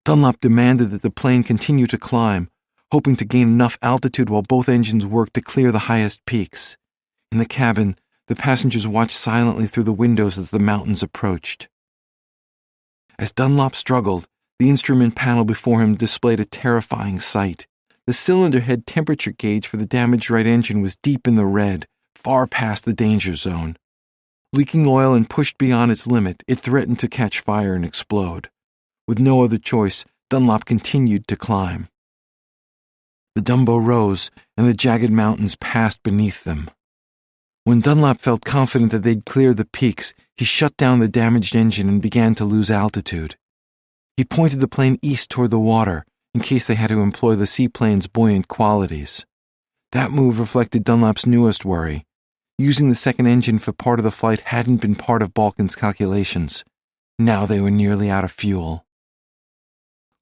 Dunlop demanded that the plane continue to climb, hoping to gain enough altitude while both engines worked to clear the highest peaks. In the cabin, the passengers watched silently through the windows as the mountains approached. As Dunlop struggled, the instrument panel before him displayed a terrifying sight. The cylinder head temperature gauge for the damaged right engine was deep in the red, far past the danger zone. Leaking oil and pushed beyond its limit, it threatened to catch fire and explode. With no other choice, Dunlop continued to climb. The Dumbo rose, and the jagged mountains passed beneath them. When Dunlop felt confident that they'd cleared the peaks, he shut down the damaged engine and began to lose altitude. He pointed the plane east toward the water, in case they had to employ the seaplane's buoyant qualities. That move reflected Dunlop's newest worry. Using the second engine for part of the flight hadn't been part of Balkan's calculations. Now they were nearly out of fuel.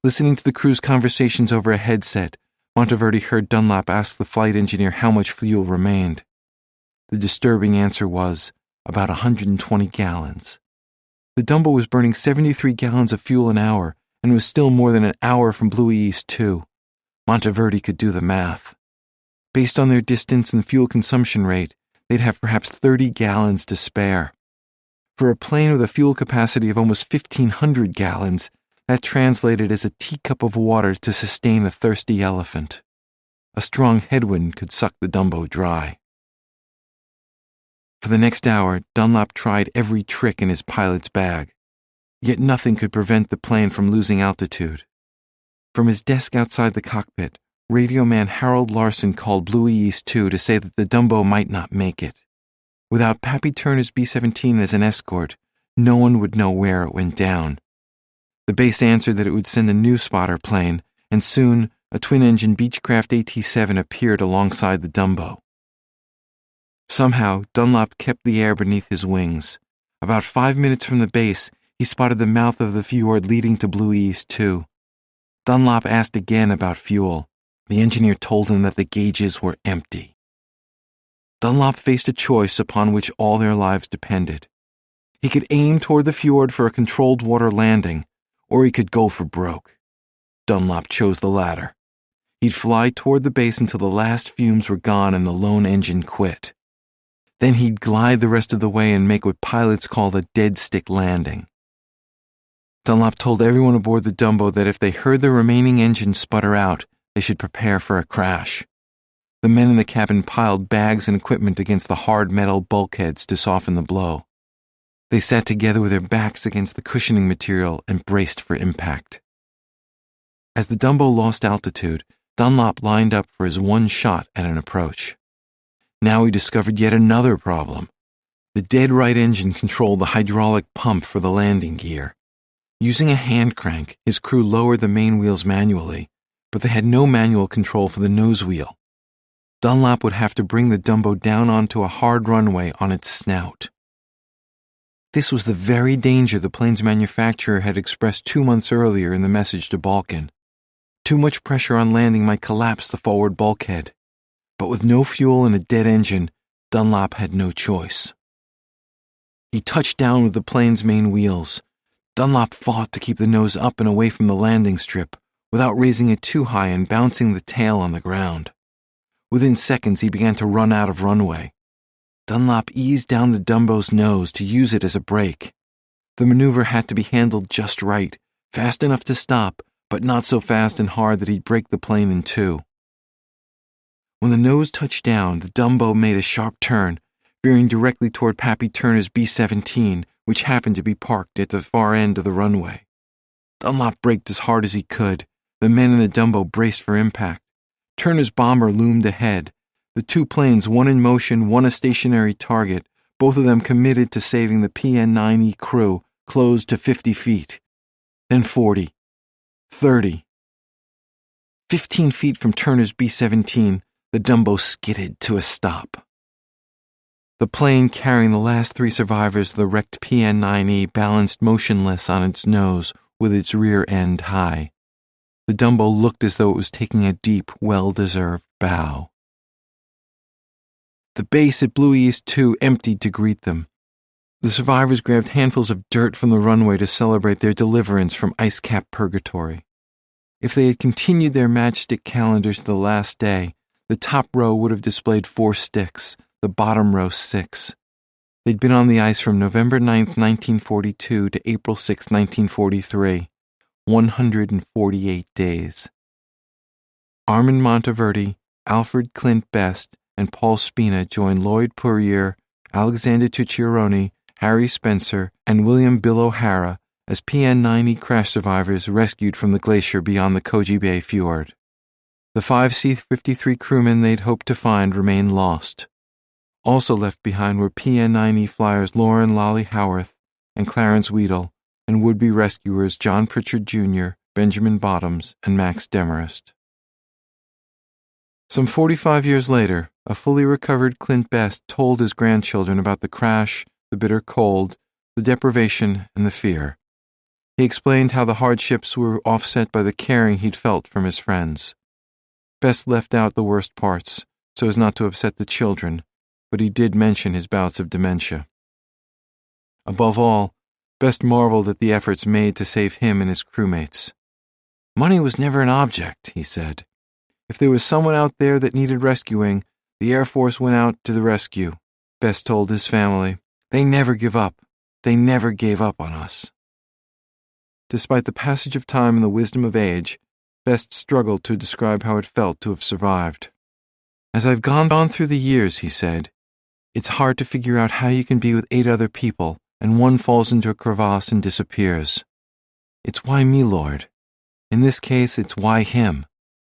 Listening to the crew's conversations over a headset, Monteverdi heard Dunlop ask the flight engineer how much fuel remained. The disturbing answer was about 120 gallons. The Dumbo was burning 73 gallons of fuel an hour and was still more than an hour from Bluey East 2. Monteverdi could do the math. Based on their distance and fuel consumption rate, they'd have perhaps 30 gallons to spare. For a plane with a fuel capacity of almost 1,500 gallons, that translated as a teacup of water to sustain a thirsty elephant. A strong headwind could suck the Dumbo dry. For the next hour, Dunlop tried every trick in his pilot's bag. Yet nothing could prevent the plane from losing altitude. From his desk outside the cockpit, radio man Harold Larson called Bluey East 2 to say that the Dumbo might not make it. Without Pappy Turner's B-17 as an escort, no one would know where it went down. The base answered that it would send a new spotter plane, and soon a twin-engine Beechcraft AT-7 appeared alongside the Dumbo. Somehow, Dunlop kept the air beneath his wings. About 5 minutes from the base, he spotted the mouth of the fjord leading to Bluey East 2. Dunlop asked again about fuel. The engineer told him that the gauges were empty. Dunlop faced a choice upon which all their lives depended. He could aim toward the fjord for a controlled water landing, or he could go for broke. Dunlop chose the latter. He'd fly toward the base until the last fumes were gone and the lone engine quit. Then he'd glide the rest of the way and make what pilots call a dead-stick landing. Dunlop told everyone aboard the Dumbo that if they heard the remaining engine sputter out, they should prepare for a crash. The men in the cabin piled bags and equipment against the hard metal bulkheads to soften the blow. They sat together with their backs against the cushioning material and braced for impact. As the Dumbo lost altitude, Dunlop lined up for his one shot at an approach. Now he discovered yet another problem. The dead right engine controlled the hydraulic pump for the landing gear. Using a hand crank, his crew lowered the main wheels manually, but they had no manual control for the nose wheel. Dunlop would have to bring the Dumbo down onto a hard runway on its snout. This was the very danger the plane's manufacturer had expressed 2 months earlier in the message to Balkan. Too much pressure on landing might collapse the forward bulkhead. But with no fuel and a dead engine, Dunlop had no choice. He touched down with the plane's main wheels. Dunlop fought to keep the nose up and away from the landing strip, without raising it too high and bouncing the tail on the ground. Within seconds, he began to run out of runway. Dunlop eased down the Dumbo's nose to use it as a brake. The maneuver had to be handled just right, fast enough to stop, but not so fast and hard that he'd break the plane in two. When the nose touched down, the Dumbo made a sharp turn, veering directly toward Pappy Turner's B-17, which happened to be parked at the far end of the runway. Dunlop braked as hard as he could. The men in the Dumbo braced for impact. Turner's bomber loomed ahead. The two planes, one in motion, one a stationary target, both of them committed to saving the PN-9E crew, closed to 50 feet. Then 40. 30. 15 feet from Turner's B-17, the Dumbo skidded to a stop. The plane carrying the last 3 survivors of the wrecked PN-9E balanced motionless on its nose with its rear end high. The Dumbo looked as though it was taking a deep, well-deserved bow. The base at Blue East 2 emptied to greet them. The survivors grabbed handfuls of dirt from the runway to celebrate their deliverance from ice-capped purgatory. If they had continued their matchstick calendars to the last day, the top row would have displayed 4 sticks, the bottom row 6. They'd been on the ice from November 9, 1942 to April 6, 1943, 148 days. Armand Monteverdi, Alfred Clint Best, and Paul Spina joined Lloyd Puryear, Alexander Tucciaroni, Harry Spencer, and William Bill O'Hara as PN-9E crash survivors rescued from the glacier beyond the Koji Bay Fjord. The 5 C-53 crewmen they'd hoped to find remained lost. Also left behind were PN-9E flyers Lauren Lolly Howarth and Clarence Weedle, and would-be rescuers John Pritchard Jr., Benjamin Bottoms, and Max Demarest. Some 45 years later, a fully recovered Clint Best told his grandchildren about the crash, the bitter cold, the deprivation, and the fear. He explained how the hardships were offset by the caring he'd felt from his friends. Best left out the worst parts, so as not to upset the children, but he did mention his bouts of dementia. Above all, Best marveled at the efforts made to save him and his crewmates. Money was never an object, he said. If there was someone out there that needed rescuing, the Air Force went out to the rescue, Best told his family. They never give up. They never gave up on us. Despite the passage of time and the wisdom of age, Best struggled to describe how it felt to have survived. As I've gone on through the years, he said, it's hard to figure out how you can be with 8 other people and one falls into a crevasse and disappears. It's why me, Lord. In this case, it's why him.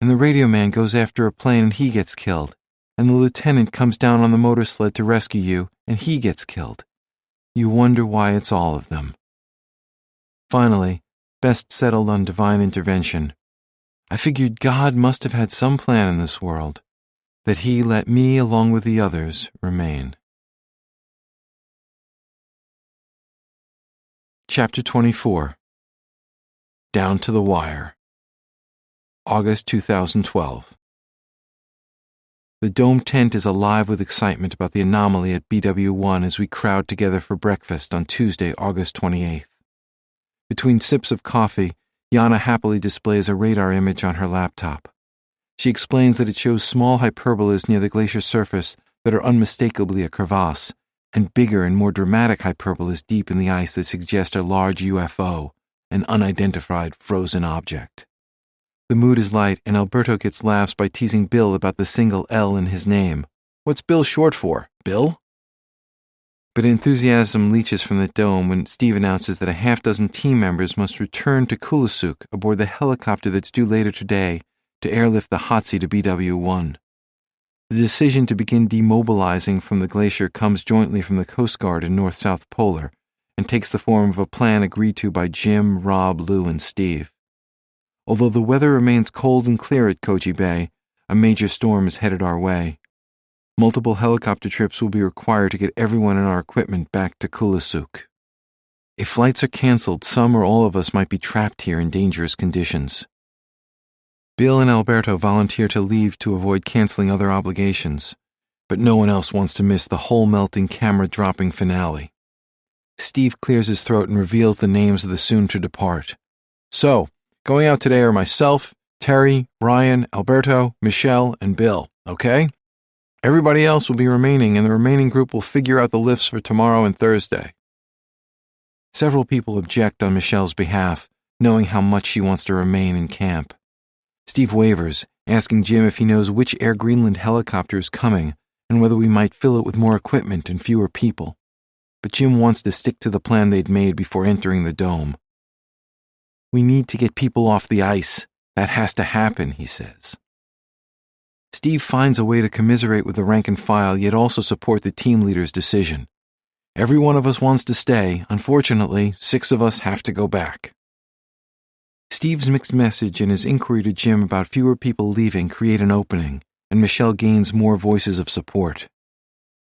And the radio man goes after a plane and he gets killed. And the lieutenant comes down on the motor sled to rescue you and he gets killed. You wonder why it's all of them. Finally, Best settled on divine intervention. I figured God must have had some plan in this world, that he let me, along with the others, remain. Chapter 24. Down to the Wire. August 2012. The dome tent is alive with excitement about the anomaly at BW1 as we crowd together for breakfast on Tuesday, August 28th. Between sips of coffee, Yana happily displays a radar image on her laptop. She explains that it shows small hyperbolas near the glacier surface that are unmistakably a crevasse, and bigger and more dramatic hyperbolas deep in the ice that suggest a large UFO, an unidentified frozen object. The mood is light, and Alberto gets laughs by teasing Bill about the single L in his name. What's Bill short for? Bill? But enthusiasm leaches from the dome when Steve announces that a half-dozen team members must return to Kulusuk aboard the helicopter that's due later today to airlift the Hatsi to BW1. The decision to begin demobilizing from the glacier comes jointly from the Coast Guard and North-South Polar and takes the form of a plan agreed to by Jim, Rob, Lou, and Steve. Although the weather remains cold and clear at Koji Bay, a major storm is headed our way. Multiple helicopter trips will be required to get everyone and our equipment back to Kulusuk. If flights are canceled, some or all of us might be trapped here in dangerous conditions. Bill and Alberto volunteer to leave to avoid canceling other obligations, but no one else wants to miss the hole-melting, camera-dropping finale. Steve clears his throat and reveals the names of the soon-to-depart. So, going out today are myself, Terry, Ryan, Alberto, Michelle, and Bill, okay? Everybody else will be remaining, and the remaining group will figure out the lifts for tomorrow and Thursday. Several people object on Michelle's behalf, knowing how much she wants to remain in camp. Steve wavers, asking Jim if he knows which Air Greenland helicopter is coming and whether we might fill it with more equipment and fewer people. But Jim wants to stick to the plan they'd made before entering the dome. We need to get people off the ice. That has to happen, he says. Steve finds a way to commiserate with the rank and file, yet also support the team leader's decision. Every one of us wants to stay. Unfortunately, 6 of us have to go back. Steve's mixed message and his inquiry to Jim about fewer people leaving create an opening, and Michelle gains more voices of support.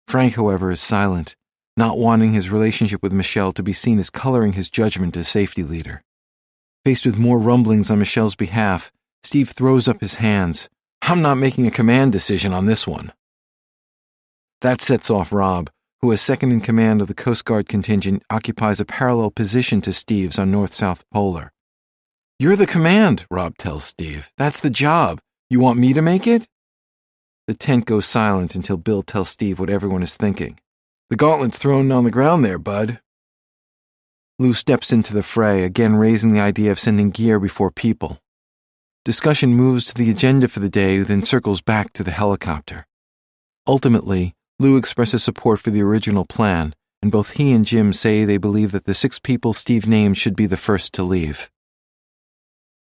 Frank, however, is silent, not wanting his relationship with Michelle to be seen as coloring his judgment as safety leader. Faced with more rumblings on Michelle's behalf, Steve throws up his hands. I'm not making a command decision on this one. That sets off Rob, who as second in command of the Coast Guard contingent occupies a parallel position to Steve's on North-South Polar. You're the command, Rob tells Steve. That's the job. You want me to make it? The tent goes silent until Bill tells Steve what everyone is thinking. The gauntlet's thrown on the ground there, bud. Lou steps into the fray, again raising the idea of sending gear before people. Discussion moves to the agenda for the day, then circles back to the helicopter. Ultimately, Lou expresses support for the original plan, and both he and Jim say they believe that the 6 people Steve named should be the first to leave.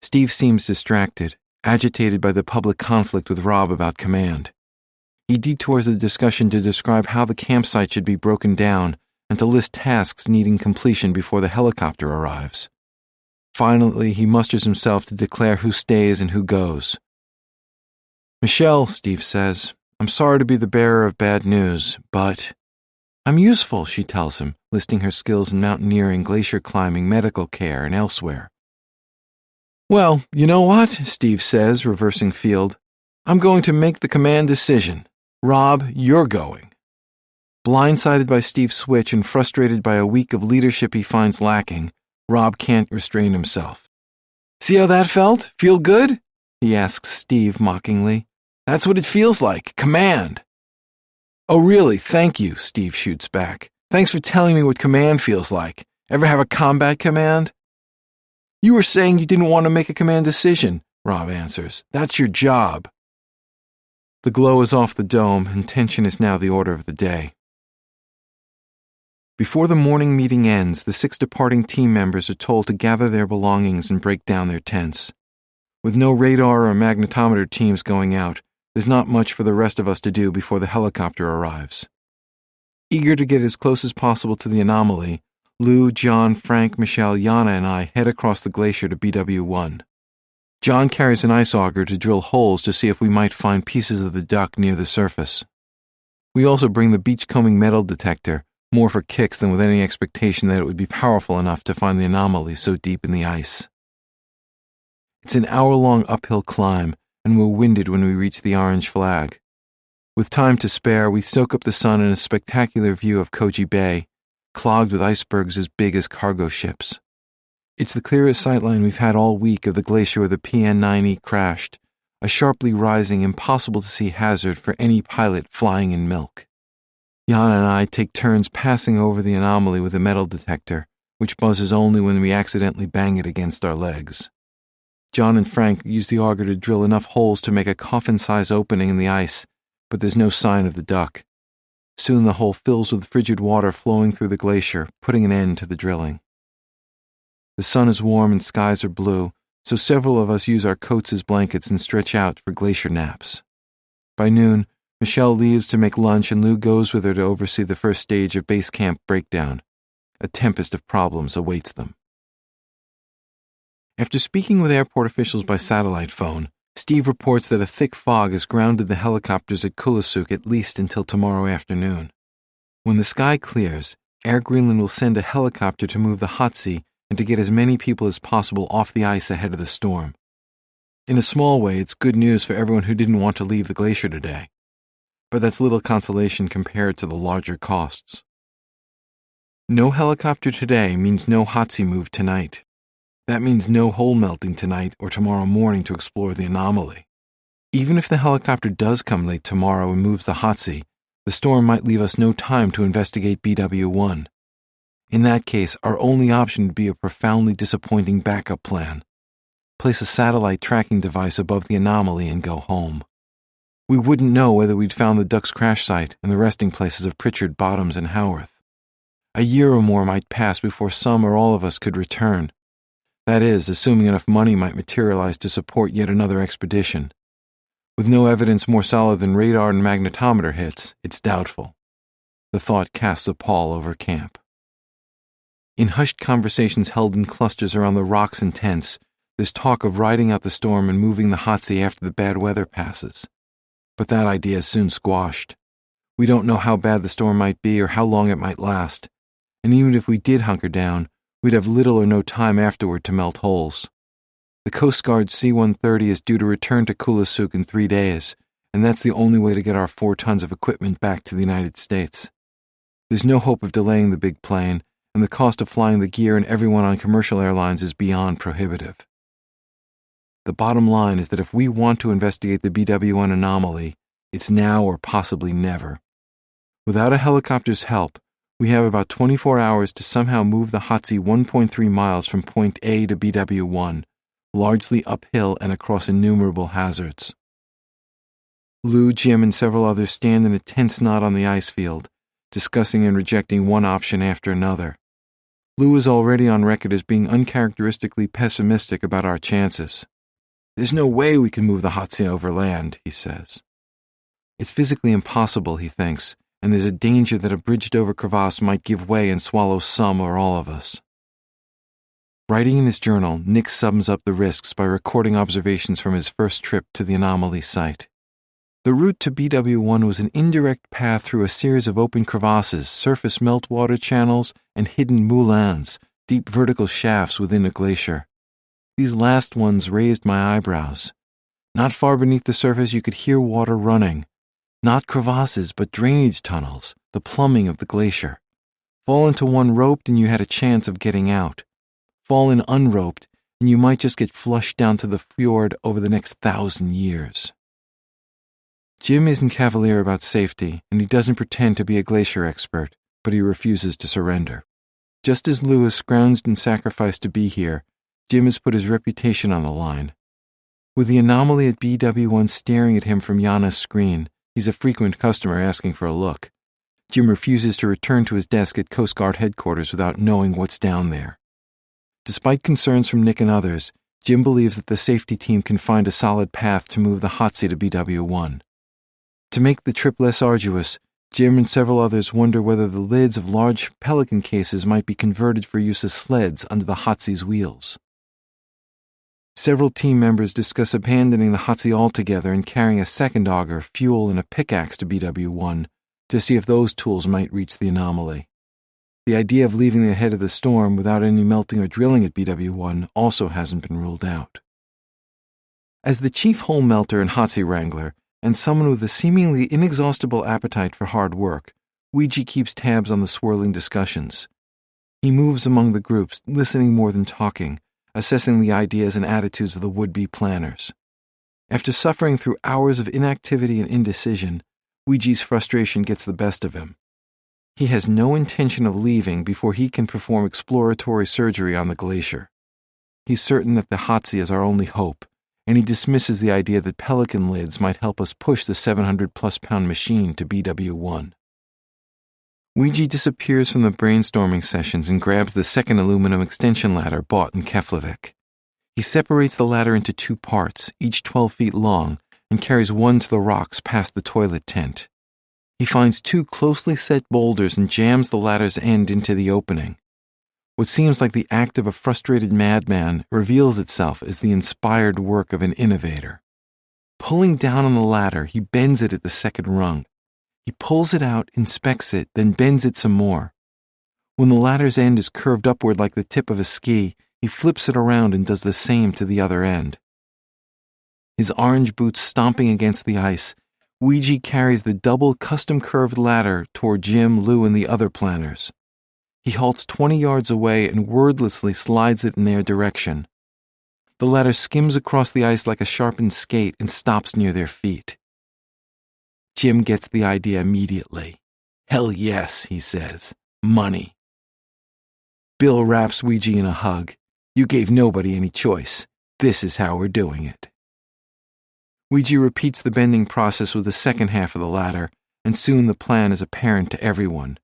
Steve seems distracted, agitated by the public conflict with Rob about command. He detours the discussion to describe how the campsite should be broken down and to list tasks needing completion before the helicopter arrives. Finally, he musters himself to declare who stays and who goes. Michelle, Steve says, I'm sorry to be the bearer of bad news, but... I'm useful, she tells him, listing her skills in mountaineering, glacier climbing, medical care, and elsewhere. Well, you know what, Steve says, reversing field. I'm going to make the command decision. Rob, you're going. Blindsided by Steve's switch and frustrated by a week of leadership he finds lacking, Rob can't restrain himself. See how that felt? Feel good? He asks Steve mockingly. That's what it feels like. Command. Oh, really? Thank you, Steve shoots back. Thanks for telling me what command feels like. Ever have a combat command? You were saying you didn't want to make a command decision, Rob answers. That's your job. The glow is off the dome, and tension is now the order of the day. Before the morning meeting ends, the 6 departing team members are told to gather their belongings and break down their tents. With no radar or magnetometer teams going out, there's not much for the rest of us to do before the helicopter arrives. Eager to get as close as possible to the anomaly, Lou, John, Frank, Michelle, Yana, and I head across the glacier to BW1. John carries an ice auger to drill holes to see if we might find pieces of the duck near the surface. We also bring the beachcombing metal detector, more for kicks than with any expectation that it would be powerful enough to find the anomaly so deep in the ice. It's an hour-long uphill climb, and we're winded when we reach the orange flag. With time to spare, we soak up the sun in a spectacular view of Koji Bay, clogged with icebergs as big as cargo ships. It's the clearest sightline we've had all week of the glacier where the PN-9E crashed, a sharply rising, impossible-to-see hazard for any pilot flying in milk. Yana and I take turns passing over the anomaly with a metal detector, which buzzes only when we accidentally bang it against our legs. John and Frank use the auger to drill enough holes to make a coffin-size opening in the ice, but there's no sign of the duck. Soon the hole fills with frigid water flowing through the glacier, putting an end to the drilling. The sun is warm and skies are blue, so several of us use our coats as blankets and stretch out for glacier naps. By noon, Michelle leaves to make lunch and Lou goes with her to oversee the first stage of base camp breakdown. A tempest of problems awaits them. After speaking with airport officials by satellite phone, Steve reports that a thick fog has grounded the helicopters at Kulusuk at least until tomorrow afternoon. When the sky clears, Air Greenland will send a helicopter to move the Hatsi and to get as many people as possible off the ice ahead of the storm. In a small way, it's good news for everyone who didn't want to leave the glacier today. But that's little consolation compared to the larger costs. No helicopter today means no Hatsi move tonight. That means no hole melting tonight or tomorrow morning to explore the anomaly. Even if the helicopter does come late tomorrow and moves the Hatsi, the storm might leave us no time to investigate BW1. In that case, our only option would be a profoundly disappointing backup plan. Place a satellite tracking device above the anomaly and go home. We wouldn't know whether we'd found the Ducks crash site and the resting places of Pritchard, Bottoms, and Howarth. A year or more might pass before some or all of us could return. That is, assuming enough money might materialize to support yet another expedition. With no evidence more solid than radar and magnetometer hits, it's doubtful. The thought casts a pall over camp. In hushed conversations held in clusters around the rocks and tents, there's talk of riding out the storm and moving the Hatsi after the bad weather passes. But that idea is soon squashed. We don't know how bad the storm might be or how long it might last. And even if we did hunker down, we'd have little or no time afterward to melt holes. The Coast Guard's C-130 is due to return to Kulusuk in 3 days, and that's the only way to get our 4 tons of equipment back to the United States. There's no hope of delaying the big plane, and the cost of flying the gear and everyone on commercial airlines is beyond prohibitive. The bottom line is that if we want to investigate the BW1 anomaly, it's now or possibly never. Without a helicopter's help, we have about 24 hours to somehow move the Hatsi 1.3 miles from point A to BW1, largely uphill and across innumerable hazards. Lou, Jim, and several others stand in a tense knot on the ice field, discussing and rejecting one option after another. Lou is already on record as being uncharacteristically pessimistic about our chances. There's no way we can move the Hatsi over land, he says. It's physically impossible, he thinks, and there's a danger that a bridged-over crevasse might give way and swallow some or all of us. Writing in his journal, Nick sums up the risks by recording observations from his first trip to the anomaly site. The route to BW1 was an indirect path through a series of open crevasses, surface meltwater channels, and hidden moulins, deep vertical shafts within a glacier. These last ones raised my eyebrows. Not far beneath the surface you could hear water running. Not crevasses, but drainage tunnels, the plumbing of the glacier. Fall into one roped and you had a chance of getting out. Fall in unroped and you might just get flushed down to the fjord over the next 1,000 years. Jim isn't cavalier about safety, and he doesn't pretend to be a glacier expert, but he refuses to surrender. Just as Lou has scrounged and sacrificed to be here, Jim has put his reputation on the line. With the anomaly at BW1 staring at him from Yana's screen, he's a frequent customer asking for a look. Jim refuses to return to his desk at Coast Guard headquarters without knowing what's down there. Despite concerns from Nick and others, Jim believes that the safety team can find a solid path to move the Hatsi to BW1. To make the trip less arduous, Jim and several others wonder whether the lids of large Pelican cases might be converted for use as sleds under the Hatsi's wheels. Several team members discuss abandoning the Hatsi altogether and carrying a second auger, fuel, and a pickaxe to BW1 to see if those tools might reach the anomaly. The idea of leaving the head of the storm without any melting or drilling at BW1 also hasn't been ruled out. As the chief hole melter and Hatsi wrangler, and someone with a seemingly inexhaustible appetite for hard work, Ouija keeps tabs on the swirling discussions. He moves among the groups, listening more than talking, assessing the ideas and attitudes of the would-be planners. After suffering through hours of inactivity and indecision, Ouija's frustration gets the best of him. He has no intention of leaving before he can perform exploratory surgery on the glacier. He's certain that the Hatsi is our only hope, and he dismisses the idea that Pelican lids might help us push the 700-plus-pound machine to BW1. Ouija disappears from the brainstorming sessions and grabs the second aluminum extension ladder bought in Keflavik. He separates the ladder into 2 parts, each 12 feet long, and carries one to the rocks past the toilet tent. He finds 2 closely set boulders and jams the ladder's end into the opening. What seems like the act of a frustrated madman reveals itself as the inspired work of an innovator. Pulling down on the ladder, he bends it at the second rung. He pulls it out, inspects it, then bends it some more. When the ladder's end is curved upward like the tip of a ski, he flips it around and does the same to the other end. His orange boots stomping against the ice, Ouija carries the double custom-curved ladder toward Jim, Lou, and the other planners. He halts 20 yards away and wordlessly slides it in their direction. The ladder skims across the ice like a sharpened skate and stops near their feet. Jim gets the idea immediately. "Hell yes," he says. "Money." Bill wraps Ouija in a hug. "You gave nobody any choice. This is how we're doing it." Ouija repeats the bending process with the second half of the ladder, and soon the plan is apparent to everyone.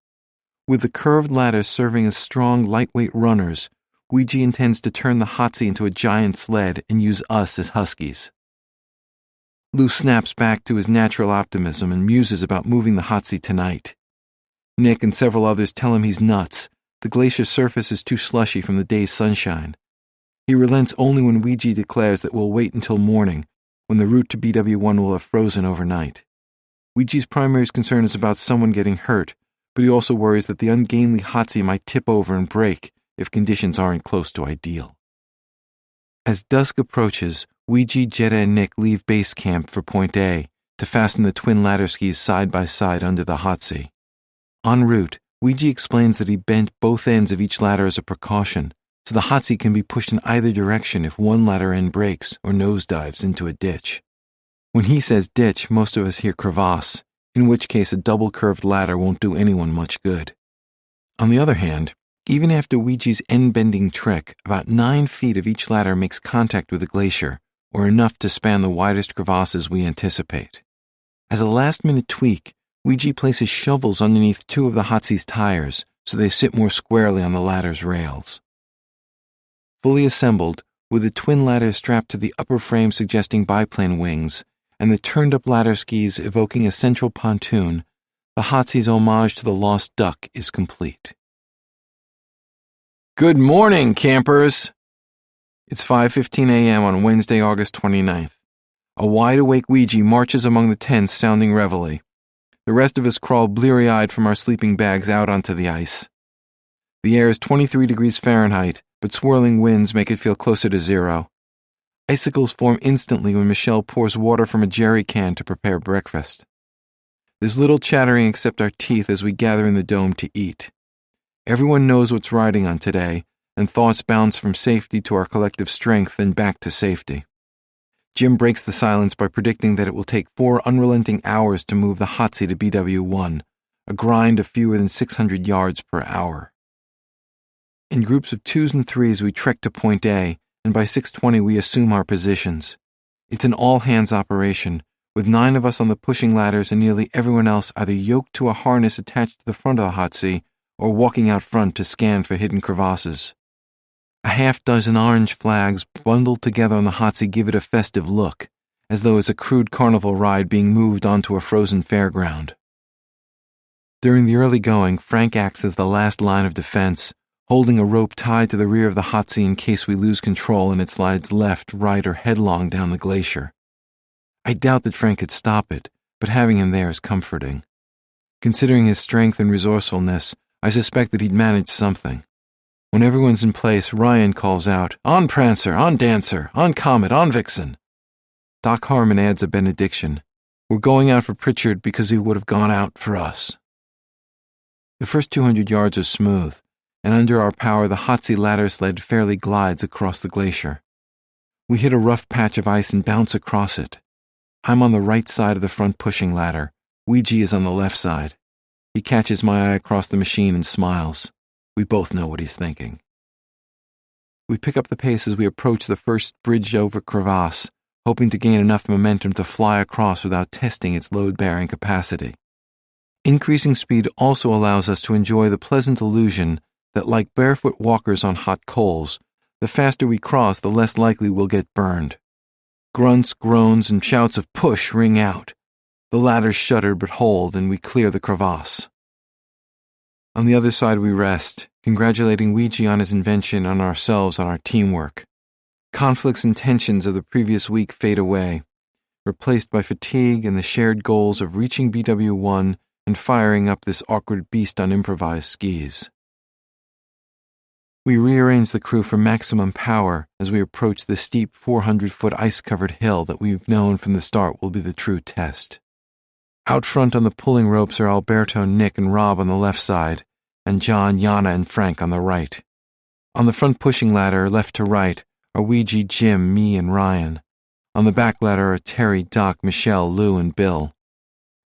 With the curved ladder serving as strong, lightweight runners, Ouija intends to turn the Hotsy into a giant sled and use us as huskies. Lou snaps back to his natural optimism and muses about moving the Hotsy tonight. Nick and several others tell him he's nuts. The glacier surface is too slushy from the day's sunshine. He relents only when Ouija declares that we'll wait until morning, when the route to BW1 will have frozen overnight. Ouija's primary concern is about someone getting hurt, but he also worries that the ungainly Hotsy might tip over and break if conditions aren't close to ideal. As dusk approaches, Ouija, Jetta, and Nick leave base camp for Point A to fasten the twin ladder skis side by side under the Hotsy. En route, Ouija explains that he bent both ends of each ladder as a precaution, so the Hotsy can be pushed in either direction if one ladder end breaks or nosedives into a ditch. When he says ditch, most of us hear crevasse, in which case a double-curved ladder won't do anyone much good. On the other hand, even after Ouija's end-bending trick, about 9 feet of each ladder makes contact with the glacier, or enough to span the widest crevasses we anticipate. As a last-minute tweak, Ouija places shovels underneath 2 of the Hotsy's tires so they sit more squarely on the ladder's rails. Fully assembled, with the twin ladder strapped to the upper frame suggesting biplane wings, and the turned-up ladder skis evoking a central pontoon, the Hotsy's homage to the lost duck is complete. Good morning, campers! It's 5:15 a.m. on Wednesday, August 29th. A wide-awake Ouija marches among the tents sounding reveille. The rest of us crawl bleary-eyed from our sleeping bags out onto the ice. The air is 23 degrees Fahrenheit, but swirling winds make it feel closer to 0. Icicles form instantly when Michelle pours water from a jerry can to prepare breakfast. There's little chattering except our teeth as we gather in the dome to eat. Everyone knows what's riding on today, and thoughts bounce from safety to our collective strength and back to safety. Jim breaks the silence by predicting that it will take 4 unrelenting hours to move the Hotsy to BW1, a grind of fewer than 600 yards per hour. In groups of 2s and 3s we trek to Point A, and by 6:20 we assume our positions. It's an all-hands operation, with 9 of us on the pushing ladders and nearly everyone else either yoked to a harness attached to the front of the Hotsy or walking out front to scan for hidden crevasses. A half-dozen orange flags bundled together on the Hotsy give it a festive look, as though it's a crude carnival ride being moved onto a frozen fairground. During the early going, Frank acts as the last line of defense, holding a rope tied to the rear of the Hotsy in case we lose control and it slides left, right, or headlong down the glacier. I doubt that Frank could stop it, but having him there is comforting. Considering his strength and resourcefulness, I suspect that he'd manage something. When everyone's in place, Ryan calls out, "On Prancer, on Dancer, on Comet, on Vixen." Doc Harmon adds a benediction. We're going out for Pritchard because he would have gone out for us. The first 200 yards are smooth, and under our power the Hotsy ladder sled fairly glides across the glacier. We hit a rough patch of ice and bounce across it. I'm on the right side of the front pushing ladder. Ouija is on the left side. He catches my eye across the machine and smiles. We both know what he's thinking. We pick up the pace as we approach the first bridge-over crevasse, hoping to gain enough momentum to fly across without testing its load-bearing capacity. Increasing speed also allows us to enjoy the pleasant illusion that, like barefoot walkers on hot coals, the faster we cross, the less likely we'll get burned. Grunts, groans, and shouts of push ring out. The ladders shudder but hold, and we clear the crevasse. On the other side we rest, congratulating Ouija on his invention and ourselves on our teamwork. Conflicts and tensions of the previous week fade away, replaced by fatigue and the shared goals of reaching BW1 and firing up this awkward beast on improvised skis. We rearrange the crew for maximum power as we approach the steep 400-foot ice-covered hill that we've known from the start will be the true test. Out front on the pulling ropes are Alberto, Nick, and Rob on the left side, and John, Yana, and Frank on the right. On the front pushing ladder, left to right, are Ouija, Jim, me, and Ryan. On the back ladder are Terry, Doc, Michelle, Lou, and Bill.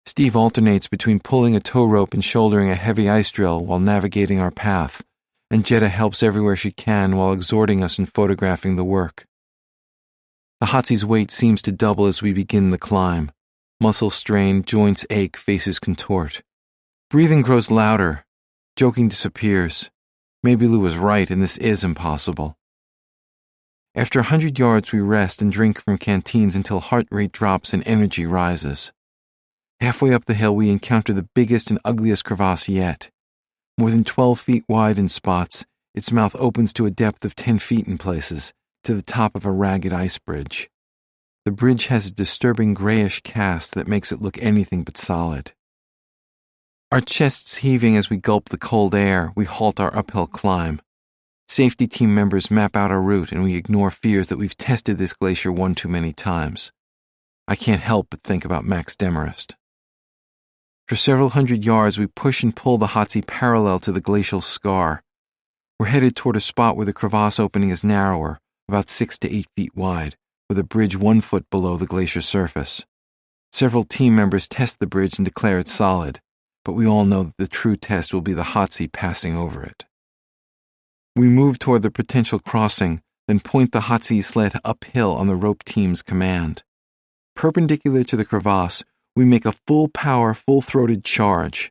Steve alternates between pulling a tow rope and shouldering a heavy ice drill while navigating our path, and Jetta helps everywhere she can while exhorting us and photographing the work. The Hotzi's weight seems to double as we begin the climb. Muscles strain, joints ache, faces contort. Breathing grows louder. Joking disappears. Maybe Lou was right and this is impossible. After 100 yards, we rest and drink from canteens until heart rate drops and energy rises. Halfway up the hill, we encounter the biggest and ugliest crevasse yet. More than 12 feet wide in spots, its mouth opens to a depth of 10 feet in places, to the top of a ragged ice bridge. The bridge has a disturbing grayish cast that makes it look anything but solid. Our chests heaving as we gulp the cold air, we halt our uphill climb. Safety team members map out our route and we ignore fears that we've tested this glacier one too many times. I can't help but think about Max Demarest. For several hundred yards, we push and pull the Hotzi parallel to the glacial scar. We're headed toward a spot where the crevasse opening is narrower, about 6 to 8 feet wide, with a bridge 1 foot below the glacier surface. Several team members test the bridge and declare it solid, but we all know that the true test will be the Hotzi passing over it. We move toward the potential crossing, then point the Hotzi sled uphill on the rope team's command. Perpendicular to the crevasse, we make a full-power, full-throated charge.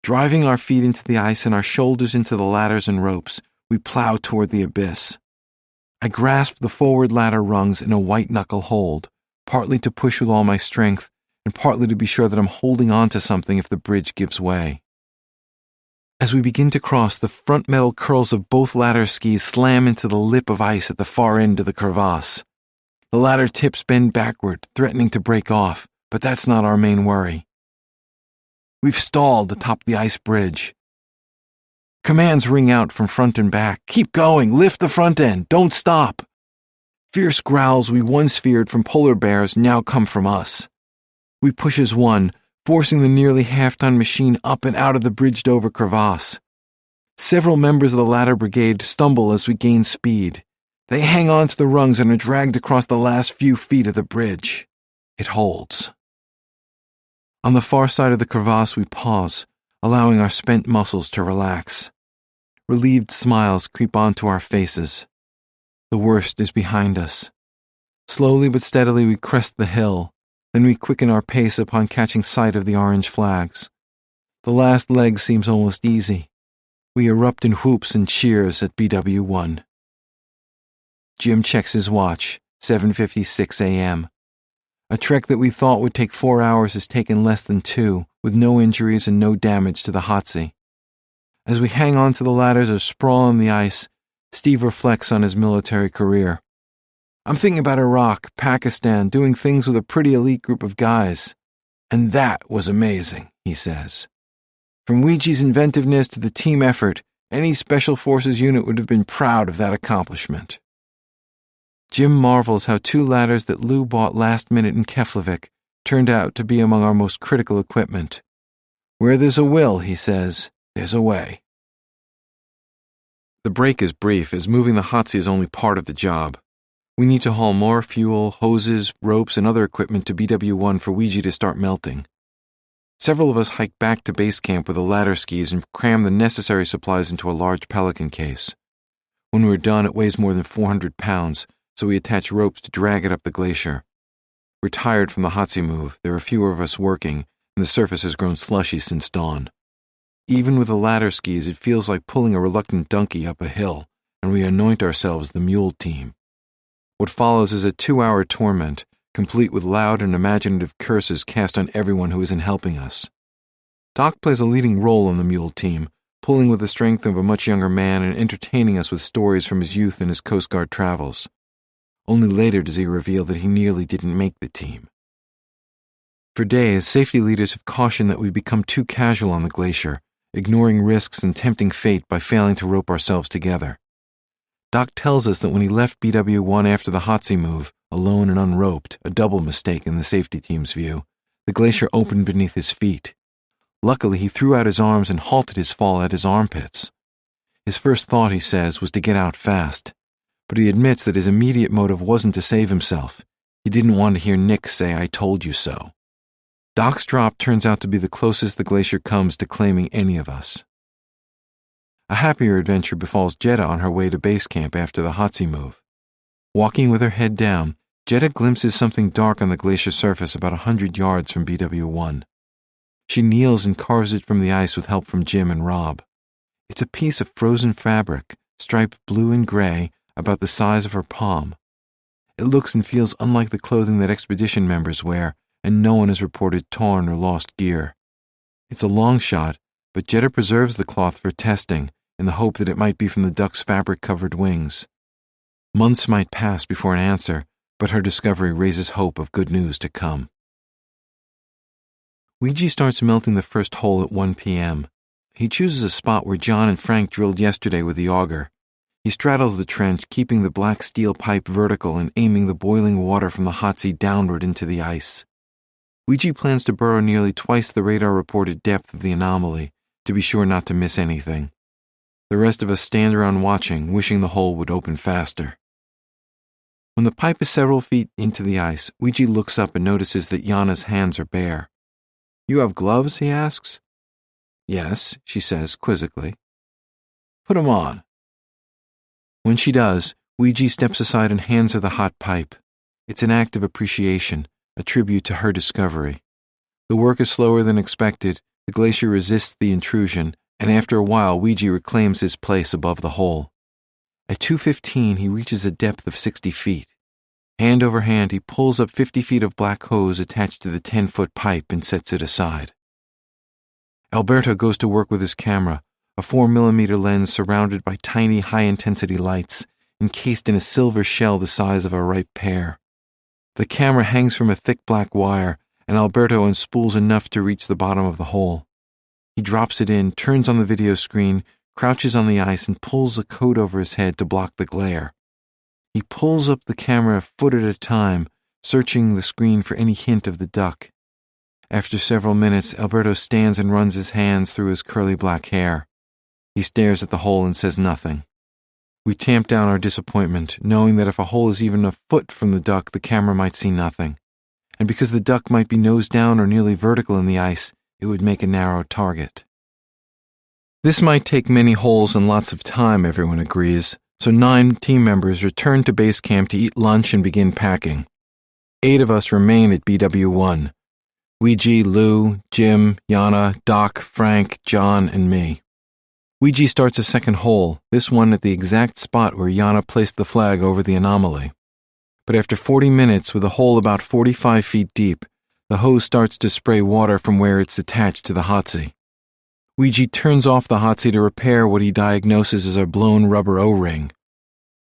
Driving our feet into the ice and our shoulders into the ladders and ropes, we plow toward the abyss. I grasp the forward ladder rungs in a white-knuckle hold, partly to push with all my strength, and partly to be sure that I'm holding on to something if the bridge gives way. As we begin to cross, the front metal curls of both ladder skis slam into the lip of ice at the far end of the crevasse. The ladder tips bend backward, threatening to break off, but that's not our main worry. We've stalled atop the ice bridge. Commands ring out from front and back. Keep going, lift the front end, don't stop. Fierce growls we once feared from polar bears now come from us. We push as one, forcing the nearly half-ton machine up and out of the bridged-over crevasse. Several members of the ladder brigade stumble as we gain speed. They hang on to the rungs and are dragged across the last few feet of the bridge. It holds. On the far side of the crevasse, we pause, allowing our spent muscles to relax. Relieved smiles creep onto our faces. The worst is behind us. Slowly but steadily we crest the hill, then we quicken our pace upon catching sight of the orange flags. The last leg seems almost easy. We erupt in whoops and cheers at BW1. Jim checks his watch, 7:56 a.m. A trek that we thought would take 4 hours has taken less than 2, with no injuries and no damage to the Hotzi. As we hang on to the ladders or sprawl on the ice, Steve reflects on his military career. I'm thinking about Iraq, Pakistan, doing things with a pretty elite group of guys. And that was amazing, he says. From Ouija's inventiveness to the team effort, any Special Forces unit would have been proud of that accomplishment. Jim marvels how 2 ladders that Lou bought last minute in Keflavik turned out to be among our most critical equipment. Where there's a will, he says, there's a way. The break is brief, as moving the Hotzi is only part of the job. We need to haul more fuel, hoses, ropes, and other equipment to BW1 for Ouija to start melting. Several of us hike back to base camp with the ladder skis and cram the necessary supplies into a large Pelican case. When we're done, it weighs more than 400 pounds, so we attach ropes to drag it up the glacier. We're tired from the Hotzi move, there are fewer of us working, and the surface has grown slushy since dawn. Even with the ladder skis, it feels like pulling a reluctant donkey up a hill, and we anoint ourselves the mule team. What follows is a 2-hour torment, complete with loud and imaginative curses cast on everyone who isn't helping us. Doc plays a leading role on the mule team, pulling with the strength of a much younger man and entertaining us with stories from his youth and his Coast Guard travels. Only later does he reveal that he nearly didn't make the team. For days, safety leaders have cautioned that we've become too casual on the glacier, ignoring risks and tempting fate by failing to rope ourselves together. Doc tells us that when he left BW1 after the Hotsy move, alone and unroped, a double mistake in the safety team's view, the glacier opened beneath his feet. Luckily, he threw out his arms and halted his fall at his armpits. His first thought, he says, was to get out fast, but he admits that his immediate motive wasn't to save himself. He didn't want to hear Nick say, "I told you so." Doc's drop turns out to be the closest the glacier comes to claiming any of us. A happier adventure befalls Jetta on her way to base camp after the Hotsy move. Walking with her head down, Jetta glimpses something dark on the glacier surface about 100 yards from BW1. She kneels and carves it from the ice with help from Jim and Rob. It's a piece of frozen fabric, striped blue and gray, about the size of her palm. It looks and feels unlike the clothing that expedition members wear, and no one has reported torn or lost gear. It's a long shot, but Jetta preserves the cloth for testing, in the hope that it might be from the duck's fabric-covered wings. Months might pass before an answer, but her discovery raises hope of good news to come. Ouija starts melting the first hole at 1 p.m. He chooses a spot where John and Frank drilled yesterday with the auger. He straddles the trench, keeping the black steel pipe vertical and aiming the boiling water from the Hotsy downward into the ice. Ouija plans to burrow nearly twice the radar-reported depth of the anomaly, to be sure not to miss anything. The rest of us stand around watching, wishing the hole would open faster. When the pipe is several feet into the ice, Ouija looks up and notices that Yana's hands are bare. "You have gloves?" he asks. "Yes," she says quizzically. "Put 'em on." When she does, Ouija steps aside and hands her the hot pipe. It's an act of appreciation, a tribute to her discovery. The work is slower than expected, the glacier resists the intrusion, and after a while Ouija reclaims his place above the hole. At 2:15 he reaches a depth of 60 feet. Hand over hand he pulls up 50 feet of black hose attached to the 10-foot pipe and sets it aside. Alberto goes to work with his camera, a 4mm lens surrounded by tiny high-intensity lights, encased in a silver shell the size of a ripe pear. The camera hangs from a thick black wire, and Alberto unspools enough to reach the bottom of the hole. He drops it in, turns on the video screen, crouches on the ice, and pulls a coat over his head to block the glare. He pulls up the camera a foot at a time, searching the screen for any hint of the duck. After several minutes, Alberto stands and runs his hands through his curly black hair. He stares at the hole and says nothing. We tamp down our disappointment, knowing that if a hole is even a foot from the duck, the camera might see nothing. And because the duck might be nose down or nearly vertical in the ice, it would make a narrow target. This might take many holes and lots of time, everyone agrees, so 9 team members return to base camp to eat lunch and begin packing. 8 of us remain at BW1. Ouija, Lou, Jim, Yana, Doc, Frank, John, and me. Ouija starts a second hole, this one at the exact spot where Yana placed the flag over the anomaly. But after 40 minutes, with a hole about 45 feet deep, the hose starts to spray water from where it's attached to the Hotsy. Ouija turns off the Hotsy to repair what he diagnoses as a blown rubber O-ring.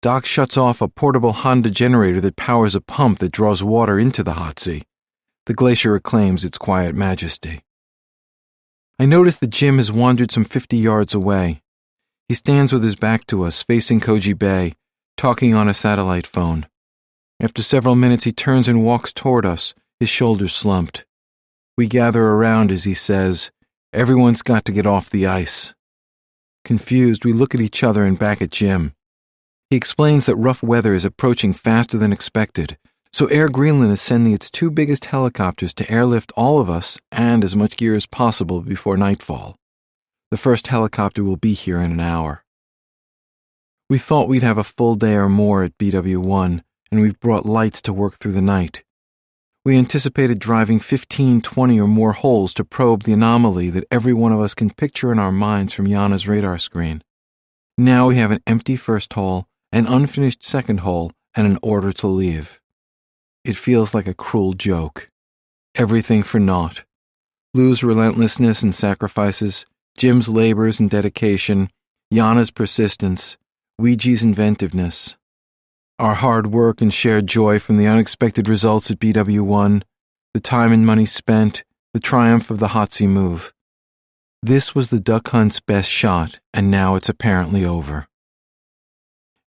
Doc shuts off a portable Honda generator that powers a pump that draws water into the Hotsy. The glacier reclaims its quiet majesty. I notice that Jim has wandered some 50 yards away. He stands with his back to us, facing Koji Bay, talking on a satellite phone. After several minutes, he turns and walks toward us, his shoulders slumped. We gather around as he says, "Everyone's got to get off the ice." Confused, we look at each other and back at Jim. He explains that rough weather is approaching faster than expected, so Air Greenland is sending its 2 biggest helicopters to airlift all of us and as much gear as possible before nightfall. The first helicopter will be here in an hour. We thought we'd have a full day or more at BW1, and we've brought lights to work through the night. We anticipated driving 15, 20 or more holes to probe the anomaly that every one of us can picture in our minds from Yana's radar screen. Now we have an empty first hole, an unfinished second hole, and an order to leave. It feels like a cruel joke. Everything for naught. Lou's relentlessness and sacrifices, Jim's labors and dedication, Yana's persistence, Ouija's inventiveness. Our hard work and shared joy from the unexpected results at BW1, the time and money spent, the triumph of the Hotsy move. This was the duck hunt's best shot, and now it's apparently over.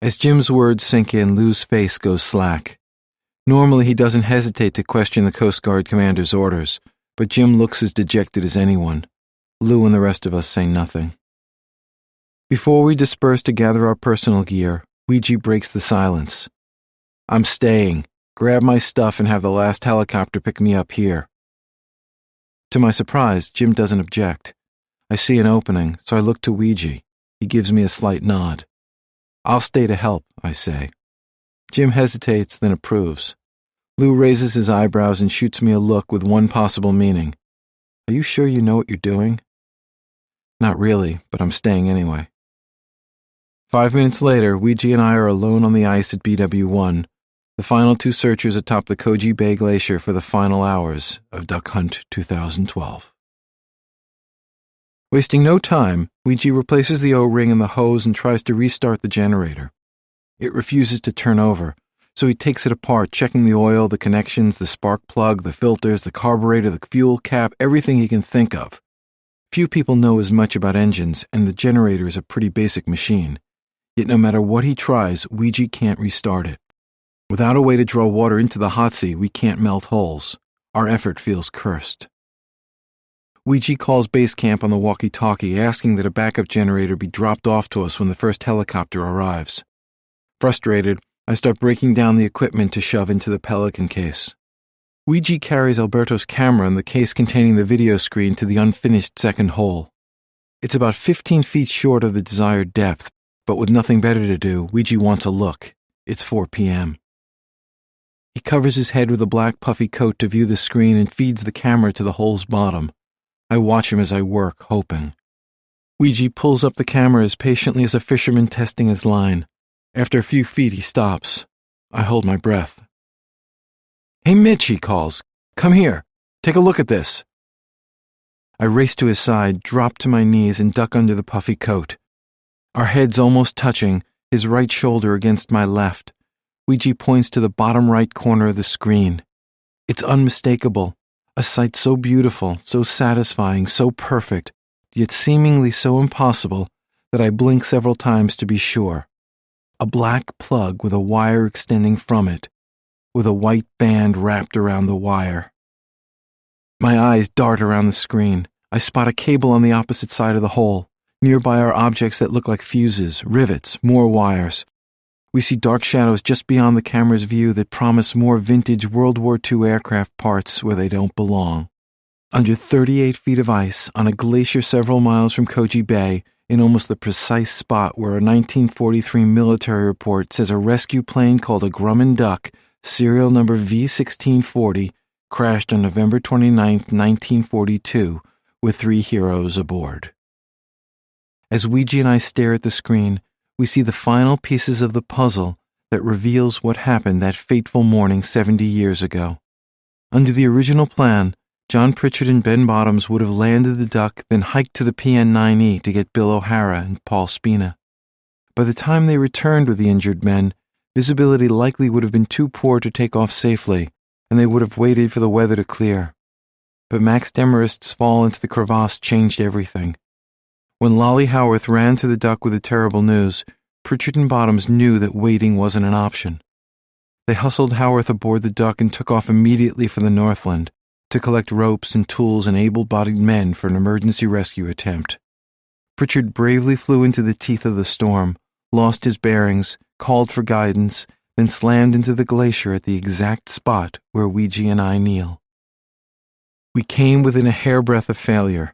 As Jim's words sink in, Lou's face goes slack. Normally he doesn't hesitate to question the Coast Guard commander's orders, but Jim looks as dejected as anyone. Lou and the rest of us say nothing. Before we disperse to gather our personal gear, Ouija breaks the silence. I'm staying. Grab my stuff and have the last helicopter pick me up here. To my surprise, Jim doesn't object. I see an opening, so I look to Ouija. He gives me a slight nod. I'll stay to help, I say. Jim hesitates, then approves. Lou raises his eyebrows and shoots me a look with one possible meaning. Are you sure you know what you're doing? Not really, but I'm staying anyway. 5 minutes later, Ouija and I are alone on the ice at BW-1, the final two searchers atop the Koji Bay Glacier for the final hours of Duck Hunt 2012. Wasting no time, Ouija replaces the O-ring and the hose and tries to restart the generator. It refuses to turn over, so he takes it apart, checking the oil, the connections, the spark plug, the filters, the carburetor, the fuel cap, everything he can think of. Few people know as much about engines, and the generator is a pretty basic machine. Yet no matter what he tries, Ouija can't restart it. Without a way to draw water into the hot sea, we can't melt holes. Our effort feels cursed. Ouija calls base camp on the walkie-talkie, asking that a backup generator be dropped off to us when the first helicopter arrives. Frustrated, I start breaking down the equipment to shove into the Pelican case. Ouija carries Alberto's camera and the case containing the video screen to the unfinished second hole. It's about 15 feet short of the desired depth, but with nothing better to do, Ouija wants a look. It's 4 p.m. He covers his head with a black puffy coat to view the screen and feeds the camera to the hole's bottom. I watch him as I work, hoping. Ouija pulls up the camera as patiently as a fisherman testing his line. After a few feet, he stops. I hold my breath. Hey, Mitch, he calls. Come here. Take a look at this. I race to his side, drop to my knees, and duck under the puffy coat. Our heads almost touching, his right shoulder against my left. Ouija points to the bottom right corner of the screen. It's unmistakable. A sight so beautiful, so satisfying, so perfect, yet seemingly so impossible that I blink several times to be sure. A black plug with a wire extending from it, with a white band wrapped around the wire. My eyes dart around the screen. I spot a cable on the opposite side of the hole. Nearby are objects that look like fuses, rivets, more wires. We see dark shadows just beyond the camera's view that promise more vintage World War II aircraft parts where they don't belong. Under 38 feet of ice, on a glacier several miles from Koji Bay, in almost the precise spot where a 1943 military report says a rescue plane called a Grumman Duck, serial number V1640, crashed on November 29, 1942, with 3 heroes aboard. As Ouija and I stare at the screen, we see the final pieces of the puzzle that reveals what happened that fateful morning 70 years ago. Under the original plan, John Pritchard and Ben Bottoms would have landed the Duck, then hiked to the PN-9E to get Bill O'Hara and Paul Spina. By the time they returned with the injured men, visibility likely would have been too poor to take off safely, and they would have waited for the weather to clear. But Max Demarest's fall into the crevasse changed everything. When Lolly Howarth ran to the Duck with the terrible news, Pritchard and Bottoms knew that waiting wasn't an option. They hustled Howarth aboard the Duck and took off immediately for the Northland to collect ropes and tools and able-bodied men for an emergency rescue attempt. Pritchard bravely flew into the teeth of the storm, lost his bearings, called for guidance, then slammed into the glacier at the exact spot where Ouija and I kneel. We came within a hairbreadth of failure.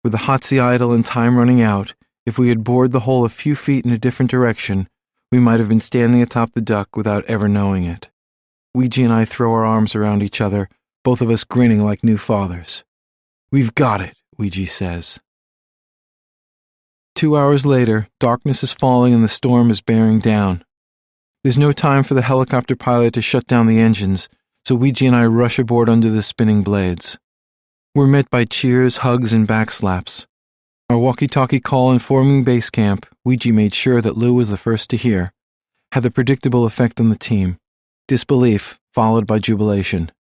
With the hot sea idle and time running out, if we had bored the hole a few feet in a different direction, we might have been standing atop the Duck without ever knowing it. Ouija and I throw our arms around each other, both of us grinning like new fathers. We've got it, Ouija says. 2 hours later, darkness is falling and the storm is bearing down. There's no time for the helicopter pilot to shut down the engines, so Ouija and I rush aboard under the spinning blades. We're met by cheers, hugs, and backslaps. Our walkie-talkie call informing base camp, Ouija made sure that Lou was the first to hear, had the predictable effect on the team. Disbelief, followed by jubilation.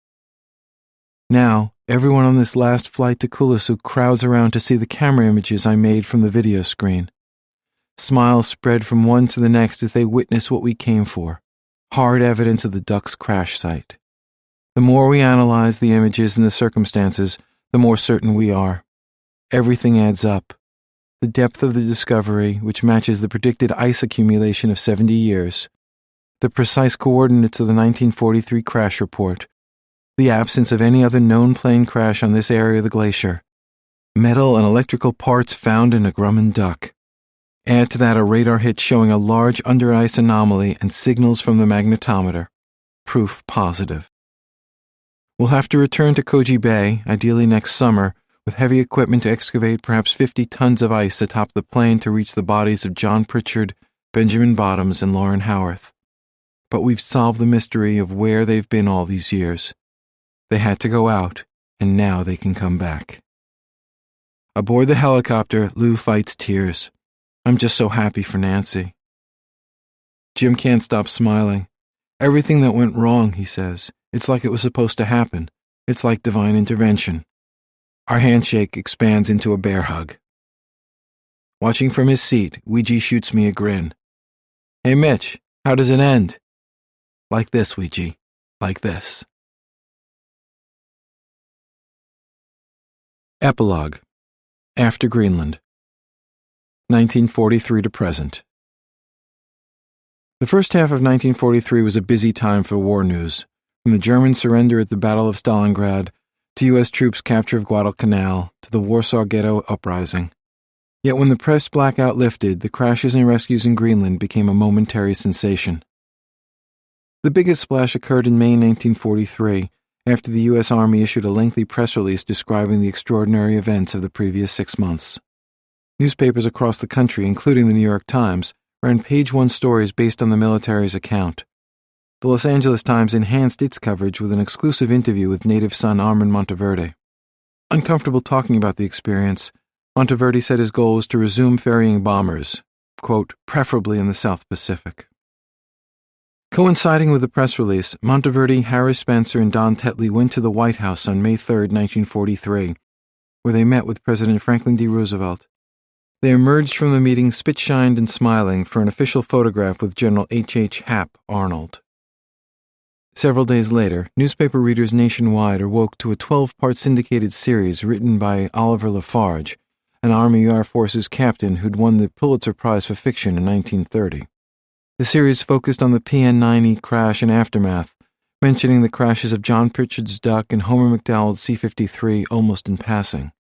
Now, everyone on this last flight to Kulusuk crowds around to see the camera images I made from the video screen. Smiles spread from one to the next as they witnessed what we came for, hard evidence of the duck's crash site. The more we analyze the images and the circumstances, the more certain we are. Everything adds up. The depth of the discovery, which matches the predicted ice accumulation of 70 years, the precise coordinates of the 1943 crash report, the absence of any other known plane crash on this area of the glacier, metal and electrical parts found in a Grumman duck. Add to that a radar hit showing a large under-ice anomaly and signals from the magnetometer. Proof positive. We'll have to return to Koji Bay, ideally next summer, with heavy equipment to excavate perhaps 50 tons of ice atop the plain to reach the bodies of John Pritchard, Benjamin Bottoms, and Lauren Howarth. But we've solved the mystery of where they've been all these years. They had to go out, and now they can come back. Aboard the helicopter, Lou fights tears. I'm just so happy for Nancy. Jim can't stop smiling. Everything that went wrong, he says. It's like it was supposed to happen. It's like divine intervention. Our handshake expands into a bear hug. Watching from his seat, Ouija shoots me a grin. Hey, Mitch, how does it end? Like this, Ouija. Like this. Epilogue. After Greenland. 1943 to present. The first half of 1943 was a busy time for war news, from the German surrender at the Battle of Stalingrad to U.S. troops' capture of Guadalcanal to the Warsaw Ghetto uprising. Yet when the press blackout lifted, the crashes and rescues in Greenland became a momentary sensation. The biggest splash occurred in May 1943, after the U.S. Army issued a lengthy press release describing the extraordinary events of the previous 6 months. Newspapers across the country, including the New York Times, ran page-one stories based on the military's account. The Los Angeles Times enhanced its coverage with an exclusive interview with native son Armin Monteverde. Uncomfortable talking about the experience, Monteverde said his goal was to resume ferrying bombers, quote, preferably in the South Pacific. Coinciding with the press release, Monteverde, Harris Spencer, and Don Tetley went to the White House on May 3, 1943, where they met with President Franklin D. Roosevelt. They emerged from the meeting spit-shined and smiling for an official photograph with General H. Hap Arnold. Several days later, newspaper readers nationwide awoke to a 12-part syndicated series written by Oliver Lafarge, an Army Air Forces captain who'd won the Pulitzer Prize for Fiction in 1930. The series focused on the PN-9E crash and aftermath, mentioning the crashes of John Pritchard's Duck and Homer McDowell's C-53 almost in passing.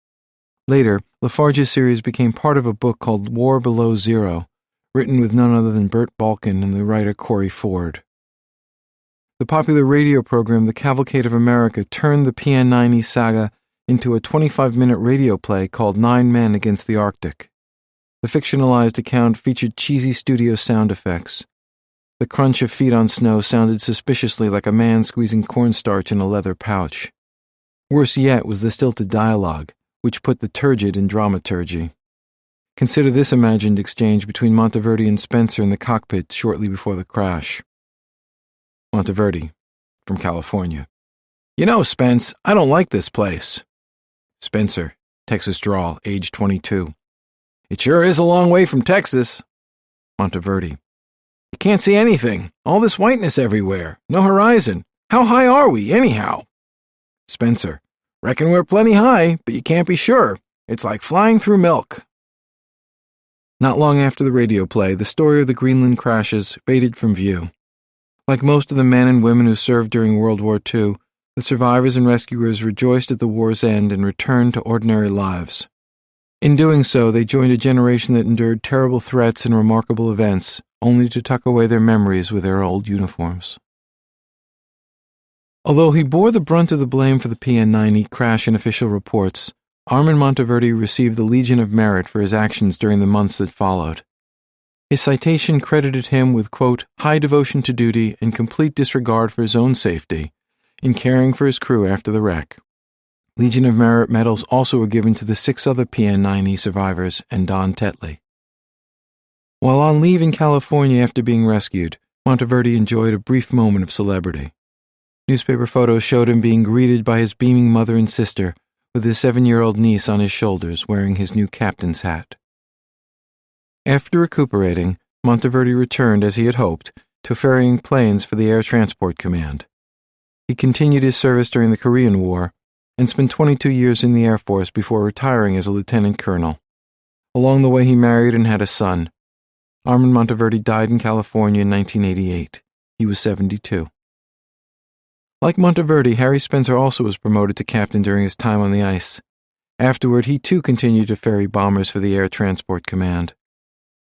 Later, Lafarge's series became part of a book called War Below Zero, written with none other than Burt Balkin and the writer Corey Ford. The popular radio program The Cavalcade of America turned the PN-9E saga into a 25-minute radio play called 9 Men Against the Arctic. The fictionalized account featured cheesy studio sound effects. The crunch of feet on snow sounded suspiciously like a man squeezing cornstarch in a leather pouch. Worse yet was the stilted dialogue, which put the turgid in dramaturgy. Consider this imagined exchange between Monteverde and Spencer in the cockpit shortly before the crash. Monteverde, from California. You know, Spence, I don't like this place. Spencer, Texas drawl, age 22. It sure is a long way from Texas. Monteverde. You can't see anything. All this whiteness everywhere. No horizon. How high are we, anyhow? Spencer. Reckon we're plenty high, but you can't be sure. It's like flying through milk. Not long after the radio play, the story of the Greenland crashes faded from view. Like most of the men and women who served during World War II, the survivors and rescuers rejoiced at the war's end and returned to ordinary lives. In doing so, they joined a generation that endured terrible threats and remarkable events, only to tuck away their memories with their old uniforms. Although he bore the brunt of the blame for the PN-9E crash in official reports, Armin Monteverde received the Legion of Merit for his actions during the months that followed. His citation credited him with, quote, high devotion to duty and complete disregard for his own safety in caring for his crew after the wreck. Legion of Merit medals also were given to the 6 other PN-9E survivors and Don Tetley. While on leave in California after being rescued, Monteverde enjoyed a brief moment of celebrity. Newspaper photos showed him being greeted by his beaming mother and sister, with his 7-year-old niece on his shoulders wearing his new captain's hat. After recuperating, Monteverdi returned, as he had hoped, to ferrying planes for the Air Transport Command. He continued his service during the Korean War and spent 22 years in the Air Force before retiring as a lieutenant colonel. Along the way, he married and had a son. Armand Monteverdi died in California in 1988. He was 72. Like Monteverdi, Harry Spencer also was promoted to captain during his time on the ice. Afterward, he too continued to ferry bombers for the Air Transport Command.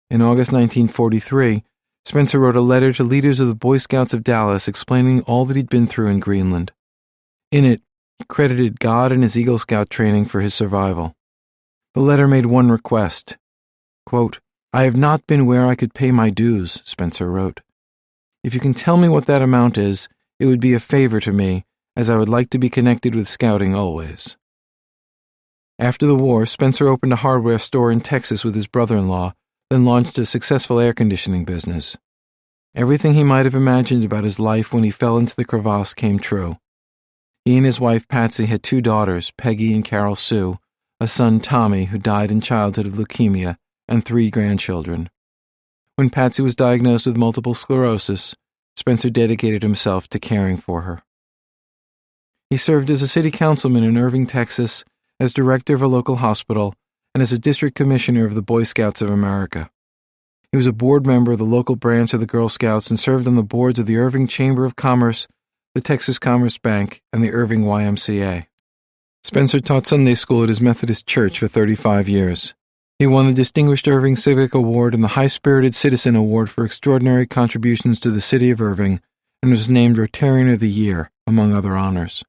In August 1943, Spencer wrote a letter to leaders of the Boy Scouts of Dallas explaining all that he'd been through in Greenland. In it, he credited God and his Eagle Scout training for his survival. The letter made one request. Quote, "I have not been where I could pay my dues," Spencer wrote. "If you can tell me what that amount is, it would be a favor to me, as I would like to be connected with scouting always." After the war, Spencer opened a hardware store in Texas with his brother-in-law, then launched a successful air conditioning business. Everything he might have imagined about his life when he fell into the crevasse came true. He and his wife Patsy had 2 daughters, Peggy and Carol Sue, a son Tommy who died in childhood of leukemia, and 3 grandchildren. When Patsy was diagnosed with multiple sclerosis, Spencer dedicated himself to caring for her. He served as a city councilman in Irving, Texas, as director of a local hospital, and as a district commissioner of the Boy Scouts of America. He was a board member of the local branch of the Girl Scouts and served on the boards of the Irving Chamber of Commerce, the Texas Commerce Bank, and the Irving YMCA. Spencer taught Sunday school at his Methodist church for 35 years. He won the Distinguished Irving Civic Award and the High Spirited Citizen Award for extraordinary contributions to the city of Irving, and was named Rotarian of the Year, among other honors.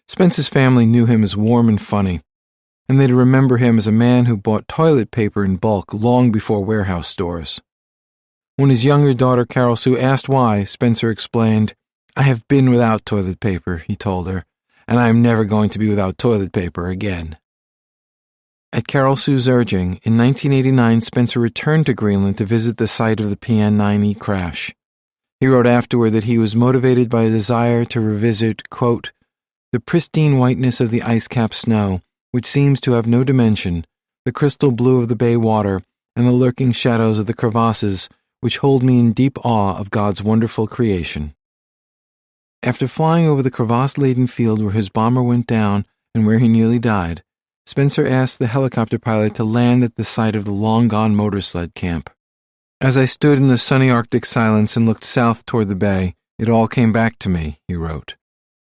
Spencer's family knew him as warm and funny, and they'd remember him as a man who bought toilet paper in bulk long before warehouse stores. When his younger daughter Carol Sue asked why, Spencer explained, "I have been without toilet paper," he told her, "and I am never going to be without toilet paper again." At Carol Sue's urging, in 1989 Spencer returned to Greenland to visit the site of the PN-9E crash. He wrote afterward that he was motivated by a desire to revisit, quote, "the pristine whiteness of the ice-capped snow, which seems to have no dimension, the crystal blue of the bay water, and the lurking shadows of the crevasses, which hold me in deep awe of God's wonderful creation." After flying over the crevasse-laden field where his bomber went down and where he nearly died, Spencer asked the helicopter pilot to land at the site of the long-gone motor sled camp. "As I stood in the sunny Arctic silence and looked south toward the bay, it all came back to me," he wrote.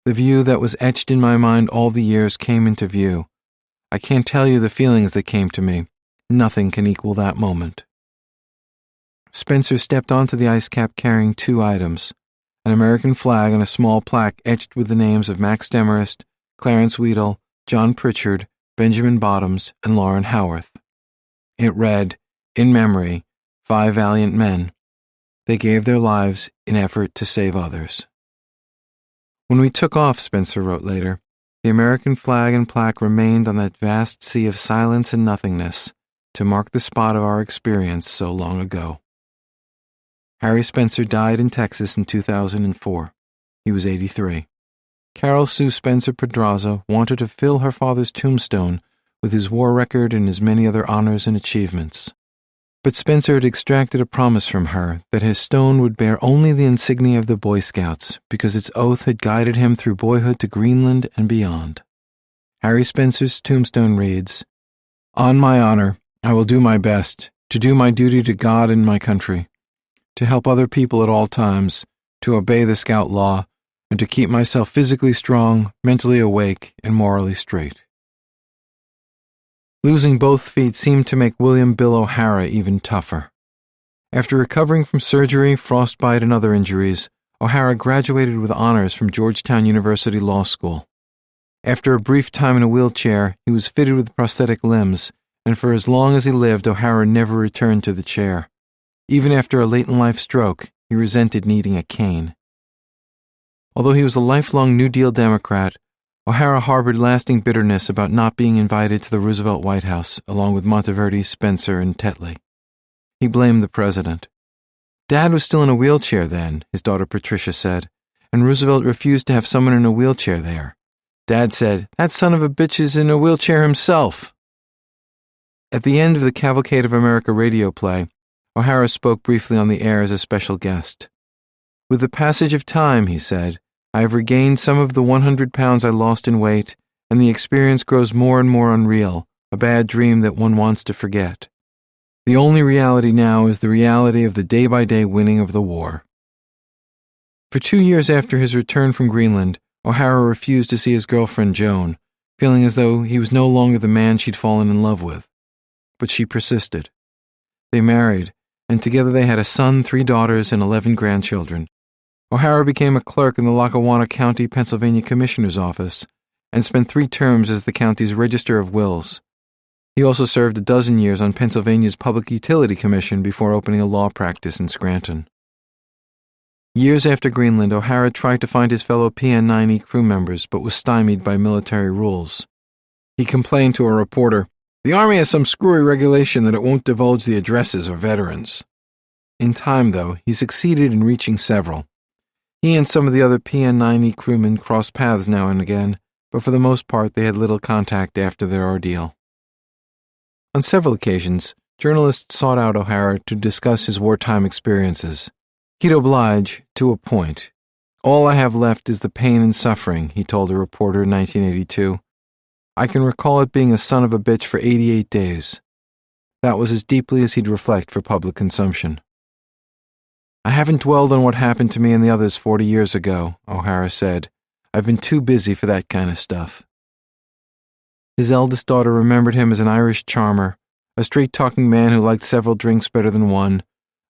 "The view that was etched in my mind all the years came into view. I can't tell you the feelings that came to me. Nothing can equal that moment." Spencer stepped onto the ice cap carrying 2 items, an American flag and a small plaque etched with the names of Max Demarest, Clarence Weedle, John Pritchard, Benjamin Bottoms, and Lauren Howarth. It read, "In memory, 5 valiant men. They gave their lives in effort to save others." "When we took off," Spencer wrote later, "the American flag and plaque remained on that vast sea of silence and nothingness to mark the spot of our experience so long ago." Harry Spencer died in Texas in 2004. He was 83. Carol Sue Spencer Pedraza wanted to fill her father's tombstone with his war record and his many other honors and achievements. But Spencer had extracted a promise from her that his stone would bear only the insignia of the Boy Scouts because its oath had guided him through boyhood to Greenland and beyond. Harry Spencer's tombstone reads, "On my honor, I will do my best to do my duty to God and my country, to help other people at all times, to obey the Scout law, and to keep myself physically strong, mentally awake, and morally straight." Losing both feet seemed to make William Bill O'Hara even tougher. After recovering from surgery, frostbite, and other injuries, O'Hara graduated with honors from Georgetown University Law School. After a brief time in a wheelchair, he was fitted with prosthetic limbs, and for as long as he lived, O'Hara never returned to the chair. Even after a late-in-life stroke, he resented needing a cane. Although he was a lifelong New Deal Democrat, O'Hara harbored lasting bitterness about not being invited to the Roosevelt White House along with Monteverdi, Spencer, and Tetley. He blamed the president. "Dad was still in a wheelchair then," his daughter Patricia said, "and Roosevelt refused to have someone in a wheelchair there. Dad said, 'That son of a bitch is in a wheelchair himself.'" At the end of the Cavalcade of America radio play, O'Hara spoke briefly on the air as a special guest. "With the passage of time," he said, "I have regained some of the 100 pounds I lost in weight, and the experience grows more and more unreal, a bad dream that one wants to forget. The only reality now is the reality of the day-by-day winning of the war." For 2 years after his return from Greenland, O'Hara refused to see his girlfriend Joan, feeling as though he was no longer the man she'd fallen in love with. But she persisted. They married, and together they had a son, 3 daughters, and 11 grandchildren. O'Hara became a clerk in the Lackawanna County, Pennsylvania Commissioner's Office, and spent 3 terms as the county's Register of Wills. He also served a dozen years on Pennsylvania's Public Utility Commission before opening a law practice in Scranton. Years after Greenland, O'Hara tried to find his fellow PN9E crew members, but was stymied by military rules. He complained to a reporter, "The Army has some screwy regulation that it won't divulge the addresses of veterans." In time, though, he succeeded in reaching several. He and some of the other PN9E crewmen crossed paths now and again, but for the most part they had little contact after their ordeal. On several occasions, journalists sought out O'Hara to discuss his wartime experiences. He'd oblige, to a point. "All I have left is the pain and suffering," he told a reporter in 1982. "I can recall it being a son of a bitch for 88 days. That was as deeply as he'd reflect for public consumption. "I haven't dwelled on what happened to me and the others 40 years ago," O'Hara said. "I've been too busy for that kind of stuff." His eldest daughter remembered him as an Irish charmer, a straight-talking man who liked several drinks better than one,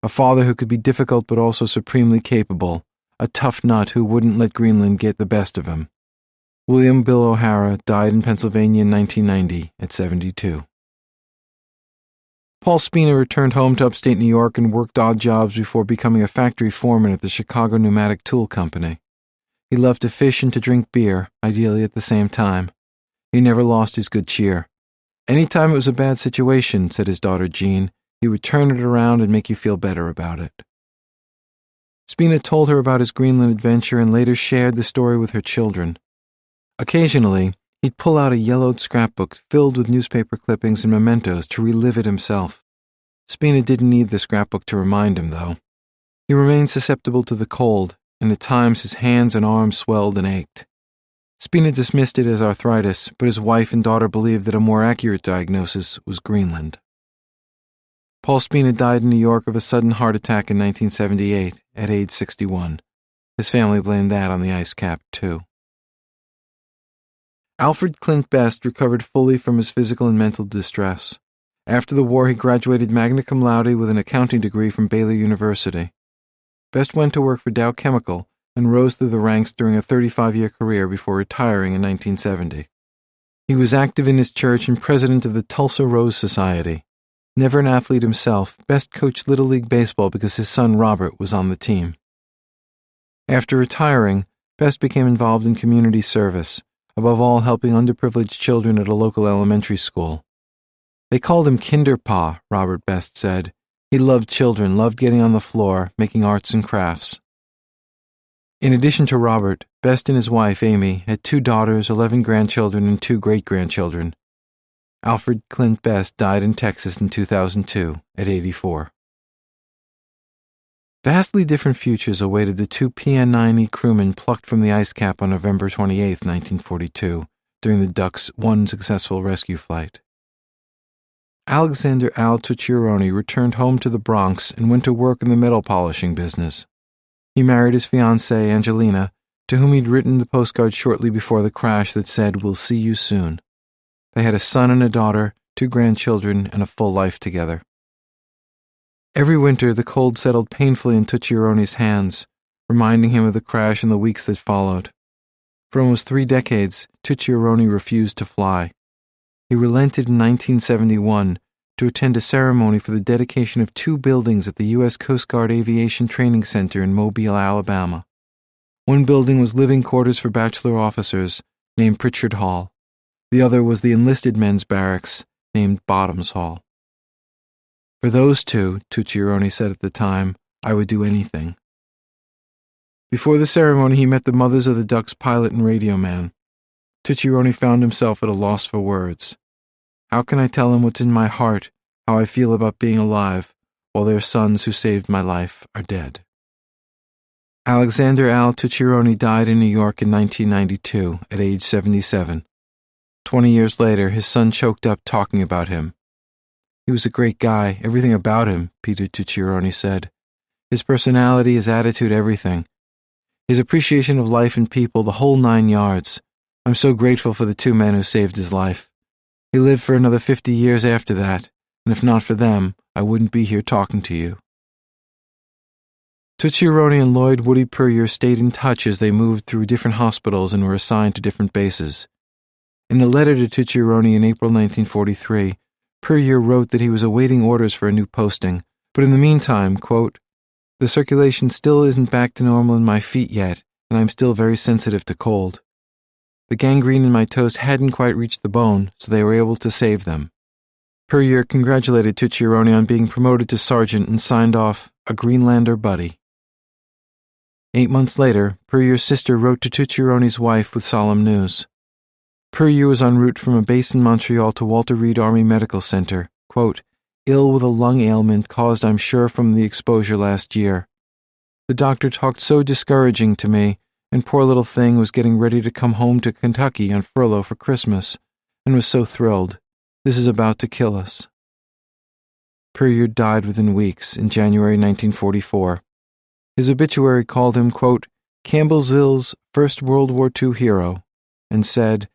a father who could be difficult but also supremely capable, a tough nut who wouldn't let Greenland get the best of him. William Bill O'Hara died in Pennsylvania in 1990 at 72. Paul Spina returned home to upstate New York and worked odd jobs before becoming a factory foreman at the Chicago Pneumatic Tool Company. He loved to fish and to drink beer, ideally at the same time. He never lost his good cheer. "Any time it was a bad situation," said his daughter Jean, "he would turn it around and make you feel better about it." Spina told her about his Greenland adventure and later shared the story with her children. Occasionally, he'd pull out a yellowed scrapbook filled with newspaper clippings and mementos to relive it himself. Spina didn't need the scrapbook to remind him, though. He remained susceptible to the cold, and at times his hands and arms swelled and ached. Spina dismissed it as arthritis, but his wife and daughter believed that a more accurate diagnosis was Greenland. Paul Spina died in New York of a sudden heart attack in 1978, at age 61. His family blamed that on the ice cap, too. Alfred Clint Best recovered fully from his physical and mental distress. After the war, he graduated magna cum laude with an accounting degree from Baylor University. Best went to work for Dow Chemical and rose through the ranks during a 35-year career before retiring in 1970. He was active in his church and president of the Tulsa Rose Society. Never an athlete himself, Best coached Little League Baseball because his son Robert was on the team. After retiring, Best became involved in community service, above all helping underprivileged children at a local elementary school. "They called him Kinderpa," Robert Best said. "He loved children, loved getting on the floor, making arts and crafts." In addition to Robert, Best and his wife, Amy, had 2 daughters, 11 grandchildren, and 2 great-grandchildren. Alfred Clint Best died in Texas in 2002 at 84. Vastly different futures awaited the 2 PN9E crewmen plucked from the ice cap on November 28, 1942, during the Duck's one successful rescue flight. Alexander Al Tucciaroni returned home to the Bronx and went to work in the metal polishing business. He married his fiancée, Angelina, to whom he'd written the postcard shortly before the crash that said, "We'll see you soon." They had a son and a daughter, 2 grandchildren, and a full life together. Every winter, the cold settled painfully in Tucciaroni's hands, reminding him of the crash and the weeks that followed. For almost 3 decades, Tucciaroni refused to fly. He relented in 1971 to attend a ceremony for the dedication of 2 buildings at the U.S. Coast Guard Aviation Training Center in Mobile, Alabama. One building was living quarters for bachelor officers, named Pritchard Hall. The other was the enlisted men's barracks, named Bottoms Hall. "For those 2, Tucciaroni said at the time, I would do anything." Before the ceremony, he met the mothers of the Ducks pilot and radio man. Tucciaroni found himself at a loss for words. How can I tell him what's in my heart, how I feel about being alive, while their sons who saved my life are dead? Alexander Al Tucciarone died in New York in 1992 at age 77. 20 years later, his son choked up talking about him. He was a great guy, everything about him, Peter Tucciarone said. His personality, his attitude, everything. His appreciation of life and people, the whole 9 yards. I'm so grateful for the 2 men who saved his life. He lived for another 50 years after that, and if not for them, I wouldn't be here talking to you. Tucciarone and Lloyd Woody Puryear stayed in touch as they moved through different hospitals and were assigned to different bases. In a letter to Tucciarone in April 1943, Puryear wrote that he was awaiting orders for a new posting, but in the meantime, quote, "The circulation still isn't back to normal in my feet yet, and I'm still very sensitive to cold. The gangrene in my toes hadn't quite reached the bone, so they were able to save them." Puryear congratulated Tucciarone on being promoted to sergeant and signed off, "A Greenlander buddy." 8 months later, Puryear's sister wrote to Tucciarone's wife with solemn news. Puryear was en route from a base in Montreal to Walter Reed Army Medical Center, quote, "ill with a lung ailment caused, I'm sure, from the exposure last year. The doctor talked so discouraging to me, and poor little thing was getting ready to come home to Kentucky on furlough for Christmas, and was so thrilled. This is about to kill us." Puryear died within weeks, in January 1944. His obituary called him, quote, "Campbellsville's first World War II hero," and said,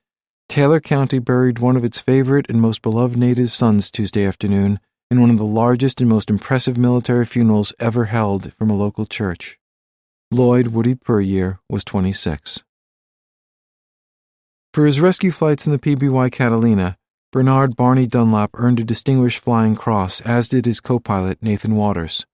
"Taylor County buried one of its favorite and most beloved native sons Tuesday afternoon in one of the largest and most impressive military funerals ever held from a local church." Lloyd Woody Puryear was 26. For his rescue flights in the PBY Catalina, Bernard Barney Dunlop earned a Distinguished Flying Cross, as did his co-pilot Nathan Waters.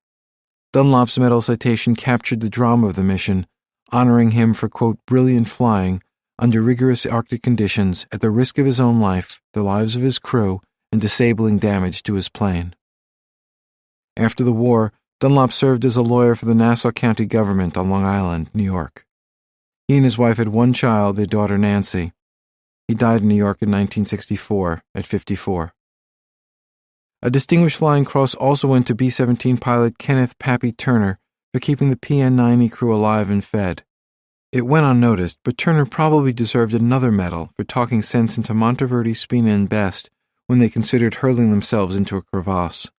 Dunlop's medal citation captured the drama of the mission, honoring him for, quote, "brilliant flying under rigorous Arctic conditions at the risk of his own life, the lives of his crew, and disabling damage to his plane." After the war, Dunlop served as a lawyer for the Nassau County government on Long Island, New York. He and his wife had one child, their daughter Nancy. He died in New York in 1964, at 54. A Distinguished Flying Cross also went to B-17 pilot Kenneth "Pappy" Turner for keeping the PN-90 crew alive and fed. It went unnoticed, but Turner probably deserved another medal for talking sense into Monteverdi, Spina, and Best when they considered hurling themselves into a crevasse.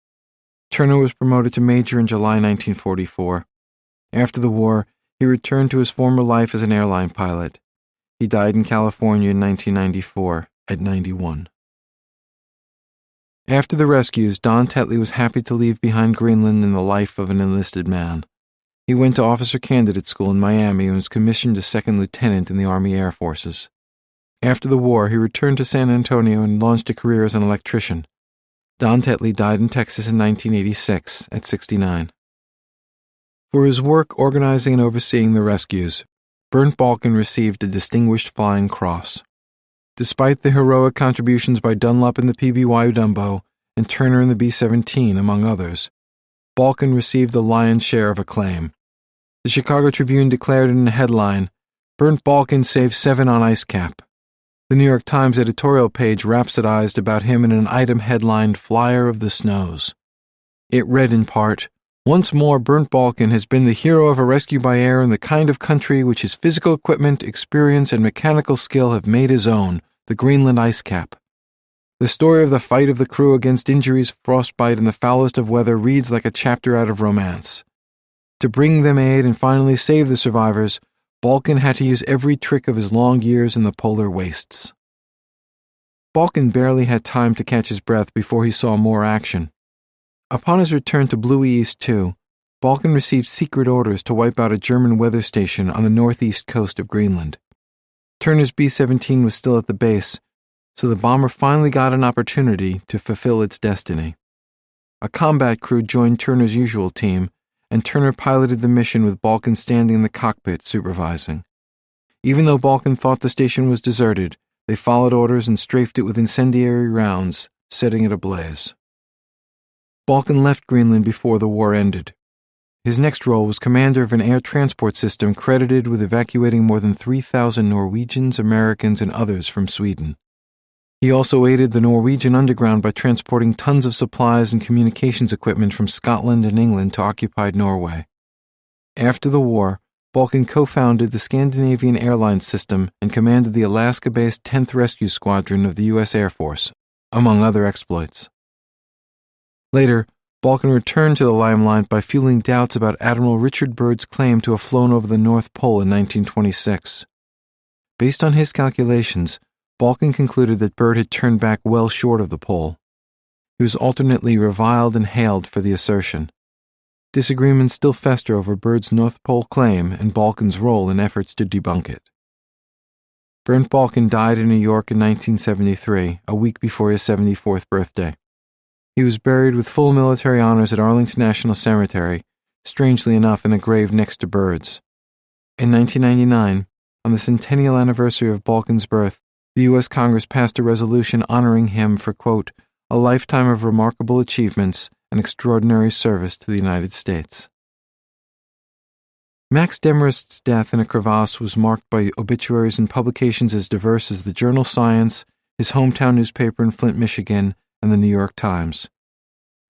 Turner was promoted to major in July 1944. After the war, he returned to his former life as an airline pilot. He died in California in 1994, at 91. After the rescues, Don Tetley was happy to leave behind Greenland and the life of an enlisted man. He went to officer candidate school in Miami and was commissioned as second lieutenant in the Army Air Forces. After the war, he returned to San Antonio and launched a career as an electrician. Don Tetley died in Texas in 1986, at 69. For his work organizing and overseeing the rescues, Bernd Balken received a Distinguished Flying Cross. Despite the heroic contributions by Dunlop in the PBY Dumbo and Turner in the B-17, among others, Balken received the lion's share of acclaim. The Chicago Tribune declared in a headline, "Bernd Balken saved 7 on ice cap." The New York Times editorial page rhapsodized about him in an item headlined, "Flyer of the Snows." It read in part, "Once more, Bernd Balken has been the hero of a rescue by air in the kind of country which his physical equipment, experience, and mechanical skill have made his own, the Greenland ice cap. The story of the fight of the crew against injuries, frostbite, and the foulest of weather reads like a chapter out of romance. To bring them aid and finally save the survivors, Balken had to use every trick of his long years in the polar wastes." Balken barely had time to catch his breath before he saw more action. Upon his return to Bluey East 2, Balken received secret orders to wipe out a German weather station on the northeast coast of Greenland. Turner's B-17 was still at the base, so the bomber finally got an opportunity to fulfill its destiny. A combat crew joined Turner's usual team, and Turner piloted the mission with Balken standing in the cockpit supervising. Even though Balken thought the station was deserted, they followed orders and strafed it with incendiary rounds, setting it ablaze. Balken left Greenland before the war ended. His next role was commander of an air transport system credited with evacuating more than 3,000 Norwegians, Americans, and others from Sweden. He also aided the Norwegian underground by transporting tons of supplies and communications equipment from Scotland and England to occupied Norway. After the war, Balkan co-founded the Scandinavian Airlines system and commanded the Alaska-based 10th Rescue Squadron of the U.S. Air Force, among other exploits. Later, Balkan returned to the limelight by fueling doubts about Admiral Richard Byrd's claim to have flown over the North Pole in 1926. Based on his calculations, Balkan concluded that Byrd had turned back well short of the pole. He was alternately reviled and hailed for the assertion. Disagreements still fester over Byrd's North Pole claim and Balkan's role in efforts to debunk it. Bernd Balkan died in New York in 1973, a week before his 74th birthday. He was buried with full military honors at Arlington National Cemetery, strangely enough in a grave next to Byrd's. In 1999, on the centennial anniversary of Balkan's birth, the U.S. Congress passed a resolution honoring him for, quote, a lifetime of remarkable achievements and extraordinary service to the United States. Max Demarest's death in a crevasse was marked by obituaries in publications as diverse as the journal Science, his hometown newspaper in Flint, Michigan, and the New York Times.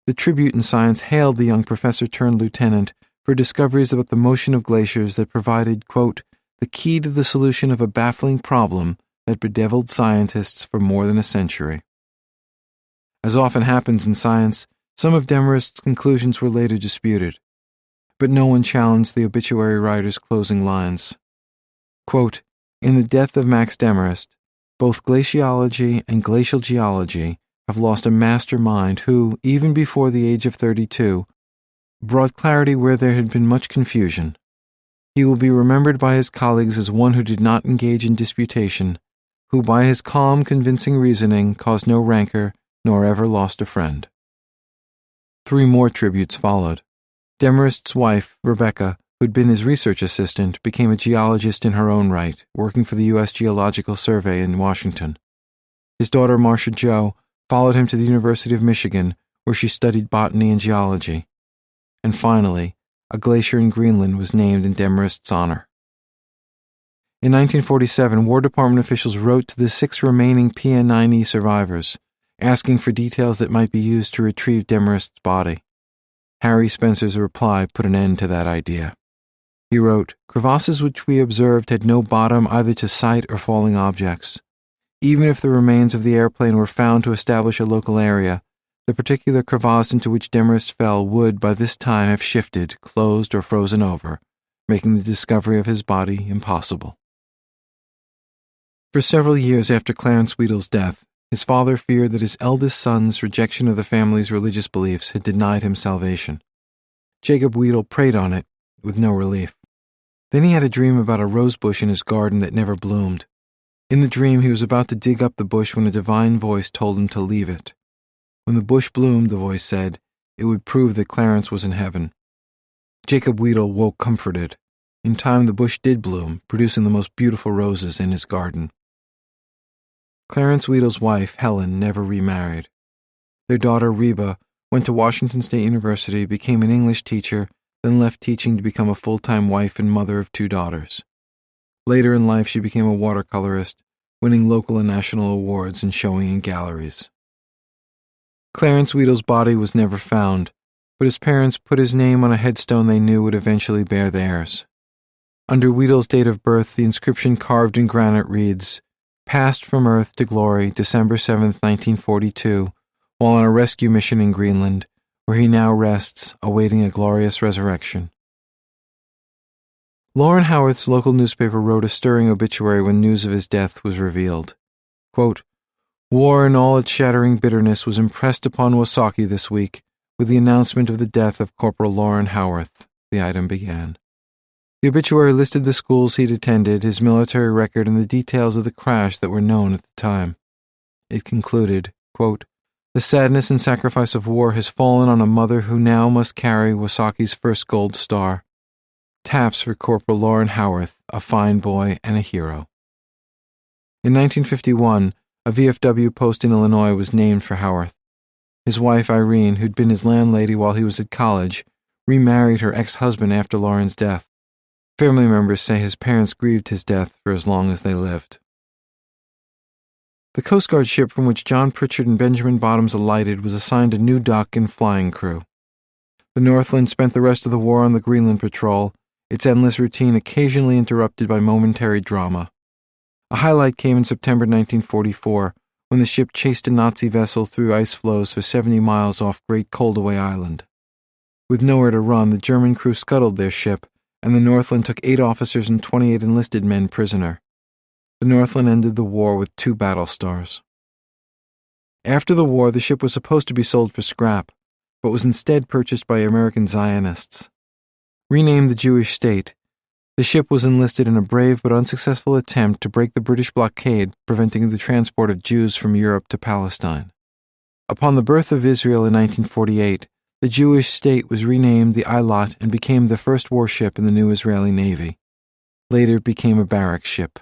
The Tribute in Science hailed the young professor-turned-lieutenant for discoveries about the motion of glaciers that provided, quote, the key to the solution of a baffling problem that bedeviled scientists for more than a century. As often happens in science, some of Demarest's conclusions were later disputed, but no one challenged the obituary writer's closing lines. Quote, in the death of Max Demarest, both glaciology and glacial geology have lost a mastermind who, even before the age of 32, brought clarity where there had been much confusion. He will be remembered by his colleagues as one who did not engage in disputation, who by his calm, convincing reasoning caused no rancor, nor ever lost a friend. 3 more tributes followed. Demarest's wife, Rebecca, who had been his research assistant, became a geologist in her own right, working for the U.S. Geological Survey in Washington. His daughter, Marcia Jo, followed him to the University of Michigan, where she studied botany and geology. And finally, a glacier in Greenland was named in Demarest's honor. In 1947, War Department officials wrote to the 6 remaining PN9E survivors, asking for details that might be used to retrieve Demarest's body. Harry Spencer's reply put an end to that idea. He wrote, crevasses which we observed had no bottom either to sight or falling objects. Even if the remains of the airplane were found to establish a local area, the particular crevasse into which Demarest fell would, by this time, have shifted, closed, or frozen over, making the discovery of his body impossible. For several years after Clarence Weedle's death, his father feared that his eldest son's rejection of the family's religious beliefs had denied him salvation. Jacob Weedle prayed on it, with no relief. Then he had a dream about a rose bush in his garden that never bloomed. In the dream, he was about to dig up the bush when a divine voice told him to leave it. When the bush bloomed, the voice said, it would prove that Clarence was in heaven. Jacob Weedle woke comforted. In time, the bush did bloom, producing the most beautiful roses in his garden. Clarence Weedle's wife, Helen, never remarried. Their daughter, Reba, went to Washington State University, became an English teacher, then left teaching to become a full-time wife and mother of 2 daughters. Later in life, she became a watercolorist, winning local and national awards and showing in galleries. Clarence Weedle's body was never found, but his parents put his name on a headstone they knew would eventually bear theirs. Under Weedle's date of birth, the inscription carved in granite reads, passed from Earth to glory December 7, 1942, while on a rescue mission in Greenland, where he now rests, awaiting a glorious resurrection. Lauren Howarth's local newspaper wrote a stirring obituary when news of his death was revealed. Quote, war in all its shattering bitterness was impressed upon Wasaki this week with the announcement of the death of Corporal Lauren Howarth, the item began. The obituary listed the schools he'd attended, his military record, and the details of the crash that were known at the time. It concluded, quote, the sadness and sacrifice of war has fallen on a mother who now must carry Wasaki's first gold star. Taps for Corporal Lauren Howarth, a fine boy and a hero. In 1951, a VFW post in Illinois was named for Howarth. His wife, Irene, who'd been his landlady while he was at college, remarried her ex-husband after Lauren's death. Family members say his parents grieved his death for as long as they lived. The Coast Guard ship from which John Pritchard and Benjamin Bottoms alighted was assigned a new dock and flying crew. The Northland spent the rest of the war on the Greenland patrol, its endless routine occasionally interrupted by momentary drama. A highlight came in September 1944, when the ship chased a Nazi vessel through ice floes for 70 miles off Great Coldaway Island. With nowhere to run, the German crew scuttled their ship, and the Northland took 8 officers and 28 enlisted men prisoner. The Northland ended the war with 2 battle stars. After the war, the ship was supposed to be sold for scrap, but was instead purchased by American Zionists. Renamed the Jewish State, the ship was enlisted in a brave but unsuccessful attempt to break the British blockade preventing the transport of Jews from Europe to Palestine. Upon the birth of Israel in 1948, the Jewish State was renamed the Eilot and became the first warship in the new Israeli Navy. Later it became a barrack ship.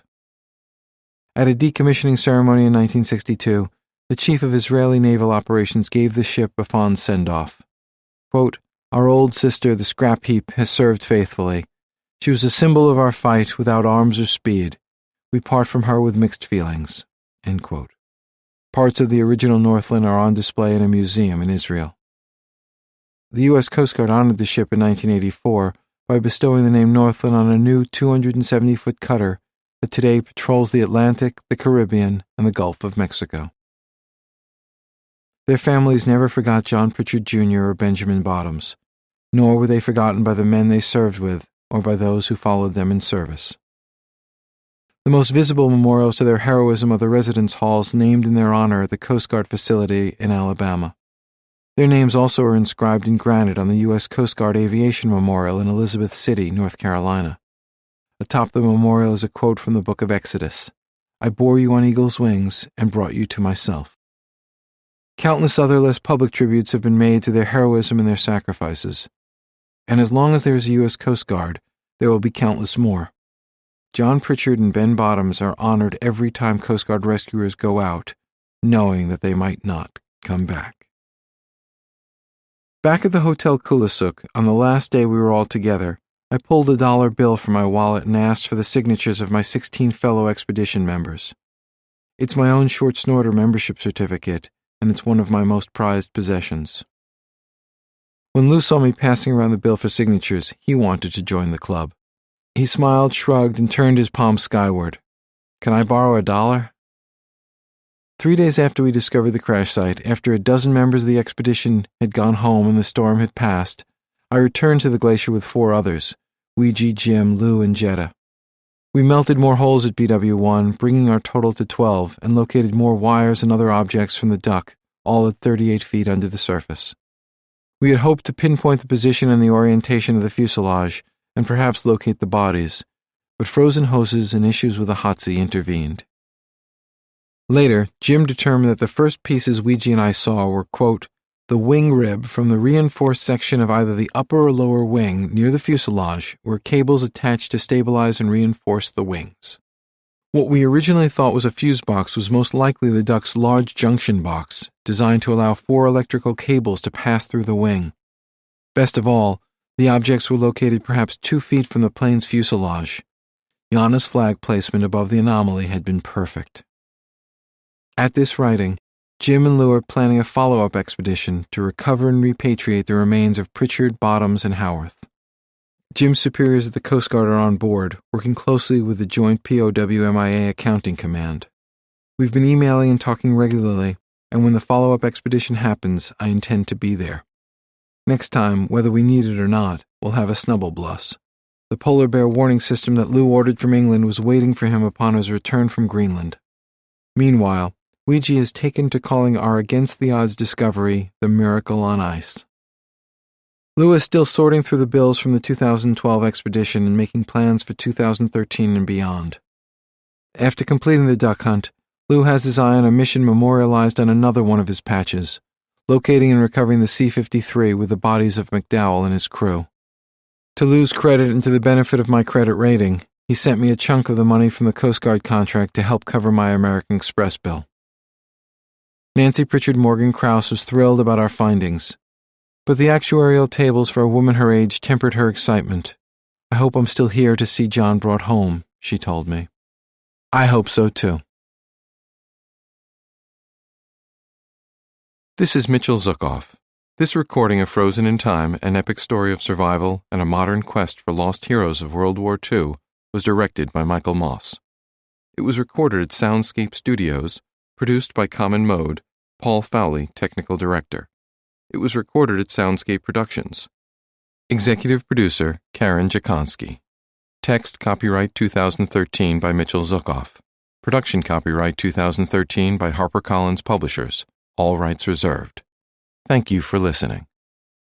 At a decommissioning ceremony in 1962, the chief of Israeli naval operations gave the ship a fond send-off. Quote, "Our old sister, the scrap heap, has served faithfully. She was a symbol of our fight without arms or speed. We part from her with mixed feelings." End quote. Parts of the original Northland are on display in a museum in Israel. The U.S. Coast Guard honored the ship in 1984 by bestowing the name Northland on a new 270-foot cutter that today patrols the Atlantic, the Caribbean, and the Gulf of Mexico. Their families never forgot John Pritchard Jr. or Benjamin Bottoms, nor were they forgotten by the men they served with or by those who followed them in service. The most visible memorials to their heroism are the residence halls named in their honor at the Coast Guard facility in Alabama. Their names also are inscribed in granite on the U.S. Coast Guard Aviation Memorial in Elizabeth City, North Carolina. Atop the memorial is a quote from the book of Exodus, "I bore you on eagle's wings and brought you to myself." Countless other less public tributes have been made to their heroism and their sacrifices. And as long as there is a U.S. Coast Guard, there will be countless more. John Pritchard and Ben Bottoms are honored every time Coast Guard rescuers go out, knowing that they might not come back. Back at the Hotel Kulisuk, on the last day we were all together, I pulled a $1 bill from my wallet and asked for the signatures of my 16 fellow expedition members. It's my own short snorter membership certificate, and it's one of my most prized possessions. When Lou saw me passing around the bill for signatures, he wanted to join the club. He smiled, shrugged, and turned his palm skyward. "Can I borrow $1?" 3 days after we discovered the crash site, after a dozen members of the expedition had gone home and the storm had passed, I returned to the glacier with 4 others, Ouija, Jim, Lou, and Jetta. We melted more holes at BW1, bringing our total to 12, and located more wires and other objects from the duck, all at 38 feet under the surface. We had hoped to pinpoint the position and the orientation of the fuselage, and perhaps locate the bodies, but frozen hoses and issues with the HOTC intervened. Later, Jim determined that the first pieces Ouija and I saw were, quote, "the wing rib from the reinforced section of either the upper or lower wing near the fuselage where cables attached to stabilize and reinforce the wings." What we originally thought was a fuse box was most likely the duck's large junction box, designed to allow 4 electrical cables to pass through the wing. Best of all, the objects were located perhaps 2 feet from the plane's fuselage. Yana's flag placement above the anomaly had been perfect. At this writing, Jim and Lou are planning a follow-up expedition to recover and repatriate the remains of Pritchard, Bottoms, and Howarth. Jim's superiors at the Coast Guard are on board, working closely with the Joint POW-MIA Accounting Command. We've been emailing and talking regularly, and when the follow-up expedition happens, I intend to be there. Next time, whether we need it or not, we'll have a Snubblebluss. The polar bear warning system that Lou ordered from England was waiting for him upon his return from Greenland. Meanwhile, Ouija has taken to calling our against-the-odds discovery the Miracle on Ice. Lou is still sorting through the bills from the 2012 expedition and making plans for 2013 and beyond. After completing the duck hunt, Lou has his eye on a mission memorialized on another one of his patches, locating and recovering the C-53 with the bodies of McDowell and his crew. To Lou's credit and to the benefit of my credit rating, he sent me a chunk of the money from the Coast Guard contract to help cover my American Express bill. Nancy Pritchard Morgan Krause was thrilled about our findings, but the actuarial tables for a woman her age tempered her excitement. "I hope I'm still here to see John brought home," she told me. I hope so too. This is Mitchell Zuckoff. This recording of Frozen in Time, an epic story of survival and a modern quest for lost heroes of World War II, was directed by Michael Moss. It was recorded at Soundscape Studios, produced by Common Mode, Paul Fowley, technical director. It was recorded at Soundscape Productions. Executive producer, Karen Jakonski. Text copyright 2013 by Mitchell Zuckoff. Production copyright 2013 by HarperCollins Publishers. All rights reserved. Thank you for listening.